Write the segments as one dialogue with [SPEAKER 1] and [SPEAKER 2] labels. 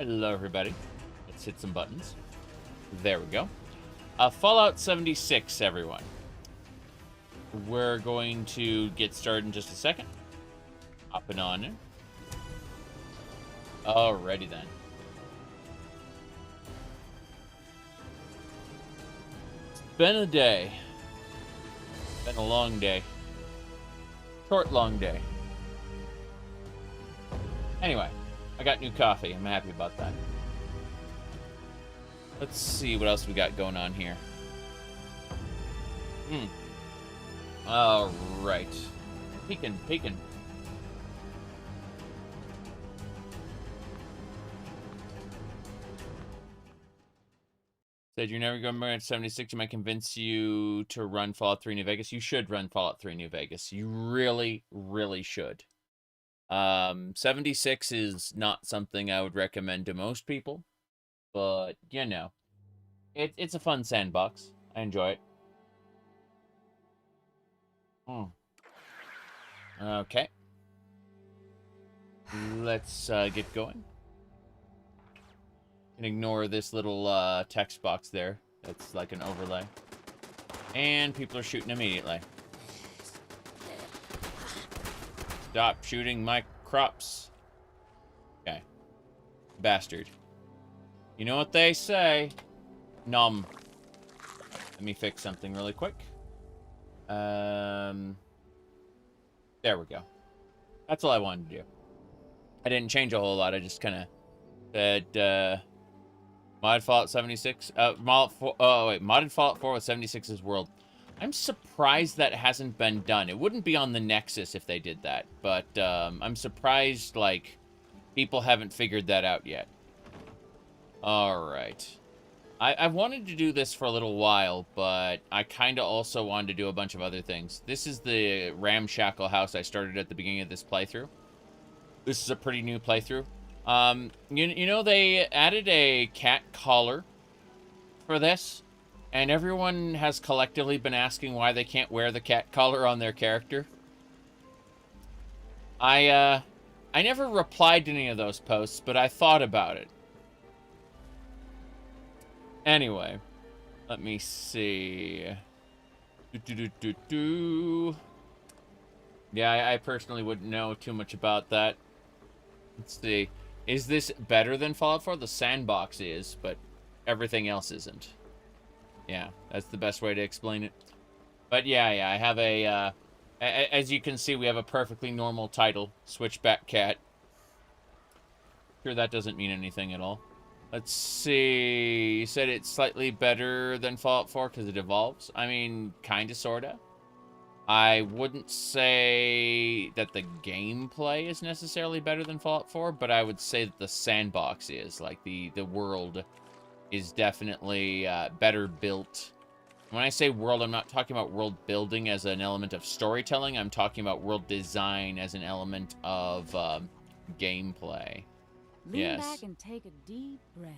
[SPEAKER 1] Hello, everybody. Let's hit some buttons. There we go. Fallout 76, everyone. We're going to get started in just a second. Hopping on in. Alrighty then. It's been a day. Been a long day. Short, long day. Anyway, I got new coffee. I'm happy about that. Let's see what else we got going on here. Alright. Peeking. Said you're never going to 76. You might convince you to run Fallout 3 New Vegas. You should run Fallout 3 New Vegas. You really, really should. 76 is not something I would recommend to most people. But, you know, it's a fun sandbox. I enjoy it. Okay. Let's get going. And ignore this little text box there. That's like an overlay. And people are shooting immediately. Stop shooting my crops. Okay. Bastard. You know what they say. Nom. Let me fix something really quick. There we go. That's all I wanted to do. I didn't change a whole lot. I just kind of said, mod Fallout 76. Modded Fallout 4 with 76's world. I'm surprised that hasn't been done. It wouldn't be on the Nexus if they did that, but I'm surprised, like, people haven't figured that out yet. Alright. I've wanted to do this for a little while, but I kind of also wanted to do a bunch of other things. This is the ramshackle house I started at the beginning of this playthrough. This is a pretty new playthrough. You know, they added a cat collar for this, and everyone has collectively been asking why they can't wear the cat collar on their character. I never replied to any of those posts, but I thought about it. Anyway, let me see. Yeah, I personally wouldn't know too much about that. Let's see. Is this better than Fallout 4? The sandbox is, but everything else isn't. Yeah, that's the best way to explain it. But yeah, I have a, as you can see, we have a perfectly normal title, Switchback Cat. Sure, that doesn't mean anything at all. Let's see. You said it's slightly better than Fallout 4 because it evolves. I mean, kinda, sorta. I wouldn't say that the gameplay is necessarily better than Fallout 4, but I would say that the sandbox is. Like, the world is definitely better built. When I say world, I'm not talking about world building as an element of storytelling. I'm talking about world design as an element of gameplay.
[SPEAKER 2] Lean back and take a deep breath.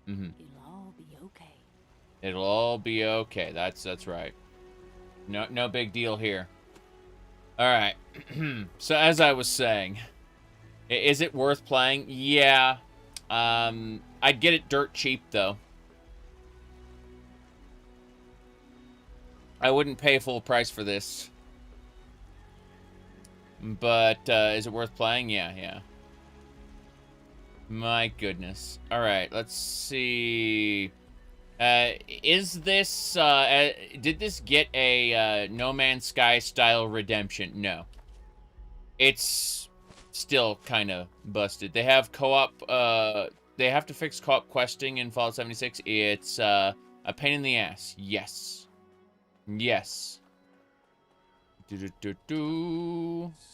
[SPEAKER 2] It'll all be okay.
[SPEAKER 1] It'll all be okay. That's right. No big deal here. All right. So as I was saying, is it worth playing? Yeah. I'd get it dirt cheap though. I wouldn't pay full price for this. But is it worth playing? Yeah. My goodness. All right, let's see. Is this, did this get a No Man's Sky style redemption? No. It's still kind of busted. They have co-op, they have to fix co-op questing in Fallout 76. It's a pain in the ass. Yes.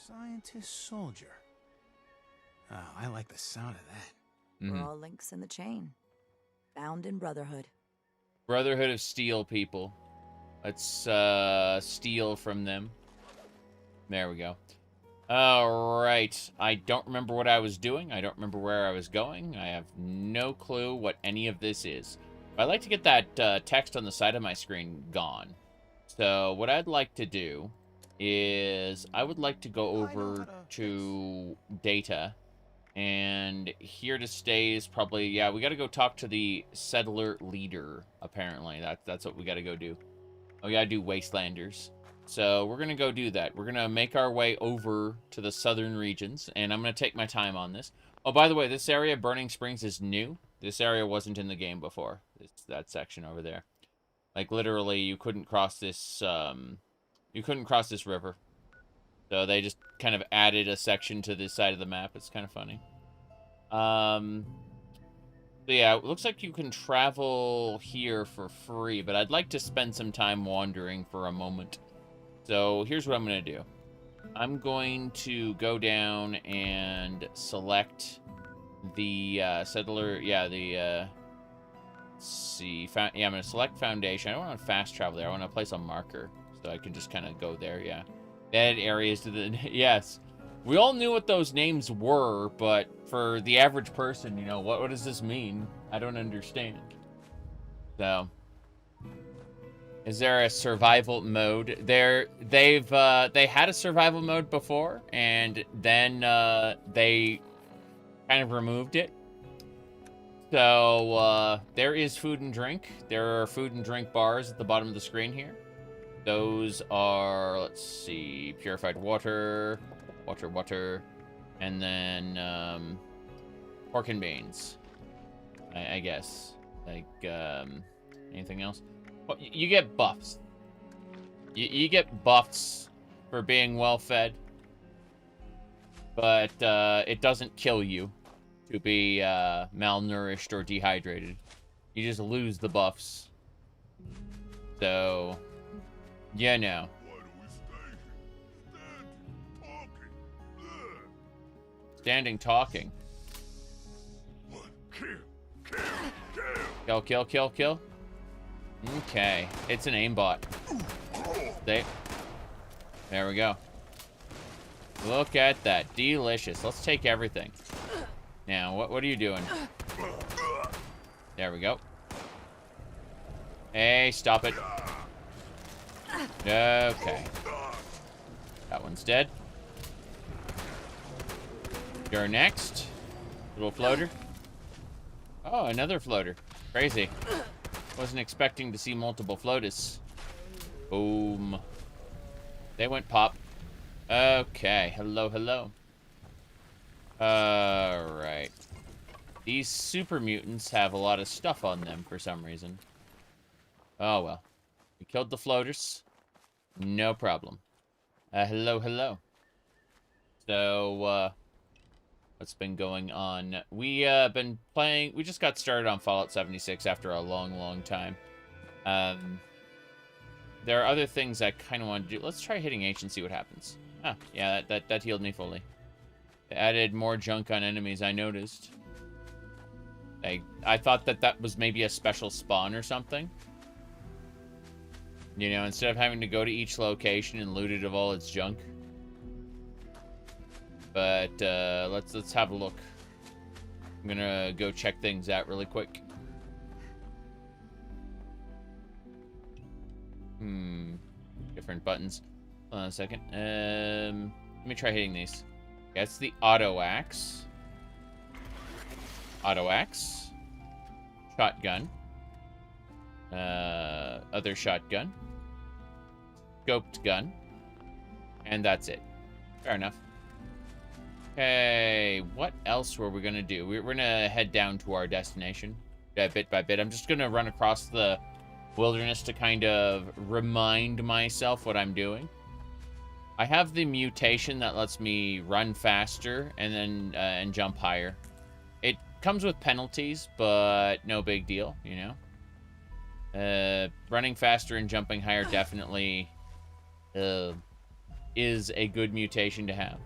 [SPEAKER 3] Scientist soldier. Oh, I like the sound of that.
[SPEAKER 2] We're all links in the chain. Found in Brotherhood.
[SPEAKER 1] Brotherhood of Steel people. Let's steal from them. There we go. Alright. I don't remember what I was doing. I don't remember where I was going. I have no clue what any of this is. I'd like to get that text on the side of my screen gone. So what I'd like to do is I would like to go over to data And here to stay is probably, yeah, we got to go talk to the settler leader, apparently. That's what we got to go do. Oh, we got to do Wastelanders. So we're going to go do that. We're going to make our way over to the southern regions, and I'm going to take my time on this. Oh, by the way, this area, Burning Springs, is new. This area wasn't in the game before. It's that section over there. Like, literally, you couldn't cross this, river. So they just kind of added a section to this side of the map. It's kind of funny. So yeah, it looks like you can travel here for free, but I'd like to spend some time wandering for a moment. So here's what I'm going to do. I'm going to go down and select the settler. Yeah, the let's see. I'm going to select foundation. I don't want to fast travel there. I want to place a marker so I can just kind of go there. Yeah. Add areas to the... Yes. We all knew what those names were, but for the average person, you know, what does this mean? I don't understand. So... Is there a survival mode? They had a survival mode before, and then they kind of removed it. So there is food and drink. There are food and drink bars at the bottom of the screen here. Those are, let's see, purified water, and then pork and beans, I guess. Like anything else? Well, you get buffs. You get buffs for being well fed, but it doesn't kill you to be malnourished or dehydrated. You just lose the buffs. So, yeah, no. Standing talking. Kill. Okay, it's an aimbot. There we go. Look at that, delicious. Let's take everything. Now, what are you doing? There we go. Hey, stop it. Okay. That one's dead. You're next. Little floater. Oh, another floater. Crazy. Wasn't expecting to see multiple floaters. Boom. They went pop. Okay. Hello. Alright. These super mutants have a lot of stuff on them for some reason. Oh, well. We killed the floaters. No problem. Hello. So, what's been going on? We been playing. We just got started on Fallout 76 after a long time. There are other things I kind of want to do. Let's try hitting H and see what happens. Ah, yeah, that healed me fully. It added more junk on enemies, I noticed. I thought that was maybe a special spawn or something. You know, instead of having to go to each location and loot it of all its junk. But let's have a look. I'm gonna go check things out really quick. Different buttons. Hold on a second. Let me try hitting these. Yeah, it's the auto axe. Shotgun. Other shotgun. Scoped gun. And that's it. Fair enough. Okay, what else were we gonna do? We're gonna head down to our destination, bit by bit. I'm just gonna run across the wilderness to kind of remind myself what I'm doing. I have the mutation that lets me run faster and then and jump higher. It comes with penalties, but no big deal, you know. Running faster and jumping higher definitely is a good mutation to have.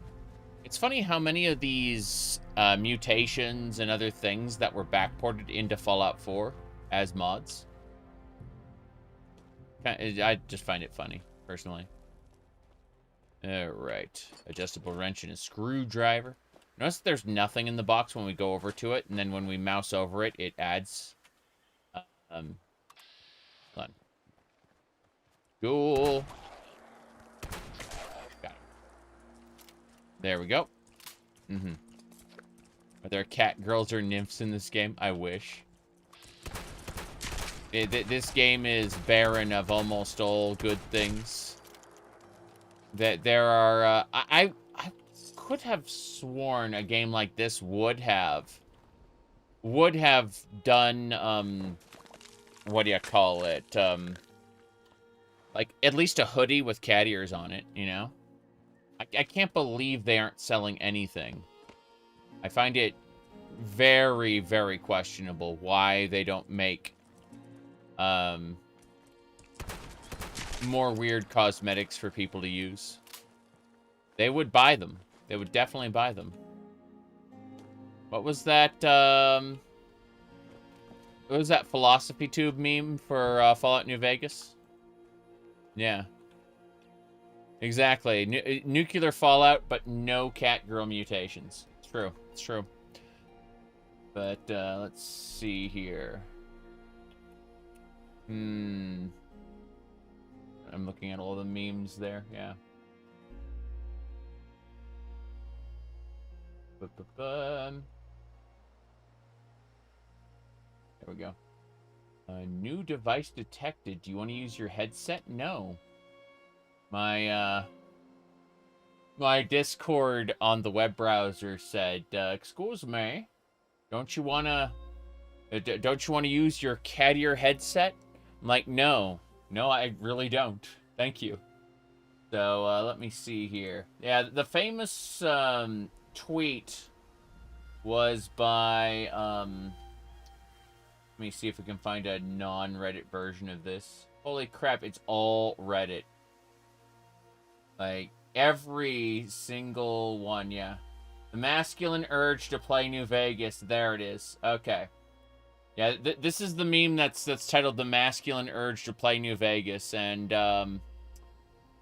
[SPEAKER 1] It's funny how many of these mutations and other things that were backported into Fallout 4 as mods. I just find it funny, personally. Alright. Adjustable wrench and a screwdriver. Notice that there's nothing in the box when we go over to it, and then when we mouse over it, it adds... hold on. Cool. Got it. There we go. Are there cat girls or nymphs in this game? I wish. This game is barren of almost all good things. That there are, I could have sworn a game like this would have done, what do you call it? Like, at least a hoodie with cat ears on it, you know? I can't believe they aren't selling anything. I find it very, very questionable why they don't make, more weird cosmetics for people to use. They would buy them. They would definitely buy them. What was that, what was that philosophy tube meme for, Fallout New Vegas? Yeah. Exactly. Nuclear fallout, but no cat girl mutations. It's true. It's true. But, let's see here. I'm looking at all the memes there. Yeah. There we go. A new device detected. Do you want to use your headset? No. My Discord on the web browser said, excuse me, don't you want to use your cat ear headset? I'm like, no, I really don't. Thank you. So, let me see here. Yeah, the famous, tweet was by, let me see if we can find a non-Reddit version of this. Holy crap, it's all Reddit. Like, every single one, yeah. The masculine urge to play New Vegas. There it is. Okay. Yeah, this is the meme that's titled The Masculine Urge to Play New Vegas. And,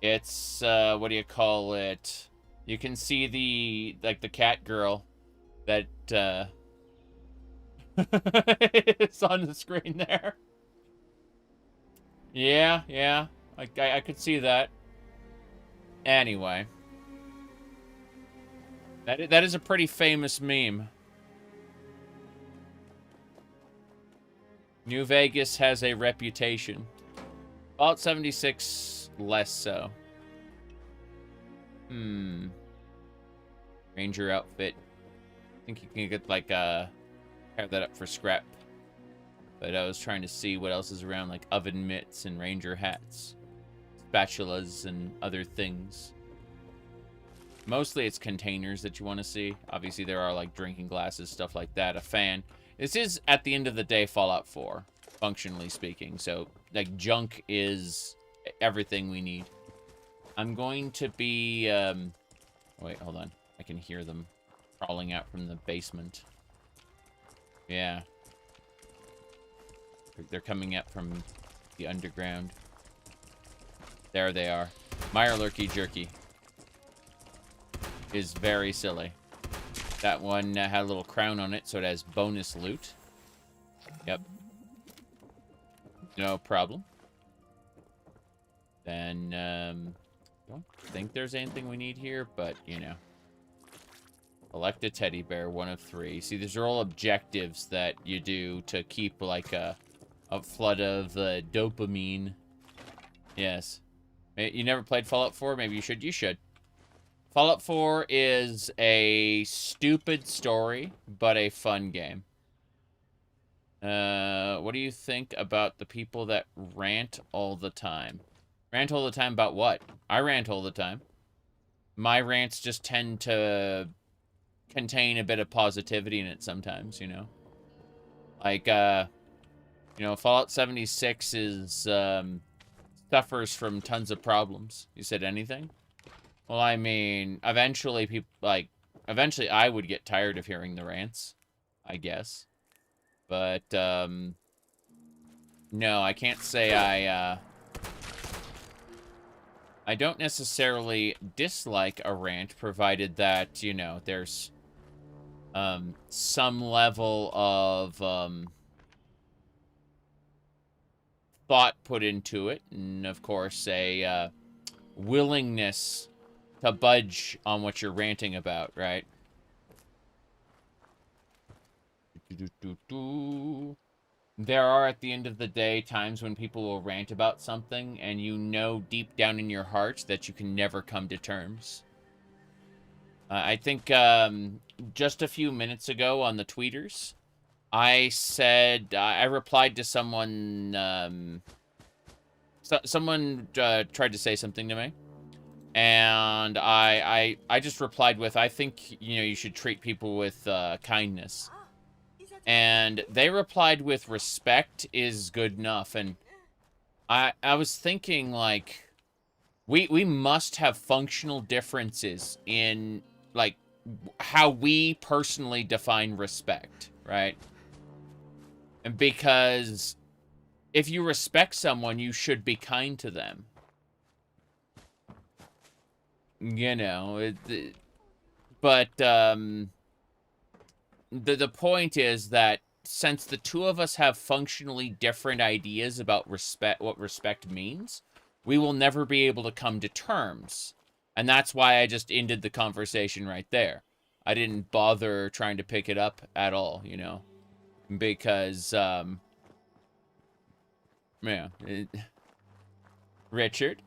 [SPEAKER 1] it's, what do you call it? You can see the cat girl that, it's on the screen there. Yeah. I could see that. Anyway. That is a pretty famous meme. New Vegas has a reputation. Fallout 76, less so. Ranger outfit. I think you can get, like, have that up for scrap. But I was trying to see what else is around, like oven mitts and ranger hats. Spatulas and other things. Mostly it's containers that you want to see. Obviously there are like drinking glasses, stuff like that, a fan. This is, at the end of the day, Fallout 4, functionally speaking. So, like, junk is everything we need. I'm going to be, wait, hold on. I can hear them crawling out from the basement. Yeah. They're coming up from the underground. There they are. Mirelurky Jerky is very silly. That one had a little crown on it, so it has bonus loot. Yep. No problem. Then, don't think there's anything we need here, but, you know. Elect a teddy bear, 1 of 3. See, these are all objectives that you do to keep, like, a flood of dopamine. Yes. You never played Fallout 4? Maybe you should. You should. Fallout 4 is a stupid story, but a fun game. What do you think about the people that rant all the time? Rant all the time about what? I rant all the time. My rants just tend to contain a bit of positivity in it sometimes, you know? Like, you know, Fallout 76 is, suffers from tons of problems. You said anything? Well, I mean, eventually eventually I would get tired of hearing the rants, I guess. But, no, I can't say I don't necessarily dislike a rant, provided that, you know, there's, some level of, thought put into it, and, of course, a, willingness to budge on what you're ranting about, right? There are, at the end of the day, times when people will rant about something, and you know deep down in your heart that you can never come to terms. I think just a few minutes ago on the tweeters, I said, I replied to someone, someone tried to say something to me, and I just replied with, I think, you know, you should treat people with kindness. And they replied with, respect is good enough. And I was thinking, like, we must have functional differences in, like, how we personally define respect, right? And because if you respect someone, you should be kind to them. You know, but the point is that since the two of us have functionally different ideas about respect, what respect means, we will never be able to come to terms. And that's why I just ended the conversation right there. I didn't bother trying to pick it up at all, you know, because, yeah. Richard,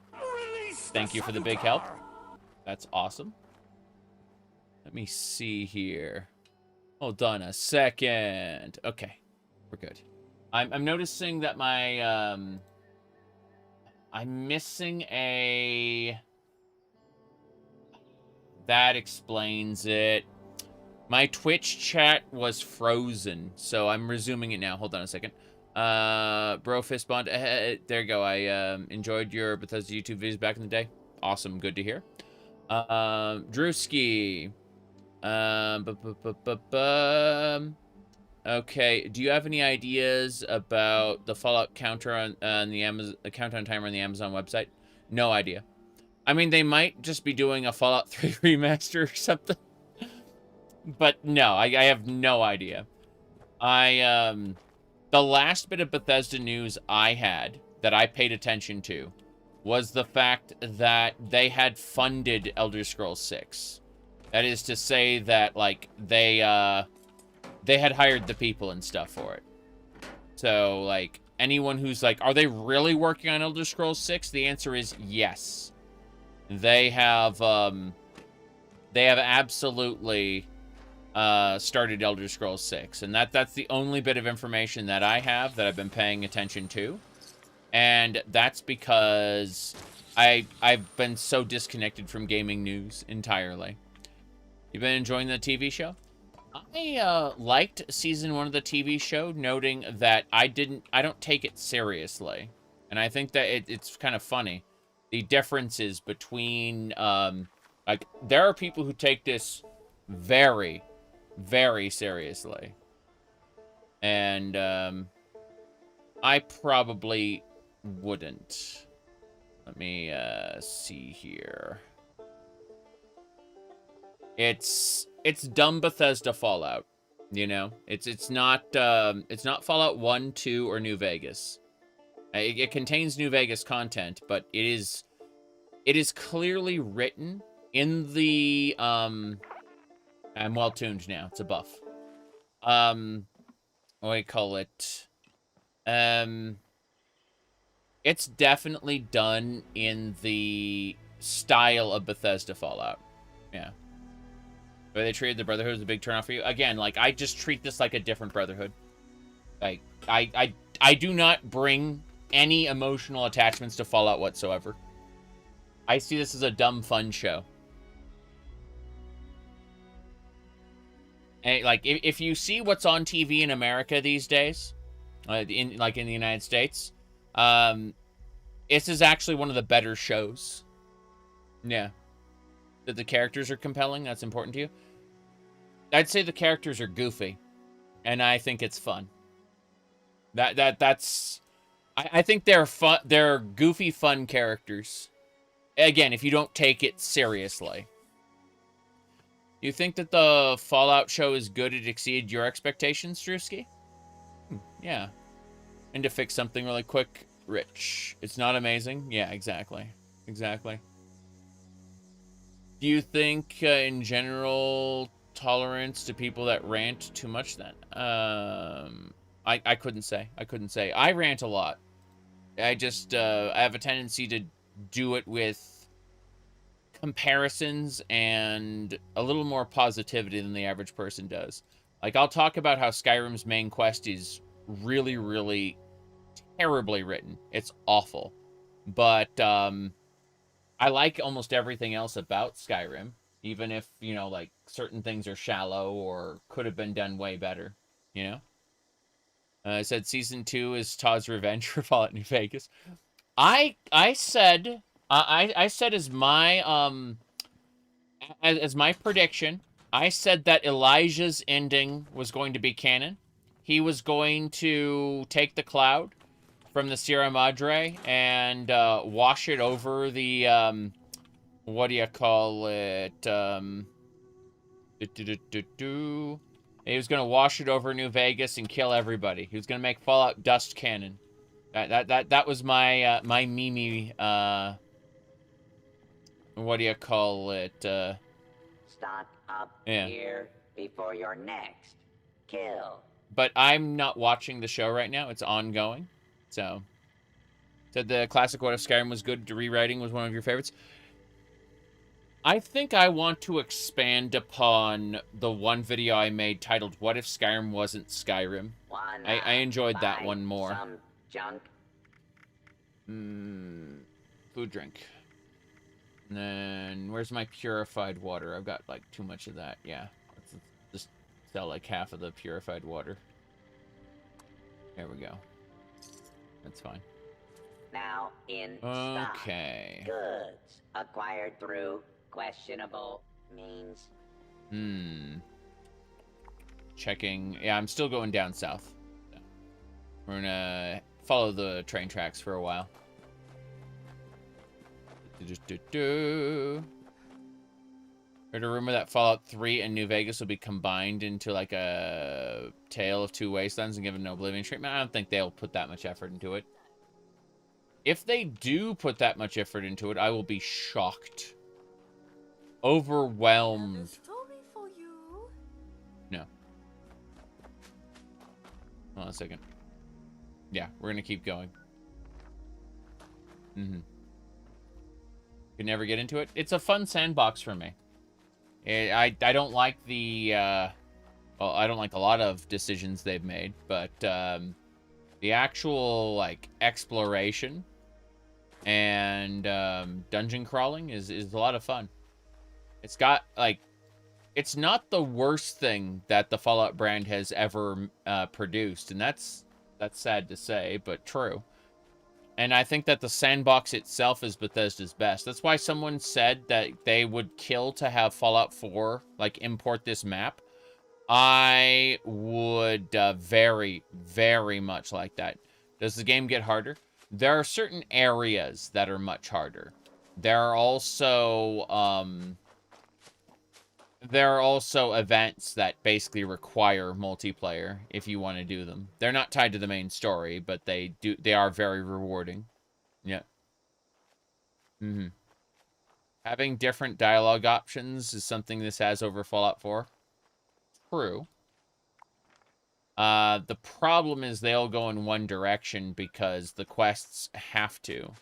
[SPEAKER 1] thank you for the big help. That's awesome. Let me see here. Hold on a second. Okay, we're good. I'm noticing that my, I'm missing a... That explains it. My Twitch chat was frozen, so I'm resuming it now. Hold on a second. Bro Fistbond, there you go. I enjoyed your Bethesda YouTube videos back in the day. Awesome, good to hear. Drewski. Okay, do you have any ideas about the Fallout counter on the Amazon countdown timer on the Amazon website? No idea. I mean, they might just be doing a Fallout 3 remaster or something. But no, I have no idea. The last bit of Bethesda news I had that I paid attention to was the fact that they had funded Elder Scrolls 6. That is to say that, like, they had hired the people and stuff for it. So, like, anyone who's like, are they really working on Elder Scrolls 6? The answer is yes. They have absolutely started Elder Scrolls 6, and that's the only bit of information that I have that I've been paying attention to, and that's because I've been so disconnected from gaming news entirely. You been enjoying the TV show? I liked season 1 of the TV show, noting that I don't take it seriously, and I think that it's kind of funny. The differences between, like, there are people who take this very, very seriously. And, I probably wouldn't. Let me, see here. It's dumb Bethesda Fallout, you know? It's not Fallout 1, 2, or New Vegas. It contains New Vegas content, but it is clearly written in the, I'm well-tuned now. It's a buff. What do I call it? It's definitely done in the style of Bethesda Fallout. Yeah. But they treated the Brotherhood as a big turnoff for you. Again, like, I just treat this like a different Brotherhood. Like, I do not bring any emotional attachments to Fallout whatsoever. I see this as a dumb fun show. And, like, if you see what's on TV in America these days, in the United States, this is actually one of the better shows. Yeah. That the characters are compelling, that's important to you. I'd say the characters are goofy, and I think it's fun. That's I think they're fun. They're goofy, fun characters. Again, if you don't take it seriously. You think that the Fallout show is good? It exceeded your expectations, Drewski? Yeah. And to fix something really quick, Rich. It's not amazing? Yeah, exactly. Exactly. Do you think, in general tolerance to people that rant too much then? I couldn't say. I couldn't say. I rant a lot. I just, I have a tendency to do it with comparisons and a little more positivity than the average person does. Like, I'll talk about how Skyrim's main quest is really, really terribly written. It's awful. But, I like almost everything else about Skyrim, even if, you know, like, certain things are shallow or could have been done way better, you know? I said Season 2 is Todd's Revenge for Fallout New Vegas. I said as my as my prediction, I said that Elijah's ending was going to be canon. He was going to take the cloud from the Sierra Madre and wash it over the what do you call it? He was going to wash it over New Vegas and kill everybody. He was going to make Fallout dust canon. That was my my Mimi what do you call it?
[SPEAKER 4] Stock up here before your next kill.
[SPEAKER 1] But I'm not watching the show right now. It's ongoing. So said the classic What If Skyrim was good, rewriting was one of your favorites. I think I want to expand upon the one video I made titled What If Skyrim Wasn't Skyrim. I enjoyed that one more.
[SPEAKER 4] Some junk.
[SPEAKER 1] Food drink. And then, where's my purified water? I've got, like, too much of that. Yeah. Let's just sell, like, half of the purified water. There we go. That's fine.
[SPEAKER 4] Now in stock.
[SPEAKER 1] Okay.
[SPEAKER 4] Goods acquired through questionable means.
[SPEAKER 1] Checking. Yeah, I'm still going down south. So we're gonna follow the train tracks for a while. Heard a rumor that Fallout 3 and New Vegas will be combined into like a Tale of Two Wastelands and given no Oblivion treatment. I don't think they'll put that much effort into it. If they do put that much effort into it, I will be shocked. Overwhelmed.
[SPEAKER 2] Story for you.
[SPEAKER 1] No. Hold on a second. Yeah, we're gonna keep going. Could never get into it. It's a fun sandbox for me. I don't like the well, I don't like a lot of decisions they've made, but the actual like exploration and dungeon crawling is a lot of fun. It's got like, it's not the worst thing that the Fallout brand has ever produced, and that's sad to say, but true. And I think that the sandbox itself is Bethesda's best. That's why someone said that they would kill to have Fallout 4, like, import this map. I would very, very much like that. Does the game get harder? There are certain areas that are much harder. There are also events that basically require multiplayer if you want to do them. They're not tied to the main story, but they are very rewarding. Yeah. Having different dialogue options is something this has over Fallout 4. True. The problem is they'll go in one direction because the quests have to.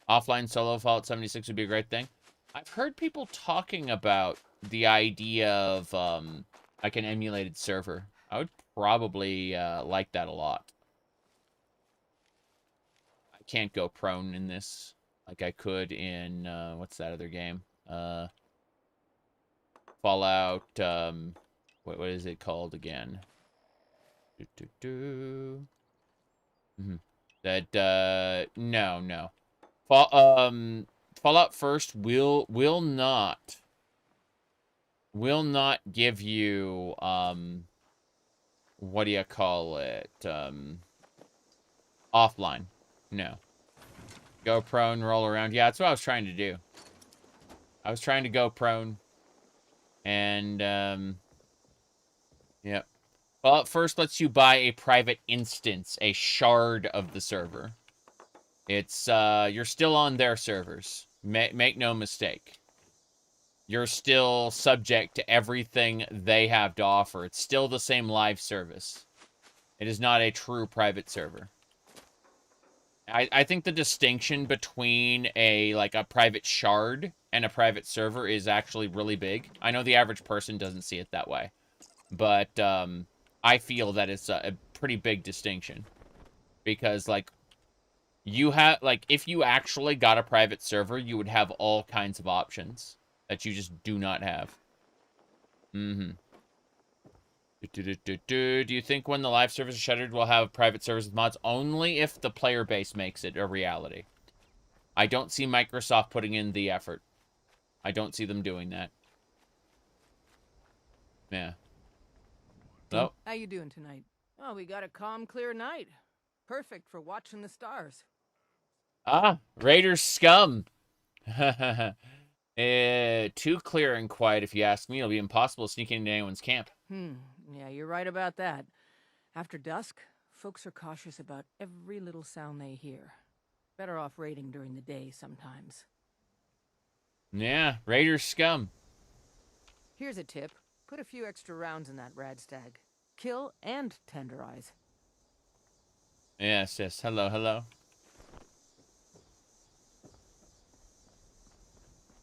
[SPEAKER 1] Offline solo Fallout 76 would be a great thing. I've heard people talking about the idea of like an emulated server. I would probably like that a lot. I can't go prone in this like I could in what's that other game? Fallout what is it called again? That no. Fallout First will not give you what do you call it, offline. No. Go prone, roll around. Yeah, that's what I was trying to do. I was trying to go prone, and yep. Fallout First lets you buy a private instance, a shard of the server. It's you're still on their servers. Make no mistake. you're still subject to everything they have to offer. It's still the same live service. It is not a true private server. I think the distinction between a private shard and a private server is actually really big. I know the average person doesn't see it that way, but I feel that it's a pretty big distinction, because you have if you actually got a private server, you would have all kinds of options that you just do not have. Do you think when the live service is shuttered, we'll have private servers with mods? Only if the player base makes it a reality. I don't see Microsoft putting in the effort. I don't see them doing that. Yeah. Oh.
[SPEAKER 5] How you doing tonight? Oh, we got a calm, clear night. Perfect for watching the stars.
[SPEAKER 1] Ah, Raiders scum. Too clear and quiet, if you ask me. It'll be impossible to sneak into anyone's camp.
[SPEAKER 5] Yeah, you're right about that. After dusk, folks are cautious about every little sound they hear. Better off raiding during the day sometimes.
[SPEAKER 1] Yeah, Raiders scum.
[SPEAKER 5] Here's a tip. Put a few extra rounds in that radstag. Kill and tenderize.
[SPEAKER 1] Yes. Hello.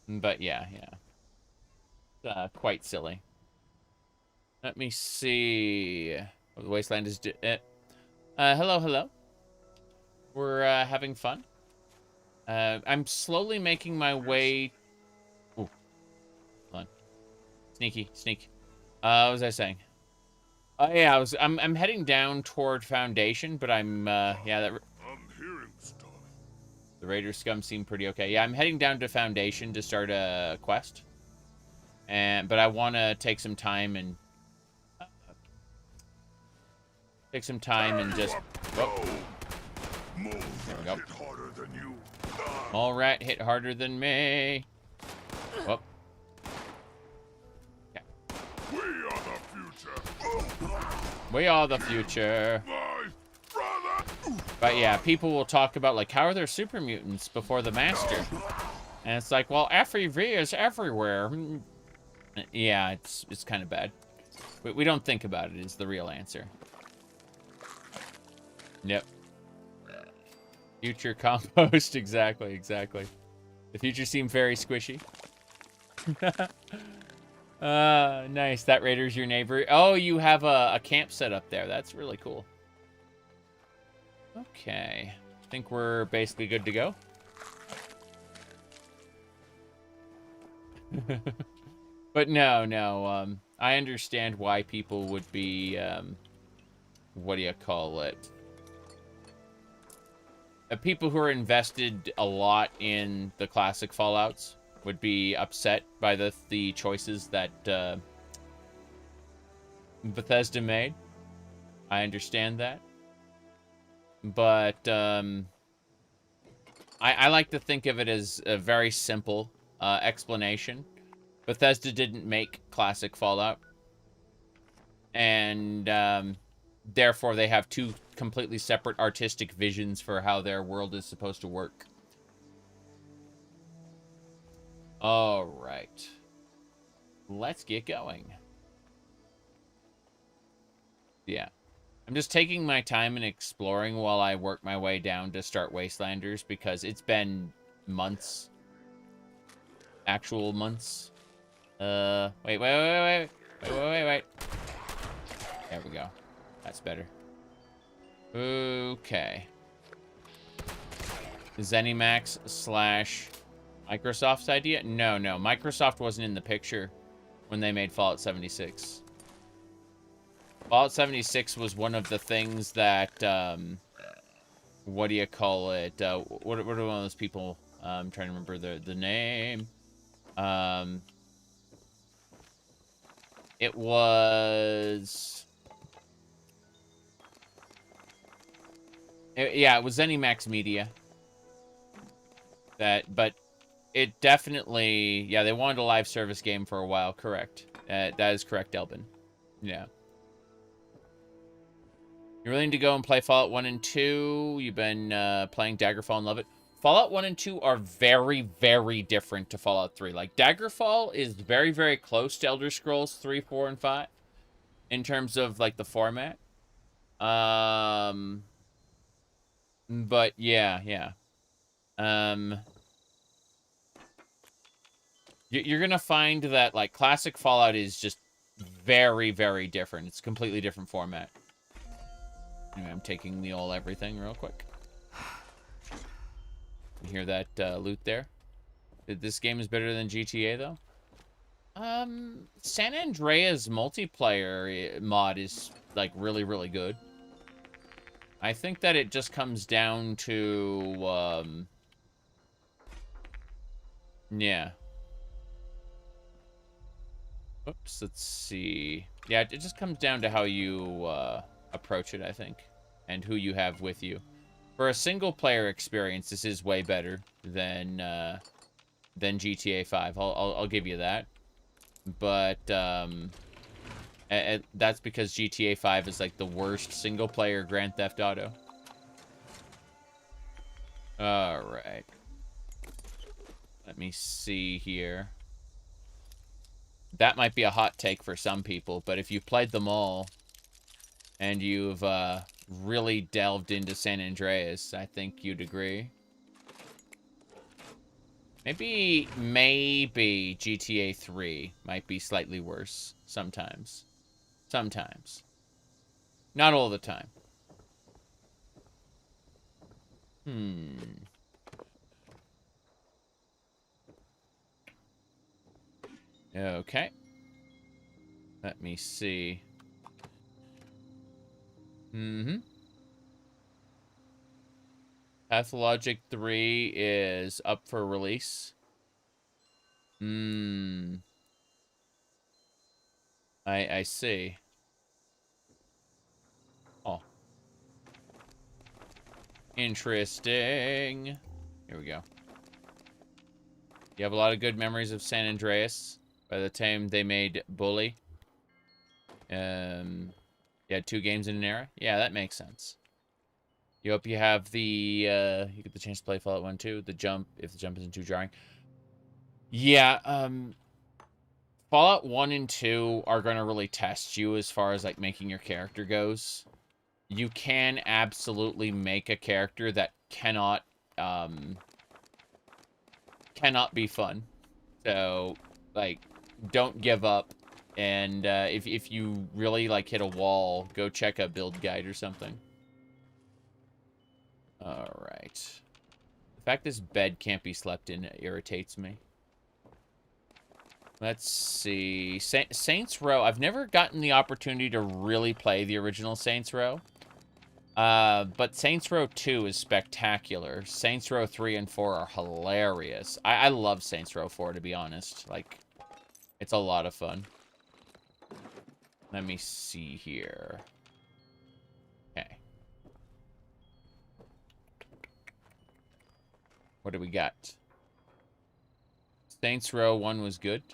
[SPEAKER 1] But yeah. Quite silly. Let me see what the Wasteland is hello. We're having fun. I'm slowly making my way. Ooh. Hold on. Sneak. What was I saying? Oh yeah, I'm heading down toward Foundation, but I'm I'm hearing stuff. The Raider scum seem pretty okay. Yeah, I'm heading down to Foundation to start a quest. But I want to take some time and just. Whoa. There we go. All right, hit harder than me. Whoop. Okay. We are the future. But yeah, people will talk about how are there super mutants before the master? And it's like, well, FEV is everywhere. Yeah, it's kind of bad. We don't think about it is the real answer. Yep. Future compost, exactly. The future seemed very squishy. Nice. That Raider's your neighbor. Oh, you have a camp set up there. That's really cool. Okay. I think we're basically good to go. But no. I understand why people would be, what do you call it? People who are invested a lot in the classic Fallouts would be upset by the choices that Bethesda made. I understand that. But I like to think of it as a very simple explanation. Bethesda didn't make classic Fallout. And therefore, they have two completely separate artistic visions for how their world is supposed to work. All right. Let's get going. Yeah. I'm just taking my time and exploring while I work my way down to start Wastelanders, because it's been months. Actual months. Wait. There we go. That's better. Okay. ZeniMax / Microsoft's idea? No. Microsoft wasn't in the picture when they made Fallout 76. Fallout 76 was one of the things that, what do you call it? What are one of those people? I'm trying to remember the name. It was... Yeah, it was ZeniMax Media. But it definitely... Yeah, they wanted a live service game for a while, correct. That is correct, Elbin. Yeah. You're willing to go and play Fallout 1 and 2. You've been playing Daggerfall and love it. Fallout 1 and 2 are very, very different to Fallout 3. Like, Daggerfall is very, very close to Elder Scrolls 3, 4, and 5 in terms of, like, the format. But, yeah. You're gonna find that, like, classic Fallout is just very, very different. It's a completely different format. Anyway, I'm taking the all everything real quick. You hear that loot there? This game is better than GTA, though? San Andreas multiplayer mod is, like, really, really good. I think that it just comes down to, yeah. Oops, let's see. Yeah, it just comes down to how you, approach it, I think. And who you have with you. For a single-player experience, this is way better than GTA 5. I'll give you that. But, that's because GTA 5 is, like, the worst single-player Grand Theft Auto. Alright. Let me see here. That might be a hot take for some people, but if you've played them all, and you've, really delved into San Andreas, I think you'd agree. Maybe GTA 3 might be slightly worse sometimes. Sometimes. Not all the time. Okay. Let me see. Pathologic 3 is up for release. I see. Oh. Interesting. Here we go. You have a lot of good memories of San Andreas by the time they made Bully. You had 2 games in an era? Yeah, that makes sense. You hope you have the, you get the chance to play Fallout 1 too. The jump, if the jump isn't too jarring. Yeah, Fallout 1 and 2 are going to really test you as far as, like, making your character goes. You can absolutely make a character that cannot be fun. So, like, don't give up. And if you really, like, hit a wall, go check a build guide or something. Alright. The fact this bed can't be slept in irritates me. Let's see. Saints Row. I've never gotten the opportunity to really play the original Saints Row. But Saints Row 2 is spectacular. Saints Row 3 and 4 are hilarious. I love Saints Row 4, to be honest. Like, it's a lot of fun. Let me see here. Okay. What do we got? Saints Row 1 was good.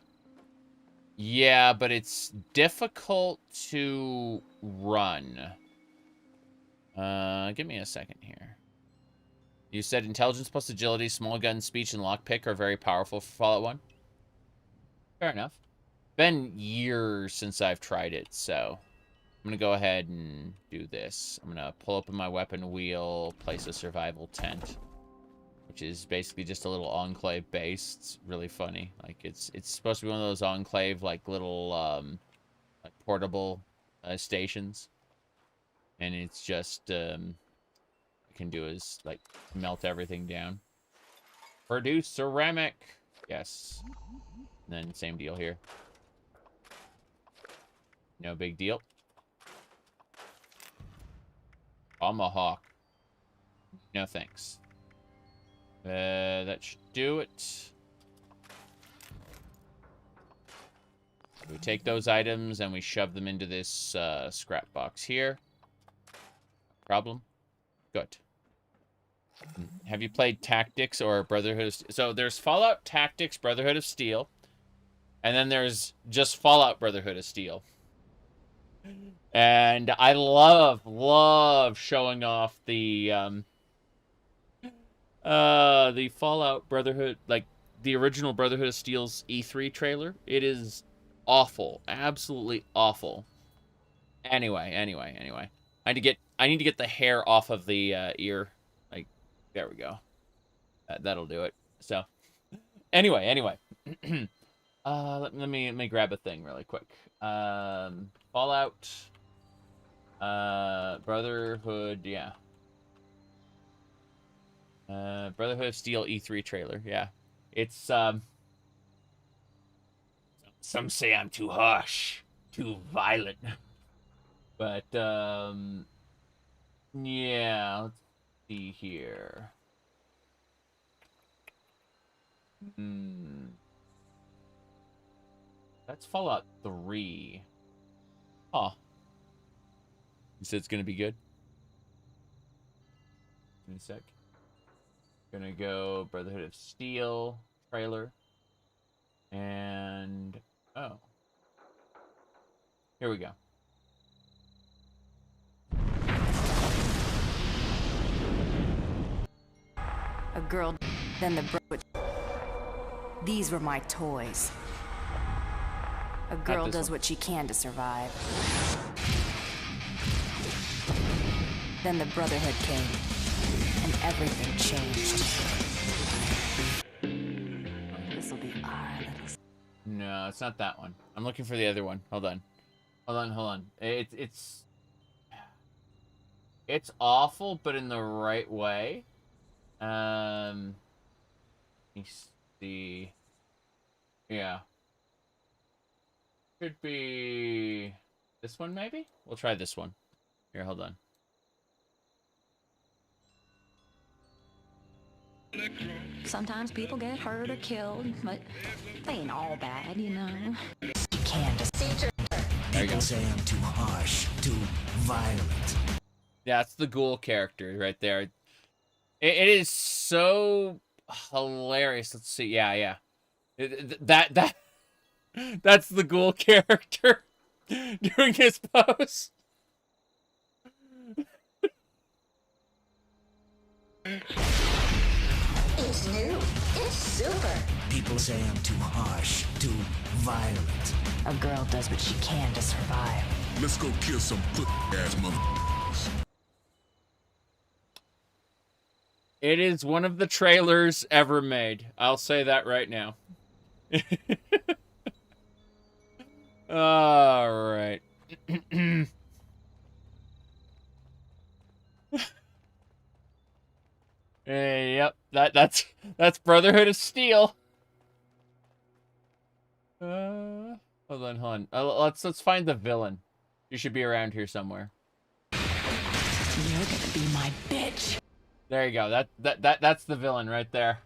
[SPEAKER 1] Yeah, but it's difficult to run. Give me a second here. You said intelligence plus agility, small gun, speech, and lockpick are very powerful for Fallout 1. Fair enough. Been years since I've tried it, so I'm gonna go ahead and do this. I'm gonna pull open my weapon wheel, place a survival tent, which is basically just a little enclave base. It's really funny. Like, it's supposed to be one of those enclave, like, little like portable stations, and it's just I can do is, like, melt everything down. Produce ceramic. Yes. And then same deal here. No big deal. Tomahawk. No thanks. That should do it. We take those items and we shove them into this scrap box here. Problem? Good. Have you played Tactics or Brotherhood of Steel? So there's Fallout Tactics, Brotherhood of Steel. And then there's just Fallout Brotherhood of Steel. And I love showing off the The Fallout Brotherhood, like the original Brotherhood of Steel's E3 trailer, it is awful, absolutely awful. Anyway. I need to get the hair off of the ear. Like, there we go. That'll do it. So, anyway. Let me grab a thing really quick. Fallout. Brotherhood, yeah. Brotherhood of Steel E3 trailer, yeah. It's, some say I'm too harsh, too violent. But, yeah, let's see here. That's Fallout 3. Huh. You said it's gonna be good? In a sec. Gonna go Brotherhood of Steel trailer. And oh. Here we go.
[SPEAKER 6] A girl, then the These were my toys. A girl does what she can to survive. Then the Brotherhood came, and everything changed. This'll be our little...
[SPEAKER 1] No, it's not that one. I'm looking for the other one. Hold on. It's awful, but in the right way. Let me see. Yeah. Could be this one, maybe? We'll try this one. Here, hold on.
[SPEAKER 6] Sometimes people get hurt or killed, but they ain't all bad, you know. You can just...
[SPEAKER 1] There you go.
[SPEAKER 3] Say I'm too harsh, too violent.
[SPEAKER 1] Yeah, that's the ghoul character right there. It is so hilarious. Let's see. Yeah. That's the ghoul character doing his pose.
[SPEAKER 6] It's new. It's super.
[SPEAKER 3] People say I'm too harsh, too violent.
[SPEAKER 6] A girl does what she can to survive.
[SPEAKER 7] Let's go kill some ass motherfuckers.
[SPEAKER 1] It is one of the trailers ever made. I'll say that right now. All right. Yep, that's Brotherhood of Steel. Hold on. Let's find the villain. You should be around here somewhere.
[SPEAKER 6] You're gonna be my bitch.
[SPEAKER 1] There you go. That's the villain right there.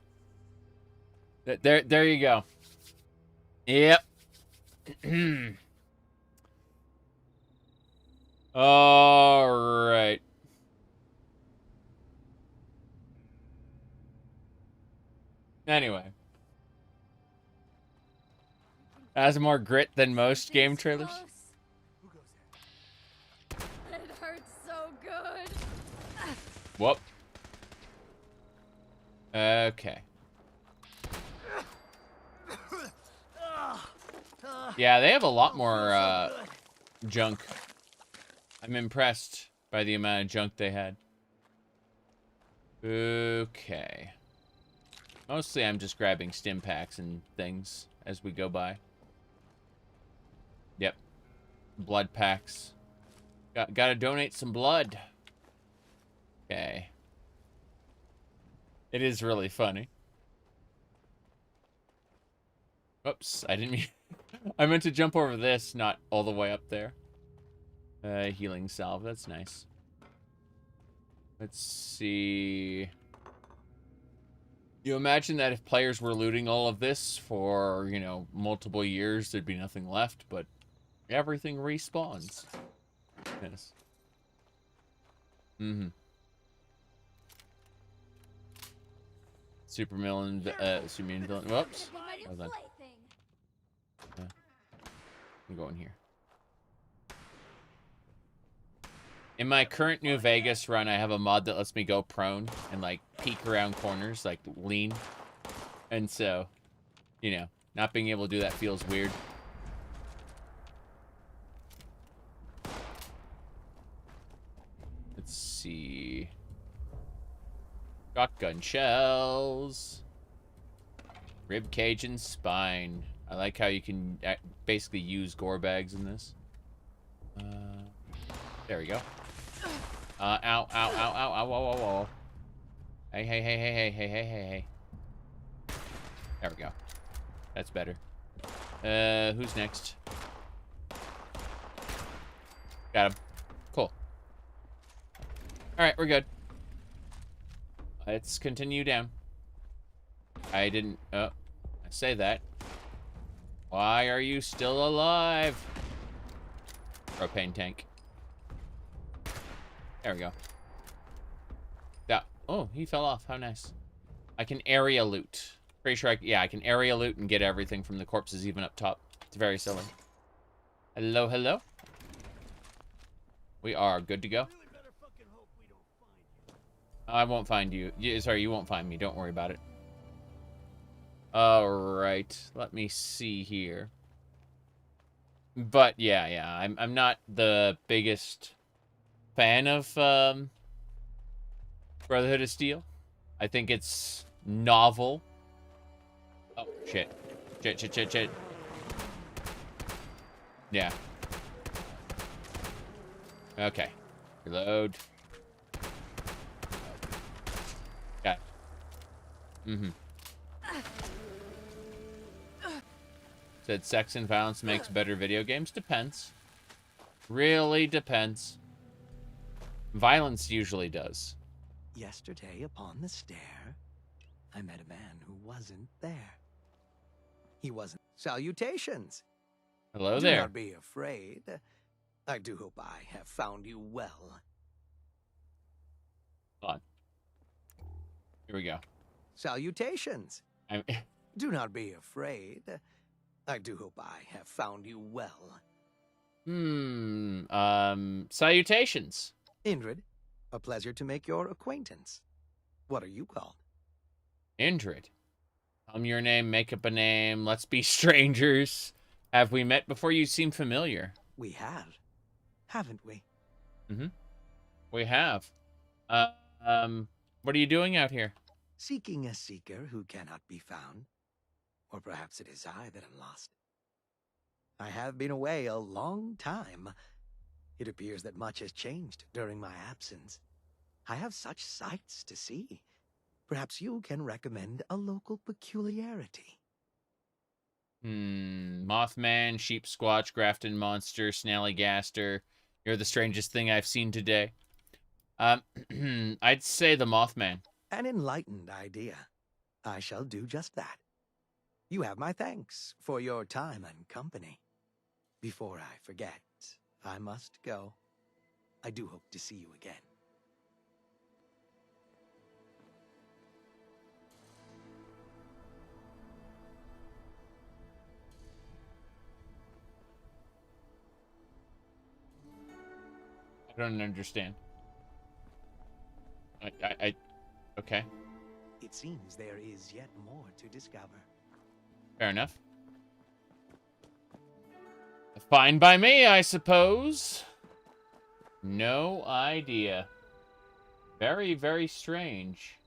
[SPEAKER 1] There you go. Yep. All right. Anyway. Has more grit than most game trailers.
[SPEAKER 2] It hurts so good.
[SPEAKER 1] Whoop. Okay. Yeah, they have a lot more junk. I'm impressed by the amount of junk they had. Okay. Mostly I'm just grabbing stim packs and things as we go by. Yep. Blood packs. Gotta donate some blood. Okay. It is really funny. Oops, I didn't mean... I meant to jump over this, not all the way up there. Healing salve, that's nice. Let's see... You imagine that if players were looting all of this for, you know, multiple years, there'd be nothing left, but everything respawns. Yes. Mm-hmm. Supervillain, villain. Whoops. Hold on. I'm going here. In my current New Vegas run, I have a mod that lets me go prone and, like, peek around corners, like, lean. And so, you know, not being able to do that feels weird. Let's see. Shotgun shells. Rib cage and spine. I like how you can basically use gore bags in this. There we go. Ow, ow, ow, ow, ow, ow, ow, ow. Hey, hey, hey, hey, hey, hey, hey, hey, hey. There we go. That's better. Who's next? Got him. Cool. Alright, we're good. Let's continue down. I didn't... Oh, I say that. Why are you still alive? Propane tank. There we go. Yeah. Oh, he fell off. How nice. I can area loot. Pretty sure I can area loot and get everything from the corpses even up top. It's very silly. Hello, hello. We are good to go. I won't find you. Sorry, you won't find me. Don't worry about it. Alright. Let me see here. But, yeah. I'm not the biggest fan of Brotherhood of Steel. I think it's novel. Oh, shit. Shit. Yeah. Okay. Reload. Got it. Mm-hmm. Said sex and violence makes better video games. Depends. Really depends. Violence usually does.
[SPEAKER 8] Yesterday, upon the stair, I met a man who wasn't there. He wasn't. Salutations.
[SPEAKER 1] Hello
[SPEAKER 8] Do
[SPEAKER 1] there.
[SPEAKER 8] not be afraid. I do hope I have found you well.
[SPEAKER 1] Hold on. Here we go.
[SPEAKER 8] Salutations. Do not be afraid. I do hope I have found you well.
[SPEAKER 1] Salutations.
[SPEAKER 8] Indrid, a pleasure to make your acquaintance. What are you called?
[SPEAKER 1] Indrid. Tell me your name, make up a name, let's be strangers. Have we met before? You seem familiar.
[SPEAKER 8] We have, haven't we?
[SPEAKER 1] Mm-hmm. We have. What are you doing out here?
[SPEAKER 8] Seeking a seeker who cannot be found. Or perhaps it is I that am lost. I have been away a long time. It appears that much has changed during my absence. I have such sights to see. Perhaps you can recommend a local peculiarity.
[SPEAKER 1] Mothman, Sheep Squatch, Grafton Monster, Snallygaster. You're the strangest thing I've seen today. I'd say the Mothman.
[SPEAKER 8] An enlightened idea. I shall do just that. You have my thanks for your time and company. Before I forget, I must go. I do hope to see you again.
[SPEAKER 1] I don't understand. Okay.
[SPEAKER 8] It seems there is yet more to discover.
[SPEAKER 1] Fair enough. Fine by me, I suppose. No idea. Very, very strange.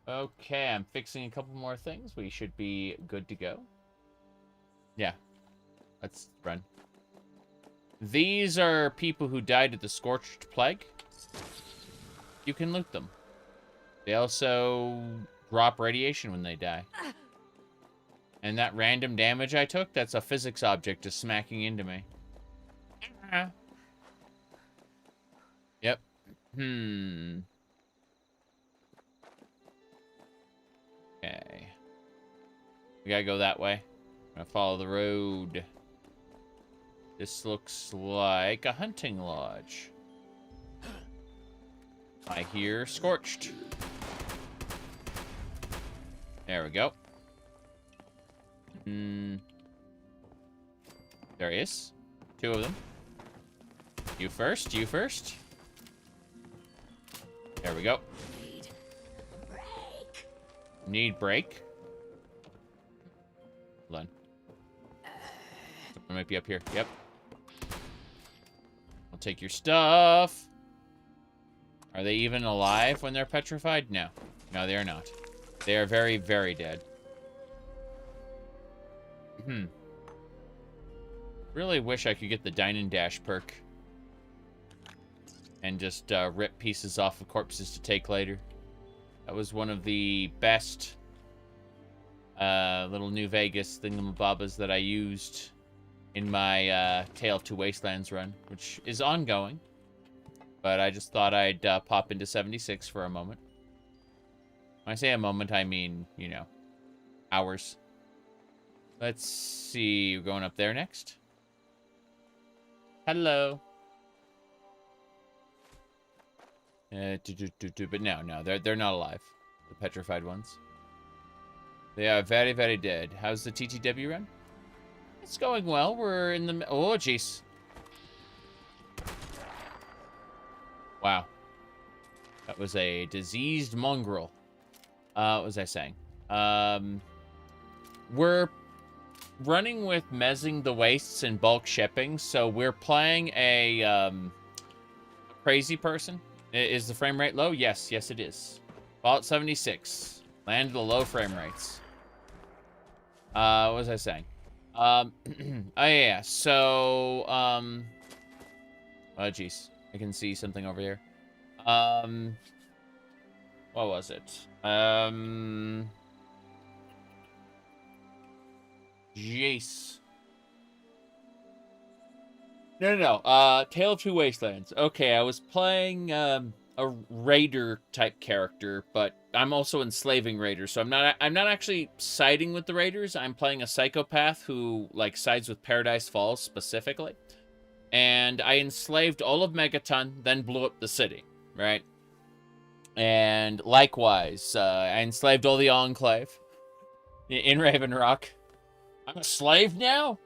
[SPEAKER 1] Okay, I'm fixing a couple more things. We should be good to go. Yeah. Let's run. These are people who died of the Scorched Plague. You can loot them. They also drop radiation when they die. And that random damage I took, that's a physics object just smacking into me. Yep. Okay. We gotta go that way. I'm gonna follow the road. This looks like a hunting lodge. I hear Scorched. There we go. There he is. Two of them. You first, you first. There we go. Need break. Hold on. Someone might be up here. Yep. I'll take your stuff. Are they even alive when they're petrified? No. No, they are not. They are very, very dead. Really wish I could get the Dine and Dash perk. And just rip pieces off of corpses to take later. That was one of the best little New Vegas thingamabobbas that I used in my Tale of Two Wastelands run, which is ongoing. But I just thought I'd pop into 76 for a moment. When I say a moment, I mean, you know, hours. Let's see. We're going up there next. Hello. But no, they're not alive. The petrified ones. They are very, very dead. How's the TTW run? It's going well. We're in the... Oh, jeez. Wow. That was a diseased mongrel. What was I saying? We're running with mezzing the wastes and bulk shipping, so we're playing a crazy person. Is the frame rate low? Yes, yes it is. Vault 76. Land of the low frame rates. What was I saying? Oh yeah, so, oh jeez. I can see something over here. What was it? Jeez. No. Tale of Two Wastelands. Okay, I was playing a raider type character, but I'm also enslaving raiders. So I'm not actually siding with the raiders. I'm playing a psychopath who like sides with Paradise Falls specifically. And I enslaved all of Megaton, then blew up the city, right? And likewise, I enslaved all the Enclave in Raven Rock. I'm a slave now?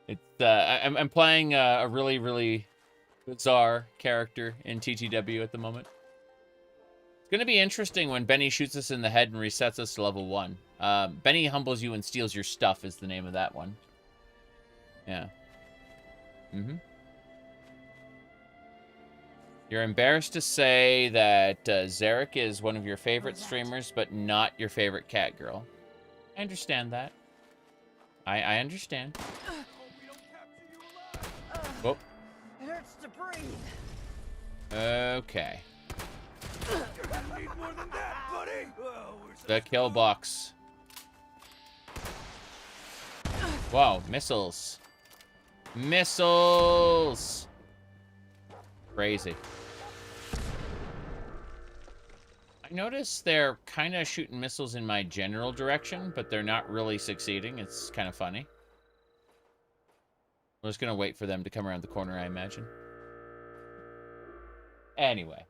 [SPEAKER 1] It's I'm playing a really, really bizarre character in TTW at the moment. It's going to be interesting when Benny shoots us in the head and resets us to level 1. Benny humbles you and steals your stuff is the name of that one. Yeah. You're embarrassed to say that Zarek is one of your favorite streamers, but not your favorite cat girl. I understand that. I understand. Whoop.
[SPEAKER 5] It hurts to breathe.
[SPEAKER 1] Okay.
[SPEAKER 3] You're gonna need more than that, buddy. Oh,
[SPEAKER 1] The kill box. Wow, missiles. Missiles! Crazy. I noticed they're kind of shooting missiles in my general direction, but they're not really succeeding. It's kind of funny. We're just going to wait for them to come around the corner, I imagine. Anyway.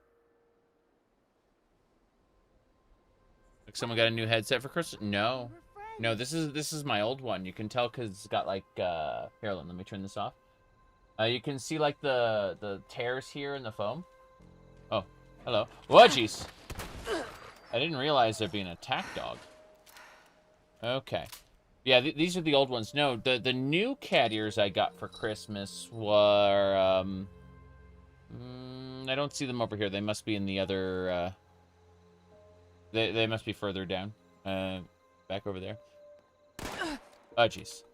[SPEAKER 1] Like someone got a new headset for Christmas? No. No, this is my old one. You can tell because it's got like here, let me turn this off. You can see like the tears here in the foam. Oh, hello. Whoa, jeez. I didn't realize there'd be an attack dog. Okay. Yeah, these are the old ones. No, the new cat ears I got for Christmas were I don't see them over here. They must be in the other they must be further down. Back over there. Oh, jeez.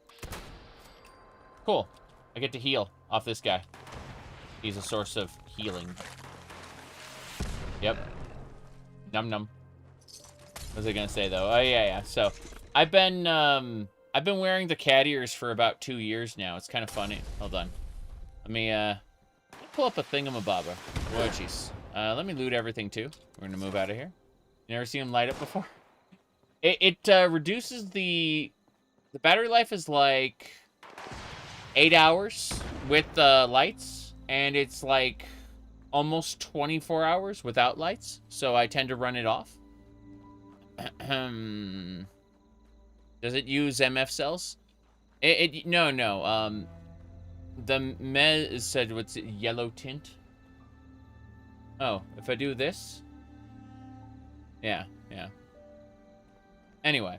[SPEAKER 1] Cool. I get to heal off this guy. He's a source of healing. Yep. Num num. What was I gonna say though? Oh yeah. So I've been wearing the cat ears for about 2 years now. It's kind of funny. Hold on. Let me pull up a thingamabobber. Oh jeez. Let me loot everything too. We're gonna move out of here. You never seen them light up before? It reduces the battery life is like 8 hours with the lights, and it's like almost 24 hours without lights, so I tend to run it off. Does it use MF cells? No. the Mez said, what's it, yellow tint? Oh, if I do this? Yeah, yeah. Anyway,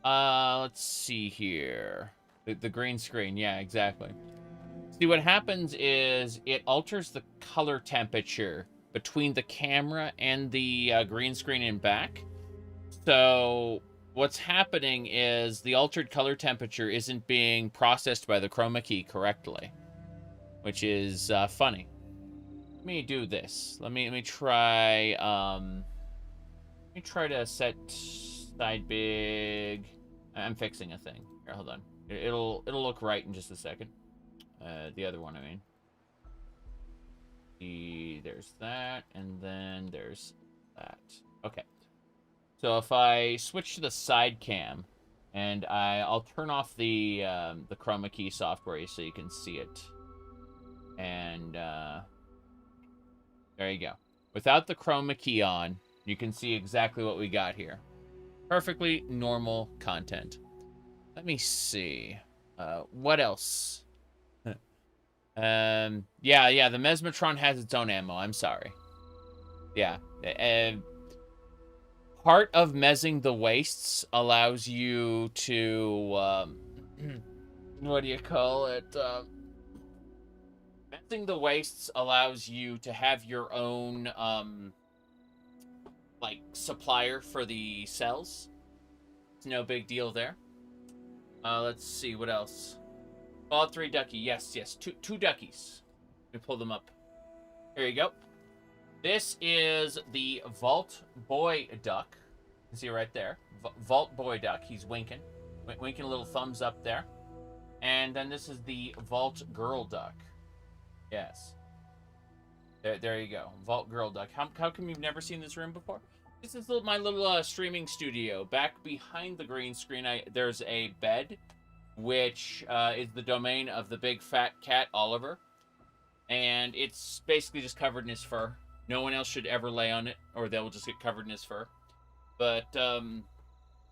[SPEAKER 1] let's see here. The green screen, yeah, exactly. See, what happens is it alters the color temperature between the camera and the green screen in back. So what's happening is the altered color temperature isn't being processed by the chroma key correctly, which is funny. Let me do this. Let me try. Let me try to set side big. I'm fixing a thing. Here, hold on. It'll look right in just a second. The other one, I mean. There's that, and then there's that. Okay. So if I switch to the side cam, and I'll turn off the chroma key software so you can see it. And there you go. Without the chroma key on, you can see exactly what we got here. Perfectly normal content. Let me see. What else? Yeah, the Mesmetron has its own ammo. I'm sorry. Yeah. Part of mezzing the wastes allows you to, what do you call it? Mezzing the wastes allows you to have your own, like, supplier for the cells. It's no big deal there. Let's see, what else? Fallout 3 ducky, yes, two duckies. Let me pull them up. Here you go. This is the Vault Boy Duck. You can see right there. Vault Boy Duck, he's winking. Winking a little thumbs up there. And then this is the Vault Girl Duck. Yes. There you go. Vault Girl Duck. How come you've never seen this room before? This is my little streaming studio. Back behind the green screen, there's a bed, which is the domain of the big fat cat, Oliver. And it's basically just covered in his fur. No one else should ever lay on it, or they'll just get covered in his fur. But,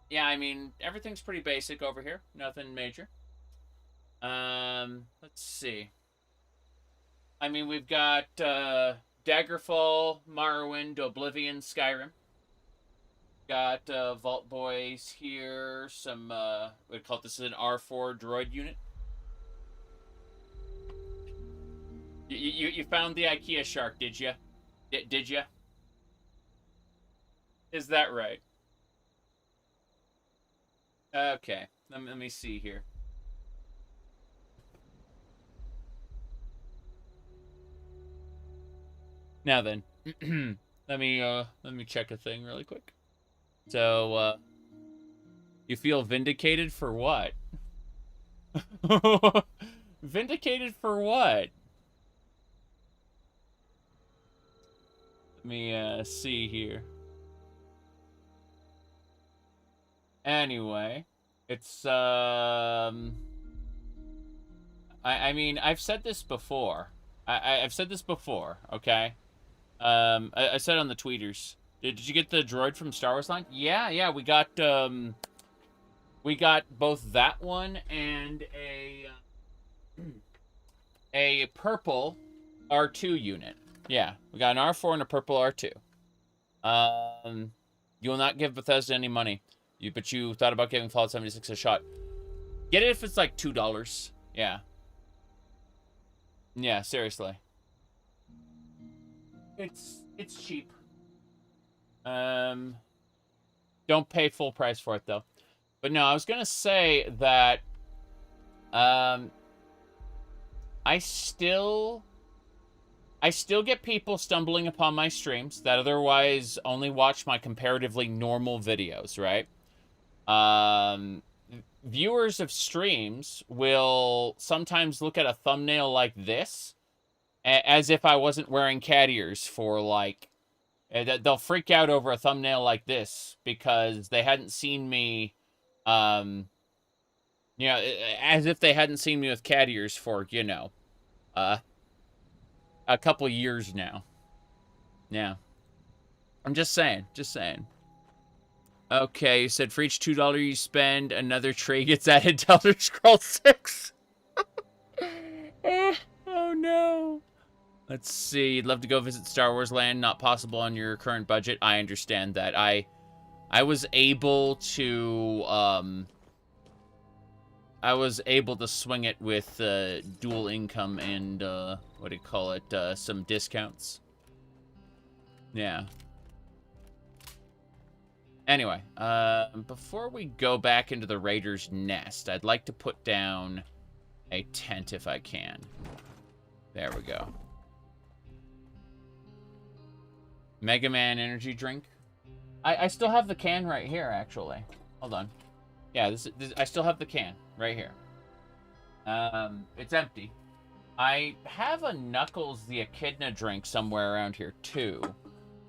[SPEAKER 1] yeah, I mean, everything's pretty basic over here. Nothing major. Let's see. I mean, we've got Daggerfall, Morrowind, Oblivion, Skyrim. Got Vault Boys here. Some, we call it, this is an R4 droid unit. You found the IKEA shark, did you? Did you? Is that right? Okay. Let me see here. Now then, let me check a thing really quick. So, you feel vindicated for what? Vindicated for what? Let me see here. Anyway, it's I mean, I've said this before. I've said this before, okay? I said on the tweeters. Did you get the droid from Star Wars line? Yeah, we got both that one and a purple R2 unit. Yeah, we got an R4 and a purple R2. You will not give Bethesda any money. But you thought about giving Fallout 76 a shot. Get it if it's like $2. Yeah. Yeah, seriously. It's cheap. Don't pay full price for it though. But no, I was gonna say that I still get people stumbling upon my streams that otherwise only watch my comparatively normal videos, right? Viewers of streams will sometimes look at a thumbnail like this as if I wasn't wearing cat ears for, like, they'll freak out over a thumbnail like this because they hadn't seen me, you know, as if they hadn't seen me with cat ears for, you know, a couple years now. Yeah. I'm just saying. Okay, you said for each $2 you spend, another tree gets added to Elder Scrolls 6. no. Let's see. You'd love to go visit Star Wars Land. Not possible on your current budget. I understand that. I was able to swing it with dual income and what do you call it? Some discounts. Yeah. Anyway, before we go back into the Raiders' nest, I'd like to put down a tent if I can. There we go. Mega Man energy drink. I still have the can right here, actually. Hold on. Yeah, this I still have the can right here. It's empty. I have a Knuckles the Echidna drink somewhere around here too,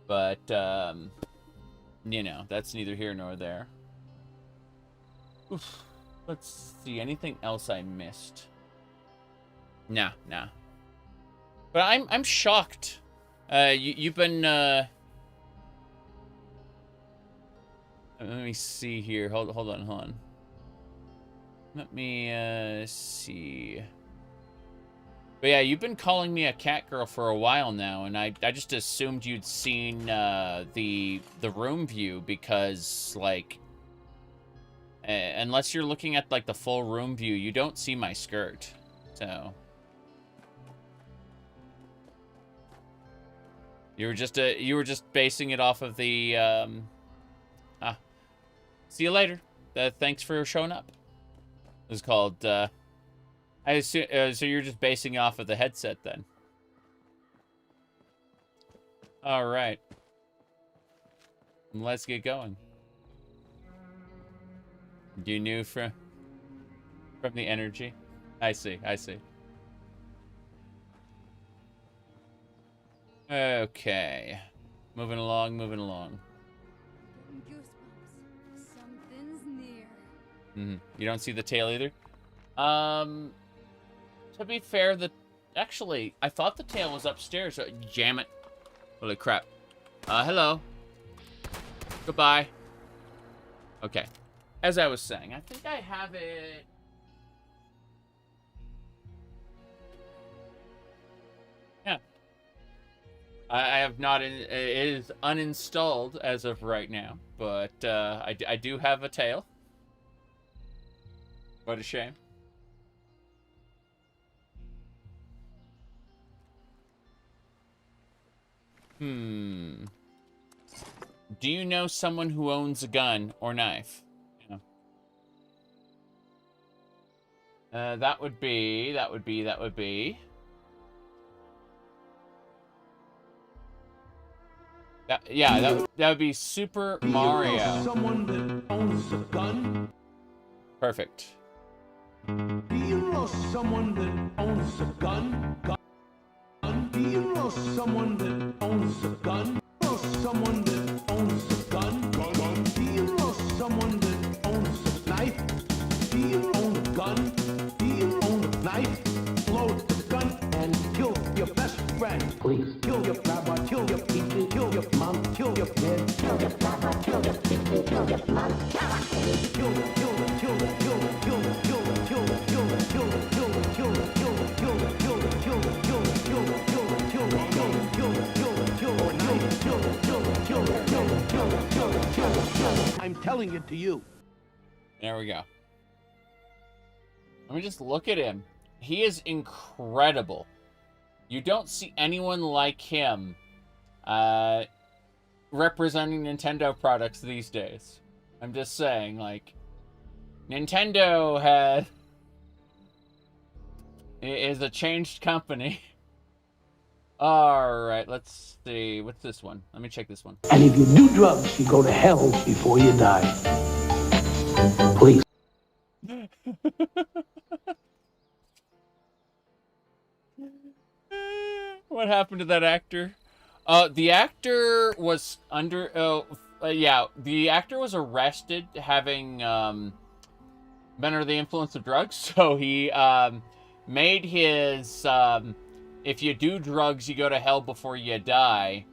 [SPEAKER 1] but you know, that's neither here nor there. Oof. Let's see, anything else I missed? Nah. But I'm shocked. You've been let me see here. Hold on. Let me see. But yeah, you've been calling me a cat girl for a while now, and I just assumed you'd seen the room view because, like, unless you're looking at like the full room view, you don't see my skirt. So you were just basing it off of the see you later. Thanks for showing up. It was called I assume so you're just basing off of the headset then. All right. Let's get going. You knew from the energy? I see. Okay. Moving along.
[SPEAKER 2] Something's near.
[SPEAKER 1] You don't see the tail either? To be fair, actually, I thought the tail was upstairs. Jam it. Holy crap. Hello. Goodbye. Okay. As I was saying, I think I have it. Yeah. I have not. It is uninstalled as of right now, but I do have a tail. What a shame. Do you know someone who owns a gun or knife? Yeah. That would be. That would be Super Mario.
[SPEAKER 9] Someone that owns a gun?
[SPEAKER 1] Perfect.
[SPEAKER 9] Do you know someone that owns a gun? Do you know someone that owns a gun? Do you know someone that owns a gun? Do you know someone that owns a knife? Do you own a gun? Do you own a knife? Load the gun and kill your best friend. Please kill your grandma, kill your people, kill your mom, kill your kid. Kill your grandma, kill your people, kill your mom, kill your I'm telling it to you.
[SPEAKER 1] There we go. Let me just look at him. He is incredible. You don't see anyone like him representing Nintendo products these days. I'm just saying, like, Nintendo is a changed company. Alright, let's see. What's this one? Let me check this one.
[SPEAKER 9] And if you do drugs, you go to hell before you die. Please.
[SPEAKER 1] What happened to that actor? The actor was the actor was arrested having been under the influence of drugs, so he made his if you do drugs, you go to hell before you die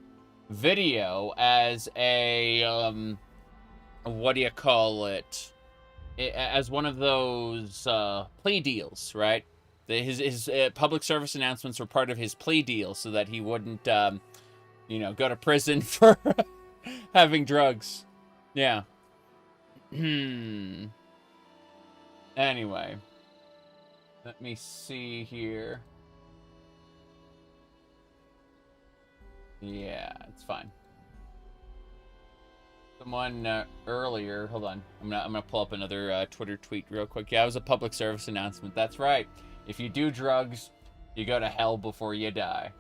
[SPEAKER 1] video as a what do you call it? As one of those plea deals, right? his public service announcements were part of his plea deal so that he wouldn't, you know, go to prison for having drugs. Yeah. Anyway. Let me see here. Yeah, it's fine. Someone earlier, hold on. I'm gonna pull up another Twitter tweet real quick. Yeah, it was a public service announcement. That's right. If you do drugs, you go to hell before you die.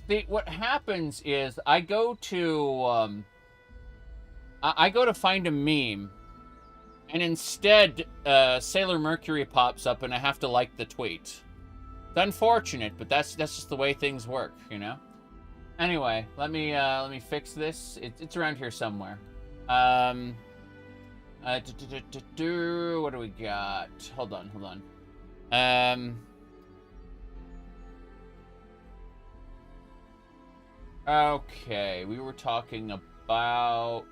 [SPEAKER 1] See, what happens is I go to find a meme, and instead Sailor Mercury pops up, and I have to like the tweet. It's unfortunate, but that's just the way things work, you know. Anyway, let me fix this. It's around here somewhere. What do we got? Hold on. Okay, we were talking about.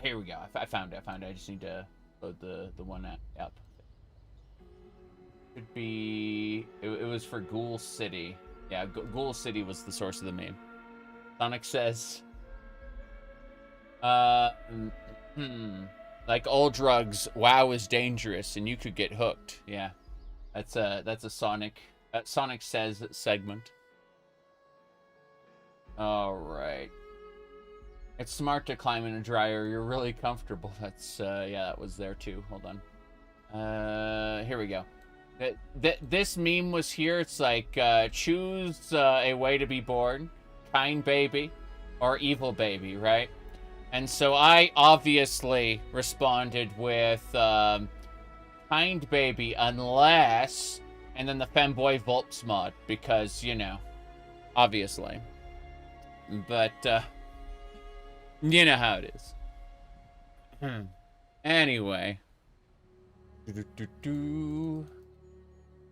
[SPEAKER 1] Here we go. I found it. I just need to load the one up. Should be. It was for Ghoul City. Yeah, Ghoul City was the source of the meme. Sonic says, like all drugs, WoW is dangerous and you could get hooked. Yeah, that's a Sonic Says segment. All right. It's smart to climb in a dryer. You're really comfortable. That's yeah, that was there too. Hold on. Here we go. This meme was here. It's like, choose a way to be born, kind baby or evil baby, right? And so I obviously responded with kind baby unless, and then the femboy Volps mod, because, you know, obviously. But, you know how it is. Anyway.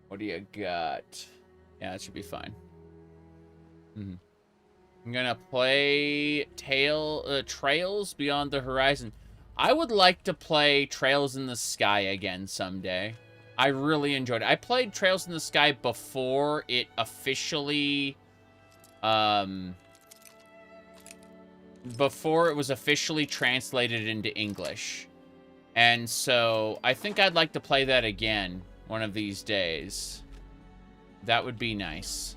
[SPEAKER 1] What do you got? Yeah, that should be fine. I'm gonna play Trails Beyond the Horizon. I would like to play Trails in the Sky again someday. I really enjoyed it. I played Trails in the Sky before it officially, before it was officially translated into English. And so I think I'd like to play that again one of these days. That would be nice.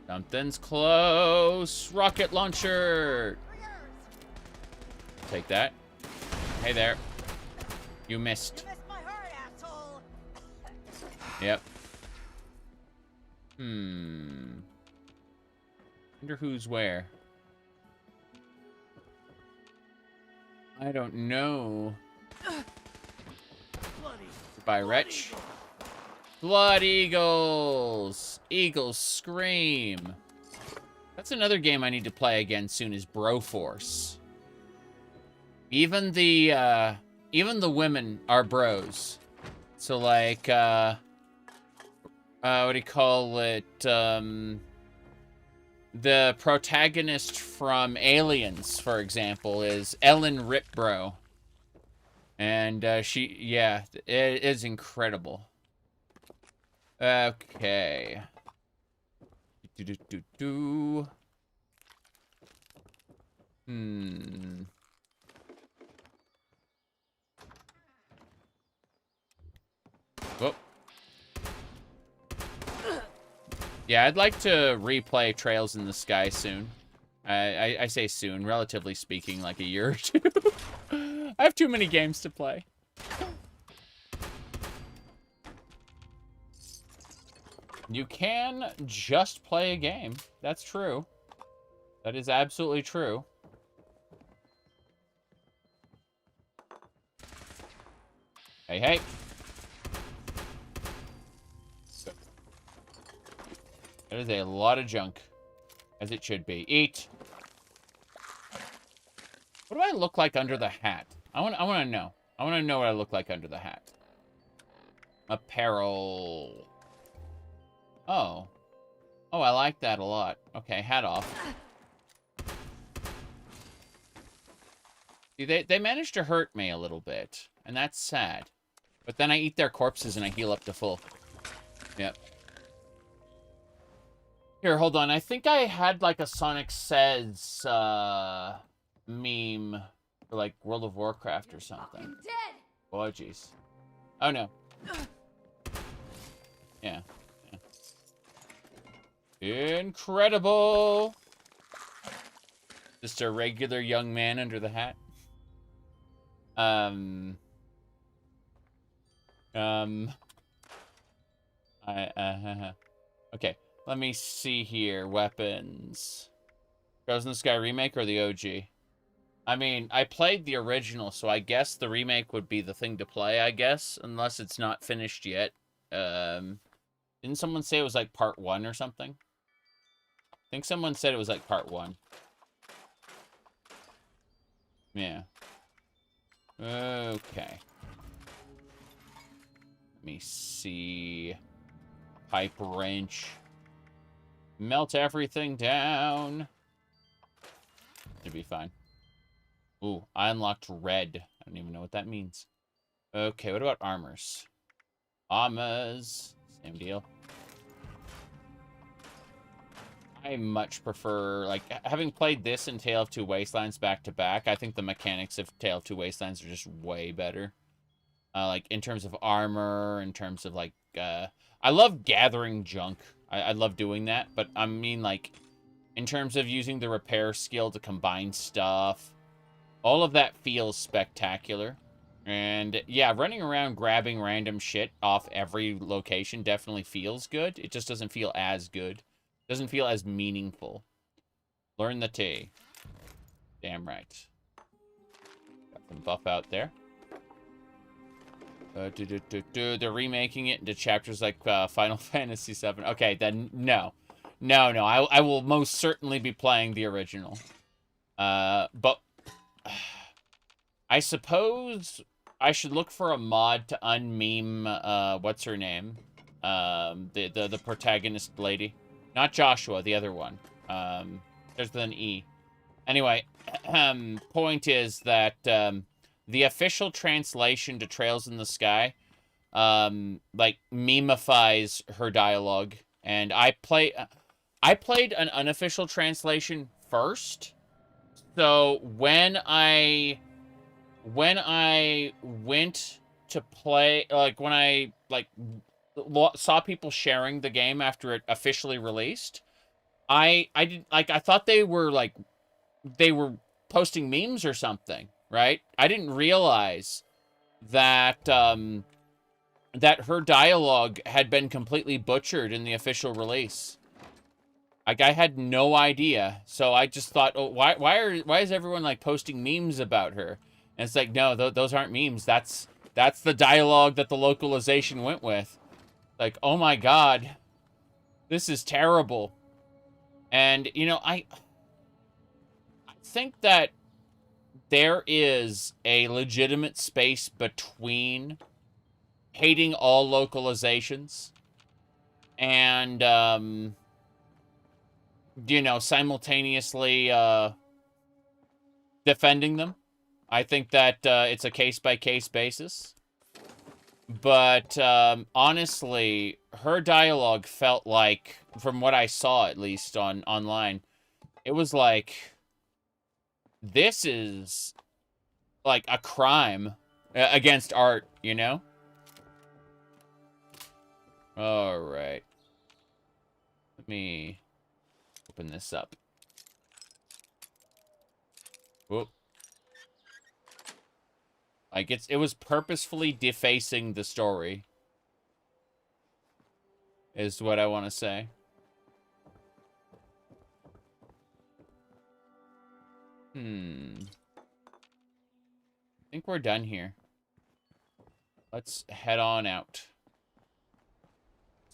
[SPEAKER 1] Something's close. Rocket launcher. Take that. Hey there. You missed.
[SPEAKER 10] My heart, asshole.
[SPEAKER 1] Yep. Wonder who's where. I don't know. By Wretch. Blood Eagles. Eagles Scream. That's another game I need to play again soon, is Broforce. Even the women are bros. So like what do you call it? The protagonist from Aliens, for example, is Ellen Ripbro. And she, yeah, it is incredible. Okay. Whoop. Yeah, I'd like to replay Trails in the Sky soon. I say soon, relatively speaking, like a year or two. I have too many games to play. You can just play a game. That's true. That is absolutely true. Hey, hey. That is a lot of junk. As it should be. Eat. What do I look like under the hat? I want to know. I want to know what I look like under the hat. Apparel. Oh. Oh, I like that a lot. Okay, hat off. See, they managed to hurt me a little bit. and that's sad. But then I eat their corpses and I heal up to full. Yep. Here, hold on. I think I had like a Sonic Says meme for like World of Warcraft or something. Oh, jeez. Oh, no. Yeah. Incredible! Just a regular young man under the hat. Okay, let me see here. Weapons. Girls in the Sky remake or the OG? I mean, I played the original, so I guess the remake would be the thing to play, I guess, unless it's not finished yet. Didn't someone say it was like part 1 or something? I think someone said it was like part 1. Yeah. Okay. Let me see. Pipe wrench. Melt everything down. Should be fine. Ooh, I unlocked red. I don't even know what that means. Okay, what about armors? Armors. Same deal. I much prefer, like, having played this and Tale of Two Wastelands back to back, I think the mechanics of Tale of Two Wastelands are just way better. Like, in terms of armor, in terms of, like, I love gathering junk. I love doing that, but I mean, like, in terms of using the repair skill to combine stuff, all of that feels spectacular. And, yeah, running around grabbing random shit off every location definitely feels good. It just doesn't feel as good. Doesn't feel as meaningful. Learn the T. Damn right. Got some buff out there. They're remaking it into chapters like Final Fantasy VII. Okay, then no. No. I will most certainly be playing the original. But I suppose I should look for a mod to unmeme what's her name? The protagonist lady. Not Joshua, the other one. There's an E. Anyway, point is that the official translation to Trails in the Sky, like, memifies her dialogue. And I played an unofficial translation first. So when I went to play, like, when I, like, saw people sharing the game after it officially released, I thought they were posting memes or something, right? I didn't realize that that her dialogue had been completely butchered in the official release. Like, I had no idea, so I just thought, oh, why is everyone, like, posting memes about her? And it's like, no, those aren't memes. That's the dialogue that the localization went with. Like, oh my god, this is terrible. And, you know, I think that there is a legitimate space between hating all localizations and, you know, simultaneously defending them. I think that it's a case-by-case basis. But, honestly, her dialogue felt like, from what I saw, at least, online, it was like, this is, like, a crime against art, you know? Alright. Let me open this up. Whoop. Like, it was purposefully defacing the story. Is what I want to say. I think we're done here. Let's head on out.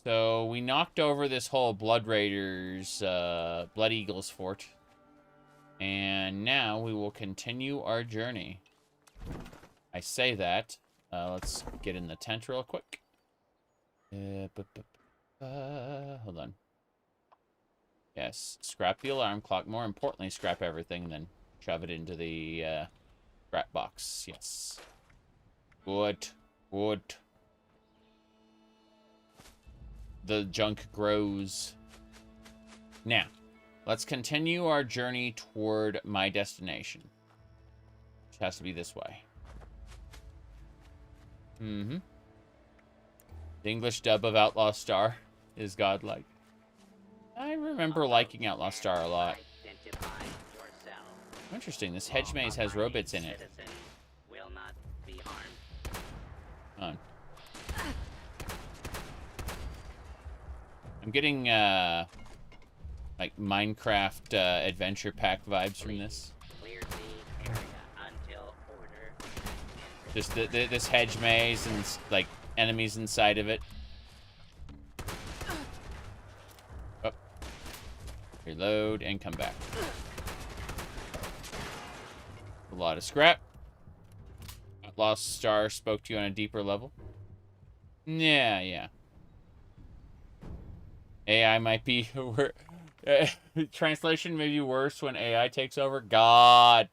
[SPEAKER 1] So, we knocked over this whole Blood Raiders, Blood Eagles fort. And now we will continue our journey. I say that. Let's get in the tent real quick. Hold on. Yes, scrap the alarm clock. More importantly, scrap everything, then shove it into the scrap box. Yes. Good. Good. The junk grows. Now, let's continue our journey toward my destination. Which has to be this way. Mm-hmm. The English dub of Outlaw Star is godlike. I remember liking Outlaw Star a lot. Interesting, this hedge maze has robots in it. Hold on. I'm getting, like, Minecraft adventure pack vibes from this. Just this hedge maze and, like, enemies inside of it. Oh. Reload and come back. A lot of scrap. Lost Star spoke to you on a deeper level. Yeah. AI might be... translation may be worse when AI takes over. God.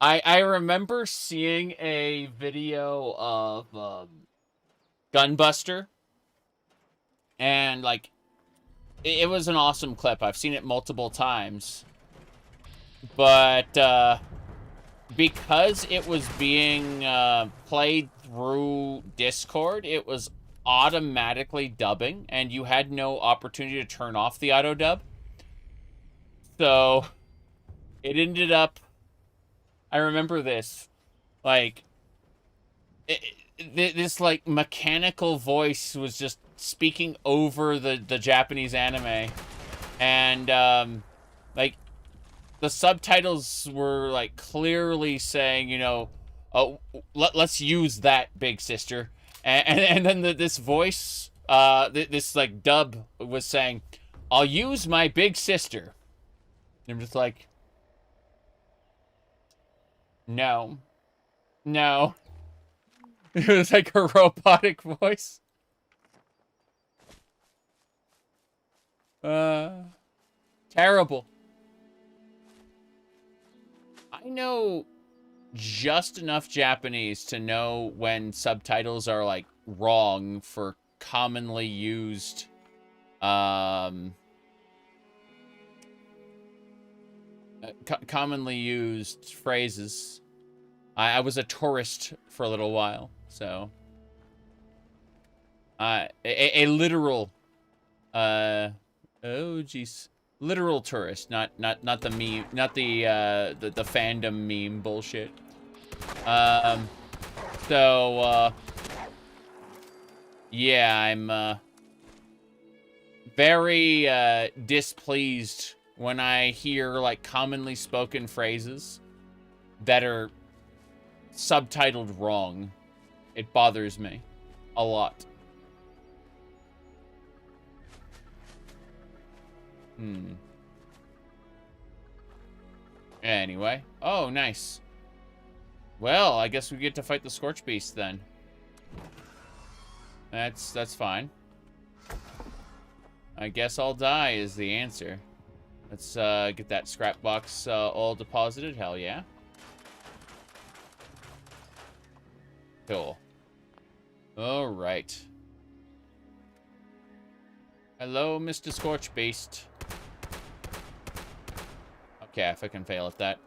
[SPEAKER 1] I remember seeing a video of Gunbuster. And, like, it was an awesome clip. I've seen it multiple times. But, because it was being played through Discord, it was automatically dubbing, and you had no opportunity to turn off the auto dub. So it ended up, I remember this, like, this like mechanical voice was just speaking over the Japanese anime, and like the subtitles were like clearly saying, you know, oh, let's use that, big sister. And then this voice, this like dub was saying, I'll use my big sister. And I'm just like, no. It was like a robotic voice. Terrible. I know just enough Japanese to know when subtitles are like wrong for commonly used commonly used phrases. I was a tourist for a little while, so a literal oh jeez, literal tourist, not the meme, not the fandom meme bullshit. So yeah, I'm very displeased when I hear like commonly spoken phrases that are subtitled wrong. It bothers me a lot. Anyway. Oh, nice. Well, I guess we get to fight the Scorch Beast then. That's fine. I guess I'll die is the answer. Let's get that scrap box all deposited. Hell yeah. Cool. All right. Hello, Mr. Scorch Beast. Okay, if I can fail at that.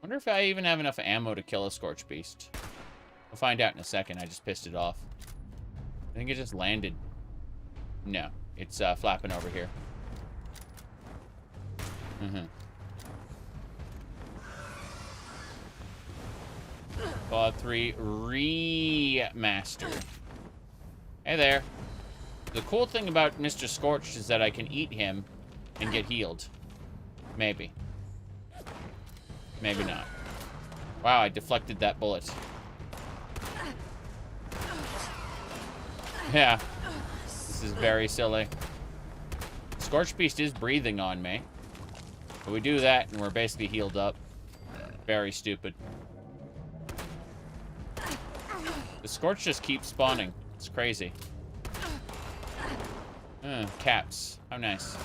[SPEAKER 1] Wonder if I even have enough ammo to kill a Scorch Beast. We'll find out in a second. I just pissed it off. I think it just landed. No, it's flapping over here. Fallout 3 Remaster. Hey there. The cool thing about Mr. Scorched is that I can eat him and get healed. Maybe. Maybe not. Wow, I deflected that bullet. Yeah. This is very silly. Scorch Beast is breathing on me. But we do that and we're basically healed up. Very stupid. The Scorch just keeps spawning. It's crazy. Caps. How nice.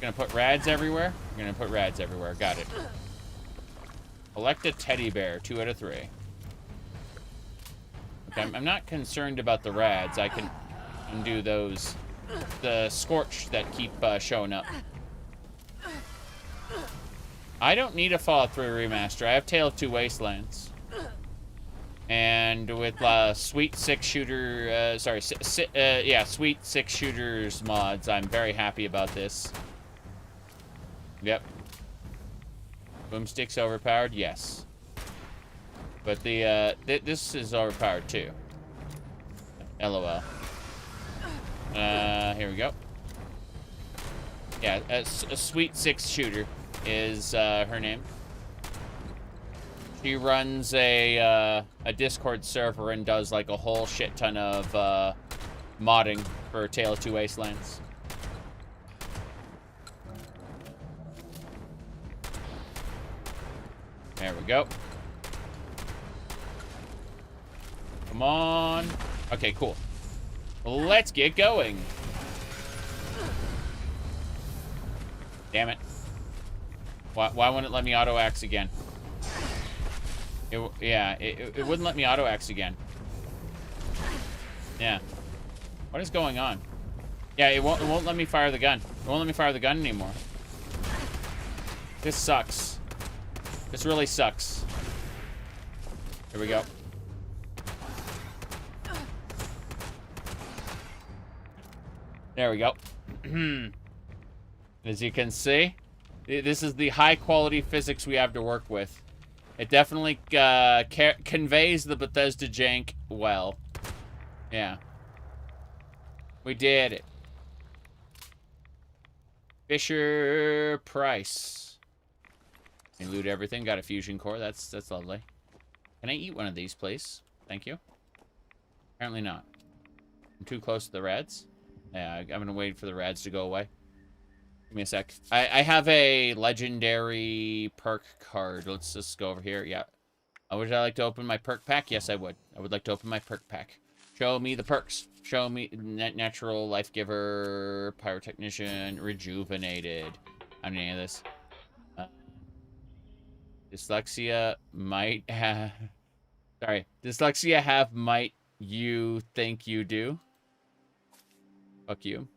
[SPEAKER 1] Gonna put rads everywhere? I'm gonna put rads everywhere. Got it. Collect a teddy bear, 2 out of 3. Okay, I'm not concerned about the rads. I can do those. The scorch that keep showing up. I don't need a Fallout 3 remaster. I have Tale of Two Wastelands. And with sweet 6-shooter, sweet 6-shooters mods, I'm very happy about this. Yep. Boomstick's overpowered? Yes. But the, this is overpowered too. LOL. Here we go. Yeah, a sweet 6-shooter is, her name. She runs a Discord server and does like a whole shit ton of modding for Tale of Two Wastelands. There we go. Come on. Okay, cool. Let's get going. Damn it. Why wouldn't it let me auto-axe again? It wouldn't let me auto-axe again. Yeah. What is going on? Yeah, it won't let me fire the gun. It won't let me fire the gun anymore. This sucks. This really sucks. Here we go. There we go. As you can see, this is the high-quality physics we have to work with. It definitely conveys the Bethesda jank well. Yeah. We did it. Fisher Price. You loot everything. Got a fusion core. That's lovely. Can I eat one of these, please? Thank you. Apparently not. I'm too close to the rads. Yeah, I'm gonna wait for the rads to go away. Give me a sec. I have a legendary perk card. Let's just go over here. Yeah. Would I like to open my perk pack? Yes, I would. I would like to open my perk pack. Show me the perks. Show me natural life giver, pyrotechnician, rejuvenated. I don't need any of this. Dyslexia might have... Sorry. Dyslexia have might you think you do. Fuck you.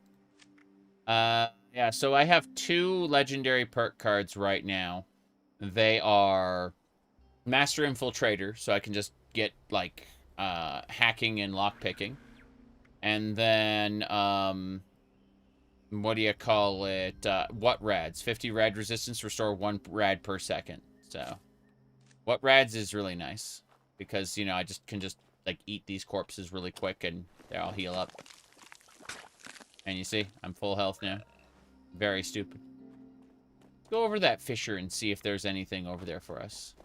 [SPEAKER 1] Yeah, so I have 2 legendary perk cards right now. They are Master Infiltrator, so I can just get, like, hacking and lockpicking. And then, what do you call it? What rads? 50 rad resistance, restore 1 rad per second. So, what rads is really nice. Because, you know, I can just, like, eat these corpses really quick and they all heal up. And you see, I'm full health now. Very stupid. Let's go over that fissure and see if there's anything over there for us.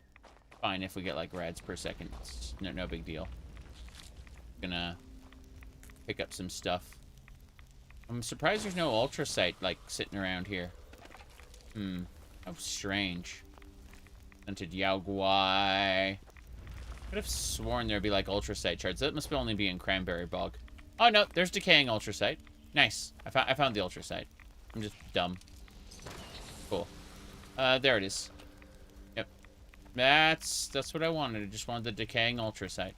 [SPEAKER 1] Fine if we get like rads per second. It's no big deal. Gonna pick up some stuff. I'm surprised there's no ultracite like sitting around here. How strange. Scented Yaoguai. Could have sworn there'd be like ultracite shards. That must only be in Cranberry Bog. Oh no, there's decaying ultracite. Nice. I found the ultracite. I'm just dumb. Cool. There it is. Yep. That's what I wanted. I just wanted the decaying ultracite.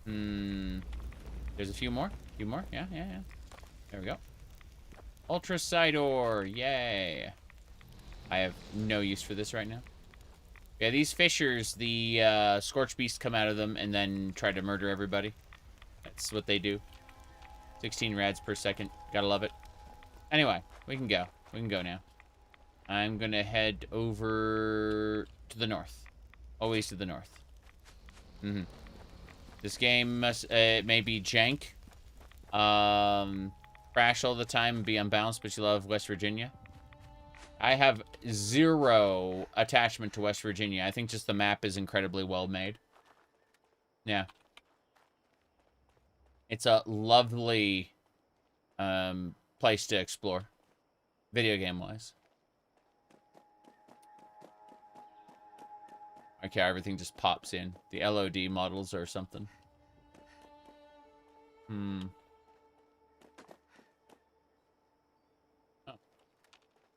[SPEAKER 1] There's a few more. Yeah. There we go. Ultracite ore. Yay. I have no use for this right now. Yeah, these fissures, the Scorch Beasts come out of them and then try to murder everybody. That's what they do. 16 rads per second. Gotta love it. Anyway, we can go. We can go now. I'm gonna head over to the north. Always to the north. This game must, may be jank. Crash all the time and be unbalanced, but you love West Virginia. I have 0 attachment to West Virginia. I think just the map is incredibly well made. Yeah. It's a lovely place to explore, video game-wise. Okay, everything just pops in. The LOD models or something. Oh.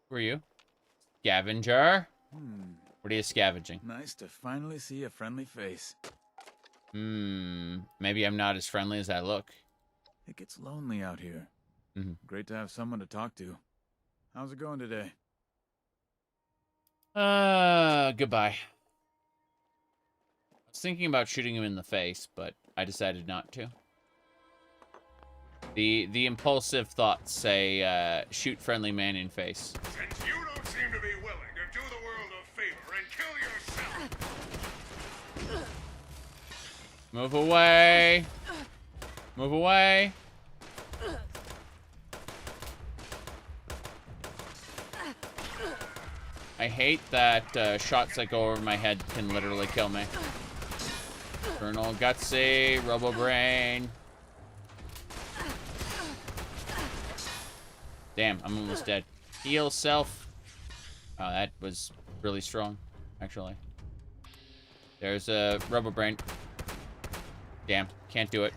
[SPEAKER 1] Who are you? Scavenger? What What are you scavenging?
[SPEAKER 10] Nice to finally see a friendly face.
[SPEAKER 1] Maybe I'm not as friendly as I look.
[SPEAKER 10] It gets lonely out here.
[SPEAKER 1] Mm-hmm.
[SPEAKER 10] Great to have someone to talk to. How's it going today?
[SPEAKER 1] Goodbye. I was thinking about shooting him in the face, but I decided not to. The impulsive thoughts say, shoot friendly man in face.
[SPEAKER 7] Since you don't seem to be willing to do the world a favor and kill yourself.
[SPEAKER 1] Move away. Move away. I hate that shots that go over my head can literally kill me. Colonel Gutsy, Robo Brain. Damn, I'm almost dead. Heal self. Oh, that was really strong, actually. There's a Robo Brain. Damn, can't do it.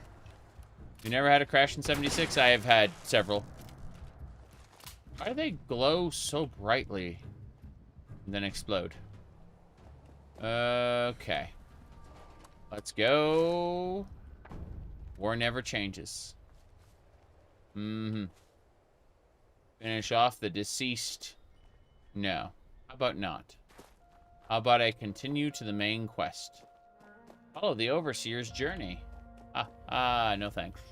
[SPEAKER 1] You never had a crash in 76? I have had several. Why do they glow so brightly and then explode? Okay. Let's go. War never changes. Finish off the deceased. No. How about not? How about I continue to the main quest? Follow the Overseer's journey. No thanks.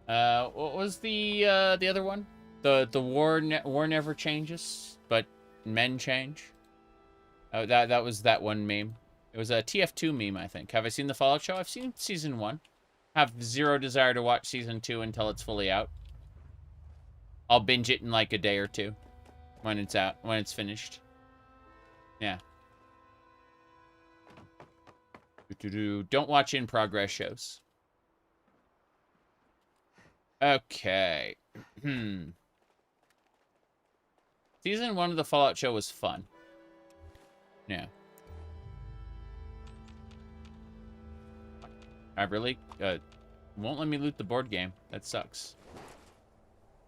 [SPEAKER 1] What was the other one? The war never changes, but men change. Oh, that was that one meme. It was a TF2 meme, I think. Have I seen the Fallout show? I've seen season 1. Have zero desire to watch season 2 until it's fully out. I'll binge it in like a day or two when it's out, when it's finished. Yeah. Don't watch in progress shows. Okay. Season 1 of the Fallout show was fun. Yeah. I really won't let me loot the board game. That sucks.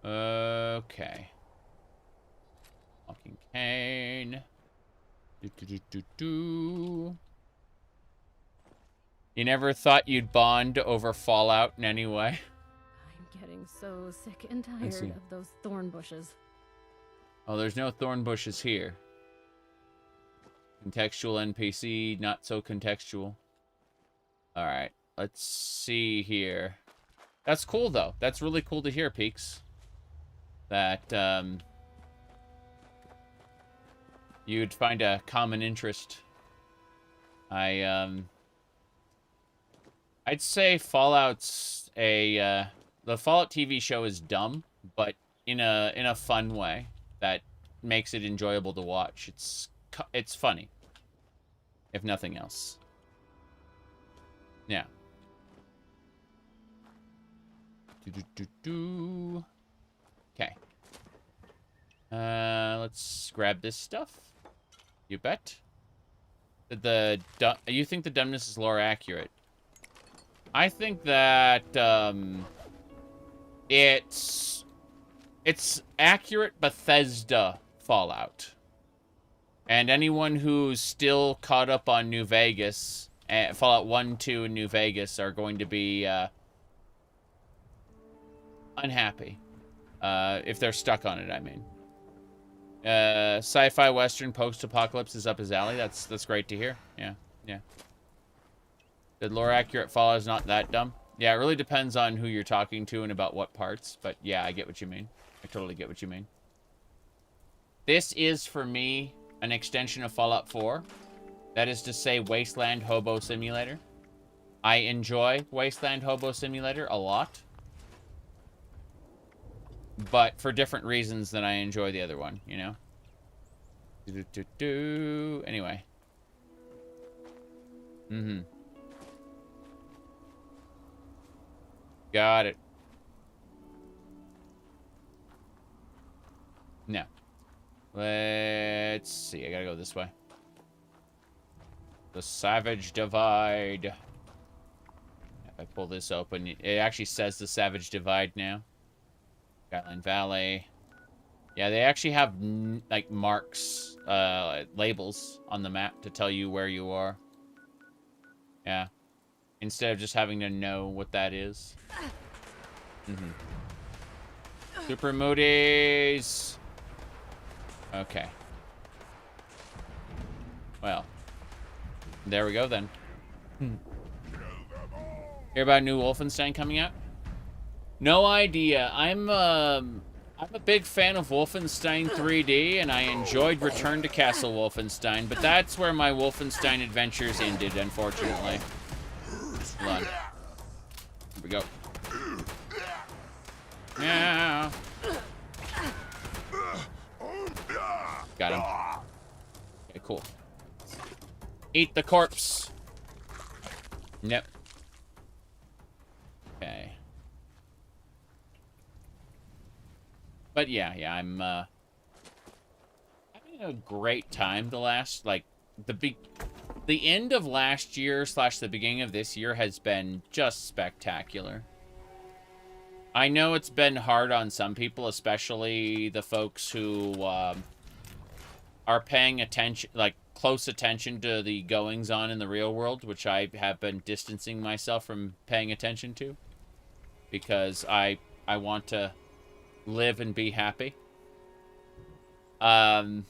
[SPEAKER 1] Okay. Walking cane. You never thought you'd bond over Fallout in any way?
[SPEAKER 11] I'm getting so sick and tired of those thorn bushes.
[SPEAKER 1] Oh, there's no thorn bushes here. Contextual NPC, not so contextual. Alright, let's see here. That's cool, though. That's really cool to hear, Peaks. That, you'd find a common interest. I'd say Fallout's the Fallout TV show is dumb, but in a fun way that makes it enjoyable to watch. It's funny, if nothing else. Yeah. Okay. Let's grab this stuff. You bet. You think the dumbness is lore accurate? I think that it's accurate Bethesda Fallout. And anyone who's still caught up on New Vegas, Fallout 1, 2, and New Vegas are going to be unhappy. If they're stuck on it, I mean. Sci-fi western post-apocalypse is up his alley. That's great to hear. Yeah, yeah. The lore accurate Fallout is not that dumb. Yeah, it really depends on who you're talking to and about what parts. But yeah, I get what you mean. I totally get what you mean. This is, for me, an extension of Fallout 4. That is to say, Wasteland Hobo Simulator. I enjoy Wasteland Hobo Simulator a lot. But for different reasons than I enjoy the other one, you know? Anyway. Got it. No. Let's see. I gotta go this way. The Savage Divide. If I pull this open, it actually says the Savage Divide now. Skyline Valley. Yeah, they actually have like marks, labels on the map to tell you where you are. Yeah. Instead of just having to know what that is. Super Moody's. Okay. Well. There we go then. Hear about new Wolfenstein coming out? No idea. I'm a big fan of Wolfenstein 3D, and I enjoyed Return to Castle Wolfenstein, but that's where my Wolfenstein adventures ended, unfortunately. Hold on. Here we go. Yeah. Got him. Okay, cool. Eat the corpse. Nope. Okay. But yeah, I'm having a great time the last, like, the end of last year / the beginning of this year has been just spectacular. I know it's been hard on some people, especially the folks who are paying attention, like, close attention to the goings-on in the real world, which I have been distancing myself from paying attention to, because I want to live and be happy. And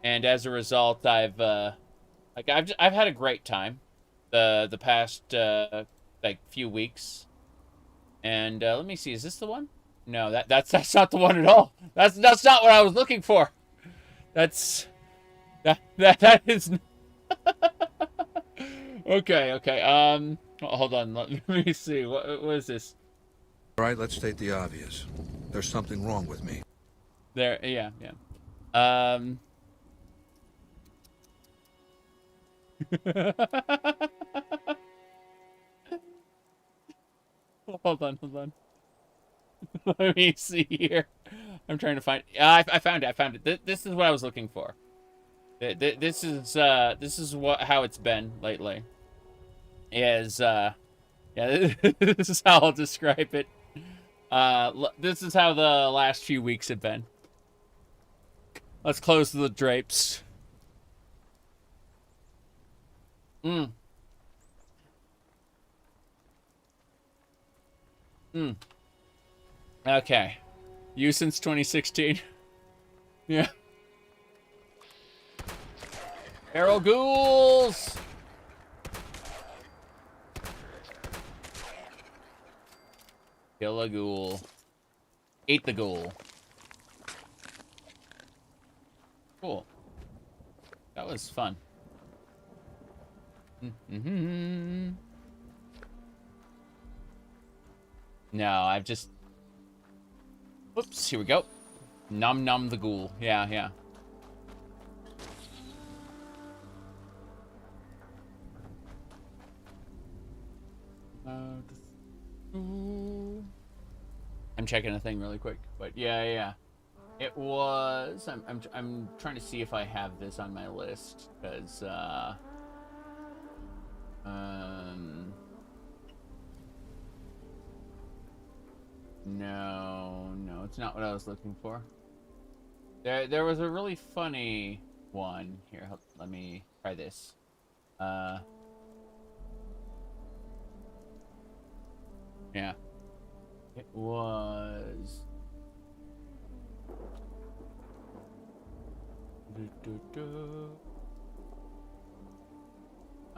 [SPEAKER 1] as a result, I've had a great time the past like few weeks. And let me see, is this the one? No, that's not the one at all. That's not what I was looking for. That is okay. Hold on. Let me see. What is this?
[SPEAKER 12] All right, let's state the obvious. There's something wrong with me.
[SPEAKER 1] Yeah. Hold on. Let me see here. I'm trying to find. I found it. This is what I was looking for. This is how it's been lately. Yeah, this is how I'll describe it. This is how the last few weeks have been. Let's close the drapes. Okay. You since 2016. Yeah. Arrow ghouls! Kill a ghoul. Eat the ghoul. Cool. That was fun. No, I've just... Oops, here we go. Num the ghoul. Yeah. I'm checking a thing really quick, but yeah. It was... I'm trying to see if I have this on my list, because, No, it's not what I was looking for. There was a really funny one. Here, let me try this. Yeah. It was...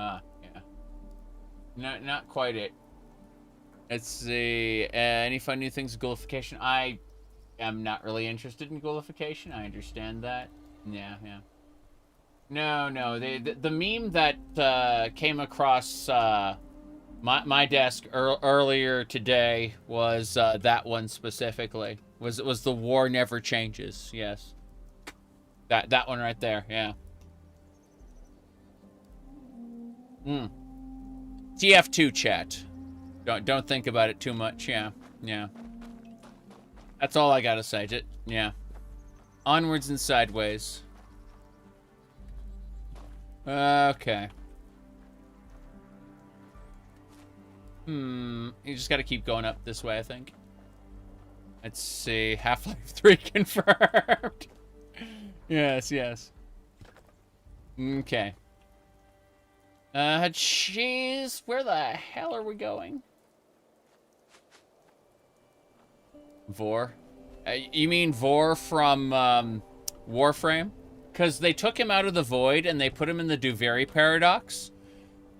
[SPEAKER 1] yeah. No, not quite it. Let's see. Any fun new things with ghoulification? I am not really interested in ghoulification. I understand that. Yeah. No. The meme that came across my desk earlier today was that one specifically. Was the war never changes? Yes. That one right there. Yeah. TF2 chat. Don't think about it too much. Yeah. That's all I gotta say. Yeah. Onwards and sideways. Okay. You just gotta keep going up this way, I think. Let's see. Half-Life 3 confirmed. Yes, yes. Okay. Jeez, where the hell are we going? Vor? You mean Vor from Warframe? Because they took him out of the Void and they put him in the Duveri Paradox.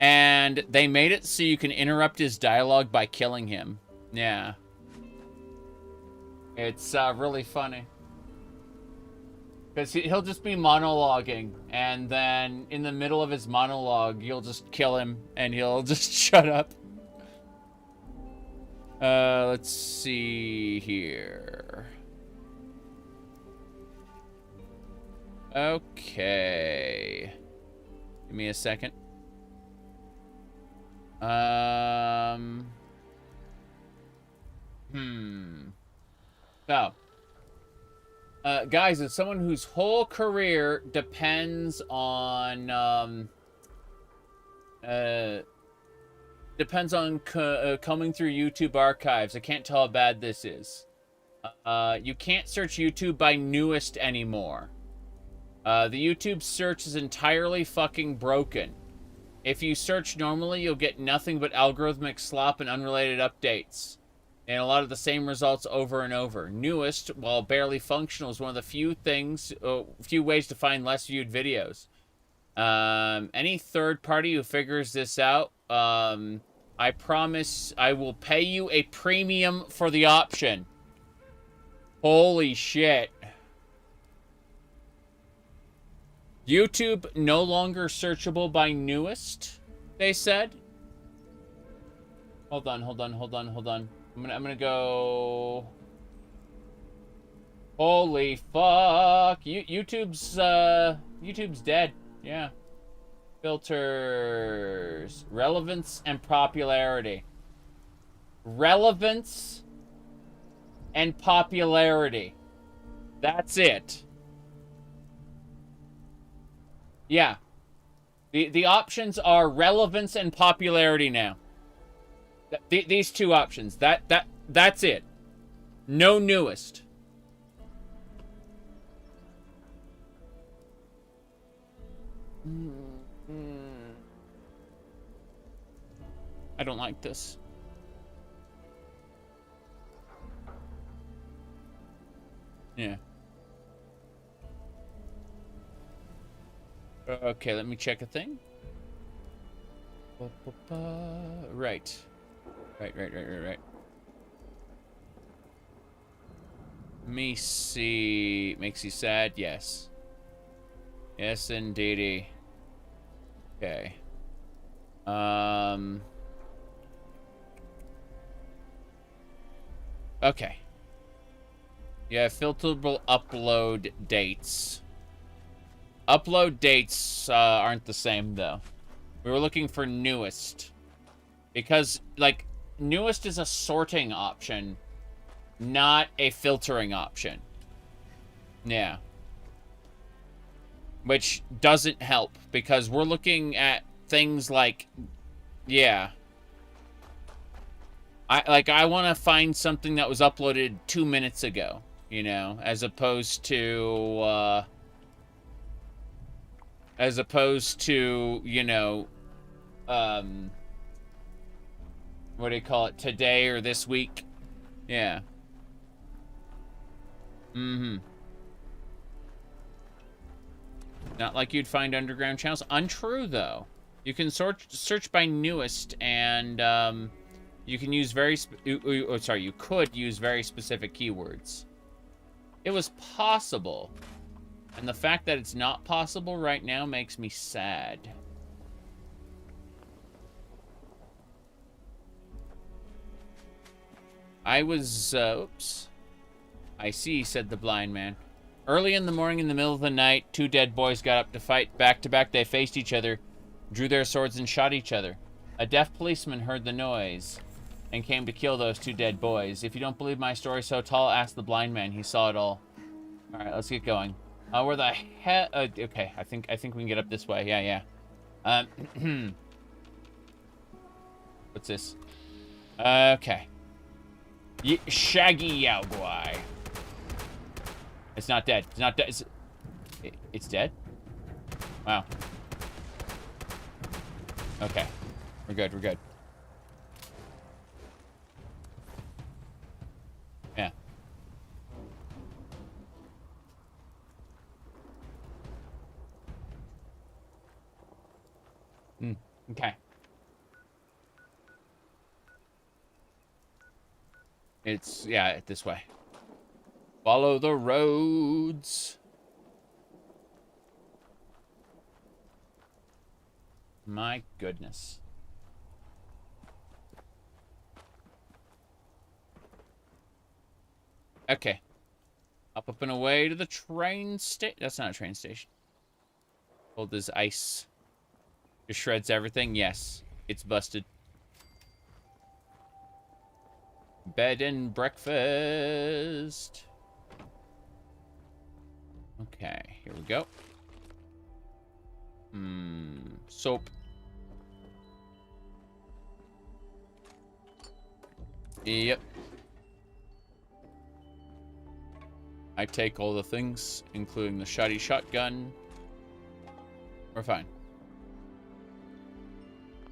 [SPEAKER 1] And they made it so you can interrupt his dialogue by killing him. Yeah. It's really funny. Because he'll just be monologuing, and then in the middle of his monologue, you'll just kill him, and he'll just shut up. Let's see here. Okay. Give me a second. Oh. Guys, as someone whose whole career depends on, coming through YouTube archives, I can't tell how bad this is. You can't search YouTube by newest anymore. The YouTube search is entirely fucking broken. If you search normally, you'll get nothing but algorithmic slop and unrelated updates. And a lot of the same results over and over. Newest, while barely functional, is one of the few ways to find less viewed videos. Any third party who figures this out, I promise I will pay you a premium for the option. Holy shit. YouTube no longer searchable by newest, they said. Hold on. I'm gonna go. Holy fuck! YouTube's dead. Yeah. Filters, relevance and popularity. Relevance and popularity. That's it. Yeah. The options are relevance and popularity now. These two options. That's it. No newest. I don't like this. Yeah. Okay, let me check a thing. Right. Right. Me see. Makes you sad? Yes. Yes, indeedy. Okay. Okay. Yeah, filterable upload dates. Upload dates aren't the same, though. We were looking for newest. Because, like, newest is a sorting option, not a filtering option. Yeah. Which doesn't help, because we're looking at things like, yeah. I want to find something that was uploaded 2 minutes ago, you know, as opposed to, you know, what do you call it, today or this week? Yeah. Not like you'd find underground channels. Untrue, though. You can search by newest, and you can use you could use very specific keywords. It was possible, and the fact that it's not possible right now makes me sad. I was, oops. I see, said the blind man. Early in the morning, in the middle of the night, two dead boys got up to fight. Back to back, they faced each other, drew their swords, and shot each other. A deaf policeman heard the noise and came to kill those two dead boys. If you don't believe my story so tall, ask the blind man. He saw it all. All right, let's get going. Where the hell? Okay, I think we can get up this way. Yeah. What's this? Okay. Shaggy Yaogwai. It's not dead. It's not dead. It's dead? Wow. Okay. We're good. We're good. Yeah. Okay. It's, yeah, this way. Follow the roads. My goodness. Okay. Up and away to the train station. That's not a train station. Hold this ice. Just shreds everything. Yes. It's busted. Bed and breakfast. Okay, here we go. Soap. Yep. I take all the things, including the shoddy shotgun. We're fine.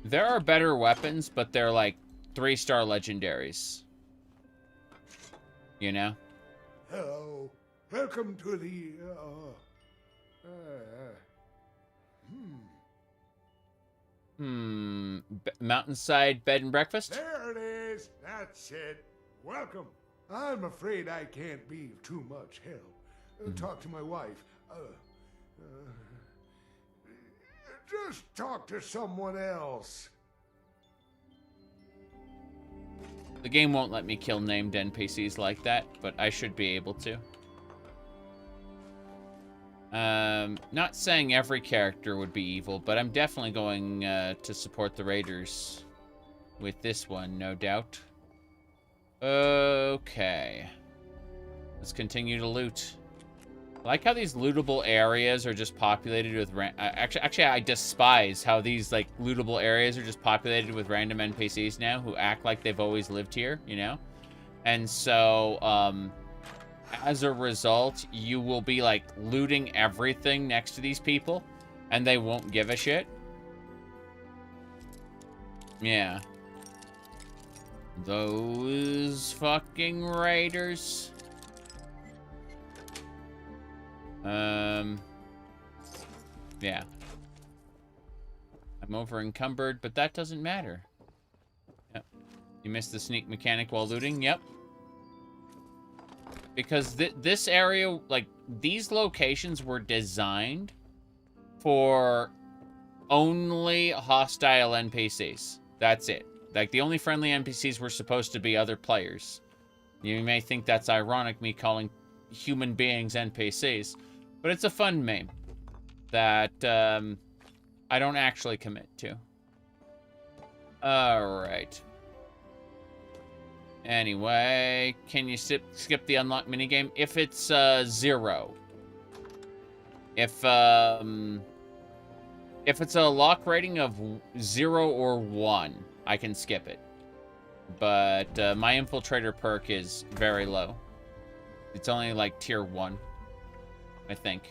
[SPEAKER 1] There are better weapons, but they're like 3-star legendaries. You know?
[SPEAKER 7] Hello. Welcome to the,
[SPEAKER 1] Mountainside bed and breakfast?
[SPEAKER 7] There it is. That's it. Welcome. I'm afraid I can't be of too much help. Talk to my wife. Just talk to someone else.
[SPEAKER 1] The game won't let me kill named NPCs like that, but I should be able to. Not saying every character would be evil, but I'm definitely going to support the raiders with this one, no doubt. Okay. Let's continue to loot. I like how these lootable areas are just populated with actually, I despise how these like lootable areas are just populated with random NPCs now who act like they've always lived here, you know? And so, as a result, you will be like looting everything next to these people and they won't give a shit. Yeah. Those fucking raiders. Yeah. I'm over encumbered, but that doesn't matter. Yep. You missed the sneak mechanic while looting? Yep. Because this area, like, these locations were designed for only hostile NPCs. That's it. Like, the only friendly NPCs were supposed to be other players. You may think that's ironic, me calling human beings NPCs. But it's a fun meme that I don't actually commit to. Alright. Anyway, can you skip the unlock minigame? If it's 0. If it's a lock rating of 0 or 1, I can skip it. But my infiltrator perk is very low. It's only like tier 1, I think.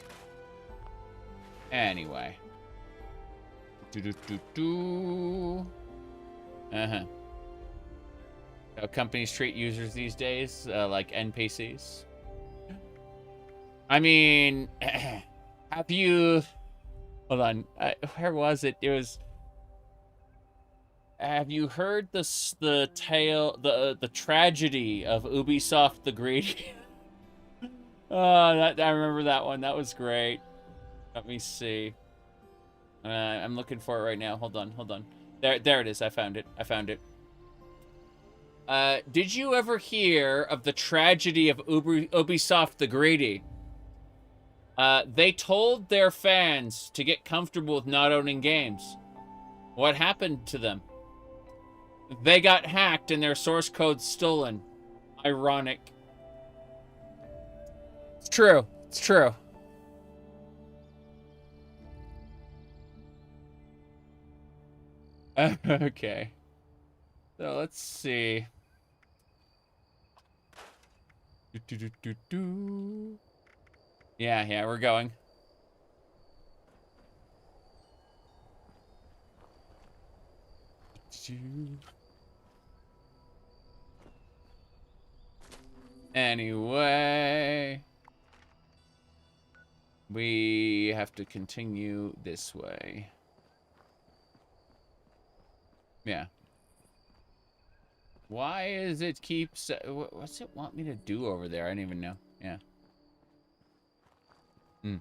[SPEAKER 1] Anyway. How companies treat users these days, like NPCs. I mean, have you... Hold on. Where was it? It was... Have you heard the tale, the tragedy of Ubisoft the Greedy? Oh, I remember that one. That was great. Let me see. I'm looking for it right now. Hold on. There it is. I found it. Did you ever hear of the tragedy of Ubisoft the Greedy? They told their fans to get comfortable with not owning games. What happened to them? They got hacked and their source code stolen. Ironic. It's true. It's true. Okay. So let's see. Yeah, we're going. Anyway, we have to continue this way. Yeah. Why is it keeps... what's it want me to do over there? I don't even know. Yeah. You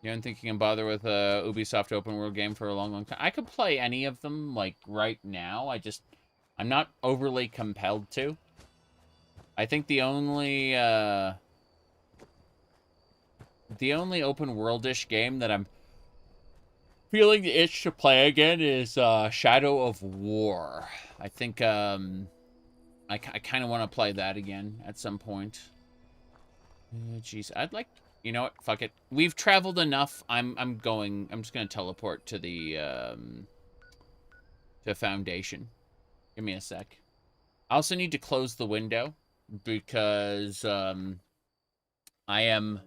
[SPEAKER 1] don't think you can bother with a Ubisoft open world game for a long time? I could play any of them, like, right now. I'm not overly compelled to. I think the only open world-ish game that I'm feeling the itch to play again is Shadow of War. I think I kind of want to play that again at some point. Jeez, I'd like, you know what? Fuck it. We've traveled enough. I'm just gonna teleport to the to Foundation. Give me a sec. I also need to close the window because I am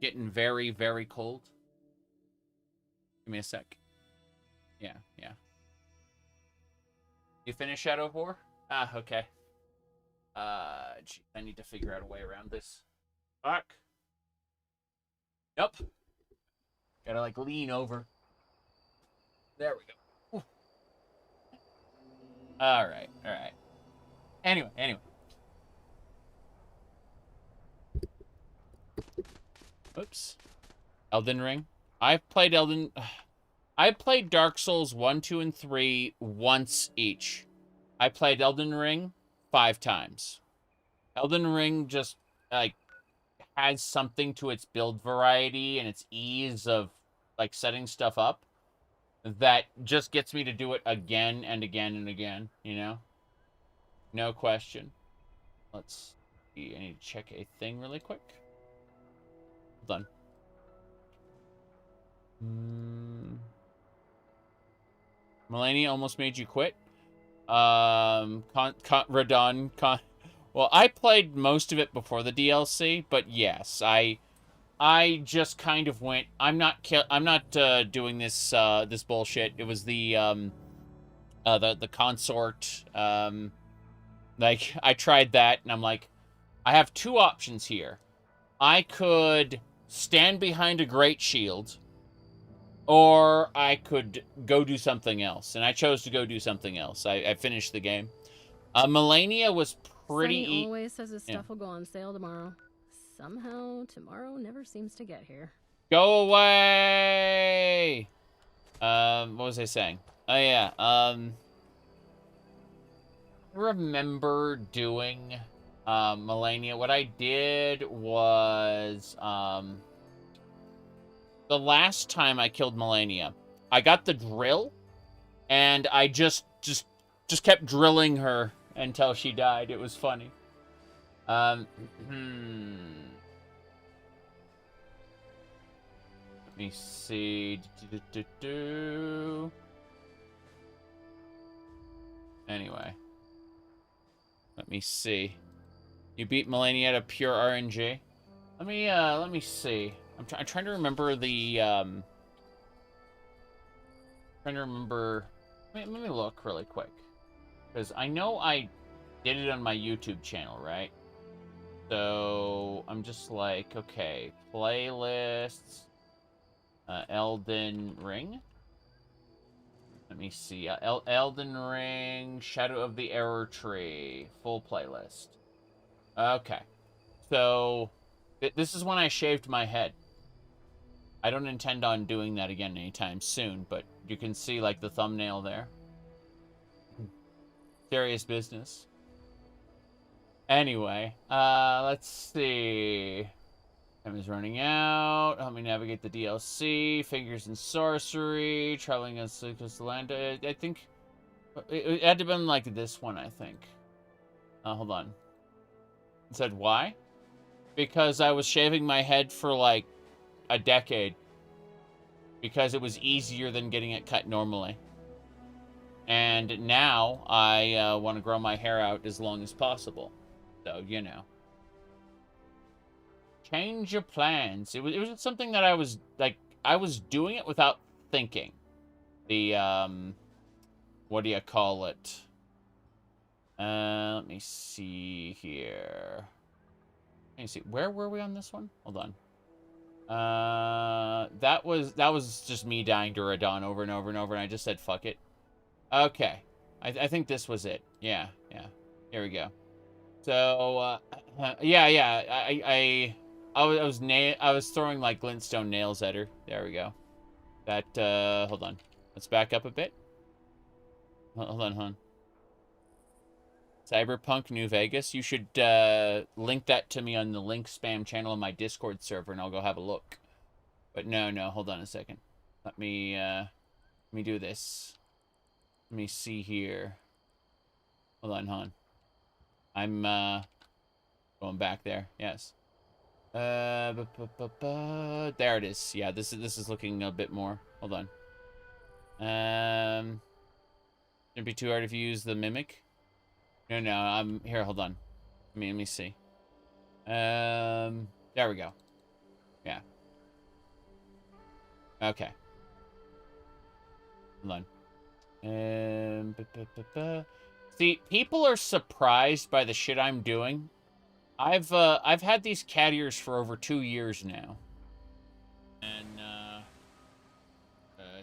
[SPEAKER 1] getting very, very cold. Give me a sec. Yeah. You finished Shadow of War? Ah, okay. Geez, I need to figure out a way around this. Fuck. Yep. Gotta, like, lean over. There we go. Alright. Anyway. Oops. Elden Ring. I played Dark Souls 1, 2, and 3 once each. I played Elden Ring 5 times. Elden Ring just, like, has something to its build variety and its ease of, like, setting stuff up that just gets me to do it again and again and again, you know? No question. Let's see. I need to check a thing really quick. Hold on. Melania almost made you quit. Radon. Well, I played most of it before the DLC, but yes, I just kind of went. I'm not doing this this bullshit. It was the consort. Like, I tried that, and I'm like, I have 2 options here. I could stand behind a great shield, or I could go do something else. And I chose to go do something else. I finished the game. Melania was pretty...
[SPEAKER 11] Sonny always says his stuff will go on sale tomorrow. Somehow, tomorrow never seems to get here.
[SPEAKER 1] Go away! What was I saying? Oh, yeah. Remember doing Melania. What I did was the last time I killed Melania, I got the drill and I just kept drilling her until she died. It was funny. Let me see. Anyway. Let me see. You beat Melania at a pure RNG. Let me see. I'm trying to remember the trying to remember. Let me look really quick, because I know I did it on my YouTube channel, right? So I'm just like, okay, playlists, Elden Ring. Let me see. Elden Ring, Shadow of the Error Tree, full playlist. Okay. So, this is when I shaved my head. I don't intend on doing that again anytime soon, but you can see, like, the thumbnail there. Serious business. Anyway, let's see. Time is running out. Help me navigate the DLC. Figures and sorcery. Traveling as the land. I think it had to have been like this one, I think. Hold on. It said why? Because I was shaving my head for like a decade. Because it was easier than getting it cut normally. And now I want to grow my hair out as long as possible. So, you know. Change your plans. It was something that I was doing it without thinking. The what do you call it? Let me see here. Let me see. Where were we on this one? Hold on. That was just me dying to Radon over and over and over, and I just said fuck it. Okay. I think this was it. Yeah. Here we go. So yeah. I was throwing like glintstone nails at her. There we go. That hold on. Let's back up a bit. Hold on. Cyberpunk New Vegas. You should link that to me on the link spam channel on my Discord server, and I'll go have a look. But no, hold on a second. Let me do this. Let me see here. Hold on. I'm going back there. Yes. There it is. Yeah, this is looking a bit more. Hold on. Shouldn't be too hard if you use the mimic. No, I'm here. Hold on. Let me see. There we go. Yeah. Okay. Hold on. See, people are surprised by the shit I'm doing. I've had these cat ears for over 2 years now. And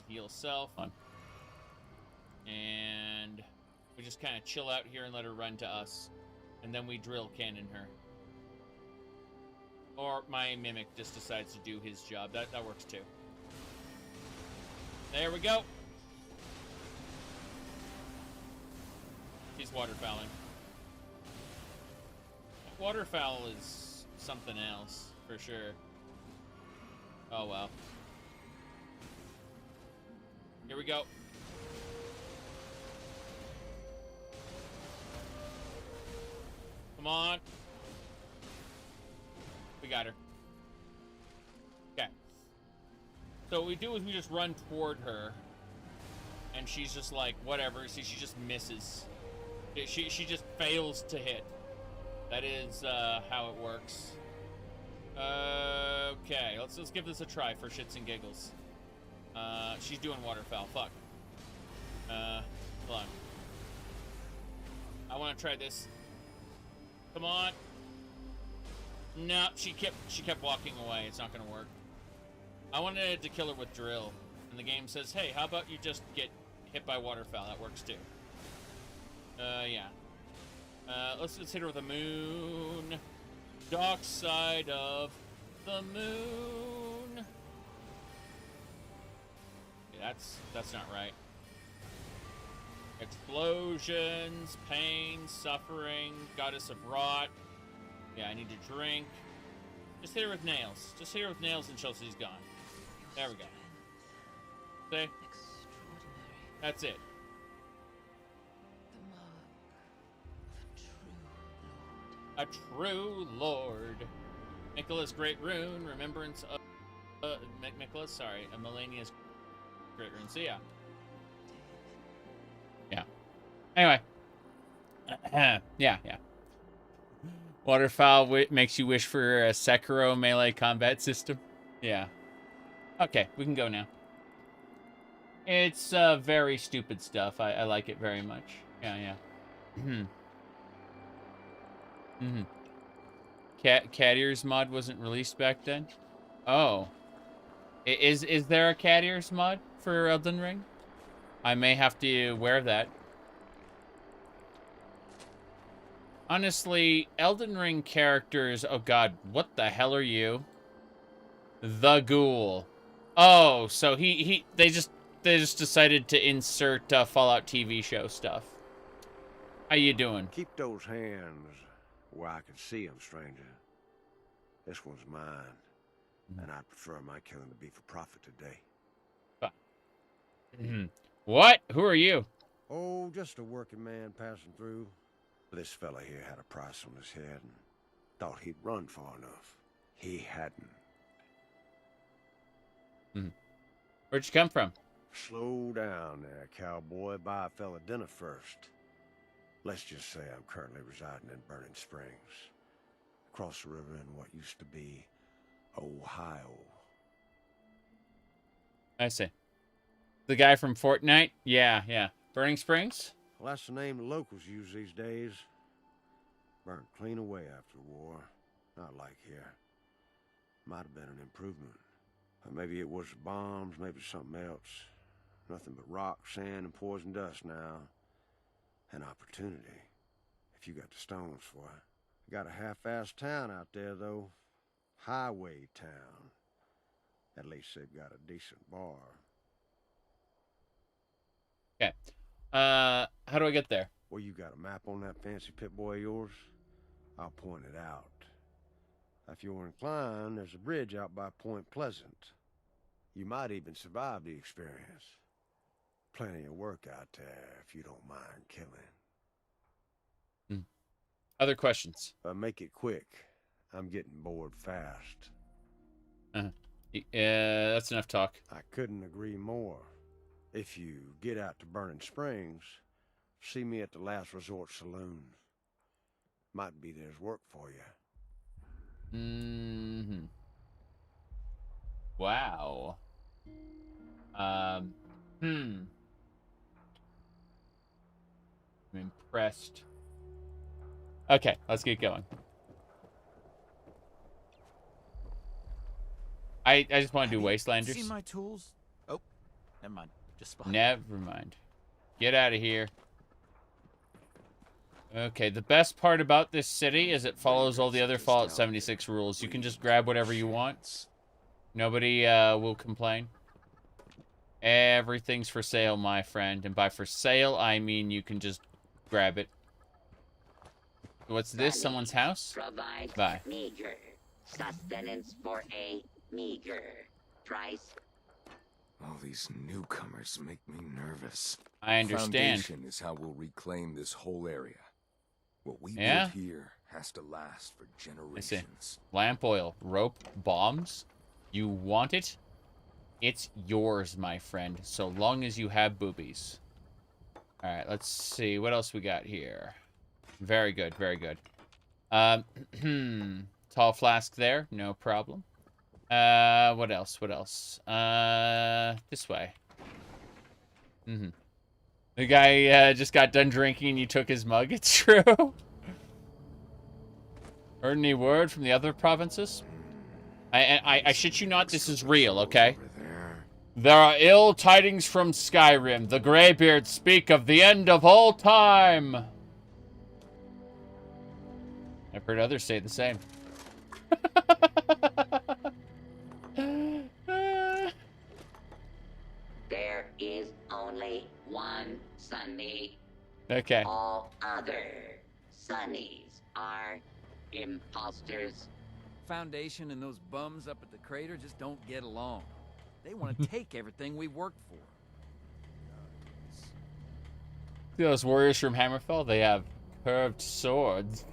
[SPEAKER 1] heal self. And we just kind of chill out here and let her run to us. And then we drill cannon her. Or my mimic just decides to do his job. That works too. There we go. He's waterfowling. Waterfowl is something else, for sure. Oh, well. Here we go. Come on. We got her. Okay. So what we do is we just run toward her. And she's just like, whatever. See, she just misses. She just fails to hit. That is how it works. Okay, let's give this a try for shits and giggles. She's doing waterfowl. Fuck. Hold on. I want to try this. Come on. No, she kept walking away. It's not gonna work. I wanted to kill her with drill, and the game says, "Hey, how about you just get hit by waterfowl?" That works too. Yeah. Let's hit her with a moon. Dark side of the moon. Yeah, that's not right. Explosions, pain, suffering, goddess of rot. Yeah, I need to drink. Just hit her with nails. Just hit her with nails and Chelsea's gone. There we go. See? That's it. A true lord. Nicholas Great Rune, remembrance of Nicholas, sorry, a Melania's Great Rune. So yeah. Anyway. Yeah. Waterfowl makes you wish for a Sekiro melee combat system. Yeah. Okay, we can go now. It's very stupid stuff. I like it very much. Yeah. Cat ears mod wasn't released back then? Oh. Is there a cat ears mod for Elden Ring? I may have to wear that. Honestly, Elden Ring characters... Oh god, what the hell are you? The Ghoul. Oh, so they just decided to insert Fallout TV show stuff. How you doing?
[SPEAKER 13] Keep those hands where I can see them, stranger. This one's mine, and I prefer my killing to be for profit today.
[SPEAKER 1] What? Who are you?
[SPEAKER 13] Oh, just a working man passing through. This fella here had a price on his head and thought he'd run far enough. He hadn't.
[SPEAKER 1] Where'd you come from?
[SPEAKER 13] Slow down there, cowboy. Buy a fella dinner first. Let's just say I'm currently residing in Burning Springs, across the river in what used to be Ohio.
[SPEAKER 1] I see. The guy from Fortnite? Yeah, yeah. Burning Springs?
[SPEAKER 13] Well, that's the name the locals use these days. Burned clean away after the war. Not like here. Might have been an improvement. Or maybe it was the bombs, maybe something else. Nothing but rock, sand, and poison dust now. An opportunity. If you got the stones for it. Got a half-assed town out there, though. Highway town. At least they've got a decent bar.
[SPEAKER 1] Okay. How do I get there?
[SPEAKER 13] Well, you got a map on that fancy Pip-Boy of yours? I'll point it out. If you're inclined, there's a bridge out by Point Pleasant. You might even survive the experience. Plenty of work out there if you don't mind killing.
[SPEAKER 1] Other questions?
[SPEAKER 13] Make it quick. I'm getting bored fast.
[SPEAKER 1] Yeah, that's enough talk.
[SPEAKER 13] I couldn't agree more. If you get out to Burning Springs, see me at the Last Resort Saloon. Might be there's work for you.
[SPEAKER 1] Wow. I'm impressed. Okay, let's get going. I just want to do Wastelanders.
[SPEAKER 3] See my tools? Oh, never mind. Just spot.
[SPEAKER 1] Never mind. Get out of here. Okay, the best part about this city is it follows all the other Fallout 76 rules. You can just grab whatever you want. Nobody will complain. Everything's for sale, my friend. And by for sale, I mean you can just grab it. What's this? Someone's house?
[SPEAKER 4] Provides
[SPEAKER 1] Bye.
[SPEAKER 4] meager sustenance for a meager price.
[SPEAKER 14] All these newcomers make me nervous.
[SPEAKER 1] I understand.
[SPEAKER 14] Foundation is how we'll reclaim this whole area. What we
[SPEAKER 1] Yeah?
[SPEAKER 14] build here has to last for
[SPEAKER 1] I see.
[SPEAKER 14] generations.
[SPEAKER 1] Lamp oil, rope, bombs. You want it? It's yours, my friend, so long as you have boobies. Alright, let's see. What else we got here? Very good, very good. Tall flask there, no problem. What else? What else? This way. The guy just got done drinking and you took his mug. It's true. Heard any word from the other provinces? I shit you not, this is real, okay? There are ill tidings from Skyrim. The Greybeards speak of the end of all time. I've heard others say the same.
[SPEAKER 4] There is only one Sunny.
[SPEAKER 1] Okay.
[SPEAKER 4] All other Sunnies are imposters.
[SPEAKER 15] Foundation and those bums up at the crater just don't get along. They want to take everything we worked for.
[SPEAKER 1] See those warriors from Hammerfell? They have curved swords.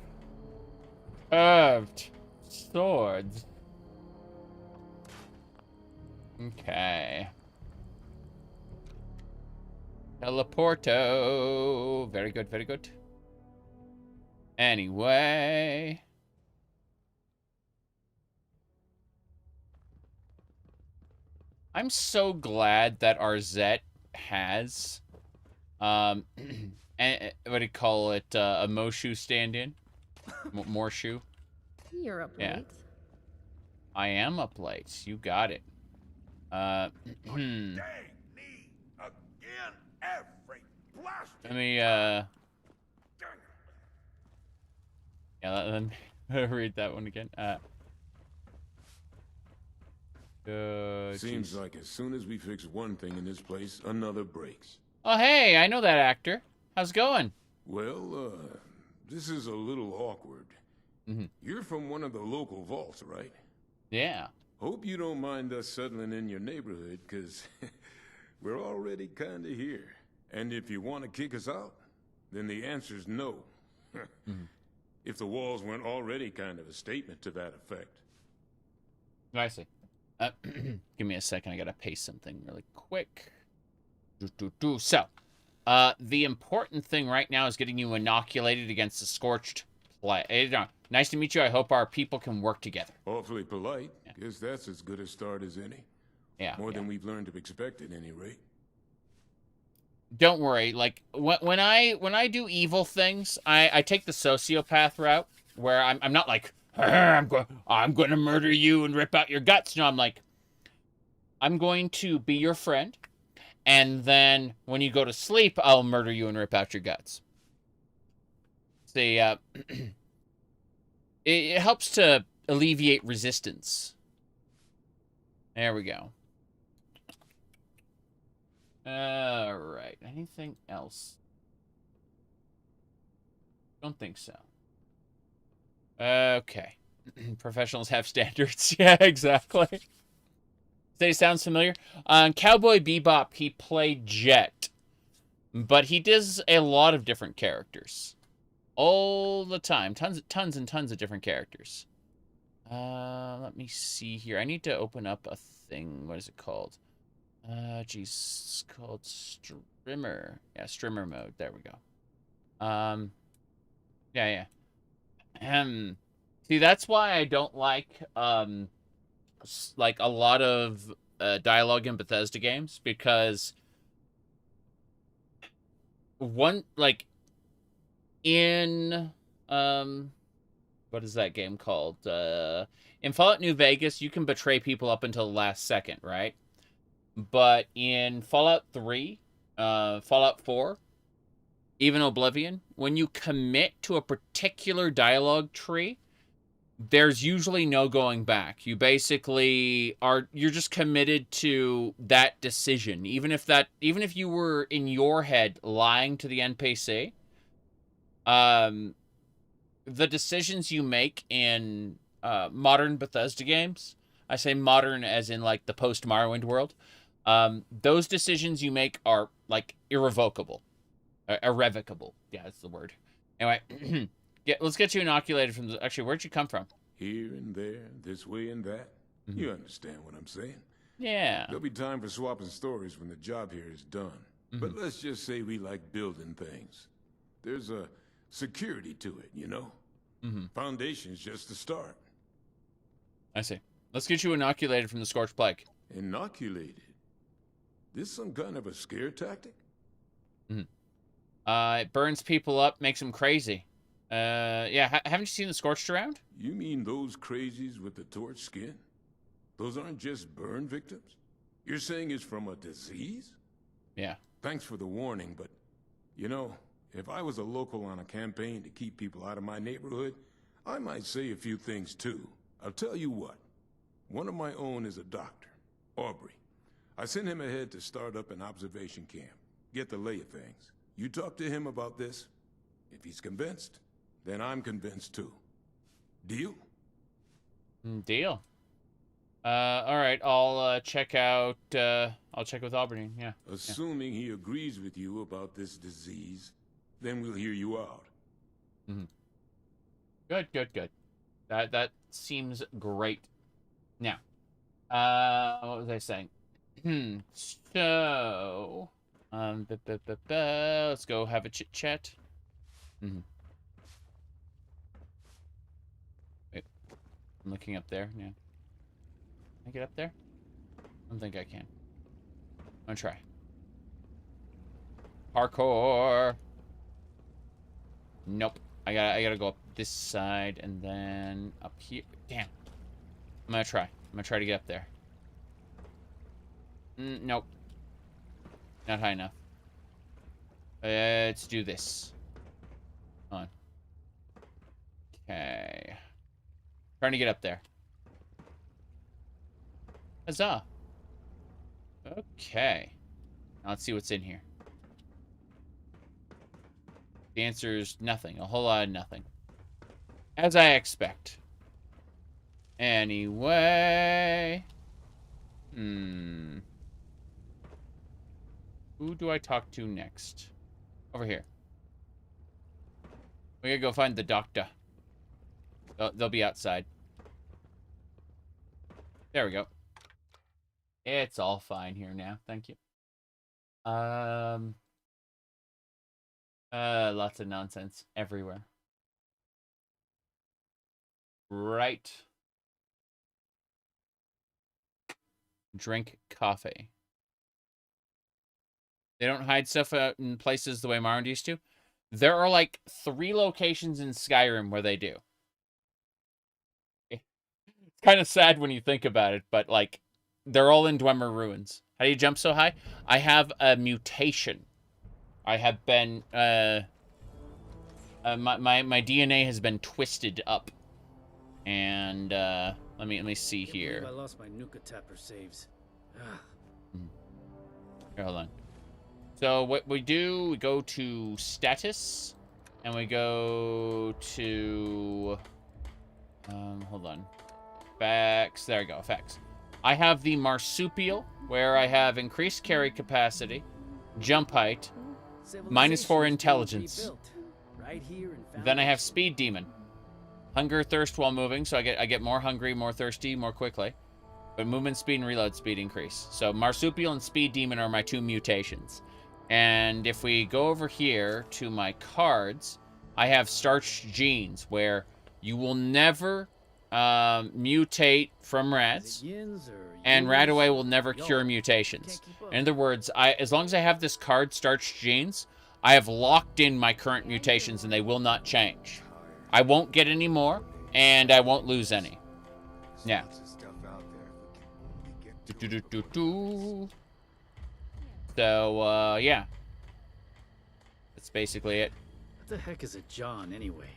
[SPEAKER 1] Curved swords. Okay. Teleporto. Very good, very good. Anyway. I'm so glad that our Zet has, and what do you call it, a Moshu stand-in? More shoe?
[SPEAKER 11] You're up late.
[SPEAKER 1] Yeah. I am up late. You got it. Let me, yeah, let me read that one again.
[SPEAKER 16] Seems like as soon as we fix one thing in this place, another breaks.
[SPEAKER 1] Oh, hey, I know that actor. How's it going?
[SPEAKER 16] Well, this is a little awkward. You're from one of the local vaults, right?
[SPEAKER 1] Yeah.
[SPEAKER 16] Hope you don't mind us settling in your neighborhood, because we're already kinda here. And if you want to kick us out, then the answer's no. If the walls weren't already kind of a statement to that effect.
[SPEAKER 1] I see. Give me a second. I gotta paste something really quick. So, the important thing right now is getting you inoculated against the scorched Nice to meet you. I hope our people can work together.
[SPEAKER 16] Awfully polite. Guess that's as good a start as any.
[SPEAKER 1] Yeah.
[SPEAKER 16] More than we've learned to expect at any rate.
[SPEAKER 1] Don't worry. Like when I do evil things, I take the sociopath route where I'm not like I'm going to murder you and rip out your guts. No, I'm like I'm going to be your friend, and then when you go to sleep, I'll murder you and rip out your guts. See, it helps to alleviate resistance. There we go. All right. Anything else? Don't think so. Okay. Professionals have standards. Yeah, exactly. Say, sounds familiar. On Cowboy Bebop, he played Jet, but he does a lot of different characters all the time. Tons and tons of different characters. Let me see here. I need to open up a thing. What is it called? Geez, it's called Strimmer. Yeah, Strimmer mode. There we go. Yeah. See, that's why I don't like a lot of dialogue in Bethesda games, because in what is that game called? In Fallout New Vegas, you can betray people up until the last second, right? But in Fallout 3, Fallout 4, even Oblivion, when you commit to a particular dialogue tree, there's usually no going back. You basically you're just committed to that decision. Even if you were in your head lying to the NPC, the decisions you make in modern Bethesda games, I say modern as in like the post-Morrowind world, those decisions you make are like irrevocable. Irrevocable. Yeah, that's the word. Anyway, let's get you inoculated from the... Actually, where'd you come from?
[SPEAKER 16] Here and there, this way and that.
[SPEAKER 1] Mm-hmm.
[SPEAKER 16] You understand what I'm saying?
[SPEAKER 1] Yeah.
[SPEAKER 16] There'll be time for swapping stories when the job here is done.
[SPEAKER 1] Mm-hmm.
[SPEAKER 16] But let's just say we like building things. There's a security to it, you know?
[SPEAKER 1] Mm-hmm.
[SPEAKER 16] Foundation's just the start.
[SPEAKER 1] I see. Let's get you inoculated from the Scorched Plague.
[SPEAKER 16] Inoculated? This some kind of a scare tactic?
[SPEAKER 1] Mm-hmm. It burns people up, makes them crazy. Yeah, haven't you seen the Scorched around?
[SPEAKER 16] You mean those crazies with the torch skin? Those aren't just burn victims? You're saying it's from a disease?
[SPEAKER 1] Yeah.
[SPEAKER 16] Thanks for the warning, but, you know, if I was a local on a campaign to keep people out of my neighborhood, I might say a few things too. I'll tell you what. One of my own is a doctor, Aubrey. I sent him ahead to start up an observation camp, get the lay of things. You talk to him about this. If he's convinced, then I'm convinced too. Deal?
[SPEAKER 1] Deal. All right, I'll check out, I'll check with Aubrey, yeah.
[SPEAKER 16] Assuming he agrees with you about this disease, then we'll hear you out.
[SPEAKER 1] Mm-hmm. Good. That seems great. Now, what was I saying? So, let's go have a chit-chat. Mm-hmm. Wait, I'm looking up there, yeah. Can I get up there? I don't think I can. I'm gonna try. Parkour! Nope. I gotta go up this side and then up here. Damn. I'm gonna try. I'm gonna try to get up there. Nope. Not high enough. Let's do this. Come on. Okay. Trying to get up there. Huzzah. Okay. Now let's see what's in here. The answer is nothing. A whole lot of nothing. As I expect. Anyway. Who do I talk to next? Over here. We gotta go find the doctor. They'll be outside. There we go. It's all fine here now. Thank you. Lots of nonsense everywhere. Right. Drink coffee. They don't hide stuff out in places the way Morrowind used to. There are like 3 locations in Skyrim where they do. It's kind of sad when you think about it, but like they're all in Dwemer ruins. How do you jump so high? I have a mutation. I have been my DNA has been twisted up. And let me see here.
[SPEAKER 17] I lost my Nuka Tapper saves.
[SPEAKER 1] Here, hold on. So what we do, we go to status, and we go to hold on. Facts. There we go. Facts. I have the marsupial, where I have increased carry capacity, jump height, -4 intelligence.
[SPEAKER 17] Right here in
[SPEAKER 1] Then I have speed demon. Hunger, thirst while moving, so I get more hungry, more thirsty, more quickly. But movement speed and reload speed increase. So marsupial and speed demon are my 2 mutations. And if we go over here to my cards, I have starched genes, where you will never mutate from rats, and Radaway will never cure mutations. In other words, as long as I have this card, starched genes, I have locked in my current mutations, and they will not change. I won't get any more, and I won't lose any. Yeah. So, yeah. That's basically it.
[SPEAKER 17] What the heck is a John, anyway?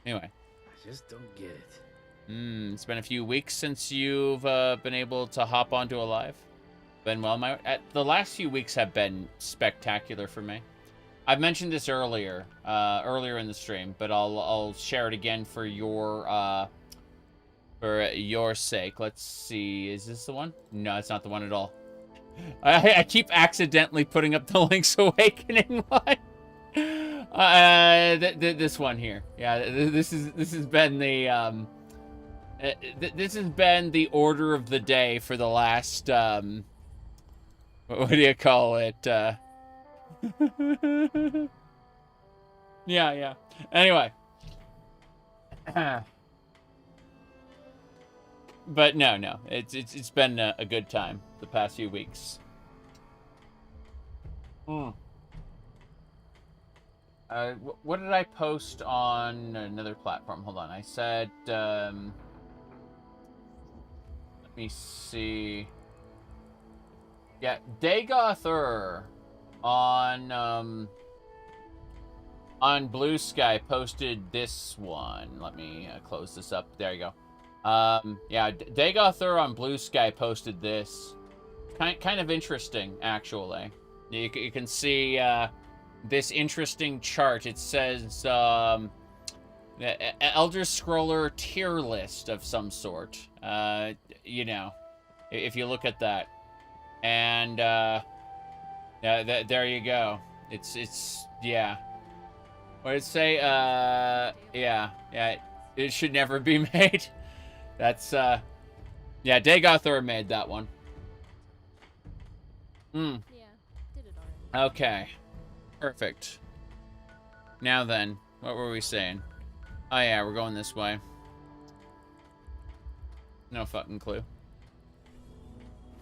[SPEAKER 1] Anyway.
[SPEAKER 17] I just don't get it.
[SPEAKER 1] It's been a few weeks since you've been able to hop onto Alive. Been well. The last few weeks have been spectacular for me. I've mentioned this earlier in the stream, but I'll share it again for your sake. Let's see, is this the one? No, it's not the one at all. I keep accidentally putting up the Link's Awakening one. This one here. Yeah, this has been the this has been the order of the day for the last what do you call it? Yeah. Anyway. But no. It's been a good time the past few weeks. What did I post on another platform? Hold on. I said let me see. Yeah, Dagoth on Blue Sky posted this one. Let me close this up. There you go. Yeah, Dagoth on Blue Sky posted this. Kind of interesting, actually. You can see this interesting chart. It says Elder Scroller tier list of some sort. You know, if you look at that. And there you go. It's yeah. What did it say? Yeah. It should never be made. That's yeah. Dagoth made that one.
[SPEAKER 11] Yeah, did it already.
[SPEAKER 1] Okay, perfect. Now then, what were we saying? Oh yeah, we're going this way. No fucking clue.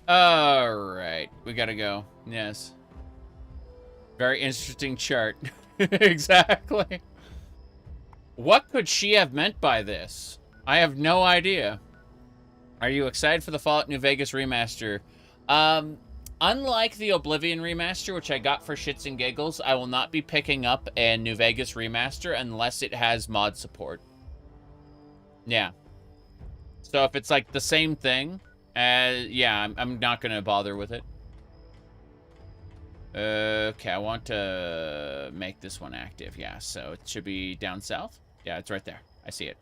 [SPEAKER 1] Alright, we gotta go. Yes. Very interesting chart. Exactly. What could she have meant by this? I have no idea. Are you excited for the Fallout New Vegas remaster? Unlike the Oblivion remaster, which I got for shits and giggles, I will not be picking up a New Vegas remaster unless it has mod support. Yeah. So if it's like the same thing, yeah, I'm not gonna bother with it. Okay, I want to make this one active. Yeah, so it should be down south. Yeah, it's right there. I see it.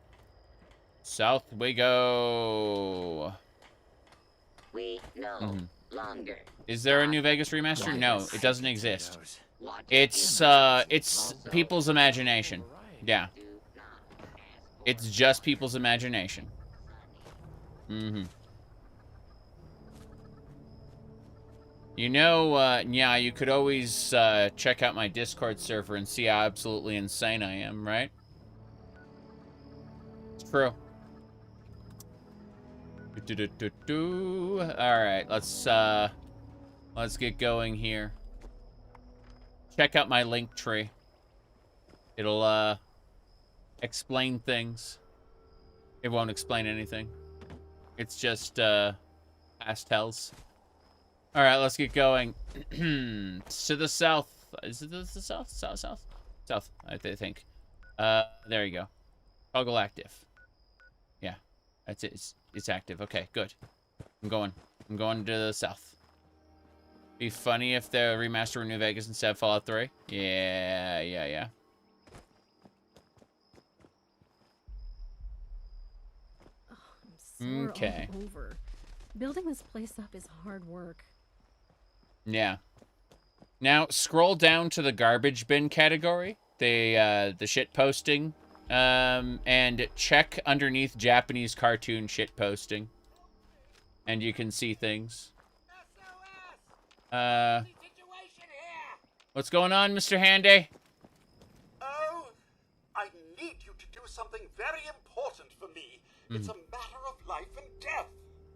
[SPEAKER 1] South we go.
[SPEAKER 4] We no longer.
[SPEAKER 1] Is there a New Vegas remaster? No, it doesn't exist. It's people's imagination. Yeah. It's just people's imagination. You know, yeah, you could always check out my Discord server and see how absolutely insane I am, right? It's true. Alright, let's get going here. Check out my link tree. It'll, explain things. It won't explain anything. It's just, pastels. Alright, let's get going. To the south. Is it the south? South, I think. There you go. Toggle active. Yeah, that's it. It's active. Okay, good. I'm going to the south. Be funny if the remaster of New Vegas instead of Fallout 3. Yeah.
[SPEAKER 11] Oh, I'm sore
[SPEAKER 1] Okay.
[SPEAKER 11] all over. Building this place up is hard work.
[SPEAKER 1] Yeah. Now scroll down to the garbage bin category. The shit posting. And check underneath Japanese cartoon shit posting. And you can see things. What's going on, Mr. Handy?
[SPEAKER 18] Oh, I need you to do something very important for me. It's a matter of life and death.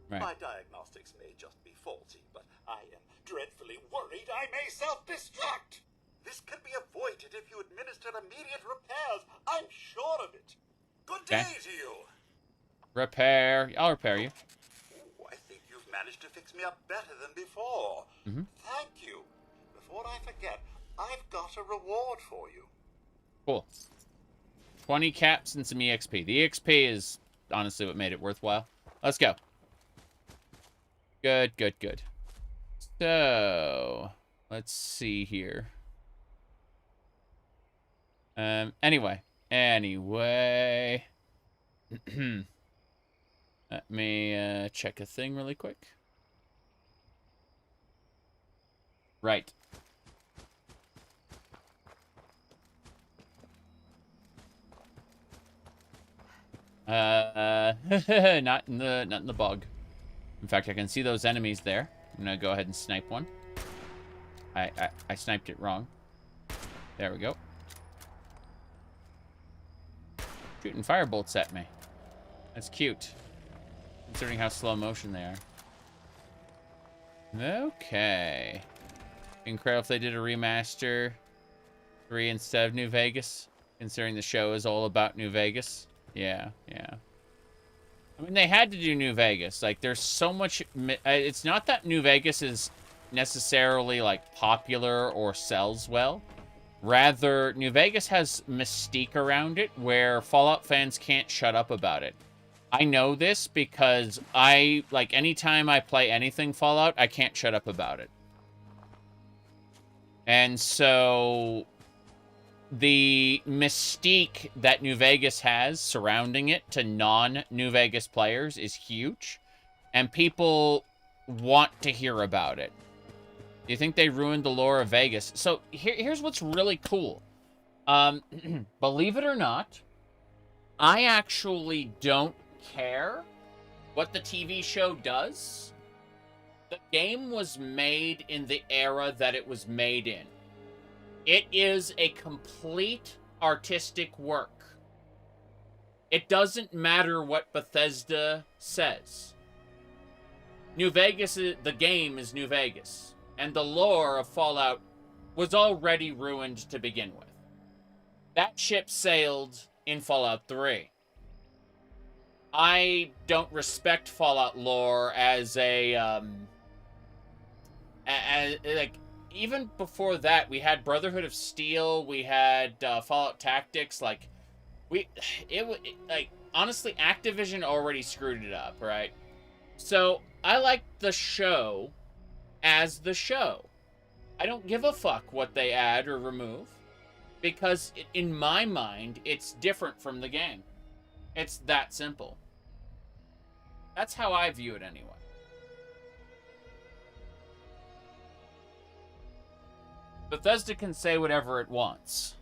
[SPEAKER 1] Right.
[SPEAKER 18] My diagnostics may just be faulty, but I am dreadfully worried I may self-destruct. This can be avoided if you administer immediate repairs. I'm sure of it. Good day to you.
[SPEAKER 1] Repair. I'll repair you.
[SPEAKER 18] Ooh, I think you've managed to fix me up better than before. Thank you. Before I forget, I've got a reward for you.
[SPEAKER 1] Cool. 20 caps and some EXP. The EXP is honestly what made it worthwhile. Let's go. Good. So, let's see here. Anyway. Let me check a thing really quick. Right. Not in the bog. In fact, I can see those enemies there. I'm gonna go ahead and snipe one. I sniped it wrong. There we go. Shooting firebolts at me. That's cute. Considering how slow motion they are. Okay. Incredible if they did a remaster 3 instead of New Vegas. Considering the show is all about New Vegas. Yeah. I mean, they had to do New Vegas. Like, there's so much... It's not that New Vegas is necessarily, like, popular or sells well. Rather, New Vegas has mystique around it where Fallout fans can't shut up about it. I know this because anytime I play anything Fallout, I can't shut up about it. And so... the mystique that New Vegas has surrounding it to non-New Vegas players is huge, and people want to hear about it. Do you think they ruined the lore of Vegas? So here's what's really cool. Believe it or not, I actually don't care what the TV show does. The game was made in the era that it was made in. It is a complete artistic work. It doesn't matter what Bethesda says. New Vegas, the game is New Vegas. And the lore of Fallout was already ruined to begin with. That ship sailed in Fallout 3. I don't respect Fallout lore as a, even before that, we had Brotherhood of Steel, we had Fallout Tactics, honestly, Activision already screwed it up, right? So, I like the show as the show. I don't give a fuck what they add or remove, because in my mind, it's different from the game. It's that simple. That's how I view it anyway. Bethesda can say whatever it wants.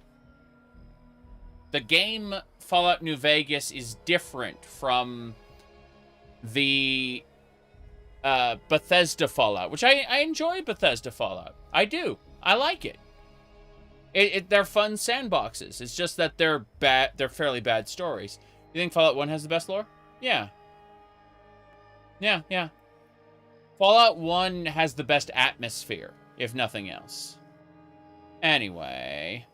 [SPEAKER 1] The game Fallout New Vegas is different from the Bethesda Fallout, which I enjoy Bethesda Fallout. I do. I like it. They're fun sandboxes. It's just that they're fairly bad stories. You think Fallout 1 has the best lore? Yeah. Yeah, yeah. Fallout 1 has the best atmosphere, if nothing else. Anyway.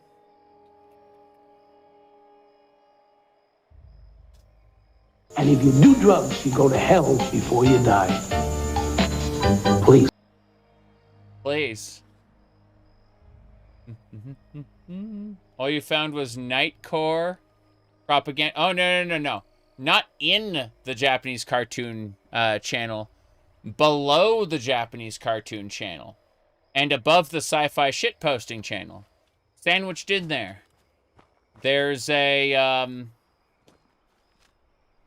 [SPEAKER 9] And if you do drugs, you go to hell before you die. Please.
[SPEAKER 1] Please. All you found was Nightcore propaganda. Oh, no. Not in the Japanese cartoon channel. Below the Japanese cartoon channel. And above the sci-fi shitposting channel. Sandwiched in there. There's a,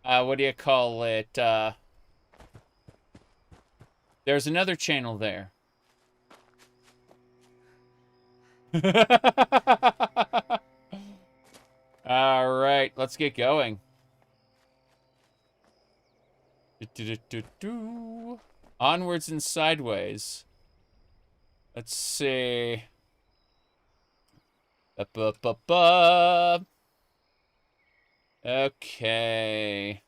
[SPEAKER 1] what do you call it? There's another channel there. All right, let's get going. Onwards and sideways. Let's see. Okay.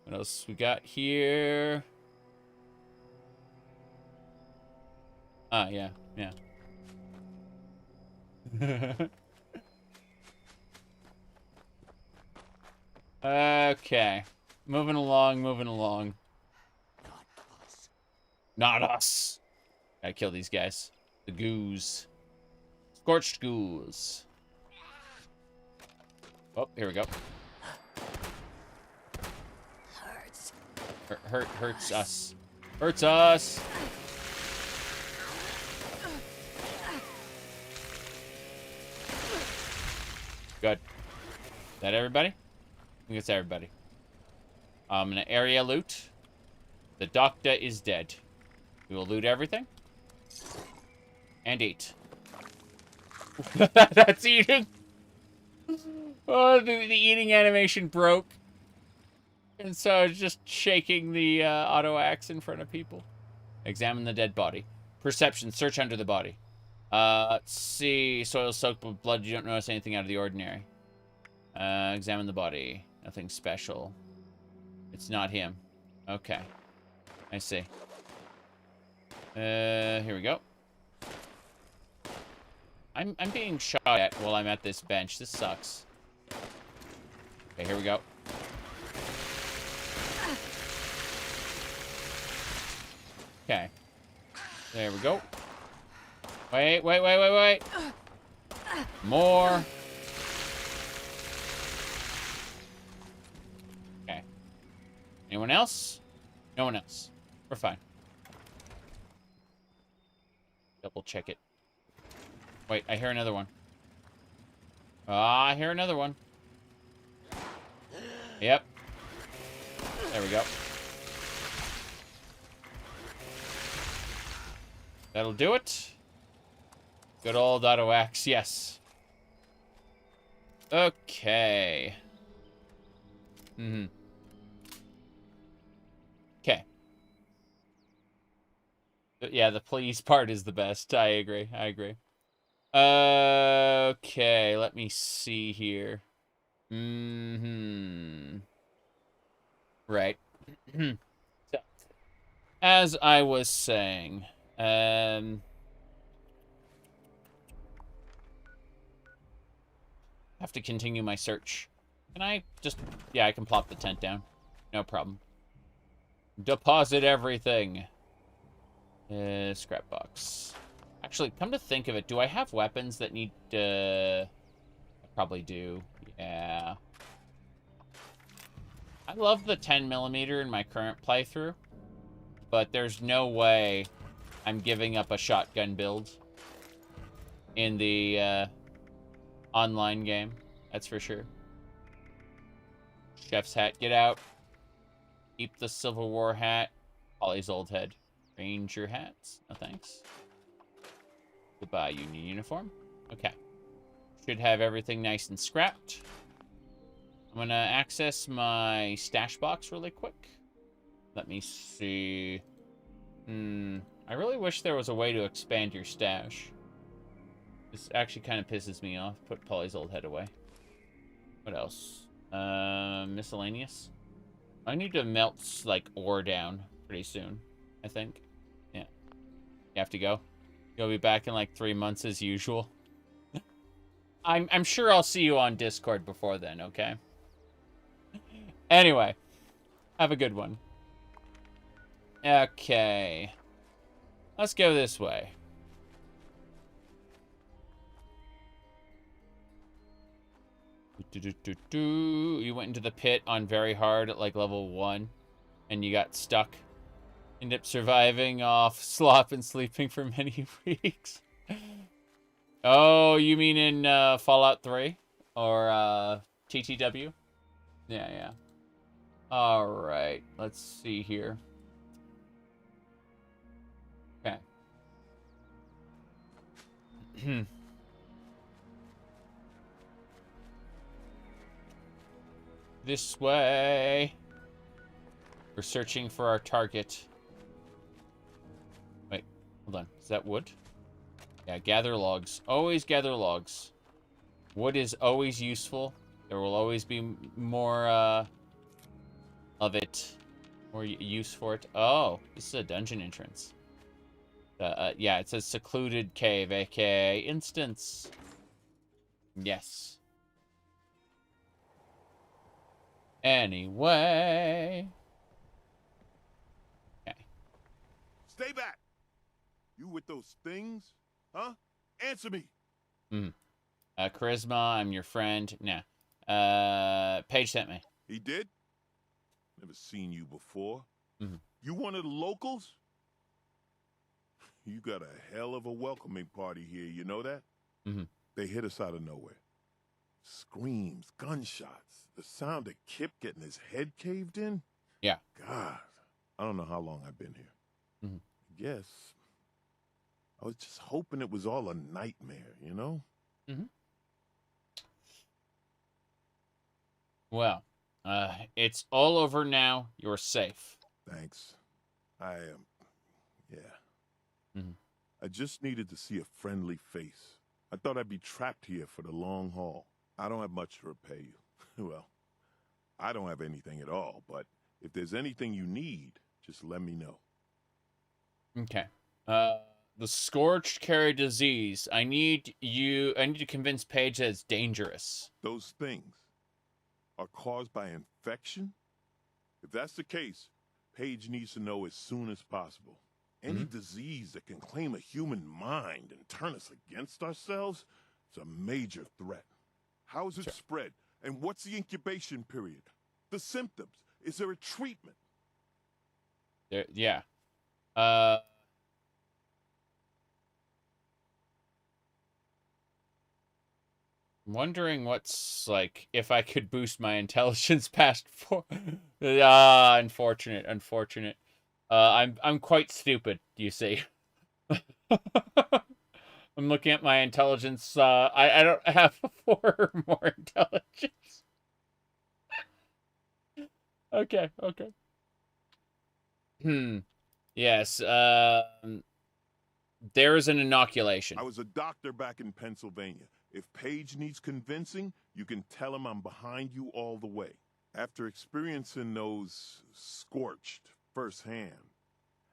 [SPEAKER 1] What else we got here? Ah, yeah. Okay. Moving along. Not us. Gotta kill these guys. The goos. Scorched goos. Oh, here we go. Hurts us. Hurts us. Good. Is that everybody? I think it's everybody. An area loot. The doctor is dead. We will loot everything. And eat. That's eating. Oh, the eating animation broke. And so I was just shaking the auto axe in front of people. Examine the dead body. Perception. Search under the body. Let's see. Soil soaked with blood. You don't notice anything out of the ordinary. Examine the body. Nothing special. It's not him. Okay. I see. Here we go. I'm being shot at while I'm at this bench. This sucks. Okay, here we go. Okay. There we go. Wait. More. Okay. Anyone else? No one else. We're fine. Double check it. Wait, I hear another one. I hear another one. Yep. There we go. That'll do it. Good old auto axe, yes. Okay. Okay. Yeah, the please part is the best. I agree. Okay, let me see here. Right. So, as I was saying, have to continue my search. Can I just... Yeah, I can plop the tent down. No problem. Deposit everything. Scrap box. Actually, come to think of it, do I have weapons that need... I probably do. Yeah. I love the 10mm in my current playthrough, but there's no way I'm giving up a shotgun build in the online game. That's for sure. Chef's hat, get out. Keep the Civil War hat. Ollie's old head. Ranger hats. No thanks. Goodbye, Union uniform. Okay. Should have everything nice and scrapped. I'm gonna access my stash box really quick. Let me see. I really wish there was a way to expand your stash. This actually kind of pisses me off. Put Polly's old head away. What else? Miscellaneous. I need to melt, like, ore down pretty soon, I think. Yeah. You have to go? You'll be back in, like, 3 months as usual. I'm sure I'll see you on Discord before then, okay? Anyway. Have a good one. Okay. Let's go this way. You went into the pit on very hard at like level 1 and you got stuck. Ended up surviving off slop and sleeping for many weeks. Oh, you mean in Fallout 3 or TTW? Yeah. All right, let's see here. Okay. This way. We're searching for our target. Wait, hold on. Is that wood? Yeah, gather logs. Always gather logs. Wood is always useful. There will always be more of it. More use for it. Oh, this is a dungeon entrance. Yeah, it says secluded cave, aka instance. Yes. Anyway. Okay.
[SPEAKER 19] Stay back. You with those things? Huh? Answer me.
[SPEAKER 1] Charisma, I'm your friend. Nah. Paige sent me.
[SPEAKER 19] He did? Never seen you before. You one of the locals? You got a hell of a welcoming party here, you know that? They hit us out of nowhere. Screams, gunshots, the sound of Kip getting his head caved in.
[SPEAKER 1] Yeah.
[SPEAKER 19] God, I don't know how long I've been here. I guess I was just hoping it was all a nightmare, you know?
[SPEAKER 1] Well, it's all over now. You're safe.
[SPEAKER 19] Thanks. I am, yeah. I just needed to see a friendly face. I thought I'd be trapped here for the long haul. I don't have much to repay you. Well, I don't have anything at all, but if there's anything you need, just let me know.
[SPEAKER 1] Okay. The scorched carry disease. I need to convince Paige that it's dangerous.
[SPEAKER 19] Those things are caused by infection? If that's the case, Paige needs to know as soon as possible. Any disease that can claim a human mind and turn us against ourselves is a major threat. How is it spread? And what's the incubation period? The symptoms? Is there a treatment?
[SPEAKER 1] Yeah. Wondering what's, like, if I could boost my intelligence past 4. Unfortunate. I'm quite stupid, you see. I'm looking at my intelligence. I don't have 4 or more intelligence. Okay. Yes, there is an inoculation.
[SPEAKER 19] I was a doctor back in Pennsylvania. If Paige needs convincing, you can tell him I'm behind you all the way. After experiencing those scorched firsthand,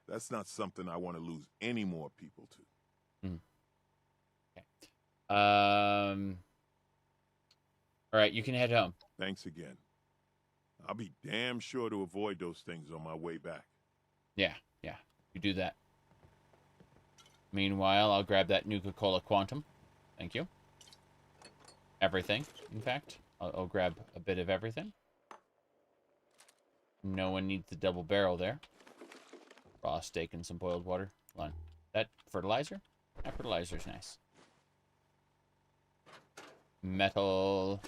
[SPEAKER 19] that's not something I want to lose any more people to.
[SPEAKER 1] Okay. All right, you can head home.
[SPEAKER 19] Thanks again. I'll be damn sure to avoid those things on my way back.
[SPEAKER 1] Yeah, you do that. Meanwhile, I'll grab that Nuka-Cola Quantum. Thank you. Everything, in fact. I'll grab a bit of everything. No one needs the double barrel there. Raw steak and some boiled water. Hold on. That fertilizer? That fertilizer's nice. Metal.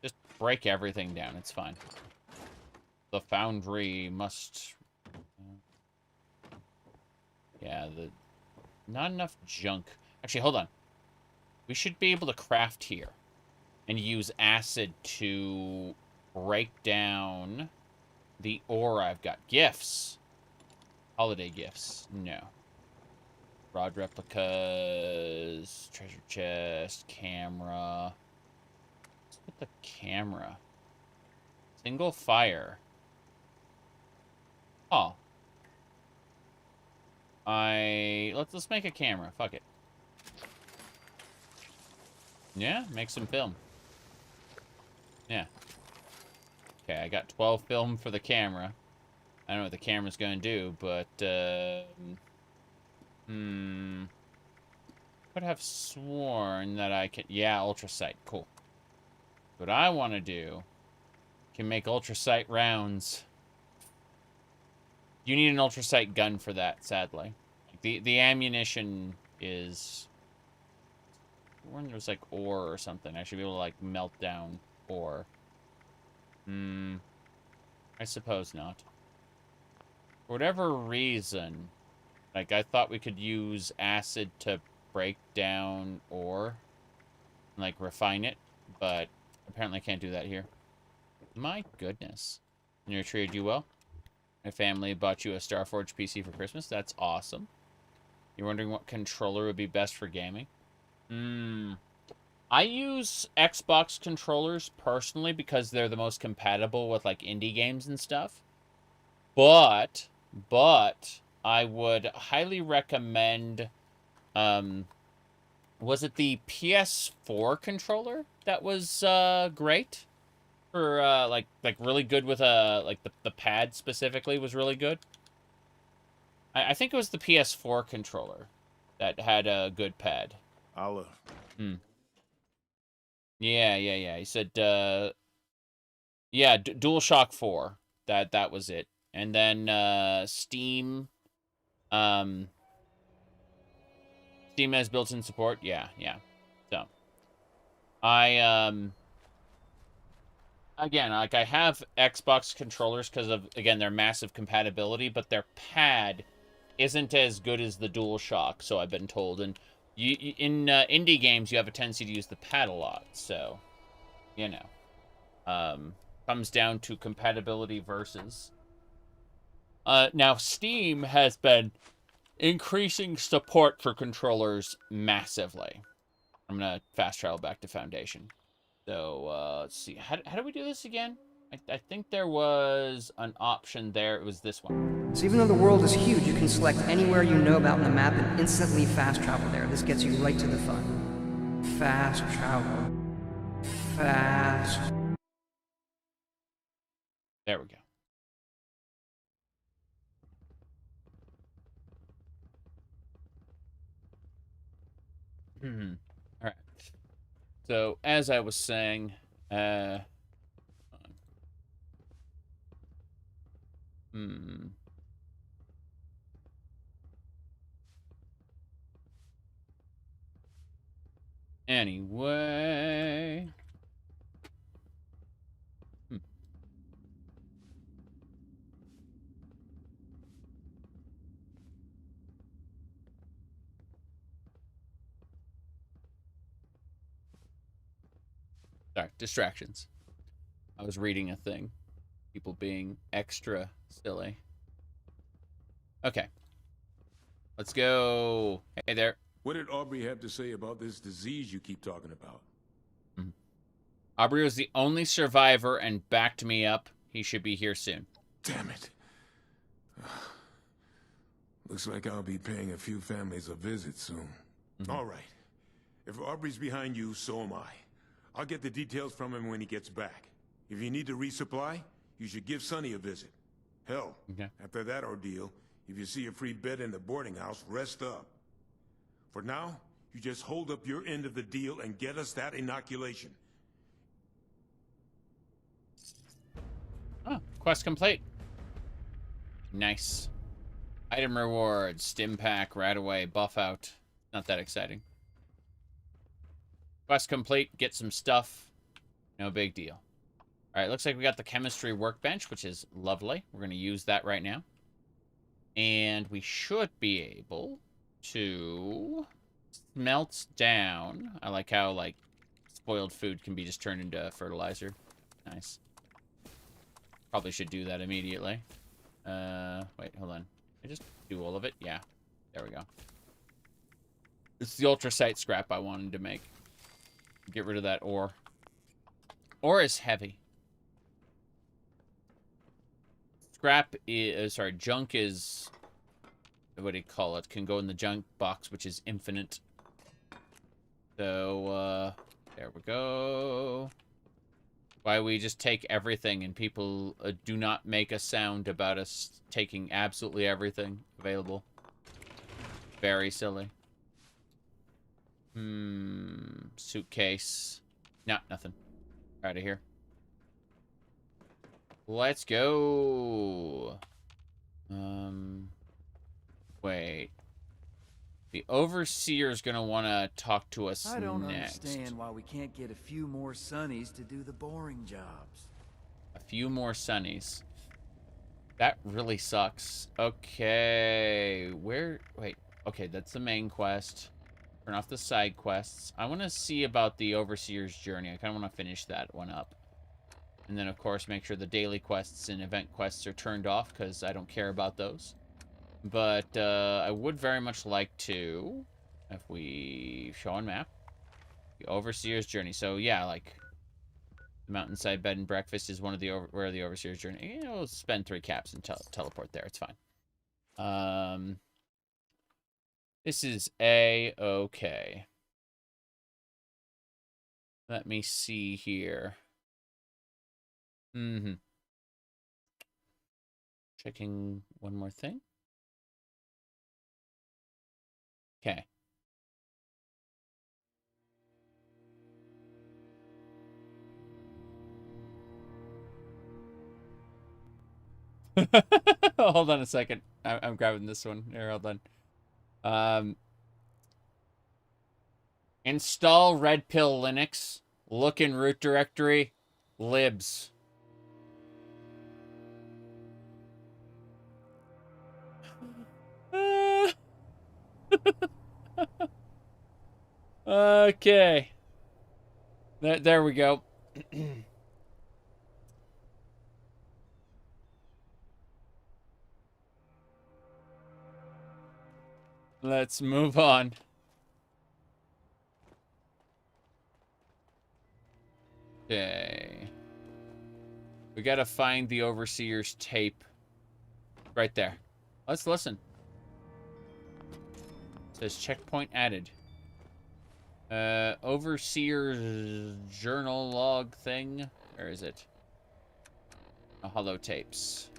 [SPEAKER 1] Just break everything down. It's fine. The foundry must... Yeah, not enough junk. Actually, hold on. We should be able to craft here. And use acid to break down the ore I've got. Gifts. Holiday gifts. No. Rod replicas. Treasure chest. Camera. Let's put the camera. Single fire. Oh. Let's make a camera. Fuck it. Yeah, make some film. Yeah. Okay, I got 12 film for the camera. I don't know what the camera's gonna do, but would have sworn that I could. Yeah, ultrasight. Cool. What I want to do, can make ultrasight rounds. You need an ultrasight gun for that, sadly. The ammunition is. When there's like ore or something, I should be able to like melt down ore. I suppose not. For whatever reason, like I thought we could use acid to break down ore, and, like refine it, but apparently I can't do that here. My goodness. And you treated you well? My family bought you a Starforge PC for Christmas. That's awesome. You're wondering what controller would be best for gaming? I use Xbox controllers personally because they're the most compatible with like indie games and stuff. But I would highly recommend was it the PS4 controller that was great? For like really good with like the pad specifically was really good. I think it was the PS4 controller that had a good pad.
[SPEAKER 19] I'll
[SPEAKER 1] Yeah. He said yeah, DualShock 4. That was it. And then Steam Steam has built-in support. Yeah. So again, like I have Xbox controllers because of, again, their massive compatibility, but their pad isn't as good as the DualShock, so I've been told. And in indie games, you have a tendency to use the pad a lot, so, you know. Comes down to compatibility versus. Now, Steam has been increasing support for controllers massively. I'm going to fast travel back to Foundation. So, let's see. How do we do this again? I think there was an option there. It was this one.
[SPEAKER 20] So even though the world is huge, you can select anywhere you know about on the map and instantly fast travel there. This gets you right to the fun. Fast travel. Fast.
[SPEAKER 1] There we go. All right. So, as I was saying, Anyway. Sorry, distractions. I was reading a thing. People being extra silly. Okay. Let's go. Hey there.
[SPEAKER 16] What did Aubrey have to say about this disease you keep talking about?
[SPEAKER 1] Aubrey was the only survivor and backed me up. He should be here soon.
[SPEAKER 16] Damn it. Looks like I'll be paying a few families a visit soon. All right. If Aubrey's behind you, so am I. I'll get the details from him when he gets back. If you need to resupply, you should give Sonny a visit. Hell, after that ordeal, if you see a free bed in the boarding house, rest up. For now, you just hold up your end of the deal and get us that inoculation.
[SPEAKER 1] Oh, quest complete. Nice. Item rewards, stim pack, right away, buff out. Not that exciting. Quest complete, get some stuff. No big deal. Alright, looks like we got the chemistry workbench, which is lovely. We're going to use that right now. And we should be able to smelt down. I like how, like, spoiled food can be just turned into fertilizer. Nice. Probably should do that immediately. Wait, hold on. I just do all of it? Yeah. There we go. It's the ultrasite scrap I wanted to make. Get rid of that ore. Ore is heavy. Scrap is, sorry, junk is, what do you call it? Can go in the junk box, which is infinite. So, there we go. Why we just take everything and people do not make a sound about us taking absolutely everything available. Very silly. Suitcase. Nah, nothing. Out of here. Let's go. Wait. The Overseer's gonna want to talk to us
[SPEAKER 15] I don't
[SPEAKER 1] next.
[SPEAKER 15] understand why we can't get a few more Sonnies to do the boring jobs.
[SPEAKER 1] A few more Sonnies. That really sucks. Okay. Where? Wait. Okay, that's the main quest. Turn off the side quests. I want to see about the Overseer's journey. I kind of want to finish that one up. And then, of course, make sure the daily quests and event quests are turned off, because I don't care about those. But I would very much like to, if we show on map, the Overseer's journey. So, yeah, like, the Mountainside Bed and Breakfast is one of the, where the Overseer's journey. You know, we'll spend 3 caps and teleport there. It's fine. This is A-okay. Let me see here. Checking one more thing. Okay. Hold on a second. I'm grabbing this one. Here, hold on. Install Red Pill Linux. Look in root directory. Libs. Okay. There we go. Let's move on. Okay. We gotta find the Overseer's tape. Right there. Let's listen. It says checkpoint added. Overseer's journal log thing. Where is it? Hollow tapes.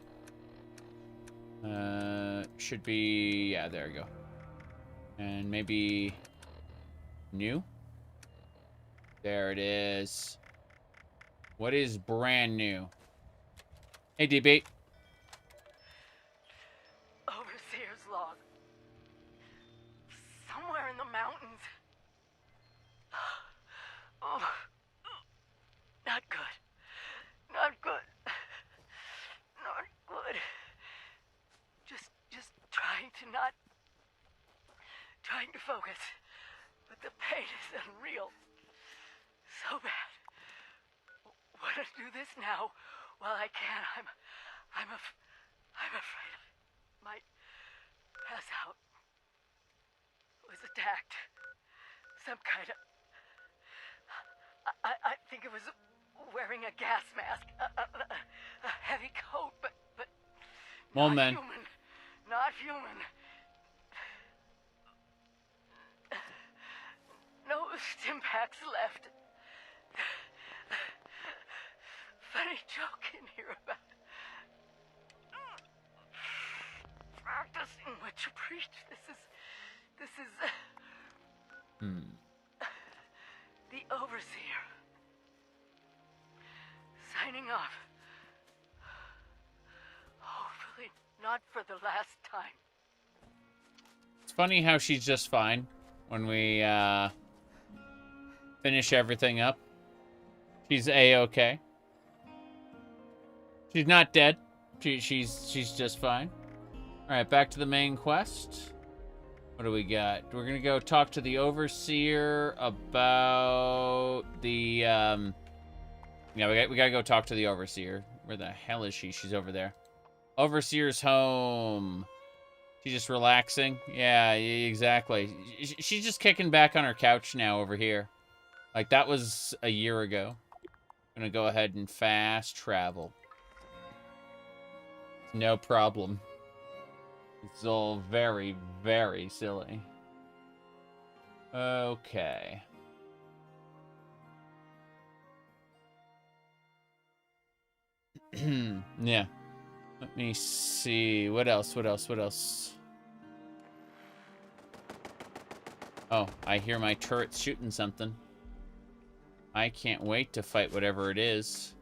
[SPEAKER 1] Should be, yeah, there we go. And maybe new. There it is. What is brand new? Hey, DB.
[SPEAKER 5] Overseer's log. Somewhere in the mountains. Oh, not good. Not good. Not good. Just trying to not... Trying to focus. But the pain is unreal. So bad. Want to do this now while I can. I'm afraid I might pass out. Was attacked. Some kind of... I think it was wearing a gas mask. A heavy coat, but
[SPEAKER 1] Well,
[SPEAKER 5] not
[SPEAKER 1] man.
[SPEAKER 5] human. Not human. No stim packs left. Funny joke in here about practicing what you preach. This is the Overseer. Signing off. Hopefully not for the last time.
[SPEAKER 1] It's funny how she's just fine when we finish everything up. She's A-okay. She's not dead. She's just fine. All right, back to the main quest. What do we got? We're gonna go talk to the Overseer about the yeah, we gotta go talk to the Overseer. Where the hell is she? She's over there. Overseer's home. She's just relaxing. Yeah, exactly. She's just kicking back on her couch now over here. Like that was a year ago. I'm gonna go ahead and fast travel. No problem. It's all very, very silly. Okay. Yeah. Let me see. What else? What else? What else? Oh, I hear my turrets shooting something. I can't wait to fight whatever it is.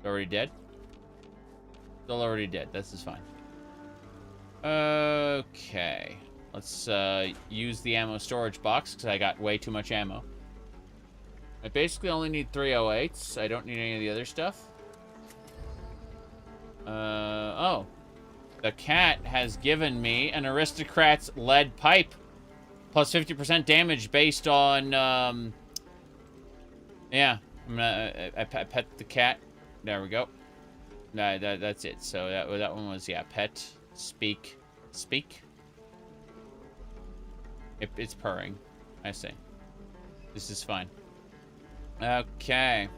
[SPEAKER 1] Already dead? Still already dead. This is fine. Okay. Let's use the ammo storage box because I got way too much ammo. I basically only need 308s. I don't need any of the other stuff. Oh. The cat has given me an aristocrat's lead pipe. Plus 50% damage based on, yeah. I'm gonna, I pet the cat. There we go. No, that's it. So that one was, yeah, pet, speak. It's purring. I see. This is fine. Okay.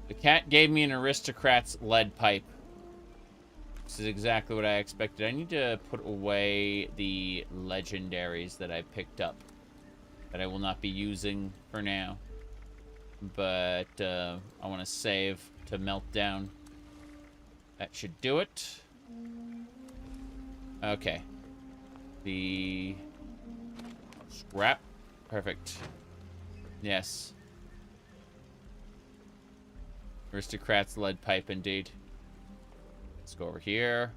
[SPEAKER 1] The cat gave me an aristocrat's lead pipe. This is exactly what I expected. I need to put away the legendaries that I picked up that I will not be using for now. But I want to save to melt down. That should do it. Okay. The scrap. Perfect. Yes. Aristocrat's lead pipe, indeed. Let's go over here.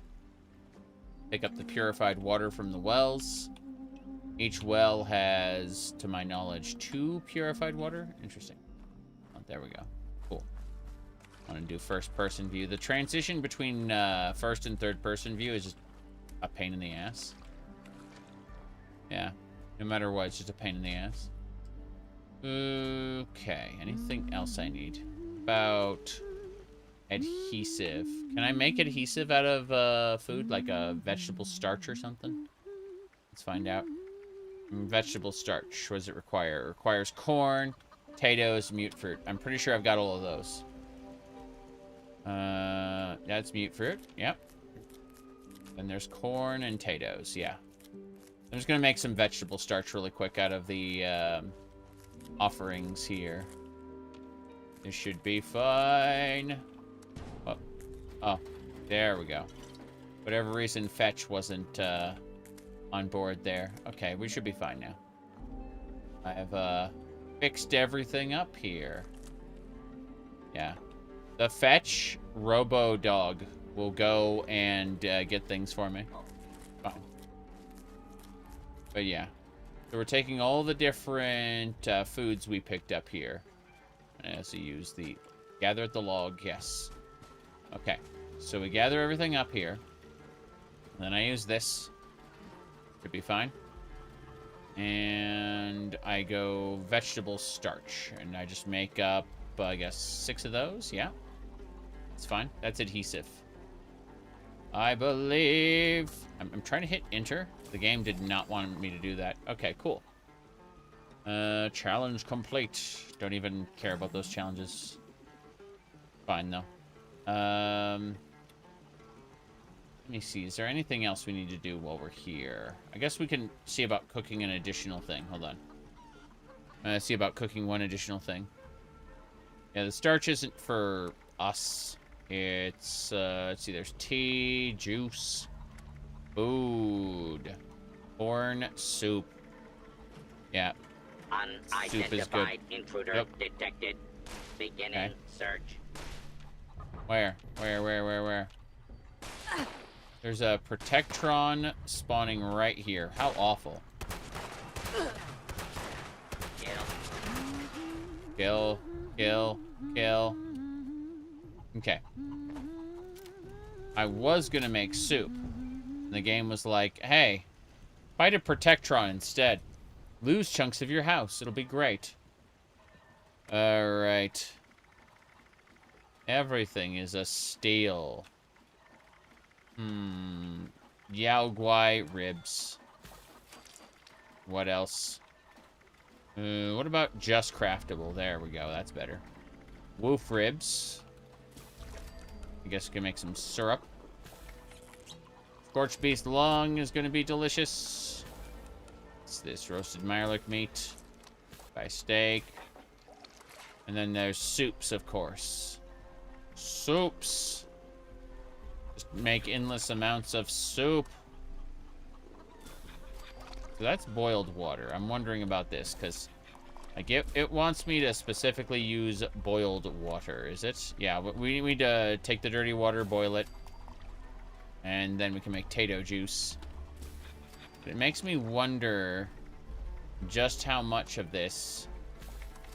[SPEAKER 1] Pick up the purified water from the wells. Each well has, to my knowledge, 2 purified water. Interesting. Oh, there we go. Cool. I want to do first-person view. The transition between first and third-person view is just a pain in the ass. Yeah. No matter what, it's just a pain in the ass. Okay. Anything else I need? About adhesive. Can I make adhesive out of food, like a vegetable starch or something? Let's find out. Vegetable starch. What does it require? It requires corn, potatoes, mute fruit. I'm pretty sure I've got all of those. That's mute fruit. Yep. Then there's corn and potatoes. Yeah. I'm just gonna make some vegetable starch really quick out of the offerings here. This should be fine. Oh, there we go. Whatever reason, fetch wasn't on board there. Okay, we should be fine now. I have fixed everything up here. Yeah. The fetch robo dog will go and get things for me. Fine. But yeah. So we're taking all the different foods we picked up here. And as we use the gather at the log, yes. Okay. So we gather everything up here. And then I use this. Should be fine. And I go vegetable starch. And I just make up, I guess, 6 of those. Yeah. It's fine. That's adhesive. I believe... I'm trying to hit enter. The game did not want me to do that. Okay, cool. Challenge complete. Don't even care about those challenges. Fine, though. Let me see. Is there anything else we need to do while we're here? I guess we can see about cooking an additional thing. Hold on. See about cooking one additional thing. Yeah, the starch isn't for us. It's, let's see. There's tea, juice, food, corn, soup. Yeah.
[SPEAKER 4] Unidentified intruder detected. Beginning search.
[SPEAKER 1] Where? There's a Protectron spawning right here. How awful. Kill. Okay. I was gonna make soup. And the game was like, hey, fight a Protectron instead. Lose chunks of your house. It'll be great. Alright. Everything is a steal. Yao Guai ribs. What else? What about just craftable? There we go. That's better. Wolf ribs. guess we can make some syrup. Scorched beast lung is going to be delicious. What's this? Roasted Mirelic meat. By steak. And then there's soups, of course. Soups. Just make endless amounts of soup. So that's boiled water. I'm wondering about this, because like it wants me to specifically use boiled water. Is it? Yeah, we need to take the dirty water, boil it. And then we can make Tato juice. But it makes me wonder just how much of this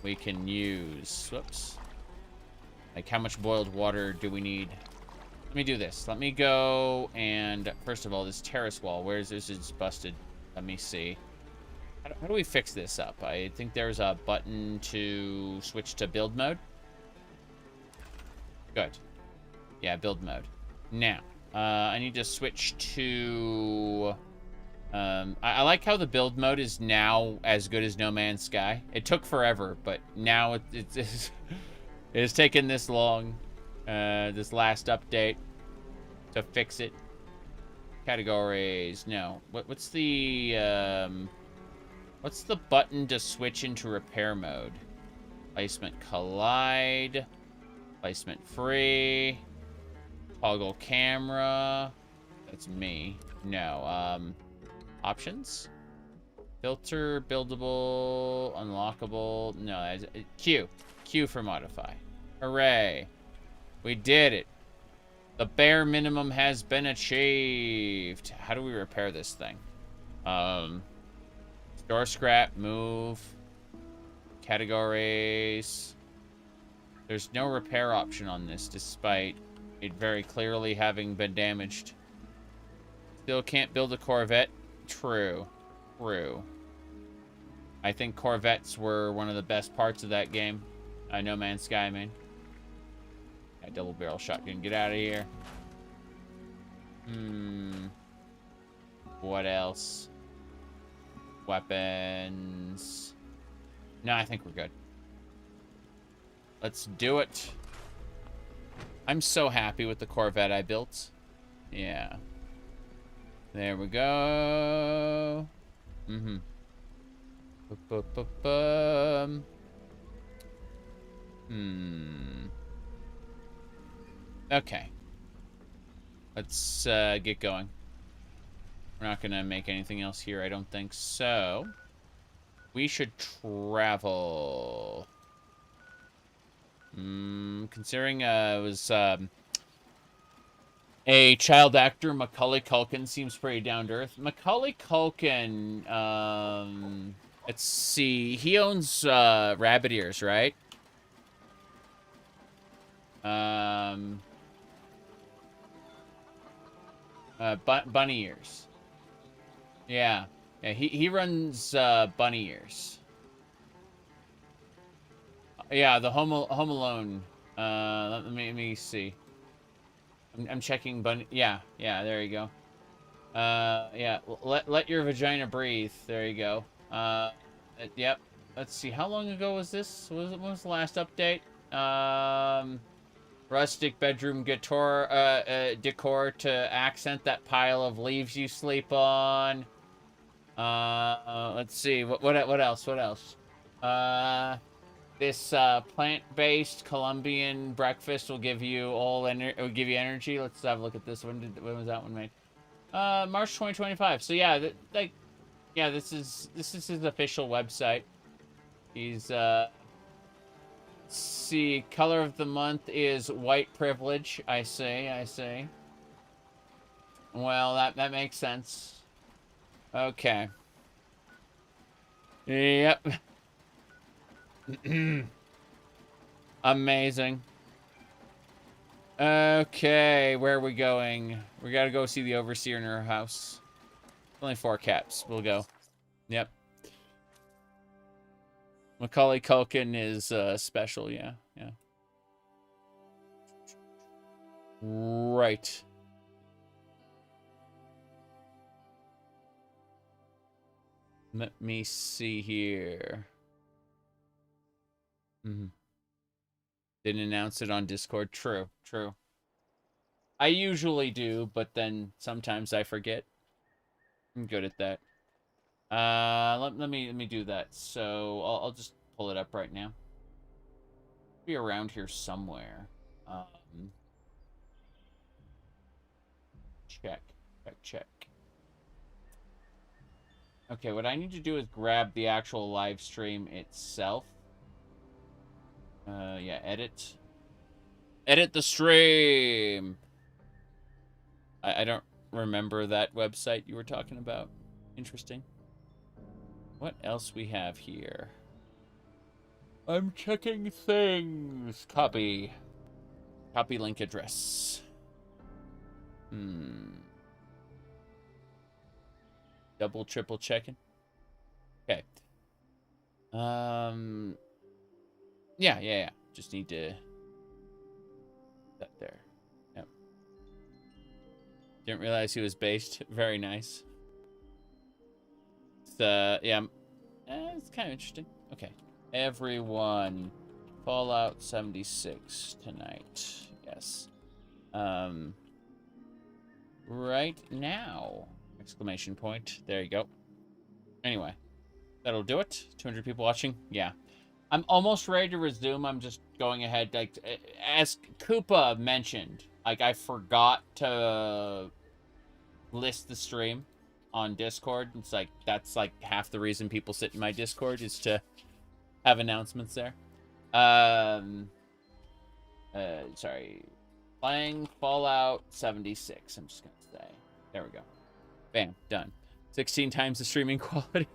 [SPEAKER 1] we can use. Whoops. Like, how much boiled water do we need? Let me do this. Let me go and, first of all, this terrace wall. Where is this? It's busted. Let me see. How do we fix this up? I think there's a button to switch to build mode. Good. Yeah, build mode. Now, I need to switch to... I like how the build mode is now as good as No Man's Sky. It took forever, but now it's taken this long, this last update, to fix it. Categories, no. What's the button to switch into repair mode? Placement collide, placement free, toggle camera. That's me. No. Options? Filter, buildable, unlockable. No, Q. Q for modify. Hooray. We did it. The bare minimum has been achieved. How do we repair this thing? Store scrap, move. Categories. There's no repair option on this, despite it very clearly having been damaged. Still can't build a Corvette. True. True. I think Corvettes were one of the best parts of that game. No Man's Sky, I mean. Yeah, double barrel shotgun. Get out of here. What else? Weapons. No, I think we're good. Let's do it. I'm so happy with the Corvette I built. Yeah. There we go. Okay. Let's get going. We're not gonna make anything else here, I don't think so. We should travel. Considering it was a child actor, Macaulay Culkin seems pretty down to earth. Macaulay Culkin, let's see, he owns rabbit ears, right? Bunny ears. Yeah, he runs bunny ears. Yeah, the Home Alone. Let me see. I'm checking bunny. Yeah, there you go. Yeah, let your vagina breathe. There you go. Yep. Let's see. How long ago was this? When was the last update? Rustic bedroom decor to accent that pile of leaves you sleep on. Let's see. What else? What else? This plant-based Colombian breakfast will give you energy. Let's have a look at this. When was that one made? March 2025. So yeah, this is his official website. He's let's see, color of the month is white privilege. I see. Well, that makes sense. Okay. Yep. Amazing. Okay, where are we going? We gotta go see the overseer in her house. Only 4 caps. We'll go. Yep. Macaulay Culkin is special, yeah. Right. Let me see here. Didn't announce it on Discord. True. I usually do, but then sometimes I forget. I'm good at that. Let me do that. So I'll just pull it up right now. Be around here somewhere. Check. Okay, what I need to do is grab the actual live stream itself. Yeah, edit. Edit the stream! I don't remember that website you were talking about. Interesting. What else we have here? I'm checking things. Copy. Copy link address. Double, triple checking. Okay. Yeah. Just need to... that there. Yep. Didn't realize he was based. Very nice. Yeah. It's kind of interesting. Okay. Everyone. Fallout 76 tonight. Yes. Right now. Exclamation point. There you go. Anyway. That'll do it. 200 people watching. Yeah. I'm almost ready to resume. I'm just going ahead. Like, as Koopa mentioned, like, I forgot to list the stream on Discord. It's like, that's like half the reason people sit in my Discord is to have announcements there. Sorry. Playing Fallout 76, I'm just gonna say. There we go. Bam, done. 16 times the streaming quality.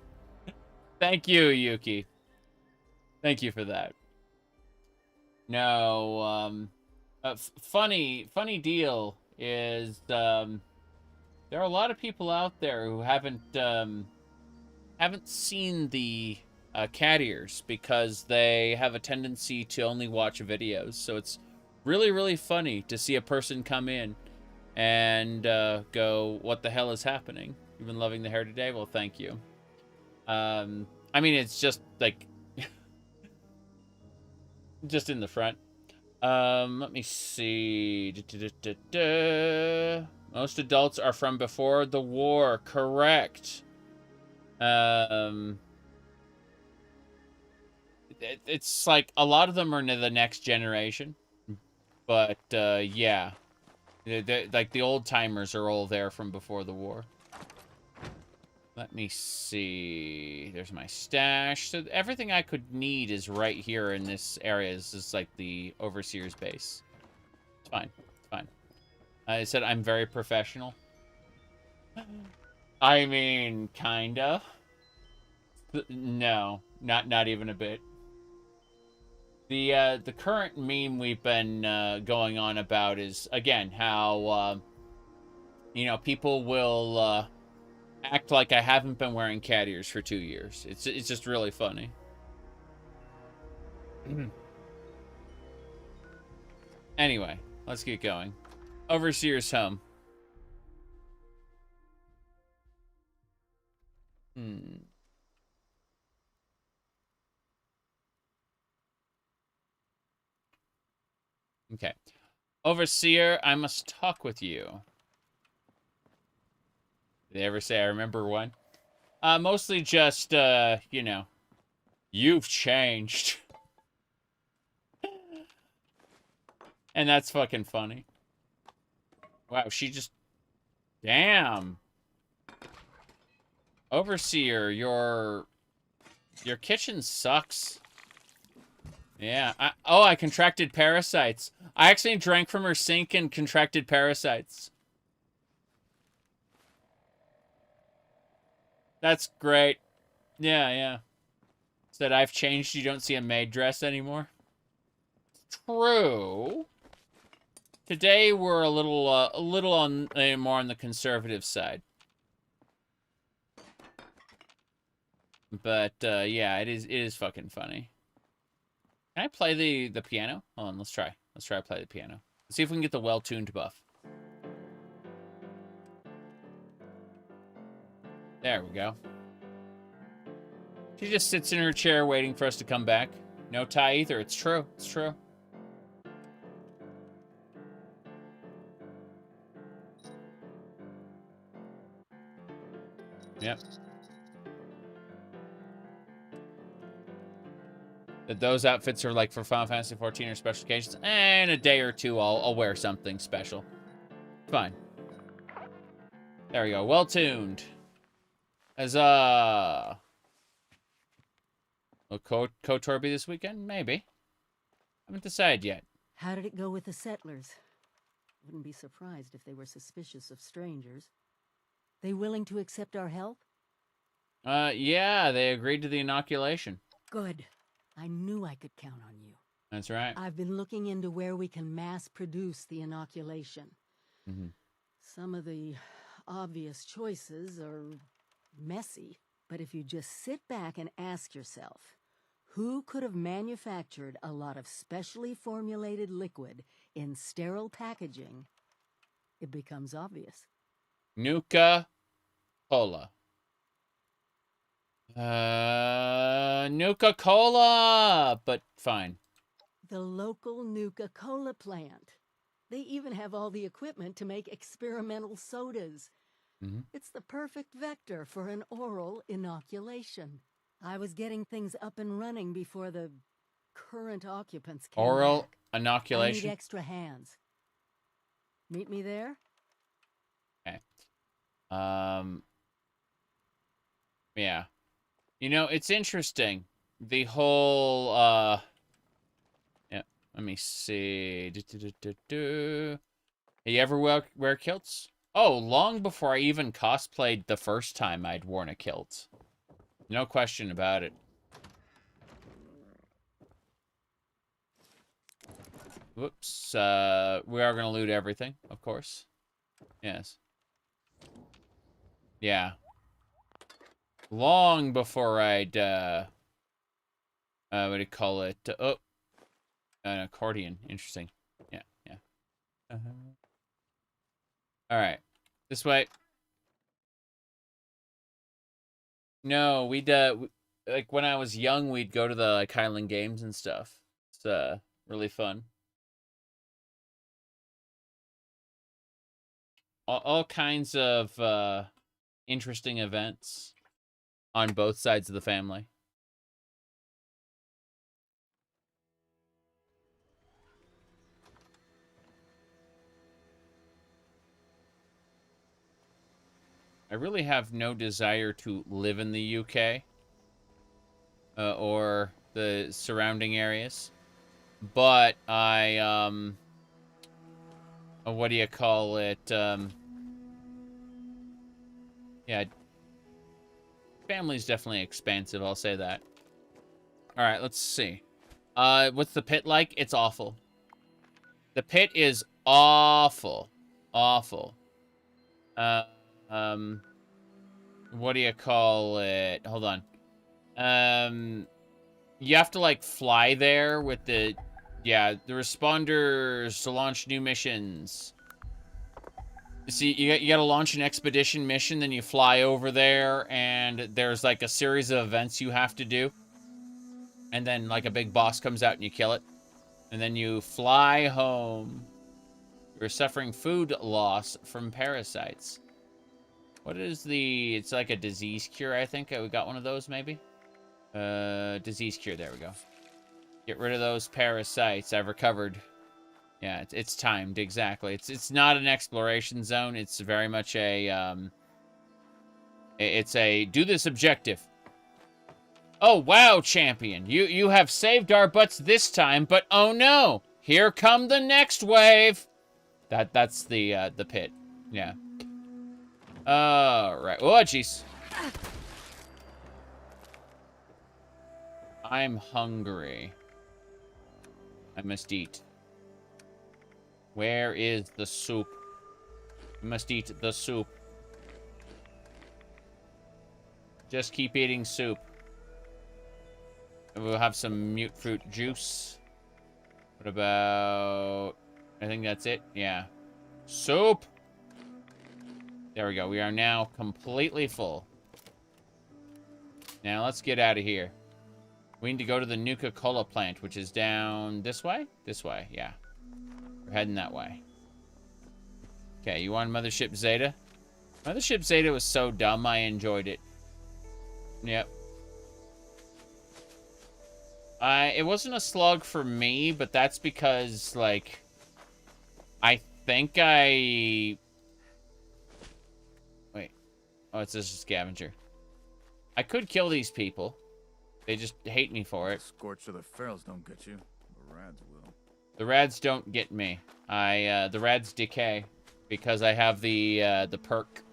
[SPEAKER 1] Thank you, Yuki. Thank you for that. No, funny deal is, there are a lot of people out there who haven't seen the cat ears because they have a tendency to only watch videos. So it's really, really funny to see a person come in and go, what the hell is happening? You've been loving the hair today? Well, thank you. I mean, it's just like just in the front. Let me see. Most adults are from before the war. Correct. It's like a lot of them are the next generation, but yeah, like the old timers are all there from before the war. Let me see. There's my stash. So everything I could need is right here in this area. This is like the Overseer's base. It's fine. It's fine. I said I'm very professional. I mean, kinda. No, not even a bit. The current meme we've been going on about is, again, how you know, people will act like I haven't been wearing cat ears for 2 years. It's just really funny. Anyway, let's get going. Overseer's home. Okay. Overseer, I must talk with you. Did they ever say I remember one? Mostly just, you know, you've changed. And that's fucking funny. Wow, she just... Damn. Overseer, your kitchen sucks. Yeah. I contracted parasites. I actually drank from her sink and contracted parasites. That's great. Yeah. Said I've changed. You don't see a maid dress anymore. True. Today we're a little on more on the conservative side. But yeah, it is fucking funny. Can I play the piano? Hold on, let's try. Let's try to play the piano. Let's see if we can get the well-tuned buff. There we go. She just sits in her chair waiting for us to come back. No tie either. It's true. It's true. Yep. Those outfits are like for Final Fantasy 14 or special occasions. And a day or two, I'll wear something special. Fine. There we go. Well tuned. Huzzah. Will KOTOR be this weekend? Maybe. Haven't decided yet.
[SPEAKER 21] How did it go with the settlers? Wouldn't be surprised if they were suspicious of strangers. They willing to accept our help?
[SPEAKER 1] Yeah, they agreed to the inoculation.
[SPEAKER 21] Good. I knew I could count on you.
[SPEAKER 1] That's right.
[SPEAKER 21] I've been looking into where we can mass produce the inoculation.
[SPEAKER 1] Mm-hmm.
[SPEAKER 21] Some of the obvious choices are messy, but if you just sit back and ask yourself, who could have manufactured a lot of specially formulated liquid in sterile packaging, it becomes obvious.
[SPEAKER 1] Nuka-Cola. Nuka-Cola! But fine.
[SPEAKER 21] The local Nuka-Cola plant. They even have all the equipment to make experimental sodas.
[SPEAKER 1] Mm-hmm.
[SPEAKER 21] It's the perfect vector for an oral inoculation. I was getting things up and running before the current occupants came
[SPEAKER 1] Oral
[SPEAKER 21] back.
[SPEAKER 1] inoculation?
[SPEAKER 21] I need extra hands. Meet me there?
[SPEAKER 1] Okay. Yeah. You know, it's interesting. The whole, yeah, let me see. You ever wear kilts? Oh, long before I even cosplayed the first time I'd worn a kilt. No question about it. Whoops. We are going to loot everything, of course. Yes. Yeah. Long before I'd, what do you call it? Oh, an accordion. Interesting. Yeah, yeah. All right. This way. No, we'd, like, when I was young, we'd go to the, like, Highland Games and stuff. It's, really fun. All kinds of, interesting events on both sides of the family. I really have no desire to live in the UK or the surrounding areas, but I what do you call it? Yeah, family's definitely expansive, I'll say that. All right, let's see. What's the pit like? It's awful. The pit is awful. Awful. What do you call it? Hold on. You have to, like, fly there with the, yeah, the responders to launch new missions. See, you gotta launch an expedition mission, then you fly over there, and there's, like, a series of events you have to do. And then, like, a big boss comes out and you kill it. And then you fly home. You're suffering food loss from parasites. What is the... It's like a disease cure, I think. We got one of those, maybe? Disease cure. There we go. Get rid of those parasites. I've recovered. Yeah, it's timed, exactly. It's not an exploration zone. It's very much a... It's a... Do this objective. Oh, wow, champion. You have saved our butts this time, but oh no! Here come the next wave! That's the pit. Yeah. Alright. Oh, jeez. I'm hungry. I must eat. Where is the soup? I must eat the soup. Just keep eating soup. And we'll have some mute fruit juice. What about... I think that's it. Yeah. Soup! There we go. We are now completely full. Now, let's get out of here. We need to go to the Nuka-Cola plant, which is down this way? This way, yeah. We're heading that way. Okay, you on Mothership Zeta? Mothership Zeta was so dumb, I enjoyed it. Yep. It wasn't a slog for me, but that's because, like, I think I... Wait. Oh, it's just a scavenger. I could kill these people. They just hate me for it.
[SPEAKER 10] Scorch of the ferals don't get you. The rads will.
[SPEAKER 1] The rads don't get me. The rads decay because I have the perk.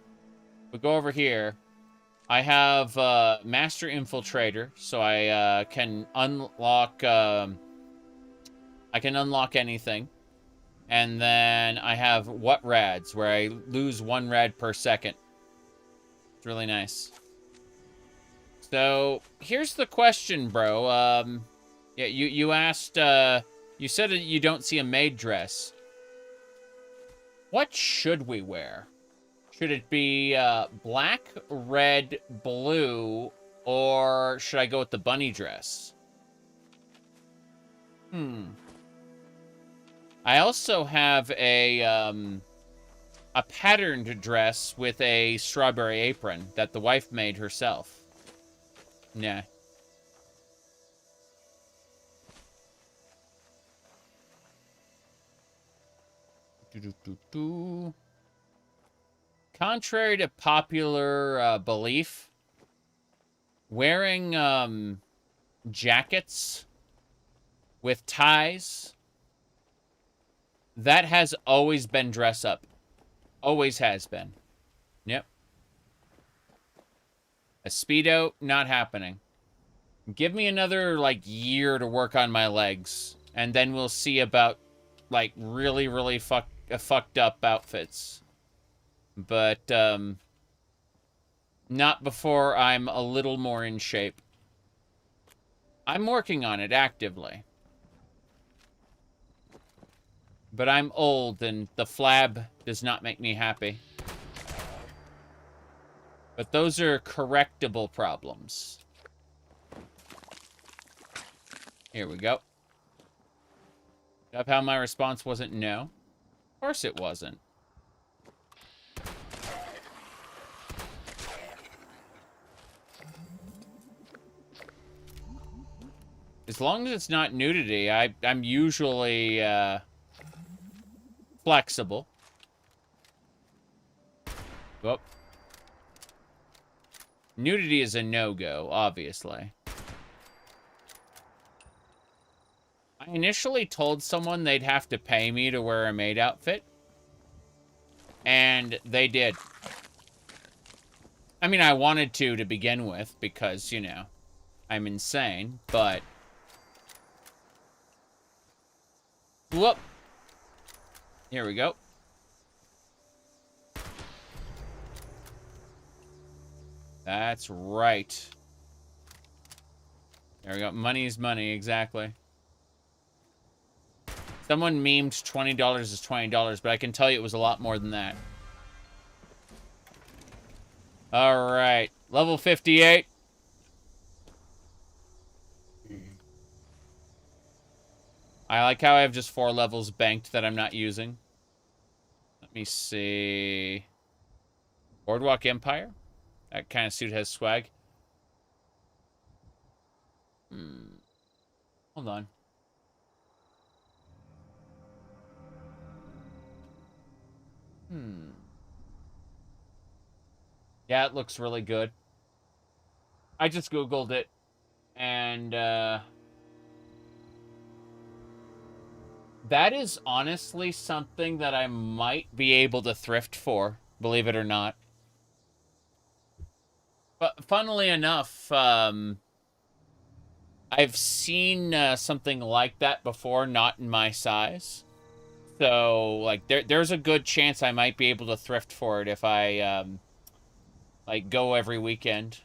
[SPEAKER 1] We go over here. I have Master Infiltrator, so I can unlock. I can unlock anything, and then I have What Rads, where I lose 1 rad per second. It's really nice. So here's the question, bro. Yeah, you asked. You said that you don't see a maid dress. What should we wear? Should it be black, red, blue, or should I go with the bunny dress? I also have a patterned dress with a strawberry apron that the wife made herself. Nah. Contrary to popular belief, wearing jackets with ties, that has always been dress up. Always has been. Yep. A Speedo, not happening. Give me another, like, year to work on my legs, and then we'll see about, like, really, really fucked up outfits. But, not before I'm a little more in shape. I'm working on it actively. But I'm old, and the flab does not make me happy. But those are correctable problems. Here we go. Up how my response wasn't no? Of course it wasn't. As long as it's not nudity, I'm usually flexible. Whoop. Nudity is a no-go, obviously. I initially told someone they'd have to pay me to wear a maid outfit. And they did. I mean, I wanted to begin with, because, you know, I'm insane, but... Whoop! Here we go. That's right. There we go. Money is money, exactly. Someone memed $20 is $20, but I can tell you it was a lot more than that. Alright. Level 58. I like how I have just 4 levels banked that I'm not using. Let me see. Boardwalk Empire? That kind of suit has swag. Hold on. Yeah, it looks really good. I just Googled it. And, that is honestly something that I might be able to thrift for, believe it or not. But funnily enough, I've seen something like that before, not in my size. So, like, there's a good chance I might be able to thrift for it if I, like, go every weekend.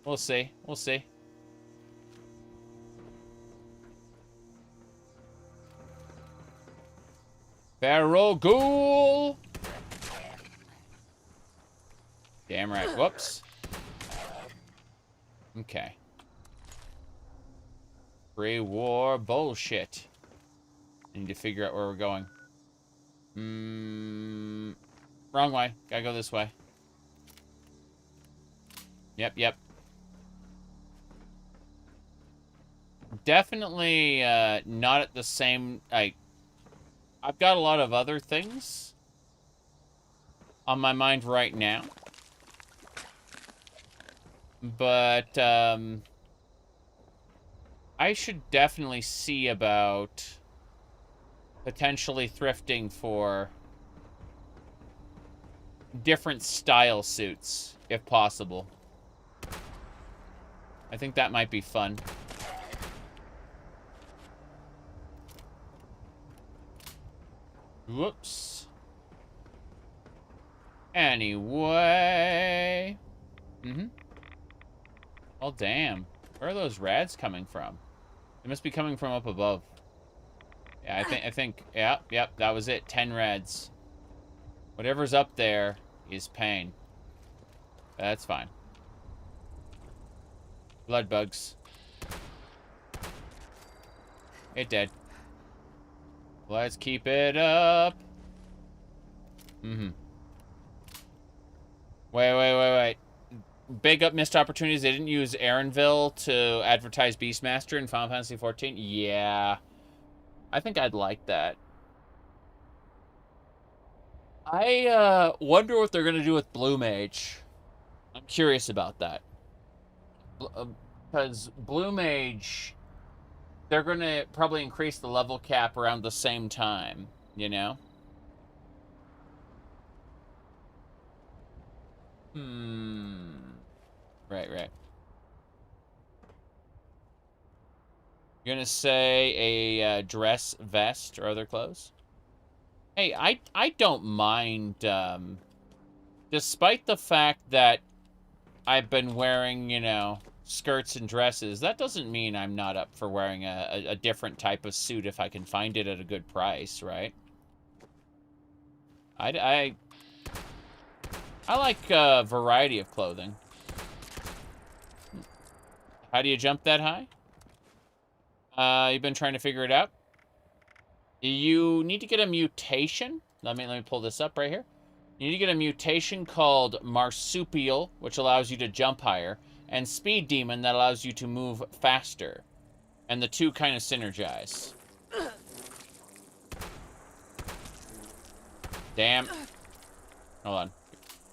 [SPEAKER 1] We'll see. We'll see. Feral Ghoul! Damn right. Whoops. Okay. Pre-war bullshit. I need to figure out where we're going. Wrong way. Gotta go this way. Yep, yep. Definitely not at the same... I've got a lot of other things on my mind right now. But, I should definitely see about potentially thrifting for different style suits, if possible. I think that might be fun. Whoops. Anyway. Oh, damn. Where are those rads coming from? They must be coming from up above. Yeah, I think, yep, that was it. 10 rads. Whatever's up there is pain. That's fine. Blood bugs. It dead. Let's keep it up. Wait. Big up missed opportunities. They didn't use Aaronville to advertise Beastmaster in Final Fantasy XIV. Yeah. I think I'd like that. I wonder what they're going to do with Blue Mage. I'm curious about that. Because Blue Mage, they're going to probably increase the level cap around the same time, you know? Right. You're gonna say a dress, vest, or other clothes? Hey, I don't mind, despite the fact that I've been wearing, you know, skirts and dresses, that doesn't mean I'm not up for wearing a different type of suit if I can find it at a good price, right? I like a variety of clothing. How do you jump that high? You've been trying to figure it out? You need to get a mutation. Let me pull this up right here. You need to get a mutation called Marsupial, which allows you to jump higher, and Speed Demon that allows you to move faster. And the two kind of synergize. Damn. Hold on.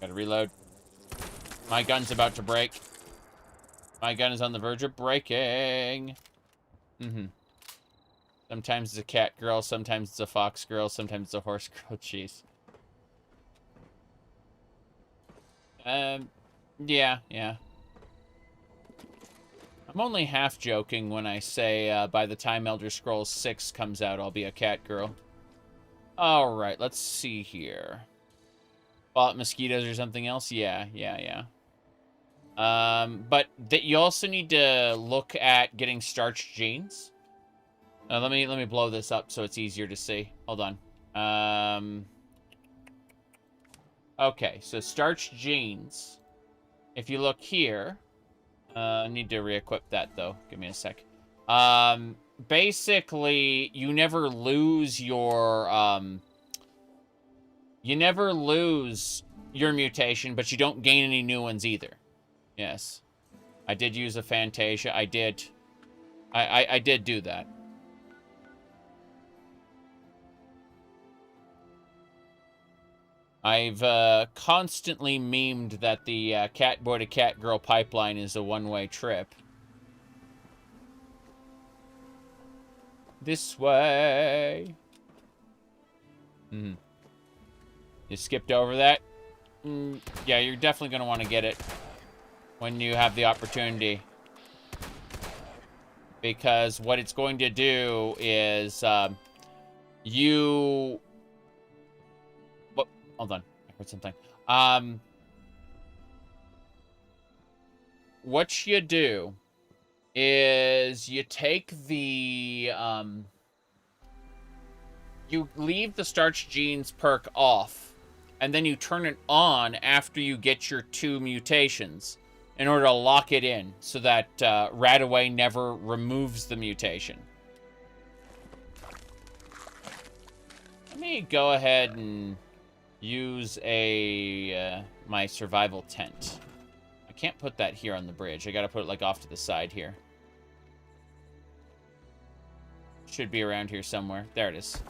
[SPEAKER 1] Gotta reload. My gun's about to break. My gun is on the verge of breaking. Sometimes it's a cat girl, sometimes it's a fox girl, sometimes it's a horse girl. Jeez. Yeah. I'm only half joking when I say by the time Elder Scrolls 6 comes out, I'll be a cat girl. Alright, let's see here. Bought mosquitoes or something else? Yeah. But you also need to look at getting starched jeans. Let me blow this up so it's easier to see. Hold on. Okay, so starched jeans. If you look here, I need to re-equip that though. Give me a sec. Basically, you never lose your mutation, but you don't gain any new ones either. Yes. I did use a Fantasia. I did do that. I've constantly memed that the cat boy to cat girl pipeline is a one-way trip. This way. You skipped over that? Yeah, you're definitely going to want to get it when you have the opportunity. Because what it's going to do is hold on. I heard something. What you do is you take the... you leave the starch genes perk off, and then you turn it on after you get your 2 mutations in order to lock it in so that Radaway never removes the mutation. Let me go ahead and use a my survival tent. I can't put that here on the bridge. I gotta put it like off to the side here. Should be around here somewhere. There it is.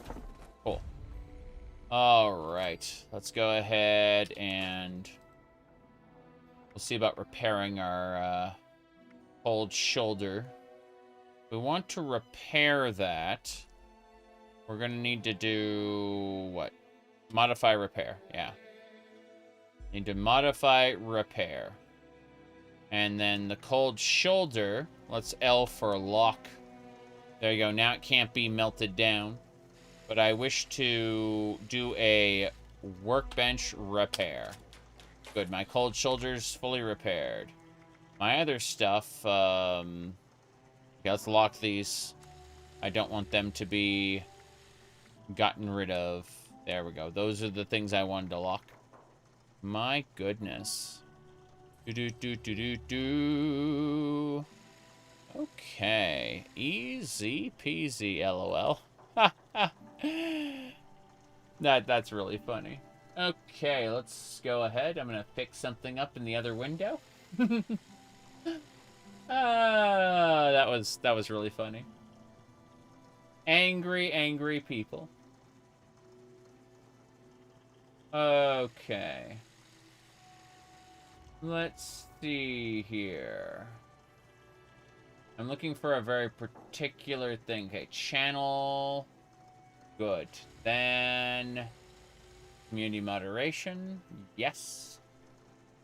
[SPEAKER 1] Cool. All right, let's go ahead and we'll see about repairing our cold shoulder. We want to repair that. We're gonna need to do what? Modify repair. Yeah. Need to modify repair. And then the cold shoulder, let's L for lock. There you go. Now it can't be melted down. But I wish to do a workbench repair. Good. My cold shoulder's fully repaired. My other stuff, okay, let's lock these. I don't want them to be gotten rid of. There we go. Those are the things I wanted to lock. My goodness. Do. Okay. Easy peasy, LOL. That's really funny. Okay, let's go ahead. I'm gonna fix something up in the other window. That was really funny. Angry people. Okay. Let's see here. I'm looking for a very particular thing. Okay, channel. Good. Then community moderation. Yes.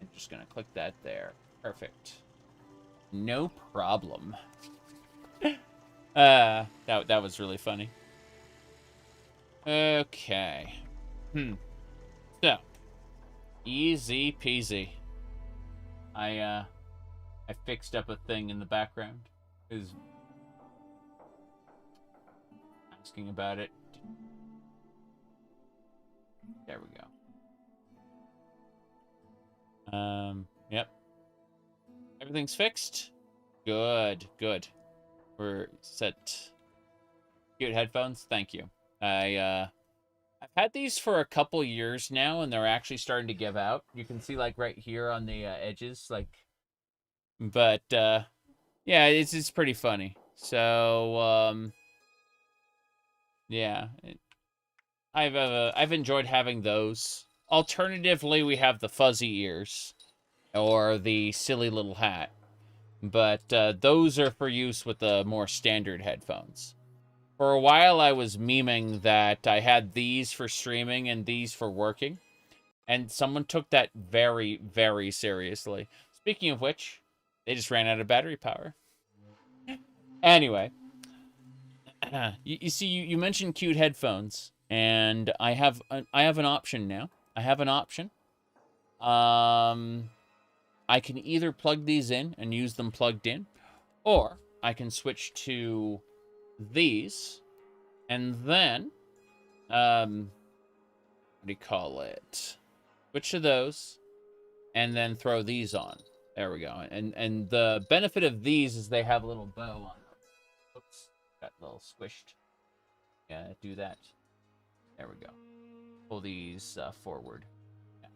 [SPEAKER 1] I'm just gonna click that there. Perfect. No problem. That was really funny. Okay. So, easy peasy. I fixed up a thing in the background. Is asking about it. There we go. Yep. Everything's fixed. Good. We're set. Cute headphones. Thank you. I've had these for a couple years now, and they're actually starting to give out. You can see, like, right here on the edges, like. But yeah, it's pretty funny. So yeah, I've enjoyed having those. Alternatively, we have the fuzzy ears or the silly little hat. But those are for use with the more standard headphones. For a while, I was memeing that I had these for streaming and these for working. And someone took that very, very seriously. Speaking of which, they just ran out of battery power. Anyway. You see, you mentioned cute headphones. And I have an option now. I have an option. I can either plug these in and use them plugged in, or I can switch to these, and then, what do you call it? Switch to those, and then throw these on. There we go. And the benefit of these is they have a little bow on them. Oops, got a little squished. Yeah, do that. There we go. Pull these forward. Yeah,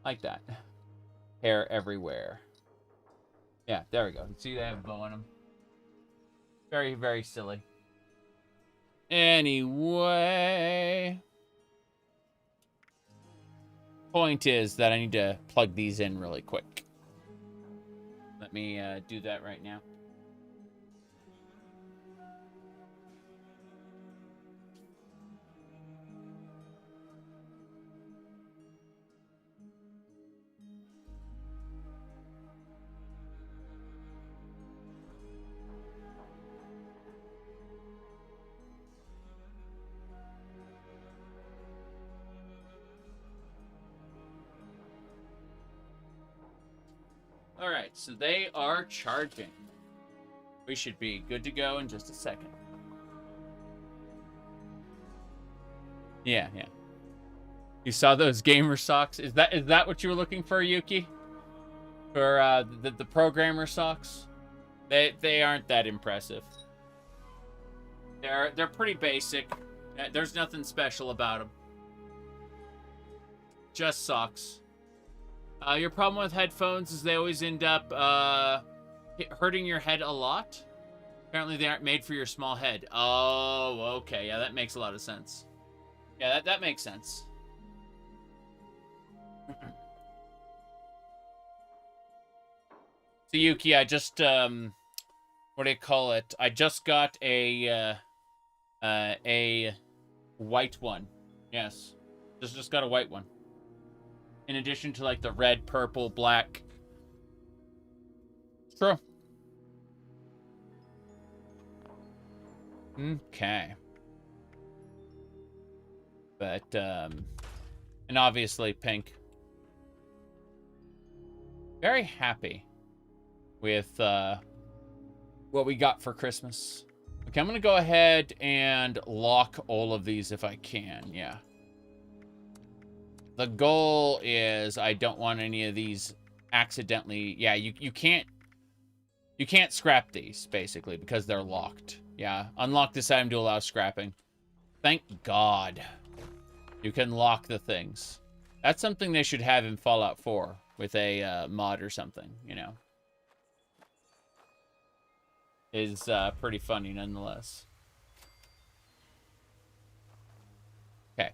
[SPEAKER 1] like that. Hair everywhere. Yeah, there we go. See, they have a bow on them. Very, very silly. Anyway. Point is that I need to plug these in really quick. Let me do that right now. All right, so they are charging. We should be good to go in just a second. Yeah. You saw those gamer socks? Is that what you were looking for, Yuki? For the programmer socks? They aren't that impressive. They're pretty basic. There's nothing special about them. just socks. Your problem with headphones is they always end up hurting your head a lot. Apparently they aren't made for your small head. Oh, okay. Yeah, that makes a lot of sense. Yeah, that makes sense. So Yuki, I just what do you call it? I just got a white one. Yes. Just got a white one. In addition to like the red, purple, black. True. Okay. But and obviously pink. Very happy with what we got for Christmas. Okay, I'm gonna go ahead and lock all of these if I can. Yeah. The goal is I don't want any of these accidentally. Yeah, you can't scrap these basically because they're locked. Yeah, unlock this item to allow scrapping. Thank God. You can lock the things. That's something they should have in Fallout 4 with a mod or something, you know. Is pretty funny nonetheless. Okay.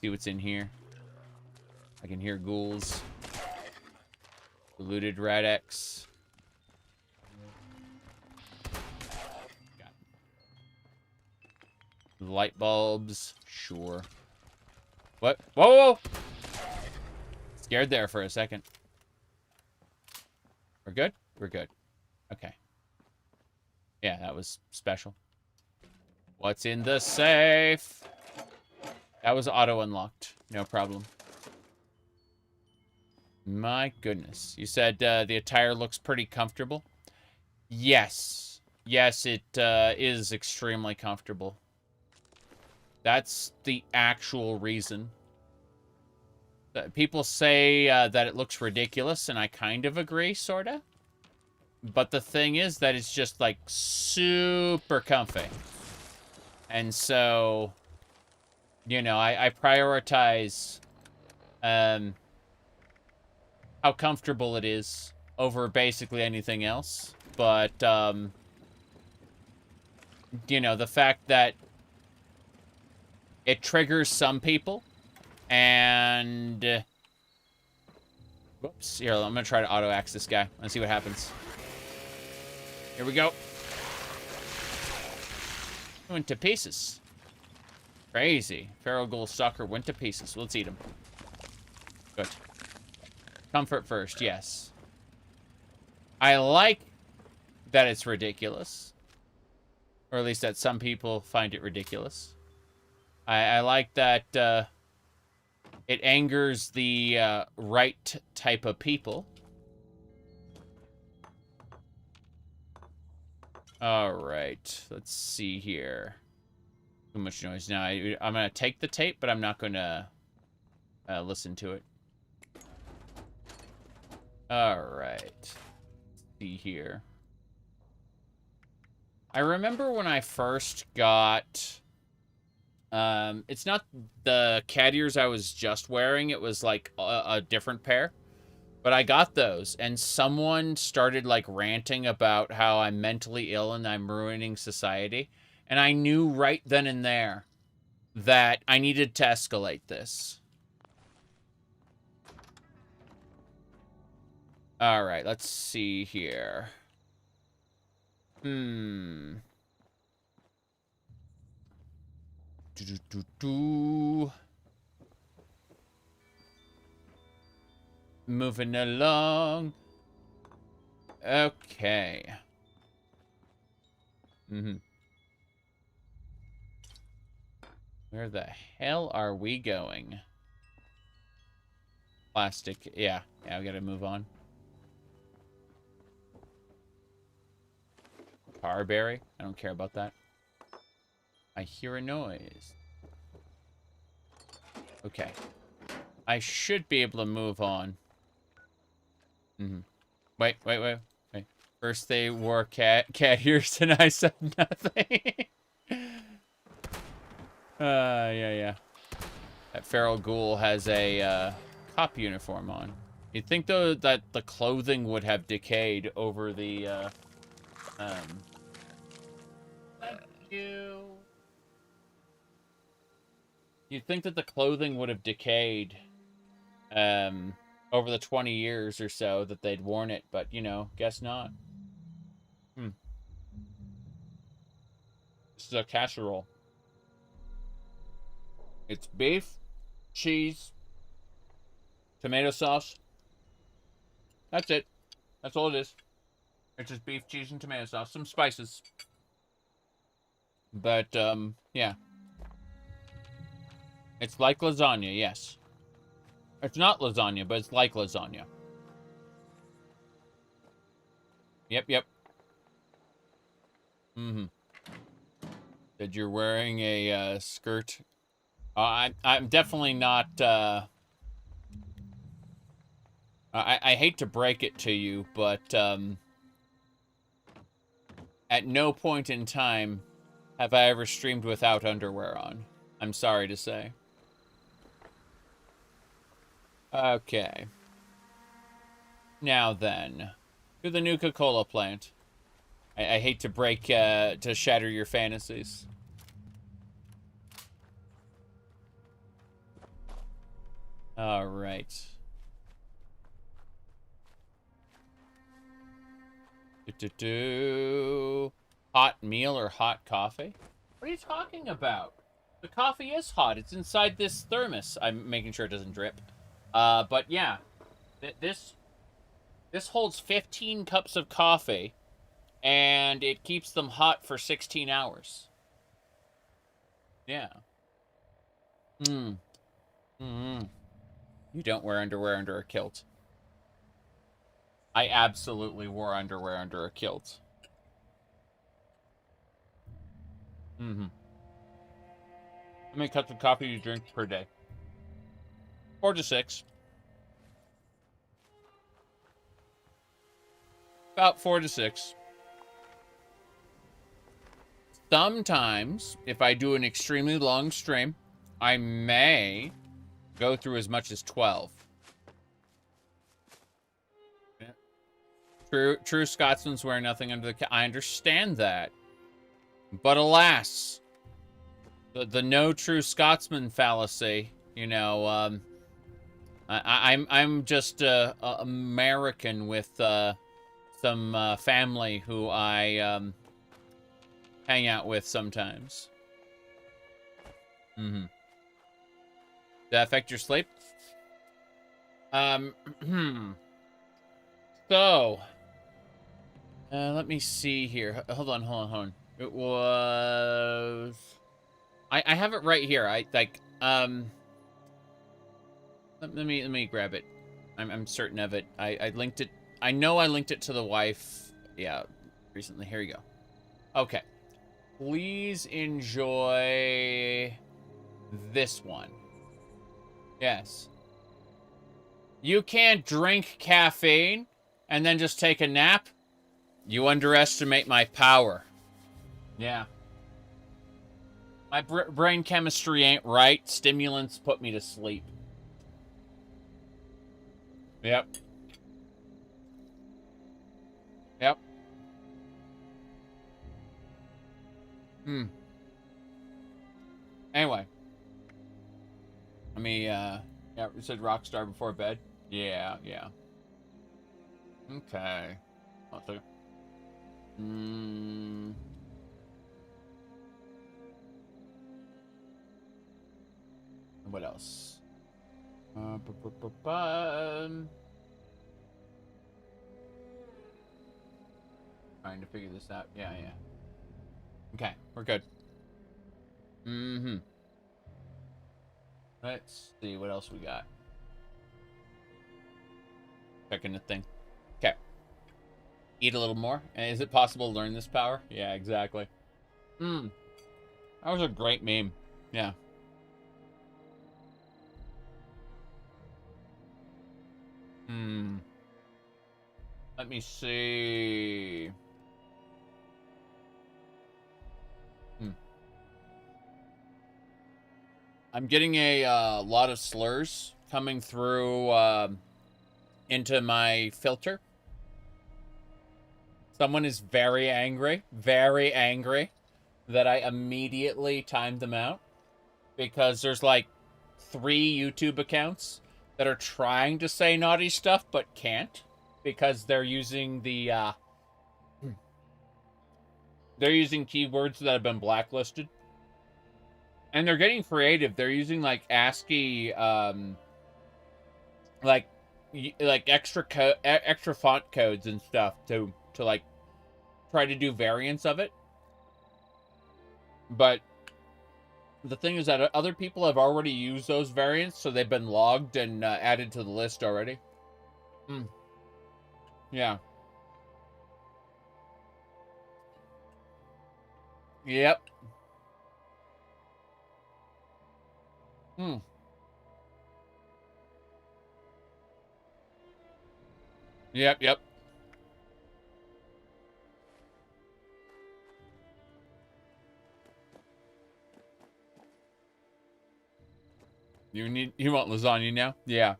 [SPEAKER 1] See what's in here. I can hear ghouls. Diluted Rad-X. Light bulbs. Sure. What? Whoa, whoa! Scared there for a second. We're good? We're good. Okay. Yeah, that was special. What's in the safe? That was auto-unlocked. No problem. My goodness. You said the attire looks pretty comfortable? Yes. Yes, it is extremely comfortable. That's the actual reason. People say that it looks ridiculous, and I kind of agree, sorta. But the thing is that it's just, like, super comfy. And so, you know, I prioritize how comfortable it is over basically anything else. But, you know, the fact that it triggers some people, and... Whoops. Here, I'm going to try to auto-axe this guy. Let's see what happens. Here we go. Went to pieces. Crazy. Feral Ghoul Sucker went to pieces. Let's eat him. Good. Comfort first, yes. I like that it's ridiculous. Or at least that some people find it ridiculous. I like that it angers the right type of people. All right, let's see here. Too much noise. Now, I'm going to take the tape, but I'm not going to listen to it. All right. Let's see here. I remember when I first got... it's not the cat ears I was just wearing. It was, like, a different pair. But I got those, and someone started, like, ranting about how I'm mentally ill and I'm ruining society. And I knew right then and there that I needed to escalate this. All right, let's see here. Moving along. Okay. Where the hell are we going? Plastic. Yeah, we gotta move on. Carberry? I don't care about that. I hear a noise. Okay. I should be able to move on. Wait. First they wore cat ears and I said nothing. Yeah. That feral ghoul has a cop uniform on. You'd think, though, that the clothing would have decayed over the, Thank you. You'd think that the clothing would have decayed, over the 20 years or so that they'd worn it, but, you know, guess not. This is a casserole. It's beef, cheese, tomato sauce. That's it. That's all it is. It's just beef, cheese, and tomato sauce. Some spices. But, yeah. It's like lasagna, yes. It's not lasagna, but it's like lasagna. Yep, yep. Mm-hmm. Said you're wearing a, skirt. I'm definitely not, I hate to break it to you, but, at no point in time have I ever streamed without underwear on. I'm sorry to say. Okay. Now then, to the Nuka-Cola plant. I hate to break, to shatter your fantasies. All right. Hot meal or hot coffee? What are you talking about? The coffee is hot. It's inside this thermos. I'm making sure it doesn't drip. But yeah, this holds 15 cups of coffee, and it keeps them hot for 16 hours. Yeah. You don't wear underwear under a kilt. I absolutely wore underwear under a kilt. How many cups of coffee do you drink per day? 4 to 6. About 4 to 6. Sometimes, if I do an extremely long stream, I may go through as much as 12. True Scotsman swear nothing under the... I understand that. But alas, the no true Scotsman fallacy, you know, I'm just American with some family who I hang out with sometimes. Does that affect your sleep? So, let me see here. Hold on. It was... I have it right here. Let me grab it. I'm certain of it. I linked it. I know I linked it to the wife. Yeah, recently. Here you go. Okay. Please enjoy this one. Yes. You can't drink caffeine and then just take a nap? You underestimate my power. Yeah. My brain chemistry ain't right. Stimulants put me to sleep. Yep. Yep. Anyway. Let me, yeah, you said Rockstar before bed? Yeah. Okay. I'll take... What else? Trying to figure this out. Yeah. Okay, we're good. Let's see what else we got. Checking the thing. Okay. Eat a little more. And is it possible to learn this power? Yeah, exactly. That was a great meme. Yeah. Let me see. I'm getting a lot of slurs coming through into my filter. Someone is very angry that I immediately timed them out because there's like 3 YouTube accounts that are trying to say naughty stuff but can't because they're using the they're using keywords that have been blacklisted. And they're getting creative. They're using like ASCII like extra font codes and stuff to like try to do variants of it. But the thing is that other people have already used those variants, so they've been logged and added to the list already. Yeah. Yep. Yep. You want lasagna now? Yeah.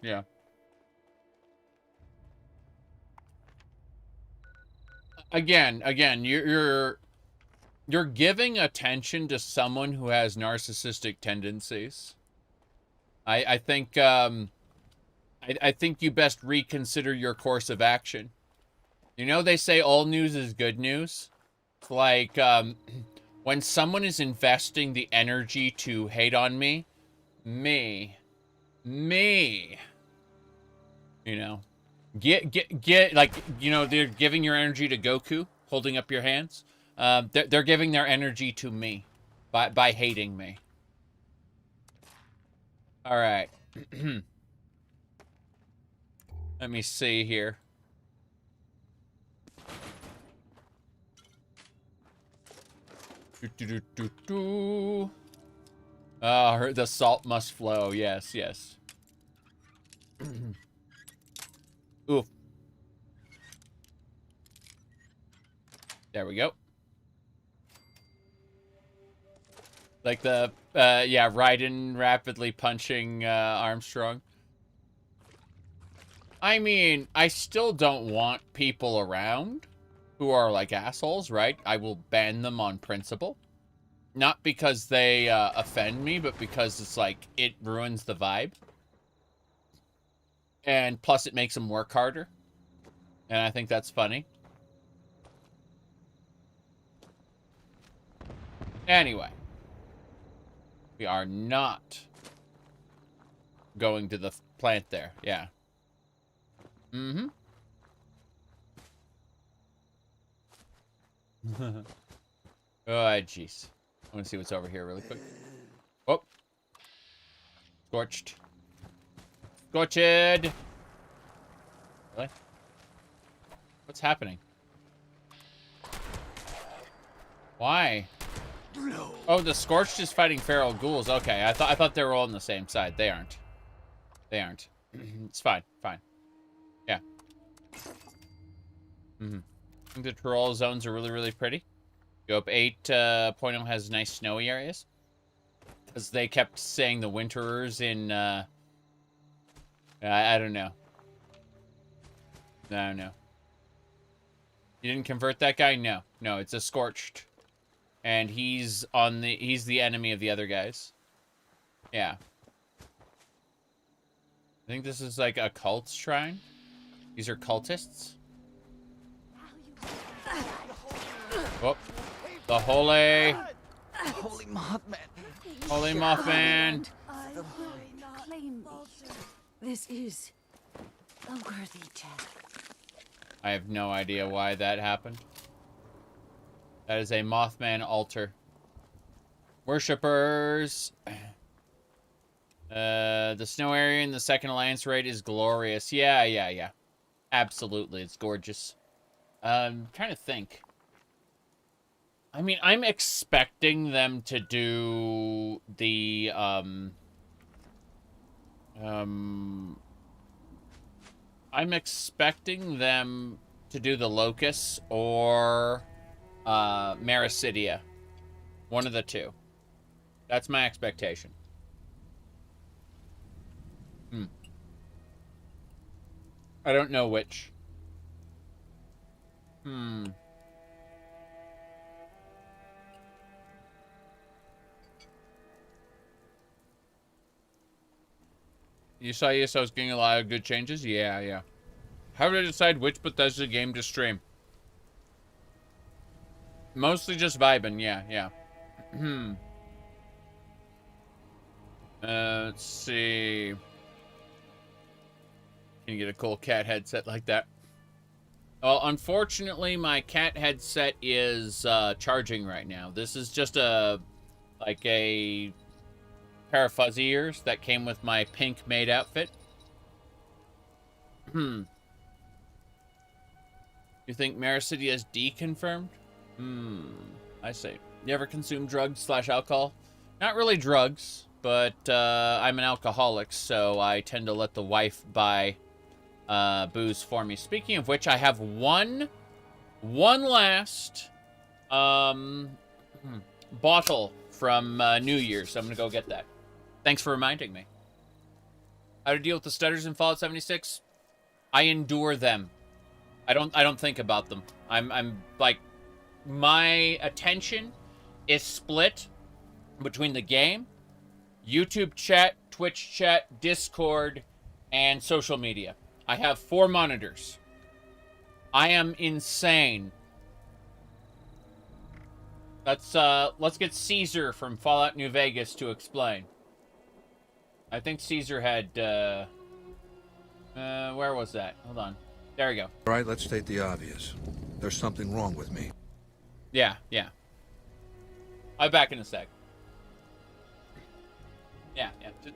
[SPEAKER 1] Again, you're giving attention to someone who has narcissistic tendencies. I think I think you best reconsider your course of action. You know, they say all news is good news. It's like when someone is investing the energy to hate on me, you know, get like, you know, they're giving your energy to Goku, holding up your hands. They're giving their energy to me by hating me. All right. Let me see here. The salt must flow. Yes. Oof. There we go. Like the, yeah, Raiden rapidly punching Armstrong. I mean, I still don't want people around who are like assholes, right? I will ban them on principle. Not because they offend me, but because it's like, it ruins the vibe. And plus it makes them work harder. And I think that's funny. Anyway. We are not going to the plant there. Yeah. Oh, jeez. I want to see what's over here really quick. Oh. Scorched. Scorched! Really? What's happening? Why? Oh, the Scorched is fighting feral ghouls. Okay, I thought they were all on the same side. They aren't. They aren't. It's fine. Fine. Yeah. I think the troll zones are really, really pretty. Go up 8.0 has nice snowy areas. Because they kept saying the winterers in, I don't know. I don't know. You didn't convert that guy? No. No, it's a Scorched. And he's the enemy of the other guys. Yeah. I think this is like a cult shrine. These are cultists. Oh. The holy
[SPEAKER 21] Mothman.
[SPEAKER 1] Holy Mothman.
[SPEAKER 2] Claim this is a worthy task.
[SPEAKER 1] I have no idea why that happened. That is a Mothman altar. Worshippers. The snow area in the second alliance raid is glorious. Yeah. Absolutely, it's gorgeous. Trying to think. I mean, I'm expecting them to do the, I'm expecting them to do the Locusts or Marasidia. One of the two. That's my expectation. I don't know which. You saw yes, I was getting a lot of good changes? Yeah. How did I decide which Bethesda game to stream? Mostly just vibing, yeah. Let's see. Can you get a cool cat headset like that? Well, unfortunately, my cat headset is charging right now. This is just a pair of fuzzy ears that came with my pink maid outfit. You think Mara City has deconfirmed? I see. You ever consume drugs / alcohol? Not really drugs, but I'm an alcoholic, so I tend to let the wife buy booze for me. Speaking of which, I have one last bottle from New Year's. So I'm gonna go get that. Thanks for reminding me. How to deal with the stutters in Fallout 76? I endure them. I don't think about them. I'm like, my attention is split between the game, YouTube chat, Twitch chat, Discord, and social media. I have 4 monitors. I am insane. Let's get Caesar from Fallout New Vegas to explain. I think Caesar had, where was that? Hold on. There we go.
[SPEAKER 12] All right, let's state the obvious. There's something wrong with me.
[SPEAKER 1] Yeah. I'll be back in a sec. Yeah,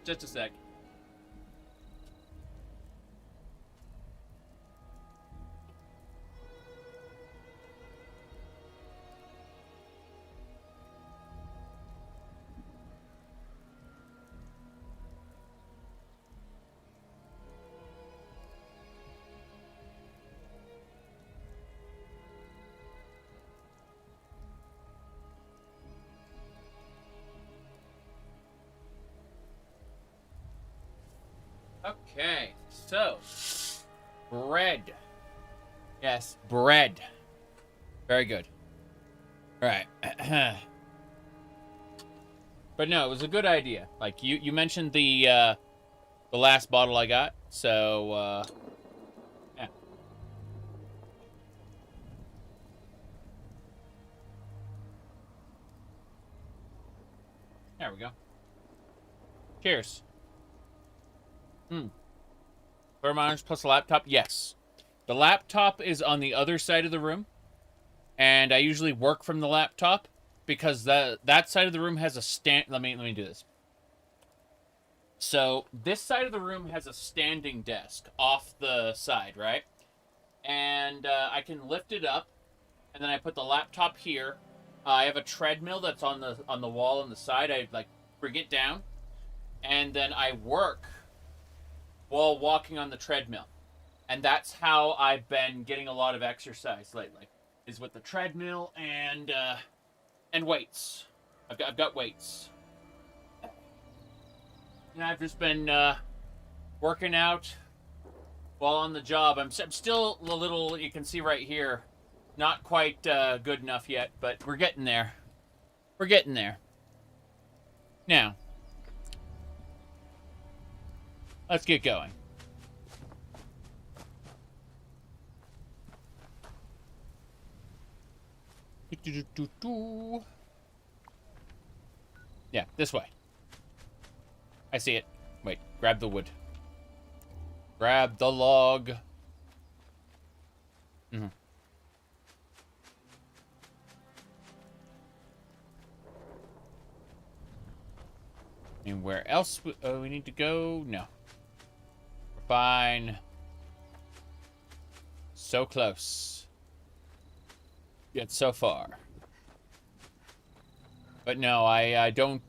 [SPEAKER 1] just a sec. Okay, so bread. Yes, bread. Very good. All right. But no, it was a good idea. Like you mentioned the last bottle I got, so yeah. There we go. Cheers. Thermometers plus a laptop? Yes. The laptop is on the other side of the room, and I usually work from the laptop because that side of the room has a stand. Let me do this. So this side of the room has a standing desk off the side, right? And I can lift it up, and then I put the laptop here. I have a treadmill that's on the wall on the side. I bring it down, and then I work while walking on the treadmill. And that's how I've been getting a lot of exercise lately, is with the treadmill and weights. I've got weights. And I've just been working out while on the job. I'm still a little, you can see right here, not quite good enough yet, but we're getting there. We're getting there. Now, let's get going. Yeah, this way. I see it. Wait, grab the wood. Grab the log. And where else we need to go? No. We're fine. So close. Yet so far. But no, I don't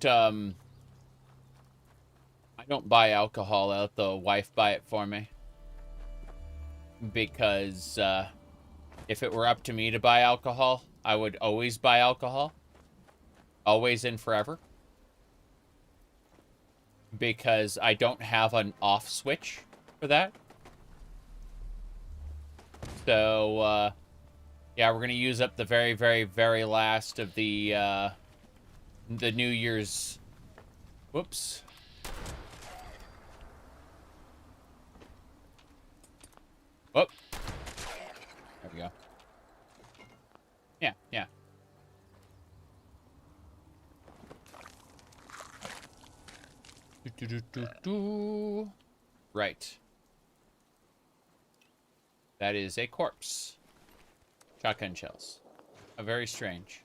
[SPEAKER 1] buy alcohol. I let the wife buy it for me. Because if it were up to me to buy alcohol, I would always buy alcohol. Always and forever. because I don't have an off switch for that. So, yeah, we're going to use up the very, very, very last of the New Year's... Whoops. Whoop. There we go. Yeah, yeah. Right. That is a corpse. Shotgun shells. Very strange.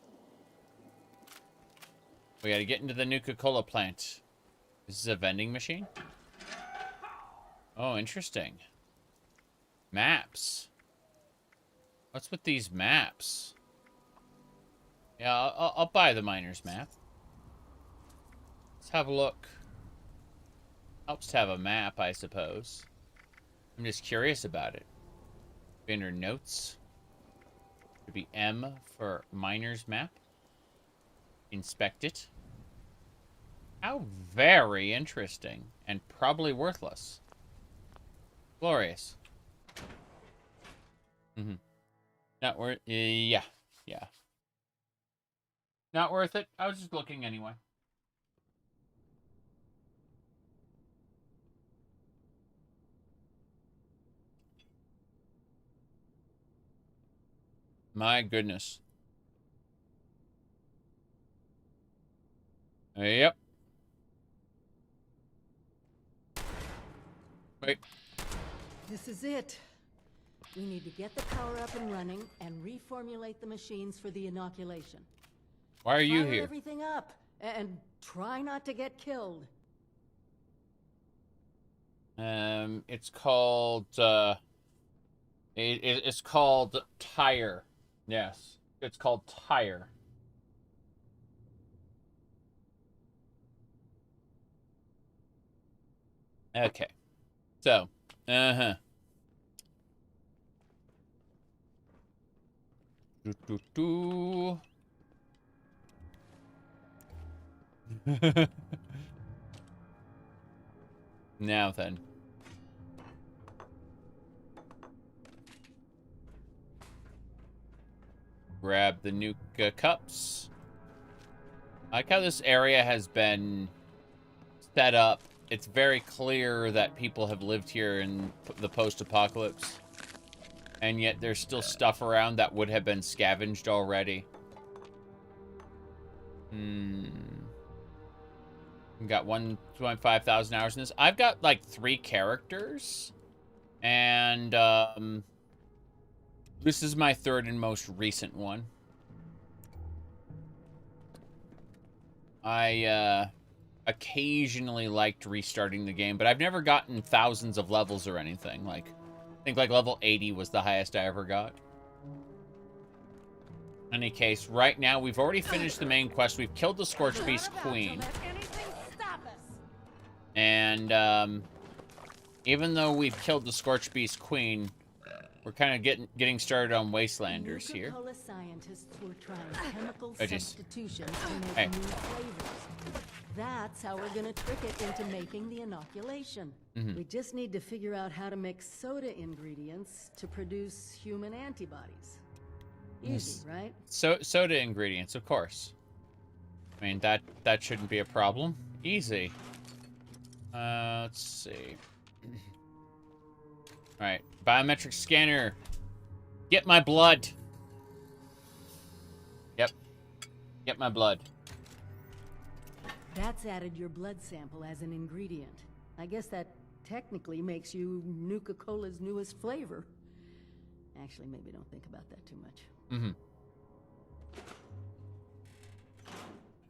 [SPEAKER 1] We gotta get into the Nuka-Cola plant. This is a vending machine? Oh, interesting. Maps. What's with these maps? Yeah, I'll buy the miner's map. Let's have a look. Helps to have a map, I suppose. I'm just curious about it. Under notes. Should be M for miner's map. Inspect it. How very interesting. And probably worthless. Glorious. Mm-hmm. Not worth... yeah. Yeah. Not worth it. I was just looking anyway. My goodness. Yep. Wait.
[SPEAKER 21] This is it. We need to get the power up and running and reformulate the machines for the inoculation.
[SPEAKER 1] Why are you
[SPEAKER 21] Fire
[SPEAKER 1] here?
[SPEAKER 21] everything up and try not to get killed.
[SPEAKER 1] It's called, it's called Tire. Yes. It's called Tire. Okay. So, Now then. Grab the Nuka cups. I like how this area has been set up. It's very clear that people have lived here in the post-apocalypse. And yet there's still stuff around that would have been scavenged already. We've got 1.5 thousand hours in this. I've got like 3 characters. And this is my 3rd and most recent one. I occasionally liked restarting the game, but I've never gotten thousands of levels or anything. Like, I think like level 80 was the highest I ever got. In any case, right now we've already finished the main quest. We've killed the Scorch Beast Queen. And even though we've killed the Scorch Beast Queen, we're kind of getting started on Wastelanders here.
[SPEAKER 21] Nuka-Cola scientists were trying chemical
[SPEAKER 1] Oh, jeez.
[SPEAKER 21] substitutions to make new flavors. That's how we're gonna trick it into making the inoculation. We just need to figure out how to mix soda ingredients to produce human antibodies. Easy, right?
[SPEAKER 1] Soda ingredients, of course. I mean, that shouldn't be a problem. Easy. Let's see. Alright, biometric scanner. Get my blood. Yep. Get my blood.
[SPEAKER 21] That's added your blood sample as an ingredient. I guess that technically makes you Nuka-Cola's newest flavor. Actually, maybe don't think about that too much.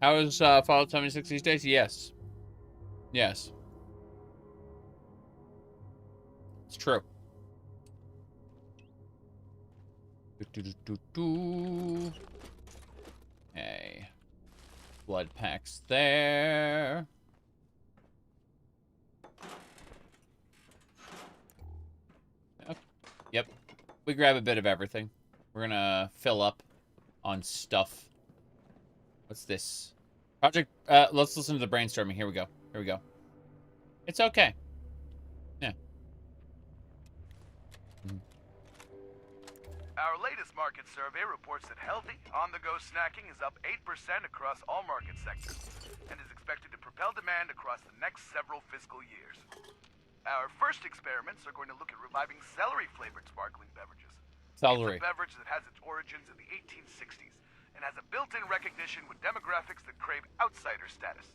[SPEAKER 1] How is Fallout 76 these days? Yes. Yes. It's true. Hey. Blood packs there. Yep. We grab a bit of everything. We're gonna fill up on stuff. What's this? Project, let's listen to the brainstorming. Here we go. Here we go. It's okay. Yeah.
[SPEAKER 6] Our latest market survey reports that healthy, on-the-go snacking is up 8% across all market sectors and is expected to propel demand across the next several fiscal years. Our first experiments are going to look at reviving celery-flavored sparkling beverages.
[SPEAKER 1] Celery.
[SPEAKER 6] It's a beverage that has its origins in the 1860s and has a built-in recognition with demographics that crave outsider status.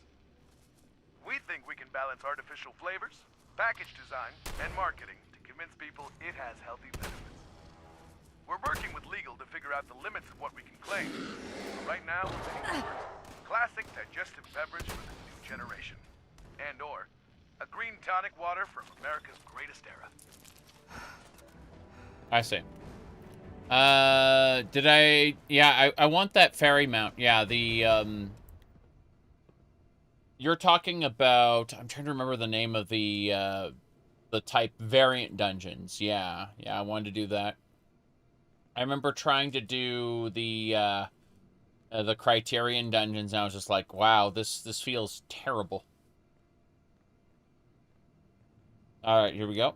[SPEAKER 6] We think we can balance artificial flavors, package design, and marketing to convince people it has healthy benefits. We're working with legal to figure out the limits of what we can claim. Right now, we're leaning towards classic digestive beverage for the new generation. And/or a green tonic water from America's greatest era.
[SPEAKER 1] I see. Did I... Yeah, I want that ferry mount. Yeah, the, You're talking about... I'm trying to remember the name of the type variant dungeons. Yeah, I wanted to do that. I remember trying to do the Criterion dungeons, and I was just like, wow, this feels terrible. Alright, here we go.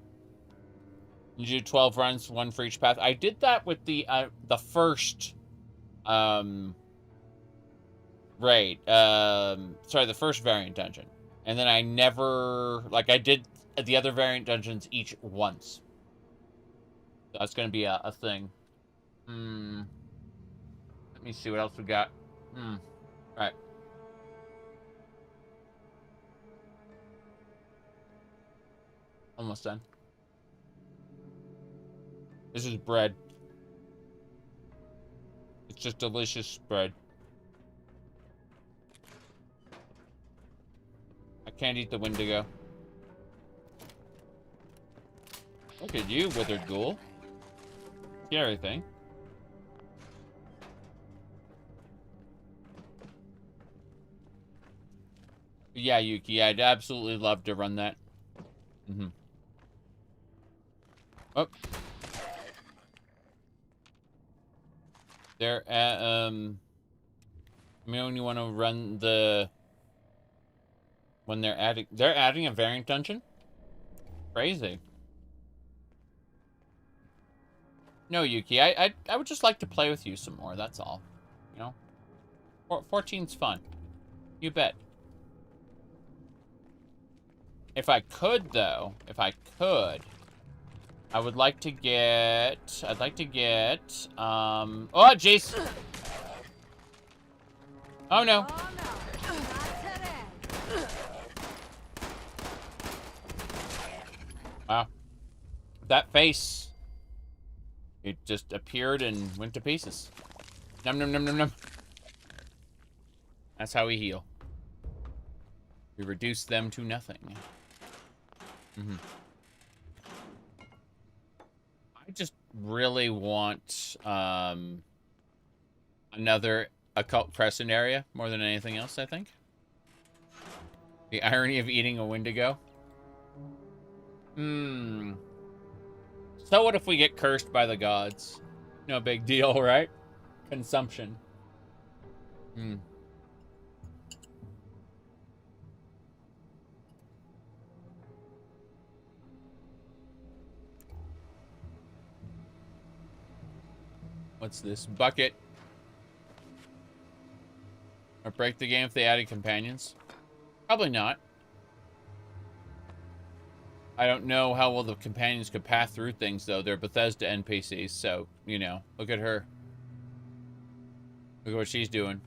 [SPEAKER 1] You do 12 runs, one for each path. I did that with the first raid. Sorry, the first variant dungeon. And then I never... Like, I did the other variant dungeons each once. That's going to be a thing. Let me see what else we got. Alright. Almost done. This is bread. It's just delicious bread. I can't eat the Wendigo. Look at you, withered ghoul. Scary thing. Yeah, Yuki, I'd absolutely love to run that. Oh. They're at, I mean, when you want to run the... When they're adding a variant dungeon? Crazy. No, Yuki, I would just like to play with you some more, that's all. You know? 14's fun. You bet. If I could, though, I would like to get... I'd like to get... Oh, jeez! Oh, no. Wow. That face... It just appeared and went to pieces. Num num num num num. That's how we heal. We reduce them to nothing. I just really want another Occult Crescent area more than anything else, I think. The irony of eating a Wendigo. So what if we get cursed by the gods? No big deal, right? Consumption. What's this? Bucket. Or break the game if they added companions? Probably not. I don't know how well the companions could pass through things, though. They're Bethesda NPCs, so, you know. Look at her. Look at what she's doing.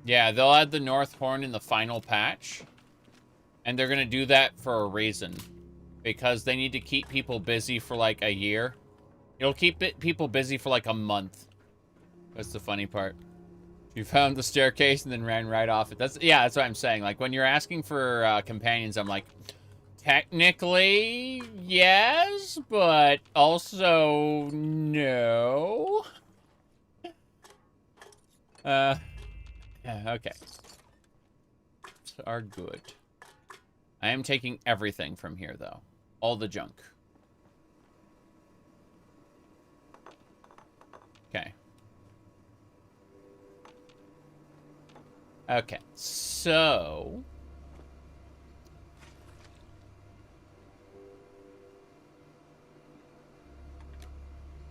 [SPEAKER 1] Yeah, they'll add the North Horn in the final patch. And they're going to do that for a reason. Because they need to keep people busy for like a year. It'll keep people busy for like a month. That's the funny part. You found the staircase and then ran right off it. That's what I'm saying. Like when you're asking for companions, I'm like, technically, yes, but also no. Yeah, okay. Are good. I am taking everything from here, though. All the junk. Okay. Okay, so...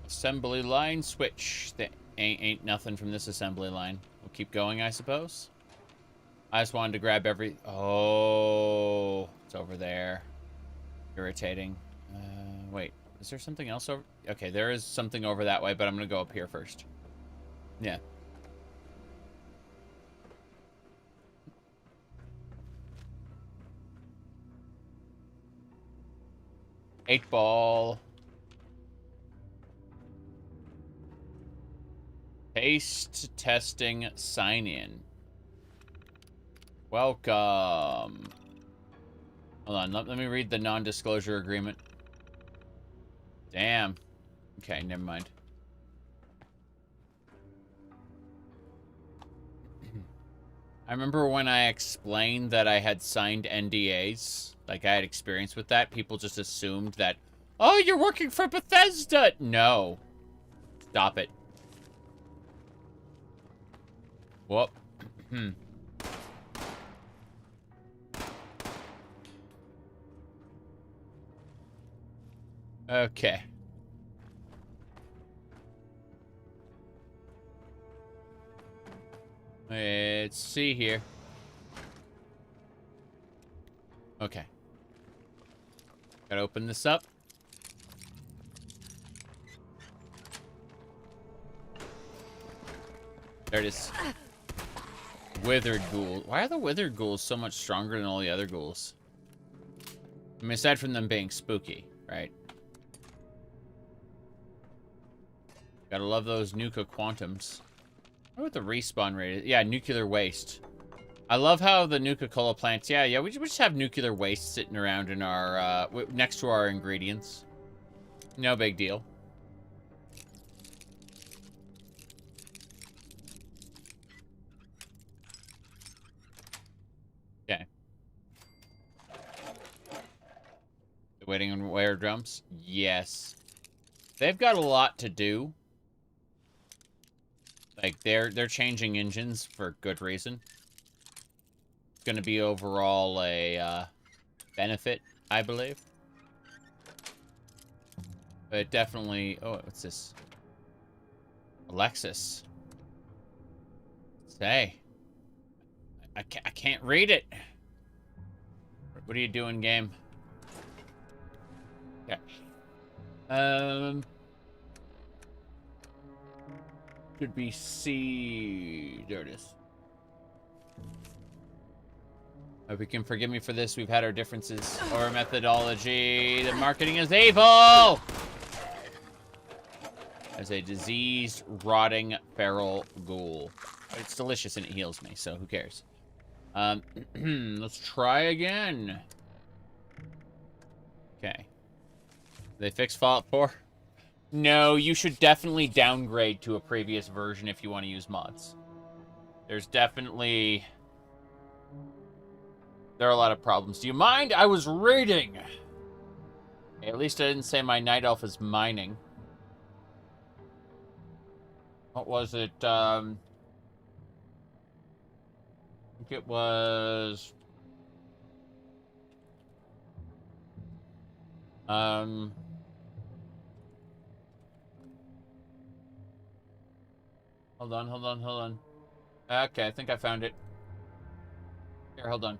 [SPEAKER 1] Assembly line switch. There ain't nothing from this assembly line. We'll keep going, I suppose. I just wanted to grab every... Oh, it's over there. Irritating. Wait, is there something else over... Okay, there is something over that way, but I'm gonna go up here first. Yeah. Eight ball. Paste testing sign in. Welcome. Hold on, let me read the non-disclosure agreement. Damn. Okay, never mind. I remember when I explained that I had signed NDAs, like I had experience with that, people just assumed that, oh, you're working for Bethesda! No. Stop it. Whoop. Okay. Let's see here. Okay. Gotta open this up. There it is. Withered ghoul. Why are the withered ghouls so much stronger than all the other ghouls? I mean, aside from them being spooky, right? Gotta love those Nuka Quantums. I wonder what the respawn rate is. Yeah, nuclear waste. I love how the Nuka-Cola plants... Yeah, we just have nuclear waste sitting around in our... next to our ingredients. No big deal. Okay. Waiting on wire drums? Yes. They've got a lot to do. Like, they're changing engines for good reason. It's gonna be overall a, benefit, I believe. But it definitely... Oh, what's this? Alexis. Say. I can't read it. What are you doing, game? Okay. Should be C. There it is. Hope you can forgive me for this. We've had our differences over methodology. The marketing is evil! As a diseased, rotting, feral ghoul. It's delicious and it heals me, so who cares? Let's try again. Okay. They fixed Fallout 4? No, you should definitely downgrade to a previous version if you want to use mods. There's definitely... There are a lot of problems. Do you mind? I was reading! Okay, at least I didn't say my night elf is mining. What was it? I think it was... Hold on. Okay, I think I found it. Here, hold on.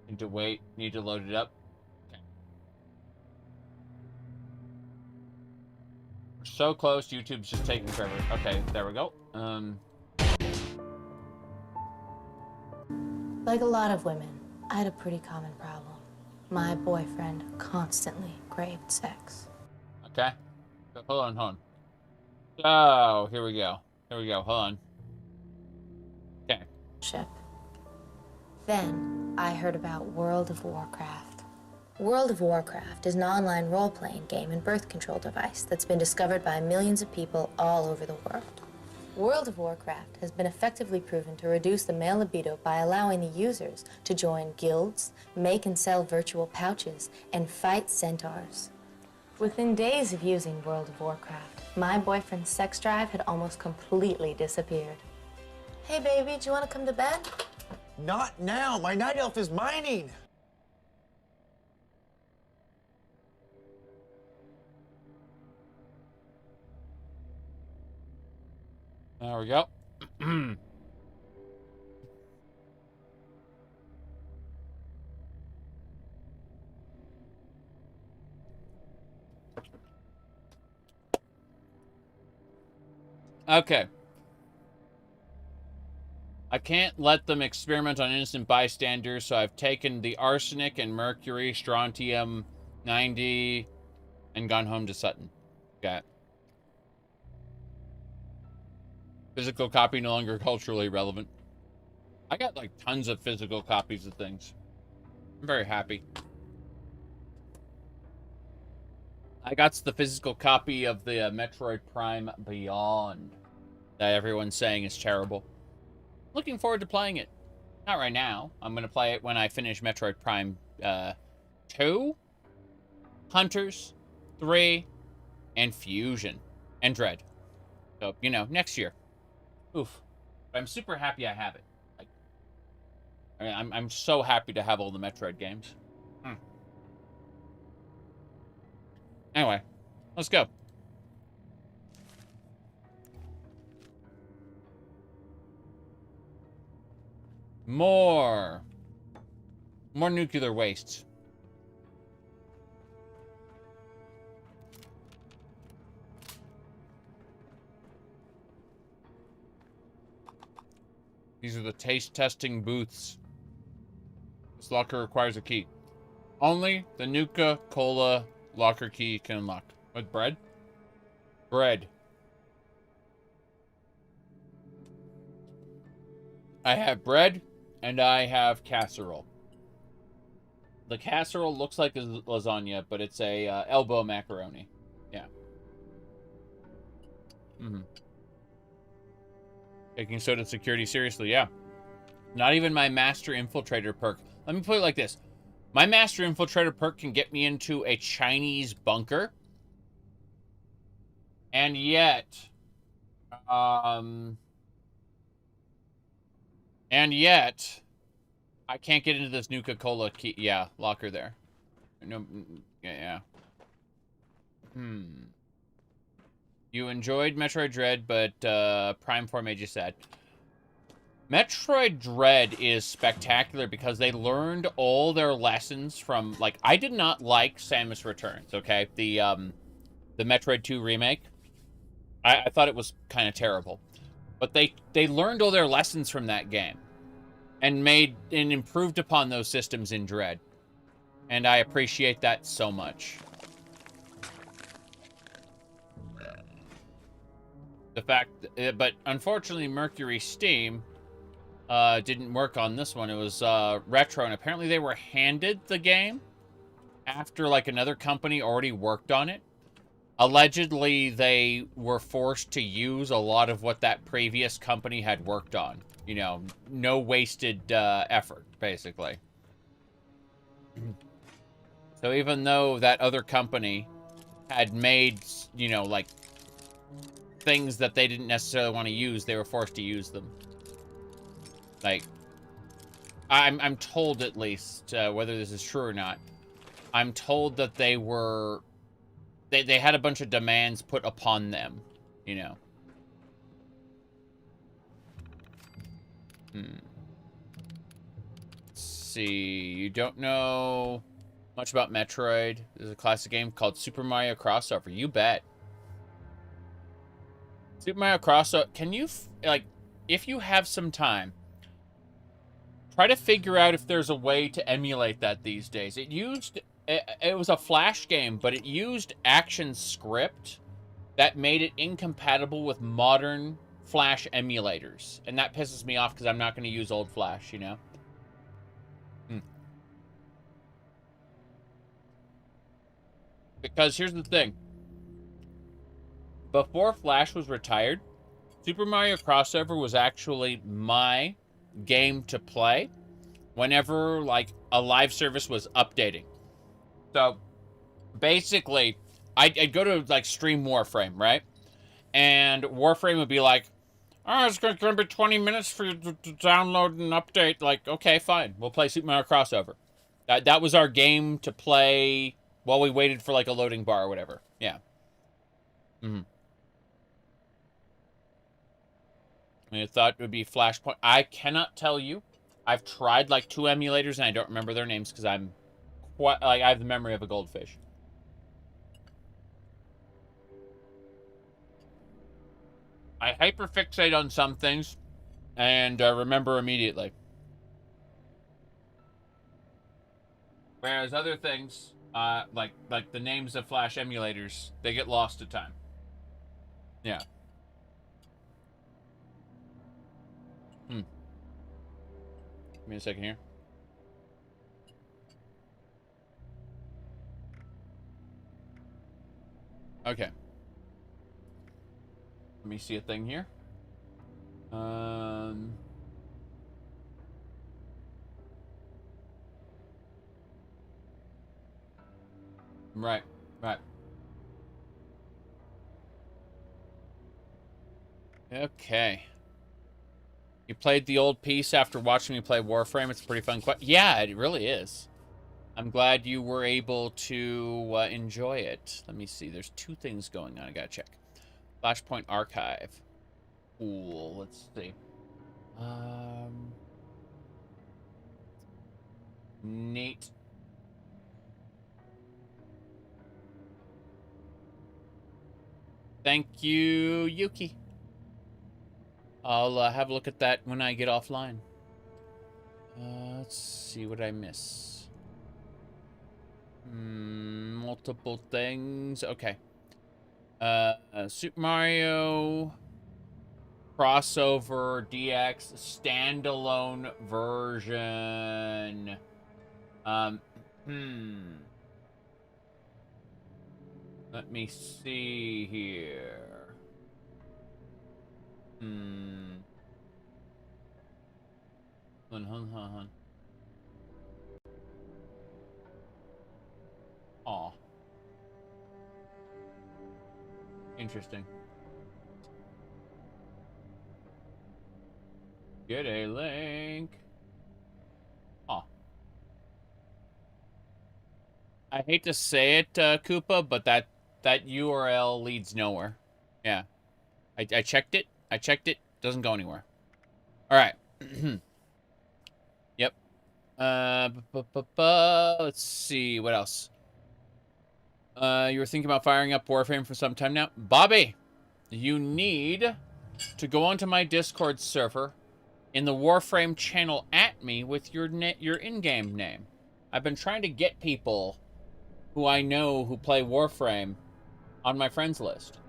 [SPEAKER 1] Need to wait. Need to load it up. Okay. We're so close. YouTube's just taking forever. Okay, there we go.
[SPEAKER 8] Like a lot of women, I had a pretty common problem. My boyfriend constantly craved sex.
[SPEAKER 1] Okay. Hold on. Oh, here we go. Hold on. Okay.
[SPEAKER 8] Then, I heard about World of Warcraft. World of Warcraft is an online role-playing game and birth control device that's been discovered by millions of people all over the world. World of Warcraft has been effectively proven to reduce the male libido by allowing the users to join guilds, make and sell virtual pouches, and fight centaurs. Within days of using World of Warcraft, my boyfriend's sex drive had almost completely disappeared. Hey baby, do you want to come to bed?
[SPEAKER 7] Not now! My night elf is mining!
[SPEAKER 1] There we go. Okay. I can't let them experiment on innocent bystanders, so I've taken the arsenic and mercury, strontium 90, and gone home to Sutton. Got physical copy no longer culturally relevant. I got like tons of physical copies of things. I'm very happy. I got the physical copy of the Metroid Prime Beyond that everyone's saying is terrible. Looking forward to playing it. Not right now. I'm going to play it when I finish Metroid Prime 2, Hunters, 3, and Fusion, and Dread. So, you know, next year. Oof. But I'm super happy I have it. Like, I mean, I'm so happy to have all the Metroid games. Anyway, let's go. More nuclear wastes. These are the taste testing booths. This locker requires a key. Only the Nuka-Cola locker key can unlock. With bread? Bread. I have bread, and I have casserole. The casserole looks like a lasagna, but it's a elbow macaroni. Yeah. Taking soda security seriously, yeah. Not even my Master Infiltrator perk. Let me put it like this. My Master Infiltrator perk can get me into a Chinese bunker. And yet, I can't get into this Nuka-Cola key. Yeah, locker there. No, yeah. You enjoyed Metroid Dread, but Prime 4 made you sad. Metroid Dread is spectacular because they learned all their lessons from, like, I did not like Samus Returns, okay? The Metroid 2 remake. I thought it was kind of terrible. But they learned all their lessons from that game. And made and improved upon those systems in Dread. And I appreciate that so much. The fact, but unfortunately Mercury Steam didn't work on this one. It was retro, and apparently they were handed the game after like another company already worked on it. Allegedly, they were forced to use a lot of what that previous company had worked on. You know, no wasted effort, basically. So even though that other company had made, you know, like, things that they didn't necessarily want to use, they were forced to use them. Like, I'm told at least, whether this is true or not, I'm told that they were... They had a bunch of demands put upon them, you know. Let's see. You don't know much about Metroid. There's a classic game called Super Mario Crossover. You bet. Super Mario Crossover. Can you, like, if you have some time, try to figure out if there's a way to emulate that these days. It was a Flash game, but it used Action Script that made it incompatible with modern Flash emulators. And that pisses me off because I'm not going to use old Flash, you know? Because here's the thing. Before Flash was retired, Super Mario Crossover was actually my game to play whenever, like, a live service was updating. So, basically, I'd go to, like, stream Warframe, right? And Warframe would be like, oh, it's going to be 20 minutes for you to download and update. Like, okay, fine. We'll play Super Mario Crossover. That was our game to play while we waited for, like, a loading bar or whatever. Yeah. I thought it would be Flashpoint. I cannot tell you. I've tried, like, 2 emulators, and I don't remember their names because I'm quite, like, I have the memory of a goldfish. I hyperfixate on some things and remember immediately. Whereas other things, like the names of Flash emulators, they get lost to time. Yeah. Give me a second here. Okay. Let me see a thing here. Right. Okay. You played the old piece after watching me play Warframe. It's a pretty fun. Yeah, it really is. I'm glad you were able to enjoy it. Let me see. There's 2 things going on. I gotta check. Flashpoint Archive. Cool. Let's see. Neat. Thank you, Yuki. I'll have a look at that when I get offline. Let's see what I miss. Multiple things. Okay. Super Mario Crossover DX standalone version. Let me see here. Aw. Interesting. Get a link. Aw. I hate to say it, Koopa, but that URL leads nowhere. Yeah. I checked it. Doesn't go anywhere. All right. Yep. Let's see. What else? You were thinking about firing up Warframe for some time now. Bobby, you need to go onto my Discord server in the Warframe channel at me with your in-game name. I've been trying to get people who I know who play Warframe on my friends list.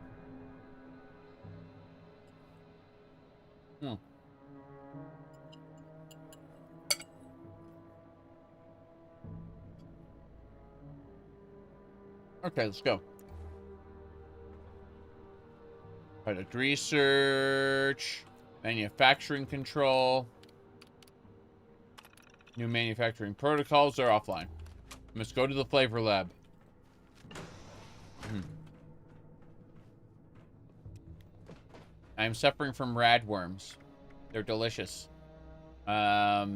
[SPEAKER 1] Okay, let's go. Product research, manufacturing control. New manufacturing protocols are offline. Let's go to the flavor lab. I'm suffering from radworms. They're delicious. How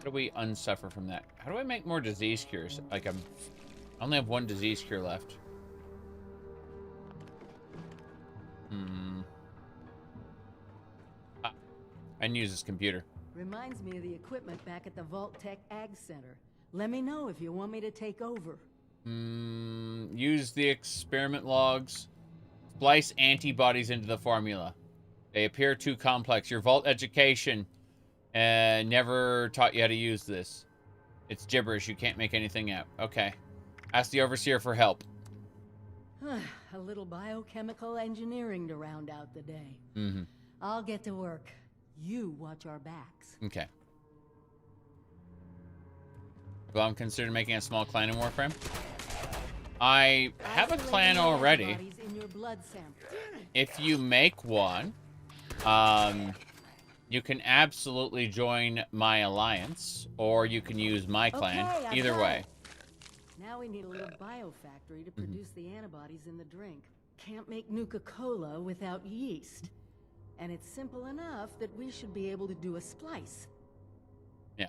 [SPEAKER 1] do we unsuffer from that? How do I make more disease cures? Like I only have 1 disease cure left. I can use this computer.
[SPEAKER 21] Reminds me of the equipment back at the Vault-Tec Ag Center. Let me know if you want me to take over.
[SPEAKER 1] Use the experiment logs. Splice antibodies into the formula. They appear too complex. Your Vault education never taught you how to use this. It's gibberish. You can't make anything out. Okay. Ask the Overseer for help.
[SPEAKER 21] A little biochemical engineering to round out the day. I'll get to work. You watch our backs.
[SPEAKER 1] Okay. Well, I'm considering making a small clan in Warframe. I have a clan already. If you make one, you can absolutely join my alliance, or you can use my clan.
[SPEAKER 21] Okay, I've
[SPEAKER 1] Either
[SPEAKER 21] got
[SPEAKER 1] way.
[SPEAKER 21] it. Now we need a little biofactory to produce the antibodies in the drink. Can't make Nuka-Cola without yeast. And it's simple enough that we should be able to do a splice.
[SPEAKER 1] Yeah.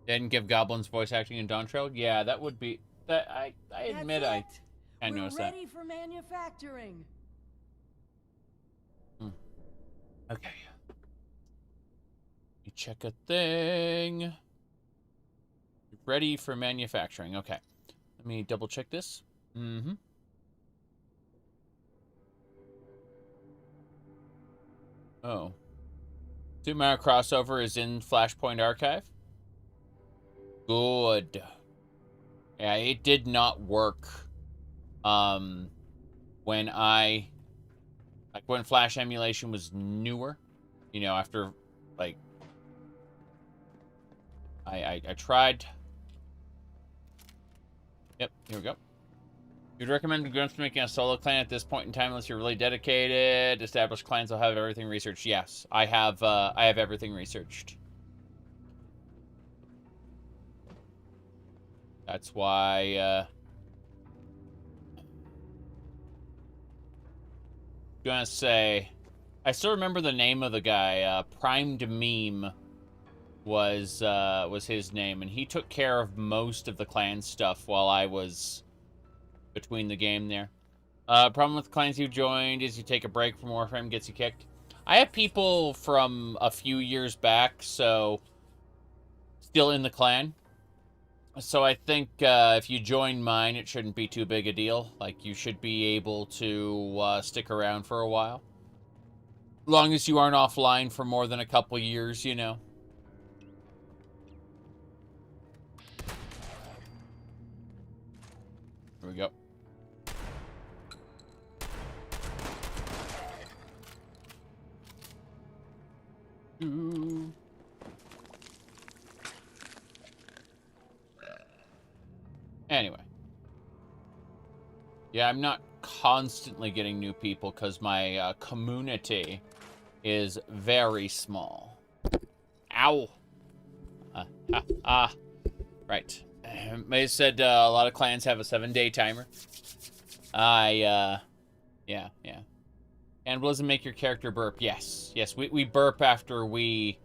[SPEAKER 1] Didn't give Goblin's voice acting in Dawn Trail? Yeah, that would be... That I admit I noticed that.
[SPEAKER 21] We're ready for manufacturing.
[SPEAKER 1] Okay. You check a thing. Ready for manufacturing. Okay. Let me double check this. Mm-hmm. Oh. Super Mario crossover is in Flashpoint Archive. Good. Yeah, it did not work. When when Flash emulation was newer, you know, after like I tried. Yep, here we go. You'd recommend against making a solo clan at this point in time unless you're really dedicated. Established clans will have everything researched. Yes, I have everything researched. That's why gonna say I still remember the name of the guy. Primed Meme was his name, and he took care of most of the clan stuff while I was between the game there. Problem with clans you joined is you take a break from Warframe, gets you kicked. I have people from a few years back, so still in the clan. So I think if you join mine, it shouldn't be too big a deal. Like, you should be able to stick around for a while. As long as you aren't offline for more than a couple years, you know. Here we go. Ooh. Anyway. Yeah, I'm not constantly getting new people because my community is very small. Ow. Right. May said a lot of clans have a 7-day timer. Yeah. Cannibalism make your character burp. Yes. Yes, we burp after we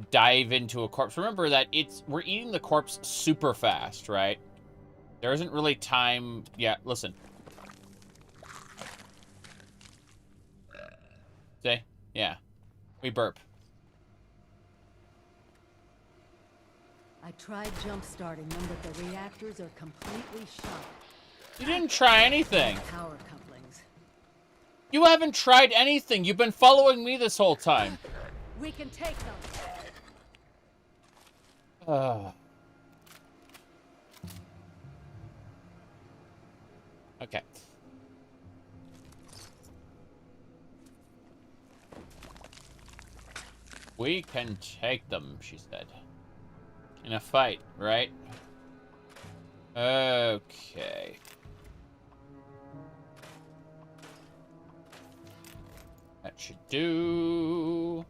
[SPEAKER 1] dive into a corpse. Remember that we're eating the corpse super fast, right? There isn't really time. Yeah, listen. See? Yeah. We burp.
[SPEAKER 21] I tried jump-starting them, but the reactors are completely shot.
[SPEAKER 1] You didn't try anything.
[SPEAKER 21] Power couplings.
[SPEAKER 1] You haven't tried anything. You've been following me this whole time.
[SPEAKER 21] We can take them.
[SPEAKER 1] Okay. We can take them, she said. In a fight, right? Okay. That should do.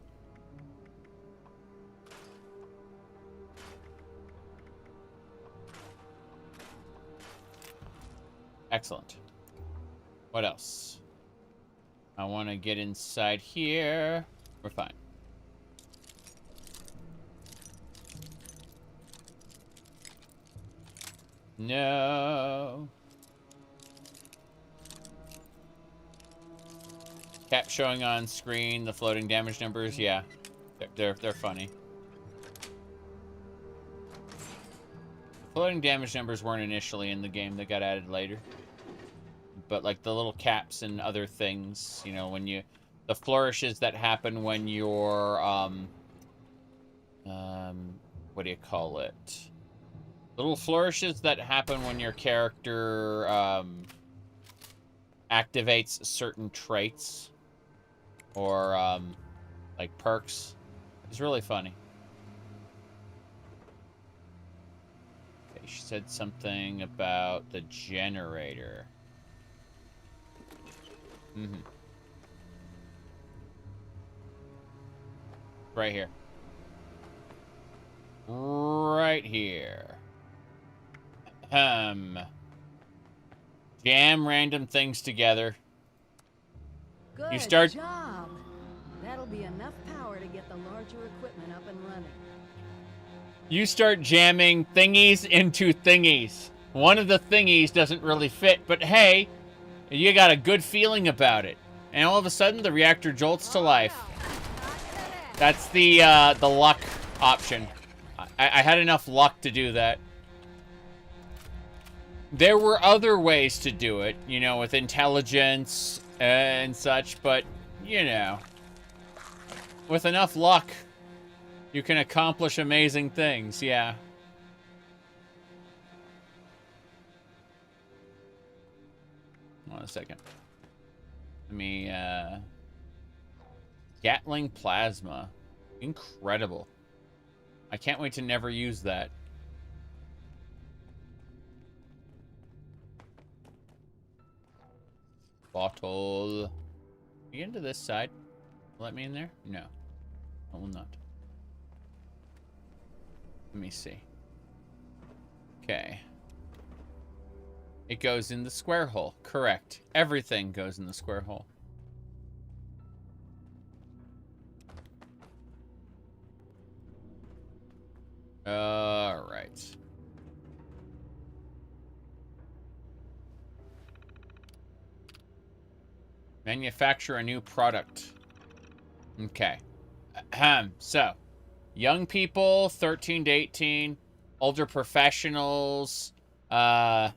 [SPEAKER 1] Excellent. What else? I want to get inside here. We're fine. No. Cap showing on screen, the floating damage numbers, yeah. They're funny. The floating damage numbers weren't initially in the game, they got added later. But like the little caps and other things, you know, when you the flourishes that happen when you're what do you call it? Little flourishes that happen when your character activates certain traits or like perks. It's really funny. Okay, she said something about the generator. Right here. Right here. Jam random things together.
[SPEAKER 21] Good
[SPEAKER 1] You start...
[SPEAKER 21] job. That'll be enough power to get the larger equipment up and running.
[SPEAKER 1] You start jamming thingies into thingies. One of the thingies doesn't really fit, but hey, you got a good feeling about it. And all of a sudden, the reactor jolts to life. That's the luck option. I had enough luck to do that. There were other ways to do it, you know, with intelligence and such, but, you know, with enough luck, you can accomplish amazing things, yeah. Hold on a second. Let me, Gatling Plasma. Incredible. I can't wait to never use that. Bottle. Can you get into this side? Let me in there? No. I will not. Let me see. Okay. It goes in the square hole. Correct. Everything goes in the square hole. All right. Manufacture a new product. Okay. So, young people, 13 to 18, older professionals, hold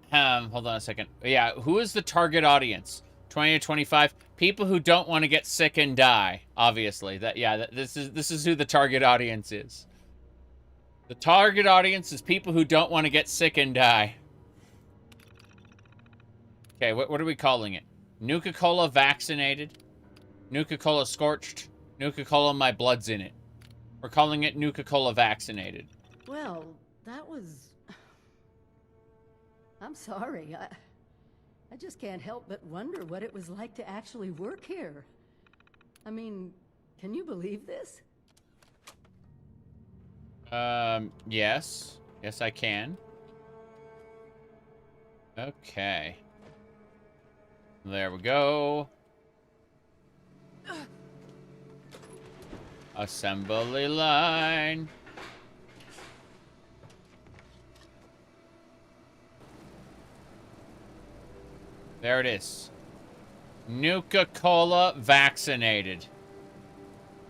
[SPEAKER 1] on a second. Yeah, who is the target audience? 20 to 25, people who don't want to get sick and die, obviously. This is who the target audience is. The target audience is people who don't want to get sick and die. Okay, what are we calling it? Nuka-Cola vaccinated, Nuka-Cola scorched, Nuka-Cola my blood's in it. We're calling it Nuka-Cola vaccinated.
[SPEAKER 21] Well, that was... I'm sorry. I just can't help but wonder what it was like to actually work here. I mean, can you believe this?
[SPEAKER 1] Yes. Yes, I can. Okay. There we go. Assembly line. There it is. Nuka-Cola vaccinated.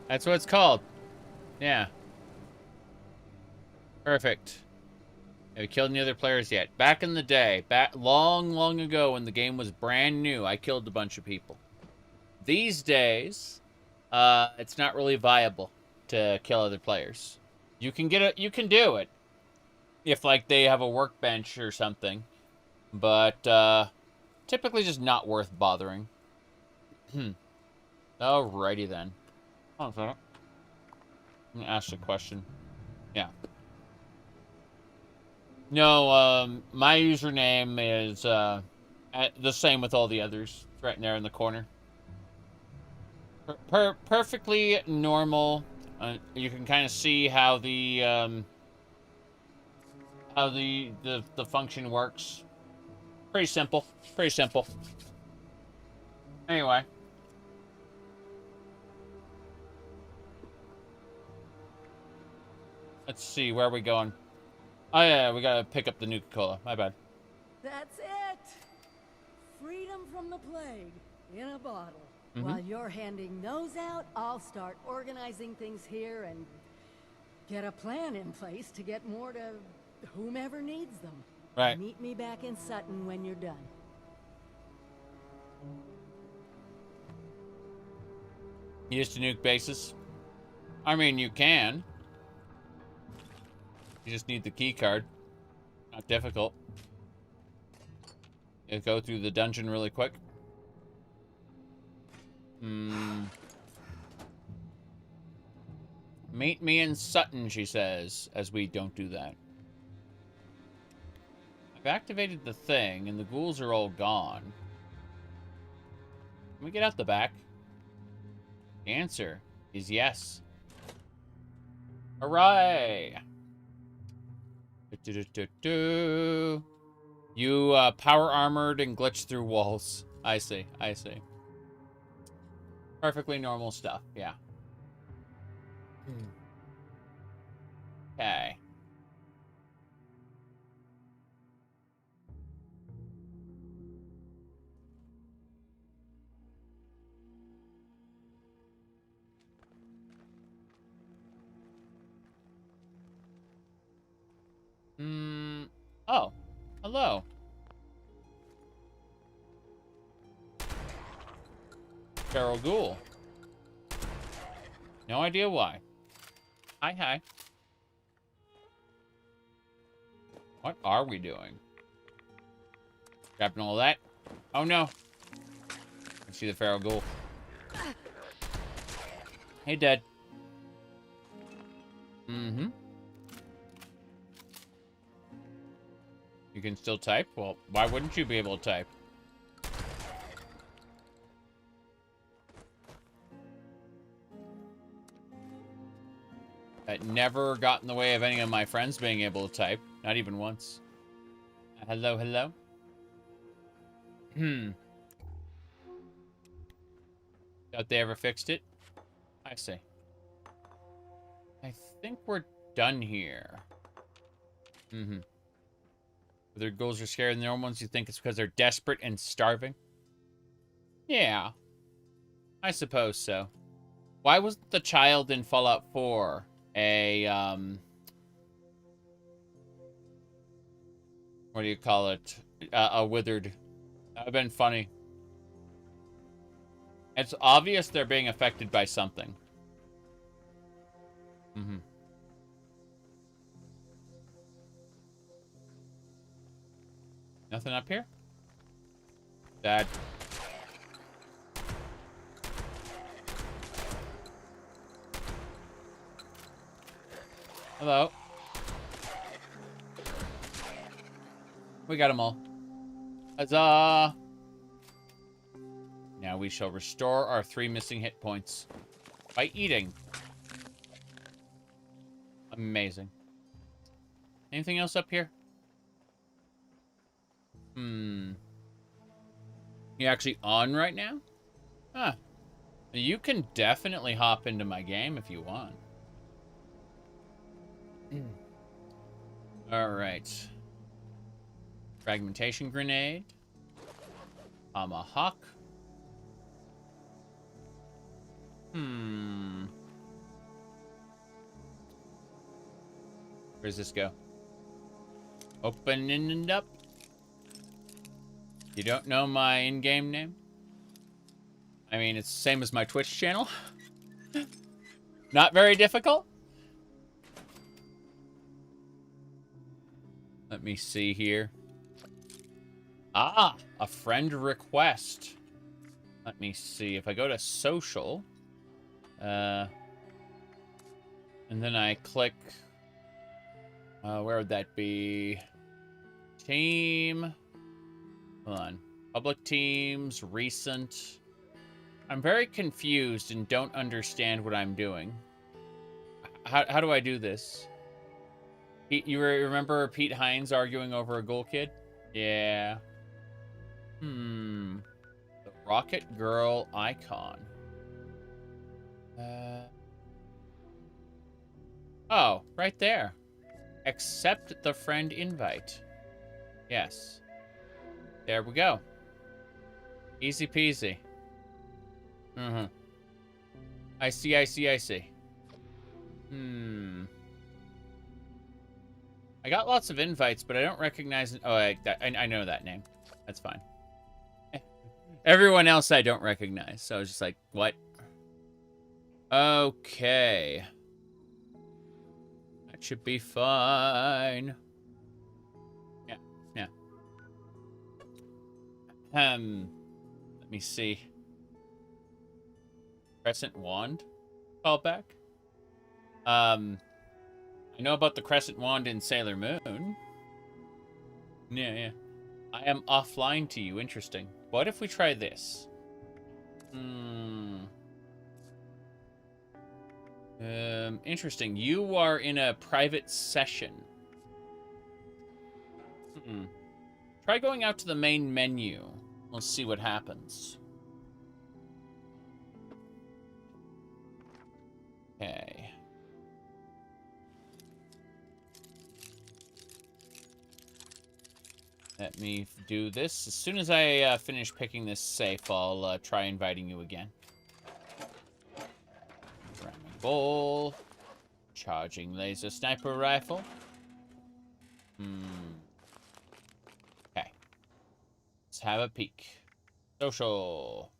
[SPEAKER 1] That's what it's called. Yeah. Perfect. Have you killed any other players yet? Back in the day, long, long ago when the game was brand new, I killed a bunch of people. These days, it's not really viable to kill other players. You can you can do it if like they have a workbench or something, but typically just not worth bothering. Alrighty then. Hold on a second. I'm gonna ask a question. Yeah. No, my username is the same with all the others. It's right there in the corner. Perfectly normal. You can kind of see how the function works. Pretty simple. Pretty simple. Anyway. Let's see, where are we going? Oh yeah, we gotta pick up the Nuka-Cola. My bad.
[SPEAKER 21] That's it! Freedom from the plague in a bottle.
[SPEAKER 1] Mm-hmm.
[SPEAKER 21] While you're handing those out, I'll start organizing things here and get a plan in place to get more to whomever needs them.
[SPEAKER 1] Right.
[SPEAKER 21] Meet me back in Sutton when you're done.
[SPEAKER 1] Used to nuke bases? I mean, you can. You just need the key card. Not difficult. You go through the dungeon really quick. Meet me in Sutton, she says, as we don't do that. I've activated the thing, and the ghouls are all gone. Can we get out the back? The answer is yes. Hooray! You power armored and glitched through walls. I see. I see. Perfectly normal stuff. Yeah. Okay. Oh. Hello. Feral Ghoul. No idea why. Hi, hi. What are we doing? Grabbing all that? Oh no. I see the Feral Ghoul. Hey, dead. Mm-hmm. You can still type? Well, why wouldn't you be able to type? That never got in the way of any of my friends being able to type. Not even once. Hello, hello? Doubt they ever fixed it. I see. I think we're done here. Their ghouls are scarier than their own ones. You think it's because they're desperate and starving? Yeah. I suppose so. Why wasn't the child in Fallout 4 a, what do you call it? A withered. That would have been funny. It's obvious they're being affected by something. Nothing up here? Dad. Hello. We got them all. Huzzah! Now we shall restore our 3 missing hit points by eating. Amazing. Anything else up here? You actually on right now? Huh. You can definitely hop into my game if you want. Alright. Fragmentation grenade. Tomahawk. Where does this go? Opening it up. You don't know my in-game name? I mean, it's the same as my Twitch channel. Not very difficult. Let me see here. Ah, a friend request. Let me see. If I go to social, and then I click, where would that be? Team. Hold on. Public teams, recent. I'm very confused and don't understand what I'm doing. How do I do this? You remember Pete Hines arguing over a Ghoul Kid? Yeah. The Rocket Girl icon. Oh, right there. Accept the friend invite. Yes. There we go. Easy peasy. I see, I see, I see. I got lots of invites, but I don't recognize... Oh, I know that name. That's fine. Everyone else I don't recognize. So I was just like, what? Okay. That should be fine. Yeah. Let me see. Crescent Wand callback. I know about the Crescent Wand in Sailor Moon. Yeah. I am offline to you. Interesting. What if we try this? Interesting. You are in a private session. Try going out to the main menu. We'll see what happens. Okay. Let me do this. As soon as I finish picking this safe, I'll try inviting you again. Ramming bowl. Charging laser sniper rifle. Okay. Let's have a peek. Social.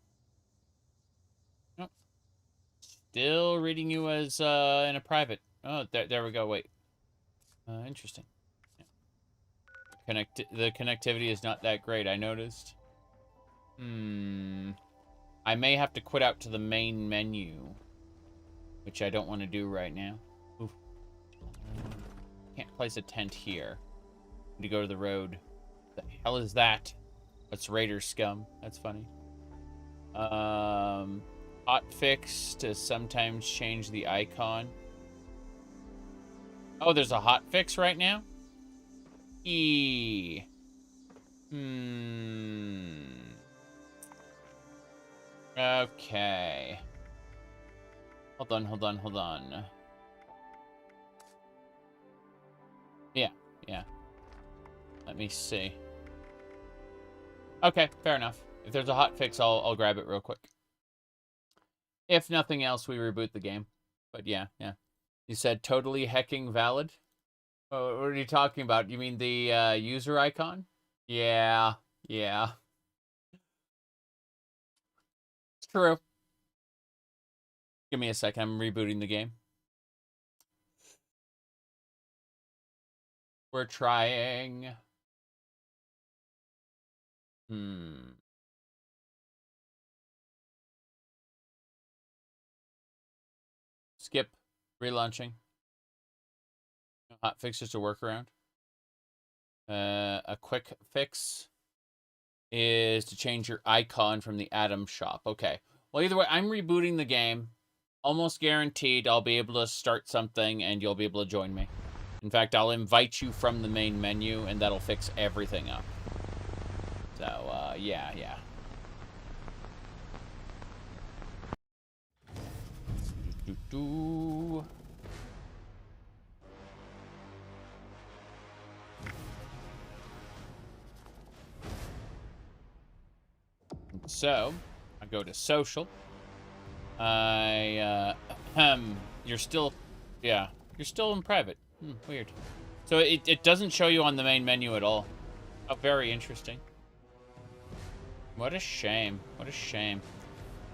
[SPEAKER 1] Nope. Still reading you as in a private. Oh, there we go. Wait. Interesting. The connectivity is not that great, I noticed. I may have to quit out to the main menu, which I don't want to do right now. Oof. Can't place a tent here. Need to go to the road. The hell is that? That's Raider scum. That's funny. Hotfix to sometimes change the icon. Oh, there's a hotfix right now? Okay. Hold on. Yeah. Let me see. Okay, fair enough. If there's a hotfix, I'll grab it real quick. If nothing else, we reboot the game. But yeah. You said totally hecking valid? Oh, what are you talking about? You mean the user icon? Yeah. It's true. Give me a second. I'm rebooting the game. We're trying. Skip. Relaunching. Hotfix just a workaround. A quick fix is to change your icon from the Atom shop. Okay. Well, either way, I'm rebooting the game. Almost guaranteed I'll be able to start something and you'll be able to join me. In fact, I'll invite you from the main menu and that'll fix everything up. So, yeah. So, I go to social. You're still in private. Weird. So it doesn't show you on the main menu at all. Oh, very interesting. What a shame.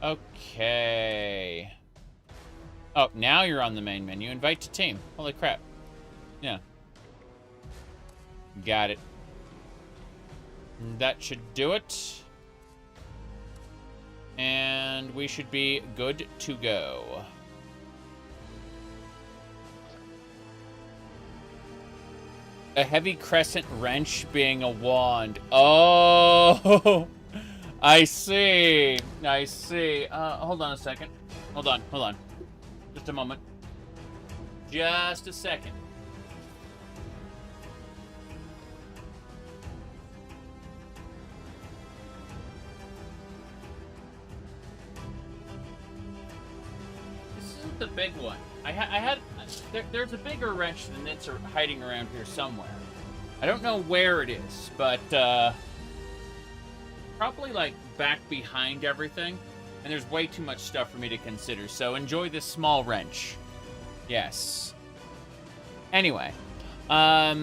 [SPEAKER 1] Okay. Oh, now you're on the main menu. Invite to team. Holy crap. Yeah. Got it. That should do it. And we should be good to go. A heavy crescent wrench being a wand. Oh, I see. Hold on a second. Hold on. Just a moment. Just a second. The big one. There's a bigger wrench than it's hiding around here somewhere. I don't know where it is, but probably like back behind everything. And there's way too much stuff for me to consider. So enjoy this small wrench. Yes. Anyway, let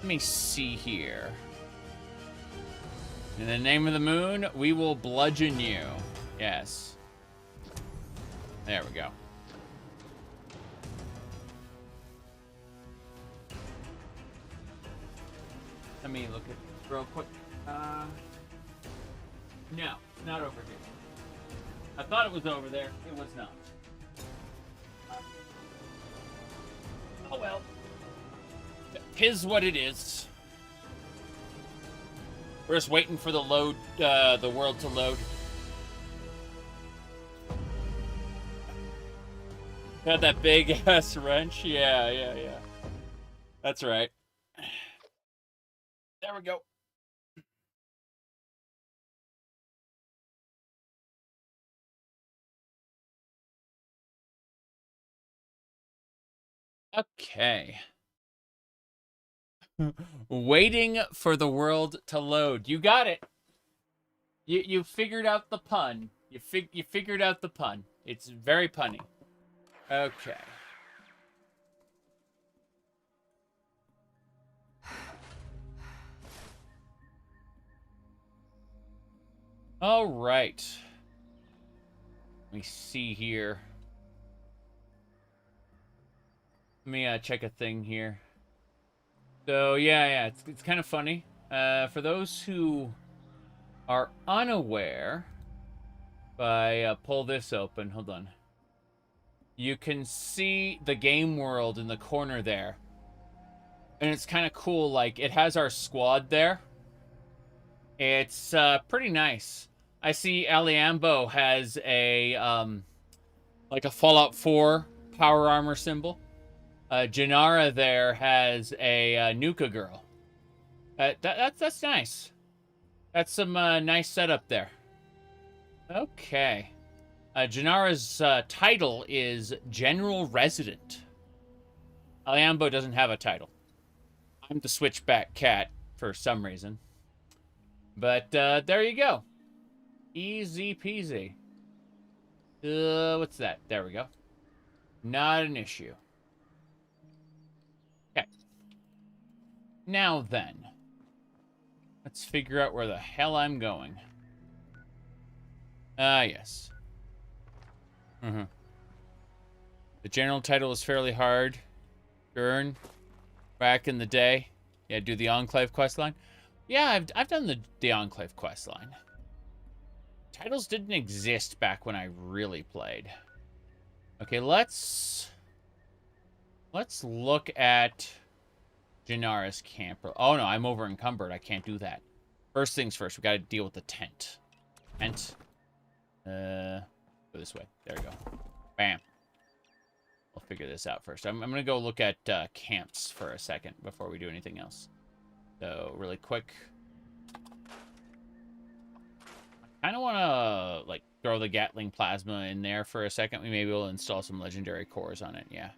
[SPEAKER 1] me see here. In the name of the moon, we will bludgeon you. Yes. There we go. Let me look at it real quick. No, not over here. I thought it was over there. It was not. Oh well. Tis what it is. We're just waiting for the world to load. Got that big ass wrench. Yeah, yeah, yeah. That's right. There we go. Okay. Waiting for the world to load. You got it. You figured out the pun. You figured out the pun. It's very punny. Okay. All right. Let me see here. Let me check a thing here. So yeah, it's kind of funny. For those who are unaware, if I pull this open, hold on. You can see the game world in the corner there. And it's kind of cool, like, it has our squad there. It's pretty nice. I see Aliambo has a, like a Fallout 4 power armor symbol. Janara there has a Nuka girl. That's nice. That's some nice setup there. Okay. Janara's title is General Resident. Aliambo doesn't have a title. I'm the Switchback Cat for some reason. But there you go. Easy peasy. What's that? There we go. Not an issue. Okay. Now then. Let's figure out where the hell I'm going. Yes. The general title is fairly hard. Earn. Back in the day. Yeah, do the Enclave questline. Yeah, I've done the Enclave questline. Titles didn't exist back when I really played. Okay, let's look at Janara's camper. Oh no, I'm over encumbered. I can't do that. First things first, we gotta deal with the tent. Tent. Go this way. There we go. Bam. We'll figure this out first. I'm gonna go look at camps for a second before we do anything else. So, really quick. I kind of want to, like, throw the Gatling Plasma in there for a second. We maybe will install some legendary cores on it, yeah.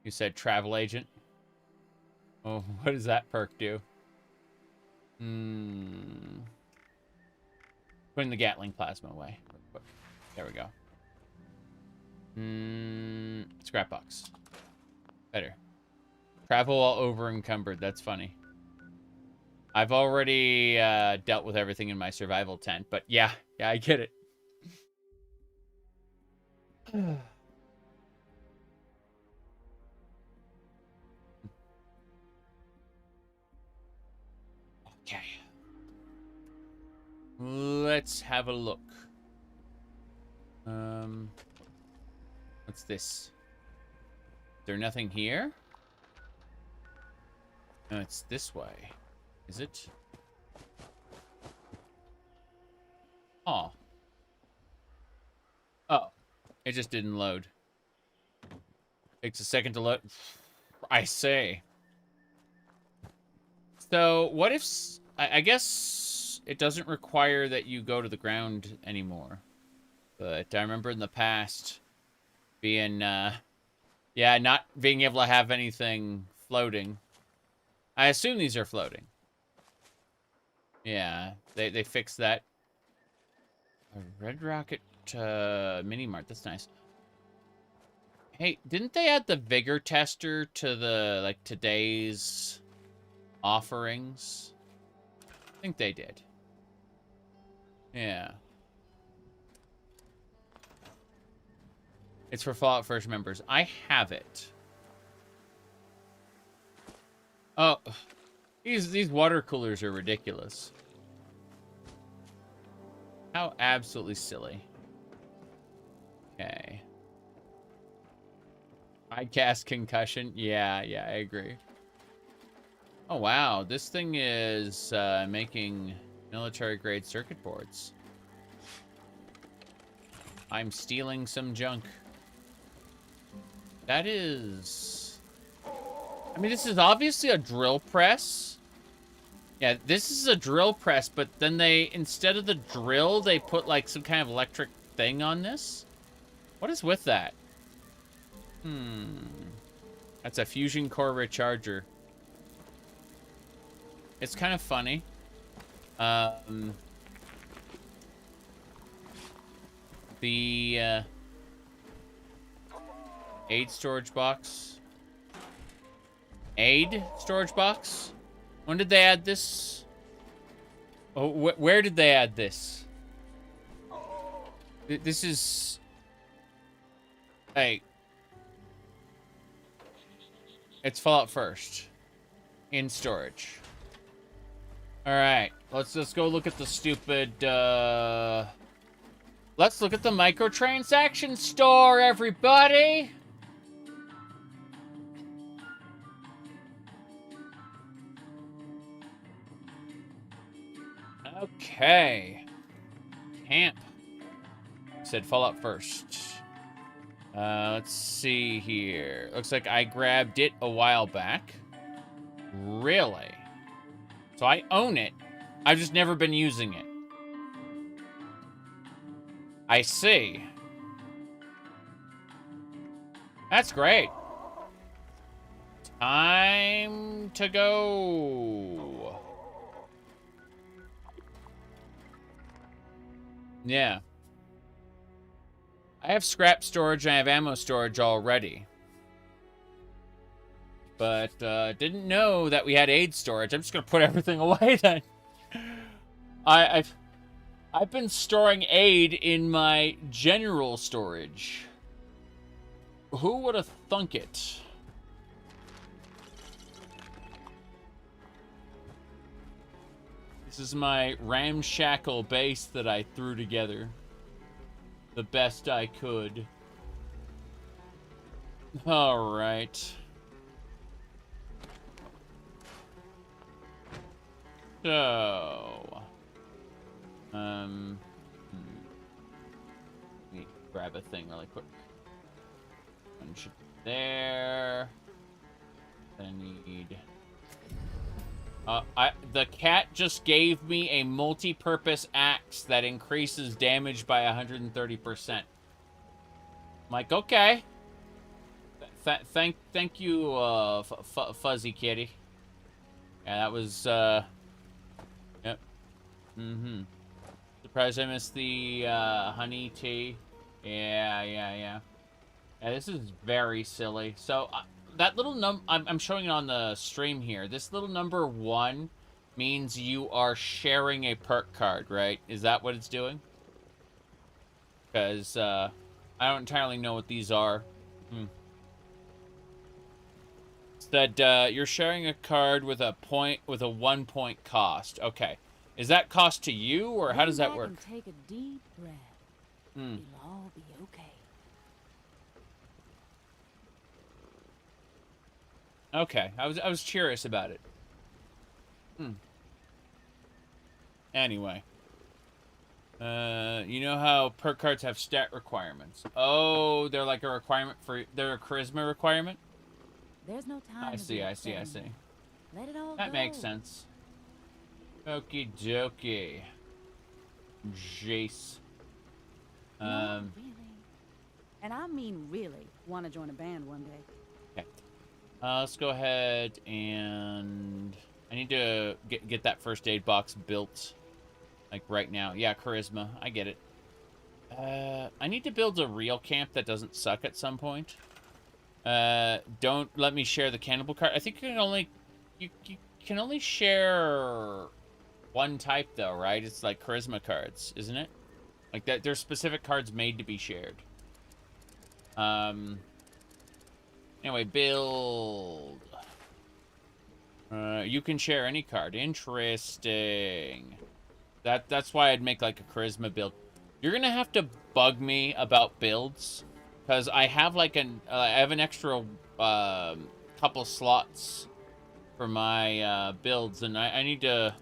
[SPEAKER 1] You said Travel Agent. Oh, what does that perk do? Putting the Gatling Plasma away. There we go. Scrap box. Better. Travel while over encumbered. That's funny. I've already dealt with everything in my survival tent, but yeah, I get it. Okay. Let's have a look. What's this? Is there nothing here? No, it's this way. Is it? Oh. Oh. It just didn't load. Takes a second to load. I say. So, what if... I guess it doesn't require that you go to the ground anymore. But I remember in the past being, yeah, not being able to have anything floating. I assume these are floating. Yeah, they fixed that. A Red Rocket mini mart. That's nice. Hey, didn't they add the vigor tester to the like today's offerings? I think they did. Yeah. It's for Fallout First members. I have it. Oh, these water coolers are ridiculous. How absolutely silly. Okay. I cast concussion. Yeah, I agree. Oh wow, this thing is making military-grade circuit boards. I'm stealing some junk. That is... I mean, this is obviously a drill press. Yeah, this is a drill press, but then they, instead of the drill, they put like some kind of electric thing on this. What is with that? That's a fusion core recharger. It's kind of funny. The aid storage box. Aid storage box? When did they add this? Oh, where did they add this? This is... Hey. It's Fallout First. In storage. Alright. Let's go look at the stupid, Let's look at the microtransaction store, everybody! Okay. Camp. Said Fallout First. Let's see here. Looks like I grabbed it a while back. Really? So I own it. I've just never been using it. I see. That's great. Time to go. Yeah. I have scrap storage and I have ammo storage already. But didn't know that we had aid storage. I'm just gonna put everything away then. I've been storing aid in my general storage. Who would have thunk it? This is my ramshackle base that I threw together. The best I could. Alright. So... let me grab a thing really quick. Punch it there. I need... the cat just gave me a multi-purpose axe that increases damage by 130%. I'm like, okay. Thank you, Fuzzy Kitty. Yeah, that was, yep. Surprised I missed the, honey tea. Yeah. Yeah, this is very silly. So, that little I'm showing it on the stream here. This little number 1 means you are sharing a perk card, right? Is that what it's doing? Because, I don't entirely know what these are. Said, you're sharing a card with a 1 point cost. Okay. Is that cost to you, or how does that work?
[SPEAKER 2] And take a deep breath. It'll all be okay.
[SPEAKER 1] Okay, I was curious about it. Anyway. You know how perk cards have stat requirements? Oh, they're like a requirement for... They're a charisma requirement?
[SPEAKER 2] There's no time.
[SPEAKER 1] I see.
[SPEAKER 2] Let it all
[SPEAKER 1] That
[SPEAKER 2] go.
[SPEAKER 1] makes sense. Okie dokie. Jace.
[SPEAKER 2] Really, and I mean really, want to join a band one day.
[SPEAKER 1] Okay. Let's go ahead and... I need to get that first aid box built. Like right now. Yeah, charisma. I get it. I need to build a real camp that doesn't suck at some point. Don't let me share the cannibal card. I think you can only share one type though, right? It's like charisma cards, isn't it? Like that, there's specific cards made to be shared. Anyway, build. You can share any card. Interesting. That's why I'd make like a charisma build. You're gonna have to bug me about builds, because I have like I have an extra couple slots for my builds, and I need to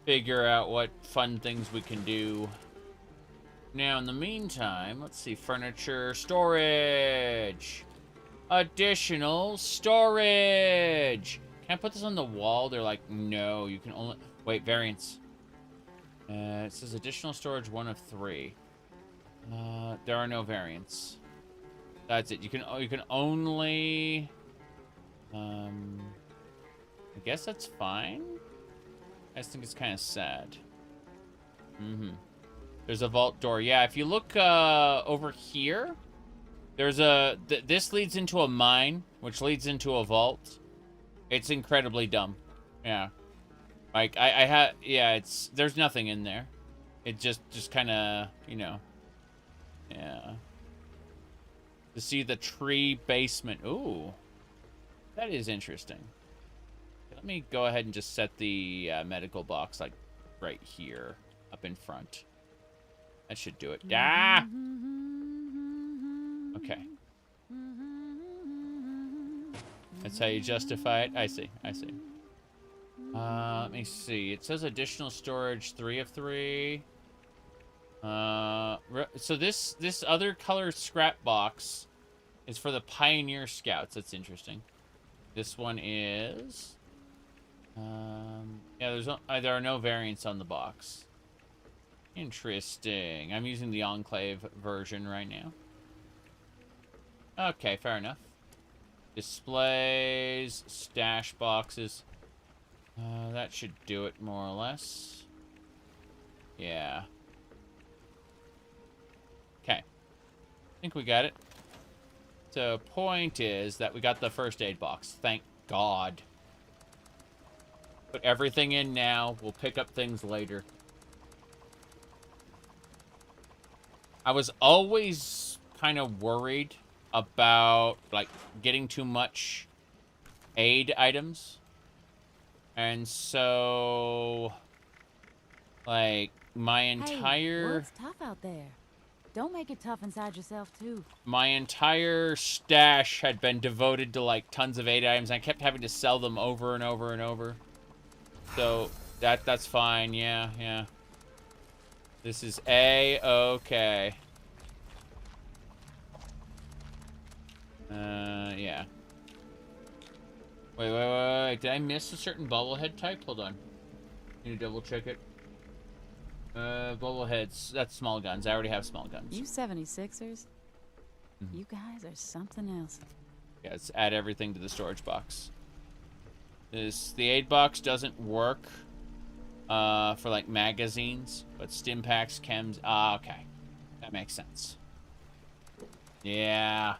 [SPEAKER 1] figure out what fun things we can do. Now, in the meantime, let's see, furniture, storage. Additional storage. Can I put this on the wall? They're like, no, you can only... Wait, variants. It says additional storage 1 of 3. There are no variants. That's it. You can only... I guess that's fine. I just think it's kind of sad. There's a vault door. Yeah, if you look over here, there's a... this leads into a mine, which leads into a vault. It's incredibly dumb. Yeah. Like, I had... Yeah, it's... There's nothing in there. It just kind of, you know... Yeah. To see the tree basement. Ooh. That is interesting. Let me go ahead and just set the medical box, like, right here. Up in front. That should do it. Ah! Okay. That's how you justify it. I see. I see. Let me see. It says additional storage 3 of 3. So this other color scrap box is for the Pioneer Scouts. That's interesting. This one is... yeah, there are no variants on the box. Interesting. I'm using the Enclave version right now. Okay, fair enough. Displays, stash boxes. That should do it more or less. Yeah. Okay. I think we got it. So, point is that we got the first aid box. Thank God. Put everything in now. We'll pick up things later. I was always kind of worried about, like, getting too much aid items. And so, like, my entire...
[SPEAKER 2] Hey, work's tough out there. Don't make it tough inside yourself, too.
[SPEAKER 1] My entire stash had been devoted to, like, tons of aid items. I kept having to sell them over and over and over. So, that's fine. Yeah, yeah. This is A-okay. Yeah. Wait. Did I miss a certain bobblehead type? Hold on. Need to double check it. Bobbleheads. That's small guns. I already have small guns.
[SPEAKER 2] You 76ers? You guys are something else.
[SPEAKER 1] Yeah, let's add everything to the storage box. The aid box doesn't work for, like, magazines, but stim packs, chems... Ah, okay. That makes sense. Yeah.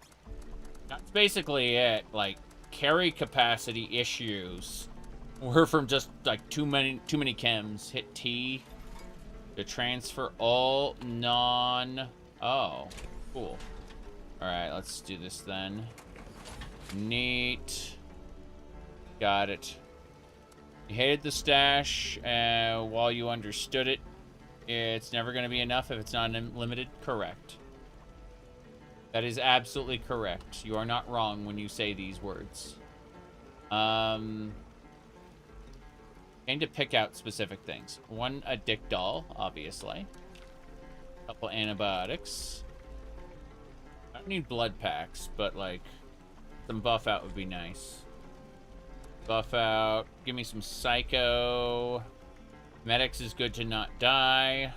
[SPEAKER 1] That's basically it. Like, carry capacity issues were from just, like, too many chems. Hit T to transfer all non... Oh, cool. Alright, let's do this then. Neat. Got it. You hated the stash while you understood it. It's never going to be enough if it's not unlimited. Correct. That is absolutely correct. You are not wrong when you say these words. Going to pick out specific things. One, a dick doll, obviously. A couple antibiotics. I don't need blood packs, but, like, some buff out would be nice. Buff out. Give me some psycho. Medics is good to not die.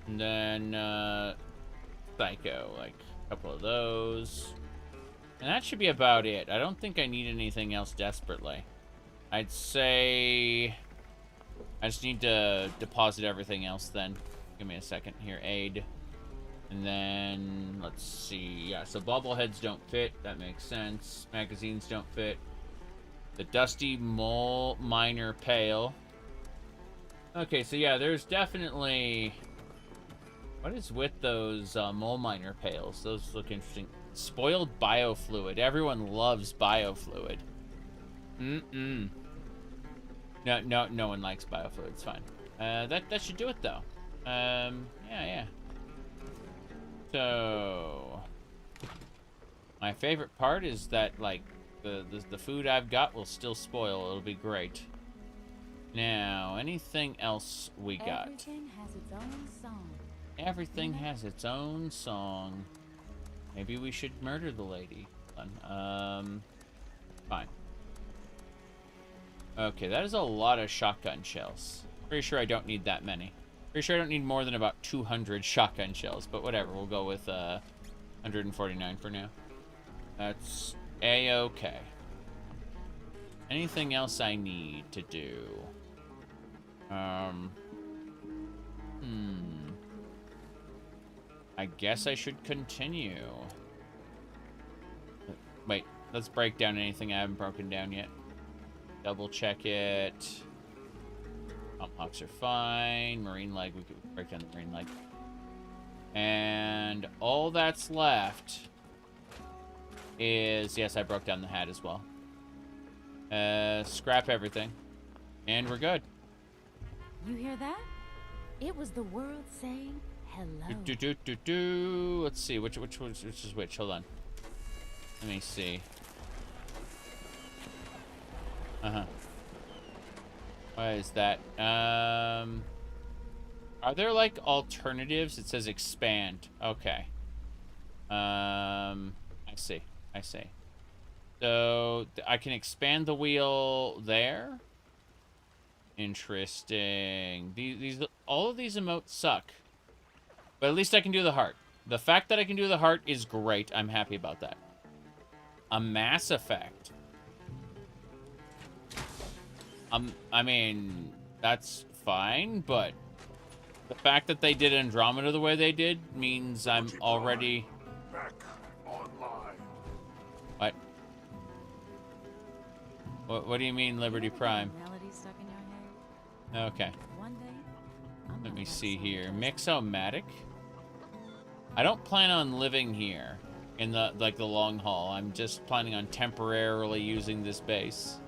[SPEAKER 1] And then, psycho. Like, a couple of those. And that should be about it. I don't think I need anything else desperately. I'd say... I just need to deposit everything else then. Give me a second here. Aid. And then, let's see. Yeah, so bobbleheads don't fit. That makes sense. Magazines don't fit. The Dusty Mole Miner Pail. Okay, so yeah, there's definitely... What is with those Mole Miner Pails? Those look interesting. Spoiled biofluid. Everyone loves biofluid. No one likes biofluid. It's fine. That should do it, though. Yeah. So... My favorite part is that, like, the food I've got will still spoil. It'll be great. Now, anything else we got?
[SPEAKER 2] Everything has its own song.
[SPEAKER 1] Everything has its own song. Maybe we should murder the lady. Fine. Okay, that is a lot of shotgun shells. Pretty sure I don't need that many. Pretty sure I don't need more than about 200 shotgun shells, but whatever. We'll go with 149 for now. That's a-okay. Anything else I need to do? I guess I should continue. Wait, let's break down anything I haven't broken down yet. Double check it. Tomahawks are fine. Marine leg, we could break down the marine leg. And all that's left is, yes, I broke down the hat as well. Scrap everything. And we're good.
[SPEAKER 2] You hear that? It was the world saying hello.
[SPEAKER 1] Let's see, which is which? Hold on. Let me see. What is that? Are there like alternatives? It says expand. Okay. I see. So I can expand the wheel there. Interesting. These all of these emotes suck. But at least I can do the heart. The fact that I can do the heart is great. I'm happy about that. A Mass Effect. I mean, that's fine, but the fact that they did Andromeda the way they did means I'm already
[SPEAKER 19] back online.
[SPEAKER 1] What do you mean, Liberty Prime?
[SPEAKER 2] Melody stuck in your head?
[SPEAKER 1] Okay.
[SPEAKER 2] One day,
[SPEAKER 1] Let me see here. Mixomatic? I don't plan on living here in the long haul. I'm just planning on temporarily using this base.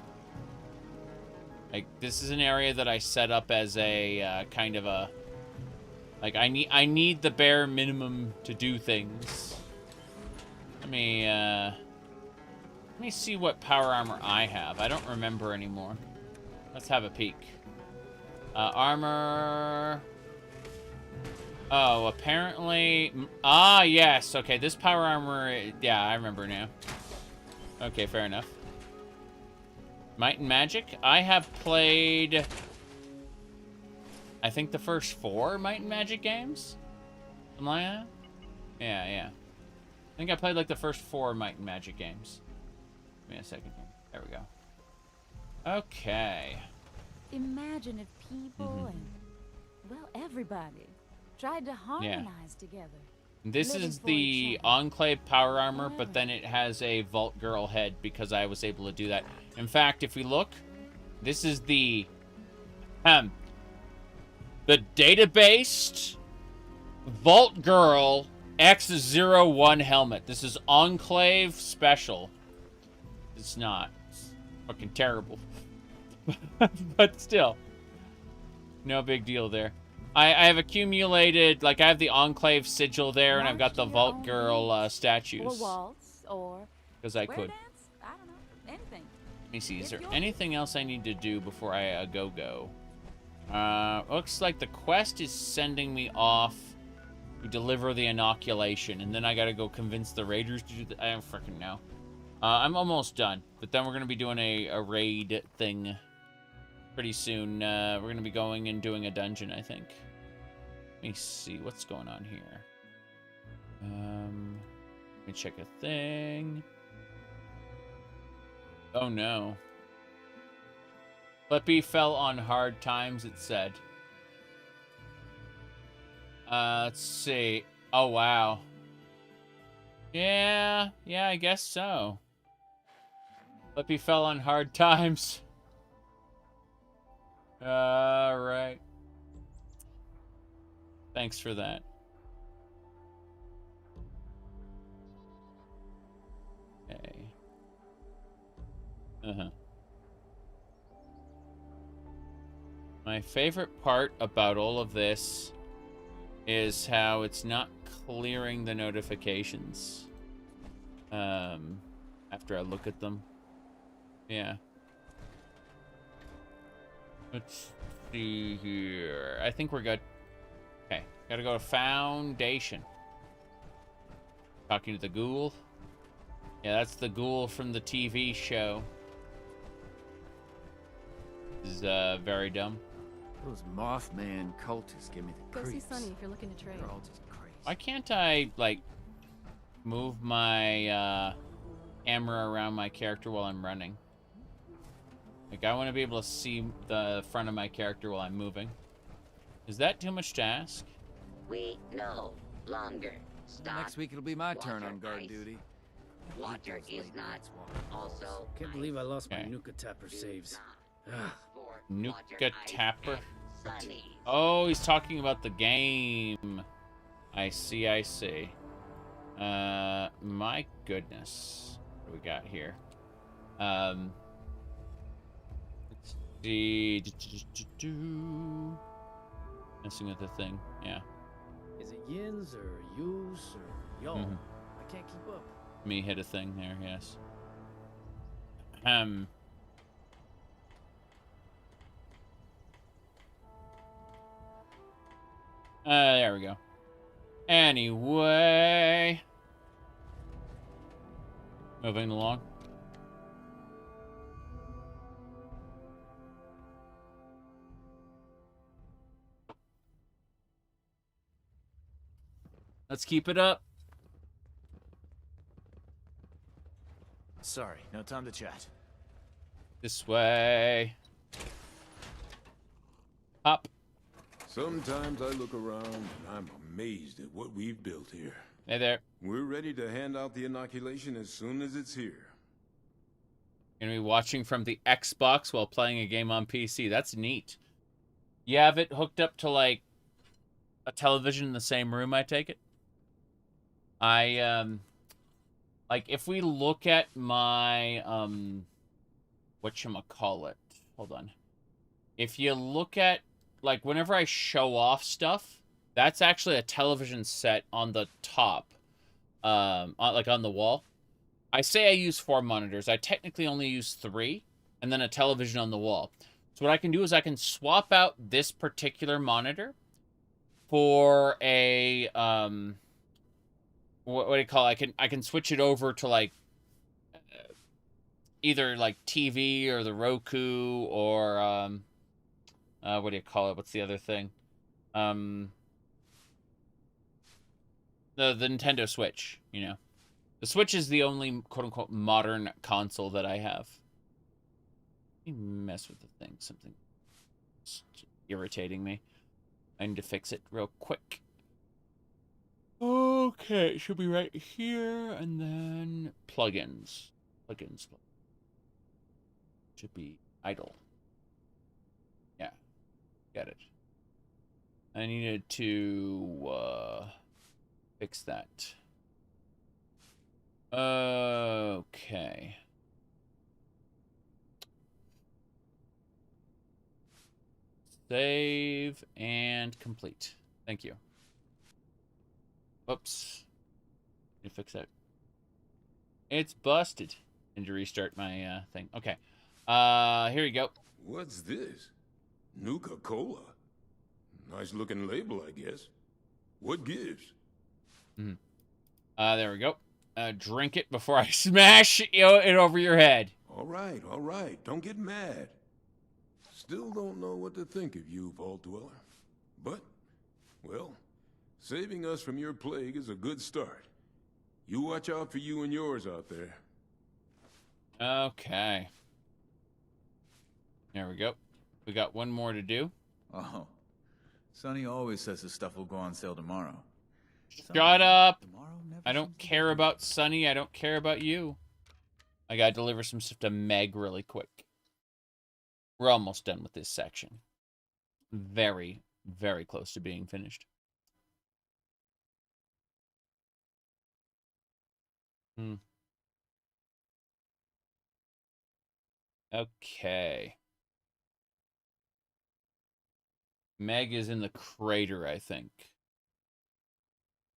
[SPEAKER 1] Like, this is an area that I set up as a kind of a, like, I need the bare minimum to do things. Let me see what power armor I have. I don't remember anymore. Let's have a peek. Armor. Oh, apparently. Ah, yes. Okay, this power armor. Yeah, I remember now. Okay, fair enough. Might and Magic. I have played, I think, the first 4 Might and Magic games. Am I? Yeah. I think I played like the first 4 Might and Magic games. Give me a second here. There we go. Okay.
[SPEAKER 2] Imagine if people and, well, everybody tried to harmonize together.
[SPEAKER 1] This is the Enclave power armor, but then it has a Vault Girl head because I was able to do that. In fact, if we look, this is the databased Vault Girl X01 helmet. This is Enclave special. It's not. It's fucking terrible. But still. No big deal there. I have accumulated, like, I have the Enclave sigil there, and I've got the Vault Girl statues.
[SPEAKER 2] Or waltz, or
[SPEAKER 1] because I could.
[SPEAKER 2] dance? I don't know. Anything.
[SPEAKER 1] Let me see, is there anything else I need to do before I go? Looks like the quest is sending me off to deliver the inoculation, and then I gotta go convince the raiders to do that. I don't freaking know. I'm almost done, but then we're gonna be doing a raid thing pretty soon. We're gonna be going and doing a dungeon, I think. Let me see what's going on here. Let me check a thing. Oh no. Flippy fell on hard times, it said. Let's see. Oh wow. Yeah, I guess so. Flippy fell on hard times. Alright. Thanks for that. Okay. My favorite part about all of this is how it's not clearing the notifications after I look at them. Yeah. Let's see here. I think we're good. Okay. Gotta go to Foundation. Talking to the ghoul. Yeah, that's the ghoul from the TV show. This is very dumb.
[SPEAKER 15] Those Mothman cultists give me the
[SPEAKER 11] Go see
[SPEAKER 15] creeps.
[SPEAKER 11] Sonny if you're looking to trade.
[SPEAKER 15] They're all just crazy.
[SPEAKER 1] Why can't I, like, move my camera around my character while I'm running? Like, I want to be able to see the front of my character while I'm moving. Is that too much to ask?
[SPEAKER 4] We no longer stop.
[SPEAKER 15] Next week it'll be my turn on guard
[SPEAKER 4] ice.
[SPEAKER 15] duty.
[SPEAKER 4] Water is not also
[SPEAKER 17] Can't believe I lost my Nuka Tapper saves. Ugh.
[SPEAKER 1] Nuka Tapper?
[SPEAKER 4] Sunny.
[SPEAKER 1] Oh, he's talking about the game. I see, I see. My goodness. What do we got here? Let's see. Messing with the thing, yeah.
[SPEAKER 17] Is it yins or yous or y'all? I can't keep up.
[SPEAKER 1] Me hit a thing there, yes. There we go. Anyway. Moving along. Let's keep it up.
[SPEAKER 3] Sorry, no time to chat.
[SPEAKER 1] This way. Up.
[SPEAKER 16] Sometimes I look around and I'm amazed at what we've built here.
[SPEAKER 1] Hey there.
[SPEAKER 16] We're ready to hand out the inoculation as soon as it's here.
[SPEAKER 1] Gonna be watching from the Xbox while playing a game on PC. That's neat. You have it hooked up to, like, a television in the same room, I take it? Like, if we look at my, whatchamacallit, hold on. If you look at, like, whenever I show off stuff, that's actually a television set on the top, like on the wall. I say I use 4 monitors. I technically only use 3, and then a television on the wall. So what I can do is I can swap out this particular monitor for a, what do you call it? I can switch it over to, like, either, like, TV or the Roku or, what do you call it? What's the other thing? The Nintendo Switch, you know. The Switch is the only, quote-unquote, modern console that I have. Let me mess with the thing. Something irritating me. I need to fix it real quick. Okay, it should be right here, and then plugins. Plugins. Should be idle. Yeah, got it. I needed to fix that. Okay. Save and complete. Thank you. Oops. Let me fix that. It's busted. And to restart my thing. Okay. Here you go.
[SPEAKER 16] What's this? Nuka-Cola? Nice looking label, I guess. What gives?
[SPEAKER 1] There we go. Drink it before I smash it over your head.
[SPEAKER 16] All right. Don't get mad. Still don't know what to think of you, Vault Dweller. But, well, saving us from your plague is a good start. You watch out for you and yours out there.
[SPEAKER 1] Okay. There we go. We got one more to do.
[SPEAKER 10] Oh. Sonny always says his stuff will go on sale tomorrow.
[SPEAKER 1] Shut up! I don't care about Sonny. I don't care about you. I gotta deliver some stuff to Meg really quick. We're almost done with this section. Very, very close to being finished. Okay. Meg is in the crater, I think.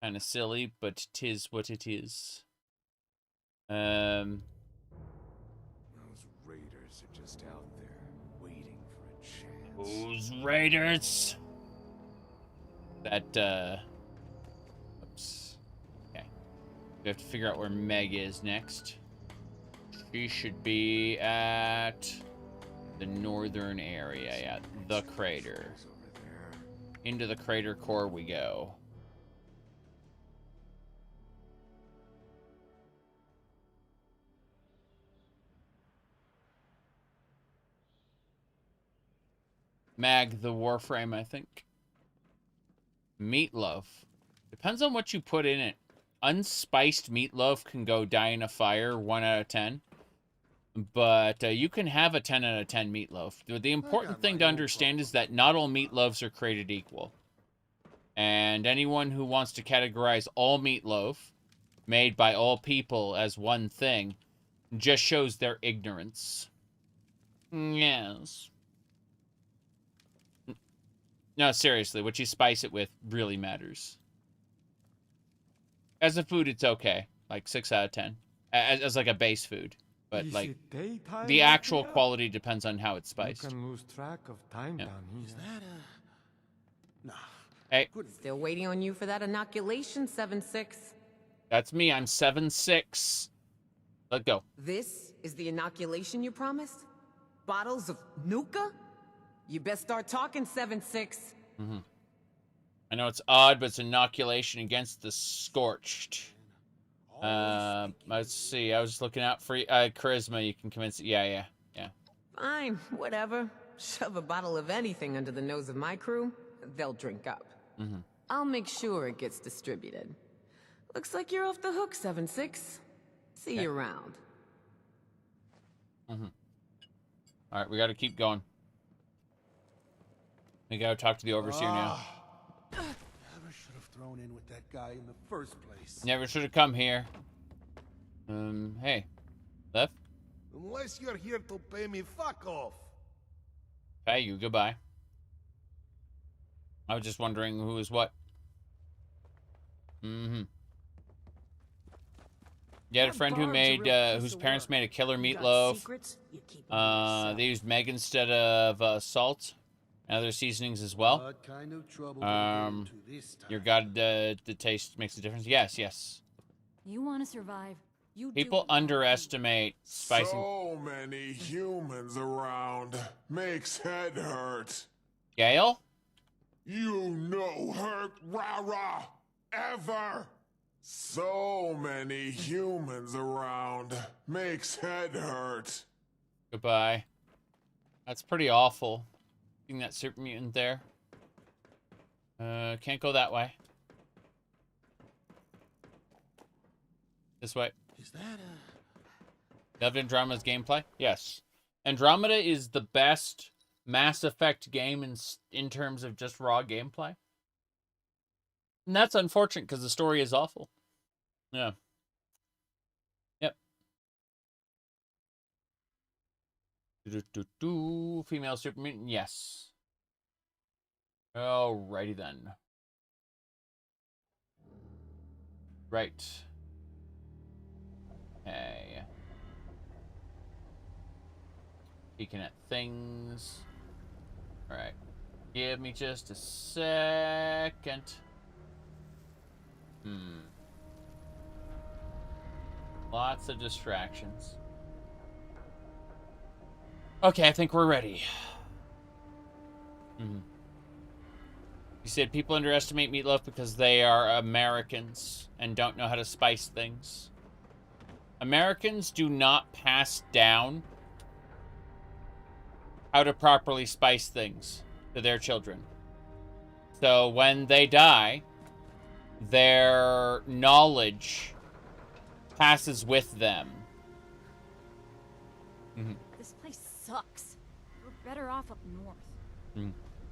[SPEAKER 1] Kind of silly, but 'tis what it is.
[SPEAKER 14] Those raiders are just out there waiting for a chance.
[SPEAKER 1] Those raiders. That oops. Okay. We have to figure out where Meg is next. She should be at the northern area, yeah, the crater. Into the crater core we go. Mag the Warframe, I think. Meatloaf. Depends on what you put in it. Unspiced meatloaf can go die in a fire 1 out of 10. But you can have a 10 out of 10 meatloaf. The important thing to understand is that not all meatloaves are created equal. And anyone who wants to categorize all meatloaf made by all people as one thing just shows their ignorance. Yes. No, seriously, what you spice it with really matters. As a food, it's okay. Like 6 out of 10. As like a base food. But like, the actual quality depends on how it's spiced.
[SPEAKER 9] You can lose track of time down here.
[SPEAKER 7] Is that a... Nah.
[SPEAKER 1] Hey.
[SPEAKER 13] Still waiting on you for that inoculation, 7-6.
[SPEAKER 1] That's me. I'm 7'6". Let's go.
[SPEAKER 13] This is the inoculation you promised? Bottles of Nuka? You best start talking, 7-6.
[SPEAKER 1] Mm-hmm. I know it's odd, but it's inoculation against the scorched. Let's see. I was looking out for charisma. You can convince it. Yeah.
[SPEAKER 13] Fine, whatever. Shove a bottle of anything under the nose of my crew, they'll drink up.
[SPEAKER 1] Mm-hmm.
[SPEAKER 13] I'll make sure it gets distributed. Looks like you're off the hook, 7-6. See you around.
[SPEAKER 1] Mm-hmm. All right, we got to keep going. We got to talk to the overseer now.
[SPEAKER 9] Never should have thrown in with that guy in the first place.
[SPEAKER 1] Never should have come here. Hey. Left?
[SPEAKER 9] Unless you're here to pay me, fuck off.
[SPEAKER 1] Pay you, goodbye. I was just wondering who is what. Mm-hmm. You had a friend who made, whose parents made a killer meatloaf. They used Meg instead of salt and other seasonings as well.
[SPEAKER 9] What kind of trouble into this time?
[SPEAKER 1] Your god, the taste makes a difference. Yes.
[SPEAKER 2] You want to survive.
[SPEAKER 1] People underestimate spicing.
[SPEAKER 19] So many humans around. Makes head hurt.
[SPEAKER 1] Gale?
[SPEAKER 19] You know hurt rah-rah. Ever. So many humans around. Makes head hurt.
[SPEAKER 1] Goodbye. That's pretty awful. Seeing that super mutant there. Can't go that way. This way.
[SPEAKER 9] Is that a...
[SPEAKER 1] Loved Andromeda's gameplay? Yes. Andromeda is the best Mass Effect game in terms of just raw gameplay. And that's unfortunate because the story is awful. Yeah. Yep. Female super mutant? Yes. Alrighty then. Right. Okay. Peeking at things. Alright. Give me just a second. Lots of distractions. Okay, I think we're ready. You said people underestimate meatloaf because they are Americans and don't know how to spice things. Americans do not pass down how to properly spice things to their children. So when they die, their knowledge passes with them.
[SPEAKER 2] This place sucks. We're better off up north.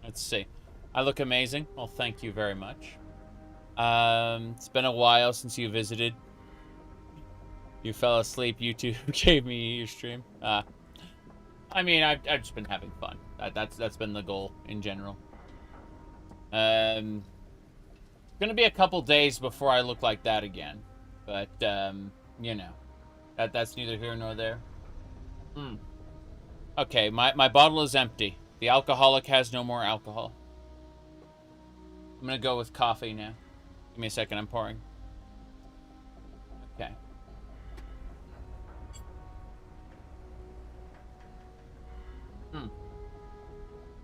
[SPEAKER 1] Let's see. I look amazing. Well, thank you very much. It's been a while since you visited. You fell asleep. YouTube gave me your stream. I mean, I've just been having fun. That's been the goal in general. It's gonna be a couple days before I look like that again, but you know, that's neither here nor there. Okay, my bottle is empty. The alcoholic has no more alcohol. I'm gonna go with coffee now. Give me a second. I'm pouring.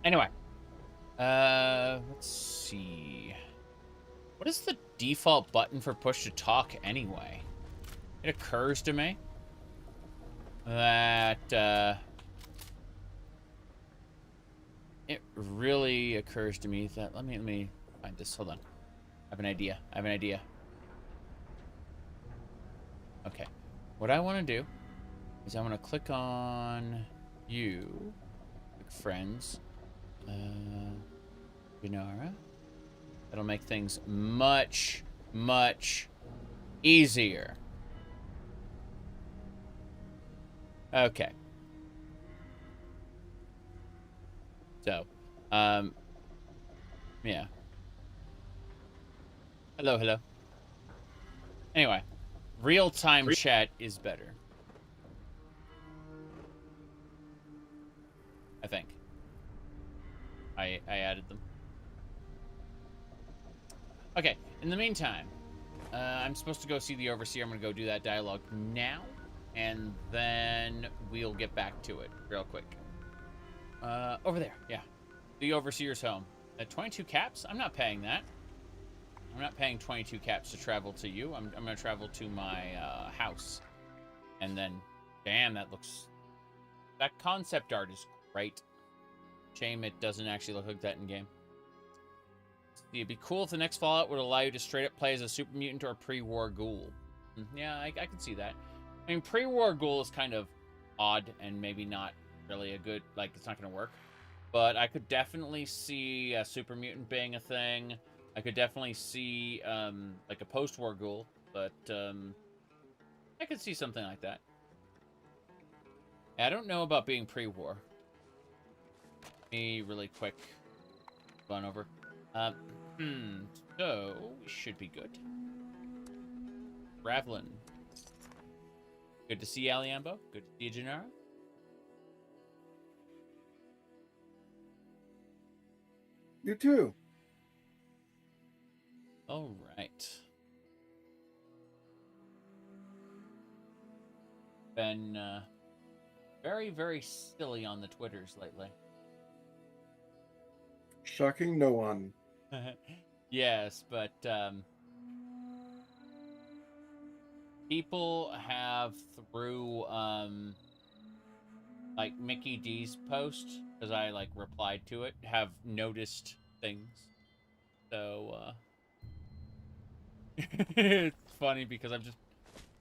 [SPEAKER 1] Anyway. Let's see. What is the default button for push to talk anyway? It occurs to me that, it really occurs to me that, let me find this. Hold on. I have an idea. Okay. What I want to do is I want to click on you, click friends, Gennara. That'll make things much, much easier. Okay. So, yeah. Hello. Anyway, real-time chat is better. I think. I added them. Okay, in the meantime, I'm supposed to go see the Overseer. I'm going to go do that dialogue now, and then we'll get back to it real quick. Over there, yeah. The Overseer's home. At 22 caps? I'm not paying that. I'm not paying 22 caps to travel to you. I'm going to travel to my house. And then, damn, that concept art is great. Shame it doesn't actually look like that in game. It'd be cool if the next Fallout would allow you to straight up play as a super mutant or a pre-war ghoul. Yeah, I can see that. I mean, pre-war ghoul is kind of odd and maybe not really a good, like, it's not going to work. But I could definitely see a super mutant being a thing. I could definitely see, like, a post-war ghoul. But, I could see something like that. I don't know about being pre-war. Me really quick run over. So we should be good. Ravlin. Good to see you, Aliambo. Good to see you, Gennara.
[SPEAKER 18] You too.
[SPEAKER 1] All right. Been very, very silly on the Twitters lately.
[SPEAKER 18] Shocking no one.
[SPEAKER 1] Yes, but people have through like Mickey D's post, because I like replied to it, have noticed things. So it's funny because I'm just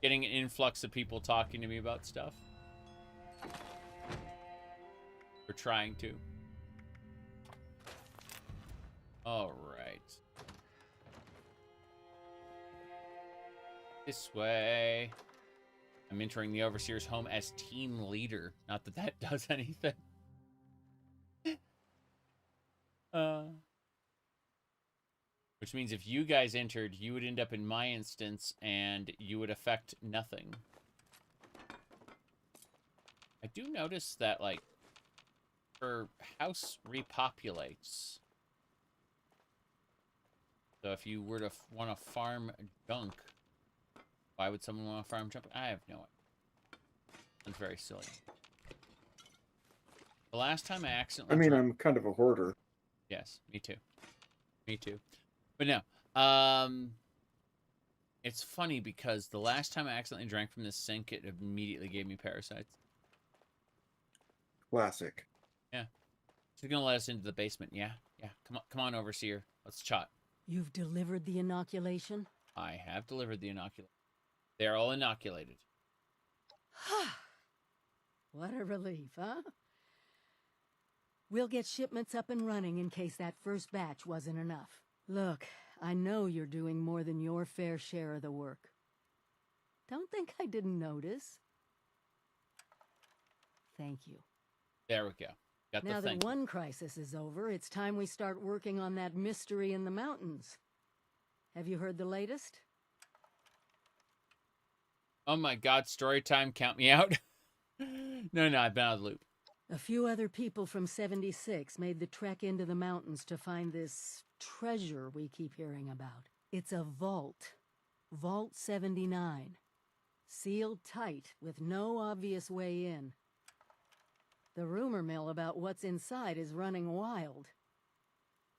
[SPEAKER 1] getting an influx of people talking to me about stuff. We're trying to. All right. This way. I'm entering the Overseer's home as team leader. Not that that does anything. Which means if you guys entered, you would end up in my instance, and you would affect nothing. I do notice that, like, her house repopulates. So if you were to want to farm junk, why would someone want to farm junk? I have no idea. That's very silly. The last time I accidentally...
[SPEAKER 18] I mean, I'm kind of a hoarder.
[SPEAKER 1] Yes, me too. Me too. But no, it's funny because the last time I accidentally drank from this sink, it immediately gave me parasites.
[SPEAKER 18] Classic.
[SPEAKER 1] Yeah. She's gonna let us into the basement. Yeah. Come on, Overseer. Let's chat.
[SPEAKER 21] You've delivered the inoculation?
[SPEAKER 1] I have delivered the inoculation. They're all inoculated.
[SPEAKER 21] What a relief, huh? We'll get shipments up and running in case that first batch wasn't enough. Look, I know you're doing more than your fair share of the work. Don't think I didn't notice. Thank you.
[SPEAKER 1] There we go. Got the
[SPEAKER 21] now
[SPEAKER 1] thank
[SPEAKER 21] that
[SPEAKER 1] you.
[SPEAKER 21] one crisis is over, it's time we start working on that mystery in the mountains. Have you heard the latest?
[SPEAKER 1] Oh my god, story time, count me out. No, I've been out of the loop.
[SPEAKER 21] A few other people from 76 made the trek into the mountains to find this treasure we keep hearing about. It's a vault. Vault 79. Sealed tight with no obvious way in. The rumor mill about what's inside is running wild.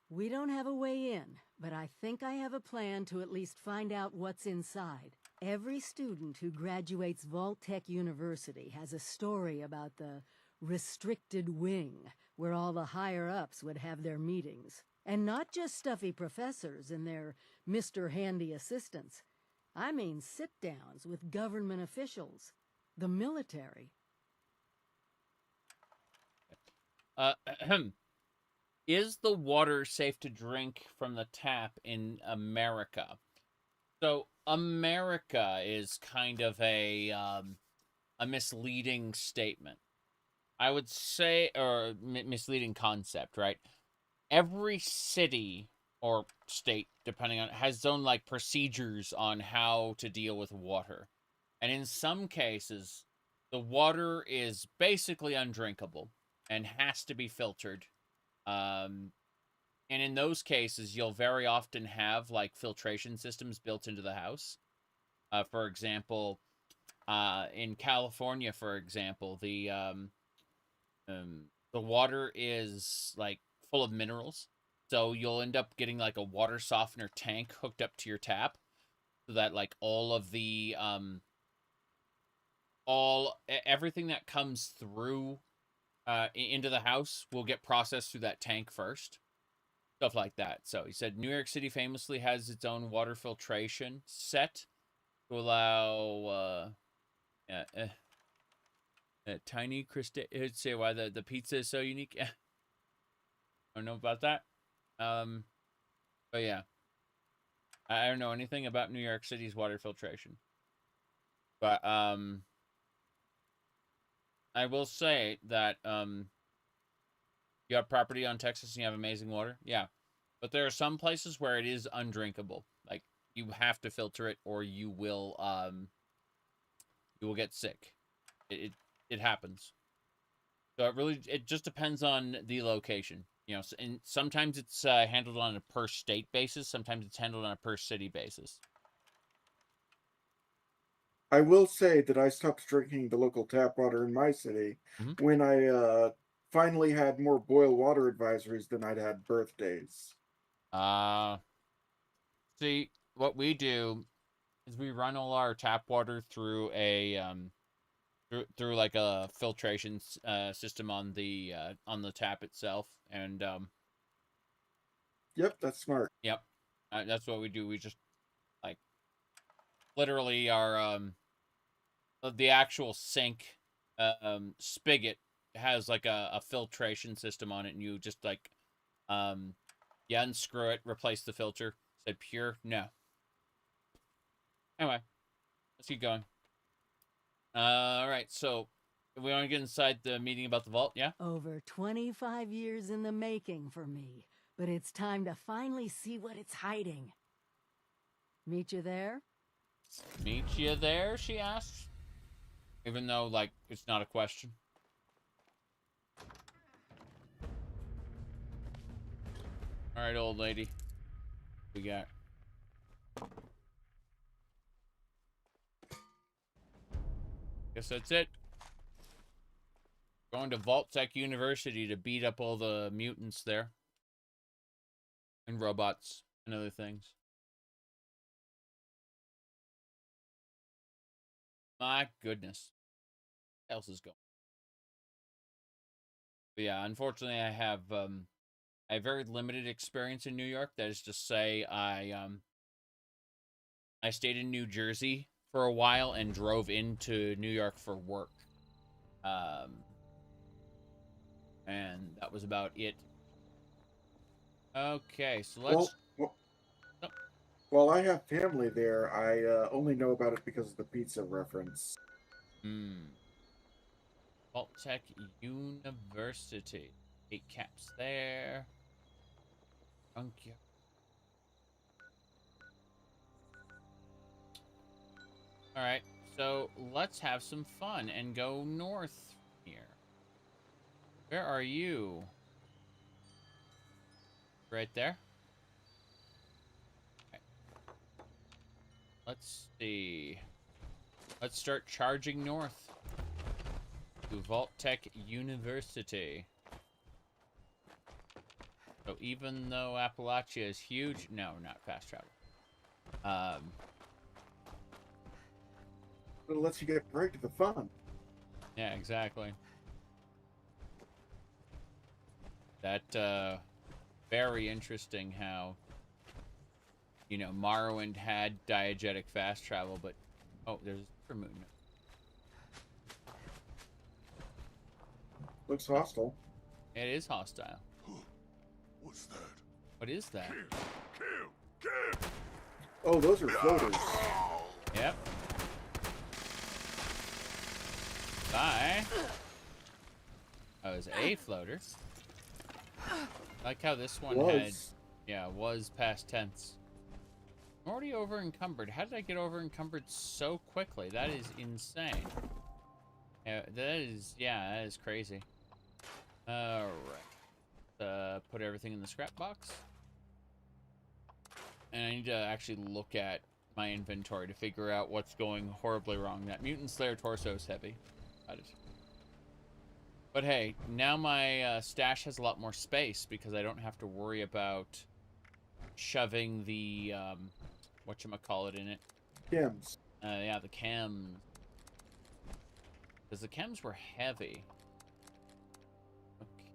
[SPEAKER 21] We don't have a way in, but I think I have a plan to at least find out what's inside. Every student who graduates Vault-Tec University has a story about the restricted wing, where all the higher-ups would have their meetings. And not just stuffy professors and their Mr. Handy assistants. I mean sit-downs with government officials, the military.
[SPEAKER 1] Is the water safe to drink from the tap in America? So America is kind of a misleading statement. I would say, or misleading concept, right? Every city or state, depending on, has its own like procedures on how to deal with water. And in some cases, the water is basically undrinkable and has to be filtered. And in those cases, you'll very often have like filtration systems built into the house. For example, in California, for example, the water is like full of minerals, so you'll end up getting like a water softener tank hooked up to your tap, so that like all of the everything that comes through into the house will get processed through that tank first. Stuff like that. So he said New York City famously has its own water filtration set to allow tiny crystal. It'd say why the pizza is so unique. I don't know about that. But yeah, I don't know anything about New York City's water filtration. But I will say that you have property on Texas and you have amazing water. Yeah. But there are some places where it is undrinkable. Like you have to filter it or you will get sick. It happens. So it just depends on the location. You know, and sometimes it's handled on a per state basis, sometimes it's handled on a per city basis.
[SPEAKER 18] I will say that I stopped drinking the local tap water in my city when I finally had more boil water advisories than I'd had birthdays.
[SPEAKER 1] See, what we do is we run all our tap water through a through like a filtration system on the tap itself, and
[SPEAKER 18] yep, that's smart.
[SPEAKER 1] Yep, that's what we do. We just like literally our the actual sink spigot has like a filtration system on it, and you just like you unscrew it, replace the filter. Say pure, no. Anyway, let's keep going. All right, so we want to get inside the meeting about the vault, yeah?
[SPEAKER 21] Over 25 years in the making for me, but it's time to finally see what it's hiding. Meet you there?
[SPEAKER 1] Meet you there, she asks. Even though, like, it's not a question. All right, old lady. We got... Guess that's it. Going to Vault-Tec University to beat up all the mutants there. And robots and other things. My goodness. What else is going on? But yeah, unfortunately I have very limited experience in New York. That is to say, I stayed in New Jersey for a while and drove into New York for work. And that was about it. Okay, so let's...
[SPEAKER 18] While I have family there, I only know about it because of the pizza reference.
[SPEAKER 1] Vault-Tec University. 8 caps there. Thank you. Alright, so let's have some fun and go north here. Where are you? Right there? Okay. Let's see. Let's start charging north. to Vault-Tec University. So even though Appalachia is huge, no, not fast travel.
[SPEAKER 18] It lets you get right to the fun.
[SPEAKER 1] Yeah, exactly. That, very interesting how, you know, Morrowind had diegetic fast travel, but, oh, there's a moon.
[SPEAKER 18] Looks hostile.
[SPEAKER 1] It is hostile.
[SPEAKER 19] What's that?
[SPEAKER 1] What is that?
[SPEAKER 19] Kill!
[SPEAKER 18] Oh, those are floaters.
[SPEAKER 1] Yep. Bye. Oh, it was a floater. I like how this one had, yeah, was past tense. I'm already over encumbered. How did I get over encumbered so quickly? That is insane. Yeah, that is crazy. Alright. Put everything in the scrap box. And I need to actually look at my inventory to figure out what's going horribly wrong. That Mutant Slayer torso is heavy. Got it. But hey, now my stash has a lot more space because I don't have to worry about shoving the, whatchamacallit in it.
[SPEAKER 18] Chems.
[SPEAKER 1] Yeah, the chems. Because the chems were heavy. Okay.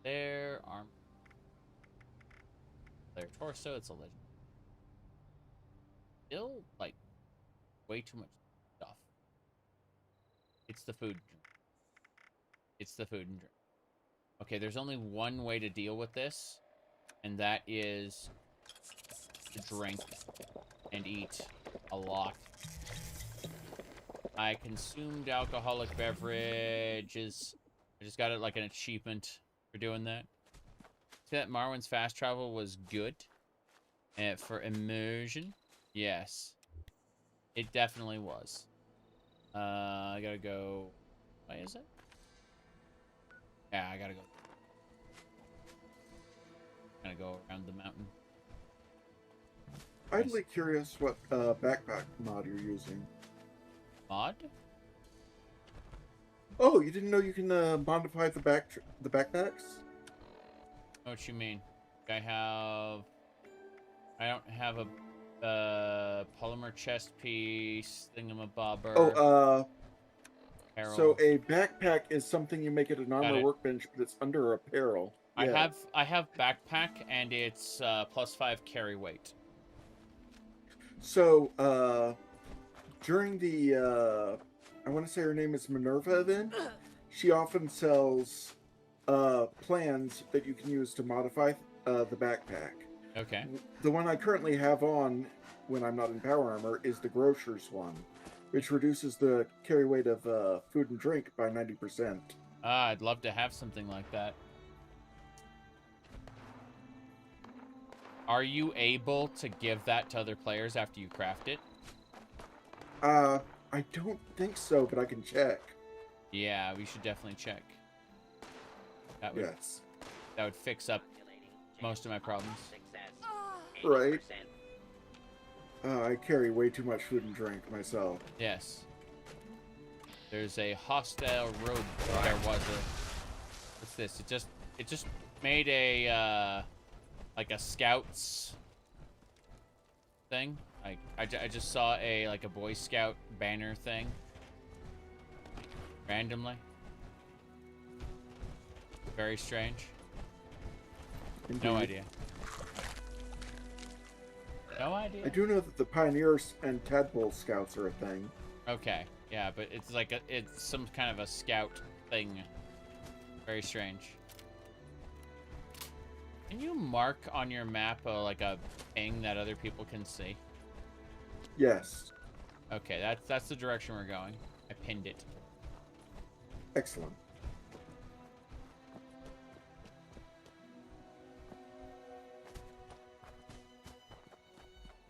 [SPEAKER 1] There, arm. Their torso, it's a legend. Still, like, way too much stuff. It's the food. It's the food and drink. Okay, there's only one way to deal with this, and that is to drink and eat a lot. I consumed alcoholic beverages. I just got it like an achievement for doing that. See that Marwin's fast travel was good for immersion? Yes. It definitely was. I gotta go... Why is it? Yeah, I gotta go. Gonna go around the mountain.
[SPEAKER 18] Idly curious what backpack mod you're using.
[SPEAKER 1] Mod?
[SPEAKER 18] Oh, you didn't know you can modify the backpacks?
[SPEAKER 1] What you mean? I don't have a polymer chest piece thingamabobber.
[SPEAKER 18] Oh,
[SPEAKER 1] Apparel.
[SPEAKER 18] so a backpack is something you make at an armor workbench, but it's under apparel. Yeah.
[SPEAKER 1] I have backpack and it's +5 carry weight.
[SPEAKER 18] So during the I want to say her name is Minerva event, she often sells plans that you can use to modify the backpack.
[SPEAKER 1] Okay.
[SPEAKER 18] The one I currently have on when I'm not in power armor is the grocer's one, which reduces the carry weight of food and drink by 90%.
[SPEAKER 1] I'd love to have something like that. Are you able to give that to other players after you craft it?
[SPEAKER 18] I don't think so, but I can check.
[SPEAKER 1] Yeah, we should definitely check. That would,
[SPEAKER 18] yes.
[SPEAKER 1] That would fix up most of my problems.
[SPEAKER 18] Right. I carry way too much food and drink myself.
[SPEAKER 1] Yes. There's a hostile road. There was a... What's this? It just made a, like a scouts thing. Like, I just saw a Boy Scout banner thing. Randomly. Very strange.
[SPEAKER 18] Indeed.
[SPEAKER 1] No idea. No idea.
[SPEAKER 18] I do know that the Pioneers and Tadpole Scouts are a thing.
[SPEAKER 1] Okay, yeah, but it's like it's some kind of a scout thing. Very strange. Can you mark on your map like a ping that other people can see?
[SPEAKER 18] Yes.
[SPEAKER 1] Okay, that's the direction we're going. I pinned it.
[SPEAKER 18] Excellent.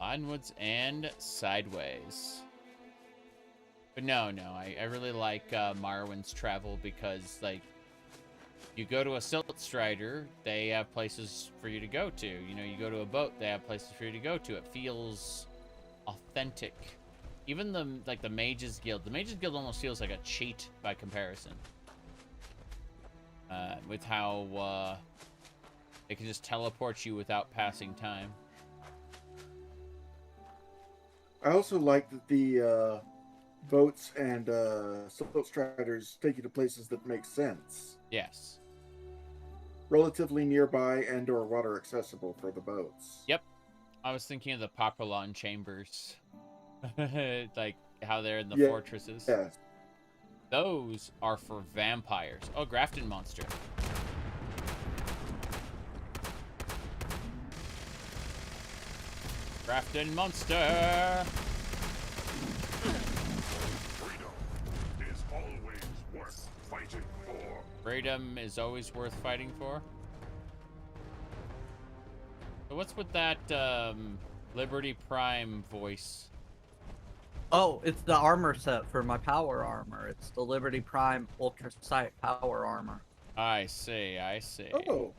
[SPEAKER 1] Onwards and sideways. But no, I really like Morrowind's travel because, like, you go to a Silt Strider, they have places for you to go to. You know, you go to a boat, they have places for you to go to. It feels authentic. even the Mages Guild. The Mages Guild almost feels like a cheat by comparison. With how it can just teleport you without passing time.
[SPEAKER 18] I also like that the boats and Silt Striders take you to places that make sense.
[SPEAKER 1] Yes.
[SPEAKER 18] Relatively nearby and or water accessible for the boats.
[SPEAKER 1] Yep. I was thinking of the Papillon chambers. Like how they're in the fortresses.
[SPEAKER 18] Yes.
[SPEAKER 1] Those are for vampires. Oh, Grafton monster. Grafton monster!
[SPEAKER 19] Freedom is always worth fighting for.
[SPEAKER 1] Freedom is always worth fighting for? So what's with that Liberty Prime voice?
[SPEAKER 20] Oh, it's the armor set for my power armor. It's the Liberty Prime Ultra Sight power armor.
[SPEAKER 1] I see, I see.
[SPEAKER 18] Oh.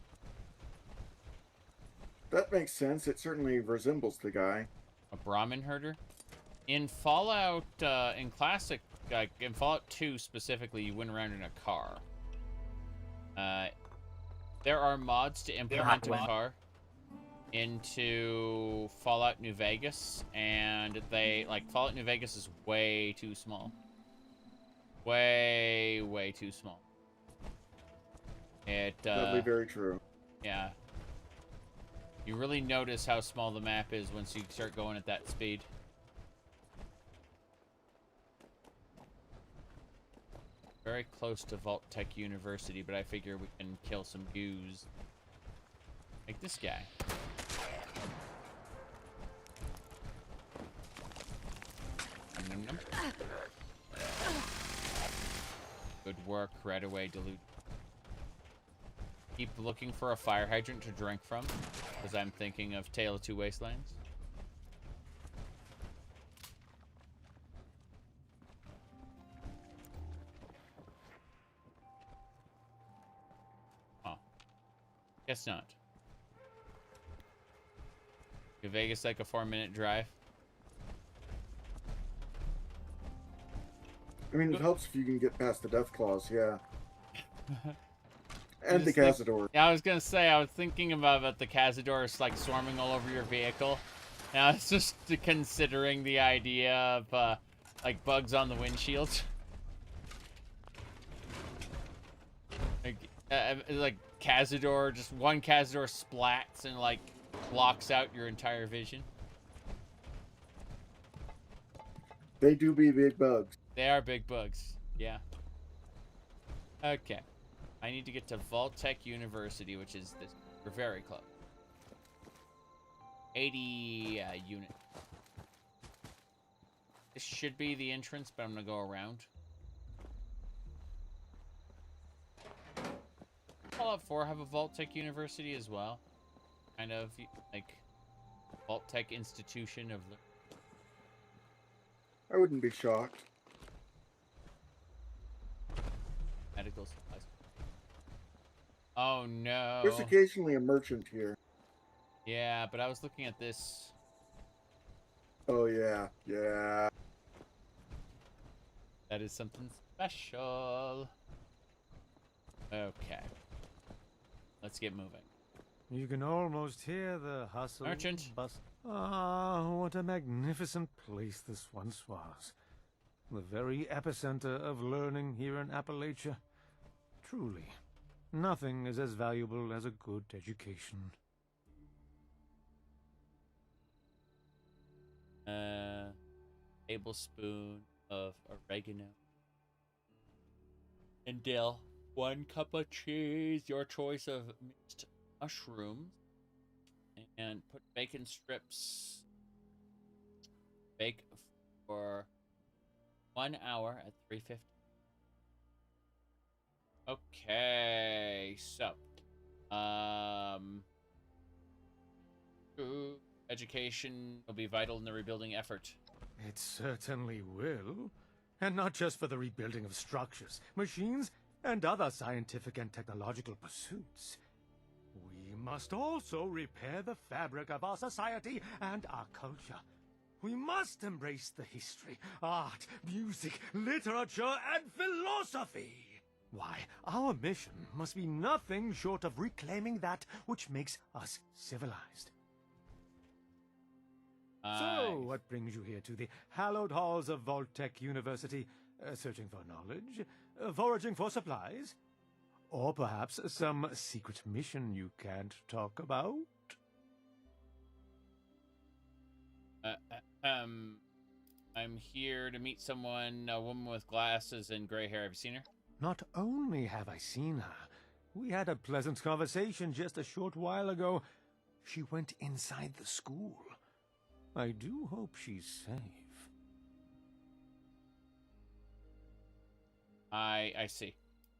[SPEAKER 18] That makes sense. It certainly resembles the guy.
[SPEAKER 1] A Brahmin herder? In Fallout, in Classic, like in Fallout 2 specifically, you went around in a car. There are mods to implement a car into Fallout New Vegas, and Fallout New Vegas is way too small. Way too small.
[SPEAKER 18] Probably very true.
[SPEAKER 1] Yeah. You really notice how small the map is once you start going at that speed. Very close to Vault-Tec University, but I figure we can kill some views. Like this guy. Good work, right away, dilute. Keep looking for a fire hydrant to drink from, because I'm thinking of Tale of Two Wastelands. Oh. Guess not. Is Vegas like a 4-minute drive?
[SPEAKER 18] I mean, it helps if you can get past the Death Claws, yeah. And the Cazador.
[SPEAKER 1] Yeah, I was gonna say, I was thinking about the Cazadors like swarming all over your vehicle. Now it's just considering the idea of like bugs on the windshield. Like Cazador, just one Cazador splats and like blocks out your entire vision.
[SPEAKER 18] They do be big bugs.
[SPEAKER 1] They are big bugs. Yeah. Okay. I need to get to Vault-Tec University, which is this. We're very close. 80 unit. This should be the entrance, but I'm gonna go around. Fallout 4 have a Vault-Tec University as well. Kind of like Vault-Tec institution of the.
[SPEAKER 18] I wouldn't be shocked.
[SPEAKER 1] Medical supplies. Oh no.
[SPEAKER 18] There's occasionally a merchant here.
[SPEAKER 1] Yeah, but I was looking at this.
[SPEAKER 18] Oh yeah, yeah.
[SPEAKER 1] That is something special. Okay. Let's get moving.
[SPEAKER 22] You can almost hear the hustle.
[SPEAKER 1] Merchant.
[SPEAKER 22] Ah, what a magnificent place this once was. The very epicenter of learning here in Appalachia. Truly, nothing is as valuable as a good education.
[SPEAKER 1] Tablespoon of oregano. And dill. 1 cup of cheese. Your choice of mixed mushrooms. And put bacon strips. Bake for 1 hour at 350. Okay, so education will be vital in the rebuilding effort.
[SPEAKER 22] It certainly will. And not just for the rebuilding of structures, machines, and other scientific and technological pursuits. We must also repair the fabric of our society and our culture. We must embrace the history, art, music, literature, and philosophy. Why, our mission must be nothing short of reclaiming that which makes us civilized. So, what brings you here to the hallowed halls of Vault-Tec University? Searching for knowledge? Foraging for supplies? Or perhaps some secret mission you can't talk about?
[SPEAKER 1] I'm here to meet someone, a woman with glasses and gray hair. Have you seen her?
[SPEAKER 22] Not only have I seen her, we had a pleasant conversation just a short while ago. She went inside the school. I do hope she's safe.
[SPEAKER 1] I see.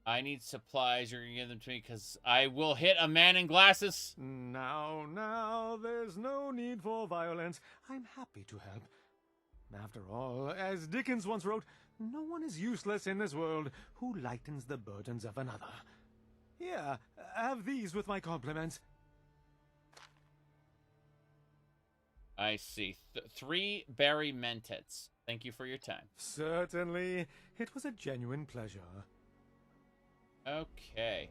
[SPEAKER 1] I need supplies. You're gonna give them to me because I will hit a man in glasses.
[SPEAKER 22] Now, there's no need for violence. I'm happy to help. After all, as Dickens once wrote, no one is useless in this world who lightens the burdens of another. Here, have these with my compliments.
[SPEAKER 1] I see. 3 berry mentets. Thank you for your time.
[SPEAKER 22] Certainly. It was a genuine pleasure.
[SPEAKER 1] Okay.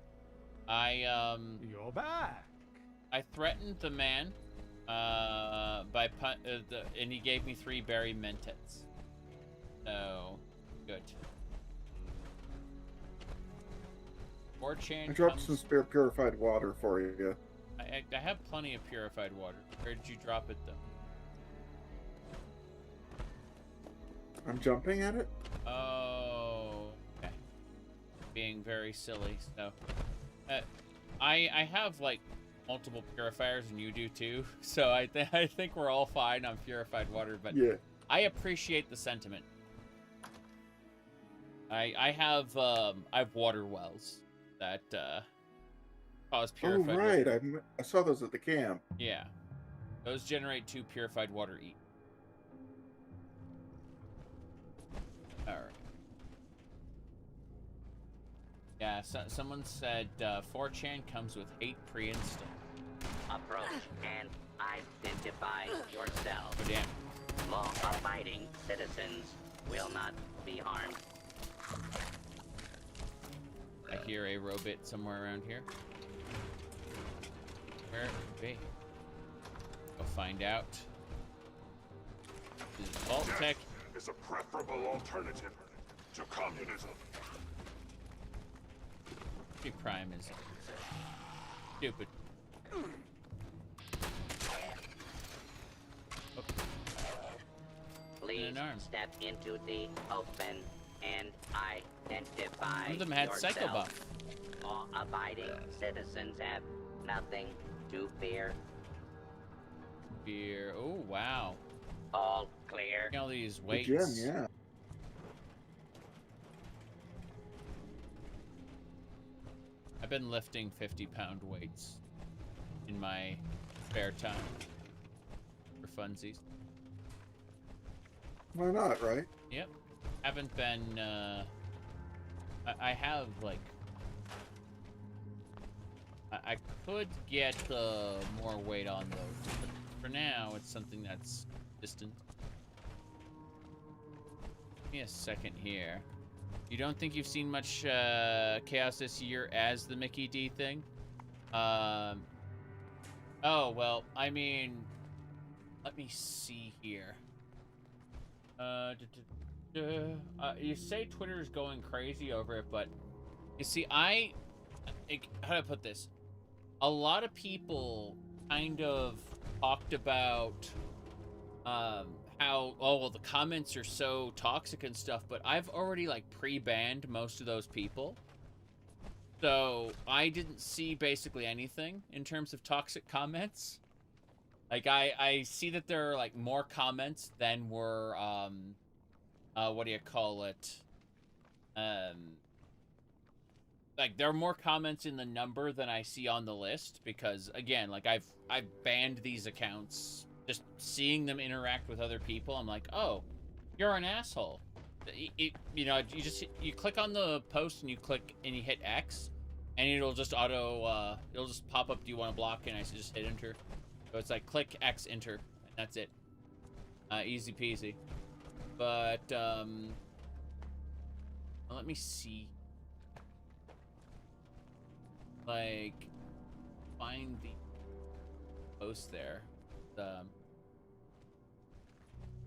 [SPEAKER 22] You're back.
[SPEAKER 1] I threatened the man, and he gave me 3 berry mentets. So, good. 4chan
[SPEAKER 18] I dropped some spare purified water for you.
[SPEAKER 1] I have plenty of purified water. Where did you drop it, though?
[SPEAKER 18] I'm jumping at it?
[SPEAKER 1] Oh, okay. Being very silly, so... I have, like, multiple purifiers, and you do too, so I think we're all fine on purified water, but
[SPEAKER 18] yeah.
[SPEAKER 1] I appreciate the sentiment. I have water wells that, cause purified
[SPEAKER 18] right.
[SPEAKER 1] water.
[SPEAKER 18] I saw those at the camp.
[SPEAKER 1] Yeah. Those generate 2 purified water each. Alright. Yeah, someone said 4chan comes with hate pre-installed.
[SPEAKER 4] Approach and identify yourself.
[SPEAKER 1] Oh, damn.
[SPEAKER 4] Law-abiding citizens will not be harmed.
[SPEAKER 1] I hear a robot somewhere around here. Where could be? Go find out. This is Vault-Tec.
[SPEAKER 19] Is a preferable alternative to communism.
[SPEAKER 1] Prime is stupid. Oh.
[SPEAKER 4] Please step into the open and identify
[SPEAKER 1] Some of them had
[SPEAKER 4] yourself.
[SPEAKER 1] psycho buff.
[SPEAKER 4] Law-abiding citizens have nothing to fear.
[SPEAKER 1] Fear. Oh, wow.
[SPEAKER 4] All clear.
[SPEAKER 1] All these weights.
[SPEAKER 18] The gym, yeah.
[SPEAKER 1] I've been lifting 50-pound weights in my spare time for funsies.
[SPEAKER 18] Why not, right?
[SPEAKER 1] Yep. Haven't been, I have, like, I could get more weight on those, but for now, it's something that's distant. Give me a second here. You don't think you've seen much chaos this year as the Mickey D thing? Oh, well, I mean, let me see here. You say Twitter's going crazy over it, but you see, how do I put this? A lot of people kind of talked about how, oh, well, the comments are so toxic and stuff, but I've already, like, pre-banned most of those people. So I didn't see basically anything in terms of toxic comments. Like, I see that there are, like, more comments than were, what do you call it? Like, there are more comments in the number than I see on the list, because, again, like, I've banned these accounts. Just seeing them interact with other people, I'm like, oh, you're an asshole. You know, you click on the post and you hit X, and it'll just it'll just pop up, do you want to block? And I just hit enter. So it's like click X, enter, and that's it. Easy peasy. But, well, let me see. Like, find the post there.
[SPEAKER 18] It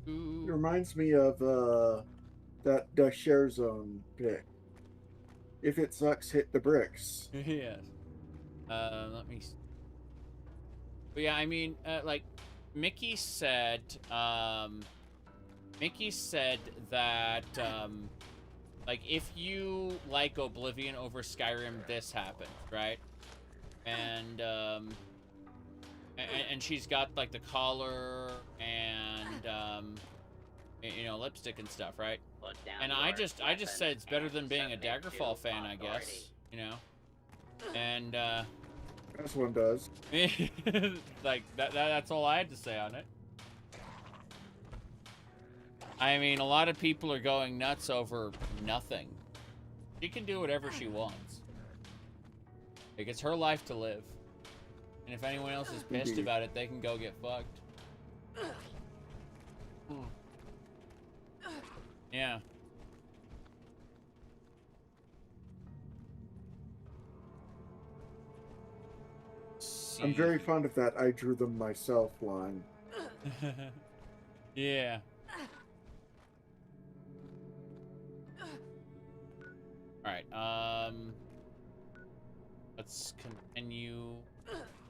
[SPEAKER 18] reminds me of the share zone pick. If it sucks, hit the bricks.
[SPEAKER 1] Yes. Let me see. But yeah, I mean, like, Mickey said that, like, if you like Oblivion over Skyrim, this happens, right? And she's got, like, the collar and, you know, lipstick and stuff, right? And I just said it's better than being a Daggerfall fan, I guess, you know? And,
[SPEAKER 18] this one does.
[SPEAKER 1] like, that's all I had to say on it. I mean, a lot of people are going nuts over nothing. She can do whatever she wants. Like, it's her life to live. And if anyone else is pissed about it, they can go get fucked. Yeah.
[SPEAKER 18] I'm very fond of that I drew them myself line.
[SPEAKER 1] Yeah. Alright, let's continue.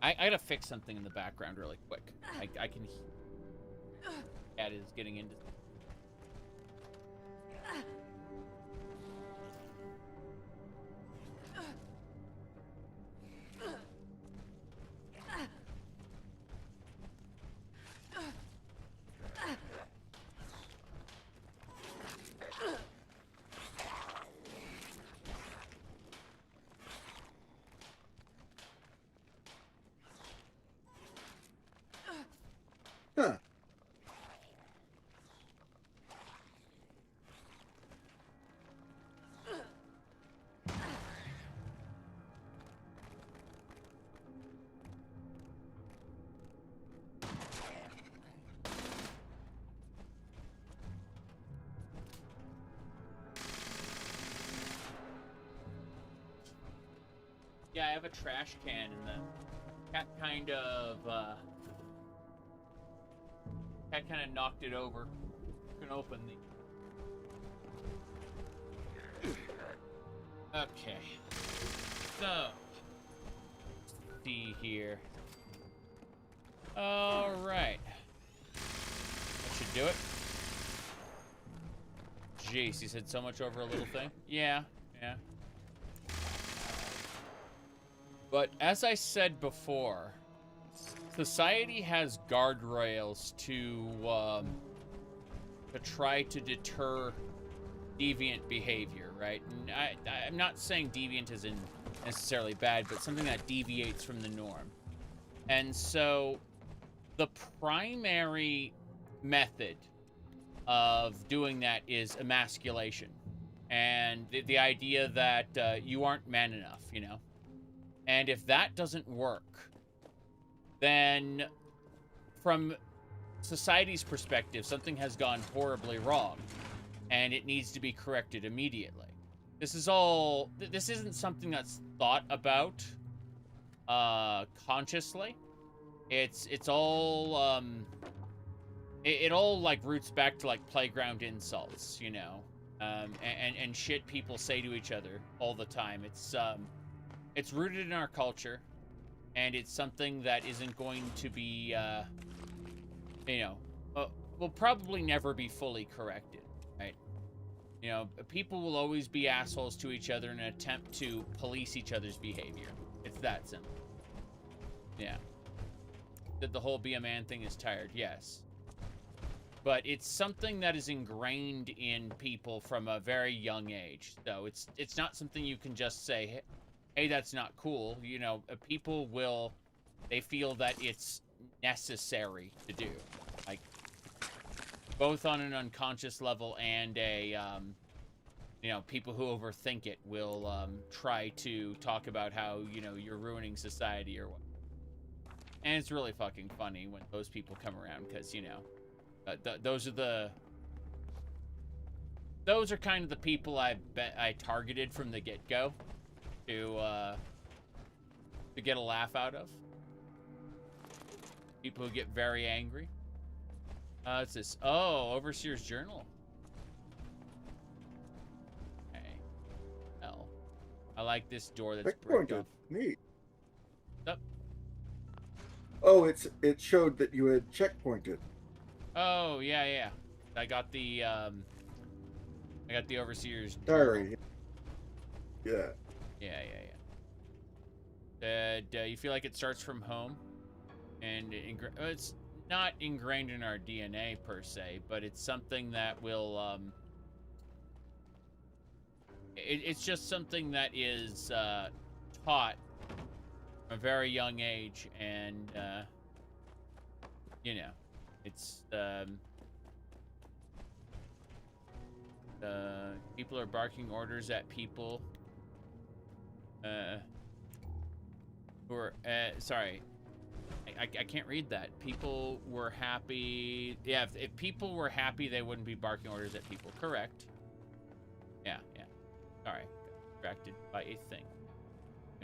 [SPEAKER 1] I gotta fix something in the background really quick. I can hear Cat is getting into
[SPEAKER 18] Huh.
[SPEAKER 1] Yeah, I have a trash can, and the cat kind of knocked it over. You can open the. Okay. So, let's see here. All right. That should do it. Jeez, he said so much over a little thing. Yeah. But as I said before, society has guardrails to try to deter deviant behavior, right? And I'm not saying deviant isn't necessarily bad, but something that deviates from the norm. And so the primary method of doing that is emasculation. And the idea that you aren't man enough, you know? And if that doesn't work, then from society's perspective, something has gone horribly wrong, and it needs to be corrected immediately. This isn't something that's thought about consciously. It's all it all like roots back to like playground insults, you know, and shit people say to each other all the time. It's rooted in our culture, and it's something that isn't going to be, you know, will probably never be fully corrected, right? You know, people will always be assholes to each other in an attempt to police each other's behavior. It's that simple. Yeah. That the whole be a man thing is tired, yes. But it's something that is ingrained in people from a very young age. So it's not something you can just say, hey, that's not cool. You know, people they feel that it's necessary to do. Like, both on an unconscious level and a, you know, people who overthink it will try to talk about how, you know, you're ruining society or what. And it's really fucking funny when those people come around because, you know, Those are kind of the people I targeted from the get-go to get a laugh out of. People who get very angry. It's this. Oh, Overseer's Journal. Okay. Hell, I like this door that's bricked
[SPEAKER 18] Checkpointed.
[SPEAKER 1] off.
[SPEAKER 18] Neat.
[SPEAKER 1] Up.
[SPEAKER 18] Oh, it showed that you had checkpointed.
[SPEAKER 1] Oh yeah. I got the Overseer's
[SPEAKER 18] Diary. Yeah.
[SPEAKER 1] Yeah. You feel like it starts from home, and it's not ingrained in our DNA per se, but it's something that will it's just something that is taught from a very young age, and you know, it's people are barking orders at people who are sorry, I can't read that. People were happy. Yeah, if people were happy, they wouldn't be barking orders at people. Correct. Yeah. Sorry, got distracted by a thing.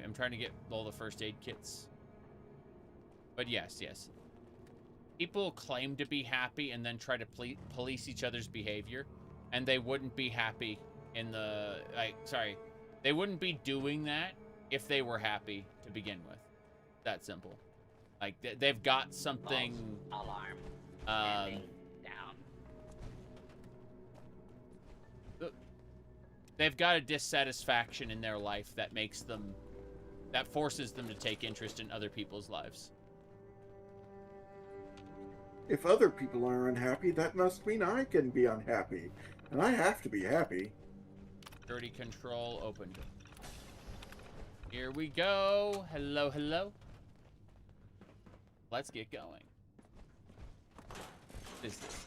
[SPEAKER 1] I'm trying to get all the first aid kits. But yes. People claim to be happy and then try to police each other's behavior, and they wouldn't be happy in the they wouldn't be doing that if they were happy to begin with. That simple. Like they've got something.
[SPEAKER 4] False alarm. Standing down.
[SPEAKER 1] They've got a dissatisfaction in their life that forces them to take interest in other people's lives.
[SPEAKER 18] If other people are unhappy, that must mean I can be unhappy. And I have to be happy.
[SPEAKER 1] Dirty control opened. Here we go. Hello. Let's get going. What is this?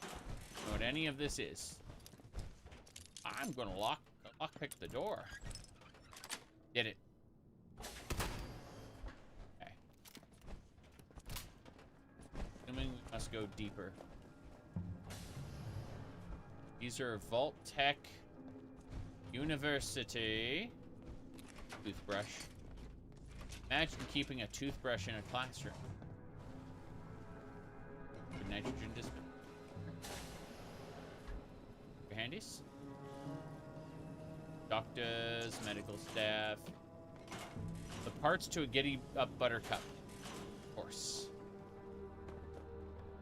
[SPEAKER 1] I don't know what any of this is. I'm gonna lockpick the door. Did it. Okay. Assuming we must go deeper. These are Vault-Tec University. Toothbrush. Imagine keeping a toothbrush in a classroom. Nitrogen dispenser. Your handies. Doctors, medical staff. The parts to a giddy up buttercup. Of course.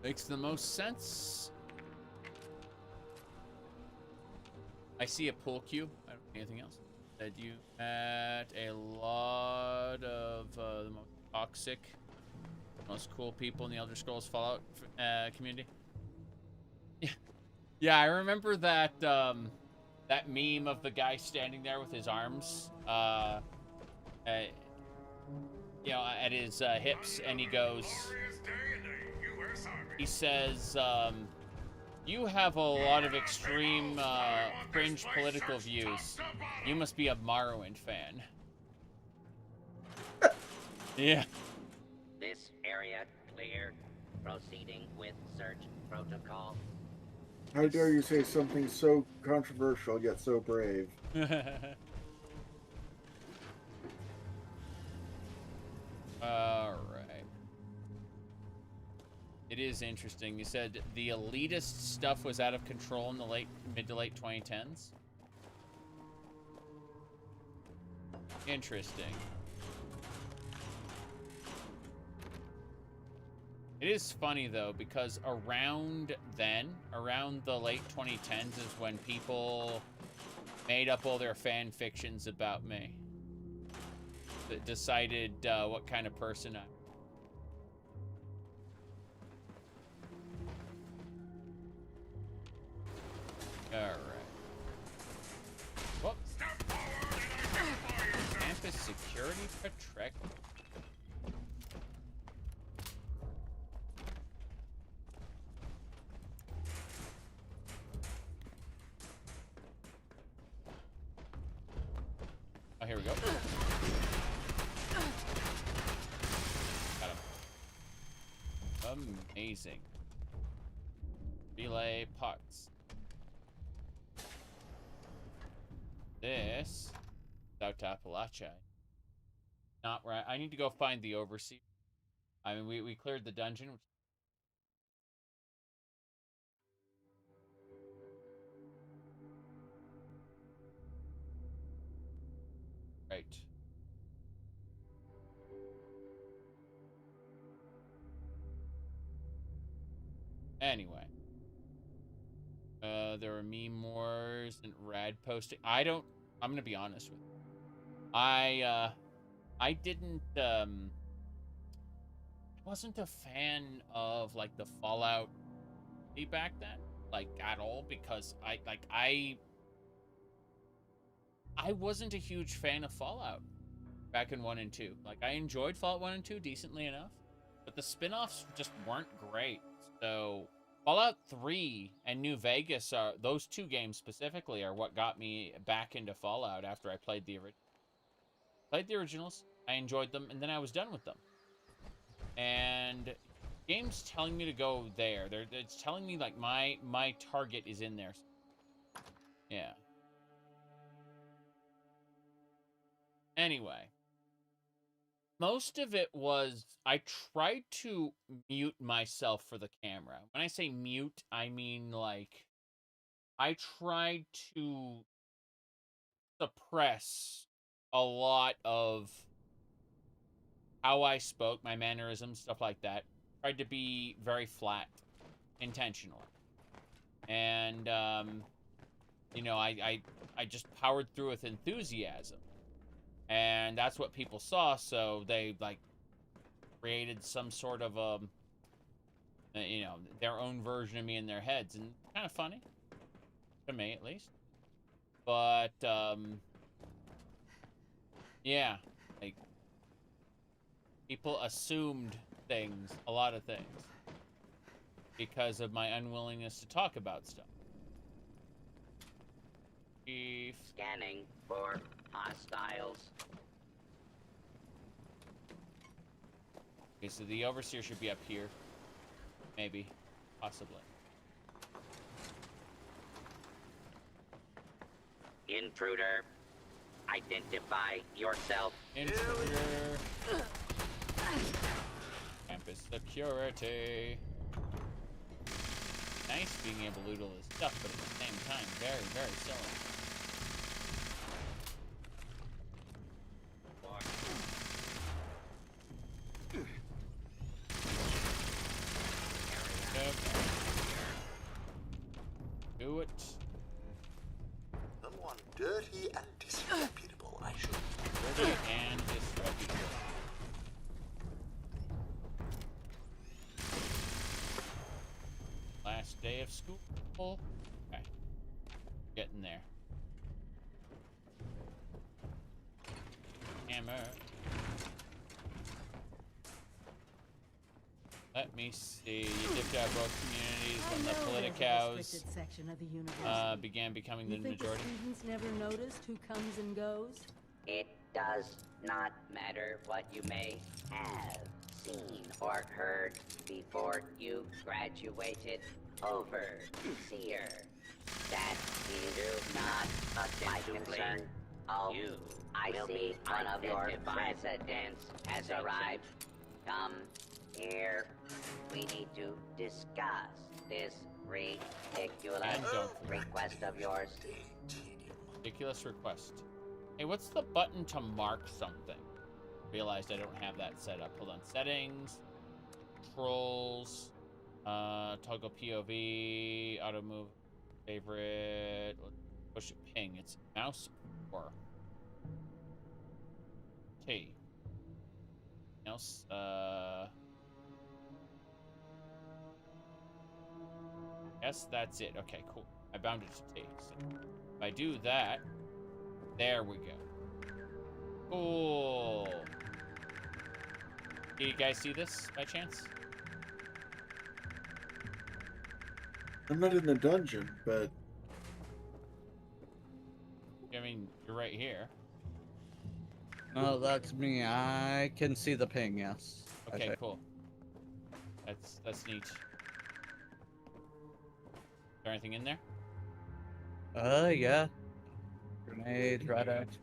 [SPEAKER 1] Makes the most sense. I see a pool cue. I don't see anything else. That you met a lot of the most toxic, most cool people in the Elder Scrolls Fallout community. Yeah, I remember that that meme of the guy standing there with his arms, at his hips, and he goes, he says, you have a lot of extreme, cringe political views. You must be a Morrowind fan. Yeah.
[SPEAKER 4] This area clear. Proceeding with search protocol.
[SPEAKER 18] How dare you say something so controversial yet so brave?
[SPEAKER 1] Alright. It is interesting. You said the elitist stuff was out of control in the mid to late 2010s. Interesting. It is funny though, because around the late 2010s is when people made up all their fan fictions about me. That decided what kind of person I'm. Alright. Whoop. Campus security patrol. Oh, here we go. Got him. Amazing. Relay parts. This South Appalachia. Not right. I need to go find the overseer. I mean, we cleared the dungeon. Right. Anyway. There are meme wars and rad posting. I'm gonna be honest with you. I didn't, wasn't a fan of, like, the Fallout back then, like, at all, because I wasn't a huge fan of Fallout back in 1 and 2. Like, I enjoyed Fallout 1 and 2 decently enough, but the spin-offs just weren't great. So Fallout 3 and New Vegas those 2 games specifically are what got me back into Fallout after I played the originals. I enjoyed them, and then I was done with them. And game's telling me to go there. It's telling me, like, my target is in there. Yeah. Anyway. Most of it was, I tried to mute myself for the camera. When I say mute, I mean, like, I tried to suppress a lot of how I spoke, my mannerisms, stuff like that. Tried to be very flat, intentionally. And, you know, I just powered through with enthusiasm. And that's what people saw, so they, like, created some sort of, you know, their own version of me in their heads. And kind of funny. To me, at least. But, yeah. Like, people assumed things, a lot of things. Because of my unwillingness to talk about stuff.
[SPEAKER 4] Scanning for hostiles.
[SPEAKER 1] Okay, so the overseer should be up here. Maybe. Possibly.
[SPEAKER 4] Intruder. Identify yourself.
[SPEAKER 1] Intruder. Campus security. Nice being able to loot all this stuff, but at the same time, very, very silly. Do it.
[SPEAKER 5] Someone dirty and disreputable, I should.
[SPEAKER 1] Dirty and disreputable. Last day of school. Okay. Getting there. Hammer. Let me see. You dipped out both communities when the politicals began becoming the majority.
[SPEAKER 21] The students never noticed who comes and goes?
[SPEAKER 4] It does not matter what you may have seen or heard before you graduated. Overseer. That is not my concern. Oh, I see one of your residents has arrived. Come here. We need to discuss this ridiculous request of yours.
[SPEAKER 1] Ridiculous request. Hey, what's the button to mark something? Realized I don't have that set up. Hold on. Settings. Controls. Toggle POV. Auto move. Favorite. Push it ping. It's mouse or T. Else. Yes, that's it. Okay, cool. I bound it to T. So if I do that, there we go. Cool. Do you guys see this by chance?
[SPEAKER 18] I'm not in the dungeon, but...
[SPEAKER 1] I mean, you're right here.
[SPEAKER 20] Oh, that's me. I can see the ping, yes.
[SPEAKER 1] Okay, cool. That's neat. there anything in there?
[SPEAKER 20] Yeah. Grenades, red X,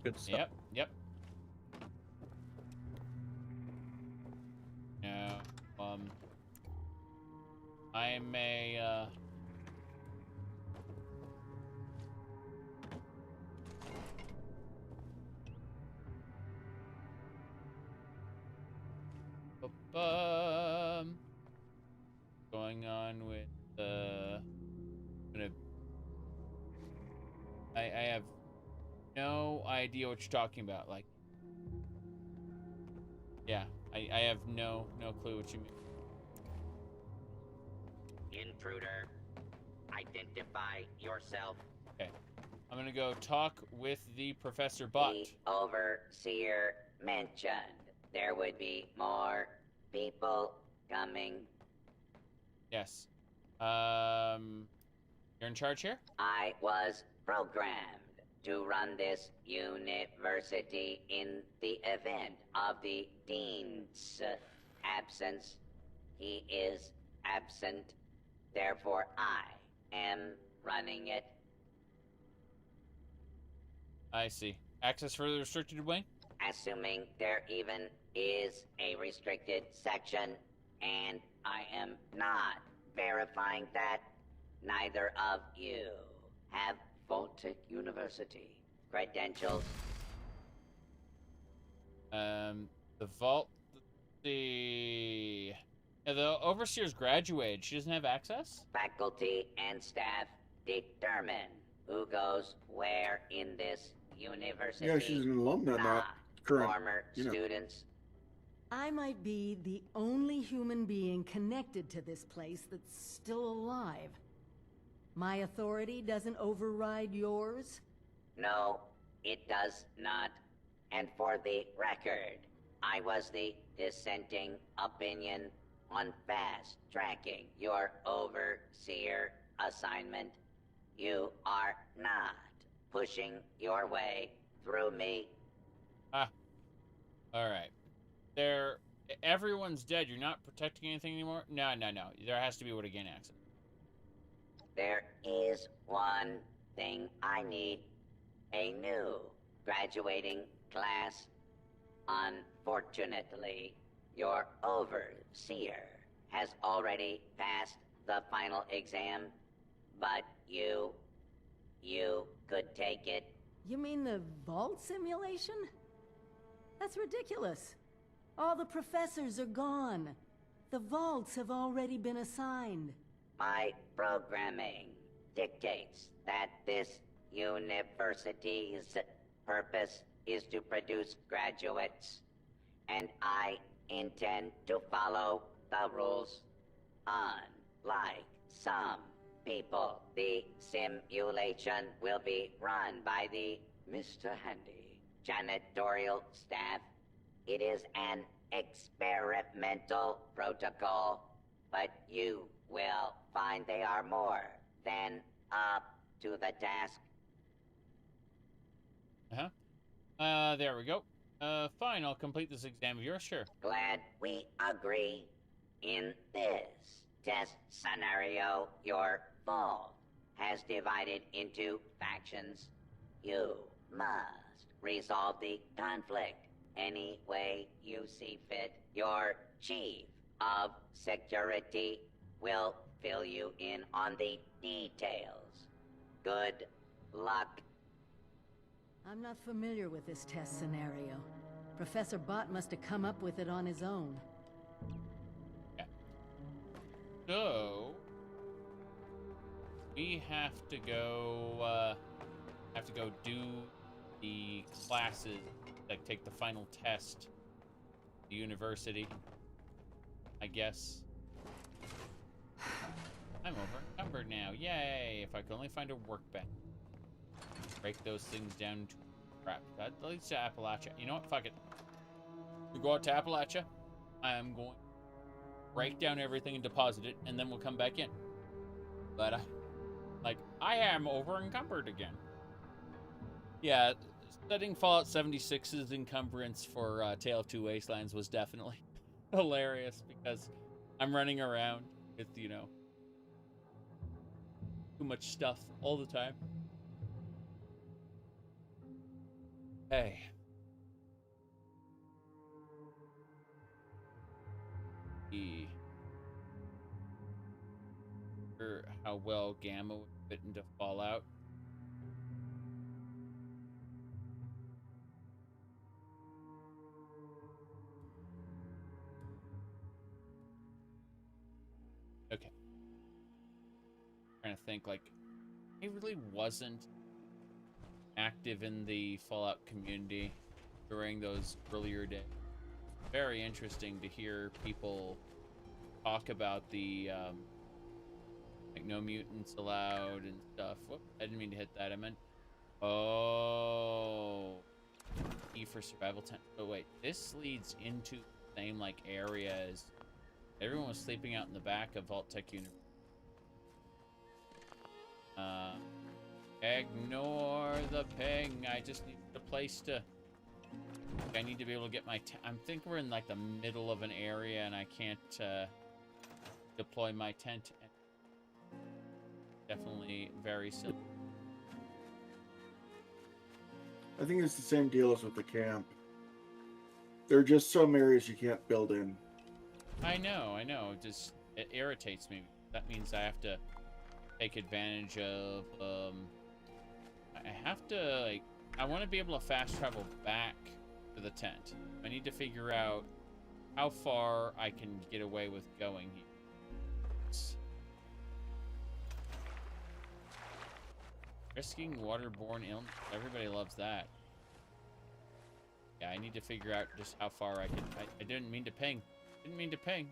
[SPEAKER 20] good stuff.
[SPEAKER 1] Yep. No, I'm a, going on with I have no idea what you're talking about. Like, yeah, I have no clue what you mean.
[SPEAKER 4] Intruder, identify yourself.
[SPEAKER 1] Okay, I'm gonna go talk with the Professor Bot.
[SPEAKER 4] The overseer mentioned there would be more people coming.
[SPEAKER 1] Yes. You're in charge here?
[SPEAKER 4] I was programmed to run this university in the event of the dean's absence. He is absent, therefore I am running it.
[SPEAKER 1] I see. Access for the restricted wing?
[SPEAKER 4] Assuming there even is a restricted section, and I am not verifying that neither of you have Vault-Tec University credentials.
[SPEAKER 1] The vault, the overseer's graduated. She doesn't have access?
[SPEAKER 4] Faculty and staff determine who goes where in this university.
[SPEAKER 18] Yeah, she's an alumna, not current.
[SPEAKER 4] Former students.
[SPEAKER 21] I might be the only human being connected to this place that's still alive. My authority doesn't override yours?
[SPEAKER 4] No, it does not. And for the record, I was the dissenting opinion on fast-tracking your overseer assignment. You are not pushing your way through me.
[SPEAKER 1] Alright. Everyone's dead. You're not protecting anything anymore? No. There has to be a way to gain access.
[SPEAKER 4] There is one thing I need. A new graduating class. Unfortunately, your overseer has already passed the final exam, but you could take it.
[SPEAKER 21] You mean the vault simulation? That's ridiculous. All the professors are gone. The vaults have already been assigned.
[SPEAKER 4] My programming dictates that this university's purpose is to produce graduates, and I intend to follow the rules. Unlike some people, the simulation will be run by the Mr. Handy janitorial staff. It is an experimental protocol, but you will find they are more than up to the task.
[SPEAKER 1] There we go. Fine, I'll complete this exam of yours, sure.
[SPEAKER 4] Glad we agree. In this test scenario, your vault has divided into factions. You must resolve the conflict any way you see fit. Your chief of security will fill you in on the details. Good luck.
[SPEAKER 21] I'm not familiar with this test scenario. Professor Bott must have come up with it on his own.
[SPEAKER 1] So we have to go do the classes, like take the final test, the university, I guess. I'm over-encumbered now. Yay! If I could only find a workbench. Break those things down to crap. That leads to Appalachia. You know what? Fuck it. We go out to Appalachia. I am going to break down everything and deposit it, and then we'll come back in. But I am over-encumbered again. Yeah, studying Fallout 76's encumbrance for Tale of Two Wastelands was definitely hilarious because I'm running around with, too much stuff all the time. Hey. How well Gamma would fit into Fallout. Okay. Trying to think, like, I really wasn't active in the Fallout community during those earlier days. Very interesting to hear people talk about the like no mutants allowed and stuff. Whoop, I didn't mean to hit that. I meant E for survival tent. Oh wait, this leads into the same like area as everyone was sleeping out in the back of Vault-Tec University. Ignore the ping. I just need a place to. I need to be able to get my. I think we're in like the middle of an area, and I can't deploy my tent. Definitely very silly.
[SPEAKER 18] I think it's the same deal as with the camp. There are just some areas you can't build in.
[SPEAKER 1] I know. It irritates me. That means I have to take advantage of. I have to like. I want to be able to fast travel back to the tent. I need to figure out how far I can get away with going here. Risking waterborne illness. Everybody loves that. Yeah, I need to figure out just how far I can. I didn't mean to ping. Didn't mean to ping.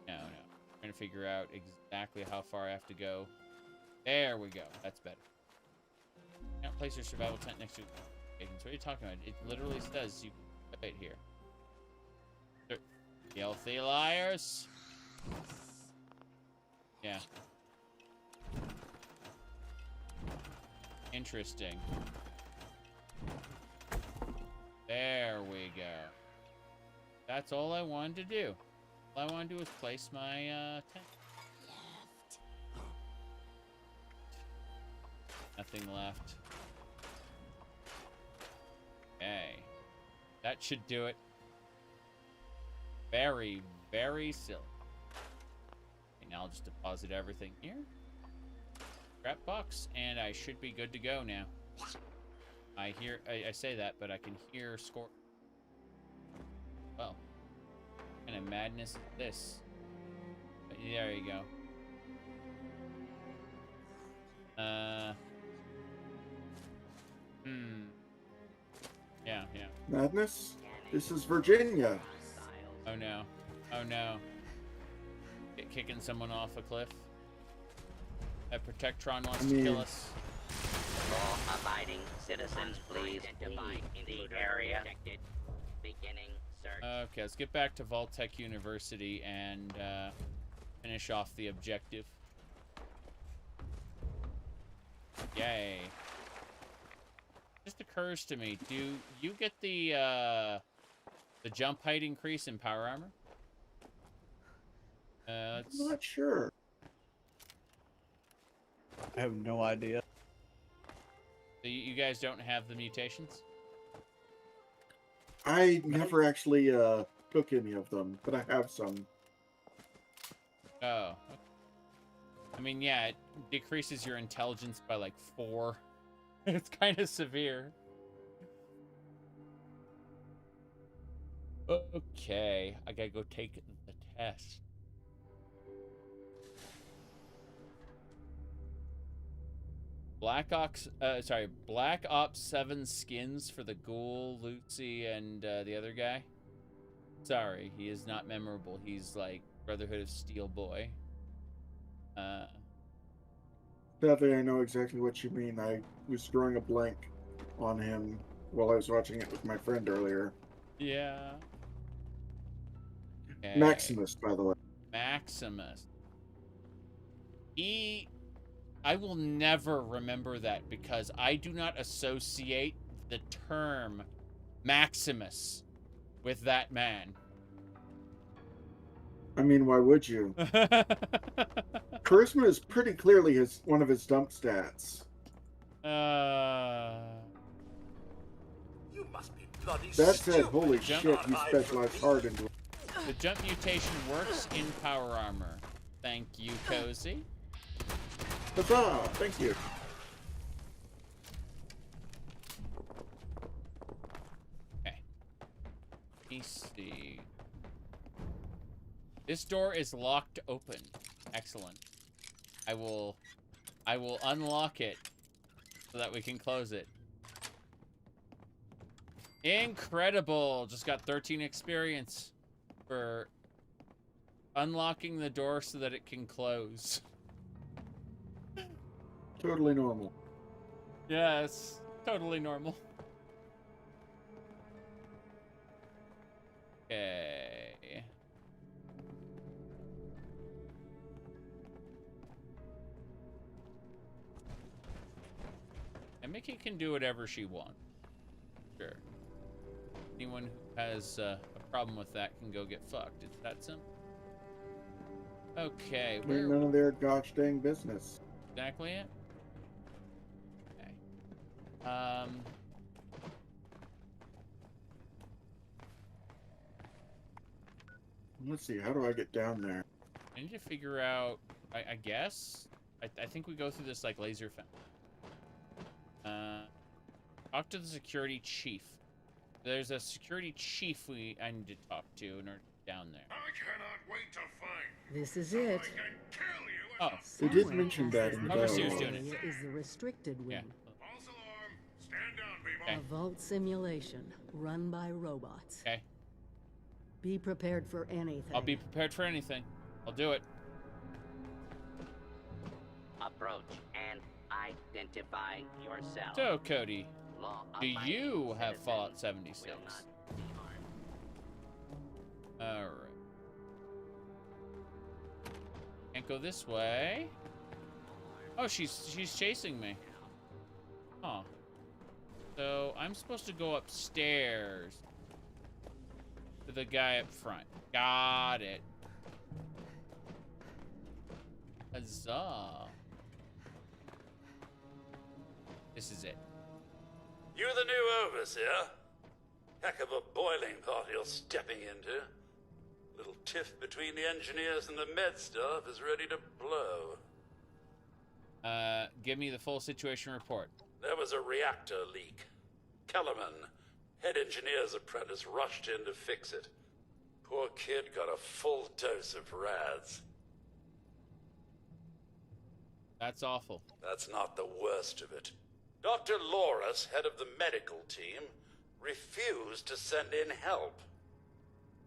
[SPEAKER 1] No. I'm trying to figure out exactly how far I have to go. There we go. That's better. Can't place your survival tent next to mutations. What are you talking about? It literally says you right here. Filthy liars. Yeah. Interesting. There we go. That's all I wanted to do. All I wanted to do was place my tent. Nothing left. Okay. That should do it. Very, very silly. Okay, now I'll just deposit everything here. Scrap box, and I should be good to go now. I say that, but I can hear score. Well, what kind of madness is this? But there you go. Yeah.
[SPEAKER 18] Madness? This is Virginia.
[SPEAKER 1] Oh no. Oh no. Kicking someone off a cliff. That Protectron wants to kill us.
[SPEAKER 4] Law-abiding citizens, please leave the area. Beginning search.
[SPEAKER 1] Okay, let's get back to Vault-Tec University and finish off the objective. Yay. Just occurs to me, do you get the jump height increase in power armor?
[SPEAKER 18] I'm not sure.
[SPEAKER 20] I have no idea.
[SPEAKER 1] So you guys don't have the mutations?
[SPEAKER 18] I never actually took any of them, but I have some.
[SPEAKER 1] Oh. Okay. I mean, yeah, it decreases your intelligence by like 4. It's kind of severe. Okay, I gotta go take the test. Black Ops 7 skins for the Ghoul, Lucy, and the other guy. Sorry, he is not memorable. He's like Brotherhood of Steel boy.
[SPEAKER 18] Sadly, I know exactly what you mean. I was drawing a blank on him while I was watching it with my friend earlier.
[SPEAKER 1] Yeah. Okay.
[SPEAKER 18] Maximus, by the way.
[SPEAKER 1] Maximus. I will never remember that because I do not associate the term Maximus with that man.
[SPEAKER 18] I mean, why would you? Charisma is pretty clearly one of his dump stats.
[SPEAKER 5] You must be bloody
[SPEAKER 18] That said,
[SPEAKER 5] stupid.
[SPEAKER 18] holy shit, you specialize hard in.
[SPEAKER 1] The jump mutation works in power armor. Thank you, Cozy.
[SPEAKER 18] Huzzah! Thank you.
[SPEAKER 1] Okay. Let me see. This door is locked open. Excellent. I will unlock it so that we can close it. Incredible! Just got 13 experience for unlocking the door so that it can close.
[SPEAKER 18] Totally normal.
[SPEAKER 1] Yes, totally normal. Okay. And Mickey can do whatever she wants. Sure. Anyone who has a problem with that can go get fucked. It's that simple. Okay,
[SPEAKER 18] Ain't none of their gosh dang business.
[SPEAKER 1] Exactly it. Okay.
[SPEAKER 18] Let's see, how do I get down there?
[SPEAKER 1] I need to figure out. I guess. I think we go through this like laser fence. Talk to the security chief. There's a security chief I need to talk to in order to get down there.
[SPEAKER 9] I cannot wait to find
[SPEAKER 21] This is it.
[SPEAKER 1] Oh,
[SPEAKER 18] they did mention that in the
[SPEAKER 1] Obviously
[SPEAKER 18] dialogue.
[SPEAKER 1] he was doing it.
[SPEAKER 21] Is the restricted wing.
[SPEAKER 9] false alarm. Stand down, people.
[SPEAKER 21] A vault simulation run by robots.
[SPEAKER 1] Okay.
[SPEAKER 21] Be prepared for anything.
[SPEAKER 1] I'll be prepared for anything. I'll do it.
[SPEAKER 4] Approach and identify yourself.
[SPEAKER 1] So, Cody, do
[SPEAKER 4] Law-abiding
[SPEAKER 1] you have
[SPEAKER 4] citizen
[SPEAKER 1] Fallout 76?
[SPEAKER 4] will not be harmed.
[SPEAKER 1] Alright. Can't go this way. Oh, she's chasing me. Huh. So, I'm supposed to go upstairs to the guy up front. Got it. Huzzah. This is it.
[SPEAKER 6] You're the new overseer. Heck of a boiling pot you're stepping into. Little tiff between the engineers and the med staff is ready to blow.
[SPEAKER 1] Give me the full situation report.
[SPEAKER 6] There was a reactor leak. Kellerman, head engineer's apprentice, rushed in to fix it. Poor kid got a full dose of rads.
[SPEAKER 1] That's awful.
[SPEAKER 6] That's not the worst of it. Dr. Loris, head of the medical team, refused to send in help.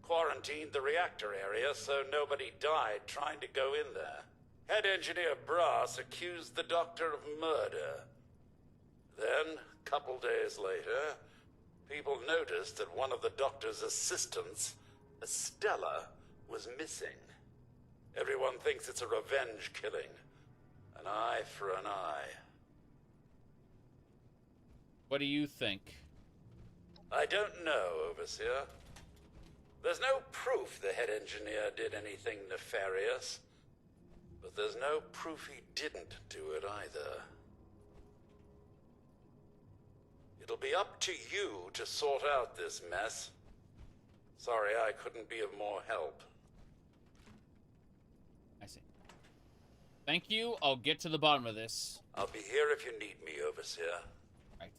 [SPEAKER 6] Quarantined the reactor area so nobody died trying to go in there. Head engineer Brass accused the doctor of murder. Then, a couple days later, people noticed that one of the doctor's assistants, Estella, was missing. Everyone thinks it's a revenge killing. An eye for an eye.
[SPEAKER 1] What do you think?
[SPEAKER 6] I don't know, Overseer. There's no proof the head engineer did anything nefarious. But there's no proof he didn't do it either. It'll be up to you to sort out this mess. Sorry I couldn't be of more help.
[SPEAKER 1] I see. Thank you. I'll get to the bottom of this.
[SPEAKER 6] I'll be here if you need me, Overseer.
[SPEAKER 1] Right.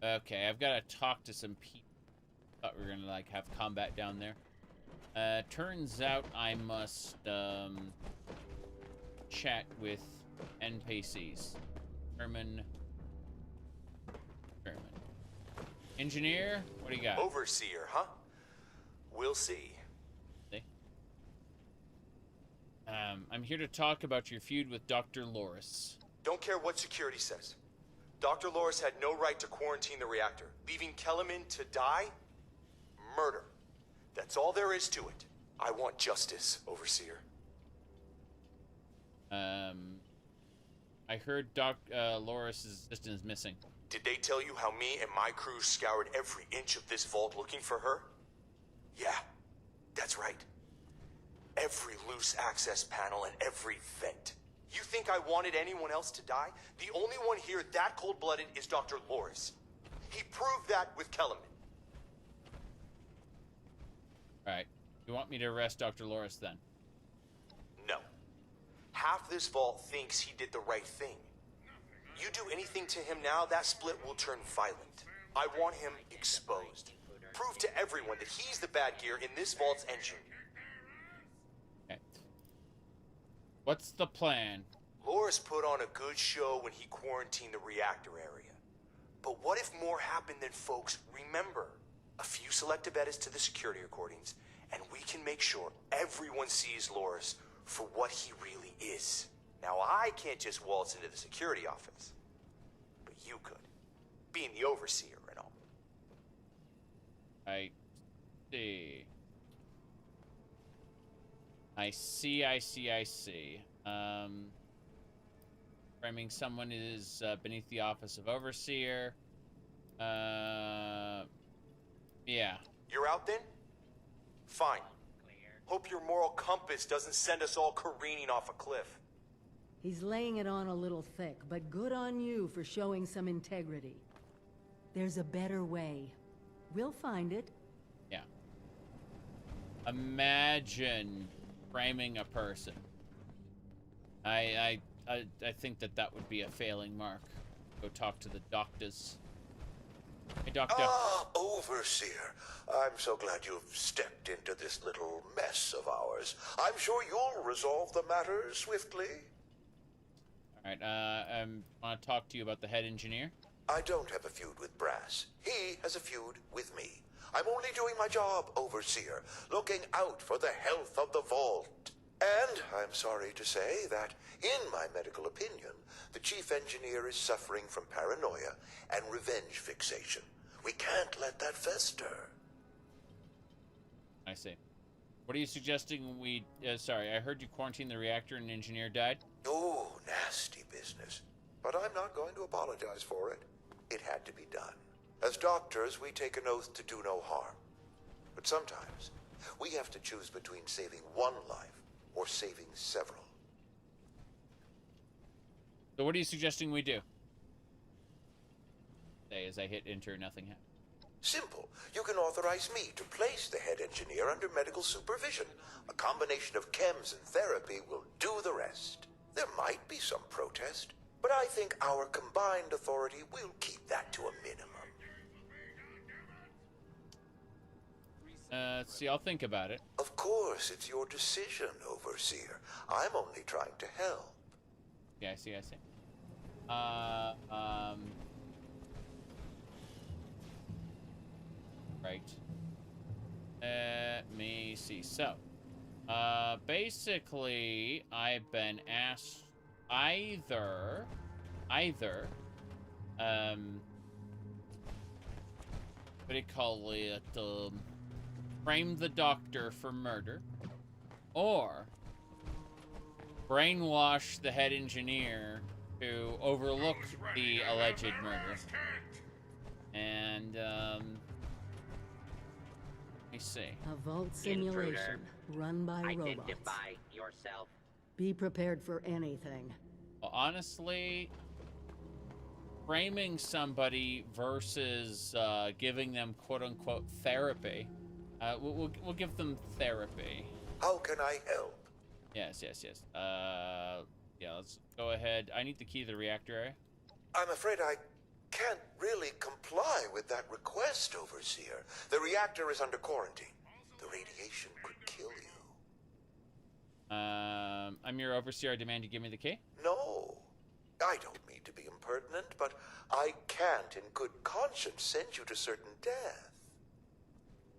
[SPEAKER 1] Okay, I've got to talk to some people. Thought we were gonna like have combat down there. Turns out I must chat with NPCs. German. Engineer, what do you got?
[SPEAKER 12] Overseer, huh? We'll see.
[SPEAKER 1] See? I'm here to talk about your feud with Dr. Loris.
[SPEAKER 12] Don't care what security says. Dr. Loris had no right to quarantine the reactor. Leaving Kellerman to die? Murder. That's all there is to it. I want justice, Overseer.
[SPEAKER 1] I heard Loris' assistant is missing.
[SPEAKER 12] Did they tell you how me and my crew scoured every inch of this vault looking for her? Yeah, that's right. every loose access panel and every vent. You think I wanted anyone else to die? The only one here that cold-blooded is Dr. Loris. He proved that with Kellerman.
[SPEAKER 1] Alright. You want me to arrest Dr. Loris then?
[SPEAKER 12] No. Half this vault thinks he did the right thing. You do anything to him now, that split will turn violent. I want him exposed. Prove to everyone that he's the bad gear in this vault's engine.
[SPEAKER 1] Okay. What's the plan?
[SPEAKER 12] Loris put on a good show when he quarantined the reactor area. But what if more happened than folks remember? A few selective edits to the security recordings, and we can make sure everyone sees Loris for what he really is. Now, I can't just waltz into the security office, but you could, being the overseer and all.
[SPEAKER 1] I see. Framing someone is beneath the office of overseer. Yeah.
[SPEAKER 12] You're out then? Fine. Hope your moral compass doesn't send us all careening off a cliff.
[SPEAKER 21] He's laying it on a little thick, but good on you for showing some integrity. There's a better way. We'll find it.
[SPEAKER 1] Yeah. Imagine framing a person. I think that would be a failing mark. Go talk to the doctors. Hey, doctor.
[SPEAKER 5] Ah, Overseer. I'm so glad you've stepped into this little mess of ours. I'm sure you'll resolve the matter swiftly.
[SPEAKER 1] Alright, I want to talk to you about the head engineer.
[SPEAKER 5] I don't have a feud with Brass. He has a feud with me. I'm only doing my job, Overseer, looking out for the health of the vault. And I'm sorry to say that, in my medical opinion, the chief engineer is suffering from paranoia and revenge fixation. We can't let that fester.
[SPEAKER 1] I see. What are you suggesting we... sorry, I heard you quarantine the reactor and an engineer died?
[SPEAKER 5] Oh, nasty business. But I'm not going to apologize for it. It had to be done. As doctors, we take an oath to do no harm. But sometimes, we have to choose between saving one life or saving several.
[SPEAKER 1] So what are you suggesting we do? Say, as I hit enter, nothing happened.
[SPEAKER 5] Simple. You can authorize me to place the head engineer under medical supervision. A combination of chems and therapy will do the rest. There might be some protest, but I think our combined authority will keep that to a minimum.
[SPEAKER 1] Let's see, I'll think about it.
[SPEAKER 5] Of course, it's your decision, Overseer. I'm only trying to help.
[SPEAKER 1] Yeah, I see. Right. Let me see. So, basically, I've been asked either, what do you call it, frame the doctor for murder, or brainwash the head engineer to overlook the alleged murder. And, let me see.
[SPEAKER 21] A vault simulation run by robots.
[SPEAKER 4] Identify yourself.
[SPEAKER 21] Be prepared for anything.
[SPEAKER 1] Well, honestly, framing somebody versus giving them quote-unquote therapy, we'll give them therapy.
[SPEAKER 5] How can I help?
[SPEAKER 1] Yes. Yeah, let's go ahead. I need the key to the reactor area.
[SPEAKER 5] I'm afraid I can't really comply with that request, Overseer. The reactor is under quarantine. The radiation could kill you.
[SPEAKER 1] I'm your overseer. I demand you give me the key.
[SPEAKER 5] No. I don't mean to be impertinent, but I can't in good conscience send you to certain death.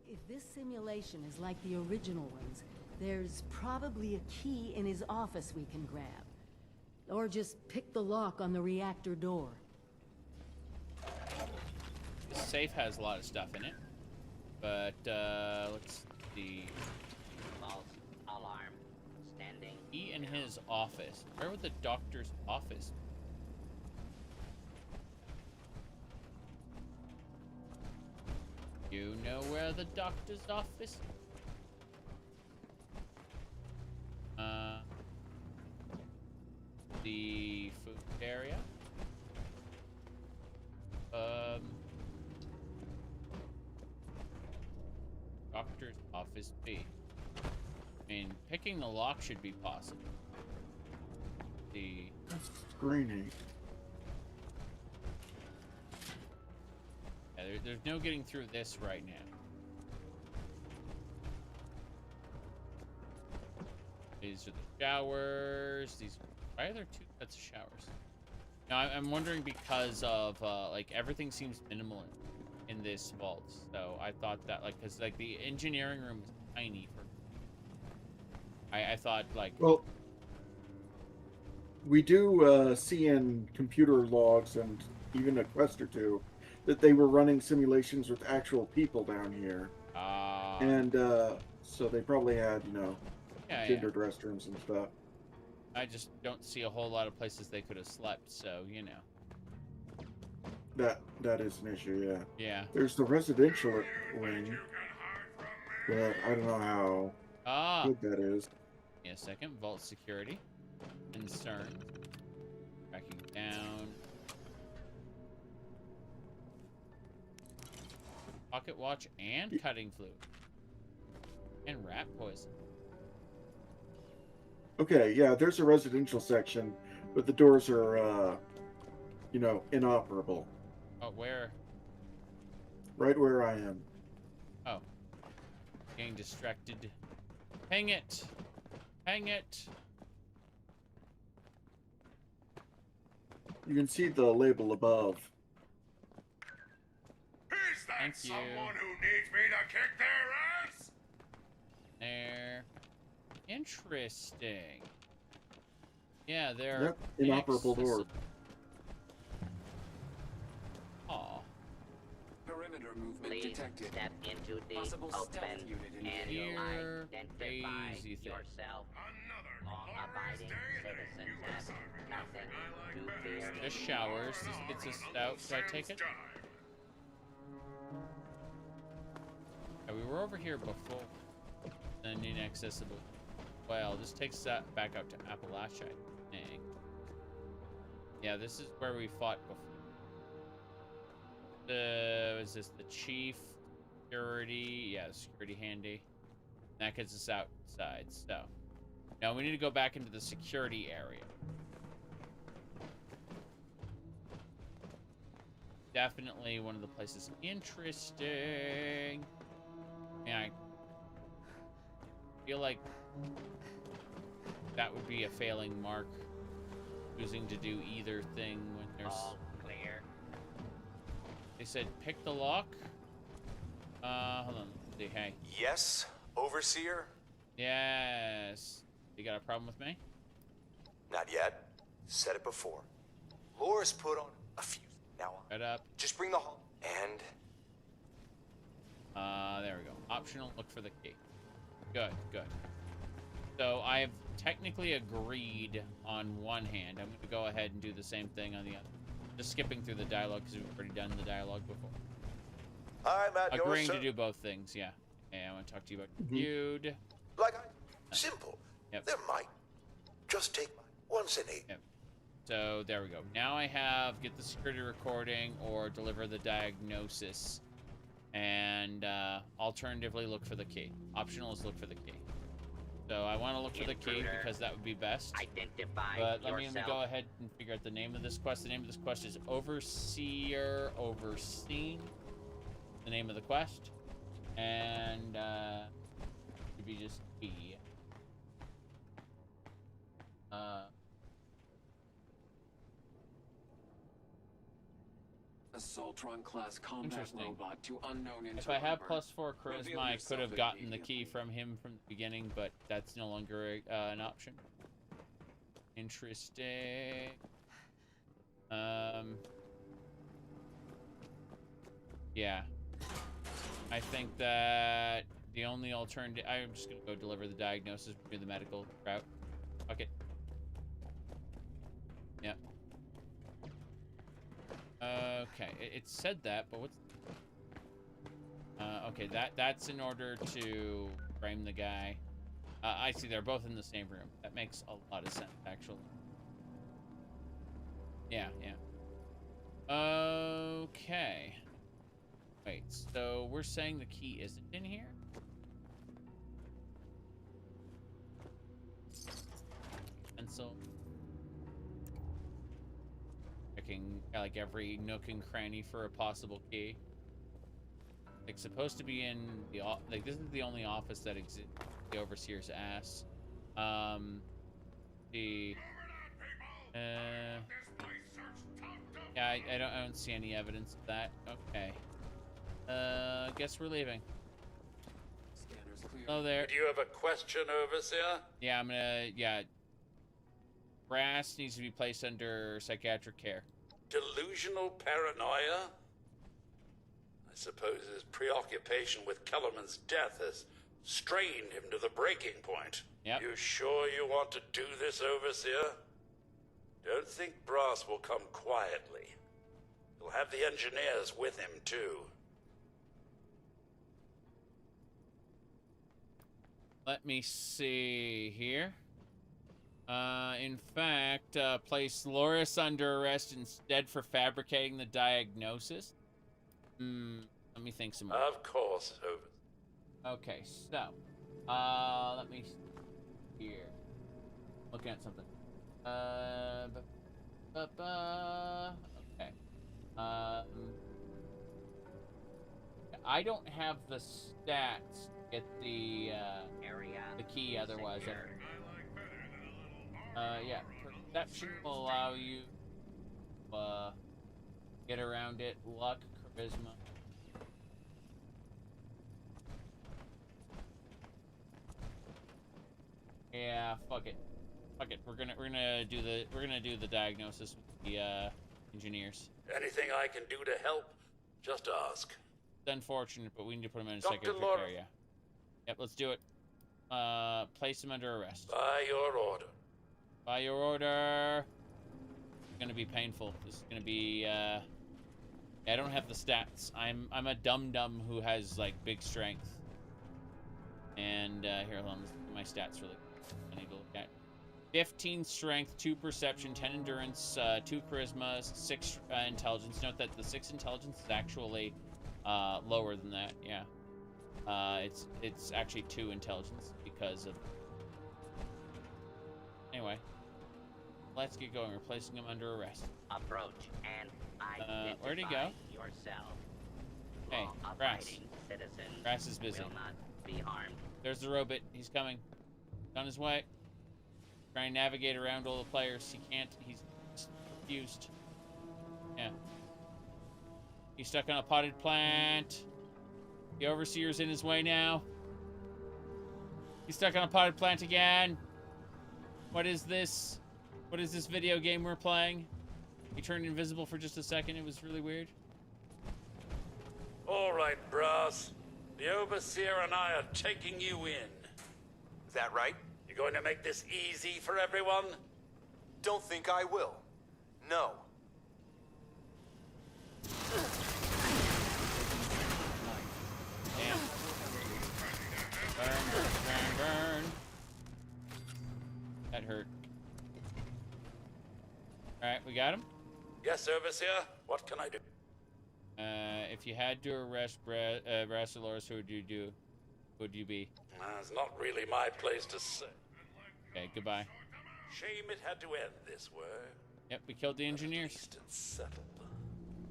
[SPEAKER 21] If this simulation is like the original ones, there's probably a key in his office we can grab. Or just pick the lock on the reactor door.
[SPEAKER 1] The safe has a lot of stuff in it. But, let's see.
[SPEAKER 4] False alarm. Standing.
[SPEAKER 1] Key in his office. Where would the doctor's office be? You know where the doctor's office? the food area. Doctor's office B. I mean, picking the lock should be possible.
[SPEAKER 18] That's screening.
[SPEAKER 1] Yeah, there's no getting through this right now. These are the showers. Why are there 2 sets of showers? Now, I'm wondering because of, like, everything seems minimal in this vault. So I thought that, like, because, like, the engineering room is tiny for... I thought, like...
[SPEAKER 18] Well, we do see in computer logs and even a quest or two that they were running simulations with actual people down here. And so they probably had, you know, gendered restrooms and stuff.
[SPEAKER 1] I just don't see a whole lot of places they could have slept, so, you know.
[SPEAKER 18] That is an issue, yeah.
[SPEAKER 1] Yeah.
[SPEAKER 18] There's the residential wing, but I don't know how good that is.
[SPEAKER 1] Yeah, second. Vault security. Concern. Tracking down. Pocket watch and cutting fluid. And rat poison.
[SPEAKER 18] Okay, yeah, there's a residential section, but the doors are, you know, inoperable.
[SPEAKER 1] Oh, where?
[SPEAKER 18] Right where I am.
[SPEAKER 1] Oh. Getting distracted. Hang it! Hang it!
[SPEAKER 18] You can see the label above.
[SPEAKER 8] Is that
[SPEAKER 1] Thank
[SPEAKER 8] someone
[SPEAKER 1] you.
[SPEAKER 8] who needs me to kick their ass?
[SPEAKER 1] There. Interesting. Yeah, they're
[SPEAKER 18] Yep, inoperable door.
[SPEAKER 1] inaccessible. Aw.
[SPEAKER 14] Perimeter movement
[SPEAKER 4] Please
[SPEAKER 14] detected.
[SPEAKER 4] step into the
[SPEAKER 14] Possible stealth
[SPEAKER 4] open
[SPEAKER 14] unit in
[SPEAKER 4] and
[SPEAKER 1] Here,
[SPEAKER 4] identify
[SPEAKER 1] crazy thing.
[SPEAKER 4] yourself. Law-abiding citizens have nothing to fear.
[SPEAKER 1] Just showers. This gets us out. Should I take it? Yeah, we were over here before. Then inaccessible. Well, this takes that back out to Appalachia, I think. Yeah, this is where we fought before. Is this the chief? Security? Yeah, security handy. That gets us outside, so. Now we need to go back into the security area. Definitely one of the places interesting. Yeah, I feel like that would be a failing mark. Choosing to do either thing when there's...
[SPEAKER 4] All clear.
[SPEAKER 1] They said pick the lock. Hold on. Let's see, hey.
[SPEAKER 12] Yes, Overseer?
[SPEAKER 1] Yes. You got a problem with me?
[SPEAKER 12] Not yet. Said it before. Laura's put on a fuse. Now on.
[SPEAKER 1] Shut up.
[SPEAKER 12] Just bring the hall. And...
[SPEAKER 1] There we go. Optional, look for the key. Good, good. So I've technically agreed on one hand. I'm going to go ahead and do the same thing on the other. Just skipping through the dialogue because we've already done the dialogue before.
[SPEAKER 5] I'm at your
[SPEAKER 1] Agreeing to
[SPEAKER 5] service.
[SPEAKER 1] do both things, yeah. And I want to talk to you about feud.
[SPEAKER 5] Like simple.
[SPEAKER 1] Yep.
[SPEAKER 5] There might. Just take mine. Once in a...
[SPEAKER 1] Yep. So there we go. Now I have get the security recording or deliver the diagnosis. And alternatively look for the key. Optional is look for the key. So I want to look for the key because that would be best.
[SPEAKER 4] Identify
[SPEAKER 1] But let me
[SPEAKER 4] yourself.
[SPEAKER 1] go ahead and figure out the name of this quest. The name of this quest is Overseer, Overseen. The name of the quest. And should be just B.
[SPEAKER 14] Assaultron class combat
[SPEAKER 1] Interesting.
[SPEAKER 14] robot to unknown
[SPEAKER 1] If I have
[SPEAKER 14] interloper.
[SPEAKER 1] +4 charisma, I could have gotten the key from him from the beginning, but that's no longer an option. Interesting. Yeah. I think that the only alternative... I'm just going to go deliver the diagnosis, do the medical route. Fuck it. Yep. Okay, it said that, but what's... okay, that's in order to frame the guy. I see they're both in the same room. That makes a lot of sense, actually. Yeah, yeah. Okay. Wait, so we're saying the key isn't in here? Pencil. Checking like every nook and cranny for a possible key. It's supposed to be in the like this is the only office that exists. The overseer's ass. The yeah, I don't see any evidence of that. Okay. Guess we're leaving. Hello there.
[SPEAKER 6] Do you have a question, Overseer?
[SPEAKER 1] Yeah, yeah. Brass needs to be placed under psychiatric care.
[SPEAKER 6] Delusional paranoia? I suppose his preoccupation with Kellerman's death has strained him to the breaking point.
[SPEAKER 1] Yep.
[SPEAKER 6] You sure you want to do this, Overseer? Don't think Brass will come quietly. He'll have the engineers with him, too.
[SPEAKER 1] Let me see here. In fact, place Loris under arrest instead for fabricating the diagnosis. Let me think some more.
[SPEAKER 6] Of course, Overseer.
[SPEAKER 1] Okay, so, let me see here. Looking at something. Okay. I don't have the stats to get the key otherwise. Yeah, perception will allow you to get around it. Luck, charisma. Yeah, fuck it. Fuck it. We're gonna do the diagnosis with the engineers.
[SPEAKER 6] Anything I can do to help? Just ask.
[SPEAKER 1] It's unfortunate, but we need to put him in a
[SPEAKER 6] Dr.
[SPEAKER 1] psychiatric
[SPEAKER 6] Laura.
[SPEAKER 1] area. Yep, let's do it. Place him under arrest.
[SPEAKER 6] By your order.
[SPEAKER 1] By your order. It's gonna be painful. This is gonna be I don't have the stats. I'm a dum-dum who has like big strength. And here, hold on, let's look at my stats really quick. I need to look at 15 strength, 2 perception, 10 endurance, 2 charisma, 6 intelligence. Note that the 6 intelligence is actually lower than that. Yeah, it's actually 2 intelligence because of. Anyway, let's get going. We're placing him under arrest.
[SPEAKER 4] Approach and identify
[SPEAKER 1] where'd he go?
[SPEAKER 4] yourself.
[SPEAKER 1] Hey, Brass.
[SPEAKER 4] Citizen
[SPEAKER 1] Brass is busy.
[SPEAKER 4] will not be harmed.
[SPEAKER 1] There's the robot. He's coming. On his way. Trying to navigate around all the players. He can't. He's confused. Yeah. He's stuck on a potted plant. The overseer's in his way now. He's stuck on a potted plant again. What is this? What is this video game we're playing? He turned invisible for just a second. It was really weird.
[SPEAKER 6] All right, Brass. The Overseer and I are taking you in.
[SPEAKER 12] Is that right?
[SPEAKER 6] You going to make this easy for everyone?
[SPEAKER 12] Don't think I will. No.
[SPEAKER 1] Damn. Burn, burn, burn, burn. That hurt. Alright, we got him?
[SPEAKER 6] Yes, Overseer. What can I do?
[SPEAKER 1] If you had to arrest Brasiloris, who would you do? Who would you be?
[SPEAKER 6] It's not really my place to say.
[SPEAKER 1] Okay, goodbye.
[SPEAKER 6] Shame it had to end this way.
[SPEAKER 1] Yep, we killed the engineers.
[SPEAKER 6] At least it's settled.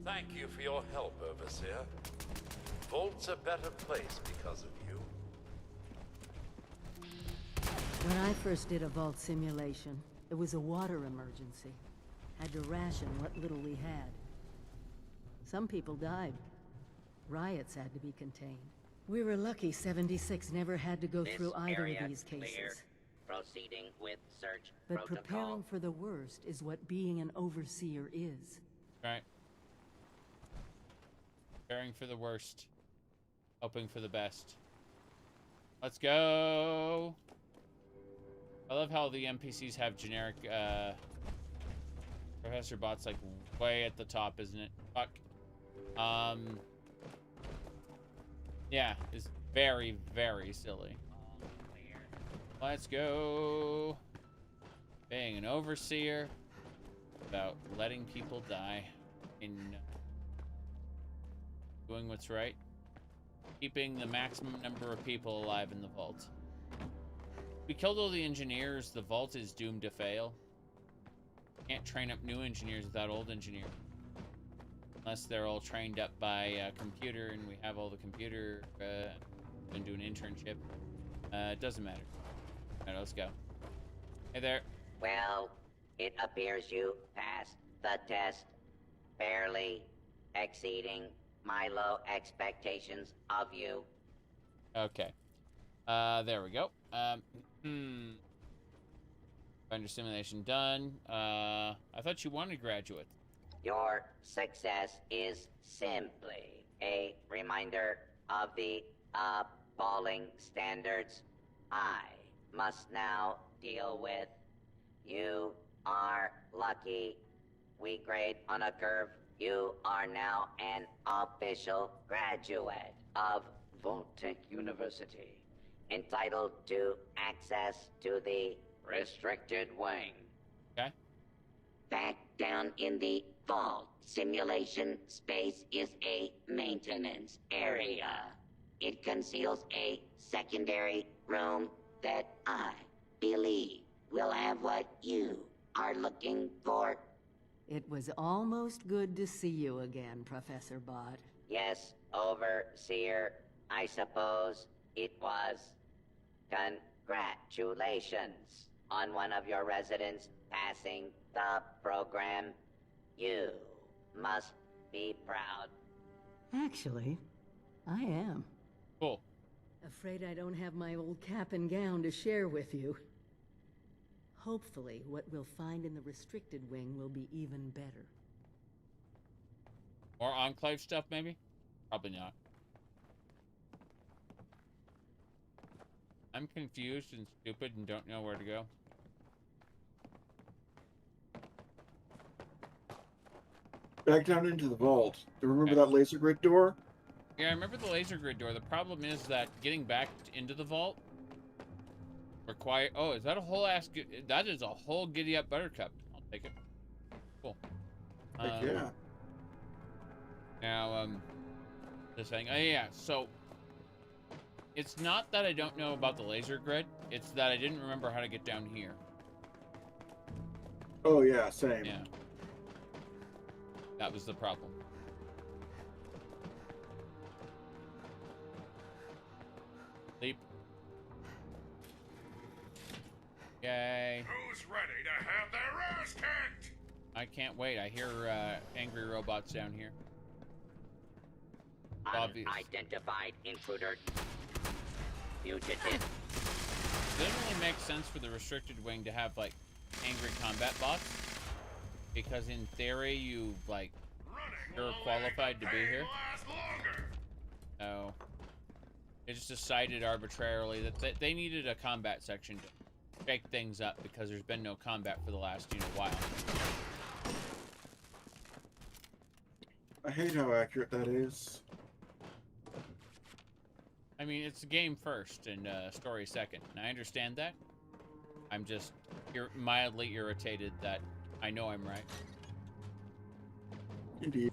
[SPEAKER 6] Thank you for your help, Overseer. Vault's a better place because of you.
[SPEAKER 21] When I first did a vault simulation, it was a water emergency. Had to ration what little we had. Some people died. Riots had to be contained. We were lucky 76 never had to go
[SPEAKER 4] This
[SPEAKER 21] through either
[SPEAKER 4] area
[SPEAKER 21] of these cases.
[SPEAKER 4] clear. Proceeding with search
[SPEAKER 21] But
[SPEAKER 4] protocol.
[SPEAKER 21] preparing for the worst is what being an overseer is.
[SPEAKER 1] Right. Preparing for the worst. Hoping for the best. Let's go! I love how the NPCs have generic, Professor Bot's like way at the top, isn't it? Fuck. Yeah, it's very, very silly. Let's go. Being an overseer. about letting people die in doing what's right, keeping the maximum number of people alive in the vault. We killed all the engineers. The vault is doomed to fail. Can't train up new engineers without old engineers. Unless they're all trained up by a computer and we have all the computer and do an internship. It doesn't matter. All right, let's go. Hey there.
[SPEAKER 4] Well, it appears you passed the test, barely exceeding my low expectations of you.
[SPEAKER 1] Okay. There we go. Finder simulation done. I thought you wanted graduate.
[SPEAKER 4] Your success is simply a reminder of the appalling standards I must now deal with. You are lucky. We grade on a curve. You are now an official graduate of Vault-Tec University, entitled to access to the restricted wing.
[SPEAKER 1] Okay.
[SPEAKER 4] Back down in the vault, simulation space is a maintenance area. It conceals a secondary room that I believe will have what you are looking for.
[SPEAKER 21] It was almost good to see you again, Professor Bott.
[SPEAKER 4] Yes, Overseer, I suppose it was. Congratulations on one of your residents passing the program. You must be proud.
[SPEAKER 21] Actually, I am.
[SPEAKER 1] Cool.
[SPEAKER 21] Afraid I don't have my old cap and gown to share with you. Hopefully, what we'll find in the restricted wing will be even better.
[SPEAKER 1] More Enclave stuff, maybe? Probably not. I'm confused and stupid and don't know where to go.
[SPEAKER 18] Back down into the vault. Do you remember that laser grid door?
[SPEAKER 1] Yeah, I remember the laser grid door. The problem is that getting back into the vault require... Oh, is that a whole ass... That is a whole giddy up buttercup. I'll take it. Cool.
[SPEAKER 18] Heck yeah.
[SPEAKER 1] Now, this thing... Oh, yeah, so... It's not that I don't know about the laser grid. It's that I didn't remember how to get down here.
[SPEAKER 18] Oh, yeah, same.
[SPEAKER 1] Yeah. That was the problem. Leap. Yay.
[SPEAKER 8] Who's ready to have their ass kicked?
[SPEAKER 1] I can't wait. I hear angry robots down here.
[SPEAKER 4] Unidentified intruder. Fugitive.
[SPEAKER 1] It doesn't really make sense for the restricted wing to have, like, angry combat bots. Because in theory, you're qualified to be here. Oh. They just decided arbitrarily that they needed a combat section to shake things up because there's been no combat for the last, while.
[SPEAKER 18] I hate how accurate that is.
[SPEAKER 1] I mean, it's the game first and story second, and I understand that. I'm just mildly irritated that I know I'm right.
[SPEAKER 18] Indeed.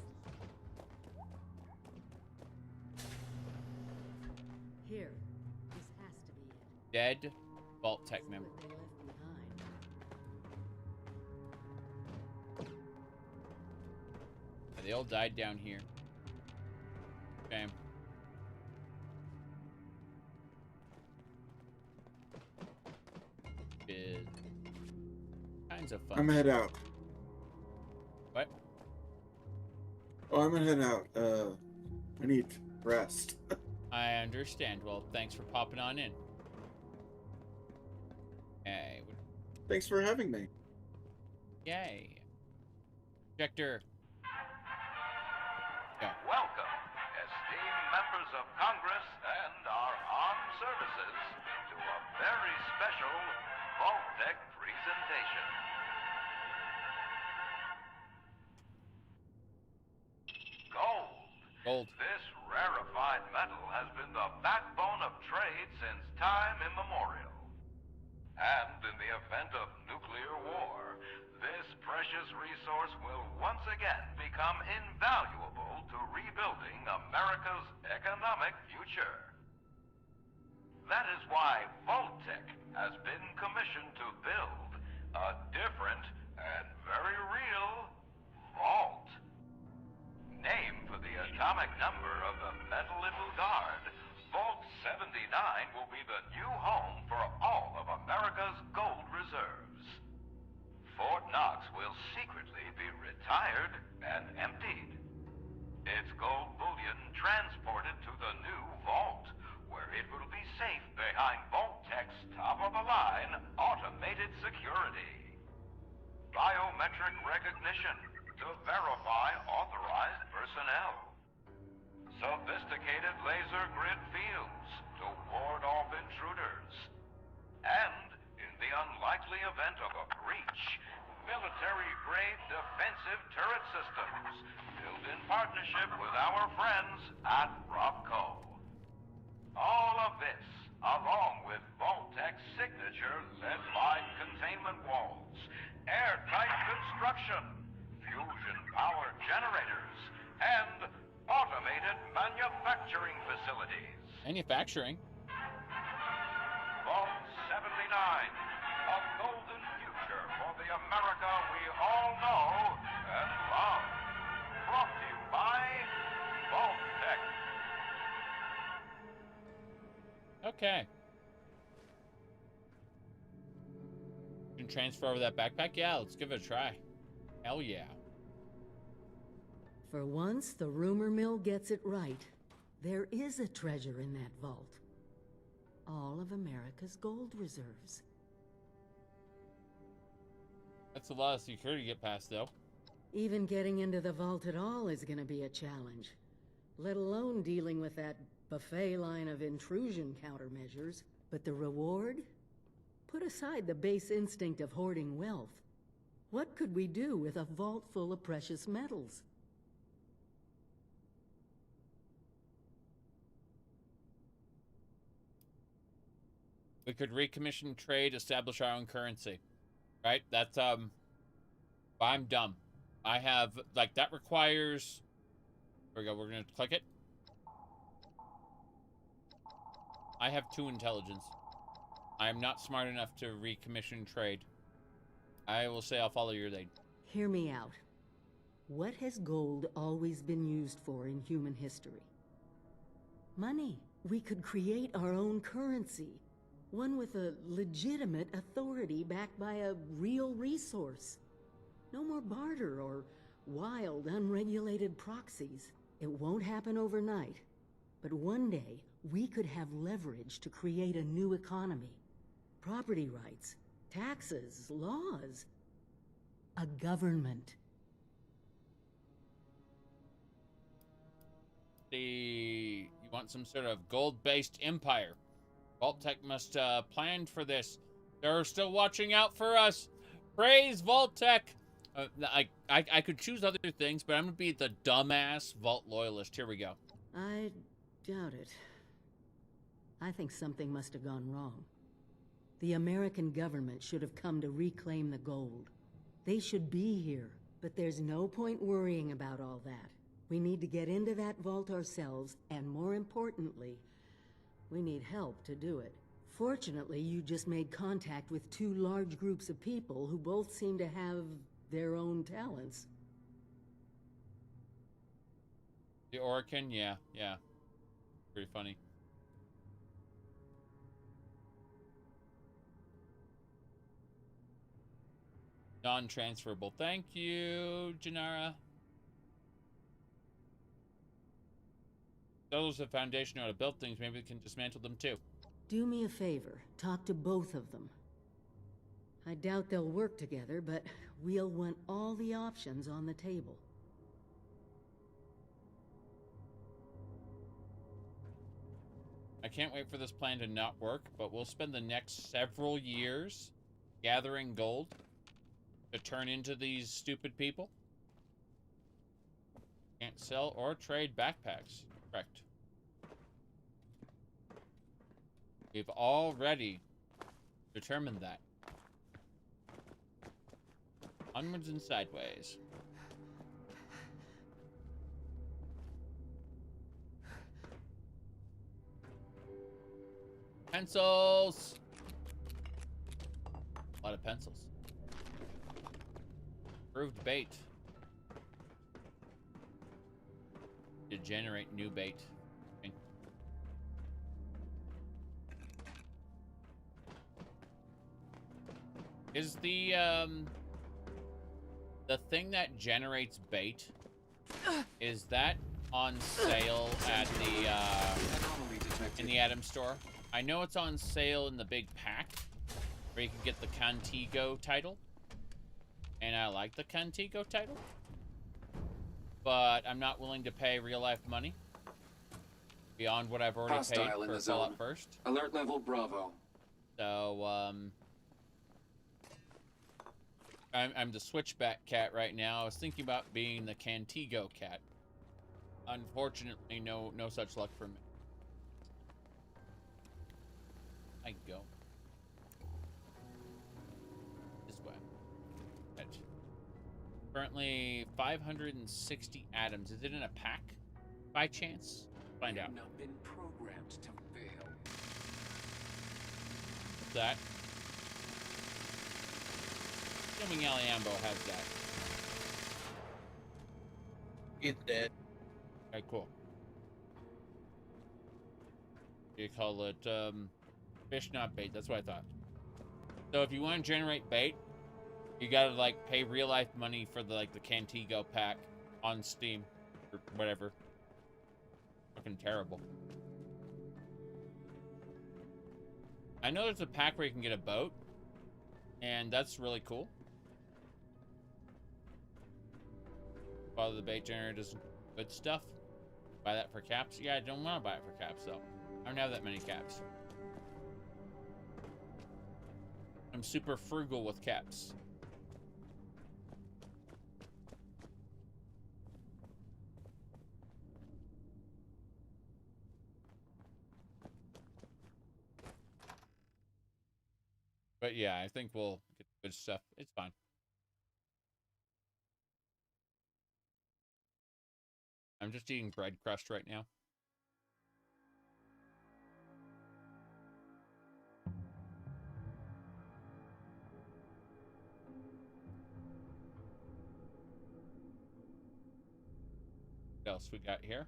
[SPEAKER 21] Here, this has to be it.
[SPEAKER 1] Dead Vault-Tec member.
[SPEAKER 21] What they left behind.
[SPEAKER 1] They all died down here. Okay. Is kinds of fun.
[SPEAKER 18] I'm gonna head out.
[SPEAKER 1] What?
[SPEAKER 18] Oh, I'm gonna head out. I need rest.
[SPEAKER 1] I understand. Well, thanks for popping on in. Hey.
[SPEAKER 18] Thanks for having me.
[SPEAKER 1] Yay. Projector. Go.
[SPEAKER 11] Welcome, esteemed members of Congress and our armed services, to a very special Vault-Tec presentation.
[SPEAKER 1] Gold.
[SPEAKER 11] This rarefied metal has been the backbone of trade since time immemorial. And in the event of nuclear war, this precious resource will once again become invaluable to rebuilding America's economic future. That is why Vault-Tec has been commissioned to build a different and very real vault. Named for the atomic number of the metal it will guard, Vault 79 will be the new home for all of America's gold reserves. Fort Knox will secretly be retired and emptied. Its gold bullion transported to the new vault, where it will be safe behind Vault-Tec's top-of-the-line automated security. Biometric recognition to verify authorized personnel. Sophisticated laser grid fields to ward off intruders. And, in the unlikely event of a breach, military-grade defensive turret systems built in partnership with our friends at Robco. All of this, along with Vault-Tec's signature lead-lined containment walls, airtight construction, fusion power generators, and automated manufacturing facilities.
[SPEAKER 1] Manufacturing?
[SPEAKER 11] Vault 79, a golden future for the America we all know and love. Brought to you by Vault-Tec.
[SPEAKER 1] Okay. You can transfer over that backpack? Yeah, let's give it a try. Hell yeah.
[SPEAKER 21] For once, the rumor mill gets it right. There is a treasure in that vault. All of America's gold reserves.
[SPEAKER 1] That's a lot of security to get past, though.
[SPEAKER 21] Even getting into the vault at all is gonna be a challenge. Let alone dealing with that buffet line of intrusion countermeasures. But the reward? Put aside the base instinct of hoarding wealth. What could we do with a vault full of precious metals?
[SPEAKER 1] We could recommission trade, establish our own currency. Right? That's, I'm dumb. I have, like, that requires... There we go, we're gonna click it. I have 2 intelligence. I am not smart enough to recommission trade. I will say I'll follow your lead.
[SPEAKER 21] Hear me out. What has gold always been used for in human history? Money. We could create our own currency. One with a legitimate authority backed by a real resource. No more barter or wild, unregulated proxies. It won't happen overnight. But one day, we could have leverage to create a new economy. Property rights, taxes, laws. A government.
[SPEAKER 1] You want some sort of gold-based empire. Vault-Tec must plan for this. They're still watching out for us. Praise Vault-Tec. I could choose other things, but I'm gonna be the dumbass Vault loyalist. Here we go.
[SPEAKER 21] I doubt it. I think something must have gone wrong. The American government should have come to reclaim the gold. They should be here, but there's no point worrying about all that. We need to get into that vault ourselves, and more importantly, we need help to do it. Fortunately, you just made contact with 2 large groups of people who both seem to have their own talents.
[SPEAKER 1] The Orakin? Yeah. Pretty funny. Non-transferable. Thank you, Janara. Those the foundation know how to build things. Maybe we can dismantle them too.
[SPEAKER 21] Do me a favor. Talk to both of them. I doubt they'll work together, but we'll want all the options on the table.
[SPEAKER 1] I can't wait for this plan to not work, but we'll spend the next several years gathering gold to turn into these stupid people. Can't sell or trade backpacks. Correct. We've already determined that. Onwards and sideways. Pencils! A lot of pencils. Approved bait. To generate new bait. Okay. Is the thing that generates bait, is that on sale at the in the item store? I know it's on sale in the big pack where you can get the Contigo title, and I like the Contigo title, but I'm not willing to pay real life money beyond what I've already paid for Fallout First.
[SPEAKER 15] Alert level Bravo.
[SPEAKER 1] So I'm the switchback cat right now. I was thinking about being the Contigo cat. Unfortunately, no such luck for me. I go this way. Right. Currently 560 atoms. Is it in a pack by chance? Find out.
[SPEAKER 15] Not been programmed to fail.
[SPEAKER 1] What's that? Assuming Aliambo has that.
[SPEAKER 20] It's dead.
[SPEAKER 1] Okay, cool. You call it fish, not bait. That's what I thought. So if you want to generate bait, you gotta like pay real life money for the the Contigo pack on Steam or whatever. Fucking terrible. I know there's a pack where you can get a boat, and that's really cool. Follow the bait generator does good stuff. Buy that for caps? Yeah, I don't want to buy it for caps though. I don't have that many caps. I'm super frugal with caps. But yeah, I think we'll get good stuff. It's fine. I'm just eating bread crust right now. What else we got here?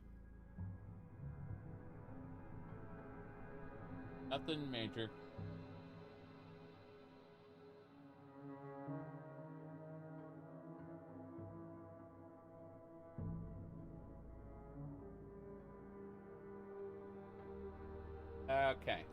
[SPEAKER 1] Nothing major. Okay.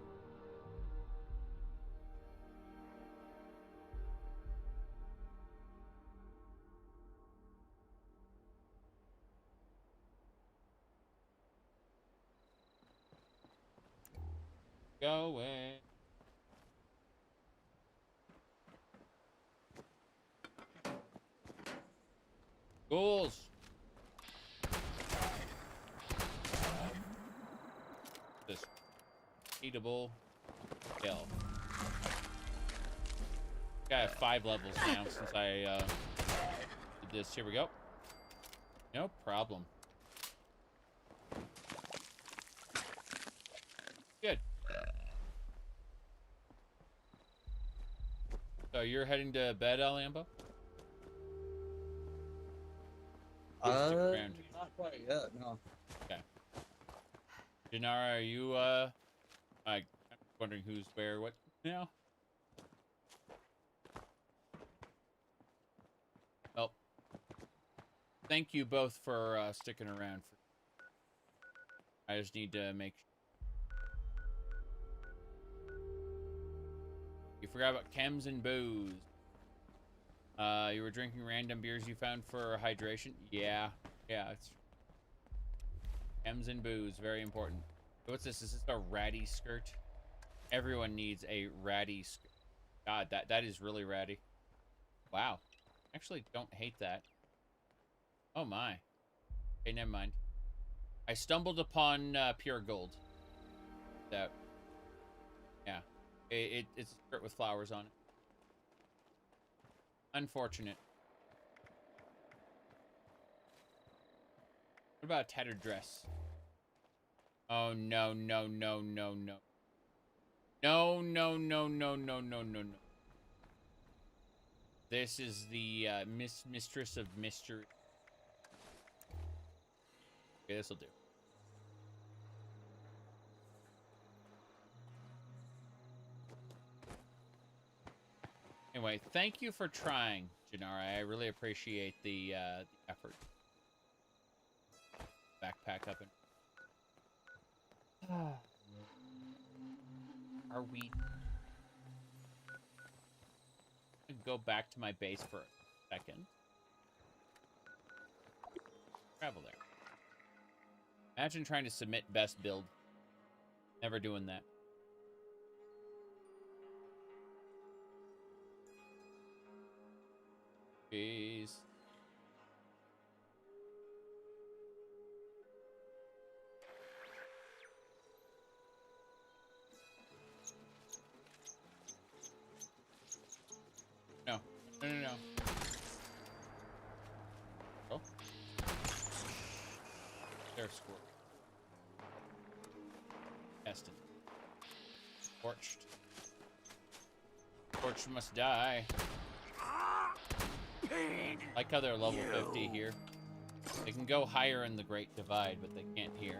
[SPEAKER 1] Going. Ghouls. This eatable kill. Got 5 levels now since I did this. Here we go. No problem. Good. So you're heading to bed, Alambo?
[SPEAKER 20] Not quite yet, no.
[SPEAKER 1] Okay. Janara, are you I'm wondering who's where what now? Well, thank you both for sticking around. I just need to make. You forgot about chems and booze. You were drinking random beers you found for hydration? Yeah, it's chems and booze, very important. What's this? Is this a ratty skirt? Everyone needs a ratty skirt. God, that is really ratty. Wow. Actually, don't hate that. Oh my. Okay, never mind. I stumbled upon pure gold. So, yeah. It's a skirt with flowers on it. Unfortunate. What about a tattered dress? Oh, no, no, no, no, no. No, no, no, no, no, no, no, no. This is the mistress of mystery. Okay, this'll do. Anyway, thank you for trying, Janara. I really appreciate the effort. Backpack up and... Are we... Go back to my base for a second. Travel there. Imagine trying to submit best build. Never doing that. Jeez. No. No, no, no. Oh. There's score. Destined. Torched. Torched must die. Like how they're level 50 here. They can go higher in the Great Divide, but they can't here.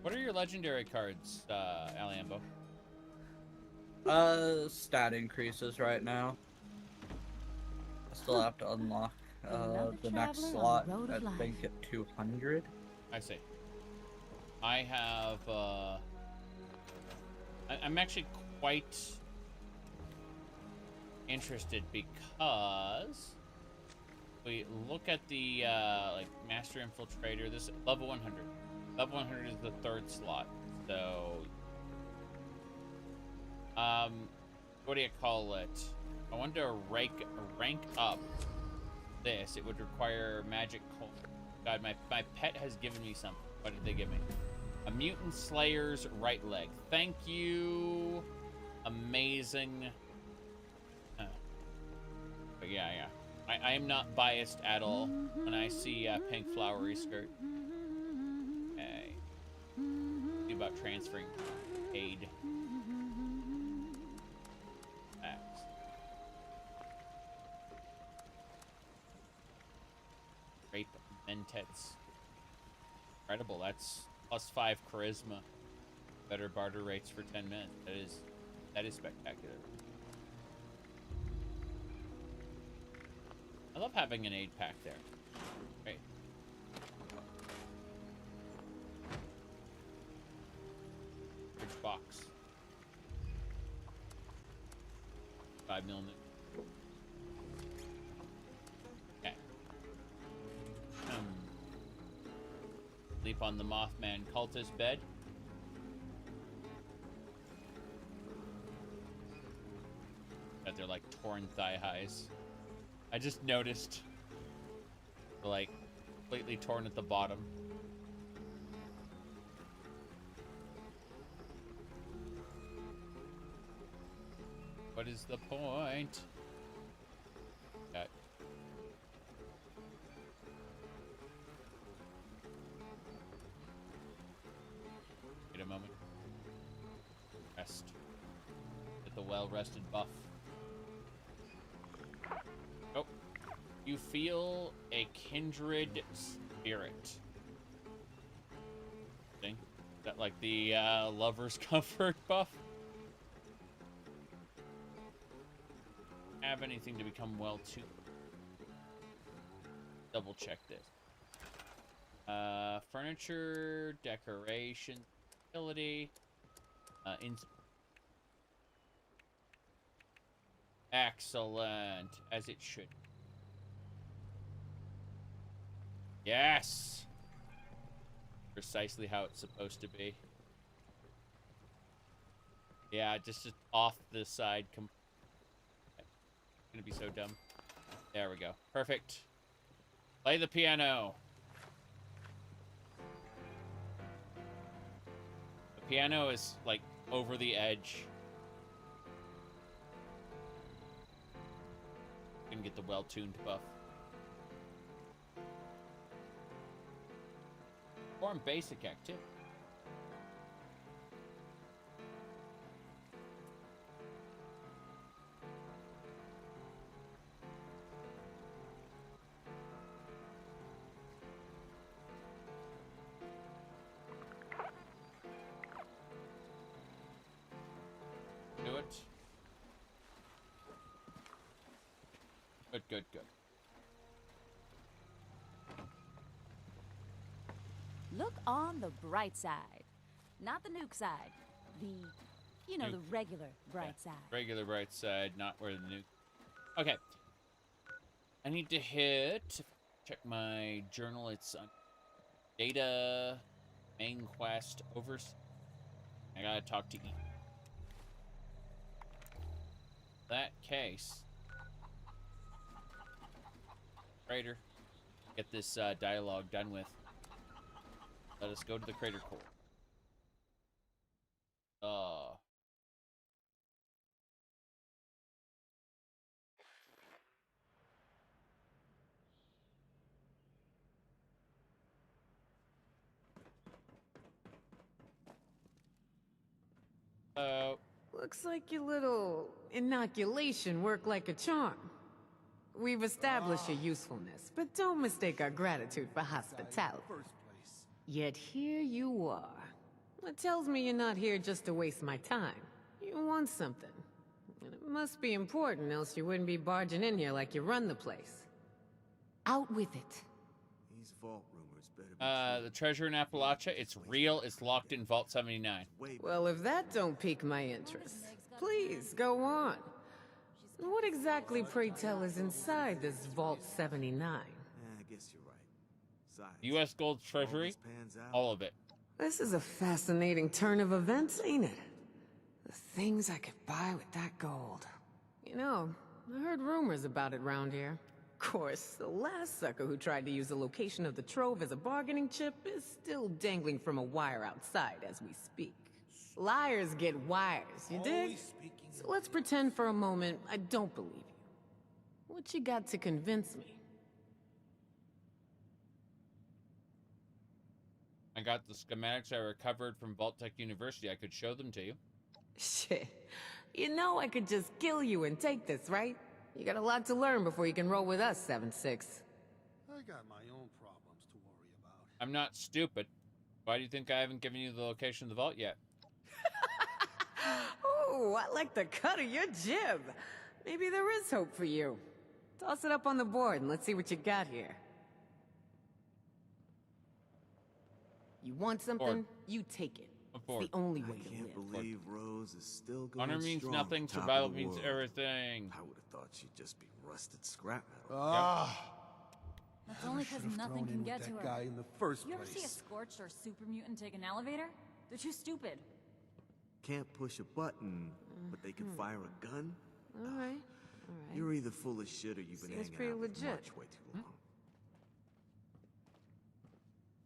[SPEAKER 1] What are your legendary cards, Aliambo?
[SPEAKER 20] Stat increases right now. I still have to unlock the next slot, I think at 200.
[SPEAKER 1] I see. I have, I'm actually quite interested because we look at the, like, Master Infiltrator, this level 100. Level 100 is the 3rd slot, so, what do you call it? I wanted to rank up this. It would require magic coin. God, my pet has given me something. What did they give me? A Mutant Slayer's right leg. Thank you. Amazing. But yeah. I am not biased at all when I see a pink flowery skirt. Okay. See about transferring aid. X. Rape Mentets. Incredible. That's +5 charisma. Better barter rates for 10 minutes. That is spectacular. I love having an aid pack there. Great. Bridge box. 5mm. Okay. Sleep on the Mothman cultist bed. That they're like torn thigh highs. I just noticed. They're like completely torn at the bottom. What is the point? Okay. Wait a moment. Rest. Get the well-rested buff. Oh. You feel a kindred spirit. Thing? Is that like the lover's comfort buff? Have anything to become well tuned. Double check this. Furniture, decoration, utility, excellent, as it should. Yes! Precisely how it's supposed to be. Yeah, just off the side. Gonna be so dumb. There we go. Perfect. Play the piano. Piano is, like, over the edge. Gonna get the well-tuned buff. Perform basic activity. Do it. Good, good, good.
[SPEAKER 2] Look on the bright side. Not the nuke side. The, you know,
[SPEAKER 1] Nuke.
[SPEAKER 2] the regular bright side.
[SPEAKER 1] Regular right side, not where the nuke. Okay. I need to hit. Check my journal. It's on data, main quest, over. I gotta talk to E. That case. Crater. Get this dialogue done with. Let us go to the crater core.
[SPEAKER 13] Looks like your little inoculation worked like a charm. We've established your usefulness, but don't mistake our gratitude for hospitality. Yet here you are. That tells me you're not here just to waste my time. You want something. And it must be important, else you wouldn't be barging in here like you run the place. Out with it.
[SPEAKER 7] These vault rumors better be
[SPEAKER 1] The treasure in Appalachia, it's real, it's locked in Vault 79.
[SPEAKER 13] Well, if that don't pique my interest, please, go on. What exactly, pray tell, is inside this Vault 79?
[SPEAKER 7] I guess you're right. Besides,
[SPEAKER 1] U.S. Gold Treasury, all of it.
[SPEAKER 13] This is a fascinating turn of events, ain't it? The things I could buy with that gold. You know, I heard rumors about it round here. Of course, the last sucker who tried to use the location of the trove as a bargaining chip is still dangling from a wire outside as we speak. Liars get wires, you dig? So let's pretend for a moment I don't believe you. What you got to convince me?
[SPEAKER 1] I got the schematics I recovered from Vault-Tec University. I could show them to you.
[SPEAKER 13] Shit. You know I could just kill you and take this, right? You got a lot to learn before you can roll with us, 7-6.
[SPEAKER 15] I got my own problems to worry about.
[SPEAKER 1] I'm not stupid. Why do you think I haven't given you the location of the vault yet?
[SPEAKER 13] Oh, I like the cut of your jib. Maybe there is hope for you. Toss it up on the board and let's see what you got here. You want something? You take it. It's the only way to live.
[SPEAKER 7] I can't believe Rose is still going
[SPEAKER 1] Honor means
[SPEAKER 7] strong
[SPEAKER 1] nothing,
[SPEAKER 7] top of
[SPEAKER 1] survival
[SPEAKER 7] the
[SPEAKER 1] means
[SPEAKER 7] world.
[SPEAKER 1] everything.
[SPEAKER 7] I would have thought she'd just be rusted scrap metal.
[SPEAKER 2] That's only because nothing can get to her.
[SPEAKER 15] Guy in the first
[SPEAKER 2] You ever
[SPEAKER 15] place.
[SPEAKER 2] see a scorched or super mutant take an elevator? They're too stupid.
[SPEAKER 7] Can't push a button, but they can fire a gun?
[SPEAKER 13] All right.
[SPEAKER 7] You're either full of shit or you've been
[SPEAKER 13] Seems
[SPEAKER 7] hanging
[SPEAKER 13] pretty
[SPEAKER 7] out with
[SPEAKER 13] legit.
[SPEAKER 7] March way too long.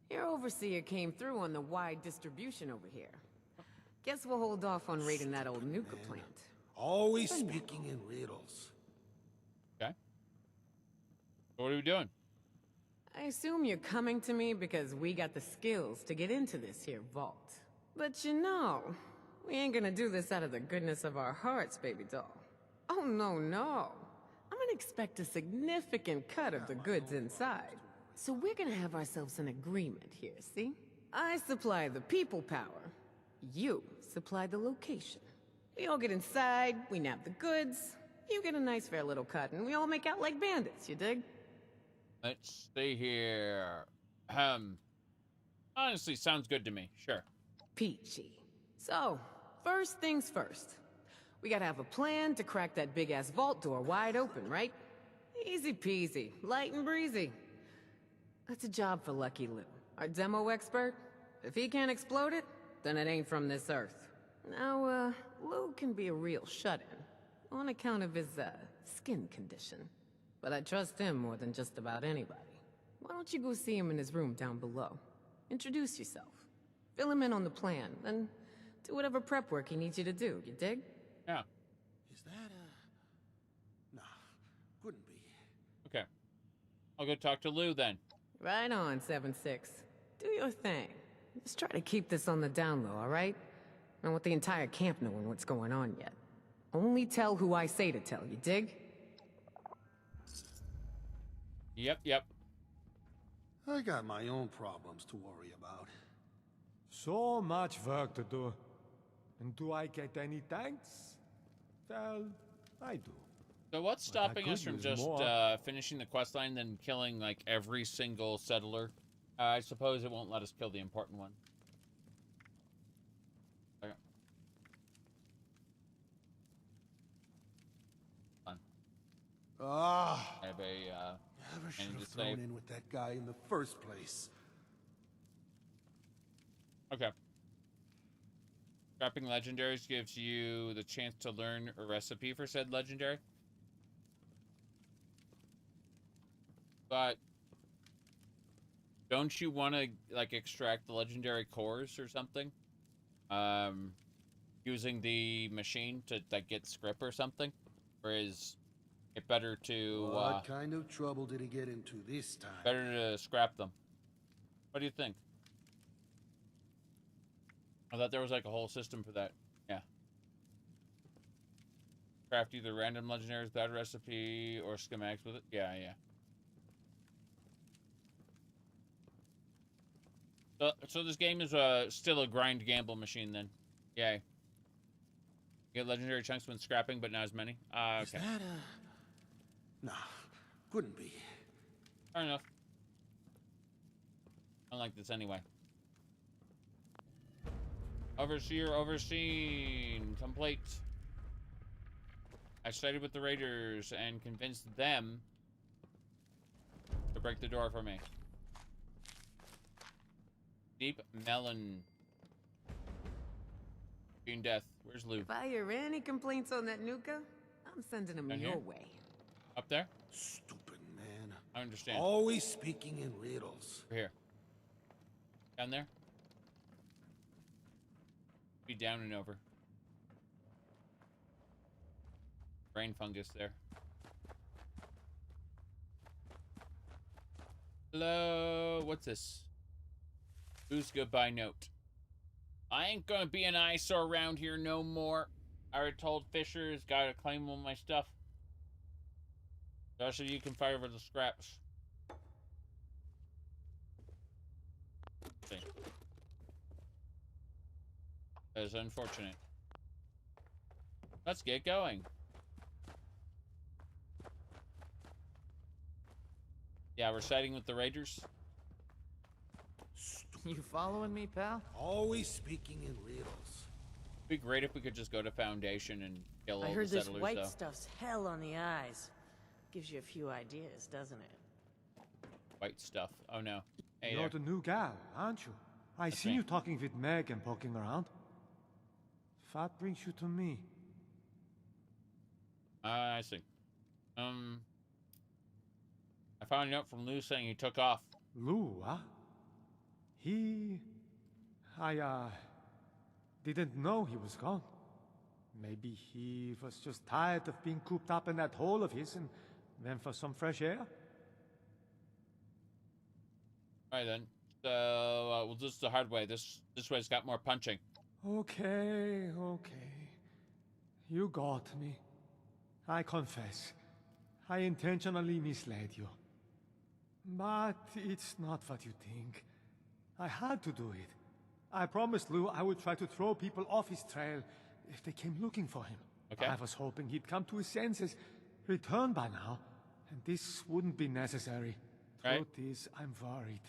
[SPEAKER 13] Your overseer came through on the wide distribution over here. Guess we'll hold off on raiding that old nuka plant.
[SPEAKER 15] Always speaking in riddles.
[SPEAKER 1] Okay. What are we doing?
[SPEAKER 13] I assume you're coming to me because we got the skills to get into this here vault. But you know, we ain't gonna do this out of the goodness of our hearts, baby doll. Oh, no, no. I'm gonna expect a significant cut of the goods inside. So we're gonna have ourselves an agreement here, see? I supply the people power. You supply the location. We all get inside, we nab the goods, you get a nice fair little cut, and we all make out like bandits, you dig?
[SPEAKER 1] Let's see here. Honestly, sounds good to me. Sure.
[SPEAKER 13] Peachy. So, first things first. We gotta have a plan to crack that big-ass vault door wide open, right? Easy peasy, light and breezy. That's a job for Lucky Lou, our demo expert. If he can't explode it, then it ain't from this earth. Now, Lou can be a real shut-in, on account of his, skin condition. But I trust him more than just about anybody. Why don't you go see him in his room down below? Introduce yourself. Fill him in on the plan, then Do whatever prep work he needs you to do, you dig?
[SPEAKER 1] Yeah.
[SPEAKER 15] Is that Nah, couldn't be.
[SPEAKER 1] Okay. I'll go talk to Lou then.
[SPEAKER 13] Right on, 7-6. Do your thing. Just try to keep this on the down low, alright? Don't want the entire camp knowing what's going on yet. Only tell who I say to tell, you dig?
[SPEAKER 1] Yep.
[SPEAKER 15] I got my own problems to worry about.
[SPEAKER 22] So much work to do. And do I get any thanks? Well, I do.
[SPEAKER 1] So what's stopping us
[SPEAKER 22] could
[SPEAKER 1] from
[SPEAKER 22] use
[SPEAKER 1] just
[SPEAKER 22] more.
[SPEAKER 1] finishing the quest line, then killing like every single settler? I suppose it won't let us kill the important one. Okay. Fun.
[SPEAKER 15] Ah!
[SPEAKER 1] I have a
[SPEAKER 15] Never should
[SPEAKER 1] and
[SPEAKER 15] have
[SPEAKER 1] just
[SPEAKER 15] thrown
[SPEAKER 1] say-
[SPEAKER 15] in with that guy in the first place.
[SPEAKER 1] Okay. Scrapping legendaries gives you the chance to learn a recipe for said legendary. But don't you want to like extract the legendary cores or something? Using the machine to like get script or something? Or is it better to
[SPEAKER 15] What kind of trouble did he get into this time?
[SPEAKER 1] better to scrap them? What do you think? I thought there was like a whole system for that. Yeah. Craft either random legendaries, bad recipe, or schematics with it. Yeah. So this game is still a grind gamble machine then. Yay. You get legendary chunks when scrapping, but not as many. Okay.
[SPEAKER 15] Is that Nah, couldn't be.
[SPEAKER 1] Fair enough. I don't like this anyway. Overseer, overseen. Complete. I studied with the raiders and convinced them to break the door for me. Deep melon. Green death. Where's Lou?
[SPEAKER 13] If I hear any complaints on that Nuka, I'm sending him
[SPEAKER 1] Down
[SPEAKER 13] your
[SPEAKER 1] here?
[SPEAKER 13] way.
[SPEAKER 1] Up there?
[SPEAKER 15] Stupid man.
[SPEAKER 1] I understand.
[SPEAKER 15] Always speaking in riddles.
[SPEAKER 1] Over here. Down there? Be down and over. Brain fungus there. Hello? What's this? Who's goodbye note? I ain't gonna be an eyesore around here no more. I already told Fisher's gotta claim all my stuff. So you can fight over the scraps. See. That is unfortunate. Let's get going. Yeah, we're siding with the raiders.
[SPEAKER 3] You following me, pal?
[SPEAKER 15] Always speaking in riddles.
[SPEAKER 1] It'd be great if we could just go to Foundation and kill all
[SPEAKER 3] I
[SPEAKER 1] the
[SPEAKER 3] heard this
[SPEAKER 1] settlers,
[SPEAKER 3] white
[SPEAKER 1] though.
[SPEAKER 3] stuff's hell on the eyes. Gives you a few ideas, doesn't it?
[SPEAKER 1] White stuff. Oh no. Hey
[SPEAKER 22] You're
[SPEAKER 1] there.
[SPEAKER 22] the new gal, aren't you? I
[SPEAKER 1] That's
[SPEAKER 22] see
[SPEAKER 1] me.
[SPEAKER 22] you talking with Meg and poking around. What brings you to me?
[SPEAKER 1] I see. I found a note from Lou saying he took off.
[SPEAKER 22] Lou, huh? I didn't know he was gone. Maybe he was just tired of being cooped up in that hole of his and went for some fresh air?
[SPEAKER 1] Alright then. So, we'll do this the hard way. This way's got more punching.
[SPEAKER 22] Okay. You got me. I confess. I intentionally misled you. But it's not what you think. I had to do it. I promised Lou I would try to throw people off his trail if they came looking for him.
[SPEAKER 1] Okay.
[SPEAKER 22] I was hoping he'd come to his senses, return by now, and this wouldn't be necessary.
[SPEAKER 1] Right.
[SPEAKER 22] Truth is, I'm worried.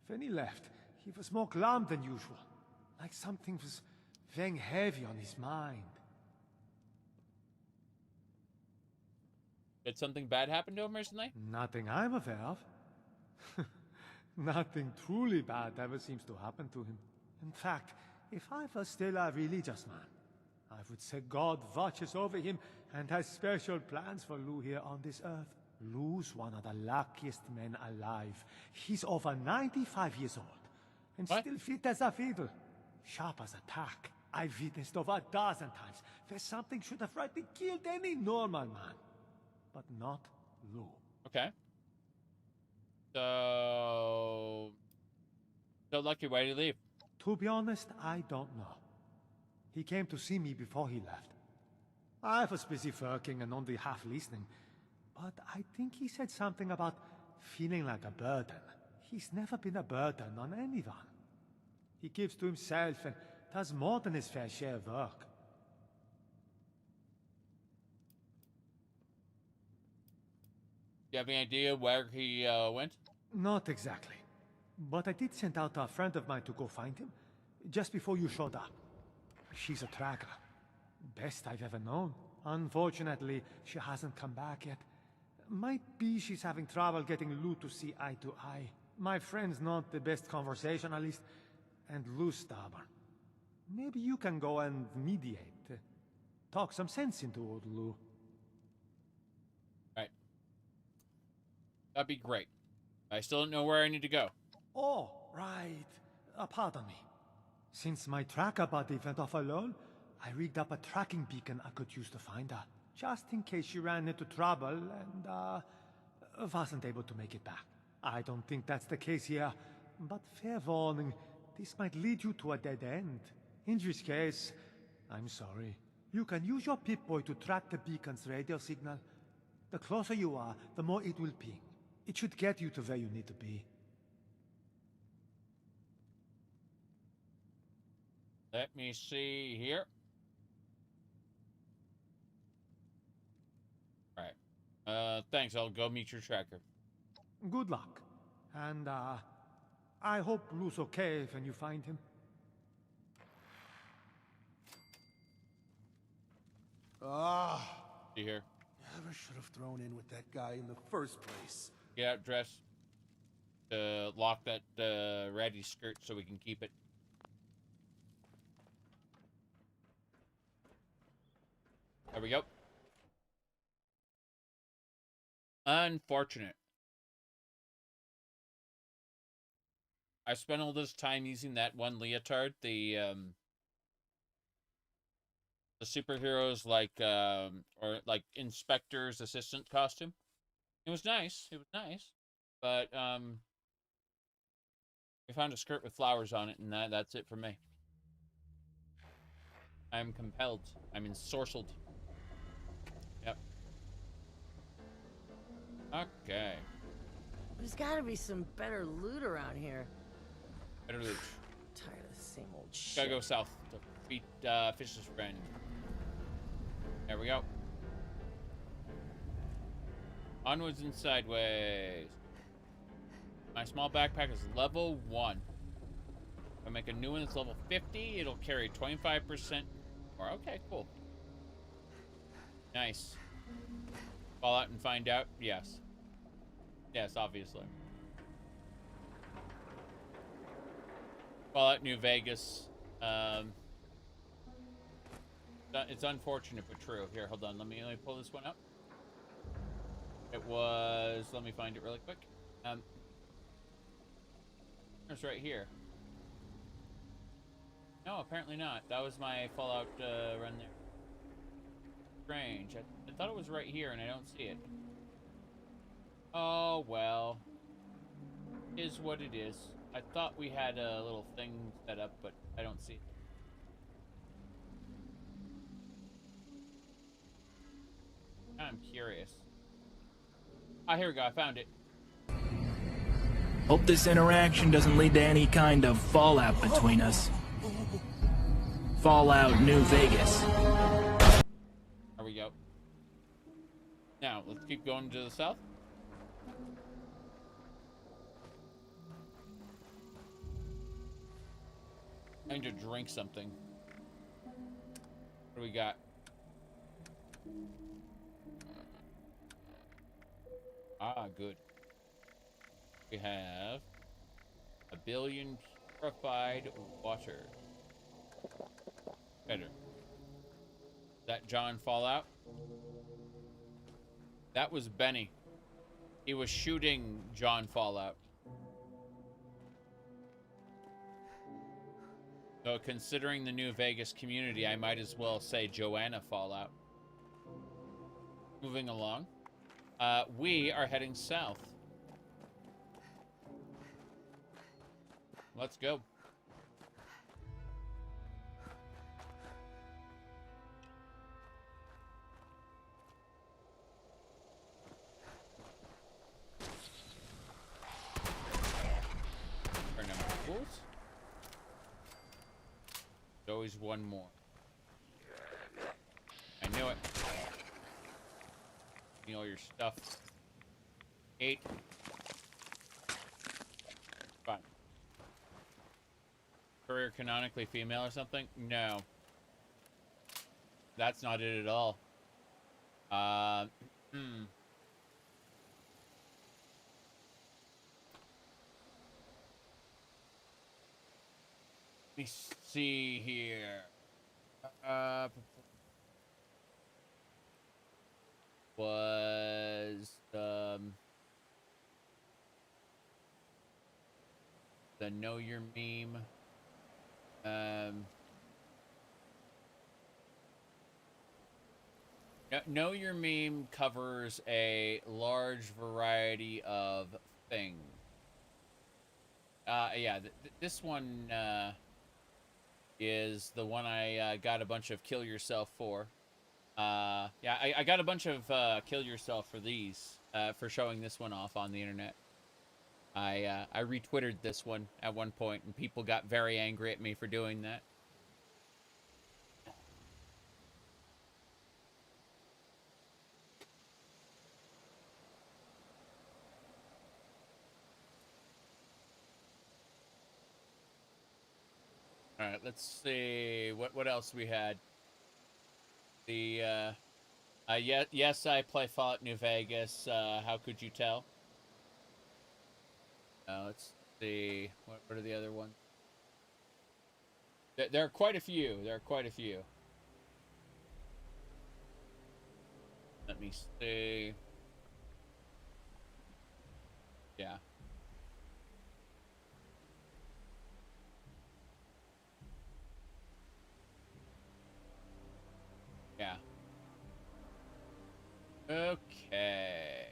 [SPEAKER 22] When he left, he was more glum than usual. Like something was weighing heavy on his mind.
[SPEAKER 1] Did something bad happen to him recently?
[SPEAKER 22] Nothing I'm aware of. Nothing truly bad ever seems to happen to him. In fact, if I was still a religious man, I would say God watches over him and has special plans for Lou here on this earth. Lou's one of the luckiest men alive. He's over 95 years old and
[SPEAKER 1] What?
[SPEAKER 22] still fit as a fiddle, sharp as a tack. I've witnessed over a dozen times where something should have rightly killed any normal man. But not Lou.
[SPEAKER 1] Okay. So Lucky, why did he leave?
[SPEAKER 22] To be honest, I don't know. He came to see me before he left. I was busy working and only half listening. But I think he said something about feeling like a burden. He's never been a burden on anyone. He gives to himself and does more than his fair share of work.
[SPEAKER 1] Do you have any idea where he went?
[SPEAKER 22] Not exactly. But I did send out a friend of mine to go find him, just before you showed up. She's a tracker. Best I've ever known. Unfortunately, she hasn't come back yet. Might be she's having trouble getting Lou to see eye to eye. My friend's not the best conversationalist, and Lou's stubborn. Maybe you can go and mediate. Talk some sense into old Lou.
[SPEAKER 1] Right. That'd be great. I still don't know where I need to go.
[SPEAKER 22] Oh, right. Pardon me. Since my tracker buddy went off alone, I rigged up a tracking beacon I could use to find her. Just in case she ran into trouble and, wasn't able to make it back. I don't think that's the case here, but fair warning, this might lead you to a dead end. In which case, I'm sorry. You can use your Pip-Boy to track the beacon's radio signal. The closer you are, the more it will ping. It should get you to where you need to be.
[SPEAKER 1] Let me see here. Right. Thanks. I'll go meet your tracker.
[SPEAKER 22] Good luck. And, I hope Lou's okay when you find him.
[SPEAKER 1] You hear?
[SPEAKER 15] Never should have thrown in with that guy in the first place.
[SPEAKER 1] Get out, dress. Lock that ratty skirt so we can keep it. There we go. Unfortunate. I spent all this time using that one leotard, the superhero's or inspector's assistant costume. It was nice. It was nice, but we found a skirt with flowers on it, and that's it for me. I'm compelled. I'm ensorcelled. Yep. Okay.
[SPEAKER 3] There's gotta be some better loot around here.
[SPEAKER 1] Better loot.
[SPEAKER 3] Tired of the same old shit.
[SPEAKER 1] Gotta go south to beat Fish's friend. There we go. Onwards and sideways. My small backpack is level 1. If I make a new one that's level 50, it'll carry 25% more. Okay, cool. Nice. Fall out and find out? Yes. Yes, obviously. Fallout New Vegas. It's unfortunate but true. Here, hold on. Let me pull this one up. It was. Let me find it really quick. It's right here. No, apparently not. That was my Fallout run there. Strange. I thought it was right here, and I don't see it. Oh well. Is what it is. I thought we had a little thing set up, but I don't see it. I'm curious. Ah, here we go. I found it.
[SPEAKER 16] Hope this interaction doesn't lead to any kind of fallout between us. Fallout New Vegas.
[SPEAKER 1] There we go. Now, let's keep going to the south. I need to drink something. What do we got? Ah, good. We have a billion purified water. Better. That John Fallout? That was Benny. He was shooting John Fallout. So considering the New Vegas community, I might as well say Joanna Fallout. Moving along. We are heading south. Let's go. Our number tools. There's always one more. I knew it. You know, your stuff. 8. Fine. Career canonically female or something? No. That's not it at all. Let me see here. Was the Know Your Meme. Know Your Meme covers a large variety of things. Yeah, this one is the one I got a bunch of Kill Yourself for. Yeah, I got a bunch of Kill Yourself for these, for showing this one off on the internet. I retwittered this one at one point, and people got very angry at me for doing that. All right, let's see what else we had. The yes, I play Fallout New Vegas. How could you tell? Let's see. What are the other ones? There are quite a few. There are quite a few. Let me see. Yeah. Yeah. Okay.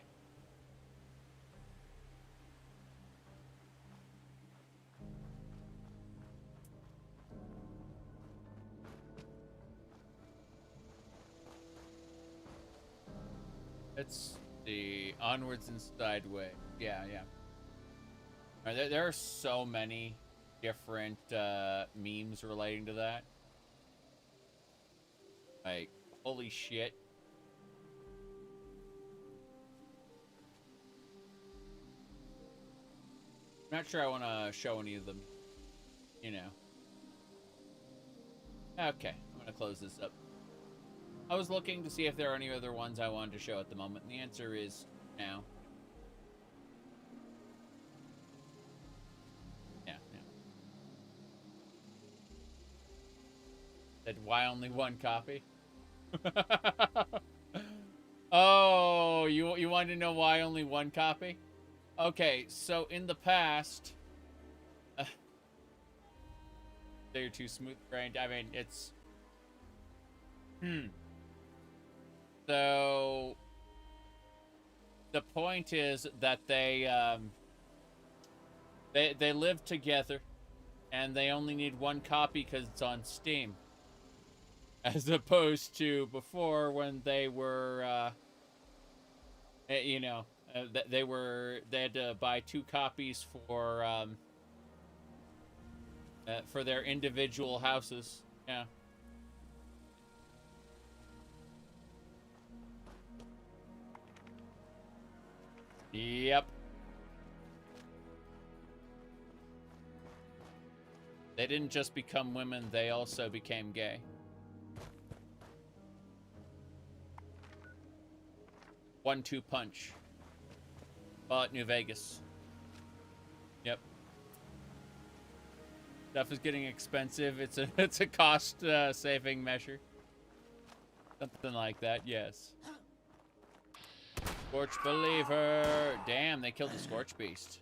[SPEAKER 1] Let's see. Onwards and sideways. Yeah, yeah. There are so many different memes relating to that. Like, holy shit. I'm not sure I want to show any of them. You know. Okay, I'm going to close this up. I was looking to see if there are any other ones I wanted to show at the moment, and the answer is no. Yeah, yeah. Said, why only one copy? Oh, you wanted to know why only one copy? Okay, so in the past... they're too smooth-brained. I mean, it's... So... the point is that they live together, and they only need one copy because it's on Steam. As opposed to before when they were, you know, they had to buy 2 copies for their individual houses. Yeah. Yep. They didn't just become women, they also became gay. One-two punch. Fallout New Vegas. Yep. Stuff is getting expensive. It's a cost saving measure. Something like that, yes. Scorch Believer. Damn, they killed the Scorch Beast.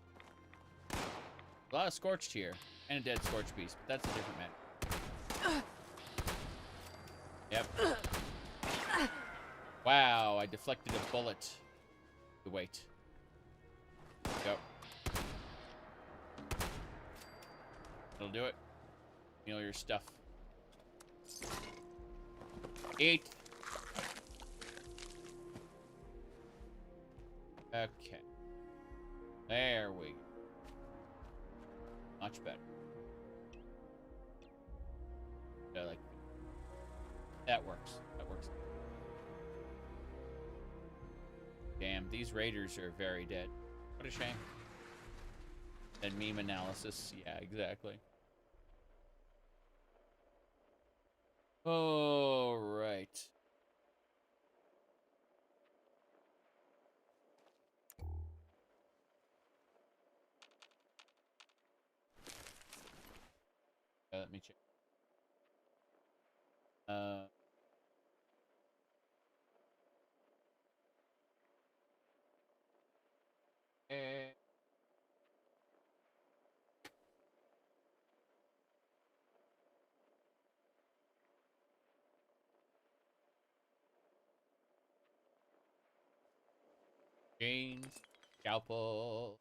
[SPEAKER 1] A lot of Scorched here. And a dead Scorch Beast, but that's a different matter. Yep. Wow, I deflected a bullet. Wait. Go. It'll do it. Meal your stuff. Eat. Okay. There we go. Much better. I like that works. That works. Damn, these raiders are very dead. What a shame. And meme analysis. Yeah, exactly. All right. Let me check. James, scalpel.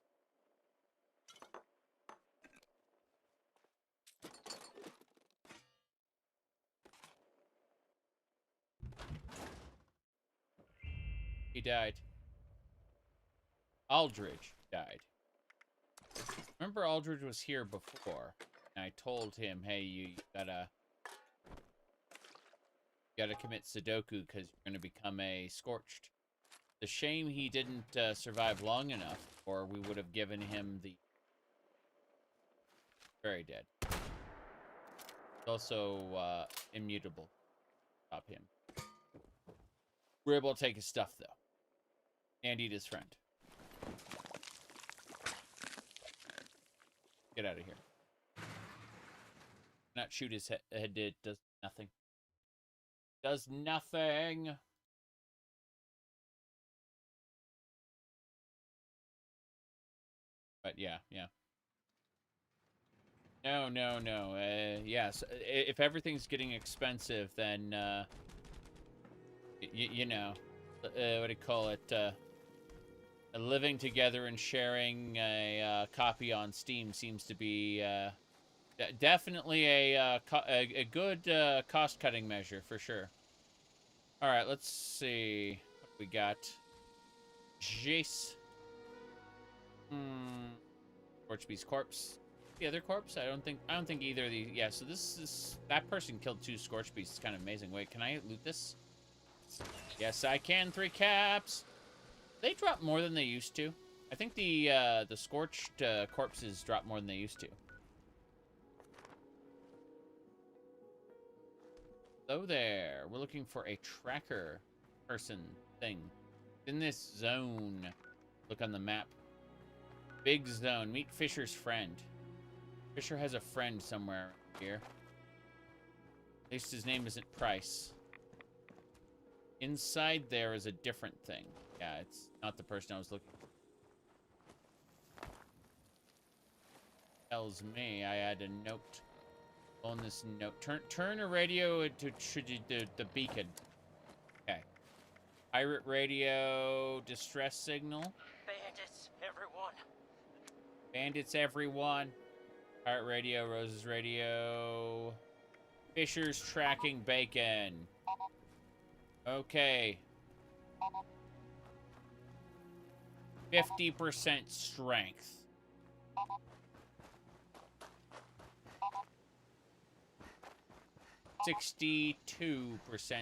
[SPEAKER 1] He died. Aldridge died. Remember Aldridge was here before, and I told him, hey, you gotta commit Sudoku because you're gonna become a Scorched. The shame he didn't survive long enough, or we would have given him the... Very dead. He's also immutable. Stop him. We're able to take his stuff, though. And eat his friend. Get out of here. Not shoot his head. It does nothing. Does nothing. But yeah. No. Yes, if everything's getting expensive, then you know, what do you call it? Living together and sharing a copy on Steam seems to be definitely a good cost-cutting measure for sure. All right, let's see what we got. Jace. Scorchbee's corpse. The other corpse? I don't think either of these. Yeah, so this is that person killed 2 Scorchbees. It's kind of amazing. Wait, can I loot this? Yes, I can. 3 caps. They drop more than they used to. I think the scorched corpses drop more than they used to. Hello there. We're looking for a tracker person thing. In this zone. Look on the map. Big zone. Meet Fisher's friend. Fisher has a friend somewhere here. At least his name isn't Price. Inside there is a different thing. Yeah, it's not the person I was looking for. Tells me I had a note on this note. Turn a radio to the beacon. Okay. Pirate radio, distress signal.
[SPEAKER 3] Bandits, everyone.
[SPEAKER 1] Bandits, everyone. Pirate radio, Rose's radio. Fisher's tracking bacon. Okay. 50% strength. $62%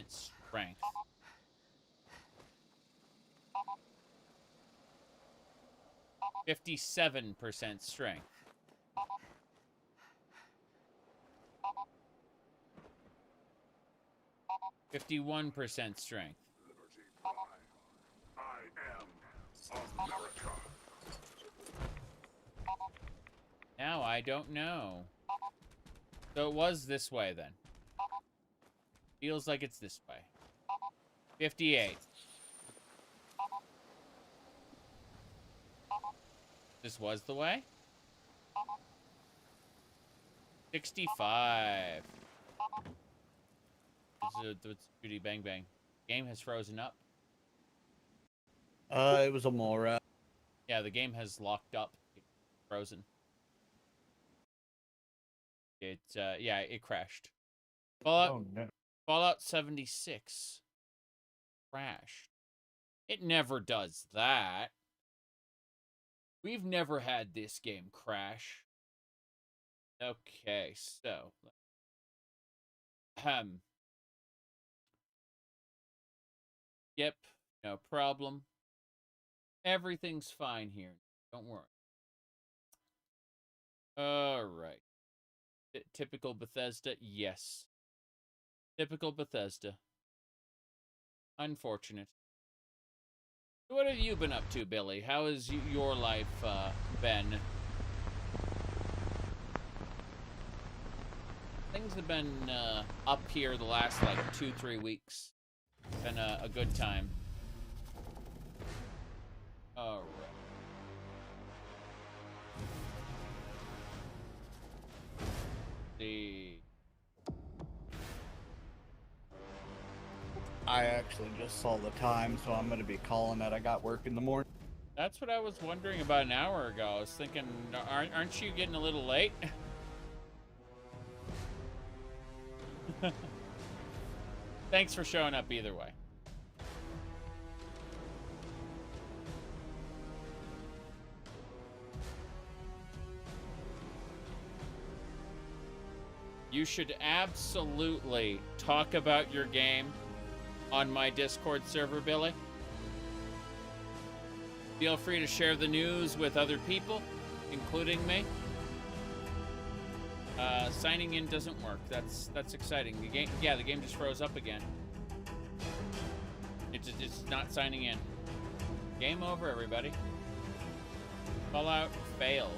[SPEAKER 1] strength. 57% strength. 51% strength.
[SPEAKER 8] I am America.
[SPEAKER 1] Now I don't know. So it was this way then. Feels like it's this way. 58. This was the way? 65. Judy Bang Bang? Game has frozen up.
[SPEAKER 20] It was a mole.
[SPEAKER 1] Yeah, the game has locked up. It's frozen. Yeah, it crashed. Fallout 76 crashed. It never does that. We've never had this game crash. Okay, so yep, no problem. Everything's fine here. Don't worry. All right. Typical Bethesda, yes. Typical Bethesda. Unfortunate. What have you been up to, Billy? How has your life been? Things have been up here the last, like, 2-3 weeks. Been a good time. Alright.
[SPEAKER 20] I actually just saw the time, so I'm gonna be calling it. I got work in the morning.
[SPEAKER 1] That's what I was wondering about an hour ago. I was thinking, aren't you getting a little late? Thanks for showing up either way. You should absolutely talk about your game on my Discord server, Billy. Feel free to share the news with other people, including me. Signing in doesn't work. That's exciting. The game just froze up again. It's not signing in. Game over, everybody. Fallout fail.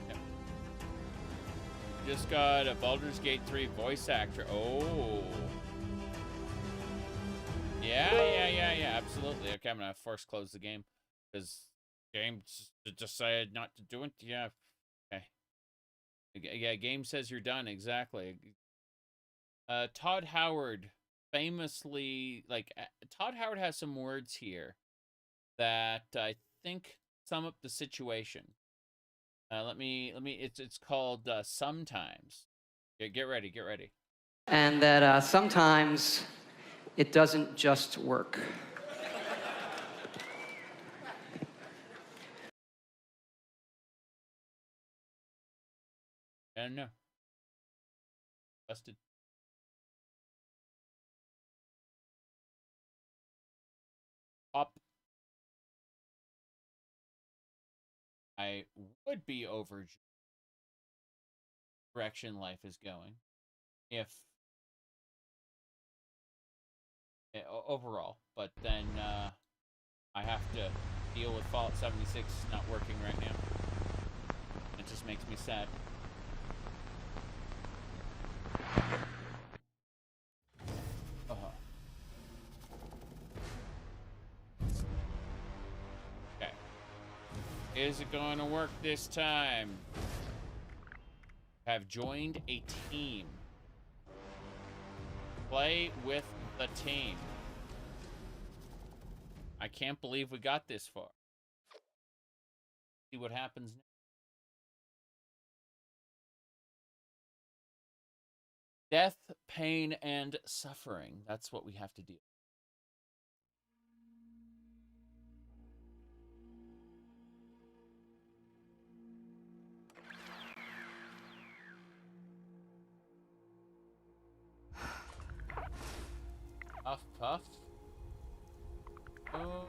[SPEAKER 1] Yep. Just got a Baldur's Gate 3 voice actor. Oh. Yeah, absolutely. Okay, I'm gonna force close the game because game decided not to do it. Yeah, okay. Yeah, game says you're done. Exactly. Todd Howard famously, Todd Howard has some words here that I think sum up the situation. It's called sometimes. Yeah, get ready.
[SPEAKER 10] And that sometimes it doesn't just work.
[SPEAKER 1] I don't know. Busted. Up. I would be over direction life is going if overall, but then I have to deal with Fallout 76 not working right now. It just makes me sad. Okay. Is it going to work this time? Have joined a team. Play with the team. I can't believe we got this far. See what happens next. Death, pain, and suffering. That's what we have to deal. Puff, puff. Oh.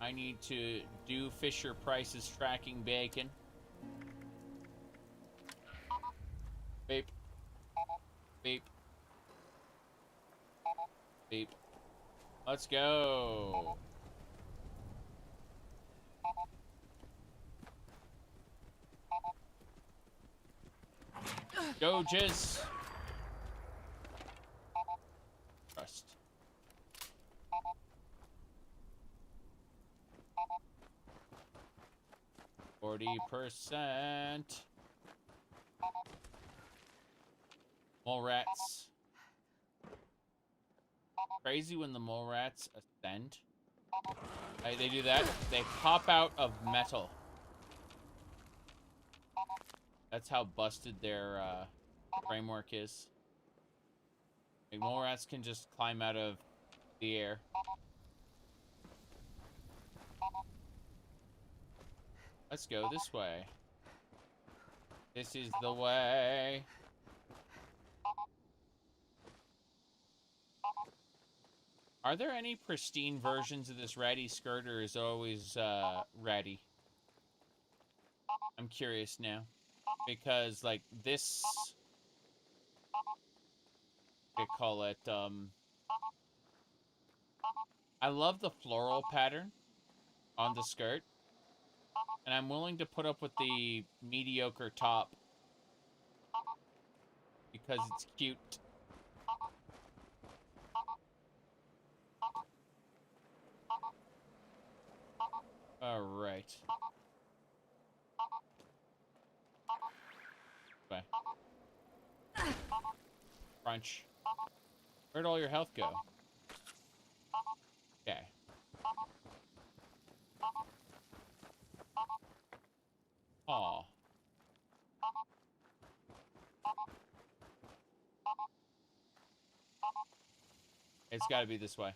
[SPEAKER 1] I need to do Fisher Price's tracking bacon. Beep. Beep. Beep. Let's go. Go, Jizz. Trust. 40%. Mole rats. Crazy when the mole rats ascend. They do that. They pop out of metal. That's how busted their framework is. Like, mole rats can just climb out of the air. Let's go this way. This is the way. Are there any pristine versions of this ratty skirt, or is it always ratty? I'm curious now. Because, like, this... What do you call it? I love the floral pattern on the skirt. And I'm willing to put up with the mediocre top. Because it's cute. Alright. Bye. Crunch. Where'd all your health go? Okay. Aw. It's gotta be this way.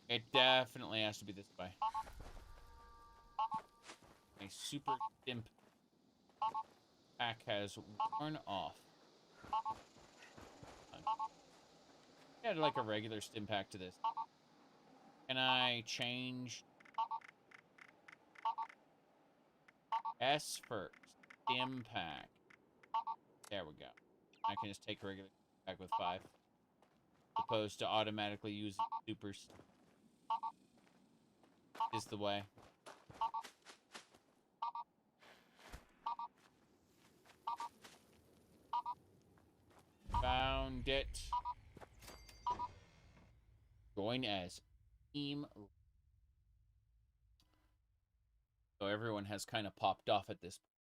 [SPEAKER 1] It definitely has to be this way. A super stimp pack has worn off. Add like a regular stim pack to this. Can I change S for stim pack? There we go. I can just take a regular pack with 5. Opposed to automatically using supers. Is the way. Found it. Join as team. So everyone has kind of popped off at this point.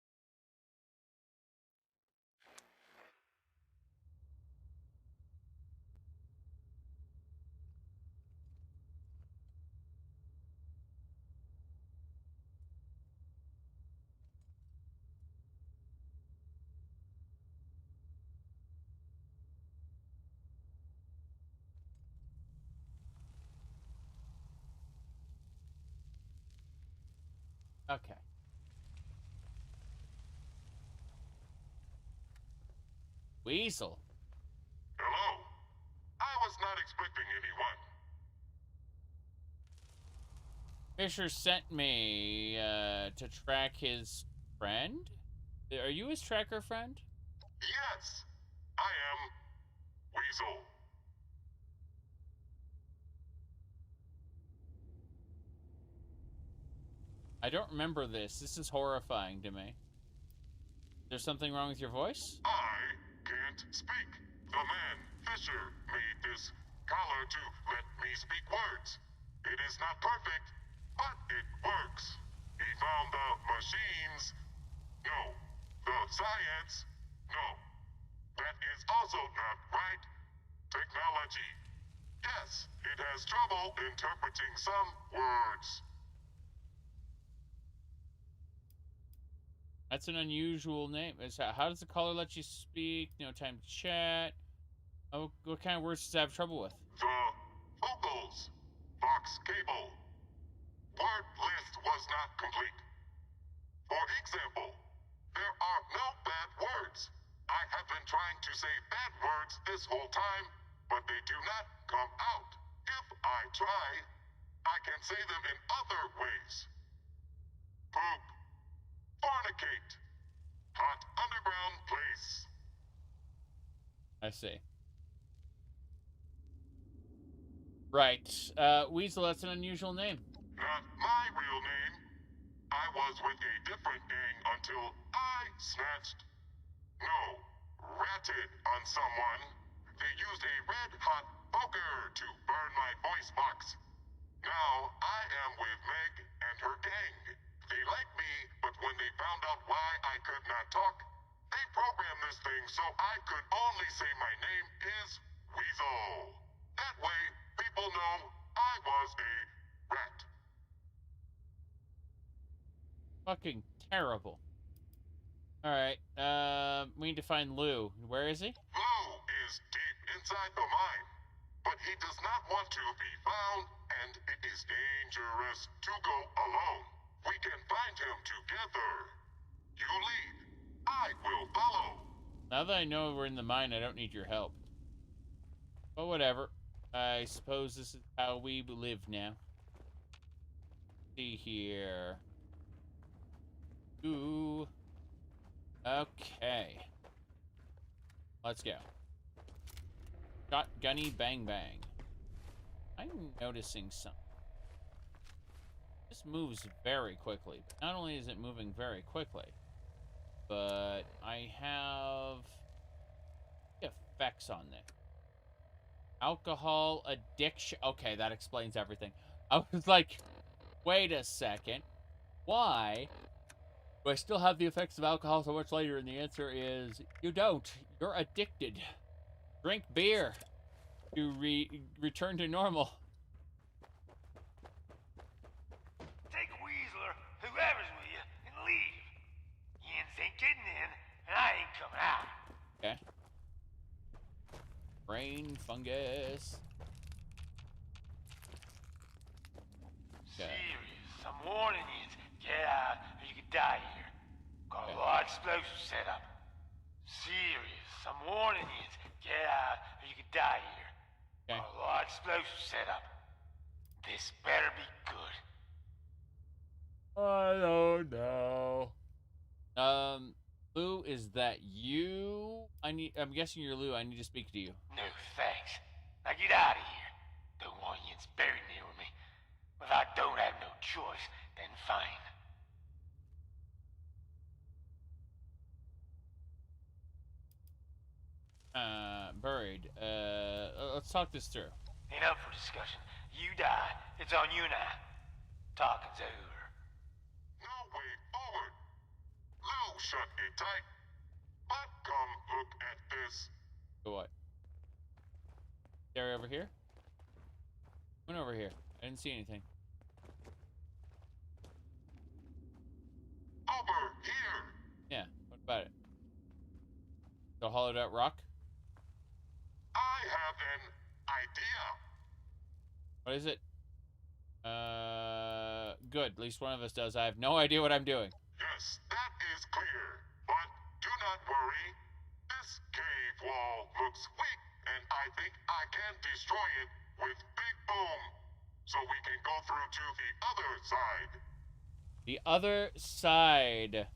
[SPEAKER 1] Okay. Weasel.
[SPEAKER 8] Hello. I was not expecting anyone.
[SPEAKER 1] Fisher sent me to track his friend? Are you his tracker friend?
[SPEAKER 8] Yes, I am Weasel.
[SPEAKER 1] I don't remember this. This is horrifying to me. Is there something wrong with your voice?
[SPEAKER 8] I can't speak. The man, Fisher, made this collar to let me speak words. It is not perfect, but it works. He found the machines. No. The science. No. That is also not right. Technology. Yes, it has trouble interpreting some words.
[SPEAKER 1] That's an unusual name. How does the caller let you speak? No time to chat. Oh, what kind of words does it have trouble with?
[SPEAKER 8] The vocals. Vox cable. Word list was not complete. For example, there are no bad words. I have been trying to say bad words this whole time, but they do not come out. If I try, I can say them in other ways. Poop. Fornicate. Hot underground place.
[SPEAKER 1] I see. Right. Weasel, that's an unusual name.
[SPEAKER 8] Not my real name. I was with a different gang until I snatched... No, ratted on someone. They used a red-hot poker to burn my voice box. Now I am with Meg and her gang. they like me, but when they found out why I could not talk, they programmed this thing so I could only say my name is Weasel. That way, people know I was a rat.
[SPEAKER 1] Fucking terrible. Alright, we need to find Lou. Where is he?
[SPEAKER 8] Lou is deep inside the mine, but he does not want to be found, and it is dangerous to go alone. We can find him together. You lead. I will follow.
[SPEAKER 1] Now that I know we're in the mine, I don't need your help. But whatever. I suppose this is how we live now. See here. Ooh. Okay. Let's go. Shotgunny bang bang. I'm noticing something. This moves very quickly. Not only is it moving very quickly, but I have effects on this. Alcohol addiction. Okay, that explains everything. I was like, wait a second. Why do I still have the effects of alcohol so much later? And the answer is, you don't. You're addicted. Drink beer to return to normal.
[SPEAKER 17] Take Weasel or whoever's with you and leave. Yins ain't getting in, and I ain't coming out.
[SPEAKER 1] Okay. Brain fungus. Okay.
[SPEAKER 17] Serious, I'm warning you. Get out, or you could die here. Got a lot of explosives set up. Serious, I'm warning you. Get out, or you could die here.
[SPEAKER 1] Okay.
[SPEAKER 17] Got a lot of explosives set up. This better be good.
[SPEAKER 1] I don't know. Lou, is that you? I'm guessing you're Lou. I need to speak to you.
[SPEAKER 17] No, thanks. Now get out of here. Don't want yins buried near me. If I don't have no choice, then fine.
[SPEAKER 1] Buried. Let's talk this through.
[SPEAKER 17] Enough for discussion. You die. It's on you now. Talking's over.
[SPEAKER 8] No way forward. Lou shut it tight. But come look at this.
[SPEAKER 1] Go what? Gary over here? Went over here. I didn't see anything.
[SPEAKER 8] Over here.
[SPEAKER 1] Yeah, what about it? The hollowed out rock?
[SPEAKER 8] I have an idea.
[SPEAKER 1] What is it? Good. At least one of us does. I have no idea what I'm doing.
[SPEAKER 8] Yes, that is clear. But do not worry. This cave wall looks weak, and I think I can destroy it with Big Boom. So we can go through to the other side.
[SPEAKER 1] The other side.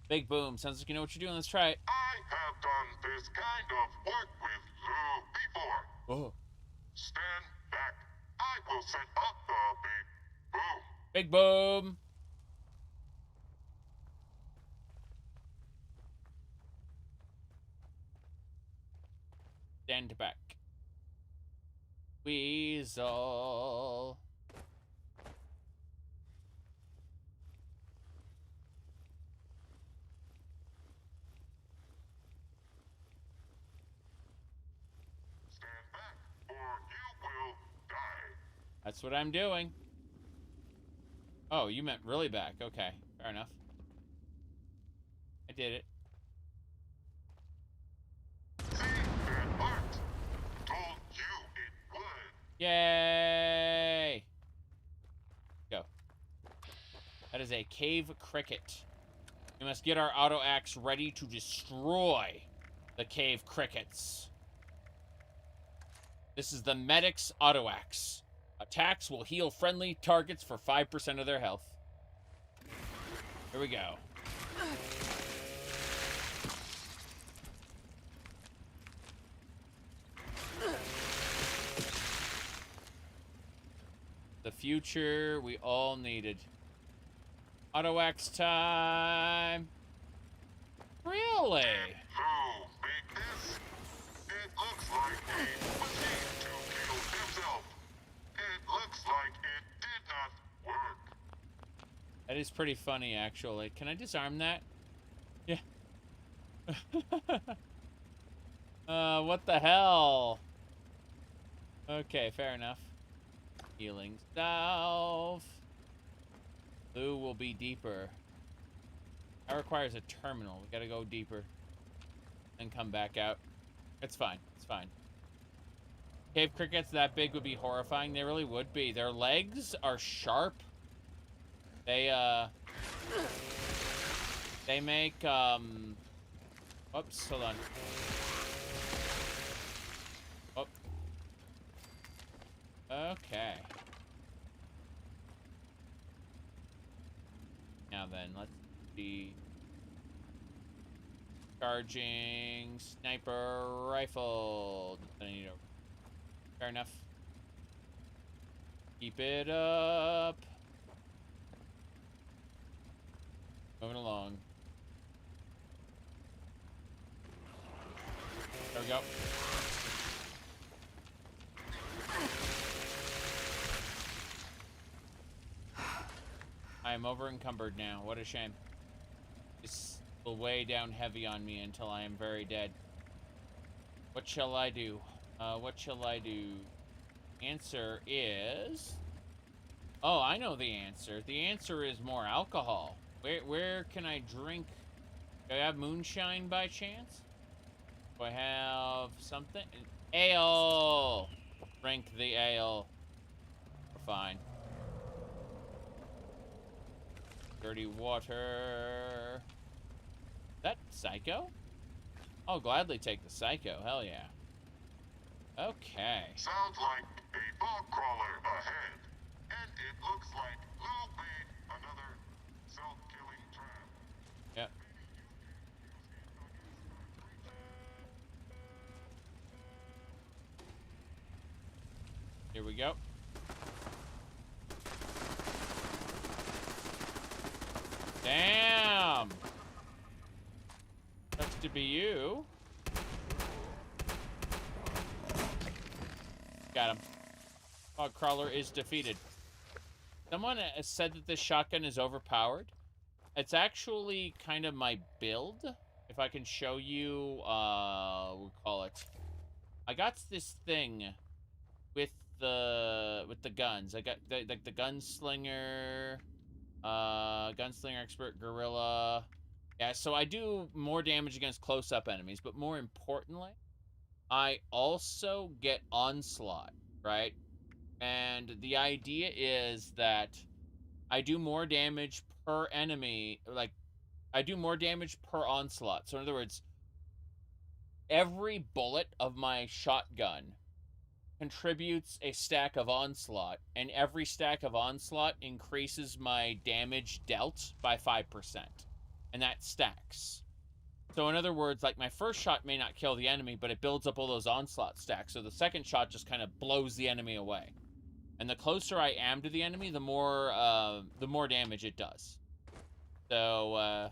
[SPEAKER 1] Big Boom. Sounds like you know what you're doing. Let's try it.
[SPEAKER 8] I have done this kind of work with Lou before.
[SPEAKER 1] Oh.
[SPEAKER 8] Stand back. I will set up the Big Boom.
[SPEAKER 1] Big Boom. Stand back. Weasel.
[SPEAKER 8] Stand back, or you will die.
[SPEAKER 1] That's what I'm doing. Oh, you meant really back. Okay, fair enough. I did it.
[SPEAKER 8] See, that worked. Told you it would.
[SPEAKER 1] Yay! Go. That is a cave cricket. We must get our auto axe ready to destroy the cave crickets. This is the medic's auto axe. Attacks will heal friendly targets for 5% of their health. Here we go. The future we all needed. Auto axe time. Really?
[SPEAKER 8] Who made this? It looks like a machine to kill himself. It looks like it did not
[SPEAKER 1] That is pretty funny, actually. Can I disarm that? Yeah. What the hell? Okay, fair enough. Healing salve. Blue will be deeper. That requires a terminal. We gotta go deeper. And come back out. It's fine. It's fine. Cave crickets that big would be horrifying. They really would be. Their legs are sharp. They make, Oops, hold on. Oh. Okay. Now then, let's see. Charging sniper rifle. I need a... Fair enough. Keep it up. Moving along. There we go. I am over encumbered now. What a shame. This will weigh down heavy on me until I am very dead. What shall I do? What shall I do? Answer is... Oh, I know the answer. The answer is more alcohol. Where can I drink? Do I have moonshine by chance? Do I have something? Ale! Drink the ale. We're fine. Dirty water. Is that Psycho? I'll gladly take the Psycho. Hell yeah. Okay.
[SPEAKER 8] Sounds like a fog crawler ahead. And it looks like Lou made another self-killing trap.
[SPEAKER 1] Yep. Here we go. Damn! Sucks to be you. Got him. Fog crawler is defeated. Someone said that this shotgun is overpowered. It's actually kind of my build. If I can show you, we'll call it. I got this thing with the guns. I got the gunslinger, gunslinger expert, gorilla. Yeah, so I do more damage against close-up enemies, but more importantly, I also get onslaught, right? And the idea is that I do more damage per enemy, like, I do more damage per onslaught. So in other words, every bullet of my shotgun contributes a stack of onslaught, and every stack of onslaught increases my damage dealt by 5%. And that stacks. So in other words, like, my first shot may not kill the enemy, but it builds up all those onslaught stacks. So the second shot just kind of blows the enemy away. And the closer I am to the enemy, the more damage it does. So,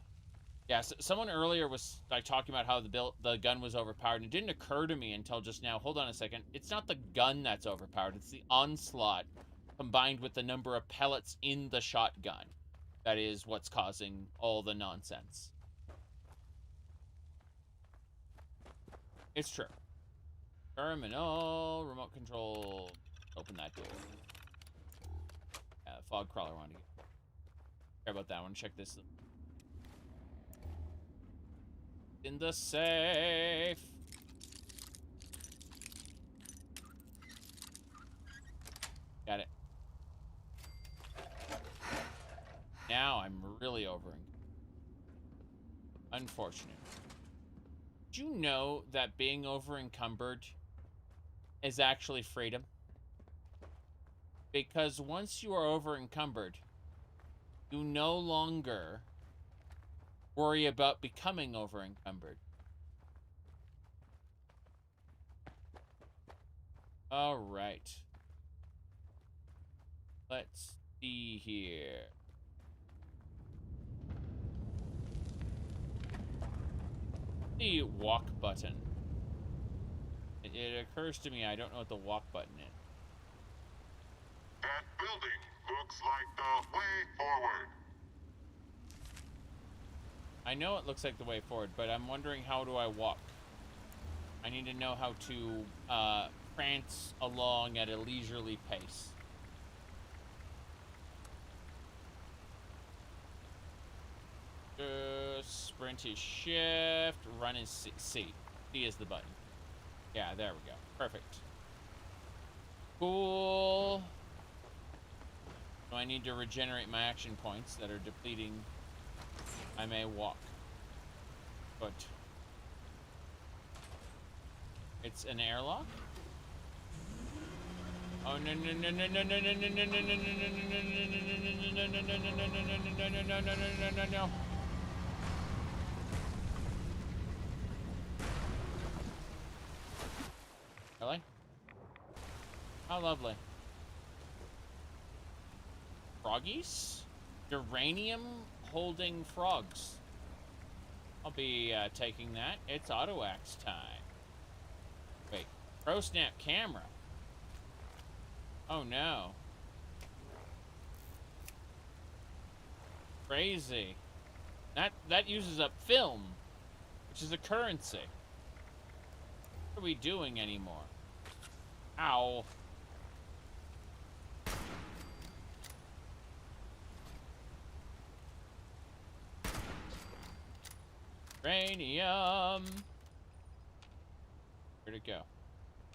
[SPEAKER 1] yeah, so someone earlier was like talking about how the gun was overpowered, and it didn't occur to me until just now. Hold on a second. It's not the gun that's overpowered. It's the onslaught combined with the number of pellets in the shotgun. That is what's causing all the nonsense. It's true. Terminal, remote control. Open that door. Fog crawler wanted to get. Care about that one. Check this. In the safe. Got it. Now I'm really over. Unfortunate. Did you know that being over encumbered is actually freedom? Because once you are over encumbered, you no longer worry about becoming over encumbered. All right. Let's see here. The walk button. It occurs to me I don't know what the walk button is.
[SPEAKER 8] That building looks like the way forward.
[SPEAKER 1] I know it looks like the way forward, but I'm wondering, how do I walk? I need to know how to prance along at a leisurely pace. Sprint is shift, run is C. C is the button. Yeah, there we go. Perfect. Cool. So I need to regenerate my action points that are depleting. I may walk. But it's an airlock? Oh no no no no no no no no no no no no no no no no. Really? How lovely. Froggies? Uranium holding frogs. I'll be taking that. It's auto axe time. Wait, pro snap camera. Oh no. Crazy. That uses up film, which is a currency. What are we doing anymore? Ow. Uranium. Where'd it go?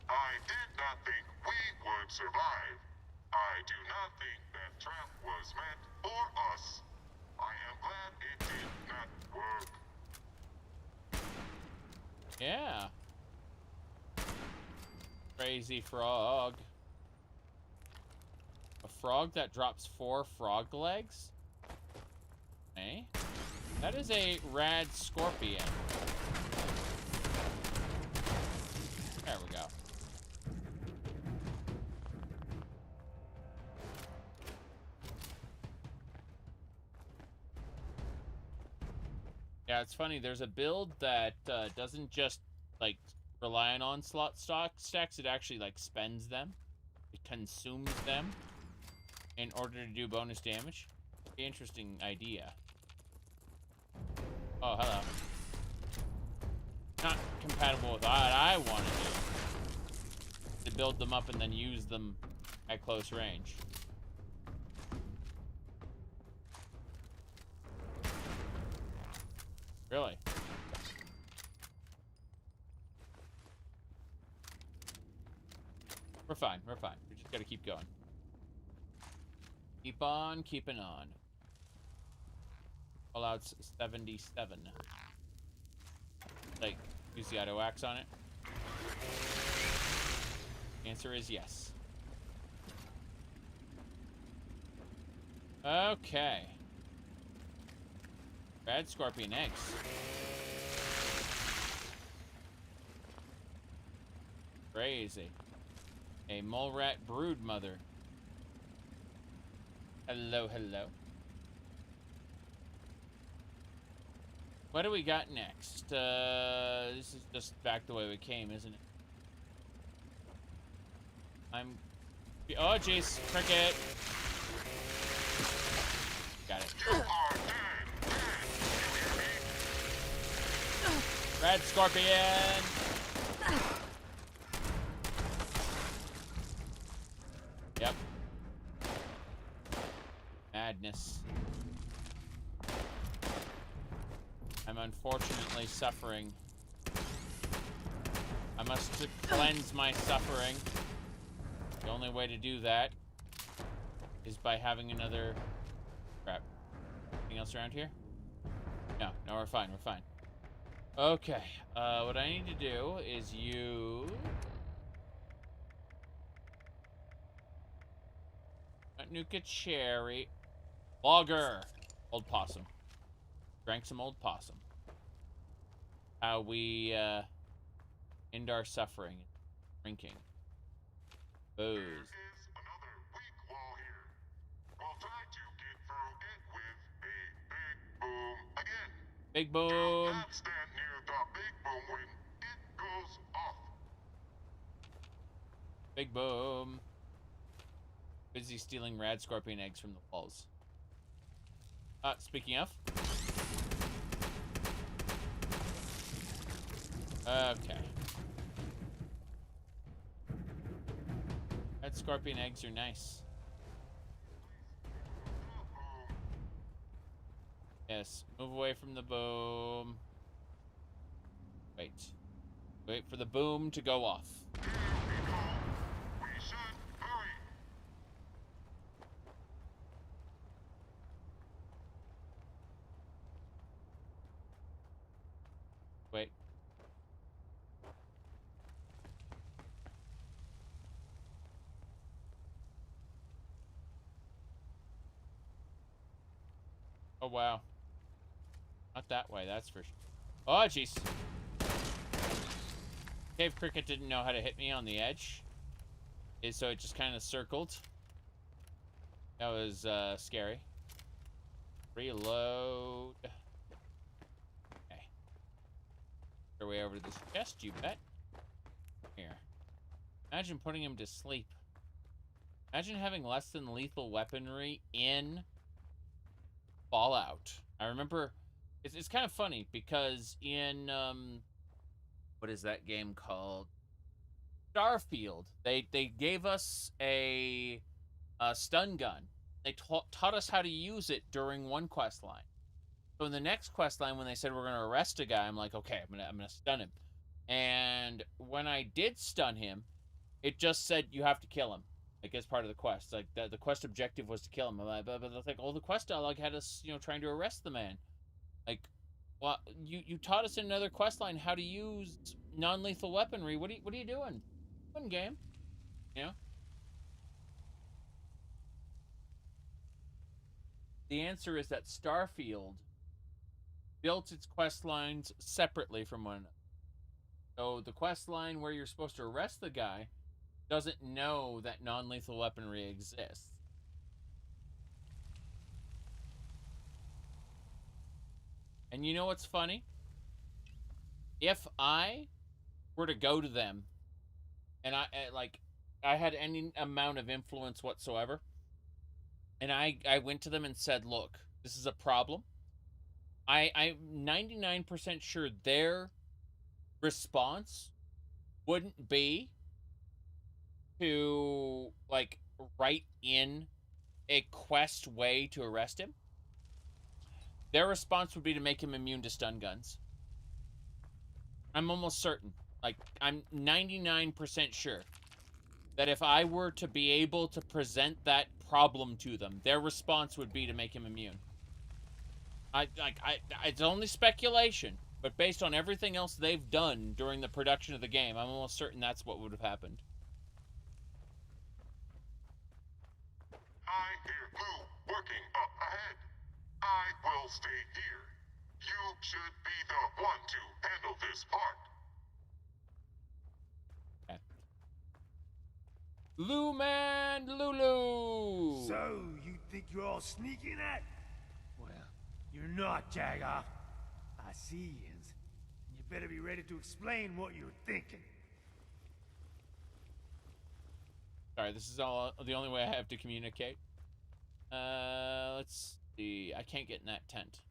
[SPEAKER 8] I did not think we would survive. I do not think that trap was meant for us. I am glad it did not work.
[SPEAKER 1] Yeah. Crazy frog. A frog that drops 4 frog legs? Eh? That is a rad scorpion. There we go. Yeah, it's funny. There's a build that doesn't just, like, rely on onslaught stacks. It actually, like, spends them. It consumes them in order to do bonus damage. Interesting idea. Oh, hello. Not compatible with what I want to do. To build them up and then use them at close range. Really? We're fine. We're fine. We just gotta keep going. Keep on keeping on. Fallout's 77. Like, use the auto axe on it? Answer is yes. Okay. Red scorpion eggs. Crazy. A mole rat brood mother. Hello, hello. What do we got next? This is just back the way we came, isn't it? Oh, jeez. Cricket. Got it. Red scorpion. Yep. Madness. I'm unfortunately suffering. I must cleanse my suffering. The only way to do that is by having another... Crap. Anything else around here? No, we're fine, we're fine. Okay, what I need to do is use... Nuka cherry. Logger. Old possum. Drank some old possum. How we end our suffering. Drinking. Booze. Big boom.
[SPEAKER 8] Do not stand near the big boom when it goes off.
[SPEAKER 1] Big boom. Busy stealing rad scorpion eggs from the walls. Speaking of. Okay. Red scorpion eggs are nice. Yes, move away from the boom. Wait. Wait for the boom to go off. Wait. Oh, wow. Not that way, that's for sure. Oh, jeez. Cave Cricket didn't know how to hit me on the edge. So it just kind of circled. That was scary. Reload. Okay. Our way over to this chest, you bet. Here. Imagine putting him to sleep. Imagine having less than lethal weaponry in Fallout. I remember it's kind of funny because in what is that game called? Starfield. They gave us a stun gun. They taught us how to use it during one quest line. So in the next quest line, when they said we're gonna arrest a guy, I'm like, okay, I'm gonna stun him. And when I did stun him, it just said you have to kill him. Like as part of the quest, like the quest objective was to kill him. But like all the quest dialogue had us, trying to arrest the man. Like, well, you taught us in another quest line how to use non-lethal weaponry. What are you doing? Fun game, The answer is that Starfield built its quest lines separately from one another. So the quest line where you're supposed to arrest the guy doesn't know that non-lethal weaponry exists. And you know what's funny? If I were to go to them and I had any amount of influence whatsoever, and I went to them and said, look, this is a problem, I'm 99% sure their response wouldn't be to write in a quest way to arrest him. Their response would be to make him immune to stun guns. I'm almost certain. I'm 99% sure that if I were to be able to present that problem to them, their response would be to make him immune. It's only speculation, but based on everything else they've done during the production of the game, I'm almost certain that's what would have happened.
[SPEAKER 8] I hear Blue working up ahead. I will stay here. You should be the one to handle this part.
[SPEAKER 1] Okay. Luman Lulu!
[SPEAKER 17] So, you think you're all sneaking at? Well, you're not, Jagger. I see yous. You better be ready to explain what you're thinking.
[SPEAKER 1] Sorry, this is the only way I have to communicate. Let's see. I can't get in that tent.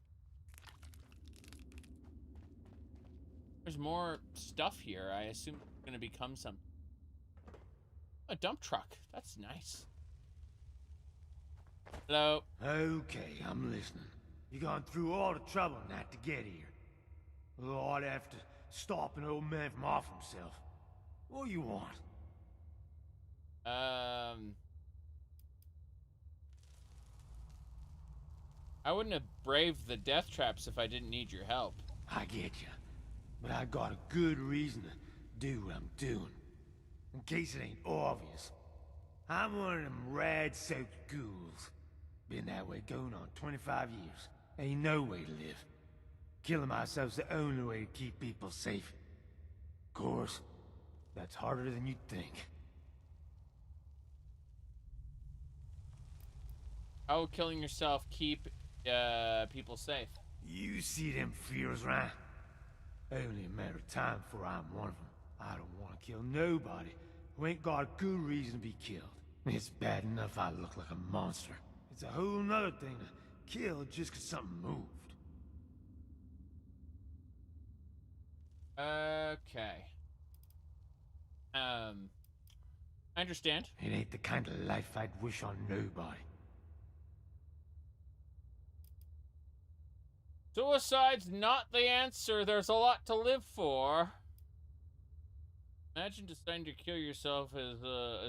[SPEAKER 1] There's more stuff here. I assume it's going to become something. A dump truck. That's nice. Hello.
[SPEAKER 17] Okay, I'm listening. You gone through all the trouble not to get here. Lord, after stopping an old man from off himself. What do you want?
[SPEAKER 1] I wouldn't have braved the death traps if I didn't need your help.
[SPEAKER 17] I get you. But I got a good reason to do what I'm doing. In case it ain't obvious. I'm one of them rad-soaked ghouls. Been that way going on 25 years. Ain't no way to live. Killing myself's the only way to keep people safe. Of course, that's harder than you'd think.
[SPEAKER 1] How will killing yourself keep people safe?
[SPEAKER 17] You see them fears, right? Only a matter of time before I'm one of them. I don't want to kill nobody who ain't got a good reason to be killed. It's bad enough I look like a monster. It's a whole nother thing to kill just 'cause something moved.
[SPEAKER 1] Okay. I understand.
[SPEAKER 17] It ain't the kind of life I'd wish on nobody.
[SPEAKER 1] Suicide's not the answer. There's a lot to live for. Imagine deciding to kill yourself is,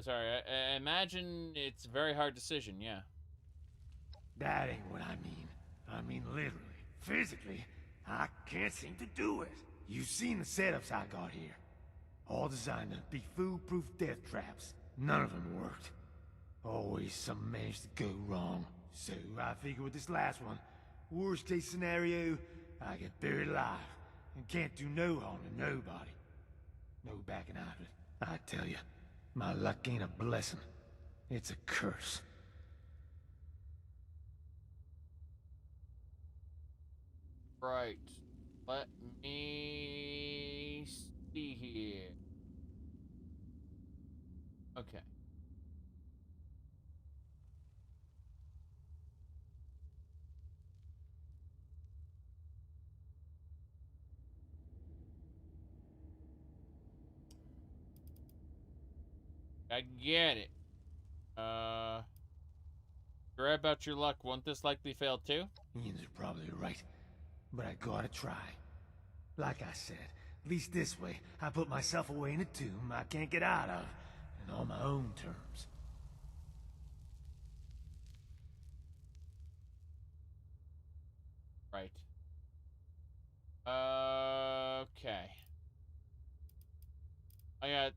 [SPEAKER 1] sorry, imagine it's a very hard decision, yeah.
[SPEAKER 17] That ain't what I mean. I mean literally, physically, I can't seem to do it. You've seen the setups I got here. All designed to be foolproof death traps. None of them worked. Always something managed to go wrong. So I figure with this last one, worst case scenario, I get buried alive and can't do no harm to nobody. No backing out of it. I tell you, my luck ain't a blessing. It's a curse.
[SPEAKER 1] Right. Let me see here. Okay. I get it. You're right about your luck. Won't this likely fail too?
[SPEAKER 17] Ian's probably right, but I gotta try. Like I said, at least this way, I put myself away in a tomb I can't get out of, and on my own terms.
[SPEAKER 1] Right. Okay. I got,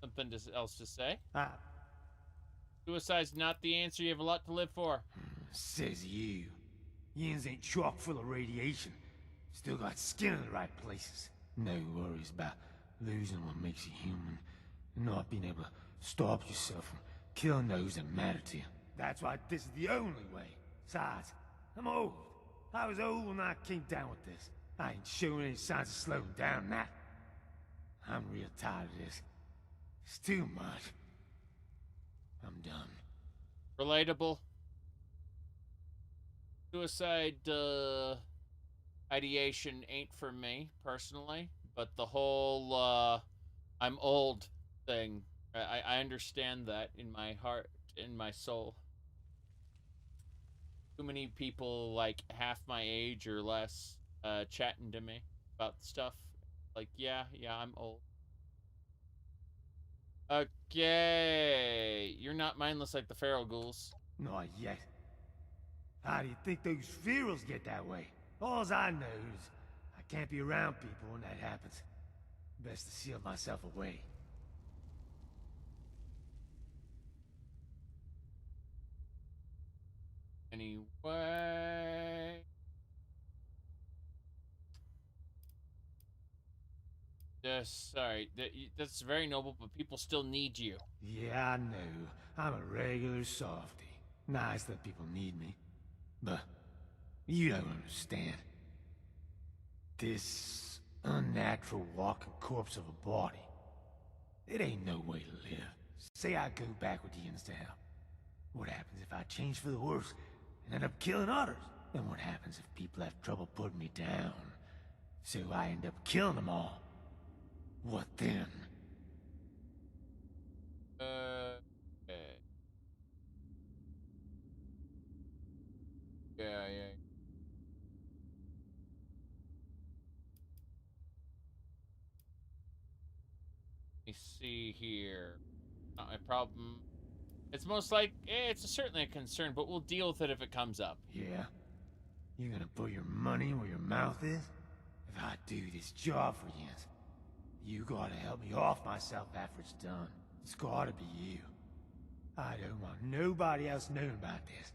[SPEAKER 1] something else to say. Suicide's not the answer. You have a lot to live for.
[SPEAKER 17] Says you. Yins ain't chock full of radiation. Still got skin in the right places. No worries about losing what makes you human. And not being able to stop yourself from killing those that matter to you. That's why this is the only way. Besides, I'm old. I was old when I came down with this. I ain't showing any signs of slowing down now. I'm real tired of this. It's too much. I'm done.
[SPEAKER 1] Relatable. Suicide, ideation ain't for me, personally. But the whole, I'm old thing, I understand that in my heart, in my soul. Too many people, like, half my age or less, chatting to me about stuff. Like, yeah, I'm old. Okay, you're not mindless like the feral ghouls.
[SPEAKER 17] Not yet. How do you think those ferals get that way? Alls I know is I can't be around people when that happens. Best to seal myself away.
[SPEAKER 1] Anyway... sorry, that's very noble, but people still need you.
[SPEAKER 17] Yeah, I know. I'm a regular softy. Nice that people need me. But you don't understand. This unnatural walking corpse of a body. It ain't no way to live. Say I go back with the hell. What happens if I change for the worse and end up killing others? Then what happens if people have trouble putting me down? So I end up killing them all. What then?
[SPEAKER 1] Okay. Yeah. Let me see here. Not my problem. It's most like, it's certainly a concern, but we'll deal with it if it comes up.
[SPEAKER 17] Yeah? You gonna put your money where your mouth is? If I do this job for you, you gotta help me off myself after it's done. It's gotta be you. I don't want nobody else knowing about this.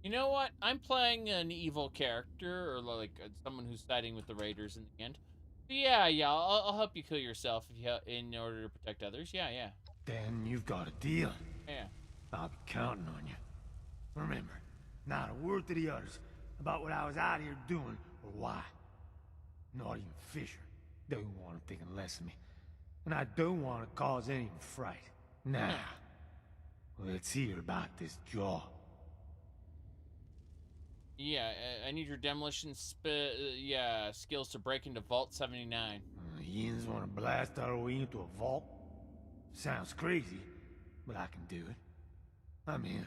[SPEAKER 1] You know what? I'm playing an evil character, or like someone who's siding with the Raiders in the end. Yeah, I'll help you kill yourself if you in order to protect others. Yeah.
[SPEAKER 17] Then you've got a deal.
[SPEAKER 1] Yeah.
[SPEAKER 17] I'll be counting on you. Remember, not a word to the others about what I was out here doing or why. Not even Fisher. Don't want him thinking less of me. And I don't want to cause any fright. Now, let's hear about this jaw.
[SPEAKER 1] Yeah, I need your demolition skills to break into Vault 79.
[SPEAKER 17] Yins want to blast our way into a vault? Sounds crazy, but I can do it. I'm in.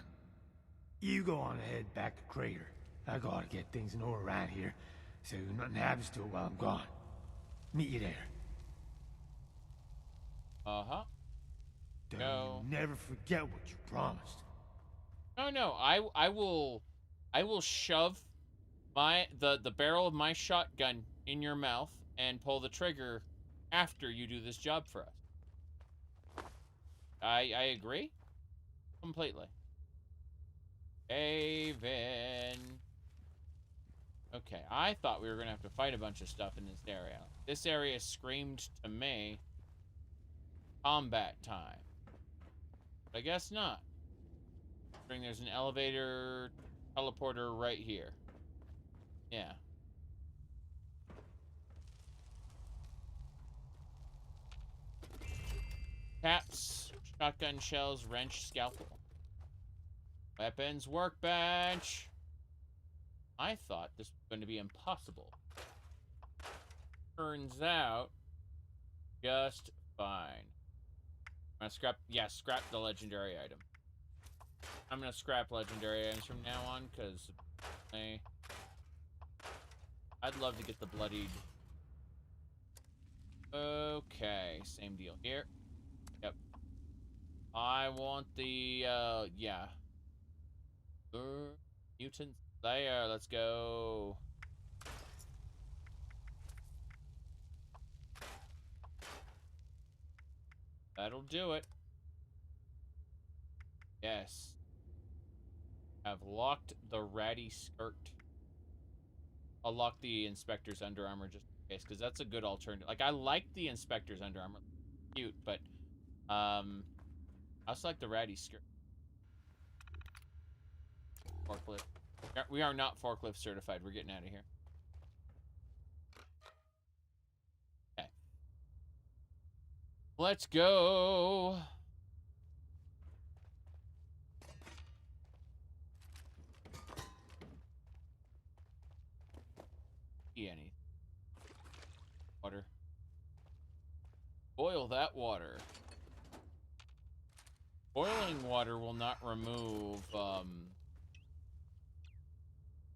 [SPEAKER 17] You go on ahead back to Crater. I gotta get things in order around here, so nothing happens to it while I'm gone. Meet you there.
[SPEAKER 1] Uh-huh.
[SPEAKER 17] Don't
[SPEAKER 1] No.
[SPEAKER 17] you never forget what you promised.
[SPEAKER 1] No, I will shove the barrel of my shotgun in your mouth and pull the trigger after you do this job for us. I agree completely. Haven. Okay, I thought we were gonna have to fight a bunch of stuff in this area. This area screamed to me combat time. But I guess not. There's an elevator teleporter right here. Yeah. Caps, shotgun shells, wrench, scalpel. Weapons, workbench. I thought this was going to be impossible. Turns out, just fine. I'm gonna scrap the legendary item. I'm gonna scrap legendary items from now on, because I'd love to get the bloodied. Okay, same deal here. Yep. I want the, yeah. Mutants there, let's go. That'll do it. Yes. I've locked the ratty skirt. I'll lock the inspector's Under Armour just in case, because that's a good alternative. Like, I like the inspector's Under Armour. Cute, but, I also like the ratty skirt. Forklift. We are not forklift certified. We're getting out of here. Okay. Let's go. Any water. Boil that water. Boiling water will not remove,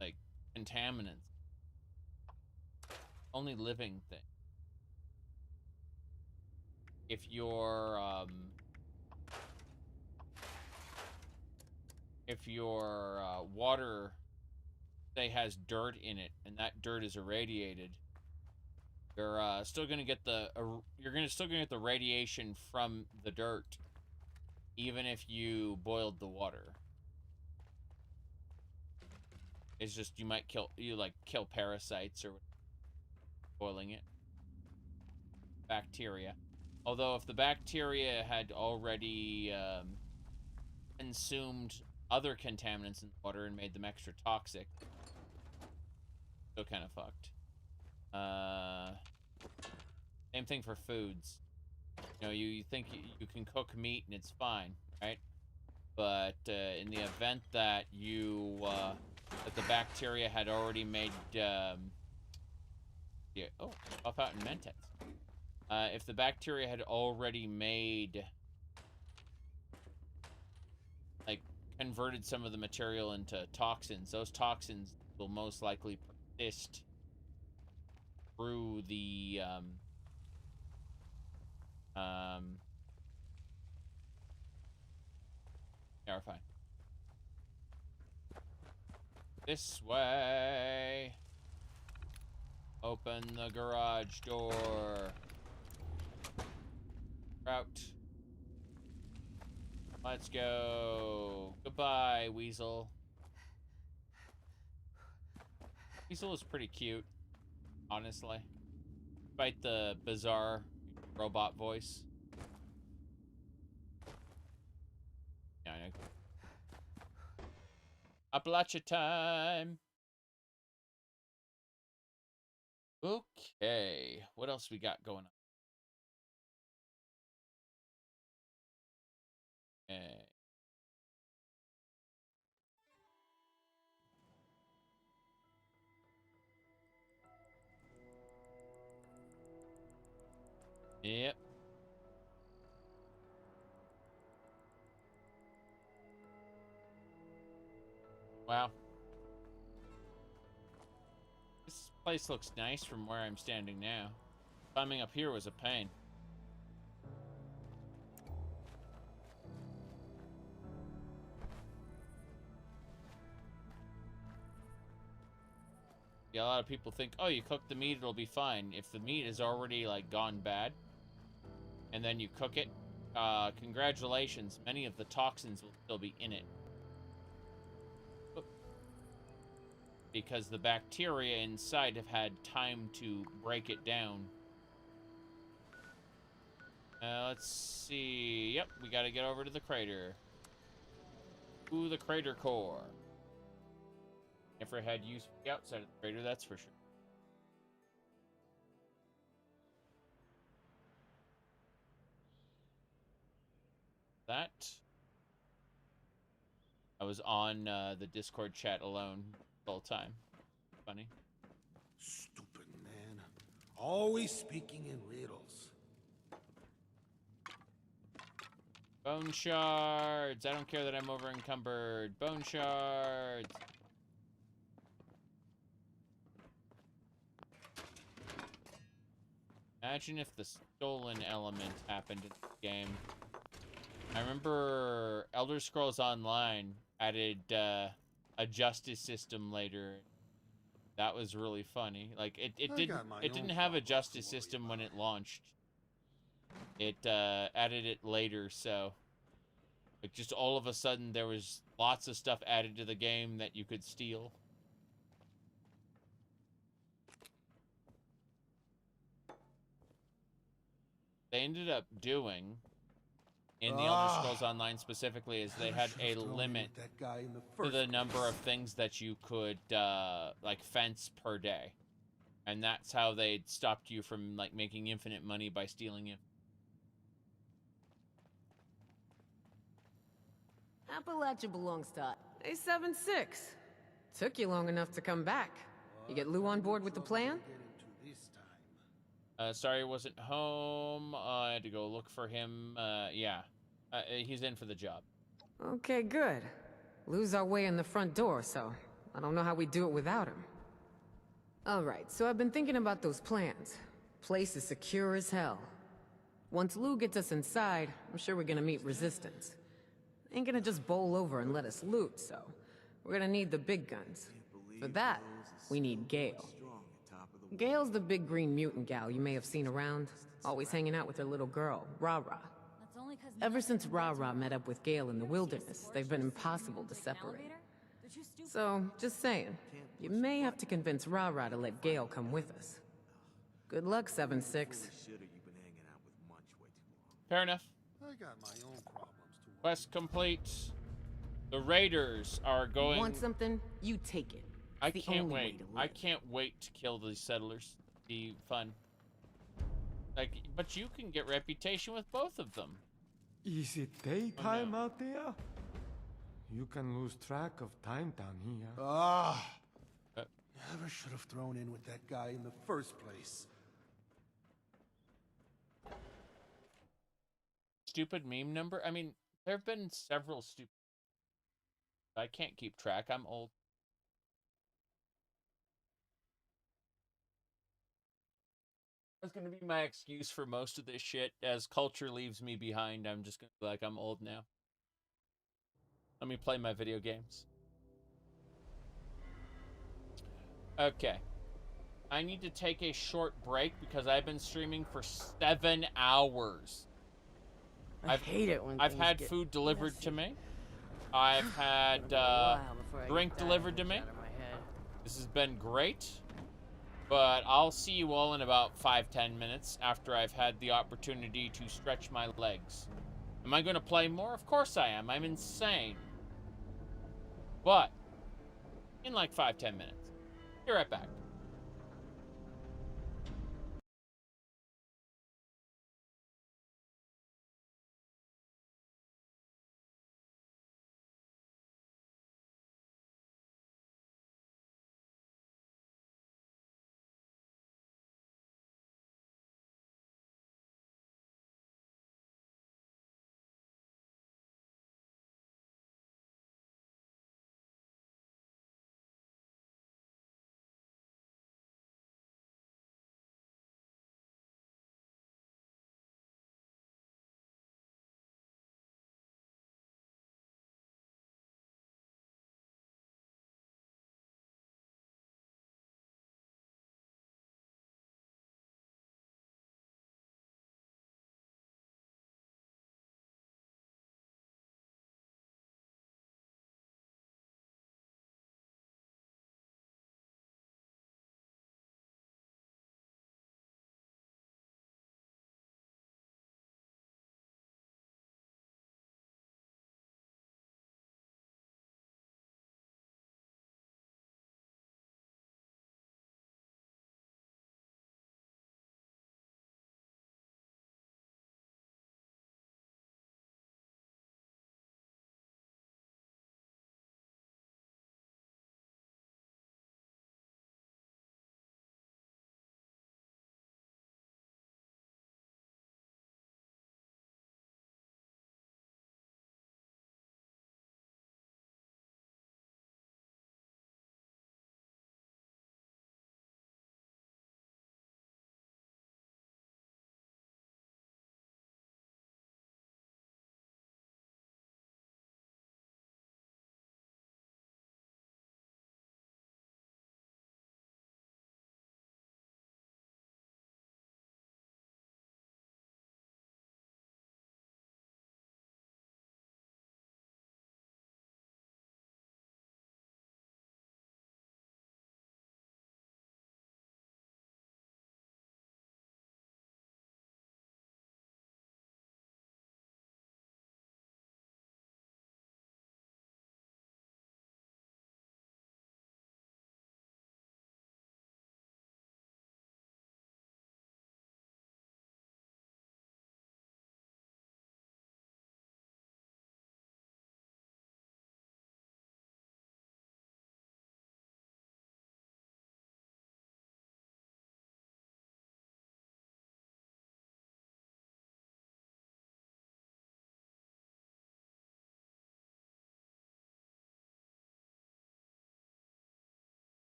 [SPEAKER 1] like, contaminants. Only living thing. If your water, say, has dirt in it, and that dirt is irradiated, you're still gonna get the radiation from the dirt, even if you boiled the water. It's just you might kill parasites or boiling it. Bacteria. Although if the bacteria had already consumed other contaminants in the water and made them extra toxic, still kind of fucked. Same thing for foods. You know, you think you can cook meat and it's fine, right? But in the event that that the bacteria had already made buff out in Mentex. If the bacteria had already made, like, converted some of the material into toxins, those toxins will most likely persist through the we're fine. This way. Open the garage door. Route. Let's go. Goodbye, Weasel. Weasel is pretty cute, honestly. Despite the bizarre robot voice. Yeah, I know. Appalachia time. Okay, what else we got going on? Okay. Yep. Wow. This place looks nice from where I'm standing now. Climbing up here was a pain. Yeah, a lot of people think, oh, you cook the meat, it'll be fine. If the meat is already, like, gone bad, and then you cook it, congratulations, many of the toxins will still be in it. Because the bacteria inside have had time to break it down. Let's see. Yep, we gotta get over to the crater. Ooh, the crater core. Never had use for the outside of the crater, that's for sure. That. I was on the Discord chat alone the whole time. Funny.
[SPEAKER 15] Stupid man. Always speaking in riddles.
[SPEAKER 1] Bone shards. I don't care that I'm over encumbered. Bone shards. Imagine if the stolen element happened in the game. I remember Elder Scrolls Online added a justice system later. That was really funny. Like it didn't have a justice system when it launched. It added it later, so like just all of a sudden there was lots of stuff added to the game that you could steal. They ended up doing in the Elder Scrolls Online specifically is they had a limit to the number of things that you could like fence per day, and that's how they stopped you from like making infinite money by stealing it.
[SPEAKER 13] Appalachia belongs to A76. Took you long enough to come back. You get Lou on board with the plan?
[SPEAKER 1] Sorry I wasn't home. I had to go look for him. Yeah. He's in for the job.
[SPEAKER 13] Okay, good. Lou's our way in the front door, so I don't know how we do it without him. Alright, so I've been thinking about those plans. Place is secure as hell. Once Lou gets us inside, I'm sure we're gonna meet resistance. Ain't gonna just bowl over and let us loot, so we're gonna need the big guns. For that, we need Gale. Gale's the big green mutant gal you may have seen around, always hanging out with her little girl, Ra-Ra. Ever since Ra-Ra met up with Gale in the wilderness, they've been impossible to separate. So, just saying, you may have to convince Ra-Ra to let Gale come with us. Good luck, 7-6.
[SPEAKER 1] Fair enough.
[SPEAKER 15] I got my own problems to
[SPEAKER 1] Quest complete. The raiders are going.
[SPEAKER 13] You want something? You take it.
[SPEAKER 1] I can't wait. I can't wait to kill these settlers. Be fun. Like, but you can get reputation with both of them.
[SPEAKER 22] Is it daytime out there? You can lose track of time down here.
[SPEAKER 15] Never should have thrown in with that guy in the first place.
[SPEAKER 1] Stupid meme number? I mean, there have been several stupid. I can't keep track. I'm old. That's gonna be my excuse for most of this shit. As culture leaves me behind, I'm just gonna be like, I'm old now. Let me play my video games. Okay. I need to take a short break because I've been streaming for 7 hours.
[SPEAKER 3] I hate it when
[SPEAKER 1] I've had food delivered to me. I've had drink delivered to me. This has been great. But I'll see you all in about 5-10 minutes after I've had the opportunity to stretch my legs. Am I going to play more? Of course I am. I'm insane. But in like 5-10 minutes. Be right back.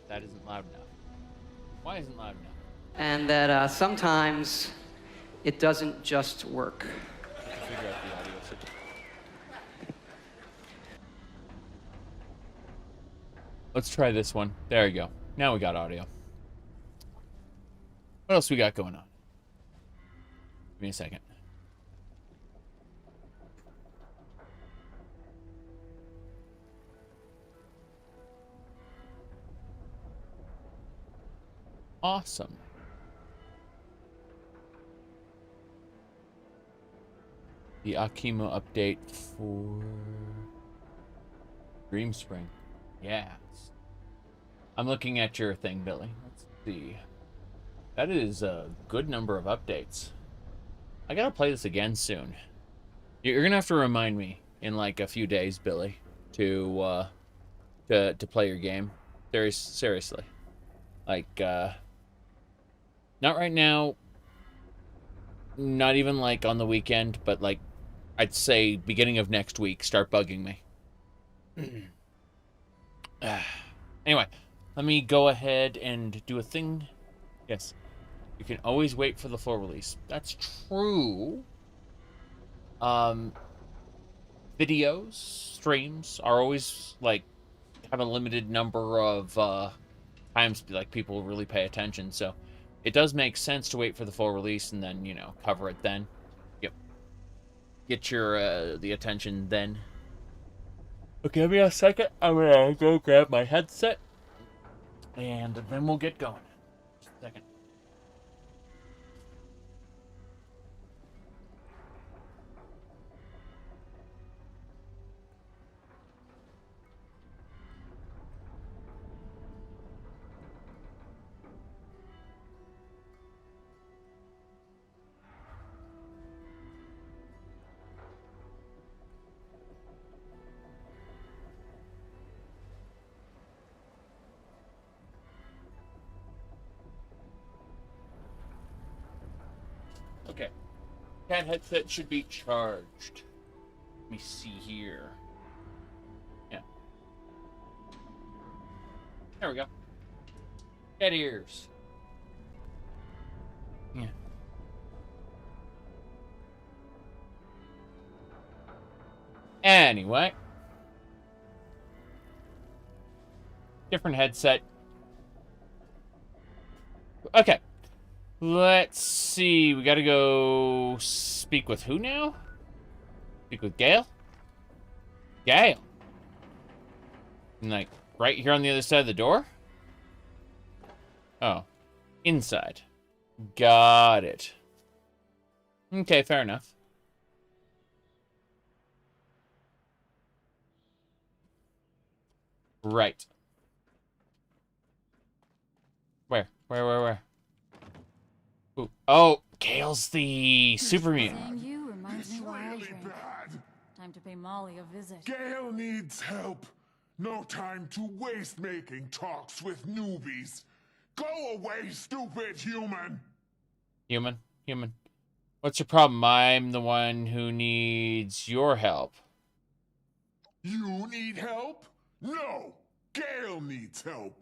[SPEAKER 1] That isn't loud enough. Why isn't it loud enough?
[SPEAKER 10] And that sometimes it doesn't just work.
[SPEAKER 1] I have to figure out the audio situation. Let's try this one. There you go. Now we got audio. What else we got going on? Give me a second. Awesome. The Akimo update for Dream Spring. Yes. I'm looking at your thing, Billy. Let's see. That is a good number of updates. I gotta play this again soon. You're gonna have to remind me in like a few days, Billy, to play your game. Seriously. Like, not right now. Not even like on the weekend, but like, I'd say beginning of next week, start bugging me. Anyway, let me go ahead and do a thing. Yes. You can always wait for the full release. That's true. Videos, streams are always like have a limited number of times like people really pay attention, so it does make sense to wait for the full release and then, you know, cover it then. Yep. Get your the attention then. Okay, give me a second. I'm gonna go grab my headset and then we'll get going. Just a second. Okay. Cat headset should be charged. Let me see here. Yeah. There we go. Cat ears. Yeah. Anyway. Different headset. Okay. Let's see. We gotta go speak with who now? Speak with Gale? Gale. And like right here on the other side of the door? Oh. Inside. Got it. Okay, fair enough. Right. Where? Ooh. Oh, Gale's the super mutant.
[SPEAKER 2] Seeing you reminds me why I drink. Time to pay Molly a visit.
[SPEAKER 8] Gale needs help. No time to waste making talks with newbies. Go away, stupid human.
[SPEAKER 1] Human. What's your problem? I'm the one who needs your help.
[SPEAKER 8] You need help? No. Gale needs help.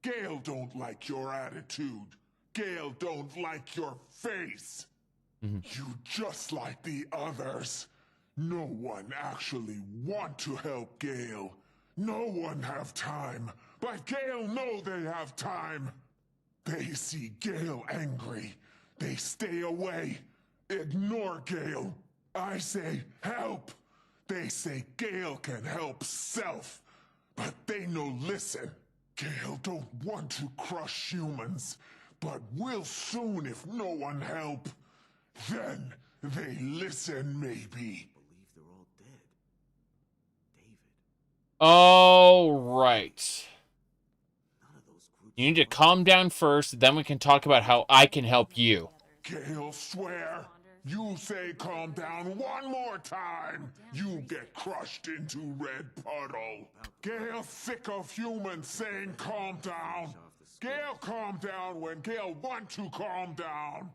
[SPEAKER 8] Gale don't like your attitude. Gale don't like your face. You just like the others. No one actually want to help Gale. No one have time, but Gale know they have time. They see Gale angry. They stay away. Ignore Gale. I say help. They say Gale can help self, but they no listen. Gale don't want to crush humans, but will soon if no one help. Then they listen maybe.
[SPEAKER 1] All right. You need to calm down first, then we can talk about how I can help you.
[SPEAKER 8] Gale swear. You say calm down one more time, you get crushed into red puddle. Gale sick of humans saying calm down. Gale calm down when Gale want to calm down.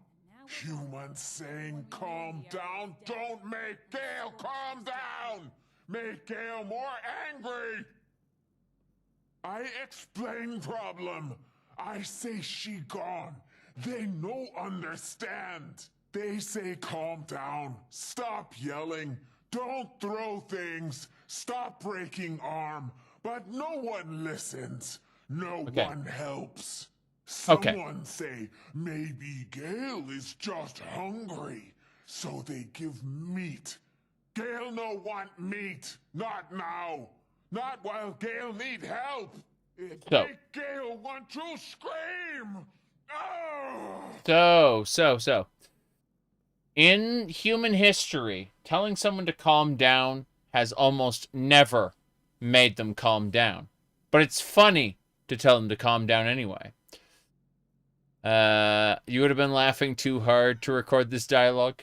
[SPEAKER 8] Humans saying calm down don't make Gale calm down. Make Gale more angry. I explain problem. I say she gone. They no understand. They say calm down. Stop yelling. Don't throw things. Stop breaking arm. But no one listens. No one helps. Someone say maybe Gale is just hungry. So they give meat. Gale no want meat. Not now. Not while Gale need help. It make Gale want to scream. Oh!
[SPEAKER 1] So. In human history, telling someone to calm down has almost never made them calm down. But it's funny to tell them to calm down anyway. You would have been laughing too hard to record this dialogue?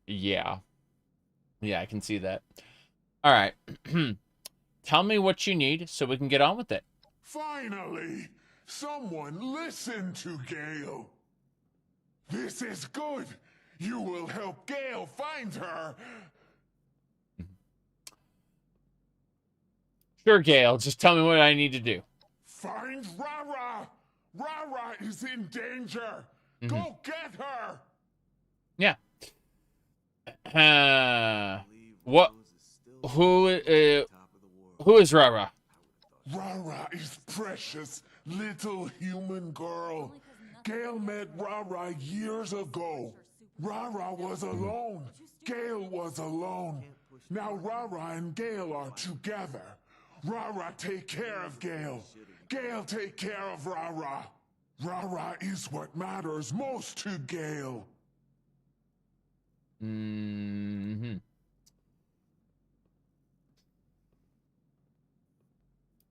[SPEAKER 1] Yeah. Yeah, I can see that. All right. Tell me what you need so we can get on with it.
[SPEAKER 8] Finally, someone listen to Gale. This is good. You will help Gale find her.
[SPEAKER 1] Sure, Gale. Just tell me what I need to do.
[SPEAKER 8] Find Rara. Rara is in danger. Go get her.
[SPEAKER 1] Yeah. What? Who is Rara?
[SPEAKER 8] Rara is precious little human girl. Gale met Rara years ago. Rara was alone. Gale was alone. Now Rara and Gale are together. Rara take care of Gale. Gale take care of Rara. Rara is what matters most to Gale.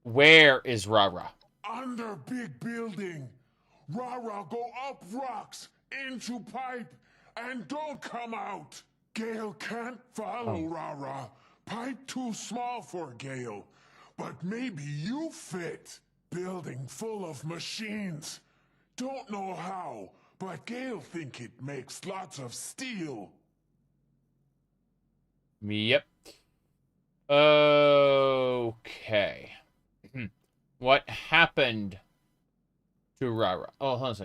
[SPEAKER 1] Where is Rara?
[SPEAKER 8] Under big building. Rara go up rocks, into pipe, and don't come out. Gale can't follow Rara. Pipe too small for Gale. But maybe you fit. Building full of machines. Don't know how, but Gale think it makes lots of steel.
[SPEAKER 1] Yep. Okay. What happened to Rara? Oh, hold on a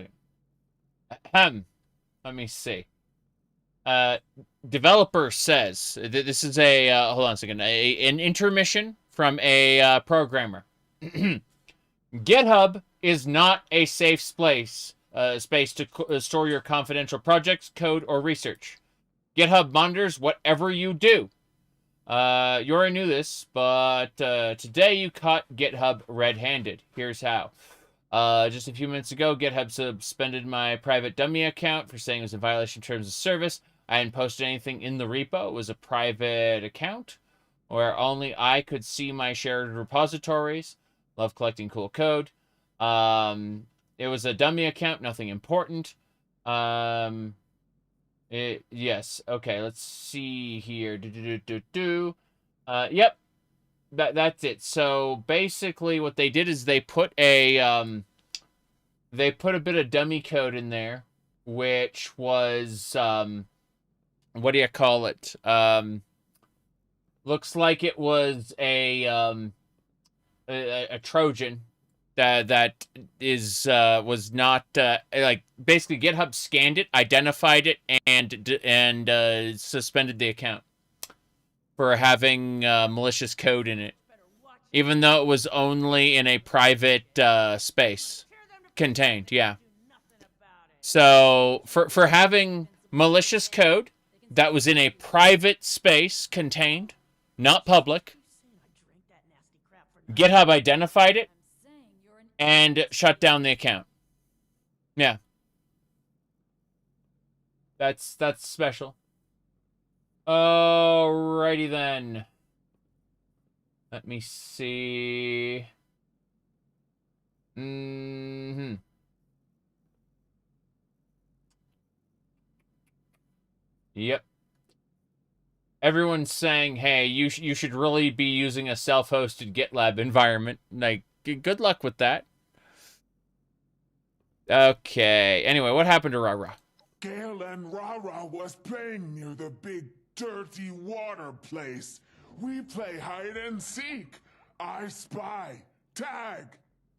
[SPEAKER 1] second. Let me see. Developer says this is a hold on a second. An intermission from a programmer. GitHub is not a safe space to store your confidential projects, code, or research. GitHub monitors whatever you do. You already knew this, but today you caught GitHub red-handed. Here's how. Just a few minutes ago, GitHub suspended my private dummy account for saying it was in violation of terms of service. I hadn't posted anything in the repo. It was a private account where only I could see my shared repositories. Love collecting cool code. It was a dummy account, nothing important. Yes. Okay, let's see here. Yep. That's it. So basically what they did is they put a bit of dummy code in there, which was what do you call it? Looks like it was a Trojan that was not like basically GitHub scanned it, identified it, and suspended the account for having malicious code in it, even though it was only in a private space contained. Yeah. So for having malicious code that was in a private space contained, not public, GitHub identified it and shut down the account. Yeah. That's special. Alrighty then. Let me see. Yep. Everyone's saying, hey, you should really be using a self-hosted GitLab environment. Like, good luck with that. Okay. Anyway, what happened to Rara?
[SPEAKER 8] Gale and Rara was playing near the big dirty water place. We play hide and seek. I spy. Tag.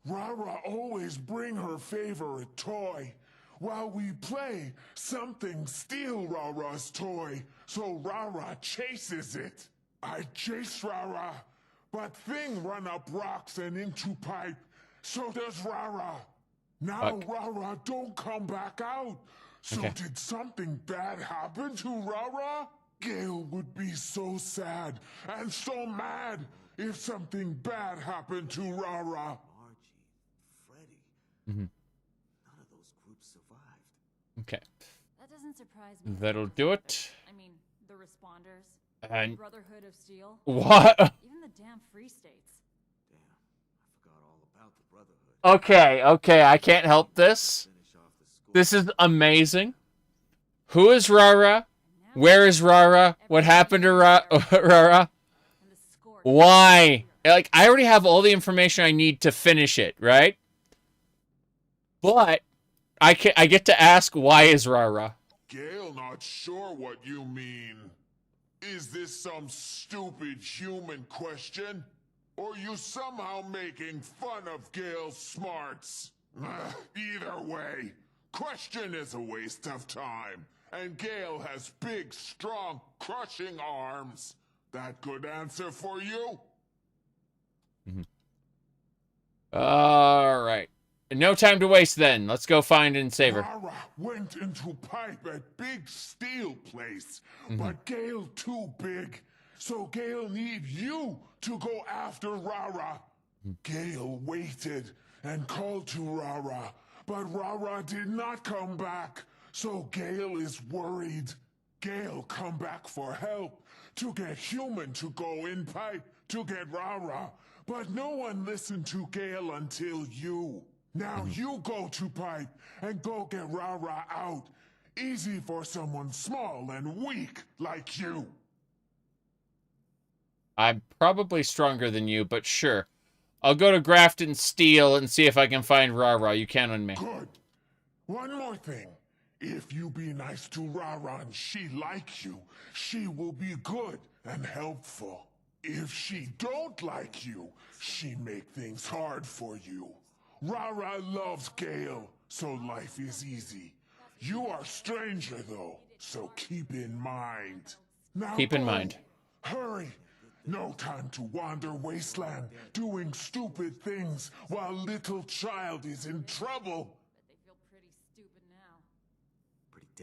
[SPEAKER 8] Rara always bring her favorite toy. While we play, something steal Rara's toy, so Rara chases it. I chase Rara, but thing run up rocks and into pipe. So does Rara. Now Rara don't come back out. So did something bad happen to Rara? Gale would be so sad and so mad if something bad happened to Rara.
[SPEAKER 1] Mm-hmm.
[SPEAKER 7] None of those groups survived.
[SPEAKER 1] Okay.
[SPEAKER 2] That doesn't surprise me.
[SPEAKER 1] That'll do it.
[SPEAKER 2] I mean, the responders,
[SPEAKER 1] And
[SPEAKER 2] Brotherhood of Steel.
[SPEAKER 1] What?
[SPEAKER 2] Even the damn Free States.
[SPEAKER 7] Forgot all about the Brotherhood.
[SPEAKER 1] Okay, I can't help this. This is amazing. Who is Rara? Where is Rara? What happened to Rara? Why? Like, I already have all the information I need to finish it, right? But I get to ask, why is Rara?
[SPEAKER 8] Gale not sure what you mean. Is this some stupid human question? Or you somehow making fun of Gale's smarts? Either way, question is a waste of time. And Gale has big, strong, crushing arms. That good answer for you?
[SPEAKER 1] All right. No time to waste then. Let's go find and save her.
[SPEAKER 8] Rara went into pipe at big steel place, but Gale too big. So Gale need you to go after Rara. Gale waited and called to Rara, but Rara did not come back. So Gale is worried. Gale come back for help to get human to go in pipe to get Rara, but no one listened to Gale until you. Now you go to pipe and go get Rara out. Easy for someone small and weak like you.
[SPEAKER 1] I'm probably stronger than you, but sure. I'll go to Grafton Steel and see if I can find Rara. You count on me.
[SPEAKER 8] Good. One more thing. If you be nice to Rara and she like you, she will be good and helpful. If she don't like you, she make things hard for you. Rara loves Gale, so life is easy. You are stranger though, so keep in mind. Now
[SPEAKER 1] Keep in
[SPEAKER 8] go.
[SPEAKER 1] mind.
[SPEAKER 8] Hurry. No time to wander Wasteland, doing stupid things while little child is in trouble.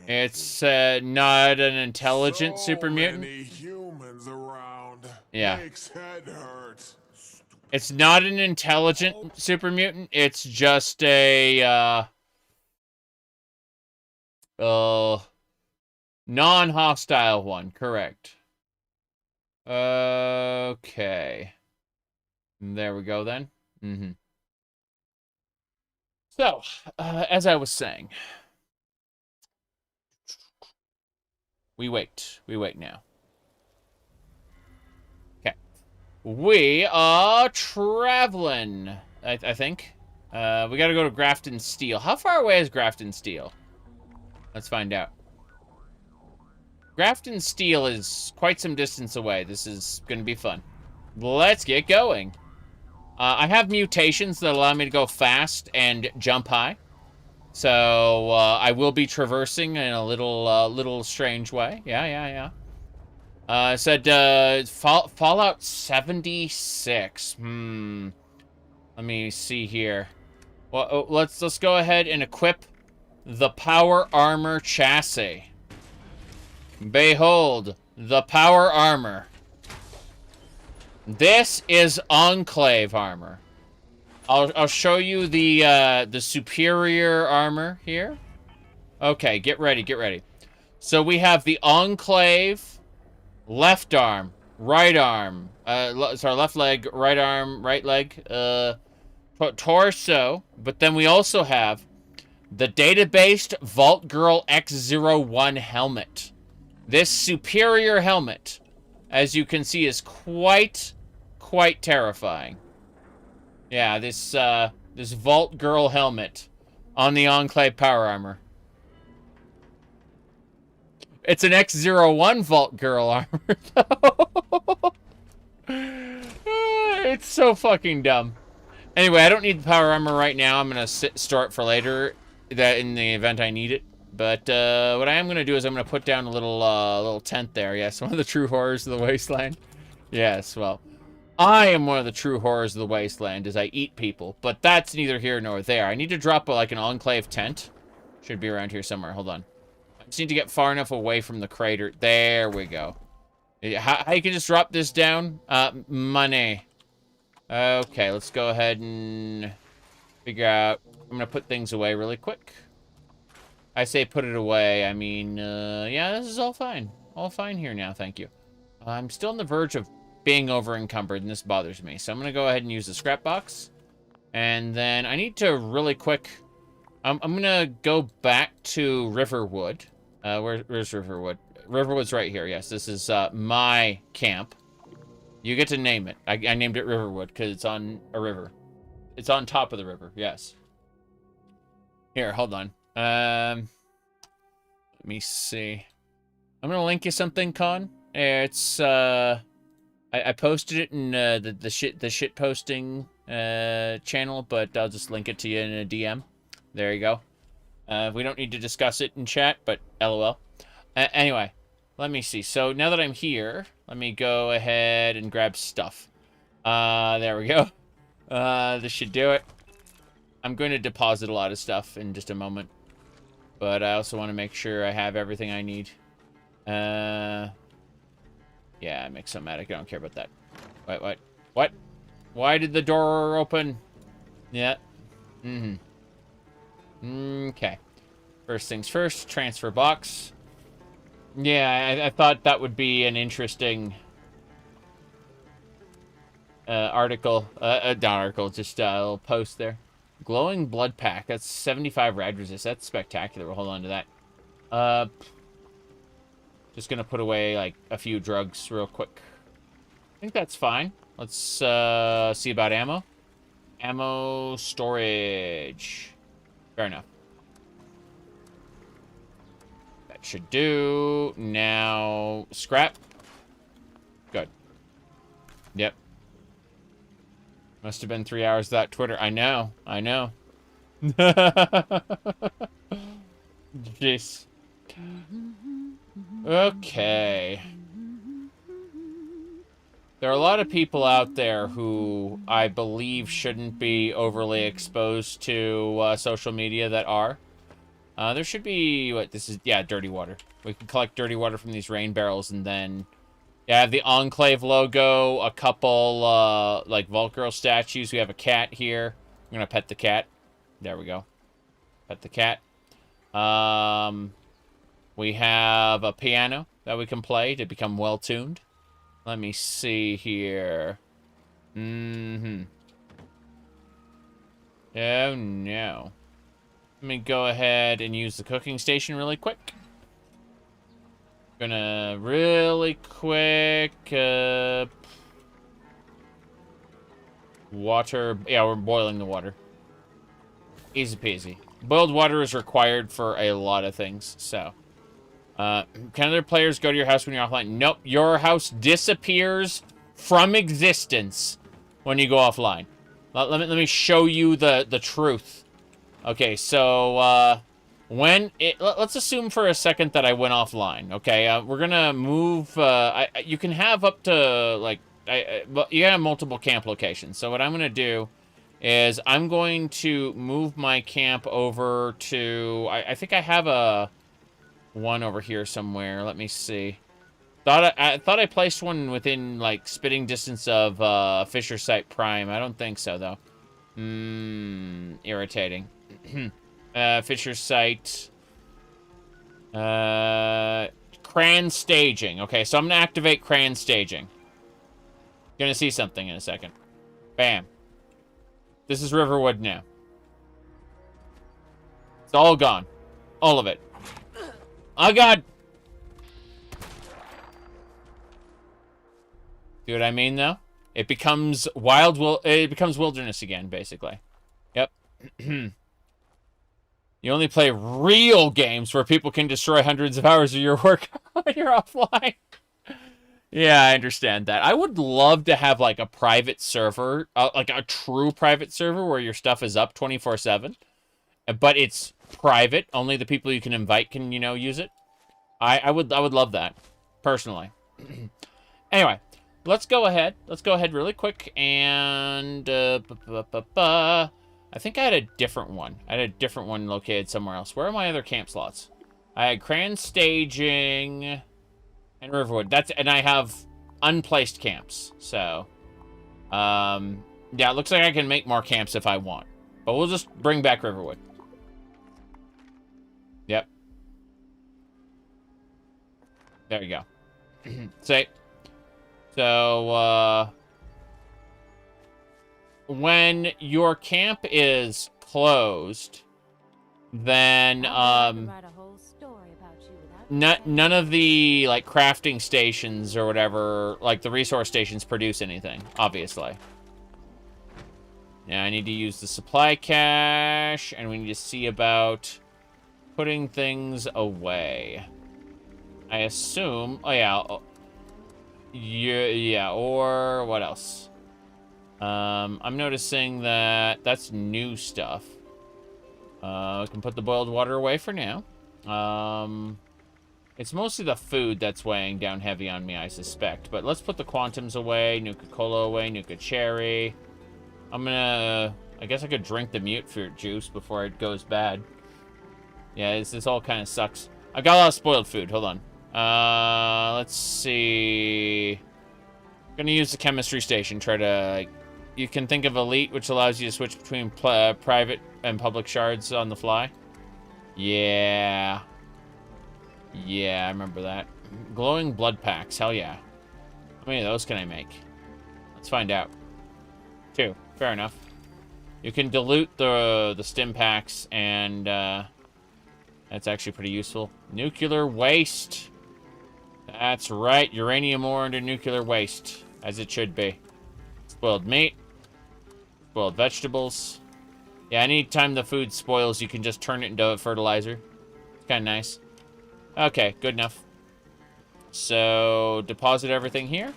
[SPEAKER 1] It's not an intelligent super mutant.
[SPEAKER 8] Many humans around.
[SPEAKER 1] Yeah.
[SPEAKER 8] Makes head hurt.
[SPEAKER 1] It's not an intelligent super mutant. It's just a non-hostile one. Correct. Okay. There we go then. So, as I was saying, we wait now. Okay. We are traveling, I think. We gotta go to Grafton Steel. How far away is Grafton Steel? Let's find out. Grafton Steel is quite some distance away. This is gonna be fun. Let's get going. I have mutations that allow me to go fast and jump high. So, I will be traversing in a little strange way. Yeah. Said, Fallout 76. Let me see here. Well, let's go ahead and equip the power armor chassis. Behold, the power armor. This is Enclave armor. I'll show you the superior armor here. Okay, get ready. So we have the Enclave, left arm, right arm, sorry, left leg, right arm, right leg, torso, but then we also have the data-based Vault Girl X01 helmet. This superior helmet, as you can see, is quite terrifying. Yeah, this Vault Girl helmet on the Enclave power armor. It's an X01 Vault Girl armor, though. It's so fucking dumb. Anyway, I don't need the power armor right now. I'm gonna store it for later, that in the event I need it. But what I am gonna do is I'm gonna put down a little tent there. Yes, one of the true horrors of the Wasteland. Yes, well, I am one of the true horrors of the Wasteland, as I eat people. But that's neither here nor there. I need to drop like an enclave tent. Should be around here somewhere. Hold on. I just need to get far enough away from the crater. There we go. How you can just drop this down? Money. Okay, let's go ahead and figure out. I'm gonna put things away really quick. I say put it away. I mean, yeah, this is all fine. All fine here now, thank you. I'm still on the verge of being over encumbered, and this bothers me. So I'm gonna go ahead and use the scrap box. And then I need to really quick. I'm gonna go back to Riverwood. Where's Riverwood? Riverwood's right here. Yes, this is my camp. You get to name it. I named it Riverwood because it's on a river. It's on top of the river. Yes. Here, hold on. Let me see. I'm gonna link you something, Con. It's I posted it in the shit posting channel, but I'll just link it to you in a DM. There you go. We don't need to discuss it in chat, but LOL. Anyway, let me see. So now that I'm here, let me go ahead and grab stuff. There we go. This should do it. I'm going to deposit a lot of stuff in just a moment, but I also want to make sure I have everything I need. Yeah, Mixomatic. I don't care about that. Wait, what? Why did the door open? Yeah. Okay. First things first, transfer box. Yeah, I thought that would be an interesting article. Not article, just a little post there. Glowing blood pack. That's 75 rad resist. That's spectacular. We'll hold on to that. Just gonna put away like a few drugs real quick. I think that's fine. Let's see about ammo. Ammo storage. Fair enough. That should do. Now, scrap. Good. Yep. Must have been 3 hours without Twitter. I know. Jeez. Okay. There are a lot of people out there who I believe shouldn't be overly exposed to social media that are. There should be, what, this is, yeah, dirty water. We can collect dirty water from these rain barrels and then, yeah, I have the Enclave logo, a couple, like, Vault Girl statues. We have a cat here. I'm gonna pet the cat. There we go. Pet the cat. We have a piano that we can play to become well-tuned. Let me see here. Oh, no. Let me go ahead and use the cooking station really quick. Gonna really quick... water... Yeah, we're boiling the water. Easy peasy. Boiled water is required for a lot of things, so... can other players go to your house when you're offline? Nope, your house disappears from existence when you go offline. Let me show you the truth. Okay, so let's assume for a second that I went offline. Okay, we're gonna move. You can have up to like you have multiple camp locations. So what I'm gonna do is I'm going to move my camp over to. I think I have a. One over here somewhere. Let me see. I thought I placed one within like spitting distance of Fisher Site Prime. I don't think so though. Irritating. Fisher Site. Cran staging. Okay, so I'm gonna activate Cran staging. Gonna see something in a second. Bam. This is Riverwood now. It's all gone. All of it. Oh, God! See what I mean, though? It becomes it becomes wilderness again, basically. Yep. You only play real games where people can destroy hundreds of hours of your work when you're offline. Yeah, I understand that. I would love to have like a private server, like a true private server where your stuff is up 24/7, but it's private. Only the people you can invite can, you know, use it. I would love that, personally. Anyway, let's go ahead. Let's go ahead really quick and I think I had a different one. I had a different one located somewhere else. Where are my other camp slots? I had Cran Staging and Riverwood. And I have unplaced camps. So, yeah, it looks like I can make more camps if I want. But we'll just bring back Riverwood. Yep. There you go. So, when your camp is closed, then, none of the, like, crafting stations or whatever, like, the resource stations produce anything, obviously. Yeah, I need to use the supply cache, and we need to see about putting things away. I assume, oh yeah, yeah, or what else? I'm noticing that that's new stuff. I can put the boiled water away for now. It's mostly the food that's weighing down heavy on me, I suspect. But let's put the quantums away, Nuka-Cola away, Nuka-Cherry. I guess I could drink the mute fruit juice before it goes bad. Yeah, this all kind of sucks. I got a lot of spoiled food, hold on. Let's see. I'm gonna use the chemistry station, try to... You can think of Elite, which allows you to switch between private and public shards on the fly. Yeah. Yeah, I remember that. Glowing blood packs, hell yeah. How many of those can I make? Let's find out. 2, fair enough. You can dilute the stim packs, and that's actually pretty useful. Nuclear waste. That's right, uranium ore into nuclear waste, as it should be. Spoiled meat. Spoiled vegetables. Yeah, anytime the food spoils, you can just turn it into fertilizer. It's kind of nice. Okay, good enough. So, deposit everything here.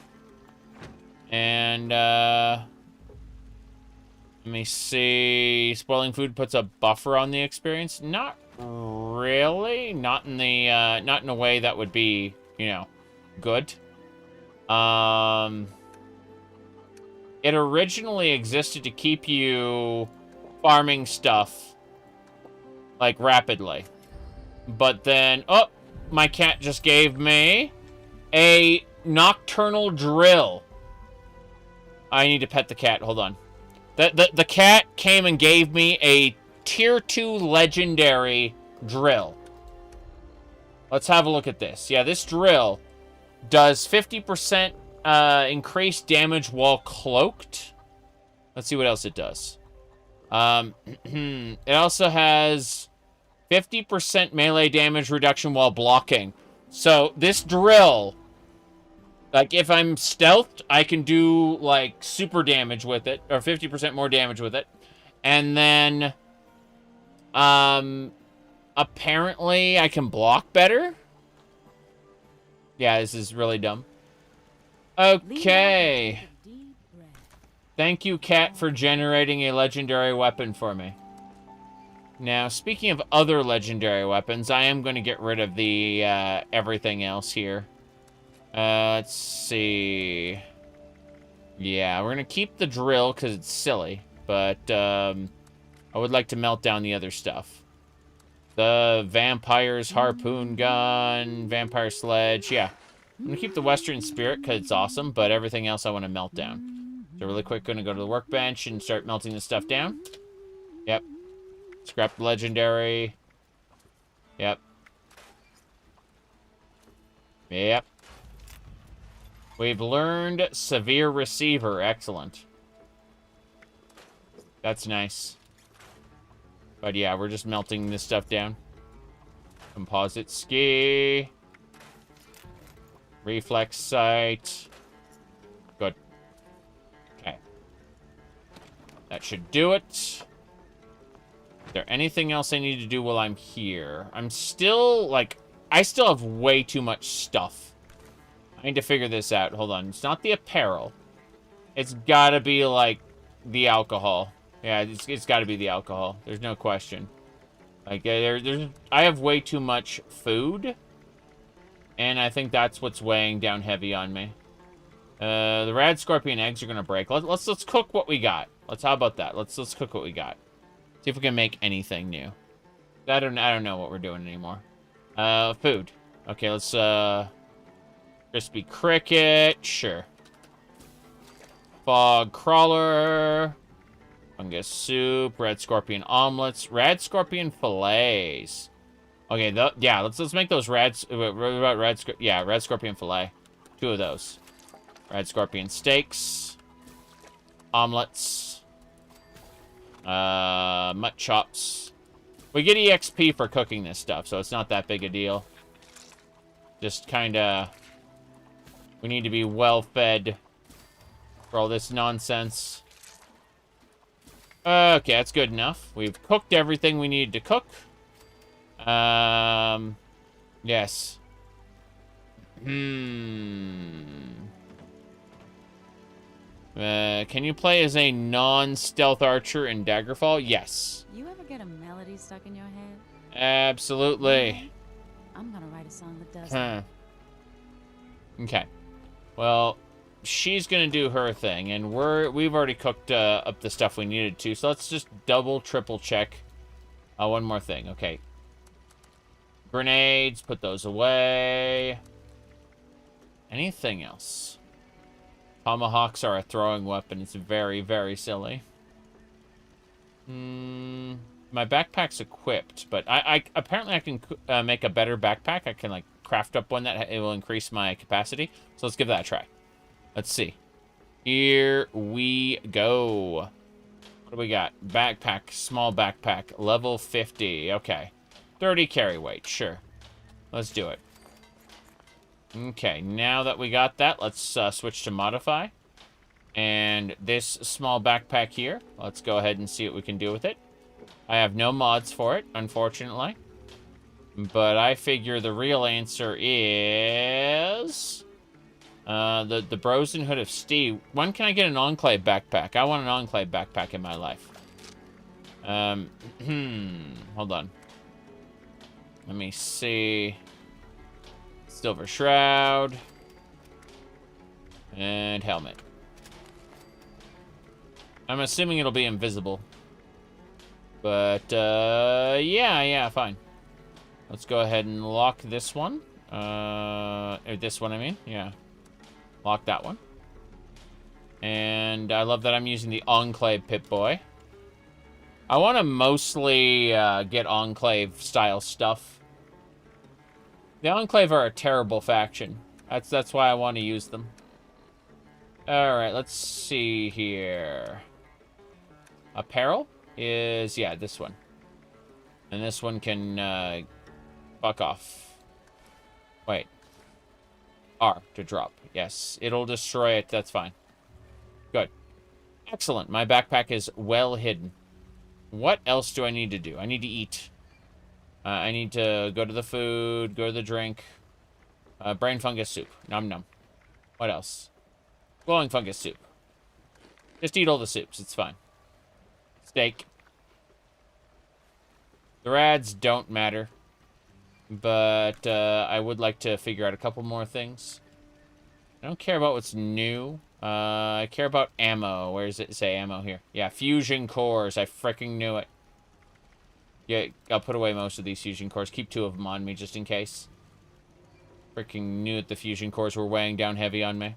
[SPEAKER 1] And, let me see. Spoiling food puts a buffer on the experience. Not really. Not in the, not in a way that would be, you know, good. It originally existed to keep you farming stuff, like, rapidly. But then, oh, my cat just gave me a nocturnal drill. I need to pet the cat. Hold on. The cat came and gave me a tier 2 legendary drill. Let's have a look at this. Yeah, this drill does 50% increased damage while cloaked. Let's see what else it does. It also has 50% melee damage reduction while blocking. So this drill, like if I'm stealthed, I can do like super damage with it, or 50% more damage with it. And then apparently I can block better. Yeah, this is really dumb. Okay. Thank you, cat, for generating a legendary weapon for me. Now, speaking of other legendary weapons, I am going to get rid of the everything else here. Let's see. Yeah, we're going to keep the drill because it's silly, but I would like to melt down the other stuff. The vampire's harpoon gun, vampire sledge, yeah. I'm going to keep the Western Spirit because it's awesome, but everything else I want to melt down. So really quick, going to go to the workbench and start melting this stuff down. Yep. Scrap the legendary. Yep. Yep. We've learned severe receiver. Excellent. That's nice. But yeah, we're just melting this stuff down. Composite ski. Reflex sight. Good. Okay. That should do it. Is there anything else I need to do while I'm here? I'm still, like, I still have way too much stuff. I need to figure this out. Hold on. It's not the apparel. It's gotta be, like, the alcohol. Yeah, it's gotta be the alcohol. There's no question. Like, I have way too much food. And I think that's what's weighing down heavy on me. The rad scorpion eggs are gonna break. Let's cook what we got. How about that? Let's cook what we got. See if we can make anything new. I don't know what we're doing anymore. Food. Okay, let's crispy cricket. Sure. Fog crawler. Fungus soup. Red scorpion omelets. Rad scorpion fillets. Okay, yeah, let's make those red scorpion fillet. 2 of those. Red scorpion steaks. Omelets. Mutt chops. We get EXP for cooking this stuff, so it's not that big a deal. Just kinda... We need to be well fed for all this nonsense. Okay, that's good enough. We've cooked everything we needed to cook. Yes. Can you play as a non-stealth archer in Daggerfall? Yes.
[SPEAKER 2] You ever get a melody stuck in your head?
[SPEAKER 1] Absolutely.
[SPEAKER 2] I'm gonna write a song that does that.
[SPEAKER 1] Okay. Well, she's gonna do her thing, and we've already cooked up the stuff we needed to, so let's just triple check. One more thing. Okay. Grenades, put those away. Anything else? Tomahawks are a throwing weapon. It's very, very silly. My backpack's equipped, but I apparently I can make a better backpack. I can, like, craft up one that it will increase my capacity. So let's give that a try. Let's see. Here we go. What do we got? Backpack, small backpack, level 50. Okay. 30 carry weight, sure. Let's do it. Okay, now that we got that, let's switch to modify. And this small backpack here, let's go ahead and see what we can do with it. I have no mods for it, unfortunately. But I figure the real answer is... the Brotherhood of Steel. When can I get an Enclave backpack? I want an Enclave backpack in my life. Hold on. Let me see. Silver Shroud. And helmet. I'm assuming it'll be invisible. But, yeah, fine. Let's go ahead and lock this one. This one, I mean. Yeah. Lock that one. And I love that I'm using the Enclave Pip-Boy. I want to mostly get Enclave-style stuff. The Enclave are a terrible faction. That's why I want to use them. Alright, let's see here. Apparel is, yeah, this one. And this one can, fuck off. Wait. R to drop. Yes, it'll destroy it. That's fine. Good. Excellent. My backpack is well hidden. What else do I need to do? I need to eat. I need to go to the food, go to the drink. Brain fungus soup. Nom nom. What else? Glowing fungus soup. Just eat all the soups. It's fine. Steak. The rads don't matter. But I would like to figure out a couple more things. I don't care about what's new. I care about ammo. Where does it say ammo here? Yeah, fusion cores. I freaking knew it. Yeah, I'll put away most of these fusion cores. Keep 2 of them on me just in case. Freaking knew that the fusion cores were weighing down heavy on me.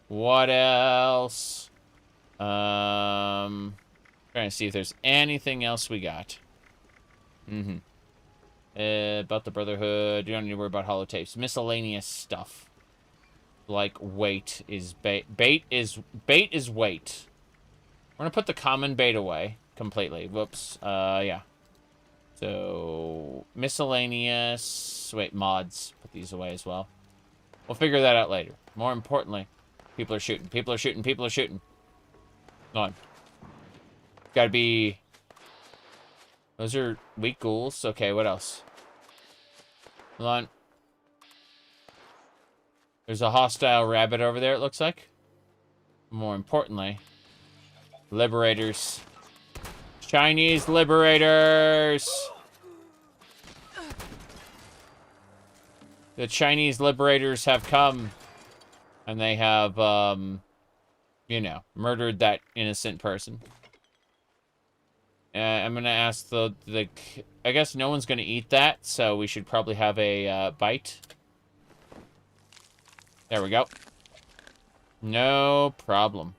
[SPEAKER 1] What else? Trying to see if there's anything else we got. About the Brotherhood. You don't need to worry about holotapes. Miscellaneous stuff. Like weight is bait. Bait is weight. We're gonna put the common bait away completely. Whoops. Yeah. So miscellaneous. Wait, mods. Put these away as well. We'll figure that out later. More importantly, people are shooting. People are shooting. People are shooting. Go on. Gotta be. Those are weak ghouls. Okay, what else? Hold on. There's a hostile rabbit over there, it looks like. More importantly, liberators. Chinese liberators! The Chinese liberators have come. And they have, you know, murdered that innocent person. I'm gonna ask the... I guess no one's gonna eat that, so we should probably have a bite. There we go. No problem.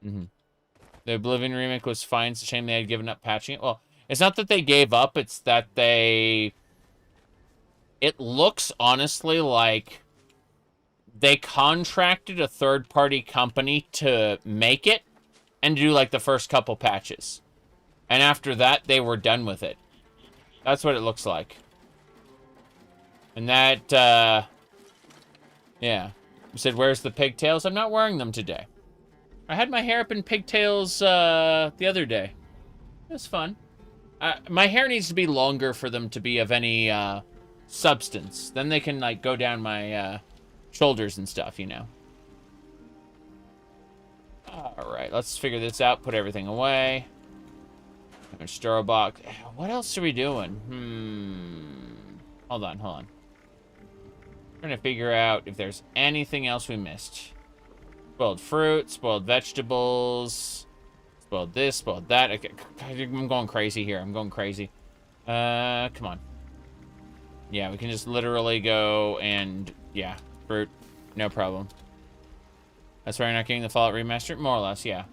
[SPEAKER 1] The Oblivion remake was fine. It's a shame they had given up patching it. Well, it's not that they gave up. It's that they... It looks, honestly, like they contracted a third-party company to make it and do, like, the first couple patches. And after that, they were done with it. That's what it looks like. And that, yeah. You said, where's the pigtails? I'm not wearing them today. I had my hair up in pigtails the other day. It was fun. My hair needs to be longer for them to be of any substance. Then they can like go down my shoulders and stuff, you know. Alright, let's figure this out. Put everything away. Store a box. What else are we doing? Hold on. Trying to figure out if there's anything else we missed. Spoiled fruit, spoiled vegetables, spoiled this, spoiled that. Okay, I'm going crazy here. I'm going crazy. Come on. Yeah, we can just literally go and, yeah, fruit. No problem. That's why you're not getting the Fallout Remaster? More or less, yeah.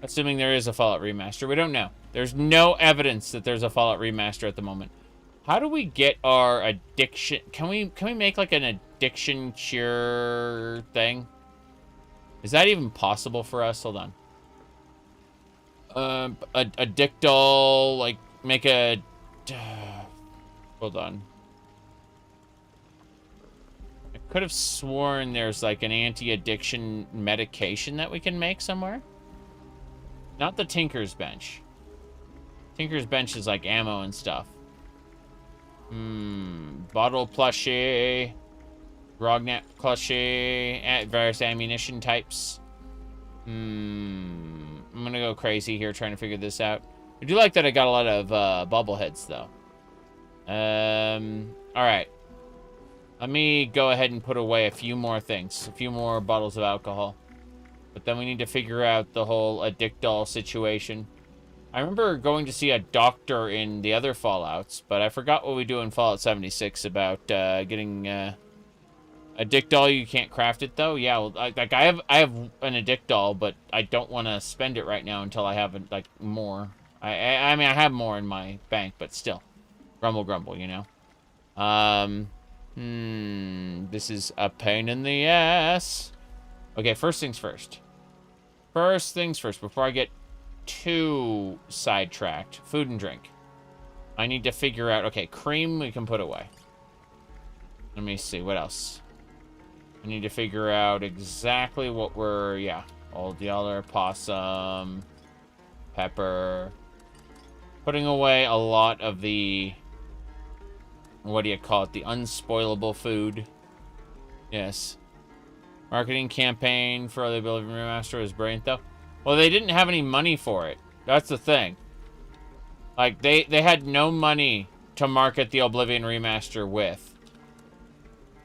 [SPEAKER 1] Assuming there is a Fallout Remaster. We don't know. There's no evidence that there's a Fallout Remaster at the moment. How do we get our addiction? Can we make like an addiction cure thing? Is that even possible for us? Hold on. A dick doll, like make a. Hold on. I could have sworn there's like an anti-addiction medication that we can make somewhere. Not the Tinker's Bench. Tinker's Bench is like ammo and stuff. Bottle plushie. Grognet plushie. Various ammunition types. I'm gonna go crazy here trying to figure this out. I do like that I got a lot of bobbleheads though. Alright. Let me go ahead and put away a few more things. A few more bottles of alcohol. But then we need to figure out the whole addict doll situation. I remember going to see a doctor in the other Fallouts, but I forgot what we do in Fallout 76 about getting a dick doll. You can't craft it though. Yeah, well, I have an addict doll, but I don't want to spend it right now until I have like more. I mean I have more in my bank, but still, grumble, you know. This is a pain in the ass. Okay, first things first. First things first, before I get too sidetracked. Food and drink. I need to figure out... Okay, cream we can put away. Let me see, what else? I need to figure out exactly what we're... Yeah, old yeller, possum, pepper. Putting away a lot of the... What do you call it? The unspoilable food. Yes. Marketing campaign for the Oblivion Remaster was brilliant, though. Well, they didn't have any money for it. That's the thing. Like, they had no money to market the Oblivion Remaster with.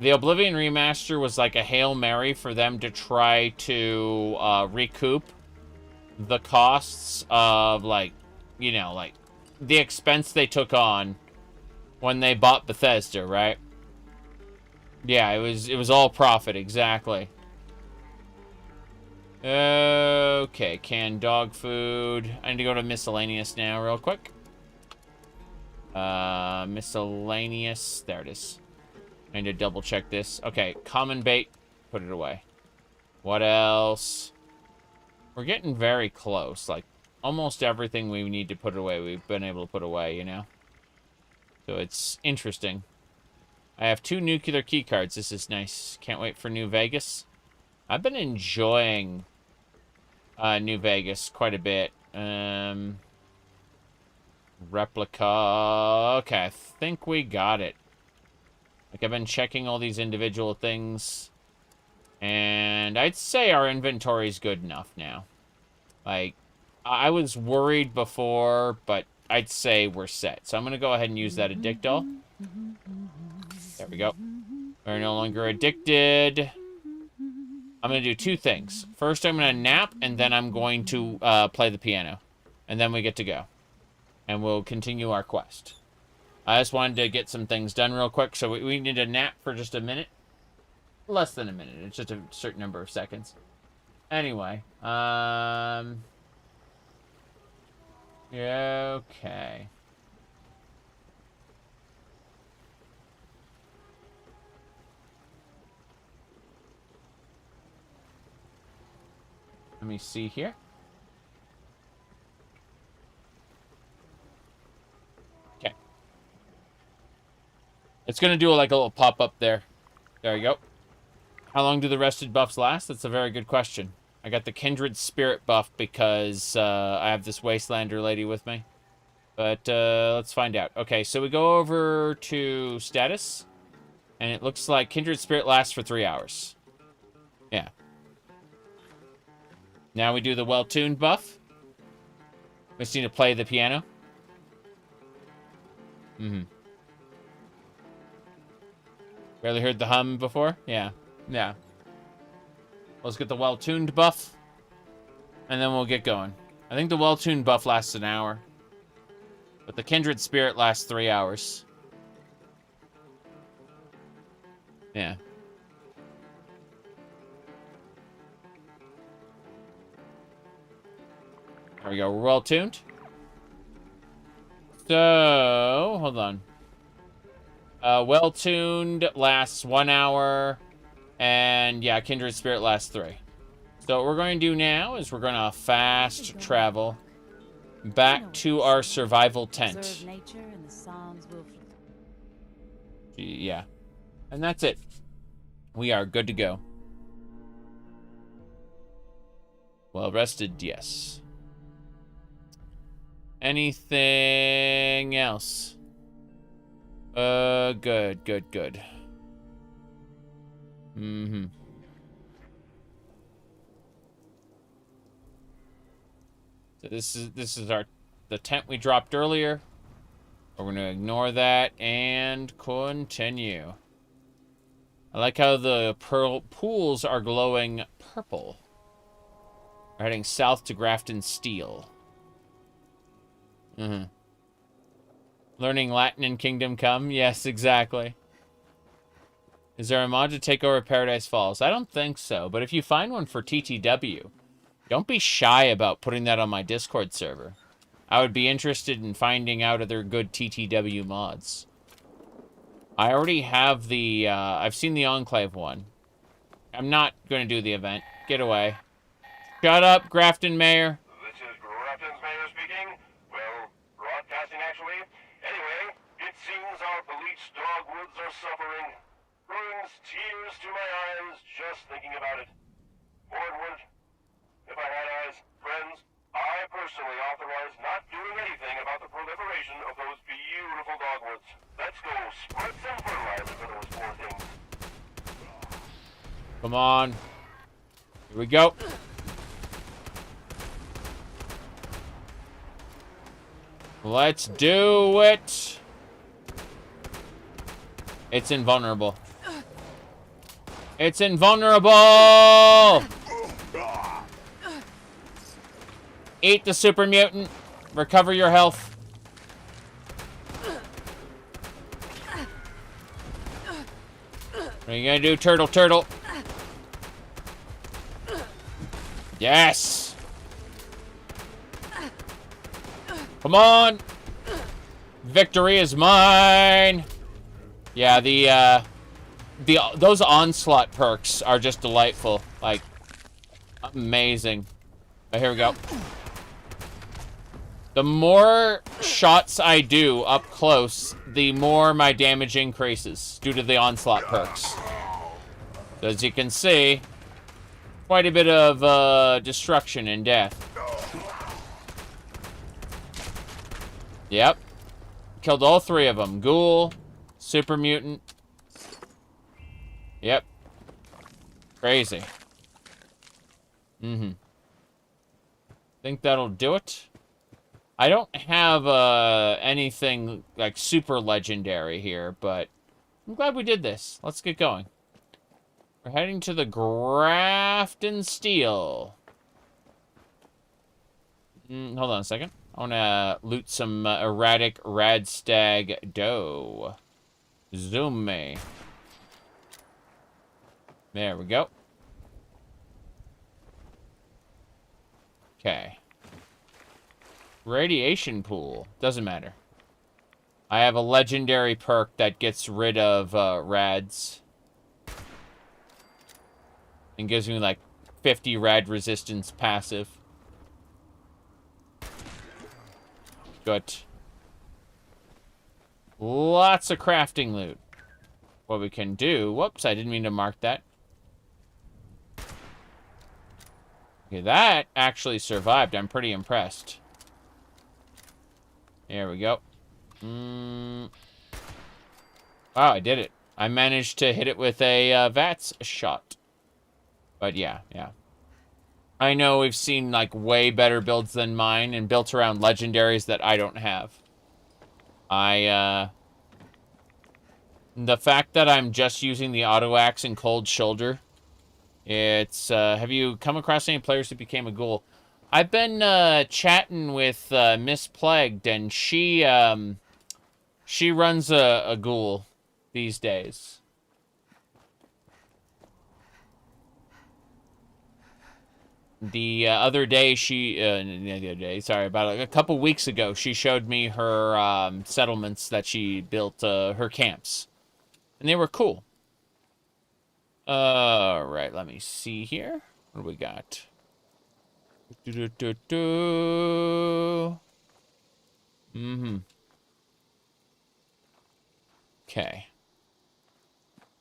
[SPEAKER 1] The Oblivion Remaster was like a Hail Mary for them to try to recoup the costs of, like, you know, like, the expense they took on when they bought Bethesda, right? Yeah, it was all profit, exactly. Okay, canned dog food. I need to go to miscellaneous now real quick. Miscellaneous. There it is. I need to double check this. Okay, common bait. Put it away. What else? We're getting very close. Like, almost everything we need to put away, we've been able to put away, you know? So it's interesting. I have 2 nuclear key cards. This is nice. Can't wait for New Vegas. I've been enjoying New Vegas quite a bit. Replica. Okay, I think we got it. Like, I've been checking all these individual things, and I'd say our inventory's good enough now. Like, I was worried before, but I'd say we're set. So I'm going to go ahead and use that addict doll. There we go. We're no longer addicted. I'm going to do two things. First, I'm going to nap, and then I'm going to play the piano. And then we get to go. And we'll continue our quest. I just wanted to get some things done real quick, so we need a nap for just a minute. Less than a minute. It's just a certain number of seconds. Anyway, yeah, okay. Let me see here. Okay. It's going to do like a little pop-up there. There you go. How long do the rested buffs last? That's a very good question. I got the Kindred Spirit buff because I have this Wastelander lady with me. But let's find out. Okay, so we go over to status. And it looks like Kindred Spirit lasts for 3 hours. Yeah. Now we do the well-tuned buff. We just need to play the piano. Mm-hmm. Barely heard the hum before? Yeah. Yeah. Let's get the well-tuned buff. And then we'll get going. I think the well-tuned buff lasts an hour. But the Kindred Spirit lasts 3 hours. Yeah. There we go. We're well-tuned. So, hold on. Well-tuned lasts 1 hour. And, yeah, Kindred Spirit lasts 3. So what we're going to do now is we're going to fast travel back to our survival tent. Yeah. And that's it. We are good to go. Well rested, yes. Anything else? Good. Mm-hmm. So this is the tent we dropped earlier. We're gonna ignore that and continue. I like how the pools are glowing purple. We're heading south to Grafton Steel. Mm-hmm. Learning Latin in Kingdom Come? Yes, exactly. Is there a mod to take over Paradise Falls? I don't think so, but if you find one for TTW, don't be shy about putting that on my Discord server. I would be interested in finding out other good TTW mods. I already have the, I've seen the Enclave one. I'm not going to do the event. Get away. Shut up, Grafton Mayor.
[SPEAKER 11] This is Grafton's mayor speaking. Well, broadcasting actually. Anyway, it seems our bleached dogwoods are suffering. Brings tears to my eyes just thinking about it. Onward. If I had eyes, friends, I personally authorize not doing anything about the proliferation of those beautiful dogwoods. Let's go spread some fertilizer for those poor things.
[SPEAKER 1] Come on. Here we go. Let's do it. It's invulnerable. It's invulnerable! Eat the super mutant. Recover your health. What are you gonna do, turtle? Yes! Come on! Victory is mine! Yeah, those onslaught perks are just delightful. Like, amazing. Oh, here we go. The more shots I do up close, the more my damage increases due to the onslaught perks. So as you can see, quite a bit of destruction and death. Yep. Killed all 3 of them. Ghoul, super mutant, Yep. Crazy. Think that'll do it. I don't have anything like super legendary here, but I'm glad we did this. Let's get going. We're heading to the Grafton Steel. Hold on a second. I want to loot some erratic radstag dough. Zoom me. There we go. Okay. Radiation pool. Doesn't matter. I have a legendary perk that gets rid of rads. And gives me like 50 rad resistance passive. Good. Lots of crafting loot. What we can do... Whoops, I didn't mean to mark that. Okay, that actually survived. I'm pretty impressed. There we go. Wow, I did it. I managed to hit it with a VATS shot. But yeah. I know we've seen like way better builds than mine and built around legendaries that I don't have. The fact that I'm just using the auto axe and cold shoulder, it's, have you come across any players who became a ghoul? I've been, chatting with, Miss Plagued, and she runs a ghoul these days. The other day, about a couple weeks ago, she showed me her settlements that she built, her camps. And they were cool. Alright, let me see here. What do we got? Okay.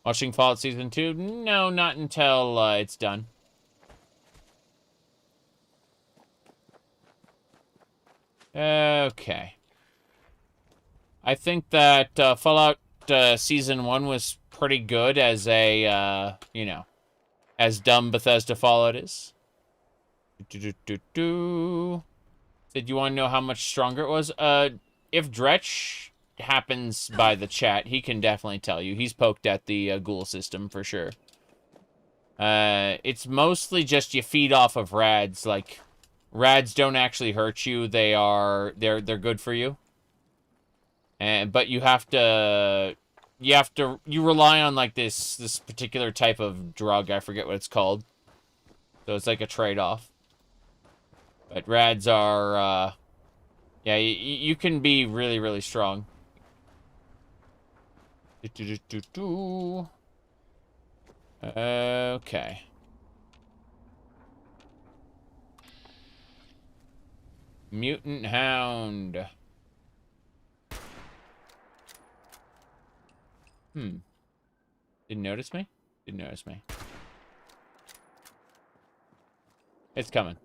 [SPEAKER 1] Watching Fallout Season 2? No, not until it's done. Okay. I think that Fallout Season 1 was pretty good as a, you know, as dumb Bethesda Fallout is. Did you want to know how much stronger it was? If Dretch happens by the chat, he can definitely tell you. He's poked at the ghoul system for sure. It's mostly just you feed off of rads. Like, rads don't actually hurt you. They're good for you. But you rely on like this particular type of drug. I forget what it's called. So it's like a trade-off. But rads are, yeah, you can be really, really strong. Okay. Mutant Hound. Didn't notice me? Didn't notice me. It's coming.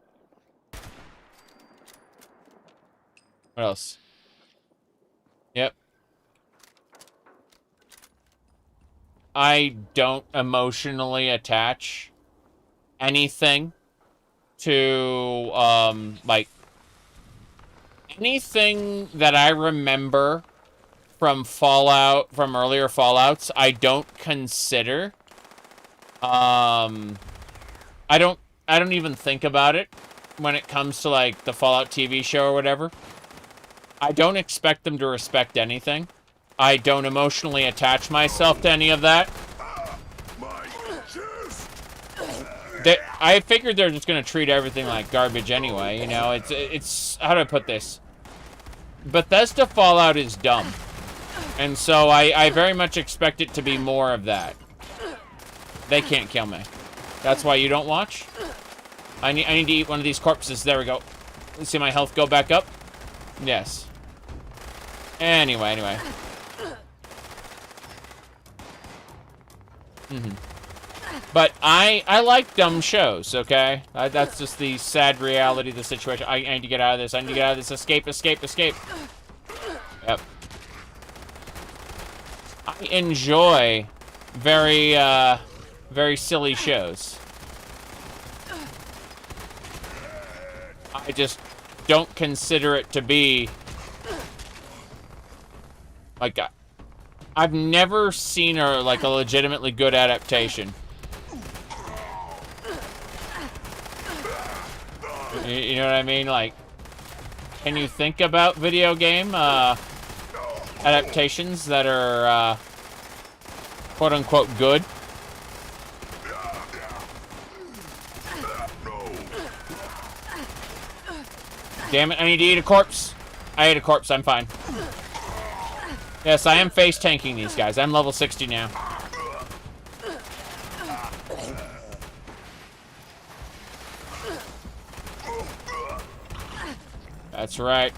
[SPEAKER 1] What else? Yep. I don't emotionally attach anything to, like, anything that I remember from Fallout, from earlier Fallouts, I don't consider. I don't even think about it when it comes to, like, the Fallout TV show or whatever. I don't expect them to respect anything. I don't emotionally attach myself to any of that. I figured they're just gonna treat everything like garbage anyway, you know? It's how do I put this? Bethesda Fallout is dumb. And so I very much expect it to be more of that. They can't kill me. That's why you don't watch? I need to eat one of these corpses. There we go. Let's see my health go back up. Yes. Anyway. But I like dumb shows, okay? That's just the sad reality of the situation. I need to get out of this. I need to get out of this. Escape. Yep. I enjoy very, very silly shows. I just don't consider it to be like I've never seen a legitimately good adaptation. You know what I mean? Like, can you think about video game adaptations that are quote unquote good? Damn it, I need to eat a corpse. I ate a corpse, I'm fine. Yes, I am face tanking these guys. I'm level 60 now. That's right.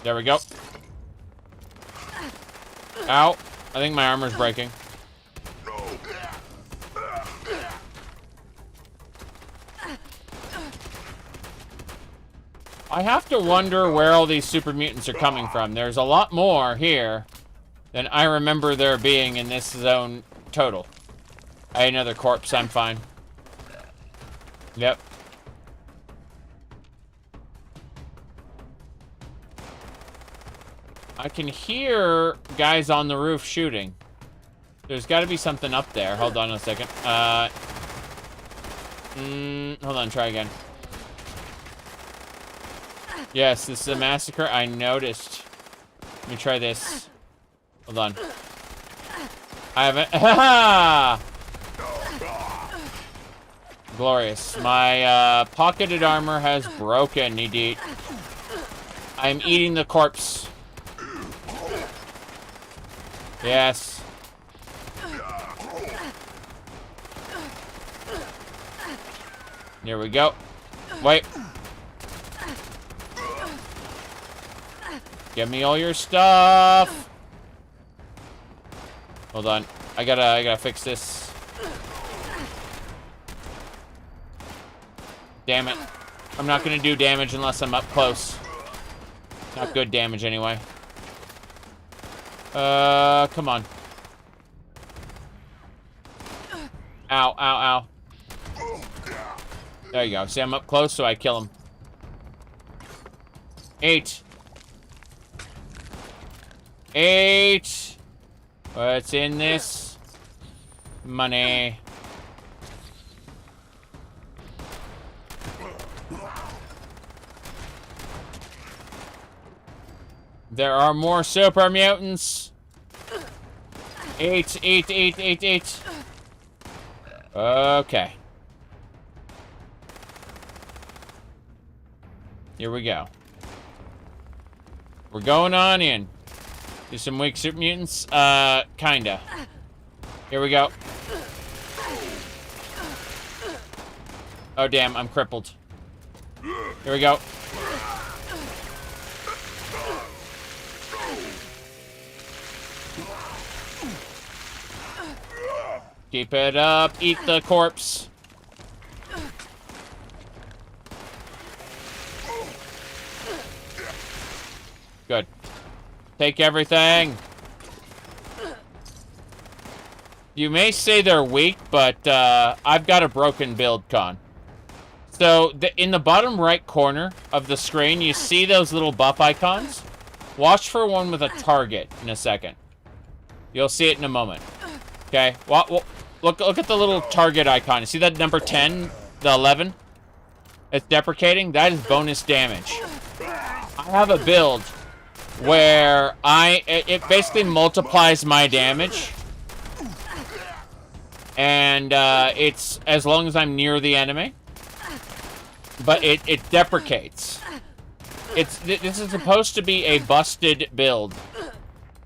[SPEAKER 1] There we go. Ow. I think my armor's breaking. I have to wonder where all these super mutants are coming from. There's a lot more here than I remember there being in this zone total. I had another corpse. I'm fine. Yep. I can hear guys on the roof shooting. There's got to be something up there. Hold on a second. Hold on. Try again. Yes, this is a massacre. I noticed. Let me try this. Hold on. I haven't. Ha! Glorious. My pocketed armor has broken, indeed. I'm eating the corpse. Yes. There we go. Wait. Give me all your stuff. Hold on. I gotta fix this. Damn it. I'm not gonna do damage unless I'm up close. Not good damage anyway. Come on. Ow, ow, ow. There you go. See, I'm up close, so I kill him. 8. 8. What's in this? Money. There are more super mutants. 8, 8, 8, 8, 8. Okay. Here we go. We're going on in. Do some weak super mutants? Kinda. Here we go. Oh, damn, I'm crippled. Here we go. Keep it up. Eat the corpse. Good. Take everything. You may say they're weak, but I've got a broken build, Con. So, in the bottom right corner of the screen, you see those little buff icons? Watch for one with a target in a second. You'll see it in a moment. Okay? Well, look at the little target icon. You see that number 10? The 11? It's deprecating? That is bonus damage. I have a build where it basically multiplies my damage. And it's as long as I'm near the enemy. But it deprecates. This is supposed to be a busted build.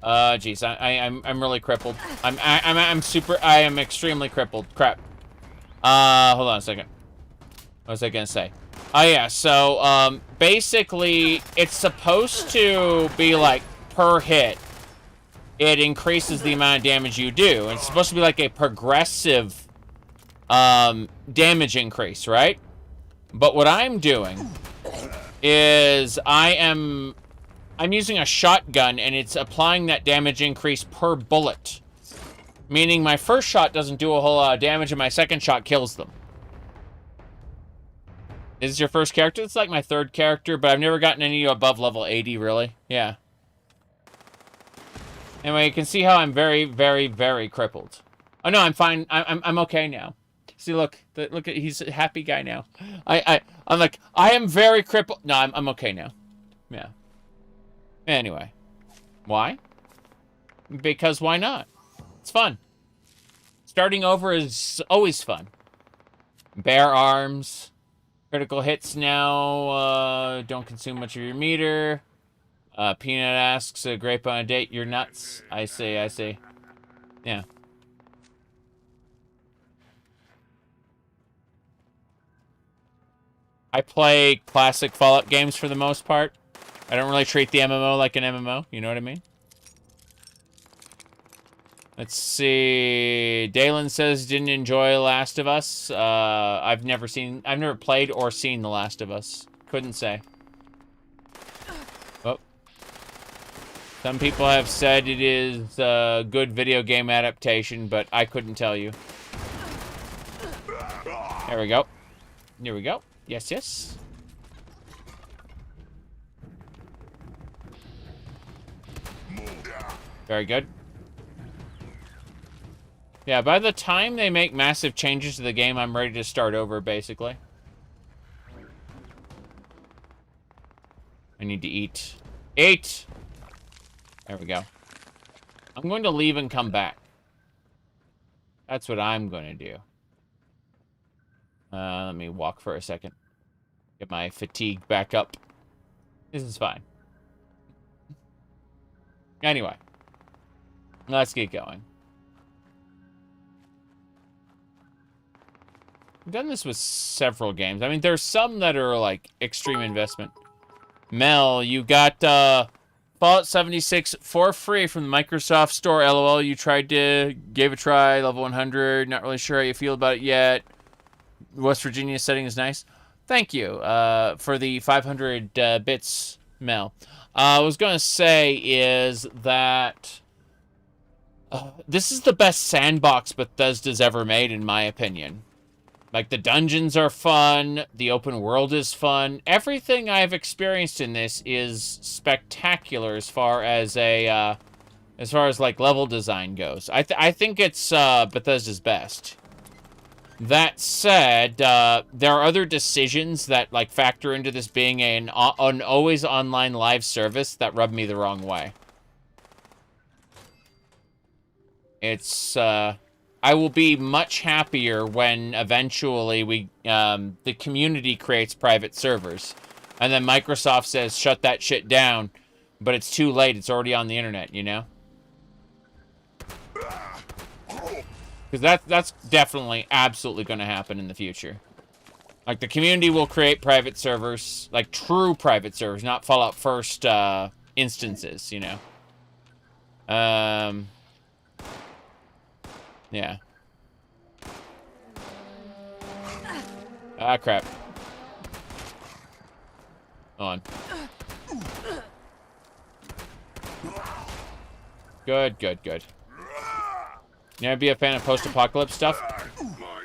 [SPEAKER 1] Jeez, I'm really crippled. I am extremely crippled. Crap. Hold on a second. What was I gonna say? Oh yeah, so basically it's supposed to be like per hit. It increases the amount of damage you do. It's supposed to be like a progressive damage increase, right? But what I'm doing is I am I'm using a shotgun, and it's applying that damage increase per bullet. Meaning my first shot doesn't do a whole lot of damage, and my second shot kills them. Is this your first character? It's like my third character, but I've never gotten any above level 80, really. Yeah. Anyway, you can see how I'm very, very, very crippled. Oh, no, I'm fine. I'm okay now. See, look. Look at, he's a happy guy now. I'm like, I am very crippled. No, I'm okay now. Yeah. Anyway. Why? Because why not? It's fun. Starting over is always fun. Bare arms. Critical hits now. Don't consume much of your meter. Peanut asks, grape on a date. You're nuts. I see. Yeah. I play classic Fallout games for the most part. I don't really treat the MMO like an MMO. You know what I mean? Let's see. Dalen says didn't enjoy Last of Us. I've never played or seen The Last of Us. Couldn't say. Oh. Some people have said it is a good video game adaptation, but I couldn't tell you. There we go. Here we go. Yes. Very good. Yeah, by the time they make massive changes to the game, I'm ready to start over, basically. I need to eat. Eat! There we go. I'm going to leave and come back. That's what I'm going to do. Let me walk for a second. Get my fatigue back up. This is fine. Anyway. Let's get going. I've done this with several games. I mean, there's some that are, like, extreme investment. Mel, you got, Fallout 76 for free from the Microsoft Store. LOL, you gave a try, level 100. Not really sure how you feel about it yet. West Virginia setting is nice. Thank you for the 500 bits, Mel. I was going to say is that this is the best sandbox Bethesda's ever made, in my opinion. Like, the dungeons are fun. The open world is fun. Everything I've experienced in this is spectacular as far as like level design goes. I think it's Bethesda's best. That said, there are other decisions that like factor into this being an always online live service that rub me the wrong way. It's I will be much happier when eventually the community creates private servers, and then Microsoft says shut that shit down, but it's too late. It's already on the internet, you know. Because that's definitely, absolutely going to happen in the future. Like, the community will create private servers, like true private servers, not Fallout First instances, you know. Yeah. Ah, crap. On. Good. You ever be a fan of post-apocalypse stuff?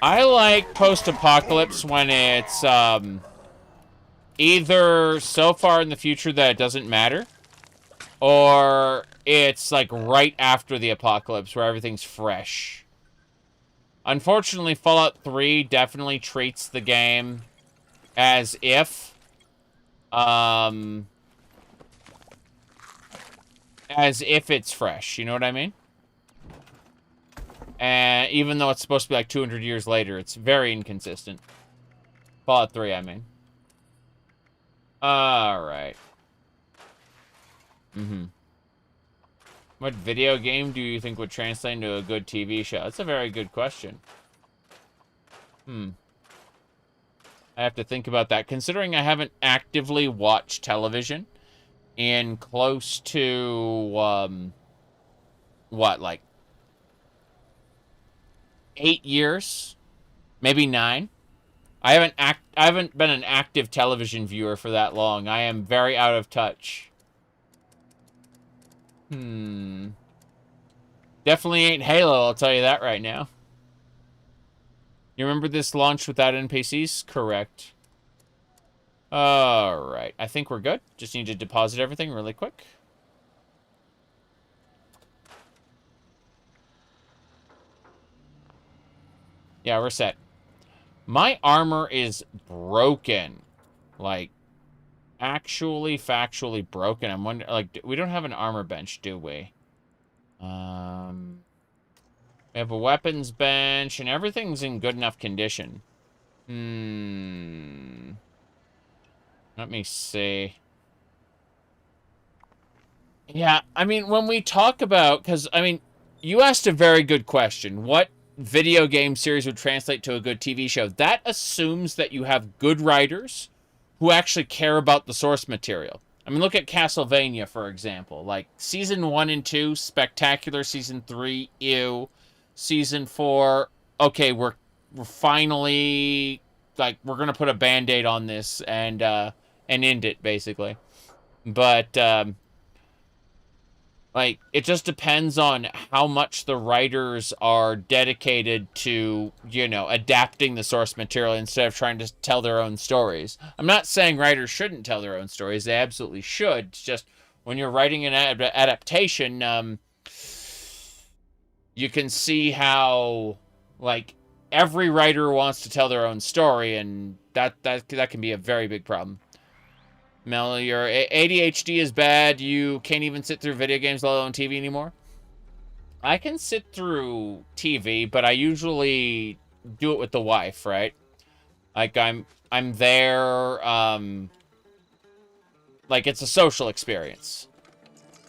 [SPEAKER 1] I like post-apocalypse when it's either so far in the future that it doesn't matter, or it's like right after the apocalypse where everything's fresh. Unfortunately, Fallout 3 definitely treats the game as if it's fresh, you know what I mean? And even though it's supposed to be like 200 years later, it's very inconsistent. Fallout 3, I mean. Alright. What video game do you think would translate into a good TV show? That's a very good question. I have to think about that. Considering I haven't actively watched television in close to, what, like 8 years, maybe 9. I haven't been an active television viewer for that long. I am very out of touch. Definitely ain't Halo, I'll tell you that right now. You remember this launched without NPCs? Correct. Alright, I think we're good. Just need to deposit everything really quick. Yeah, we're set. My armor is broken. Like, actually, factually broken. I'm wondering, like, we don't have an armor bench, do we? We have a weapons bench, and everything's in good enough condition. Let me see. Yeah, I mean, when we talk about... Because, I mean, you asked a very good question. What video game series would translate to a good TV show? That assumes that you have good writers who actually care about the source material. I mean, look at Castlevania, for example. Like, Season 1 and 2, spectacular. Season 3, ew. Season 4, okay, we're finally... Like, we're going to put a Band-Aid on this and end it, basically. But, like, it just depends on how much the writers are dedicated to, you know, adapting the source material instead of trying to tell their own stories. I'm not saying writers shouldn't tell their own stories. They absolutely should. It's just when you're writing an adaptation, you can see how, like, every writer wants to tell their own story, and that can be a very big problem. Mel, your ADHD is bad. You can't even sit through video games, let alone TV anymore. I can sit through TV, but I usually do it with the wife, right? Like, I'm there, like, it's a social experience.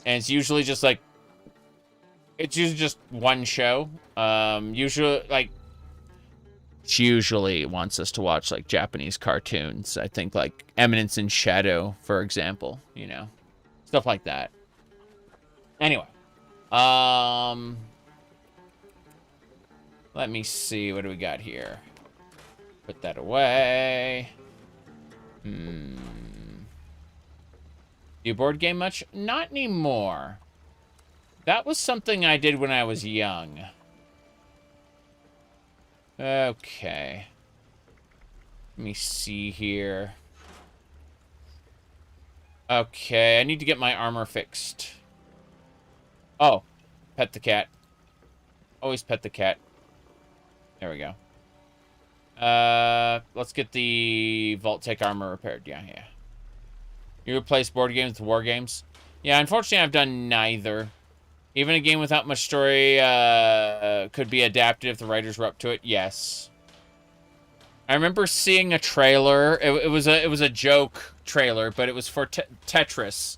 [SPEAKER 1] And it's usually just, like, it's usually just one show. Usually, like, she usually wants us to watch, like, Japanese cartoons. I think, like, Eminence in Shadow, for example. You know? Stuff like that. Anyway. Let me see. What do we got here? Put that away. Do you board game much? Not anymore. That was something I did when I was young. Okay. Let me see here. Okay, I need to get my armor fixed. Oh, pet the cat. Always pet the cat. There we go. Let's get the Vault-Tec armor repaired. Yeah. You replace board games with war games? Yeah, unfortunately I've done neither. Even a game without much story could be adapted if the writers were up to it. Yes. I remember seeing a trailer. It was a joke trailer, but it was for Tetris.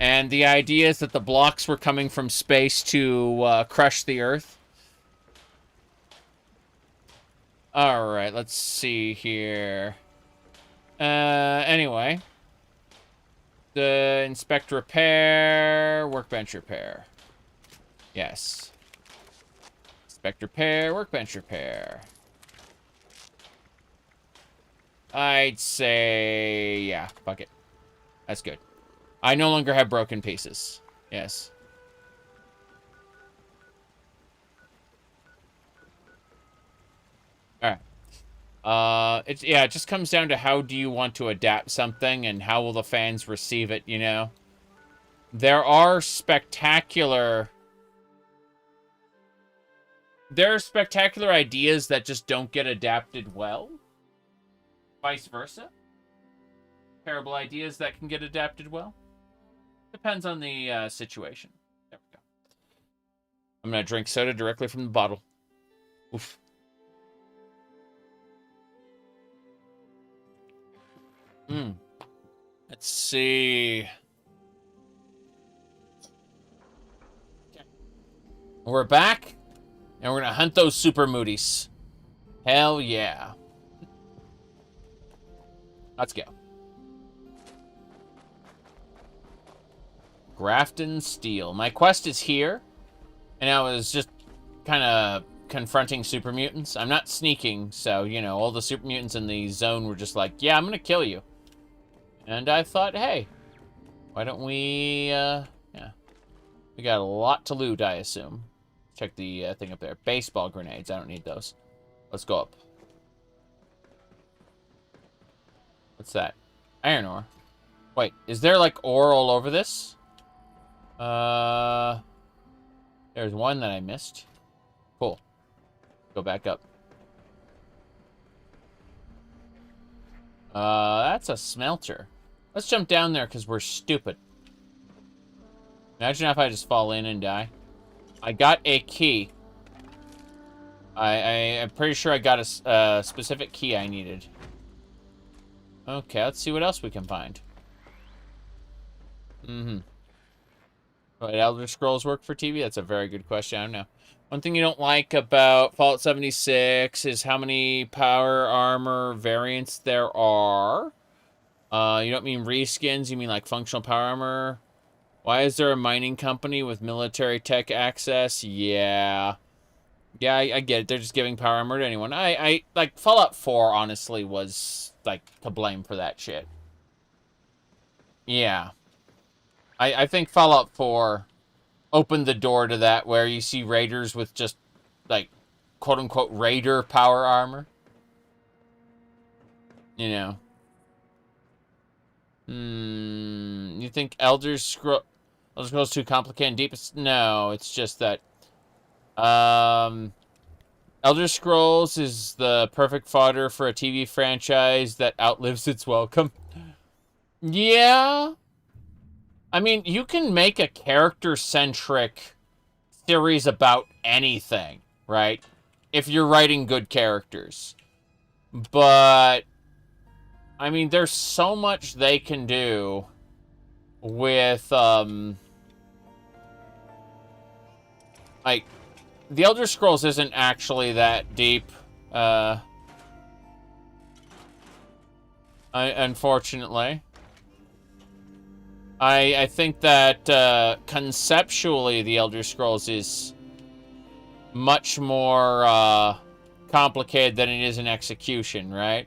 [SPEAKER 1] And the idea is that the blocks were coming from space to crush the Earth. Alright, let's see here. Anyway. The inspect repair, workbench repair. Yes. Inspect repair, workbench repair. I'd say, yeah, fuck it. That's good. I no longer have broken pieces. Yes. Alright. It just comes down to how do you want to adapt something and how will the fans receive it, you know? There are spectacular ideas that just don't get adapted well. Vice versa. Terrible ideas that can get adapted well. Depends on the situation. There we go. I'm going to drink soda directly from the bottle. Oof. Let's see. Okay. We're back, and we're going to hunt those super moodies. Hell yeah. Let's go. Grafton Steel. My quest is here, and I was just kind of confronting super mutants. I'm not sneaking, so, you know, all the super mutants in the zone were just like, yeah, I'm going to kill you. And I thought, hey, why don't we, yeah. We got a lot to loot, I assume. Check the thing up there. Baseball grenades. I don't need those. Let's go up. What's that? Iron ore. Wait, is there like ore all over this? There's one that I missed. Cool. Go back up. That's a smelter. Let's jump down there because we're stupid. Imagine if I just fall in and die. I got a key. I'm pretty sure I got a specific key I needed. Okay, let's see what else we can find. Would Elder Scrolls work for TV? That's a very good question. I don't know. One thing you don't like about Fallout 76 is how many power armor variants there are. You don't mean reskins, you mean like functional power armor. Why is there a mining company with military tech access? Yeah. Yeah, I get it. They're just giving power armor to anyone. I like, Fallout 4, honestly, was, like, to blame for that shit. Yeah. I think Fallout 4 opened the door to that, where you see raiders with just, like, quote-unquote raider power armor. You know. You think Elder Scrolls too complicated and deep? No, it's just that Elder Scrolls is the perfect fodder for a TV franchise that outlives its welcome. Yeah. I mean, you can make a character-centric series about anything, right? If you're writing good characters. But I mean, there's so much they can do with, like, the Elder Scrolls isn't actually that deep, unfortunately. I think that, conceptually, the Elder Scrolls is much more, complicated than it is in execution, right?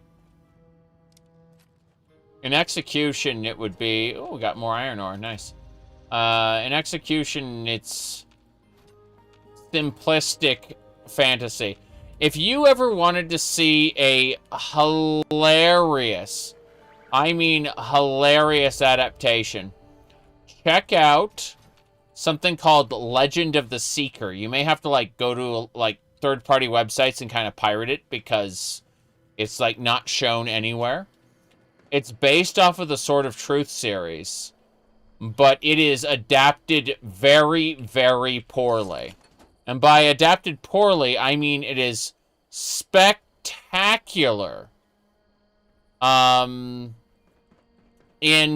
[SPEAKER 1] In execution, it would be... Oh, we got more iron ore. Nice. In execution, it's simplistic fantasy. If you ever wanted to see a hilarious, I mean hilarious adaptation, check out something called Legend of the Seeker. You may have to, like, go to, like, third-party websites and kind of pirate it because it's, like, not shown anywhere. It's based off of the Sword of Truth series, but it is adapted very, very poorly. And by adapted poorly, I mean it is spectacular. In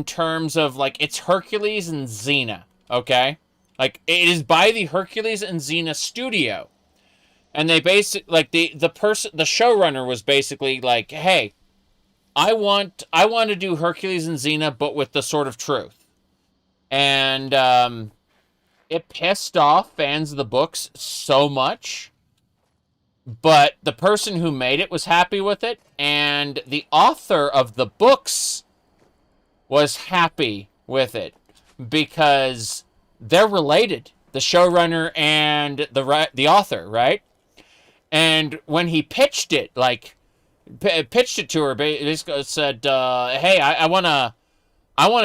[SPEAKER 1] terms of, like, it's Hercules and Xena, okay? Like, it is by the Hercules and Xena studio. And they basically, like, the showrunner was basically like, hey, I want to do Hercules and Xena, but with the Sword of Truth. And it pissed off fans of the books so much. But the person who made it was happy with it. And the author of the books was happy with it. Because they're related. The showrunner and the author, right? And when he pitched it, like... pitched it to her, basically said, hey, I want to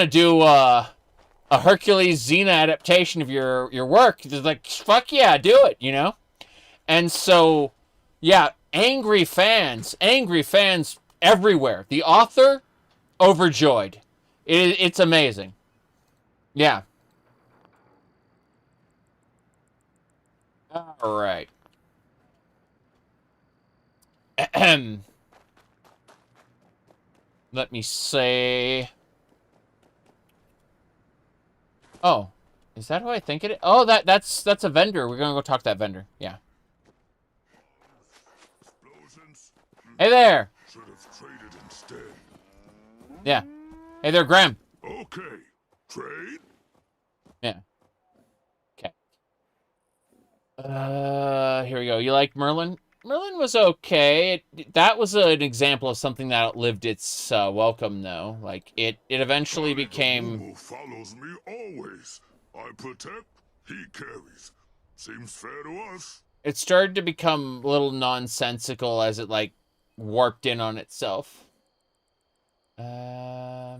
[SPEAKER 1] do a Hercules Xena adaptation of your work. They're like, fuck yeah, do it, you know? And so, yeah, angry fans everywhere. The author, overjoyed. It's amazing. Yeah. All right. Let me say... Oh. Is that who I think it is? Oh, that's a vendor. We're gonna go talk to that vendor. Yeah. Hey there!
[SPEAKER 8] Should have traded instead.
[SPEAKER 1] Yeah. Hey there, Graham.
[SPEAKER 8] Okay. Trade?
[SPEAKER 1] Yeah. Okay. Here we go. You like Merlin? Merlin was okay. That was an example of something that outlived its welcome, though. Like, it eventually became...
[SPEAKER 8] Who follows me always. I protect he carries. Seems fair to us.
[SPEAKER 1] It started to become a little nonsensical as it, like, warped in on itself. Let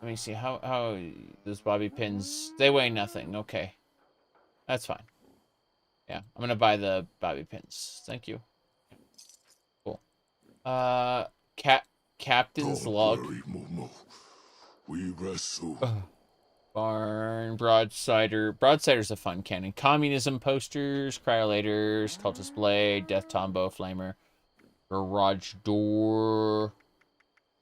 [SPEAKER 1] me see, how those bobby pins, they weigh nothing. Okay. That's fine. Yeah, I'm gonna buy the bobby pins. Thank you. Cool. Captain's log.
[SPEAKER 8] Worry, Momo. We rest soon.
[SPEAKER 1] Barn, Broadsider. Broadsider's a fun cannon. Communism posters, cryolators, cultist blade, death tombow, flamer, garage door.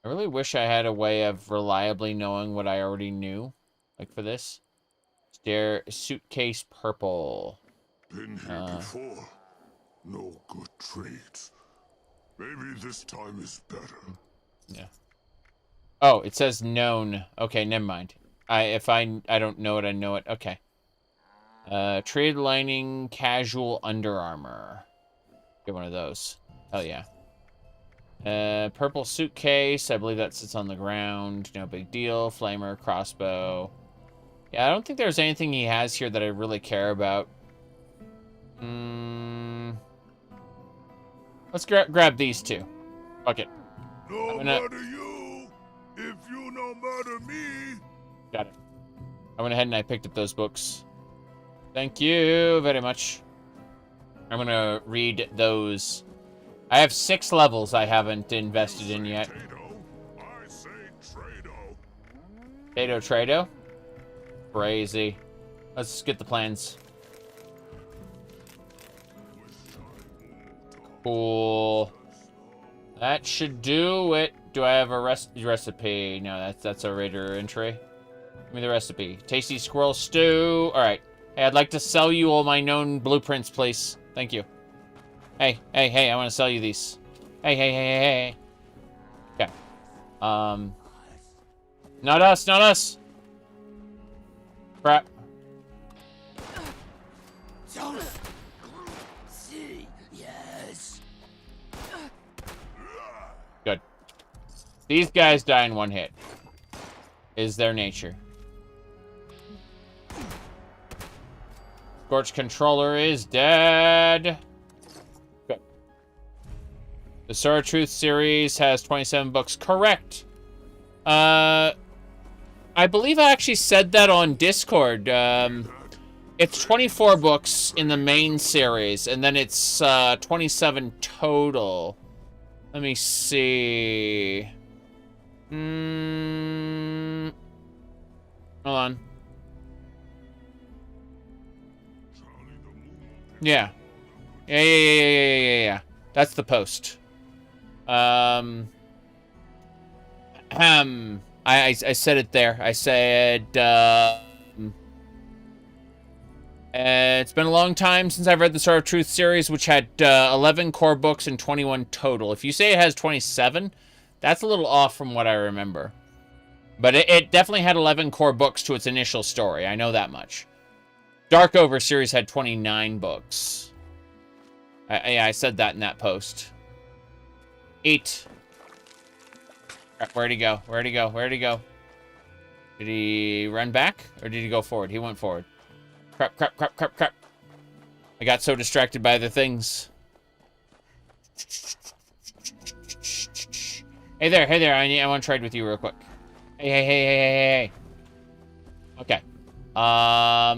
[SPEAKER 1] I really wish I had a way of reliably knowing what I already knew, like for this. Suitcase purple.
[SPEAKER 8] Been here before. No good trades. Maybe this time is better.
[SPEAKER 1] Yeah. Oh, it says known. Okay, never mind. If I don't know it, I know it. Okay. Trade lining, casual Under Armour. Get one of those. Hell yeah. Purple suitcase. I believe that sits on the ground. No big deal. Flamer, crossbow. Yeah, I don't think there's anything he has here that I really care about. Let's grab these two. Fuck it.
[SPEAKER 8] No matter you, if you no matter me.
[SPEAKER 1] Got it. I went ahead and I picked up those books. Thank you very much. I'm gonna read those. I have 6 levels I haven't invested in yet. Trado. Crazy. Let's get the plans. Cool. That should do it. Do I have a recipe? No, that's a raider entry. Give me the recipe. Tasty squirrel stew. All right. Hey, I'd like to sell you all my known blueprints, please. Thank you. Hey, I want to sell you these. Hey. Okay. Not us. Crap.
[SPEAKER 17] Don't see, yes.
[SPEAKER 1] Good. These guys die in one hit. Is their nature. Scorch controller is dead. Good. The Sword of Truth series has 27 books. Correct. I believe I actually said that on Discord. It's 24 books in the main series, and then it's 27 total. Let me see. Hold on. Yeah. That's the post. I said it there. I said, it's been a long time since I've read the Sword of Truth series, which had 11 core books and 21 total. If you say it has 27, that's a little off from what I remember. But it definitely had 11 core books to its initial story. I know that much. Darkover series had 29 books. I said that in that post. 8. Where'd he go? Did he run back? Or did he go forward? He went forward. Crap. I got so distracted by other things. Hey there. I want to trade with you real quick. Hey. Okay. Let's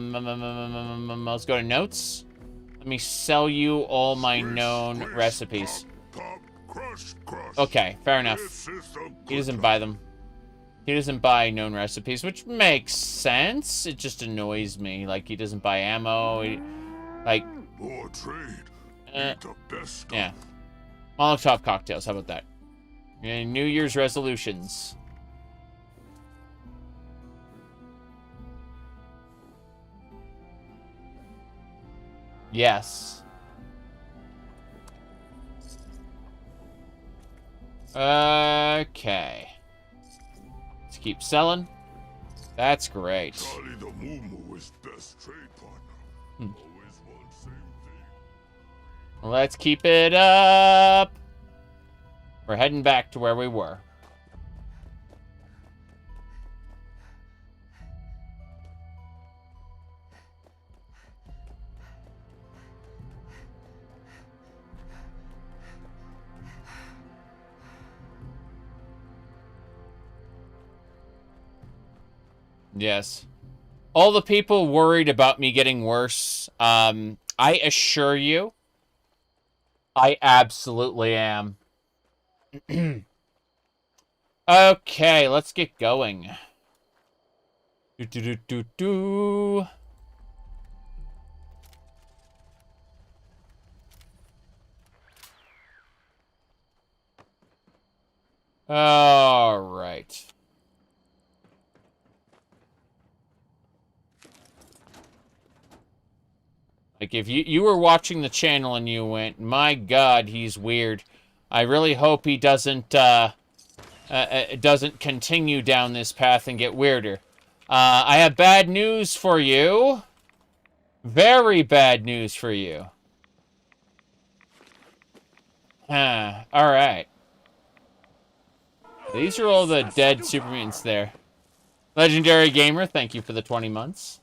[SPEAKER 1] go to notes. Let me sell you all my known recipes. Okay, fair enough. He doesn't buy them. He doesn't buy known recipes, which makes sense. It just annoys me. Like, he doesn't buy ammo.
[SPEAKER 8] More trade. The best stuff.
[SPEAKER 1] Yeah. Molotov cocktails, how about that? And New Year's resolutions. Yes. Okay. Let's keep selling. That's great.
[SPEAKER 8] Charlie the Moo is best trade partner. Always one same thing.
[SPEAKER 1] Let's keep it up. We're heading back to where we were. Yes. All the people worried about me getting worse, I assure you, I absolutely am. Okay, let's get going. Do. All right. Like, if you were watching the channel and you went, my God, he's weird. I really hope he doesn't continue down this path and get weirder. I have bad news for you. Very bad news for you. Alright. These are all the dead super mutants there. Legendary Gamer, thank you for the 20 months.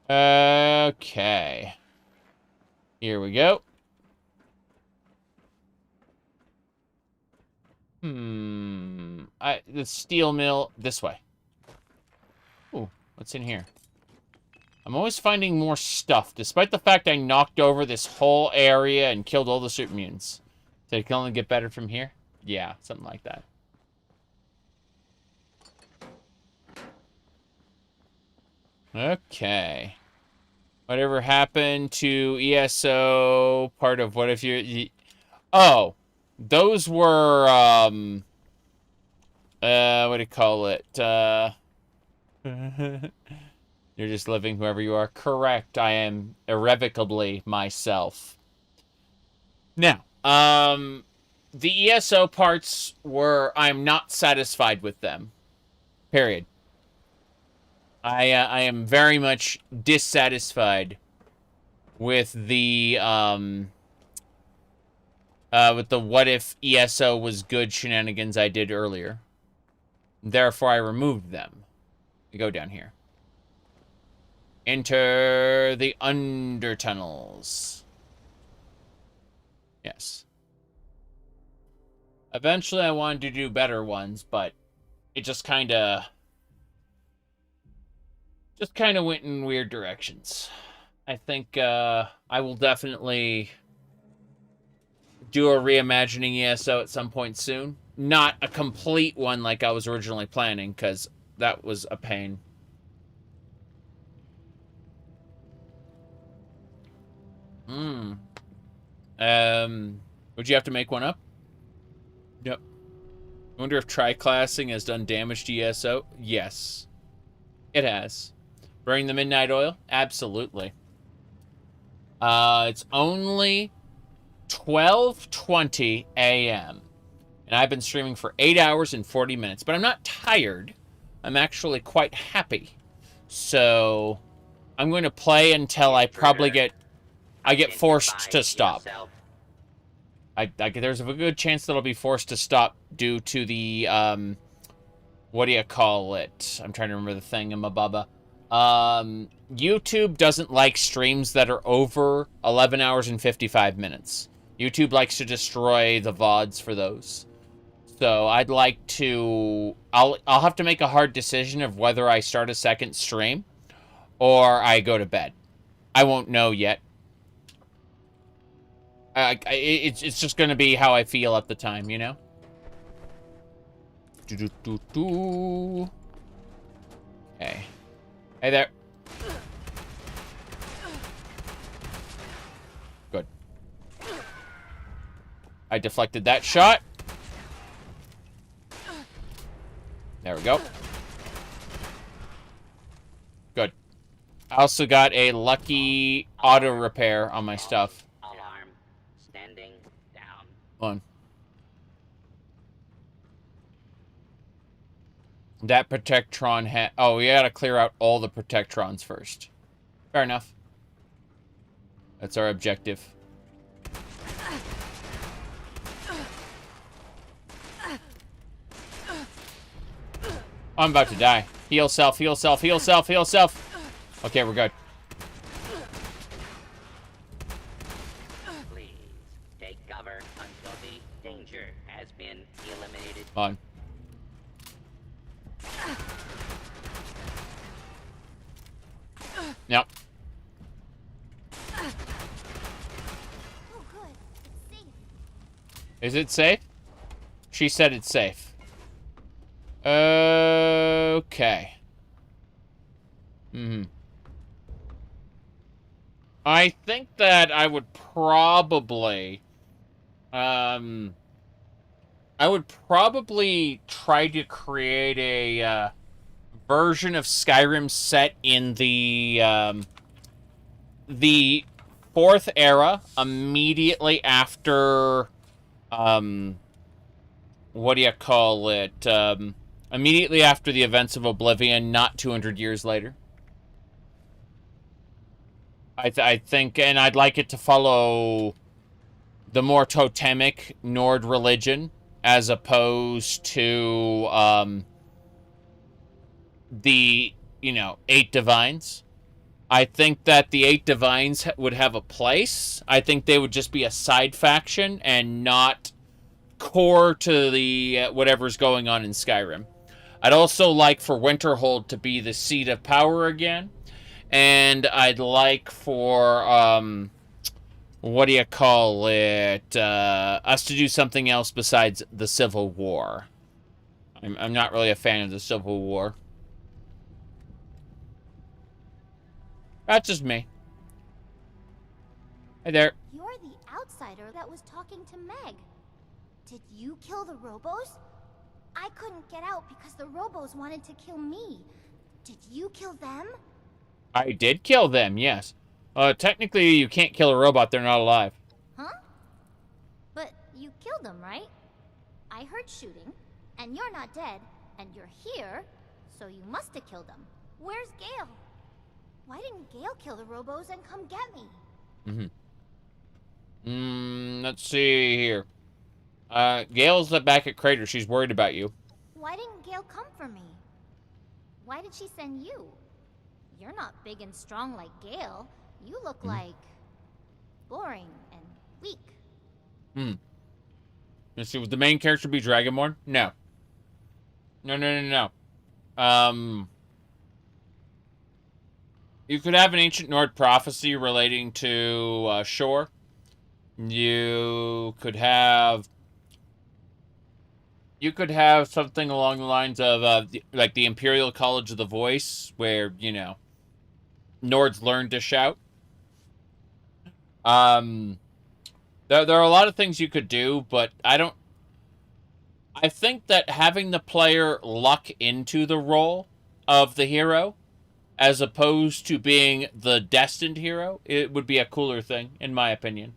[SPEAKER 1] Okay. Here we go. The steel mill this way. Ooh, what's in here? I'm always finding more stuff, despite the fact I knocked over this whole area and killed all the super mutants. So it can only get better from here? Yeah, something like that. Okay. Whatever happened to ESO, part of what if you... Oh, those were, what do you call it? You're just living whoever you are. Correct, I am irrevocably myself. Now, the ESO parts were, I'm not satisfied with them. Period. I am very much dissatisfied with the what if ESO was good shenanigans I did earlier. Therefore, I removed them. We go down here. Enter the undertunnels. Yes. Eventually, I wanted to do better ones, but it just kind of went in weird directions. I think I will definitely do a reimagining ESO at some point soon. Not a complete one like I was originally planning, because that was a pain. Would you have to make one up? Yep. I wonder if tri-classing has done damage to ESO. Yes. It has. Burning the midnight oil? Absolutely. It's only 12:20 a.m. And I've been streaming for 8 hours and 40 minutes. But I'm not tired. I'm actually quite happy. So I'm going to play until I probably get forced to stop. There's a good chance that I'll be forced to stop due to the what do you call it? I'm trying to remember the thingamababa. YouTube doesn't like streams that are over 11 hours and 55 minutes. YouTube likes to destroy the VODs for those. So I'd like to... I'll have to make a hard decision of whether I start a second stream or I go to bed. I won't know yet. It's just going to be how I feel at the time, you know? Okay. Hey there. Good. I deflected that shot. There we go. Good. I also got a lucky auto repair on my stuff.
[SPEAKER 4] Alarm. Standing down.
[SPEAKER 1] Hold on. That Protectron had... Oh, we gotta clear out all the Protectrons first. Fair enough. That's our objective. I'm about to die. Heal self, heal self, heal self, heal self. Okay, we're good.
[SPEAKER 4] Please take cover until the danger has been eliminated.
[SPEAKER 1] On. Yep.
[SPEAKER 9] Oh, good. It's safe.
[SPEAKER 1] Is it safe? She said it's safe. Okay. I think that I would probably, I would probably try to create a version of Skyrim set in the fourth era, immediately after, what do you call it? Immediately after the events of Oblivion, not 200 years later. I think, and I'd like it to follow the more totemic Nord religion, as opposed to, the, 8 divines. I think that the 8 divines would have a place. I think they would just be a side faction and not core to the whatever's going on in Skyrim. I'd also like for Winterhold to be the seat of power again. And I'd like for, what do you call it, us to do something else besides the Civil War. I'm not really a fan of the Civil War. That's just me. Hey there.
[SPEAKER 9] You're the outsider that was talking to Meg. Did you kill the Robos? I couldn't get out because the Robos wanted to kill me. Did you kill them?
[SPEAKER 1] I did kill them, yes. Technically, you can't kill a robot. They're not alive.
[SPEAKER 9] Huh? But you killed them, right? I heard shooting, and you're not dead, and you're here, so you must have killed them. Where's Gale? Why didn't Gale kill the Robos and come get me?
[SPEAKER 1] Let's see here. Gale's back at Crater. She's worried about you.
[SPEAKER 9] Why didn't Gale come for me? Why did she send you? You're not big and strong like Gale. You look like boring and weak.
[SPEAKER 1] Let's see, would the main character be Dragonborn? No. No. You could have an ancient Nord prophecy relating to Shore. You could have something along the lines of like the Imperial College of the Voice, where Nords learn to shout. There are a lot of things you could do, but I think that having the player luck into the role of the hero, as opposed to being the destined hero, it would be a cooler thing, in my opinion.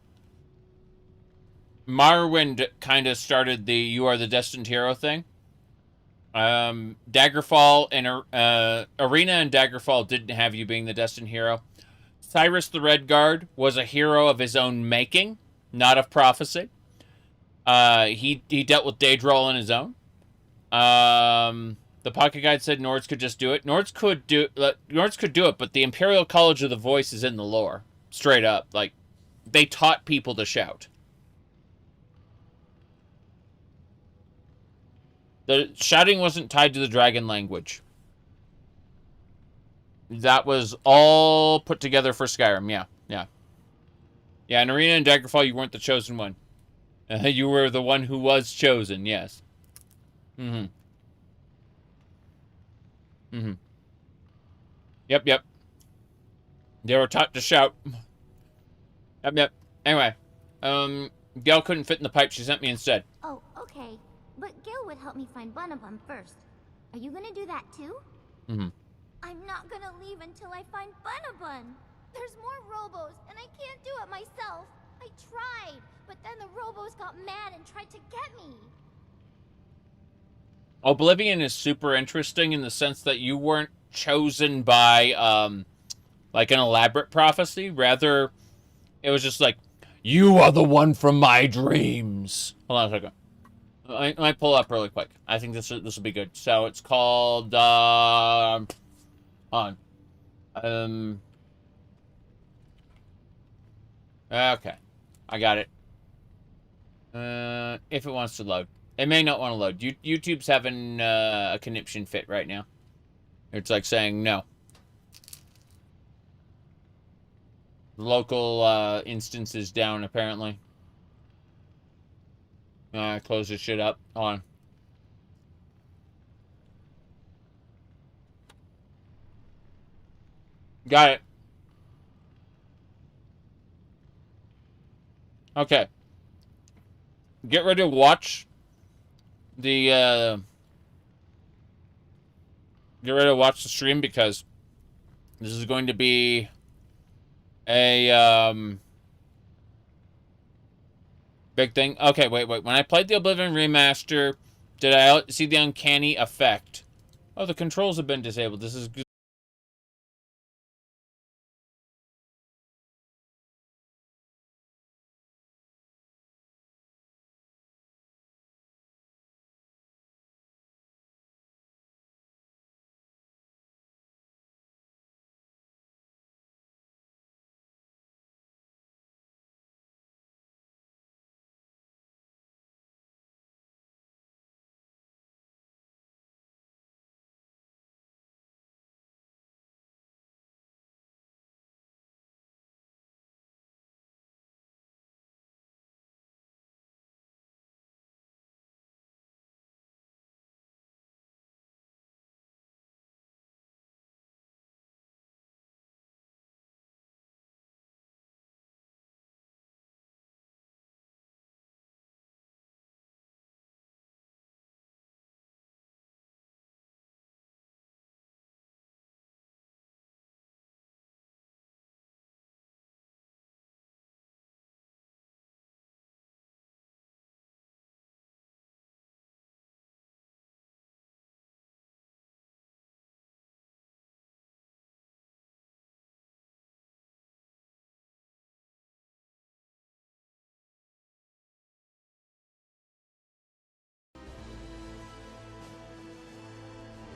[SPEAKER 1] Morrowind kind of started the "you are the destined hero" thing. Daggerfall and Arena and Daggerfall didn't have you being the destined hero. Cyrus the Red Guard was a hero of his own making, not of prophecy. He dealt with Daedral on his own. The Pocket Guide said Nords could just do it. Nords could do it, but the Imperial College of the Voice is in the lore, straight up. Like, they taught people to shout. The shouting wasn't tied to the dragon language. That was all put together for Skyrim. Yeah, in Arena and Daggerfall, you weren't the chosen one. You were the one who was chosen, yes. Yep. They were taught to shout. Yep. Anyway, Gale couldn't fit in the pipe. She sent me instead.
[SPEAKER 9] Oh, okay. But Gale would help me find Bunabun first. Are you gonna do that too? I'm not gonna leave until I find Bunabun. There's more Robos, and I can't do it myself. I tried, but then the Robos got mad and tried to get me.
[SPEAKER 1] Oblivion is super interesting in the sense that you weren't chosen by, like an elaborate prophecy. Rather, it was just like, you are the one from my dreams. Hold on a second. Let me pull up really quick. I think this will be good. So it's called, hold on. Okay. I got it. If it wants to load. It may not want to load. YouTube's having a conniption fit right now. It's like saying no. Local instance is down, apparently. Close this shit up. Hold on. Got it. Okay. Get ready to watch the get ready to watch the stream, because this is going to be a big thing. Okay, wait. When I played the Oblivion remaster, did I see the uncanny effect? Oh, the controls have been disabled. This is good.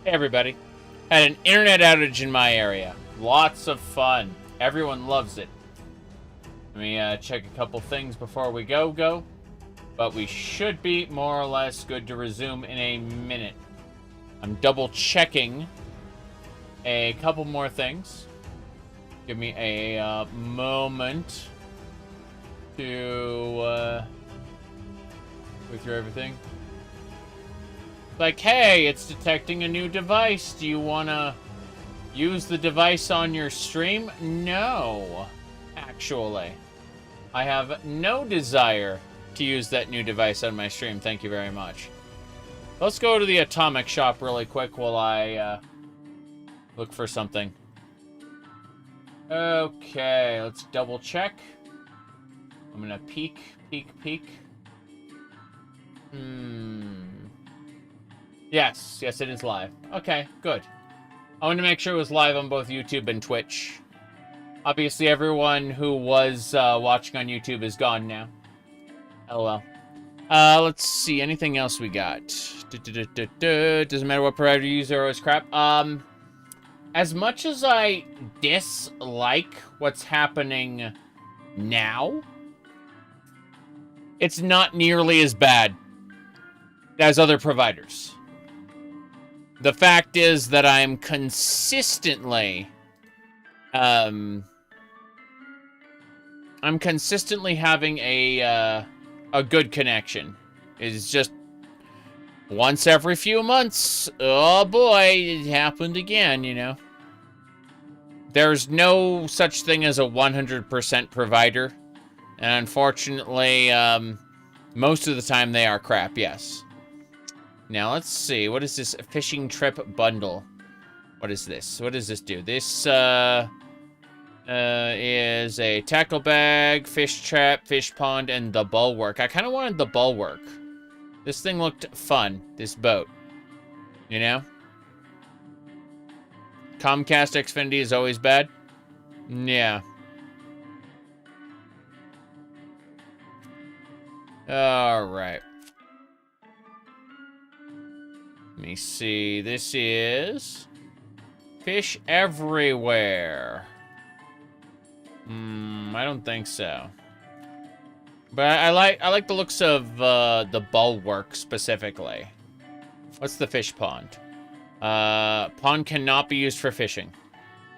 [SPEAKER 1] Hey everybody. Had an internet outage in my area. Lots of fun. Everyone loves it. Let me check a couple things before we go. But we should be more or less good to resume in a minute. I'm double checking a couple more things. Give me a moment to go through everything. Like, hey, it's detecting a new device. Do you want to use the device on your stream? No, actually. I have no desire to use that new device on my stream. Thank you very much. Let's go to the atomic shop really quick while I look for something. Okay, let's double check. I'm gonna peek. Yes, it is live. Okay, good. I wanted to make sure it was live on both YouTube and Twitch. Obviously, everyone who was watching on YouTube is gone now. LOL. Let's see. Anything else we got? Doesn't matter what provider you use, they're always crap. As much as I dislike what's happening now, it's not nearly as bad as other providers. The fact is that I'm consistently having a good connection. It's just once every few months. Oh boy, it happened again, you know. There's no such thing as a 100% provider. And unfortunately, most of the time they are crap, yes. Now, let's see. What is this fishing trip bundle? What is this? What does this do? This is a tackle bag, fish trap, fish pond, and the bulwark. I kind of wanted the bulwark. This thing looked fun, this boat. You know? Comcast Xfinity is always bad? Yeah. Alright. Let me see. This is fish everywhere. I don't think so. But I like the looks of the bulwark specifically. What's the fish pond? Pond cannot be used for fishing.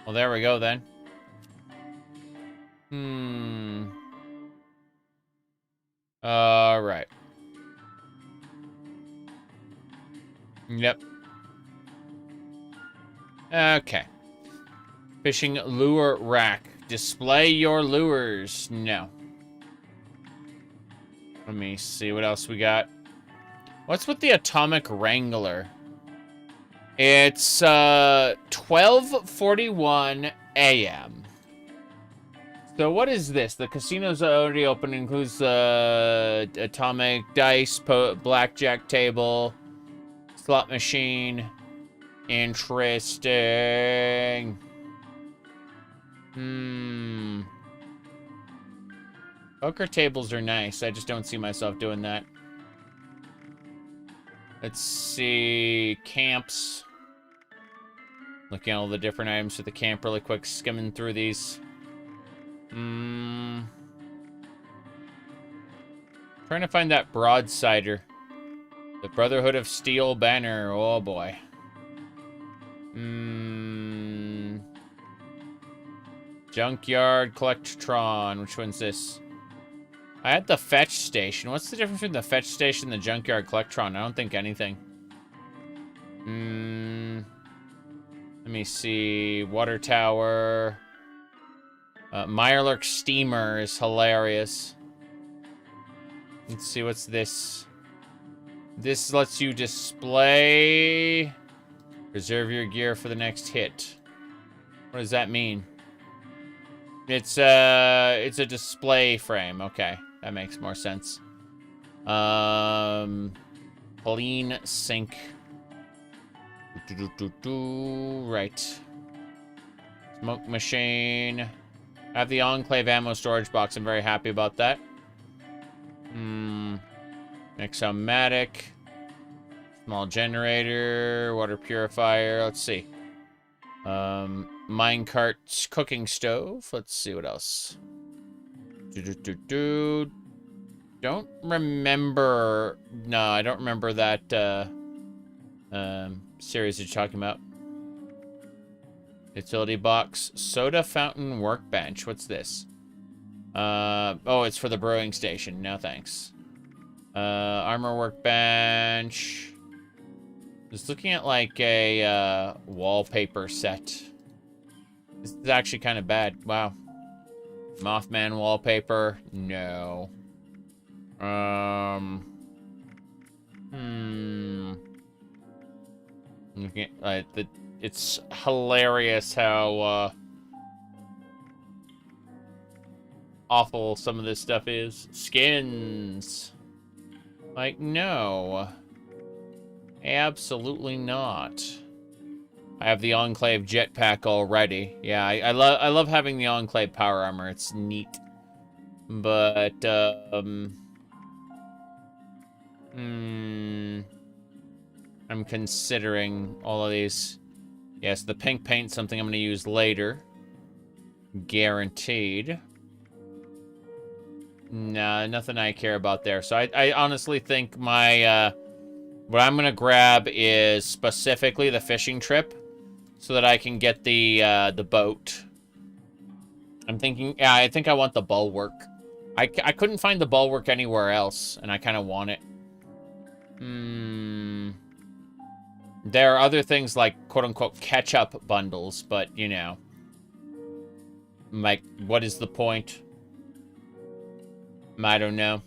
[SPEAKER 1] Well, there we go then. All right. Yep. Okay. Fishing lure rack. Display your lures. No. Let me see what else we got. What's with the atomic wrangler? It's 12:41 a.m. So what is this? The casino's already open. Includes atomic dice, blackjack table, slot machine. Interesting. Poker tables are nice. I just don't see myself doing that. Let's see. Camps. Looking at all the different items for the camp really quick. Skimming through these. Trying to find that broadsider. The Brotherhood of Steel banner. Oh boy. Junkyard Collectron. Which one's this? I had the fetch station. What's the difference between the fetch station and the junkyard Collectron? I don't think anything. Let me see. Water tower. Mirelurk steamer is hilarious. Let's see, what's this? This lets you display. Reserve your gear for the next hit. What does that mean? It's a display frame. Okay, that makes more sense. Clean sink. Right. Smoke machine. I have the Enclave ammo storage box. I'm very happy about that. Mixomatic. Small generator. Water purifier. Let's see. Minecart cooking stove. Let's see what else. Don't remember. No, I don't remember that series you're talking about. Utility box. Soda fountain workbench. What's this? Oh, it's for the brewing station. No thanks. Armor workbench. Just looking at like a wallpaper set. This is actually kind of bad. Wow. Mothman wallpaper. No. Looking at it's hilarious how awful some of this stuff is. Skins. Like, no. Absolutely not. I have the Enclave jetpack already. Yeah, I love having the Enclave power armor. It's neat. But I'm considering all of these. Yes, the pink paint's something I'm going to use later. Guaranteed. Nah, nothing I care about there. So I honestly think my what I'm going to grab is specifically the fishing trip so that I can get the boat. I'm thinking, yeah, I think I want the bulwark. I couldn't find the bulwark anywhere else, and I kind of want it. There are other things like quote-unquote catch-up bundles, but, you know. Like, what is the point? I don't know.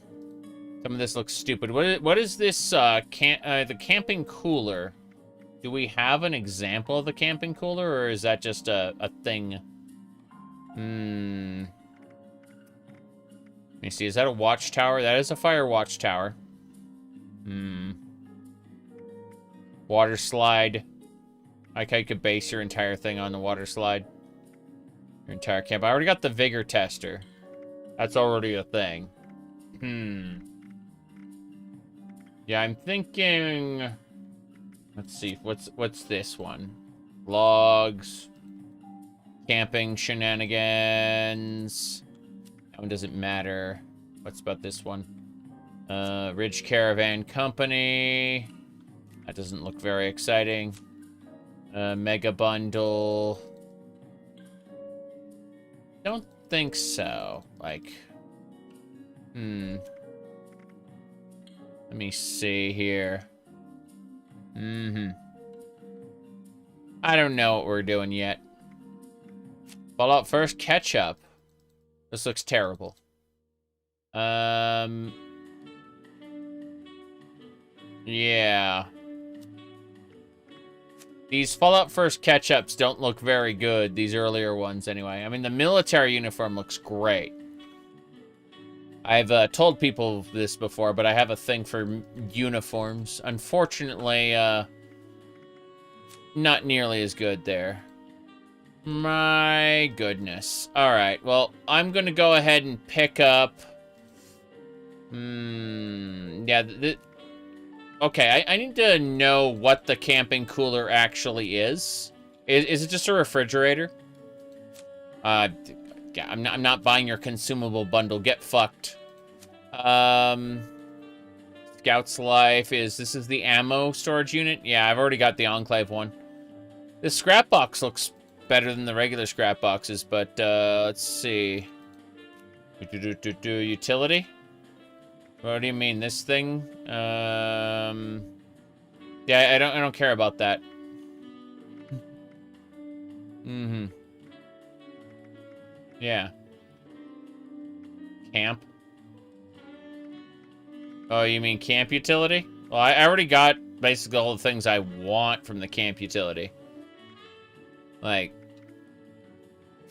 [SPEAKER 1] Some of this looks stupid. What is this, the camping cooler? Do we have an example of the camping cooler, or is that just a thing? Let me see, is that a watchtower? That is a fire watchtower. Water slide. Like how you could base your entire thing on the water slide. Your entire camp. I already got the vigor tester. That's already a thing. Yeah, I'm thinking... Let's see, what's this one? Logs. Camping shenanigans. That one doesn't matter. What's about this one? Ridge Caravan Company. That doesn't look very exciting. Mega Bundle. Don't think so. Like, Let me see here. I don't know what we're doing yet. Fallout first, catch up. This looks terrible. Yeah. These Fallout first catch-ups don't look very good, these earlier ones anyway. I mean, the military uniform looks great. I've told people this before, but I have a thing for uniforms. Unfortunately, not nearly as good there. My goodness. Alright, well, I'm gonna go ahead and pick up... yeah, okay, I need to know what the camping cooler actually is. Is it just a refrigerator? Yeah, I'm not buying your consumable bundle. Get fucked. Scout's Life this is the ammo storage unit? Yeah, I've already got the Enclave one. This scrap box looks better than the regular scrap boxes, but let's see. Utility? What do you mean, this thing? Yeah, I don't care about that. Yeah. Camp. Oh, you mean camp utility? Well, I already got basically all the things I want from the camp utility. Like,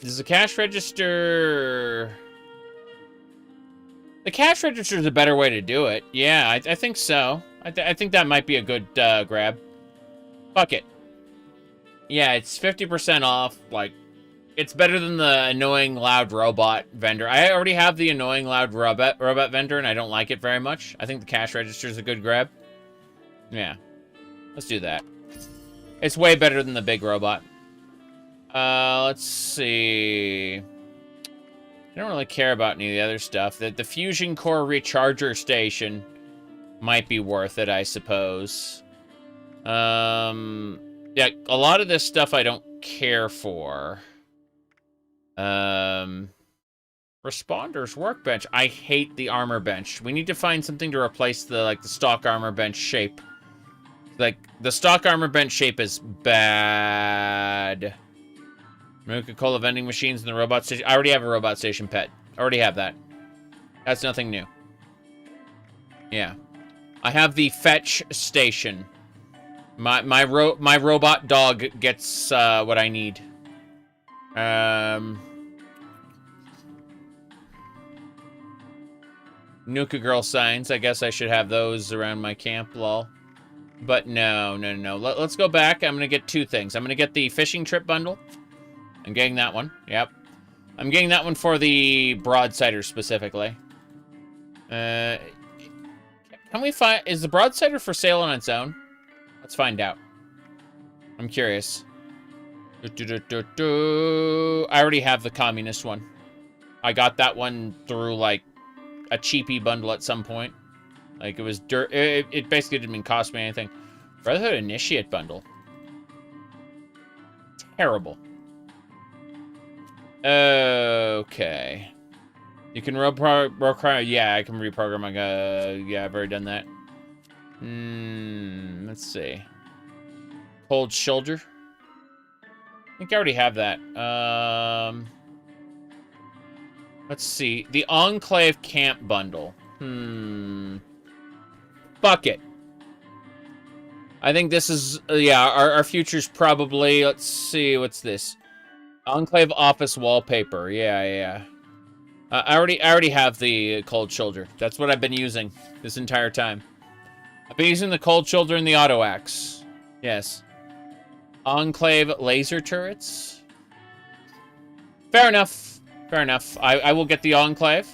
[SPEAKER 1] does the cash register... The cash register is a better way to do it. Yeah, I think so. I think that might be a good grab. Fuck it. Yeah, it's 50% off. Like, it's better than the annoying loud robot vendor. I already have the annoying loud robot vendor, and I don't like it very much. I think the cash register is a good grab. Yeah, let's do that. It's way better than the big robot. Let's see. I don't really care about any of the other stuff. The fusion core recharger station might be worth it, I suppose. Yeah, a lot of this stuff I don't care for. Responders workbench. I hate the armor bench. We need to find something to replace the stock armor bench shape. Like, the stock armor bench shape is bad. Coca-Cola vending machines in the robot station. I already have a robot station pet. Already have that. That's nothing new. Yeah. I have the fetch station. My robot dog gets what I need. Nuka Girl signs. I guess I should have those around my camp, lol. But no. Let's go back. I'm gonna get two things. I'm gonna get the fishing trip bundle. I'm getting that one. Yep. I'm getting that one for the broadsider specifically. Can we find... Is the broadsider for sale on its own? Let's find out. I'm curious. I already have the communist one. I got that one through, like, a cheapy bundle at some point. Like, it was dirt... It basically didn't even cost me anything. Brotherhood Initiate bundle. Terrible. Okay. You can reprogram... Yeah, I can reprogram my... yeah, I've already done that. Let's see. Cold shoulder. I think I already have that. Let's see. The Enclave Camp bundle. Fuck it. I think this is... yeah, our future's probably... Let's see. What's this? Enclave office wallpaper. Yeah. I already have the cold shoulder. That's what I've been using this entire time. I've been using the cold shoulder and the auto axe. Yes. Enclave laser turrets. Fair enough. I will get the Enclave.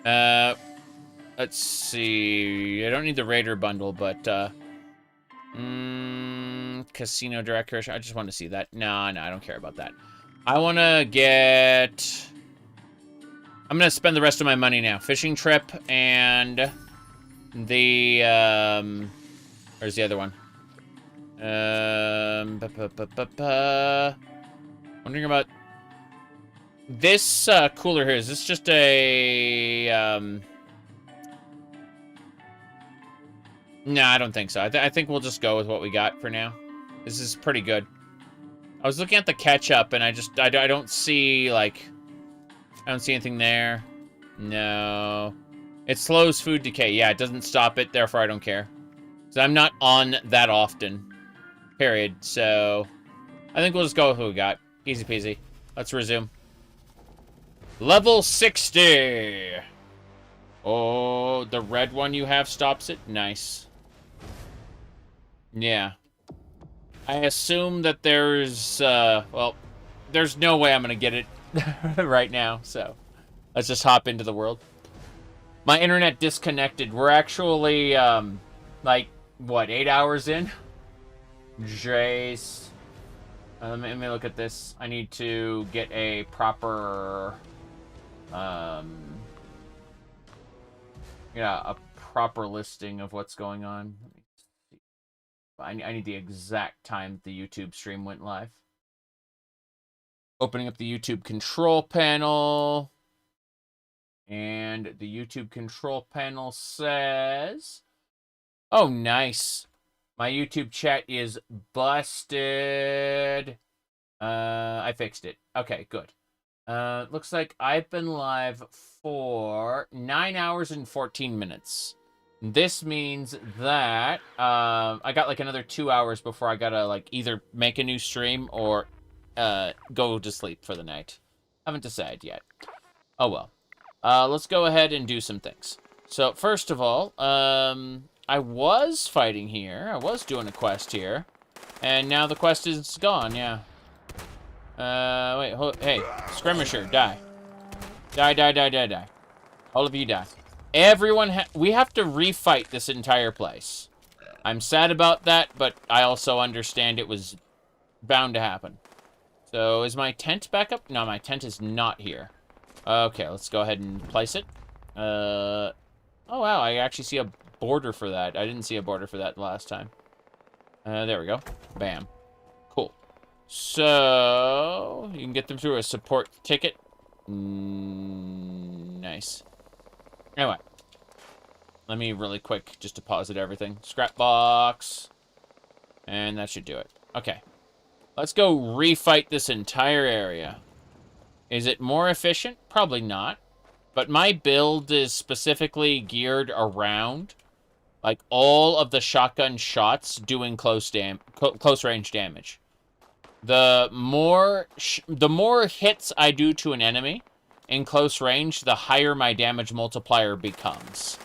[SPEAKER 1] Let's see. I don't need the Raider bundle, but Casino Director. I just want to see that. No, I don't care about that. I want to get... I'm going to spend the rest of my money now. Fishing trip and the... where's the other one? Wondering about This cooler here, is this just a... No, I don't think so. I think we'll just go with what we got for now. This is pretty good. I was looking at the ketchup, and I don't see, like... I don't see anything there. No. It slows food decay. Yeah, it doesn't stop it, therefore I don't care. So I'm not on that often. Period. So, I think we'll just go with what we got. Easy peasy. Let's resume. Level 60! Oh, the red one you have stops it? Nice. Yeah. I assume that there's, well, there's no way I'm gonna get it right now, so let's just hop into the world. My internet disconnected. We're actually, like, what, 8 hours in? Jace. Let me look at this. I need to get a proper, yeah, a proper listing of what's going on. Let me see. I need the exact time the YouTube stream went live. Opening up the YouTube control panel. And the YouTube control panel says... Oh, nice. My YouTube chat is busted. I fixed it. Okay, good. Looks like I've been live for 9 hours and 14 minutes. This means that I got like another 2 hours before I gotta like either make a new stream or go to sleep for the night. Haven't decided yet. Oh well. Let's go ahead and do some things. So first of all, I was fighting here. I was doing a quest here. And now the quest is gone, yeah. Wait, hey, skirmisher, die. Die. All of you die. Everyone, we have to refight this entire place. I'm sad about that, but I also understand it was bound to happen. So, is my tent back up? No, my tent is not here. Okay, let's go ahead and place it. Oh wow, I actually see a border for that. I didn't see a border for that last time. There we go. Bam. Cool. So, you can get them through a support ticket. Nice. Anyway. Let me really quick just deposit everything. Scrap box. And that should do it. Okay. Let's go refight this entire area. Is it more efficient? Probably not. But my build is specifically geared around like all of the shotgun shots doing close range damage. The more hits I do to an enemy in close range, the higher my damage multiplier becomes.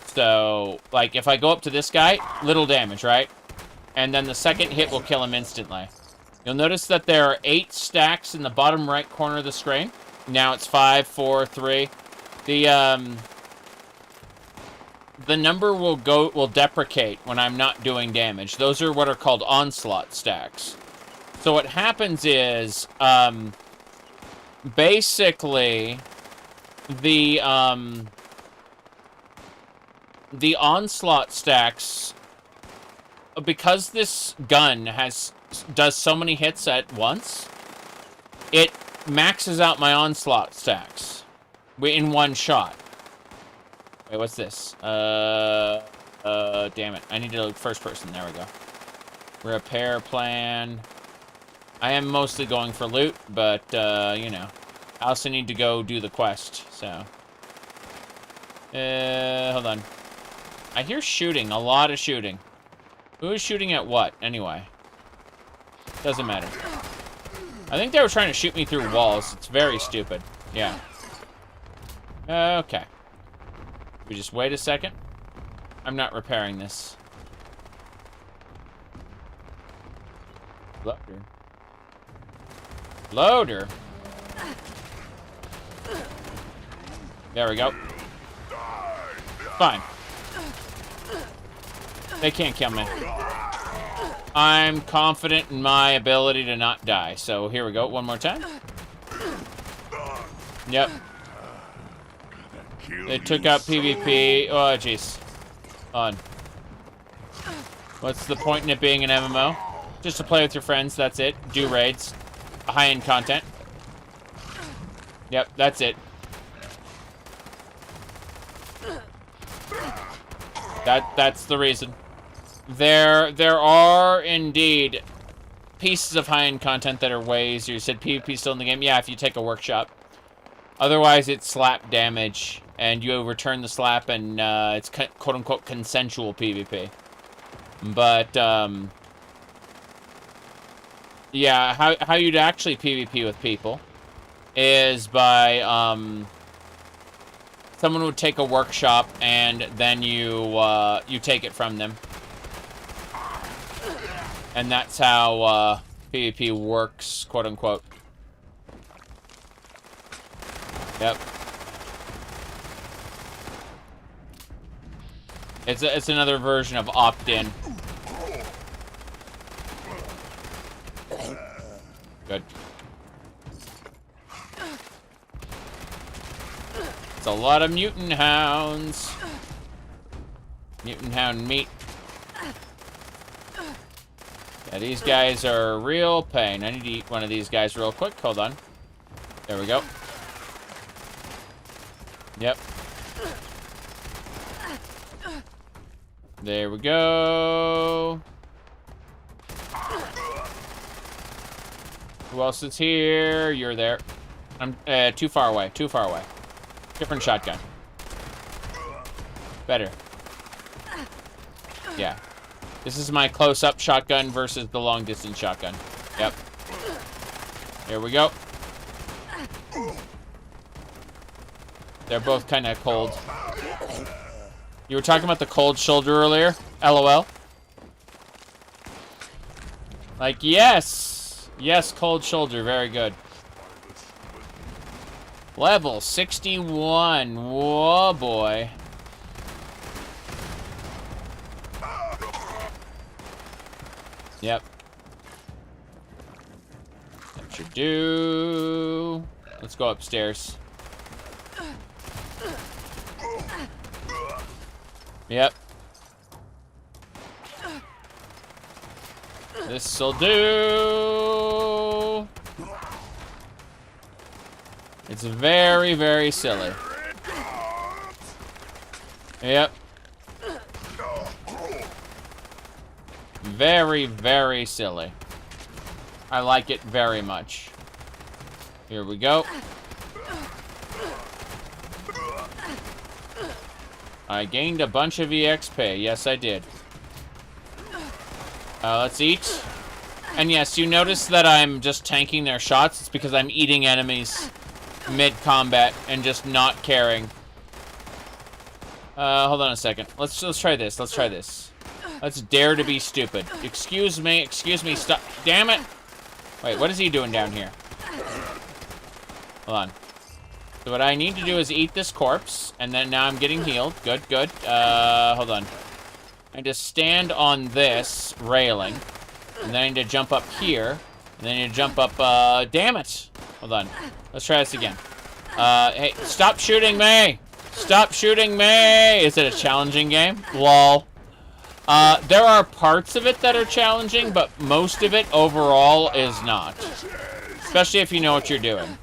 [SPEAKER 1] So, like, if I go up to this guy, little damage, right? And then the second hit will kill him instantly. You'll notice that there are 8 stacks in the bottom right corner of the screen. Now it's 5, 4, 3. The number will deprecate when I'm not doing damage. Those are what are called onslaught stacks. So what happens is, basically, the onslaught stacks, because this gun does so many hits at once, it maxes out my onslaught stacks in one shot. Wait, what's this? Damn it. I need to look first person. There we go. Repair plan. I am mostly going for loot, but, you know. I also need to go do the quest, so. Hold on. I hear shooting. A lot of shooting. Who is shooting at what, anyway? Doesn't matter. I think they were trying to shoot me through walls. It's very stupid. Yeah. Okay. We just wait a second. I'm not repairing this. Loader. Loader. There we go. Fine. They can't kill me. I'm confident in my ability to not die. So here we go. One more time. Yep. They took out PvP. Oh, jeez. On. What's the point in it being an MMO? Just to play with your friends, that's it. Do raids. High-end content. Yep, that's it. That's the reason. There are indeed pieces of high-end content that are way easier. You said PvP still in the game? Yeah, if you take a workshop. Otherwise, it's slap damage, and you return the slap, and it's quote-unquote consensual PvP. But, yeah, how you'd actually PvP with people is by, someone would take a workshop, and then you take it from them. And that's how PvP works, quote unquote. Yep. It's another version of opt-in. Good. It's a lot of mutant hounds. Mutant hound meat. Yeah, these guys are a real pain. I need to eat one of these guys real quick. Hold on. There we go. Yep. There we go. Who else is here? You're there. I'm too far away. Too far away. Different shotgun. Better. Yeah. This is my close-up shotgun versus the long-distance shotgun. Yep. There we go. They're both kind of cold. You were talking about the cold shoulder earlier? LOL. Like, yes! Yes, cold shoulder. Very good. Level 61. Whoa, boy. Yep. That should do. Let's go upstairs. Yep. This'll do. It's very, very silly. Yep. Very, very silly. I like it very much. Here we go. I gained a bunch of EXP. Yes, I did. Let's eat. And yes, you notice that I'm just tanking their shots. It's because I'm eating enemies mid-combat and just not caring. Hold on a second. Let's try this. Let's try this. Let's dare to be stupid. Excuse me, stop. Damn it! Wait, what is he doing down here? Hold on. So what I need to do is eat this corpse, and then now I'm getting healed. Good, good. Hold on. I just stand on this railing, and then I need to jump up here, and then I need to jump up, damn it! Hold on. Let's try this again. Hey, stop shooting me! Stop shooting me! Is it a challenging game? Lol. There are parts of it that are challenging, but most of it overall is not. Especially if you know what you're doing.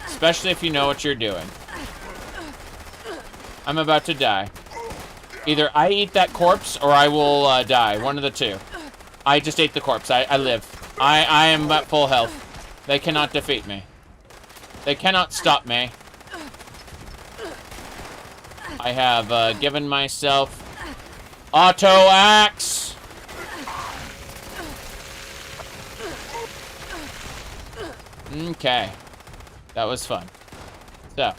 [SPEAKER 1] Especially if you know what you're doing. I'm about to die. Either I eat that corpse or I will die. One of the two. I just ate the corpse. I live. I am at full health. They cannot defeat me. They cannot stop me. I have given myself auto axe. Okay. That was fun. So,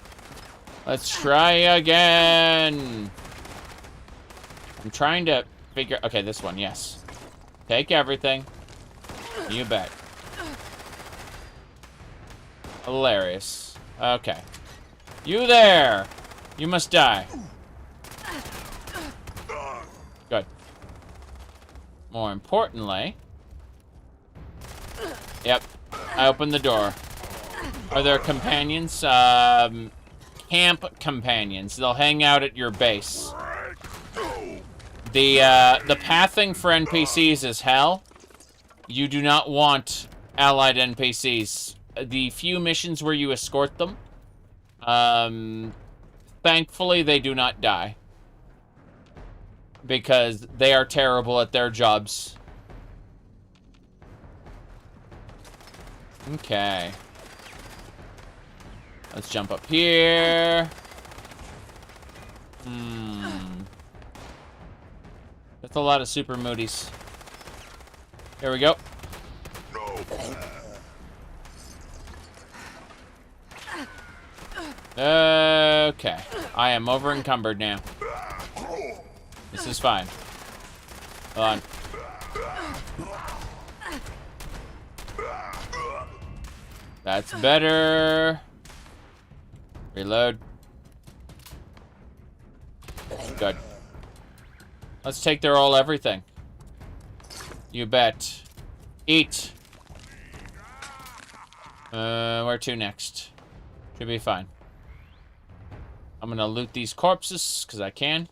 [SPEAKER 1] let's try again. I'm trying to figure... Okay, this one, yes. Take everything. You bet. Hilarious. Okay. You there! You must die. Good. More importantly... Yep. I opened the door. Are there companions? Camp companions. They'll hang out at your base. The pathing for NPCs is hell. You do not want allied NPCs the few missions where you escort them, thankfully they do not die. Because they are terrible at their jobs. Okay. Let's jump up here. That's a lot of super moodies. Here we go. Okay. I am over encumbered now. This is fine. Hold on. That's better. Reload. Good. Let's take their all everything. You bet. Eat. Where to next? Should be fine. I'm gonna loot these corpses, because I can.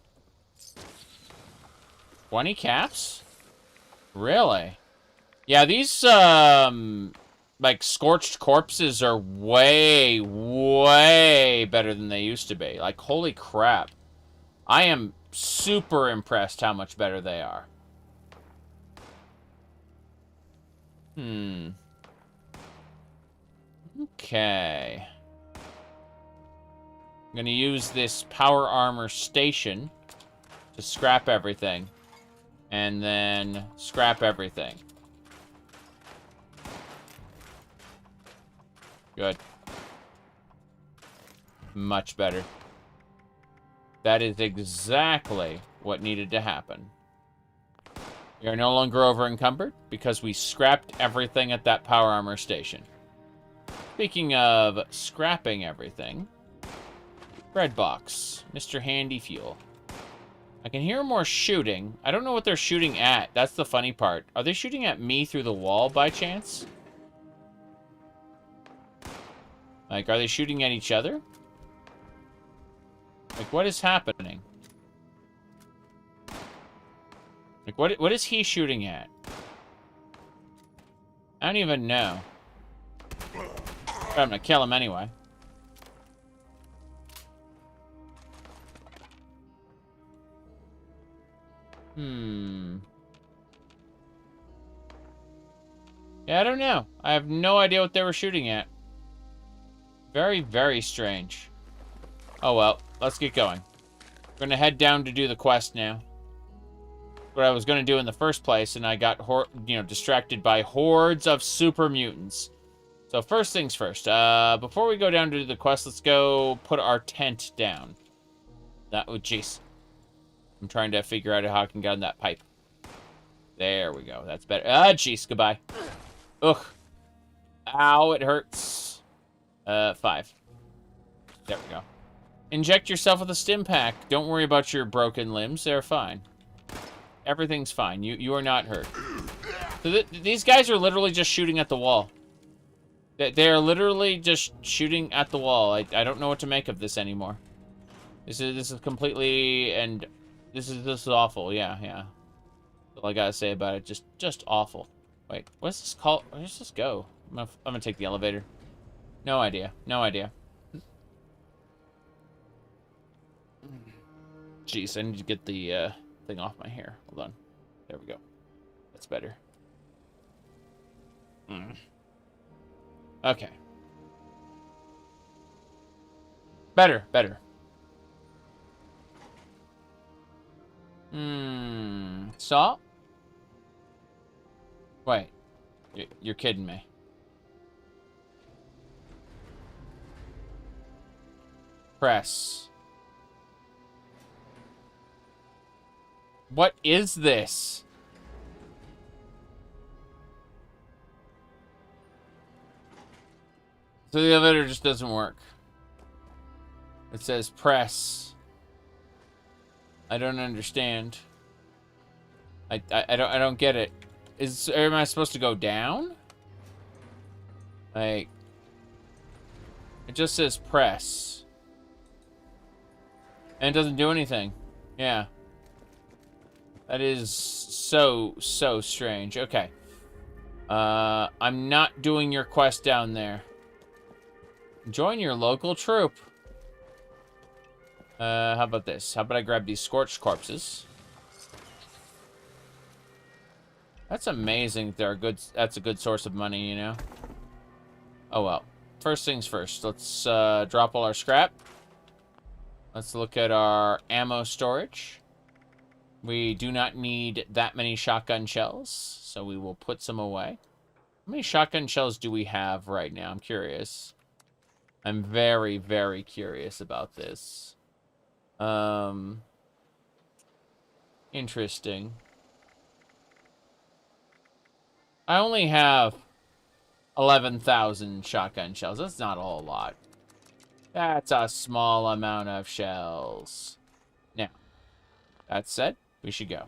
[SPEAKER 1] 20 caps? Really? Yeah, these, like, scorched corpses are way, way better than they used to be. Like, holy crap. I am super impressed how much better they are. Okay. I'm gonna use this power armor station to scrap everything. And then scrap everything. Good. Much better. That is exactly what needed to happen. We are no longer over encumbered because we scrapped everything at that power armor station. Speaking of scrapping everything, bread box, Mr. Handy Fuel. I can hear more shooting. I don't know what they're shooting at. That's the funny part. Are they shooting at me through the wall by chance? Like, are they shooting at each other? Like, what is happening? Like, what is he shooting at? I don't even know. But I'm gonna kill him anyway. Yeah, I don't know. I have no idea what they were shooting at. Very, very strange. Oh well, let's get going. We're gonna head down to do the quest now. What I was gonna do in the first place, and I got distracted by hordes of super mutants. So first things first. Before we go down to do the quest, let's go put our tent down. Jeez. I'm trying to figure out how I can get on that pipe. There we go. That's better. Jeez. Goodbye. Ugh. Ow, it hurts. 5. There we go. Inject yourself with a stim pack. Don't worry about your broken limbs. They're fine. Everything's fine. You are not hurt. So these guys are literally just shooting at the wall. They're literally just shooting at the wall. I don't know what to make of this anymore. This is completely, and this is awful. Yeah. That's all I gotta say about it. Just awful. Wait, what's this called? Where does this go? I'm gonna take the elevator. No idea. Jeez, I need to get the thing off my hair. Hold on. There we go. That's better. Okay. Better. Salt? Wait. You're kidding me. Press. What is this? So the elevator just doesn't work. It says press. I don't understand. I don't get it. Am I supposed to go down? Like, it just says press. And it doesn't do anything. Yeah. That is so strange. Okay. I'm not doing your quest down there. Join your local troop. How about this? How about I grab these scorched corpses? That's amazing. They're good. That's a good source of money, you know. Oh well. First things first. Let's drop all our scrap. Let's look at our ammo storage. We do not need that many shotgun shells, so we will put some away. How many shotgun shells do we have right now? I'm curious. I'm very, very curious about this. Interesting. I only have 11,000 shotgun shells. That's not a whole lot. That's a small amount of shells. Now, that said, we should go.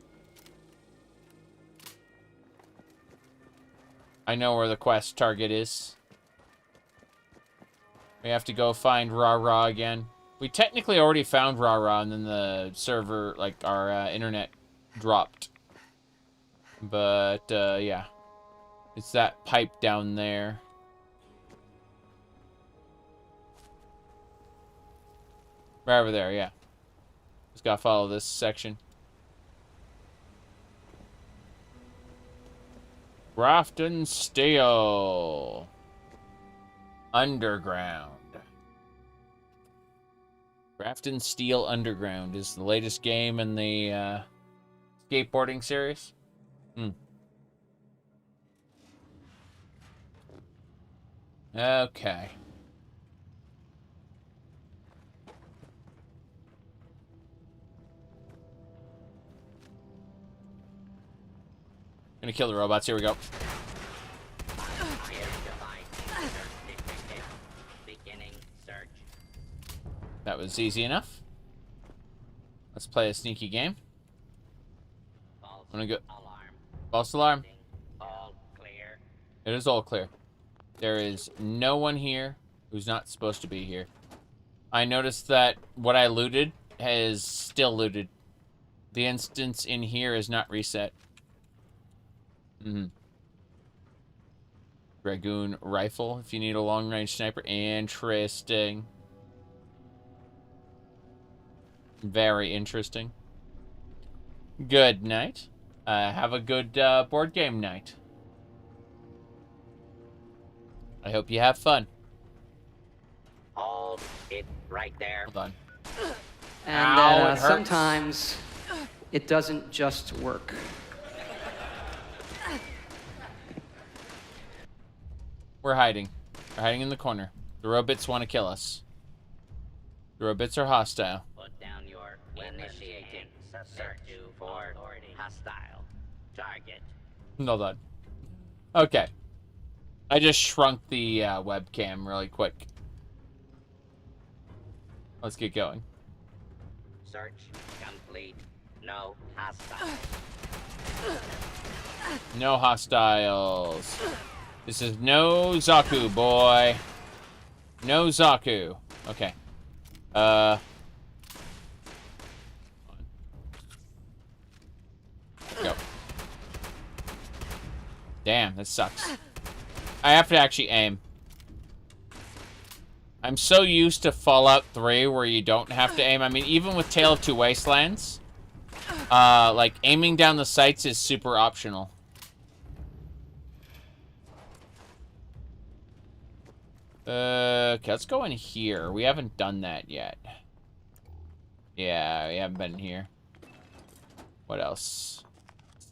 [SPEAKER 1] I know where the quest target is. We have to go find Rah-Rah again. We technically already found Rah-Rah, and then the server, like, our internet dropped. But, yeah. It's that pipe down there. Right over there, yeah. Just gotta follow this section. Grafton Steel. Underground. Grafton Steel Underground is the latest game in the skateboarding series. Okay. Gonna kill the robots. Here we go. That was easy enough. Let's play a sneaky game. I'm gonna go. False alarm.
[SPEAKER 4] All clear.
[SPEAKER 1] It is all clear. There is no one here who's not supposed to be here. I noticed that what I looted has still looted. The instance in here is not reset. Dragoon rifle, if you need a long-range sniper. Interesting. Very interesting. Good night. Have a good board game night. I hope you have fun.
[SPEAKER 4] Hold it right there.
[SPEAKER 1] Hold on.
[SPEAKER 10] And
[SPEAKER 1] Ow, it hurts.
[SPEAKER 10] sometimes it doesn't just work.
[SPEAKER 1] We're hiding. We're hiding in the corner. The robots want to kill us. The robots are hostile.
[SPEAKER 4] Put down your initiating search for hostile target.
[SPEAKER 1] Hold on. Okay. I just shrunk the webcam really quick. Let's get going.
[SPEAKER 4] Search complete. No hostiles.
[SPEAKER 1] No hostiles. This is no Zaku, boy. No Zaku. Okay. Go. Damn, that sucks. I have to actually aim. I'm so used to Fallout 3 where you don't have to aim. I mean, even with Tale of Two Wastelands, like, aiming down the sights is super optional. Okay, let's go in here. We haven't done that yet. Yeah, we haven't been in here. What else?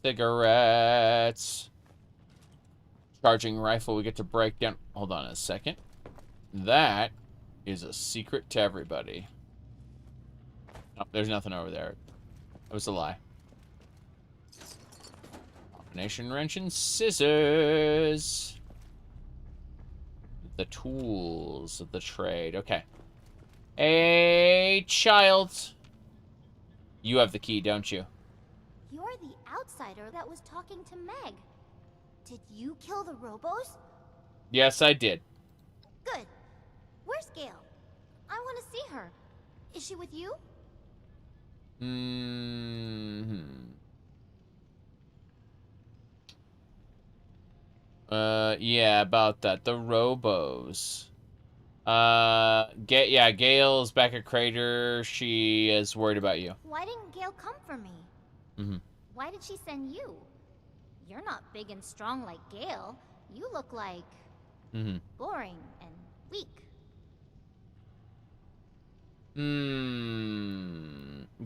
[SPEAKER 1] Cigarettes. Charging rifle, we get to break down. Hold on a second. That is a secret to everybody. Oh, there's nothing over there. That was a lie. Combination wrench and scissors. The tools of the trade. Okay. Hey, child. You have the key, don't you?
[SPEAKER 9] You're the outsider that was talking to Meg. Did you kill the Robos?
[SPEAKER 1] Yes, I did.
[SPEAKER 9] Good. Where's Gail? I want to see her. Is she with you?
[SPEAKER 1] Yeah, about that. The Robos. Yeah, Gail's back at Crater. She is worried about you.
[SPEAKER 9] Why didn't Gale come for me?
[SPEAKER 1] Mm-hmm.
[SPEAKER 9] Why did she send you? You're not big and strong like Gale. You look like... boring and weak.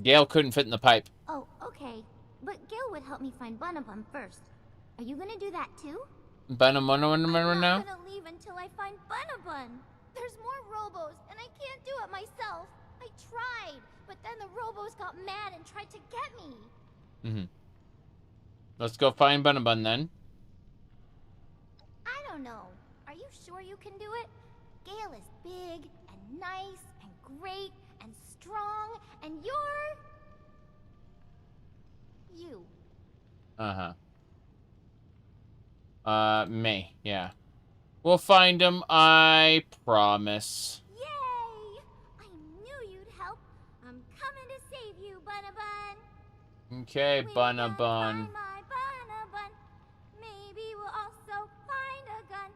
[SPEAKER 1] Gale couldn't fit in the pipe.
[SPEAKER 9] Oh, okay. But Gale would help me find Bunabun first. Are you gonna do that too?
[SPEAKER 1] Bunabun now?
[SPEAKER 9] I'm not gonna leave until I find Bunabun. There's more Robos, and I can't do it myself. I tried, but then the Robos got mad and tried to get me.
[SPEAKER 1] Let's go find Bunabun then.
[SPEAKER 9] I don't know. Are you sure you can do it? Gale is big and nice and great and strong, and you're... you.
[SPEAKER 1] Me, yeah. We'll find him, I promise.
[SPEAKER 9] Yay! I knew you'd help. I'm coming to save you, Bunabun.
[SPEAKER 1] Okay, Bunabun.
[SPEAKER 9] My Bunabun. Maybe we'll also find a gun.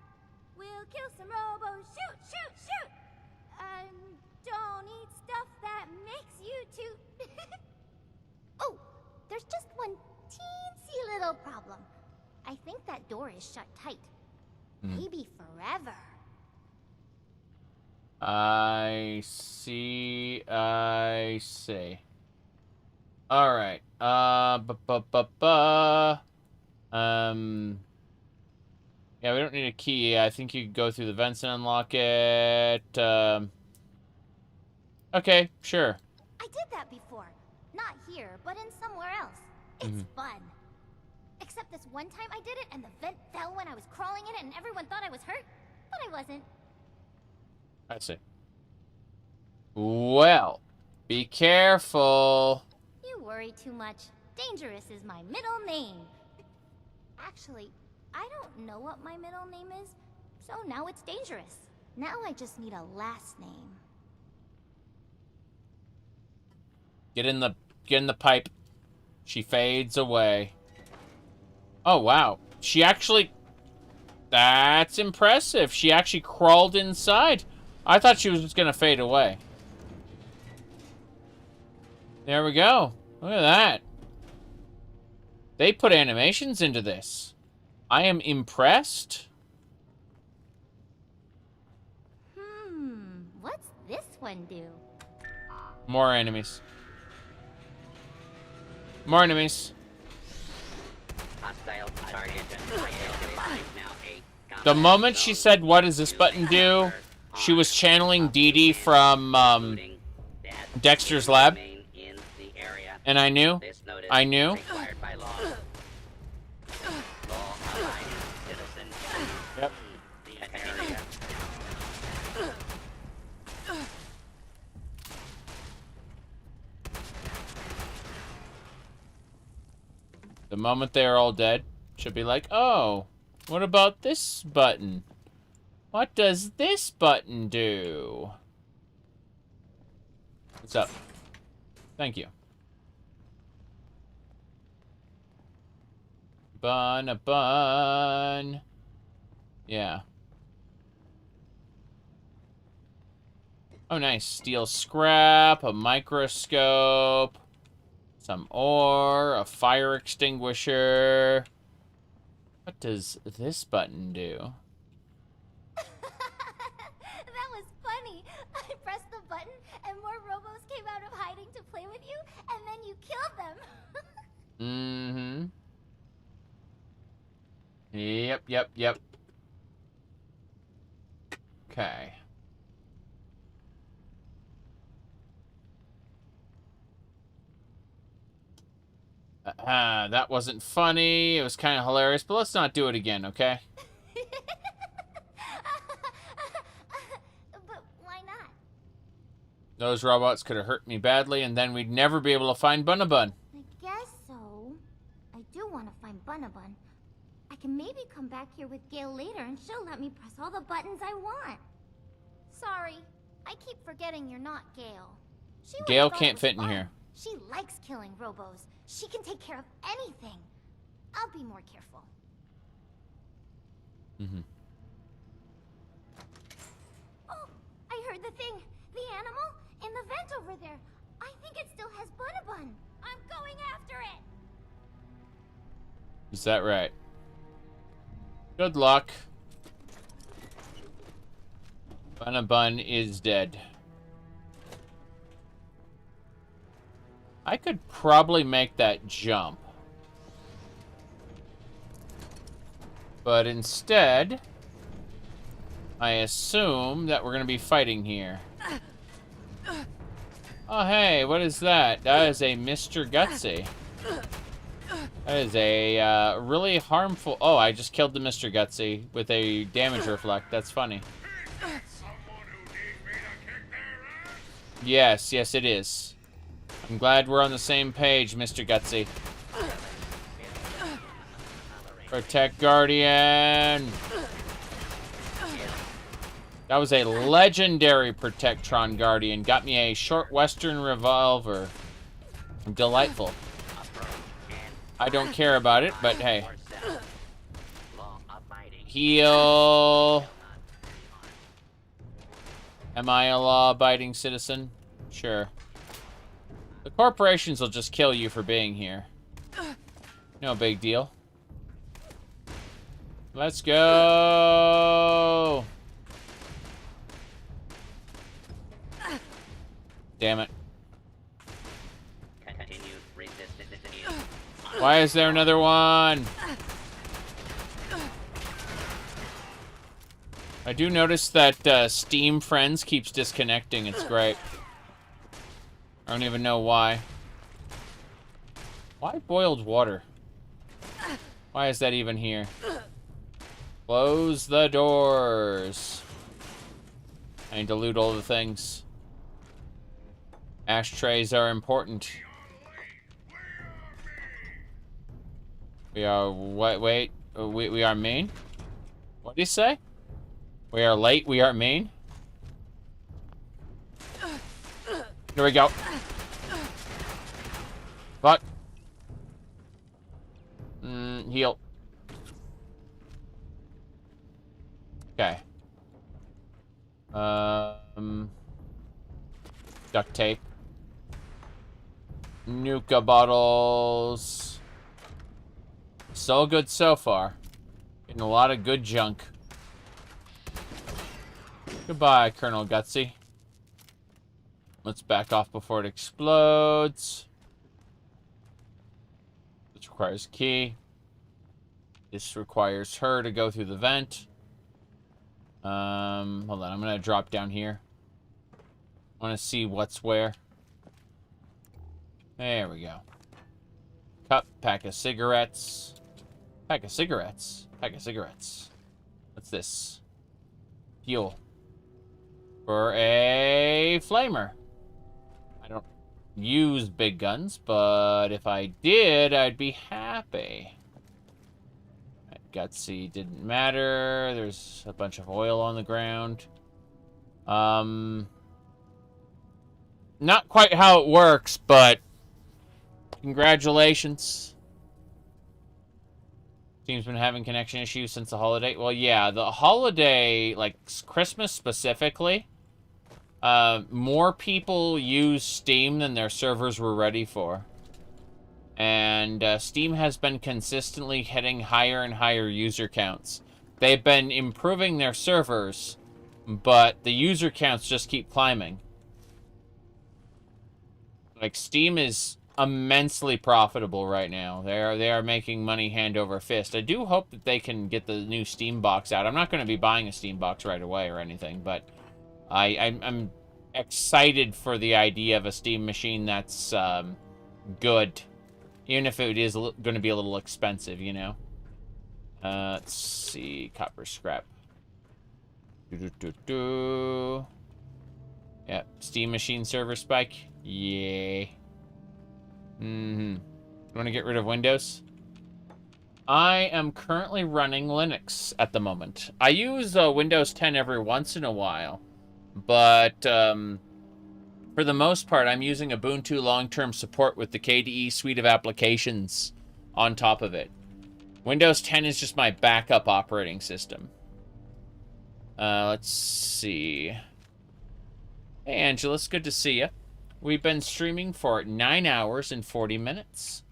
[SPEAKER 9] We'll kill some Robos. Shoot, shoot, shoot! Don't eat stuff that makes you toot. Oh, there's just one teensy little problem. I think that door is shut tight. Maybe forever.
[SPEAKER 1] I see. Alright. Yeah, we don't need a key. I think you could go through the vents and unlock it. Okay, sure.
[SPEAKER 9] I did that before. Not here, but in somewhere else. It's fun. Except this one time I did it and the vent fell when I was crawling in it and everyone thought I was hurt, but I wasn't.
[SPEAKER 1] I see. Well, be careful.
[SPEAKER 9] You worry too much. Dangerous is my middle name. Actually, I don't know what my middle name is, so now it's Dangerous. Now I just need a last name.
[SPEAKER 1] Get in the pipe. She fades away. Oh, wow. She actually... That's impressive. She actually crawled inside. I thought she was just going to fade away. There we go. Look at that. They put animations into this. I am impressed.
[SPEAKER 9] What's this one do?
[SPEAKER 1] More enemies. More enemies. The moment she said, "What does this button do?" she was channeling Dee Dee from Dexter's Lab. And I knew. I knew. Yep. The moment they're all dead, she'll be like, oh, what about this button? What does this button do? What's up? Thank you. Bun. Yeah. Oh, nice. Steel scrap, a microscope, some ore, a fire extinguisher. What does this button do?
[SPEAKER 9] That was funny. I pressed the button and more Robos came out of hiding to play with you, and then you killed them.
[SPEAKER 1] Mm-hmm. Yep. Okay. That wasn't funny. It was kind of hilarious, but let's not do it again, okay?
[SPEAKER 9] But why not?
[SPEAKER 1] Those robots could have hurt me badly, and then we'd never be able to find Bunabun.
[SPEAKER 9] I guess so. I do want to find Bunabun. I can maybe come back here with Gale later, and she'll let me press all the buttons I want. Sorry, I keep forgetting you're not Gale.
[SPEAKER 1] Gale can't fit in here.
[SPEAKER 9] She likes killing Robos. She can take care of anything. I'll be more careful.
[SPEAKER 1] Mm-hmm.
[SPEAKER 9] Oh, The thing, the animal, in the vent over there. I think it still has Bun-a-Bun. I'm going after it.
[SPEAKER 1] Is that right? Good luck. Bun is dead. I could probably make that jump. But instead, I assume that we're going to be fighting here. Oh, hey, what is that? That is a Mr. Gutsy. That is a really harmful... Oh, I just killed the Mr. Gutsy with a damage reflect. That's funny. Yes, yes, it is. I'm glad we're on the same page, Mr. Gutsy. Protect Guardian. That was a legendary Protectron Guardian. Got me a short Western revolver. Delightful. I don't care about it, but hey. Heal. Am I a law-abiding citizen? Sure. The corporations will just kill you for being here. No big deal. Let's go. Damn it. Why is there another one? I do notice that Steam Friends keeps disconnecting. It's great. I don't even know why. Why boiled water? Why is that even here? Close the doors. I need to loot all the things. Ashtrays are important. We are what? Wait, we are mean. What did he say? We are late. We are mean. Here we go. Fuck. Heal. Okay. Duct tape. Nuka bottles. So good so far. Getting a lot of good junk. Goodbye, Colonel Gutsy. Let's back off before it explodes. This requires a key. This requires her to go through the vent. Hold on, I'm gonna drop down here. I wanna see what's where. There we go. Cup, pack of cigarettes. Pack of cigarettes. Pack of cigarettes. What's this? Fuel. For a flamer. I don't use big guns, but if I did, I'd be happy. Gutsy didn't matter. There's a bunch of oil on the ground. Not quite how it works, but congratulations. Team's been having connection issues since the holiday. Well, yeah, the holiday, like Christmas specifically, more people used Steam than their servers were ready for. And Steam has been consistently hitting higher and higher user counts. They've been improving their servers, but the user counts just keep climbing. Like, Steam is immensely profitable right now. They are making money hand over fist. I do hope that they can get the new Steam box out. I'm not going to be buying a Steam box right away or anything, but I'm excited for the idea of a Steam machine that's good. Even if it is going to be a little expensive, you know. Let's see. Copper scrap. Yep. Steam machine server spike. Yay. You want to get rid of Windows? I am currently running Linux at the moment. I use Windows 10 every once in a while. But, for the most part, I'm using Ubuntu long-term support with the KDE suite of applications on top of it. Windows 10 is just my backup operating system. Let's see. Hey, Angela, it's good to see you. We've been streaming for 9 hours and 40 minutes.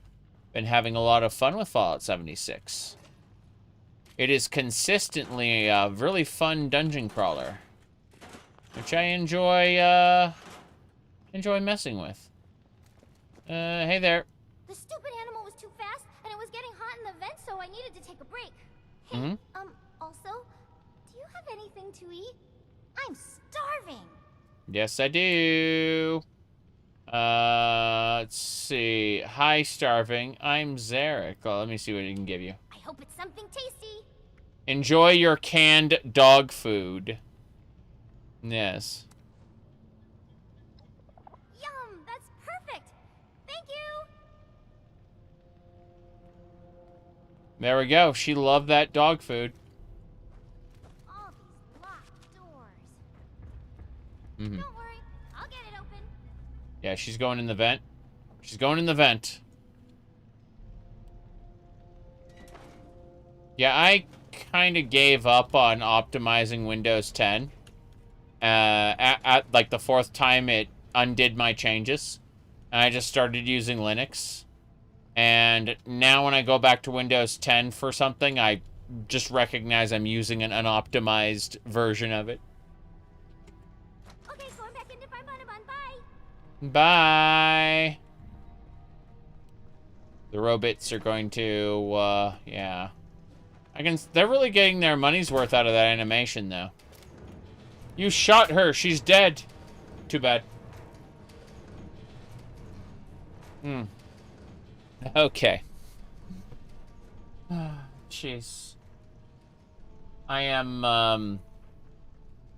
[SPEAKER 1] Been having a lot of fun with Fallout 76. It is consistently a really fun dungeon crawler, which I enjoy messing with. Hey there.
[SPEAKER 9] The stupid animal was too fast, and it was getting hot in the vent, so I needed to take a break. Hey,
[SPEAKER 1] Mm-hmm.
[SPEAKER 9] Also, do you have anything to eat? I'm starving.
[SPEAKER 1] Yes, I do. Let's see. Hi, Starving. I'm Zarek. Oh, let me see what he can give you.
[SPEAKER 9] I hope it's something tasty.
[SPEAKER 1] Enjoy your canned dog food. Yes.
[SPEAKER 9] Yum, that's perfect. Thank you.
[SPEAKER 1] There we go. She loved that dog food.
[SPEAKER 9] All these locked doors.
[SPEAKER 1] Mm-hmm.
[SPEAKER 9] Don't worry, I'll get it open.
[SPEAKER 1] Yeah, she's going in the vent. She's going in the vent. Yeah, I kind of gave up on optimizing Windows 10. At like the 4th time it undid my changes. And I just started using Linux. And now when I go back to Windows 10 for something, I just recognize I'm using an unoptimized version of it.
[SPEAKER 9] Okay, going back in to find Bonabon. Bye.
[SPEAKER 1] Bye. The robots are going to, yeah. They're really getting their money's worth out of that animation, though. You shot her. She's dead. Too bad. Okay. Jeez. I am,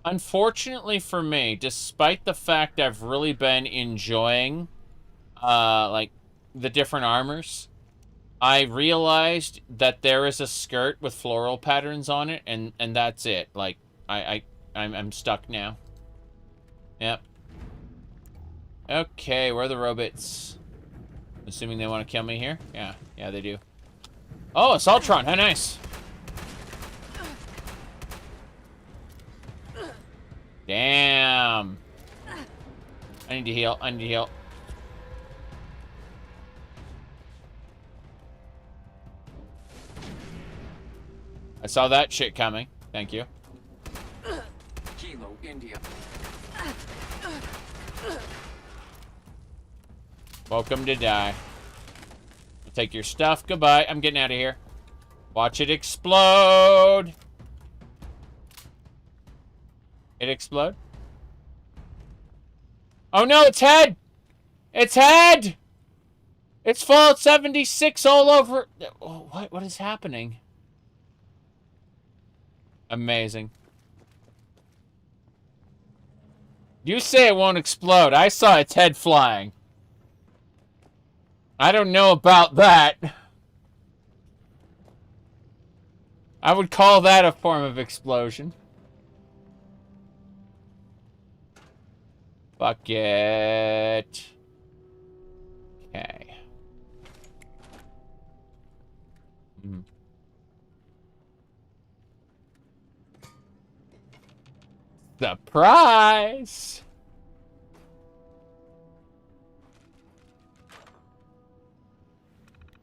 [SPEAKER 1] unfortunately for me, despite the fact I've really been enjoying, like, the different armors, I realized that there is a skirt with floral patterns on it, and that's it. Like, I'm stuck now. Yep. Okay, where are the robots? Assuming they want to kill me here? Yeah, they do. Oh, Assaultron, how nice. Damn. I need to heal, I saw that shit coming. Thank you.
[SPEAKER 5] Kilo, India.
[SPEAKER 1] Welcome to die. Take your stuff. Goodbye. I'm getting out of here. Watch it explode. It explode? Oh no, it's head! It's head! It's Fallout 76 all over. Oh, what is happening? Amazing. You say it won't explode. I saw its head flying. I don't know about that. I would call that a form of explosion. Fuck it. Okay. Surprise!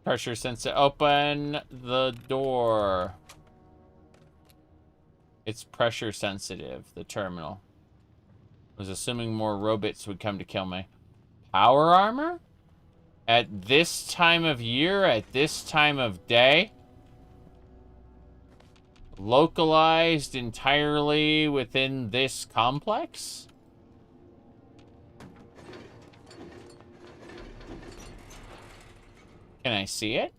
[SPEAKER 1] Pressure sensor. Open the door. It's pressure sensitive, the terminal. I was assuming more robots would come to kill me. Power armor? At this time of year, at this time of day? Localized entirely within this complex? Can I see it?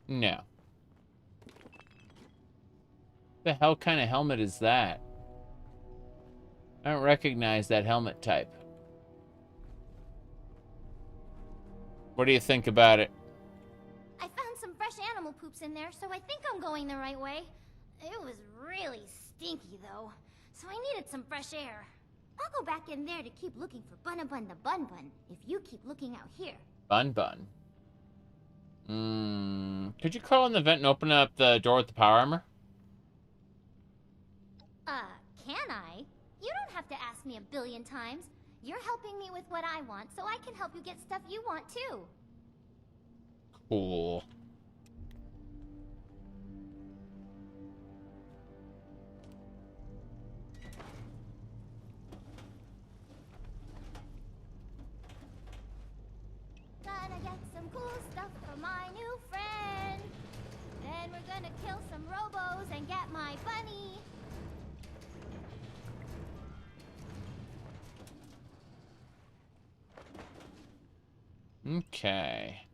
[SPEAKER 1] No. The hell kind of helmet is that? I don't recognize that helmet type. What do you think about it?
[SPEAKER 9] I found some fresh animal poops in there, so I think I'm going the right way. It was really stinky, though, so I needed some fresh air. I'll go back in there to keep looking for Bun-a-Bun the Bun-Bun, if you keep looking out here.
[SPEAKER 1] Bun-Bun. Could you crawl in the vent and open up the door with the power armor?
[SPEAKER 9] can I? You don't have to ask me a billion times. You're helping me with what I want, so I can help you get stuff you want too.
[SPEAKER 1] Cool.
[SPEAKER 9] Gonna get some cool stuff for my new friend. Then we're gonna kill some robos and get my bunny.
[SPEAKER 1] Okay.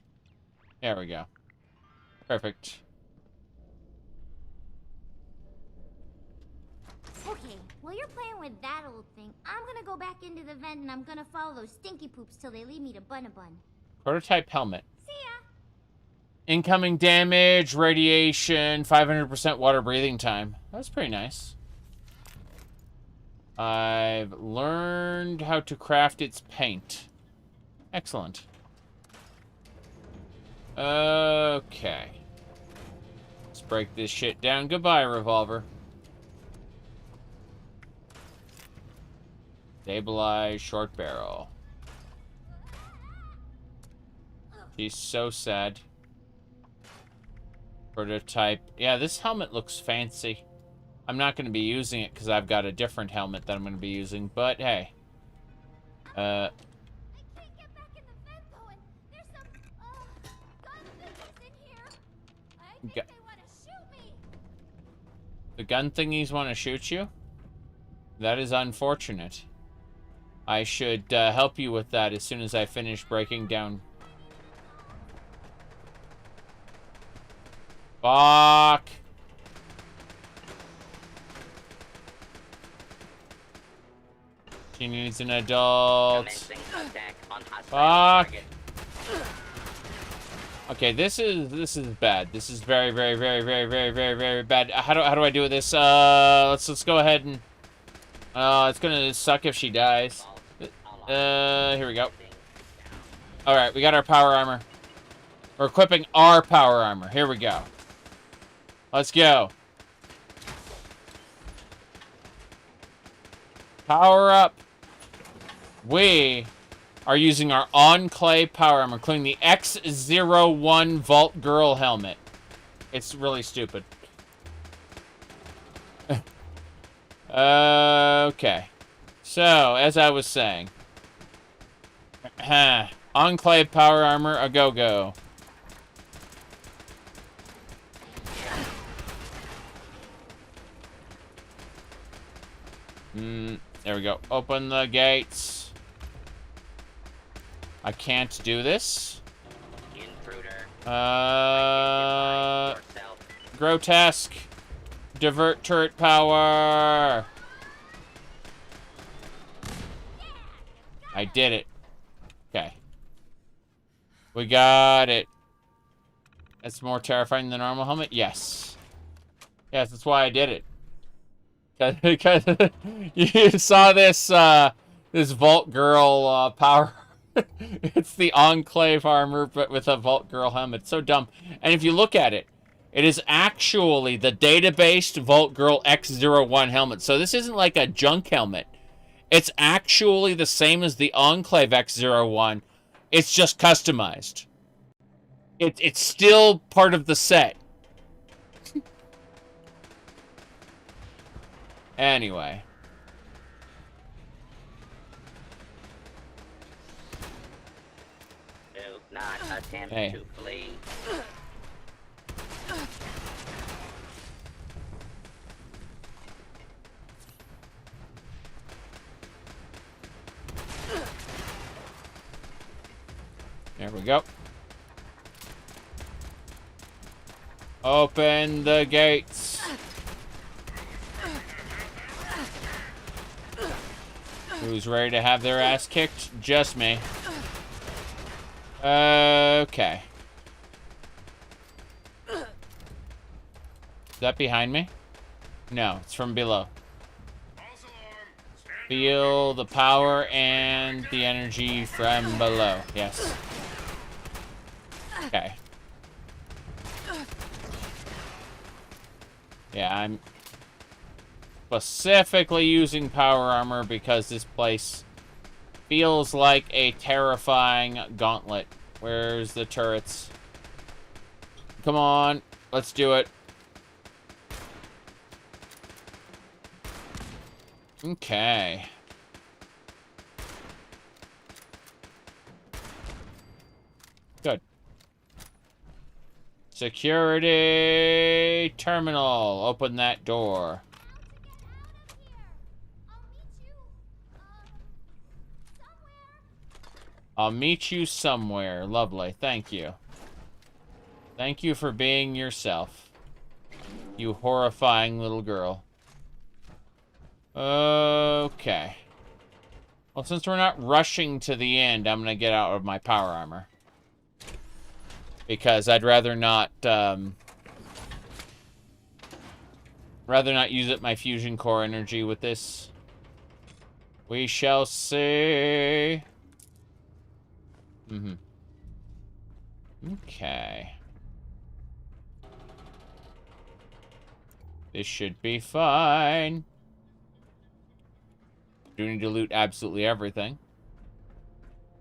[SPEAKER 1] There we go. Perfect.
[SPEAKER 9] Okay, while you're playing with that old thing, I'm gonna go back into the vent and I'm gonna follow those stinky poops till they lead me to Bun-a-Bun.
[SPEAKER 1] Prototype helmet.
[SPEAKER 9] See ya!
[SPEAKER 1] Incoming damage, radiation, 500% water breathing time. That's pretty nice. I've learned how to craft its paint. Excellent. Okay. Let's break this shit down. Goodbye, revolver. Stabilize short barrel. She's so sad. Prototype. Yeah, this helmet looks fancy. I'm not going to be using it because I've got a different helmet that I'm going to be using, but hey.
[SPEAKER 9] I can't get back in the vent though, and there's some, gun thingies in here. I think they want to shoot me.
[SPEAKER 1] The gun thingies want to shoot you? That is unfortunate. I should help you with that as soon as I finish breaking down. Fuck! She needs an adult. Fuck! Okay, this is bad. This is very bad. How do I do this? Let's go ahead and. It's gonna suck if she dies. Here we go. All right, we got our power armor. We're equipping our power armor. Here we go. Let's go. Power up. We are using our Enclave power armor, including the X01 Vault Girl helmet. It's really stupid. Okay. So, as I was saying. Enclave power armor, a go-go. There we go. Open the gates. I can't do this. Grotesque. Divert turret power. I did it. Okay. We got it. That's more terrifying than the normal helmet? Yes. Yes, that's why I did it. Because you saw this this Vault Girl power. It's the Enclave armor, but with a Vault Girl helmet. It's so dumb. And if you look at it, it is actually the data-based Vault Girl X01 helmet. So this isn't like a junk helmet. It's actually the same as the Enclave X01. It's just customized. It's still part of the set. Anyway.
[SPEAKER 4] Do not attempt
[SPEAKER 1] Hey.
[SPEAKER 4] to flee.
[SPEAKER 1] There we go. Open the gates. Who's ready to have their ass kicked? Just me. Okay. Is that behind me? No, it's from below. Feel the power and the energy from below. Yes. Okay. Yeah, specifically using power armor because this place feels like a terrifying gauntlet. Where's the turrets? Come on, let's do it. Okay. Good. Security terminal. Open that door. I'll meet you somewhere. Lovely. Thank you. Thank you for being yourself. You horrifying little girl. Okay. Well, since we're not rushing to the end, I'm going to get out of my power armor. Because I'd rather not use up my fusion core energy with this. We shall see. Okay. This should be fine. Do need to loot absolutely everything.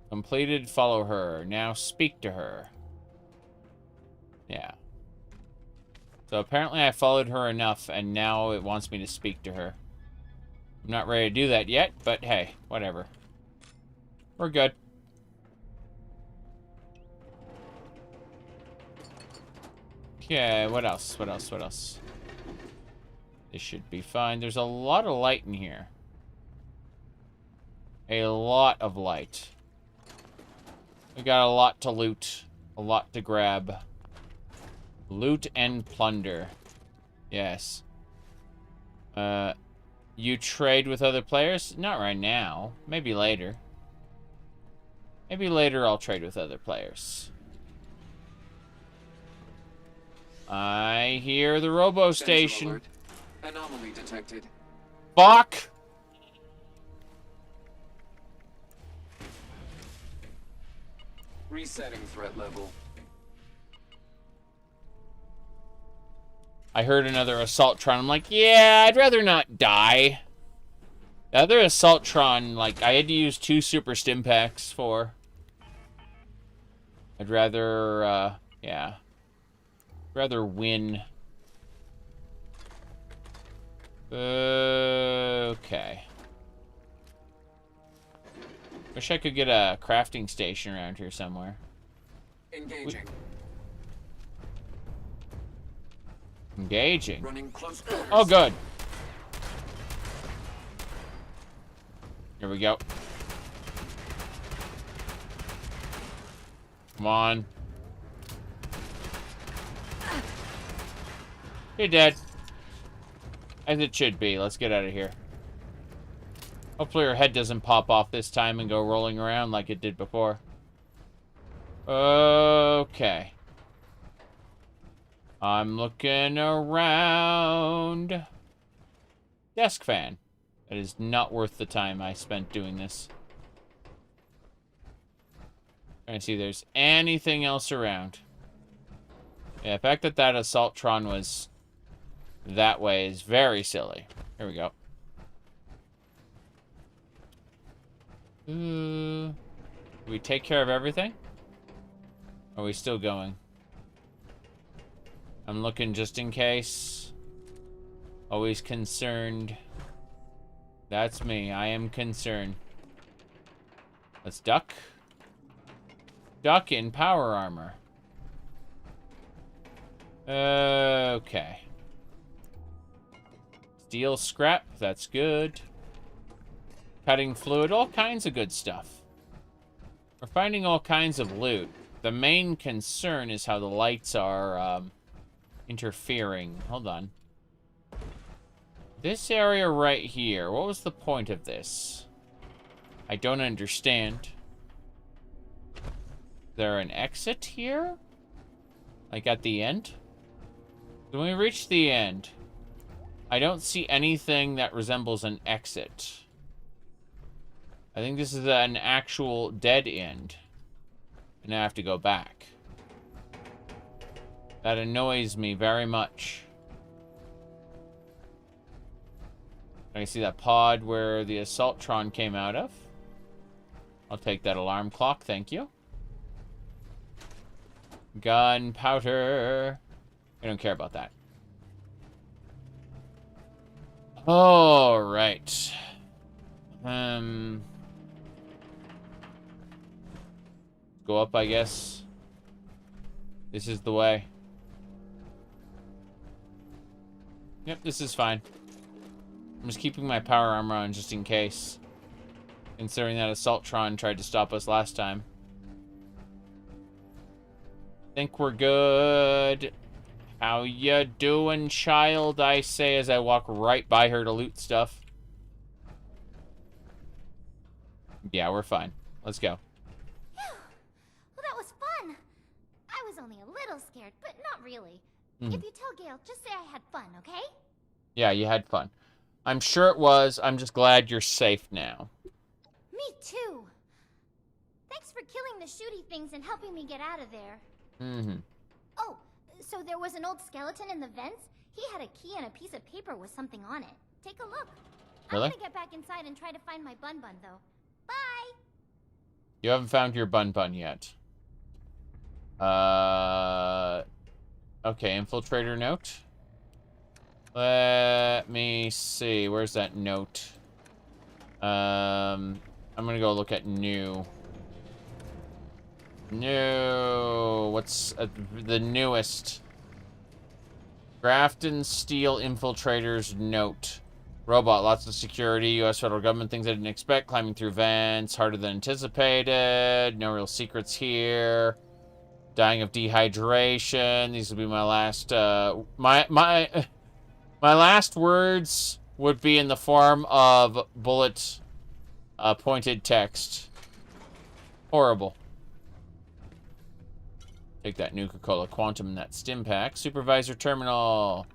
[SPEAKER 1] Completed, follow her. Now speak to her. Yeah. So apparently I followed her enough, and now it wants me to speak to her. I'm not ready to do that yet, but hey, whatever. We're good. Okay, what else? What else? What else? This should be fine. There's a lot of light in here. A lot of light. We got a lot to loot. A lot to grab. Loot and plunder. Yes. You trade with other players? Not right now. Maybe later. Maybe later I'll trade with other players. I hear the robo station.
[SPEAKER 5] Anomaly detected.
[SPEAKER 1] Fuck!
[SPEAKER 5] Resetting threat level.
[SPEAKER 1] I heard another Assaultron. I'm like, yeah, I'd rather not die. The other Assaultron, like, I had to use 2 super stim packs for. I'd rather, yeah. Rather win. Okay. Wish I could get a crafting station around here somewhere.
[SPEAKER 5] Engaging.
[SPEAKER 1] Engaging.
[SPEAKER 5] Running close quarters.
[SPEAKER 1] Oh, good. Here we go. Come on. You're dead. As it should be. Let's get out of here. Hopefully her head doesn't pop off this time and go rolling around like it did before. Okay. I'm looking around. Desk fan. That is not worth the time I spent doing this. Trying to see if there's anything else around. Yeah, the fact that that Assaultron was that way is very silly. Here we go. Did we take care of everything? Are we still going? I'm looking just in case. Always concerned. That's me. I am concerned. Let's duck. Duck in power armor. Okay. Steel scrap. That's good. Cutting fluid. All kinds of good stuff. We're finding all kinds of loot. The main concern is how the lights are interfering. Hold on. This area right here. What was the point of this? I don't understand. Is there an exit here? Like at the end? When we reach the end, I don't see anything that resembles an exit. I think this is an actual dead end. And I have to go back. That annoys me very much. I see that pod where the Assaultron came out of. I'll take that alarm clock, thank you. Gunpowder. I don't care about that. All right. Go up, I guess. This is the way. Yep, this is fine. I'm just keeping my power armor on just in case. Considering that Assaultron tried to stop us last time. Think we're good. How ya doing, child? I say as I walk right by her to loot stuff. Yeah, we're fine. Let's go.
[SPEAKER 9] Well, that was fun. I was only a little scared, but not really.
[SPEAKER 1] Mhm.
[SPEAKER 9] If you tell Gale, just say I had fun, okay?
[SPEAKER 1] Yeah, you had fun. I'm sure it was. I'm just glad you're safe now.
[SPEAKER 9] Me too. Thanks for killing the shooty things and helping me get out of there.
[SPEAKER 1] Mm-hmm.
[SPEAKER 9] Oh, so there was an old skeleton in the vents? He had a key and a piece of paper with something on it. Take a look.
[SPEAKER 1] Really?
[SPEAKER 9] I'm gonna get back inside and try to find my bun though. Bye!
[SPEAKER 1] You haven't found your bun yet. Okay, infiltrator note. Let me see. Where's that note? I'm gonna go look at new. New. What's the newest? Grafton Steel Infiltrator's note. Robot, lots of security, U.S. federal government, things I didn't expect, climbing through vents, harder than anticipated, no real secrets here, dying of dehydration. These will be my last, my last words would be in the form of bullet, pointed text. Horrible. Take that Nuka-Cola Quantum and that stim pack. Supervisor terminal.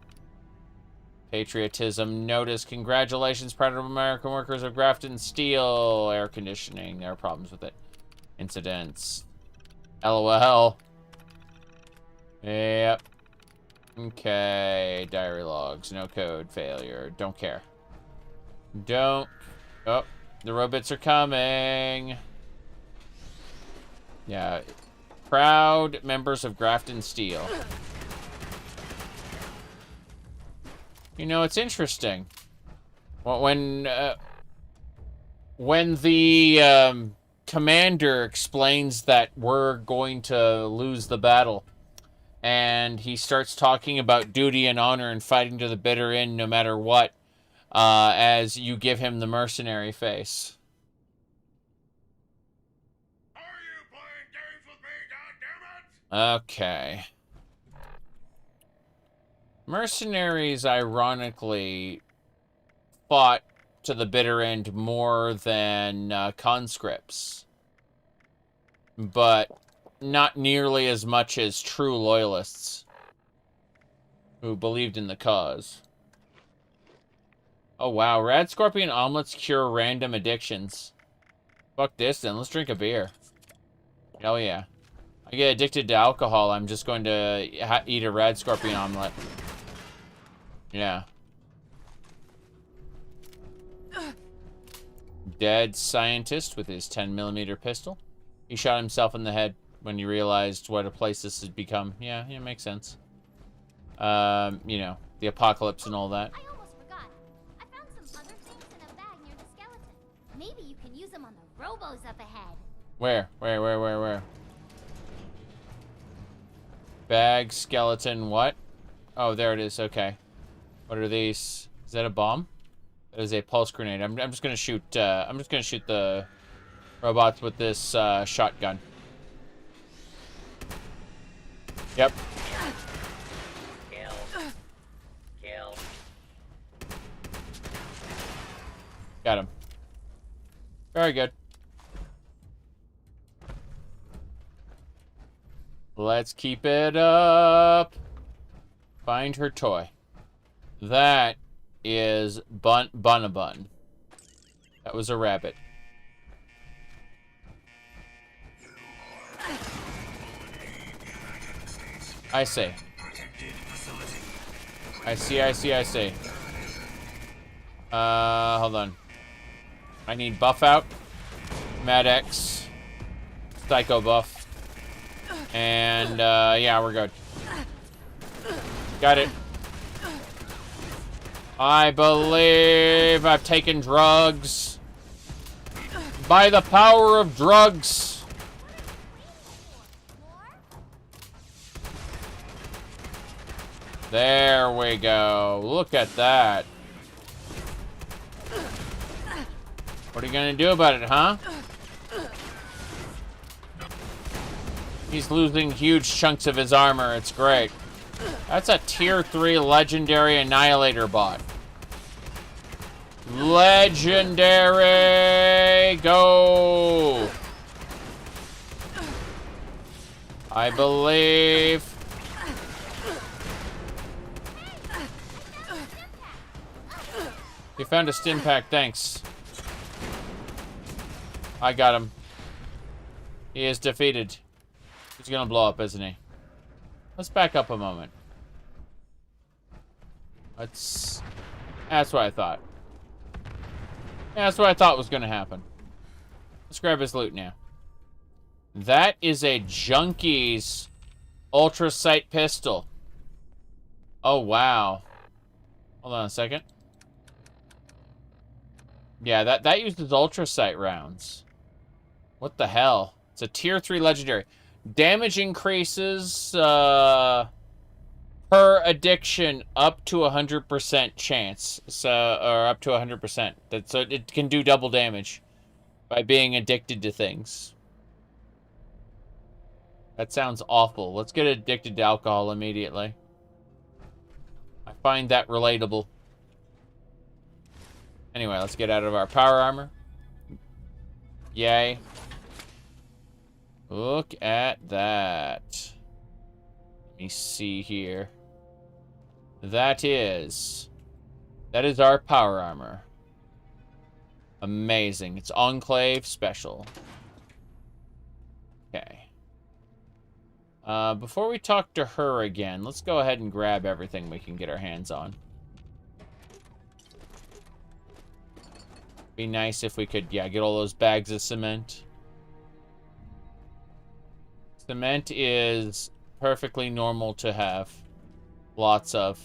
[SPEAKER 1] Patriotism notice. Congratulations, proud of American workers of Grafton Steel. Air conditioning. There are problems with it. Incidents. LOL. Yep. Okay. Diary logs. No code. Failure. Don't care. Don't. Oh. The robots are coming. Yeah. Proud members of Grafton Steel. You know, it's interesting. Well, when the commander explains that we're going to lose the battle, and he starts talking about duty and honor and fighting to the bitter end no matter what, as you give him the mercenary face. Okay. Mercenaries, ironically, fought to the bitter end more than conscripts. But not nearly as much as true loyalists who believed in the cause. Oh, wow. Rad Scorpion omelets cure random addictions. Fuck this, then. Let's drink a beer. Hell yeah. I get addicted to alcohol, I'm just going to eat a Rad Scorpion omelet. Yeah. Dead scientist with his 10mm pistol. He shot himself in the head when he realized what a place this had become. Yeah, it makes sense. You know, the apocalypse and all that.
[SPEAKER 9] I almost forgot. I found some other things in a bag near the skeleton. Maybe you can use them on the robos up ahead.
[SPEAKER 1] Where? Bag, skeleton, what? Oh, there it is, okay. What are these? Is that a bomb? That is a pulse grenade. I'm just gonna shoot the robots with this shotgun. Yep.
[SPEAKER 4] Kill.
[SPEAKER 1] Got him. Very good. Let's keep it up. Find her toy. That is Bunabun. That was a rabbit. I see. I see. Hold on. I need buff out, Med-X, Psycho buff, and, yeah, we're good. Got it. I believe I've taken drugs. By the power of drugs. There we go. Look at that. What are you gonna do about it, huh? He's losing huge chunks of his armor. It's great. That's a tier 3 legendary annihilator bot. Legendary! Go! I believe. You found a stim pack, thanks. I got him. He is defeated. He's gonna blow up, isn't he? Let's back up a moment. That's what I thought. That's what I thought was gonna happen. Let's grab his loot now. That is a Junkie's Ultra Sight pistol. Oh, wow. Hold on a second. Yeah, that uses Ultra Sight rounds. What the hell? It's a tier 3 legendary. Damage increases per addiction up to 100% chance. So, or up to 100%. So it can do double damage by being addicted to things. That sounds awful. Let's get addicted to alcohol immediately. I find that relatable. Anyway, let's get out of our power armor. Yay. Look at that. Let me see here. That is our power armor. Amazing. It's Enclave Special. Okay. Before we talk to her again, let's go ahead and grab everything we can get our hands on. Be nice if we could, yeah, get all those bags of cement. Cement is perfectly normal to have. Lots of.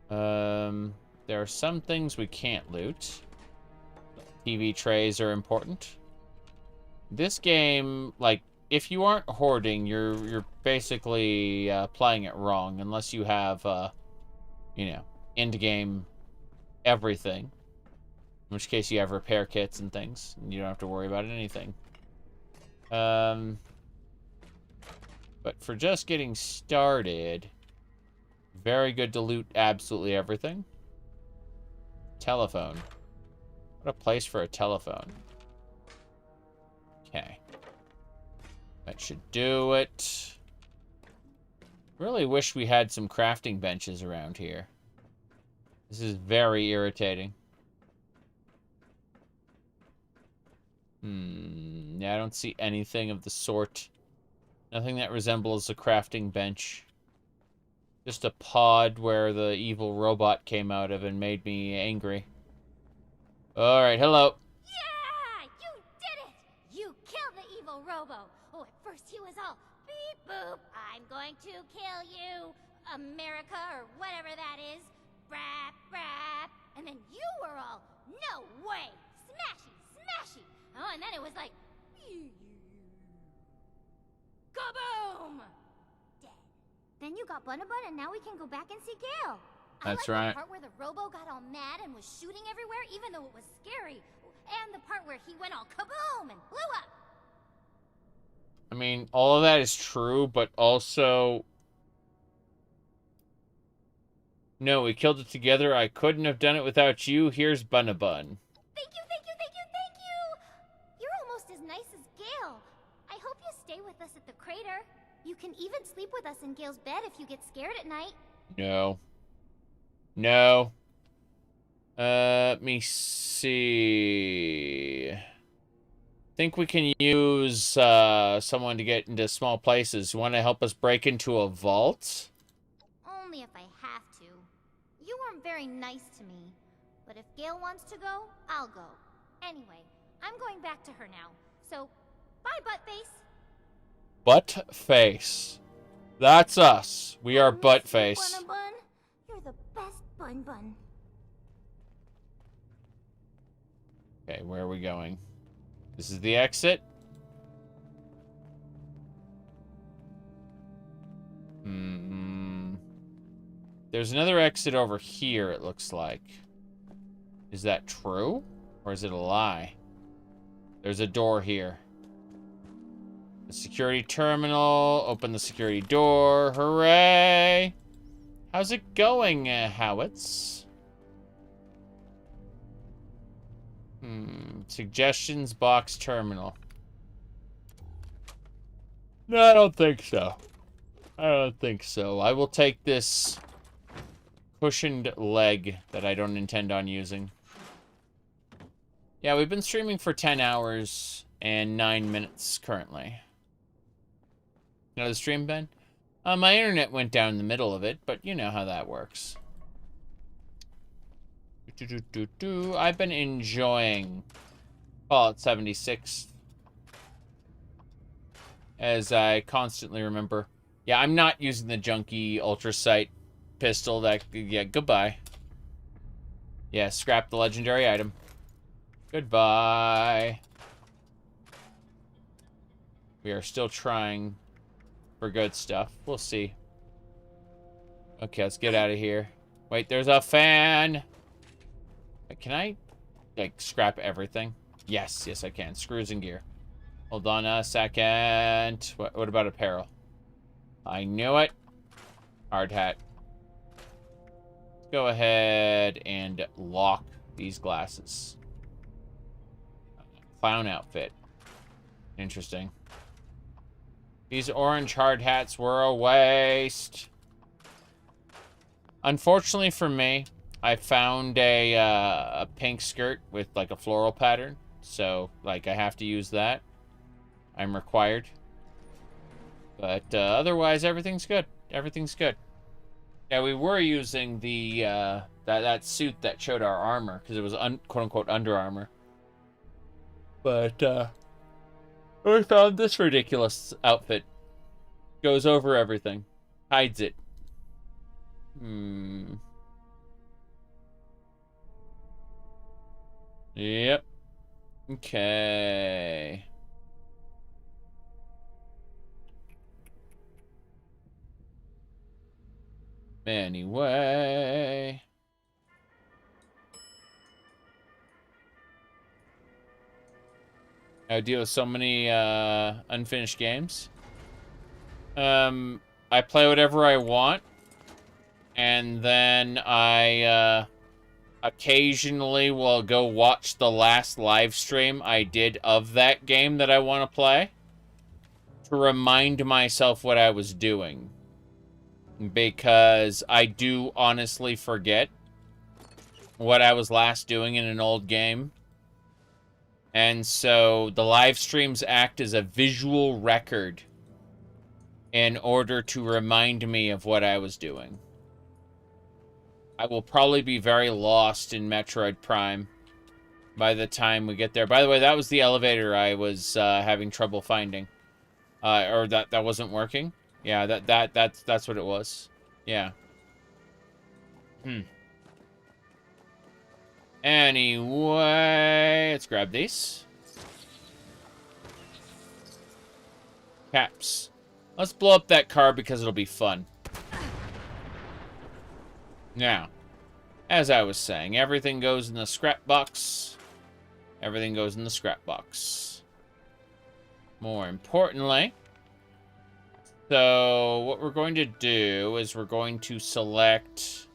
[SPEAKER 1] There are some things we can't loot. TV trays are important. This game, like, if you aren't hoarding, you're basically playing it wrong, unless you have, you know, end game everything. In which case you have repair kits and things, and you don't have to worry about anything. But for just getting started, very good to loot absolutely everything. Telephone. What a place for a telephone. Okay. That should do it. Really wish we had some crafting benches around here. This is very irritating. Yeah, I don't see anything of the sort. Nothing that resembles a crafting bench. Just a pod where the evil robot came out of and made me angry. Alright, hello.
[SPEAKER 9] Yeah! You did it! You killed the evil robo. Oh, at first he was all, beep boop, I'm going to kill you, America, or whatever that is. Brap, brap. And then you were all, no way! Smashy, smashy! Oh, and then it was like, kaboom! Dead. Then you got Bunabun, and now we can go back and see Gale.
[SPEAKER 1] That's
[SPEAKER 9] I like
[SPEAKER 1] right.
[SPEAKER 9] The part where the robo got all mad and was shooting everywhere, even though it was scary. And the part where he went all kaboom and blew up.
[SPEAKER 1] I mean, all of that is true, but also... No, we killed it together. I couldn't have done it without you. Here's Bunabun.
[SPEAKER 9] Thank you, thank you, thank you, thank you! You're almost as nice as Gale. I hope you stay with us at the crater. You can even sleep with us in Gale's bed if you get scared at night.
[SPEAKER 1] No. No. Let me see. Think we can use someone to get into small places. You want to help us break into a vault?
[SPEAKER 9] Only if I have to. You weren't very nice to me. But if Gale wants to go, I'll go. Anyway, I'm going back to her now. So, bye, Buttface.
[SPEAKER 1] Buttface. That's us. We are Buttface.
[SPEAKER 9] Bun Bun, you're the best Bun Bun.
[SPEAKER 1] Okay, where are we going? This is the exit. There's another exit over here, it looks like. Is that true? Or is it a lie? There's a door here. The security terminal. Open the security door. Hooray! How's it going, Howitz? Suggestions box terminal. No, I don't think so. I don't think so. I will take this cushioned leg that I don't intend on using. Yeah, we've been streaming for 10 hours and 9 minutes currently. You know the stream, Ben? My internet went down in the middle of it, but you know how that works. I've been enjoying Fallout 76, as I constantly remember. Yeah, I'm not using the junky ultrasight pistol. That, yeah, goodbye. Yeah, scrap the legendary item. Goodbye. We are still trying for good stuff. We'll see. Okay, let's get out of here. Wait, there's a fan. Wait, can I, like, scrap everything? Yes, yes, I can. Screws and gear. Hold on a second. What about apparel? I knew it. Hard hat. Let's go ahead and lock these glasses. Clown outfit. Interesting. These orange hard hats were a waste. Unfortunately for me, I found a pink skirt with like a floral pattern. So, like, I have to use that. I'm required. But otherwise, everything's good. Everything's good. Yeah, we were using the that suit that showed our armor because it was quote-unquote under armor. But we found this ridiculous outfit. Goes over everything. Hides it. Yep. Okay. Anyway. I deal with so many unfinished games. I play whatever I want, and then I occasionally will go watch the last live stream I did of that game that I want to play to remind myself what I was doing, because I do honestly forget what I was last doing in an old game. And so the live streams act as a visual record in order to remind me of what I was doing. I will probably be very lost in Metroid Prime by the time we get there. By the way, that was the elevator I was having trouble finding. Or that wasn't working. Yeah, that's what it was. Yeah. Anyway, let's grab these. Caps. Let's blow up that car because it'll be fun. Now, as I was saying, everything goes in the scrap box. Everything goes in the scrap box. More importantly, so what we're going to do is we're going to select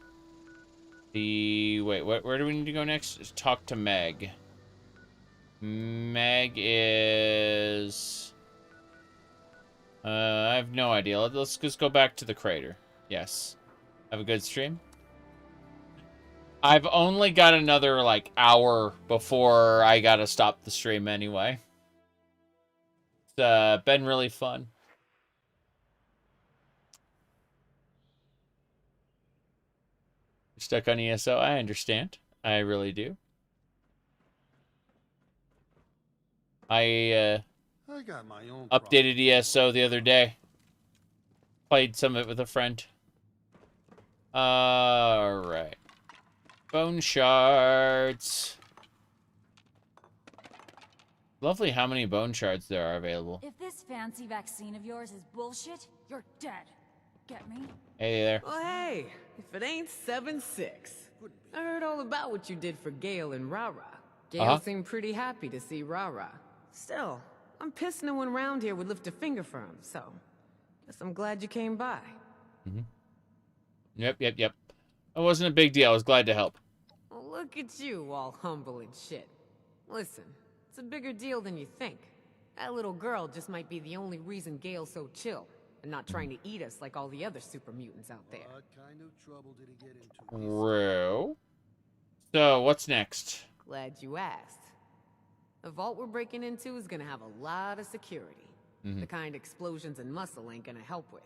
[SPEAKER 1] the... Wait, where do we need to go next? Just talk to Meg. Meg is... I have no idea. Let's just go back to the crater. Yes. Have a good stream. I've only got another, like, hour before I gotta stop the stream anyway. It's been really fun. You're stuck on ESO? I understand. I really do. I
[SPEAKER 15] got my own
[SPEAKER 1] updated ESO the other day. Played some of it with a friend. Alright. Bone shards. Lovely how many bone shards there are available.
[SPEAKER 14] If this fancy vaccine of yours is bullshit, you're dead. Get me?
[SPEAKER 1] Hey there.
[SPEAKER 13] Well, hey, if it ain't 7-6. I heard all about what you did for Gale and Rara. Gale seemed pretty happy to see Rara. Still, I'm pissed no one around here would lift a finger for him, so guess I'm glad you came by.
[SPEAKER 1] Yep. It wasn't a big deal. I was glad to help.
[SPEAKER 13] Well, look at you, all humble and shit. Listen, it's a bigger deal than you think. That little girl just might be the only reason Gale's so chill, and not trying to eat us like all the other super mutants out there.
[SPEAKER 15] What kind of trouble did he get into?
[SPEAKER 1] Real. So, what's next?
[SPEAKER 13] Glad you asked. The vault we're breaking into is gonna have a lot of security. The kind explosions and muscle ain't gonna help with.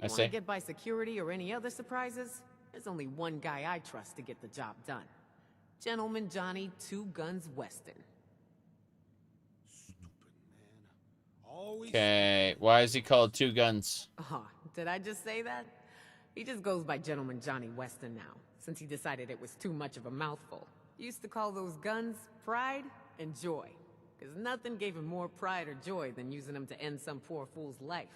[SPEAKER 13] You wanna get by security or any other surprises? There's only one guy I trust to get the job done. Gentleman Johnny Two Guns Weston.
[SPEAKER 1] Okay, why is he called Two Guns?
[SPEAKER 13] Oh, did I just say that? He just goes by Gentleman Johnny Weston now, since he decided it was too much of a mouthful. He used to call those guns pride and joy, because nothing gave him more pride or joy than using them to end some poor fool's life.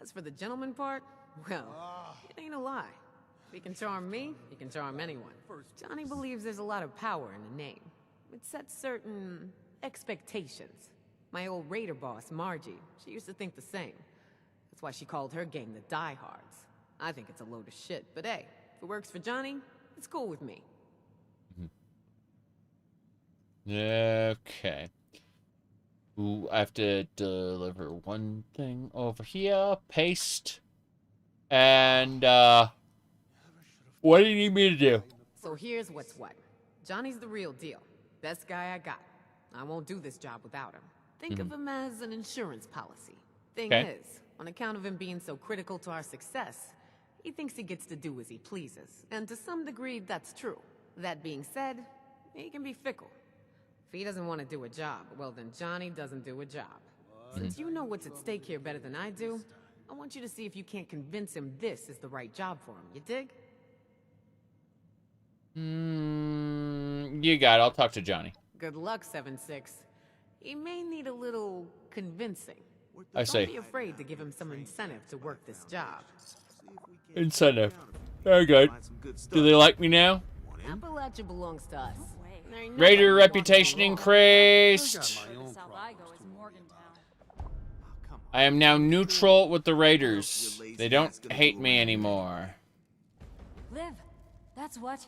[SPEAKER 13] As for the gentleman part, well, it ain't a lie. If he can charm me, he can charm anyone. Johnny believes there's a lot of power in a name. It sets certain expectations. My old raider boss, Margie, she used to think the same. That's why she called her gang the Diehards. I think it's a load of shit, but hey, if it works for Johnny, it's cool with me.
[SPEAKER 1] Okay. Ooh, I have to deliver one thing over here. Paste. And, what do you need me to do?
[SPEAKER 13] So here's what's what. Johnny's the real deal. Best guy I got. I won't do this job without him. Think of him as an insurance policy. Thing is, on account of him being so critical to our success, he thinks he gets to do as he pleases. And to some degree, that's true. That being said, he can be fickle. If he doesn't want to do a job, well then Johnny doesn't do a job. Since you know what's at stake here better than I do, I want you to see if you can't convince him this is the right job for him. You dig?
[SPEAKER 1] You got it. I'll talk to Johnny.
[SPEAKER 13] Good luck, 7-6. He may need a little convincing.
[SPEAKER 1] I see.
[SPEAKER 13] Don't be afraid to give him some incentive to work this job.
[SPEAKER 1] Incentive. Very good. Do they like me now?
[SPEAKER 13] Appalachia belongs to us.
[SPEAKER 1] Raider reputation increased. I am now neutral with the Raiders. They don't hate me anymore.
[SPEAKER 14] Liv, that's what.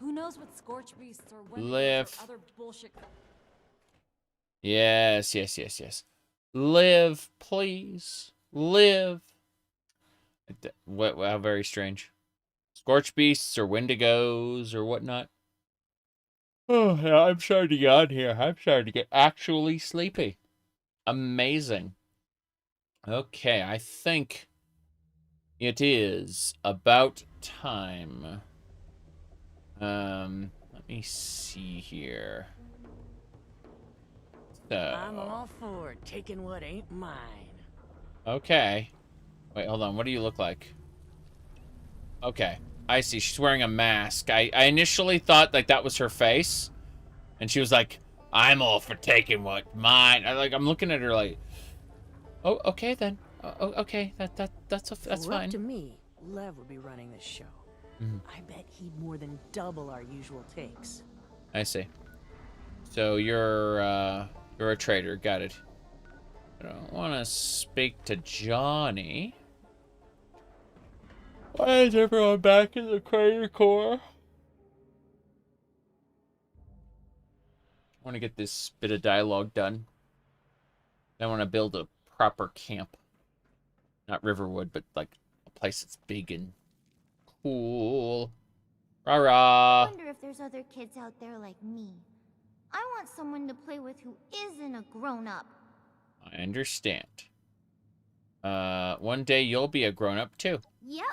[SPEAKER 14] Who knows what scorch beasts or
[SPEAKER 1] Liv.
[SPEAKER 14] other bullshit.
[SPEAKER 1] Yes. Live, please. Live. How very strange. Scorch beasts or wendigos or whatnot. Oh, yeah, I'm starting to get on here. I'm starting to get actually sleepy. Amazing. Okay, I think it is about time. Let me see here. So,
[SPEAKER 3] I'm all for taking what ain't mine.
[SPEAKER 1] okay. Wait, hold on. What do you look like? Okay. I see. She's wearing a mask. I initially thought like that was her face. And she was like, I'm all for taking what mine. I'm looking at her like, oh, okay then. Oh, okay. That's fine.
[SPEAKER 3] Up to me, Lev would be running this show. I bet he'd more than double our usual takes.
[SPEAKER 1] I see. So you're a traitor. Got it. I don't want to speak to Johnny. Why is everyone back in the Crater Core? I want to get this bit of dialogue done. I want to build a proper camp. Not Riverwood, but like a place that's big and cool. Rah-rah.
[SPEAKER 9] I wonder if there's other kids out there like me. I want someone to play with who isn't a grown-up.
[SPEAKER 1] I understand. One day you'll be a grown-up too.
[SPEAKER 9] Yep.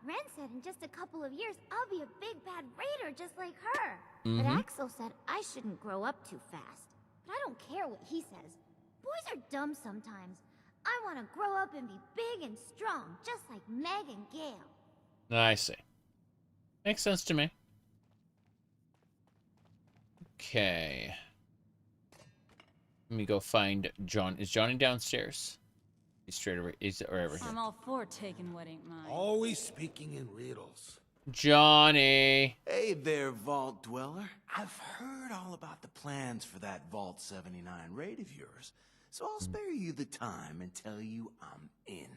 [SPEAKER 9] Ren said in just a couple of years, I'll be a big bad raider just like her.
[SPEAKER 1] Mm-hmm.
[SPEAKER 9] But Axel said I shouldn't grow up too fast. But I don't care what he says. Boys are dumb sometimes. I want to grow up and be big and strong, just like Meg and Gale.
[SPEAKER 1] I see. Makes sense to me. Okay. Let me go find John. Is Johnny downstairs? He's straight over. He's over here.
[SPEAKER 14] I'm all for taking what ain't mine.
[SPEAKER 15] Always speaking in riddles.
[SPEAKER 1] Johnny.
[SPEAKER 12] Hey there, Vault Dweller. I've heard all about the plans for that Vault 79 raid of yours, so I'll spare you the time and tell you I'm in.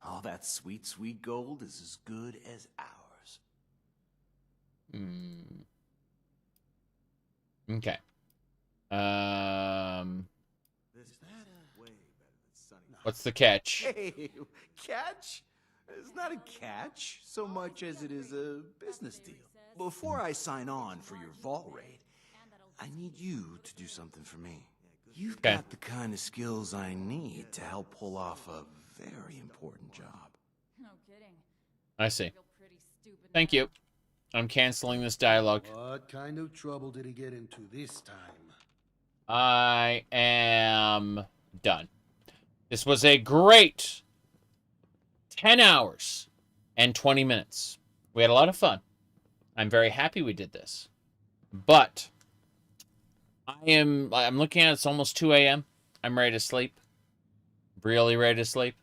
[SPEAKER 12] All that sweet, sweet gold is as good as ours.
[SPEAKER 1] Okay. What's the catch?
[SPEAKER 12] Hey, catch? It's not a catch so much as it is a business deal. Before I sign on for your vault raid, I need you to do something for me. You've got the kind of skills I need to help pull off a very important job.
[SPEAKER 14] No kidding.
[SPEAKER 1] I see. Thank you. I'm canceling this dialogue.
[SPEAKER 15] What kind of trouble did he get into this time?
[SPEAKER 1] I am done. This was a great 10 hours and 20 minutes. We had a lot of fun. I'm very happy we did this. But I'm looking at it's almost 2 a.m. I'm ready to sleep. Really ready to sleep.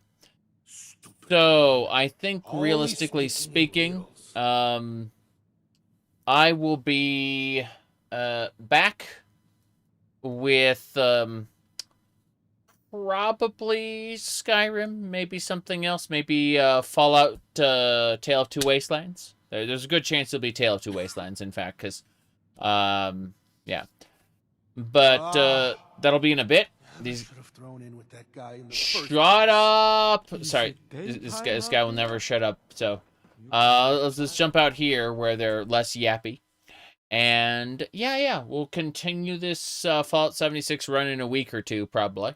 [SPEAKER 1] So I think realistically speaking, I will be back with probably Skyrim, maybe something else, maybe Fallout Tale of Two Wastelands. There's a good chance it'll be Tale of Two Wastelands, in fact, because, yeah. But that'll be in a bit. These. Shut up! Sorry, this guy will never shut up. So, let's just jump out here where they're less yappy. And yeah, we'll continue this Fallout 76 run in a week or two, probably.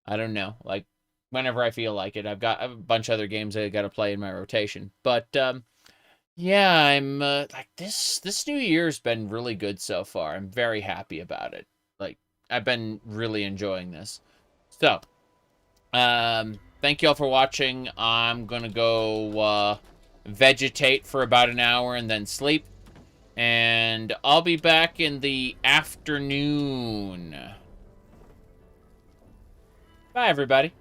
[SPEAKER 1] I don't know, like whenever I feel like it. I have a bunch of other games I got to play in my rotation, but yeah, I'm like this new year's been really good so far. I'm very happy about it. Like I've been really enjoying this. So, thank you all for watching. I'm gonna go vegetate for about an hour and then sleep. And I'll be back in the afternoon. Bye, everybody.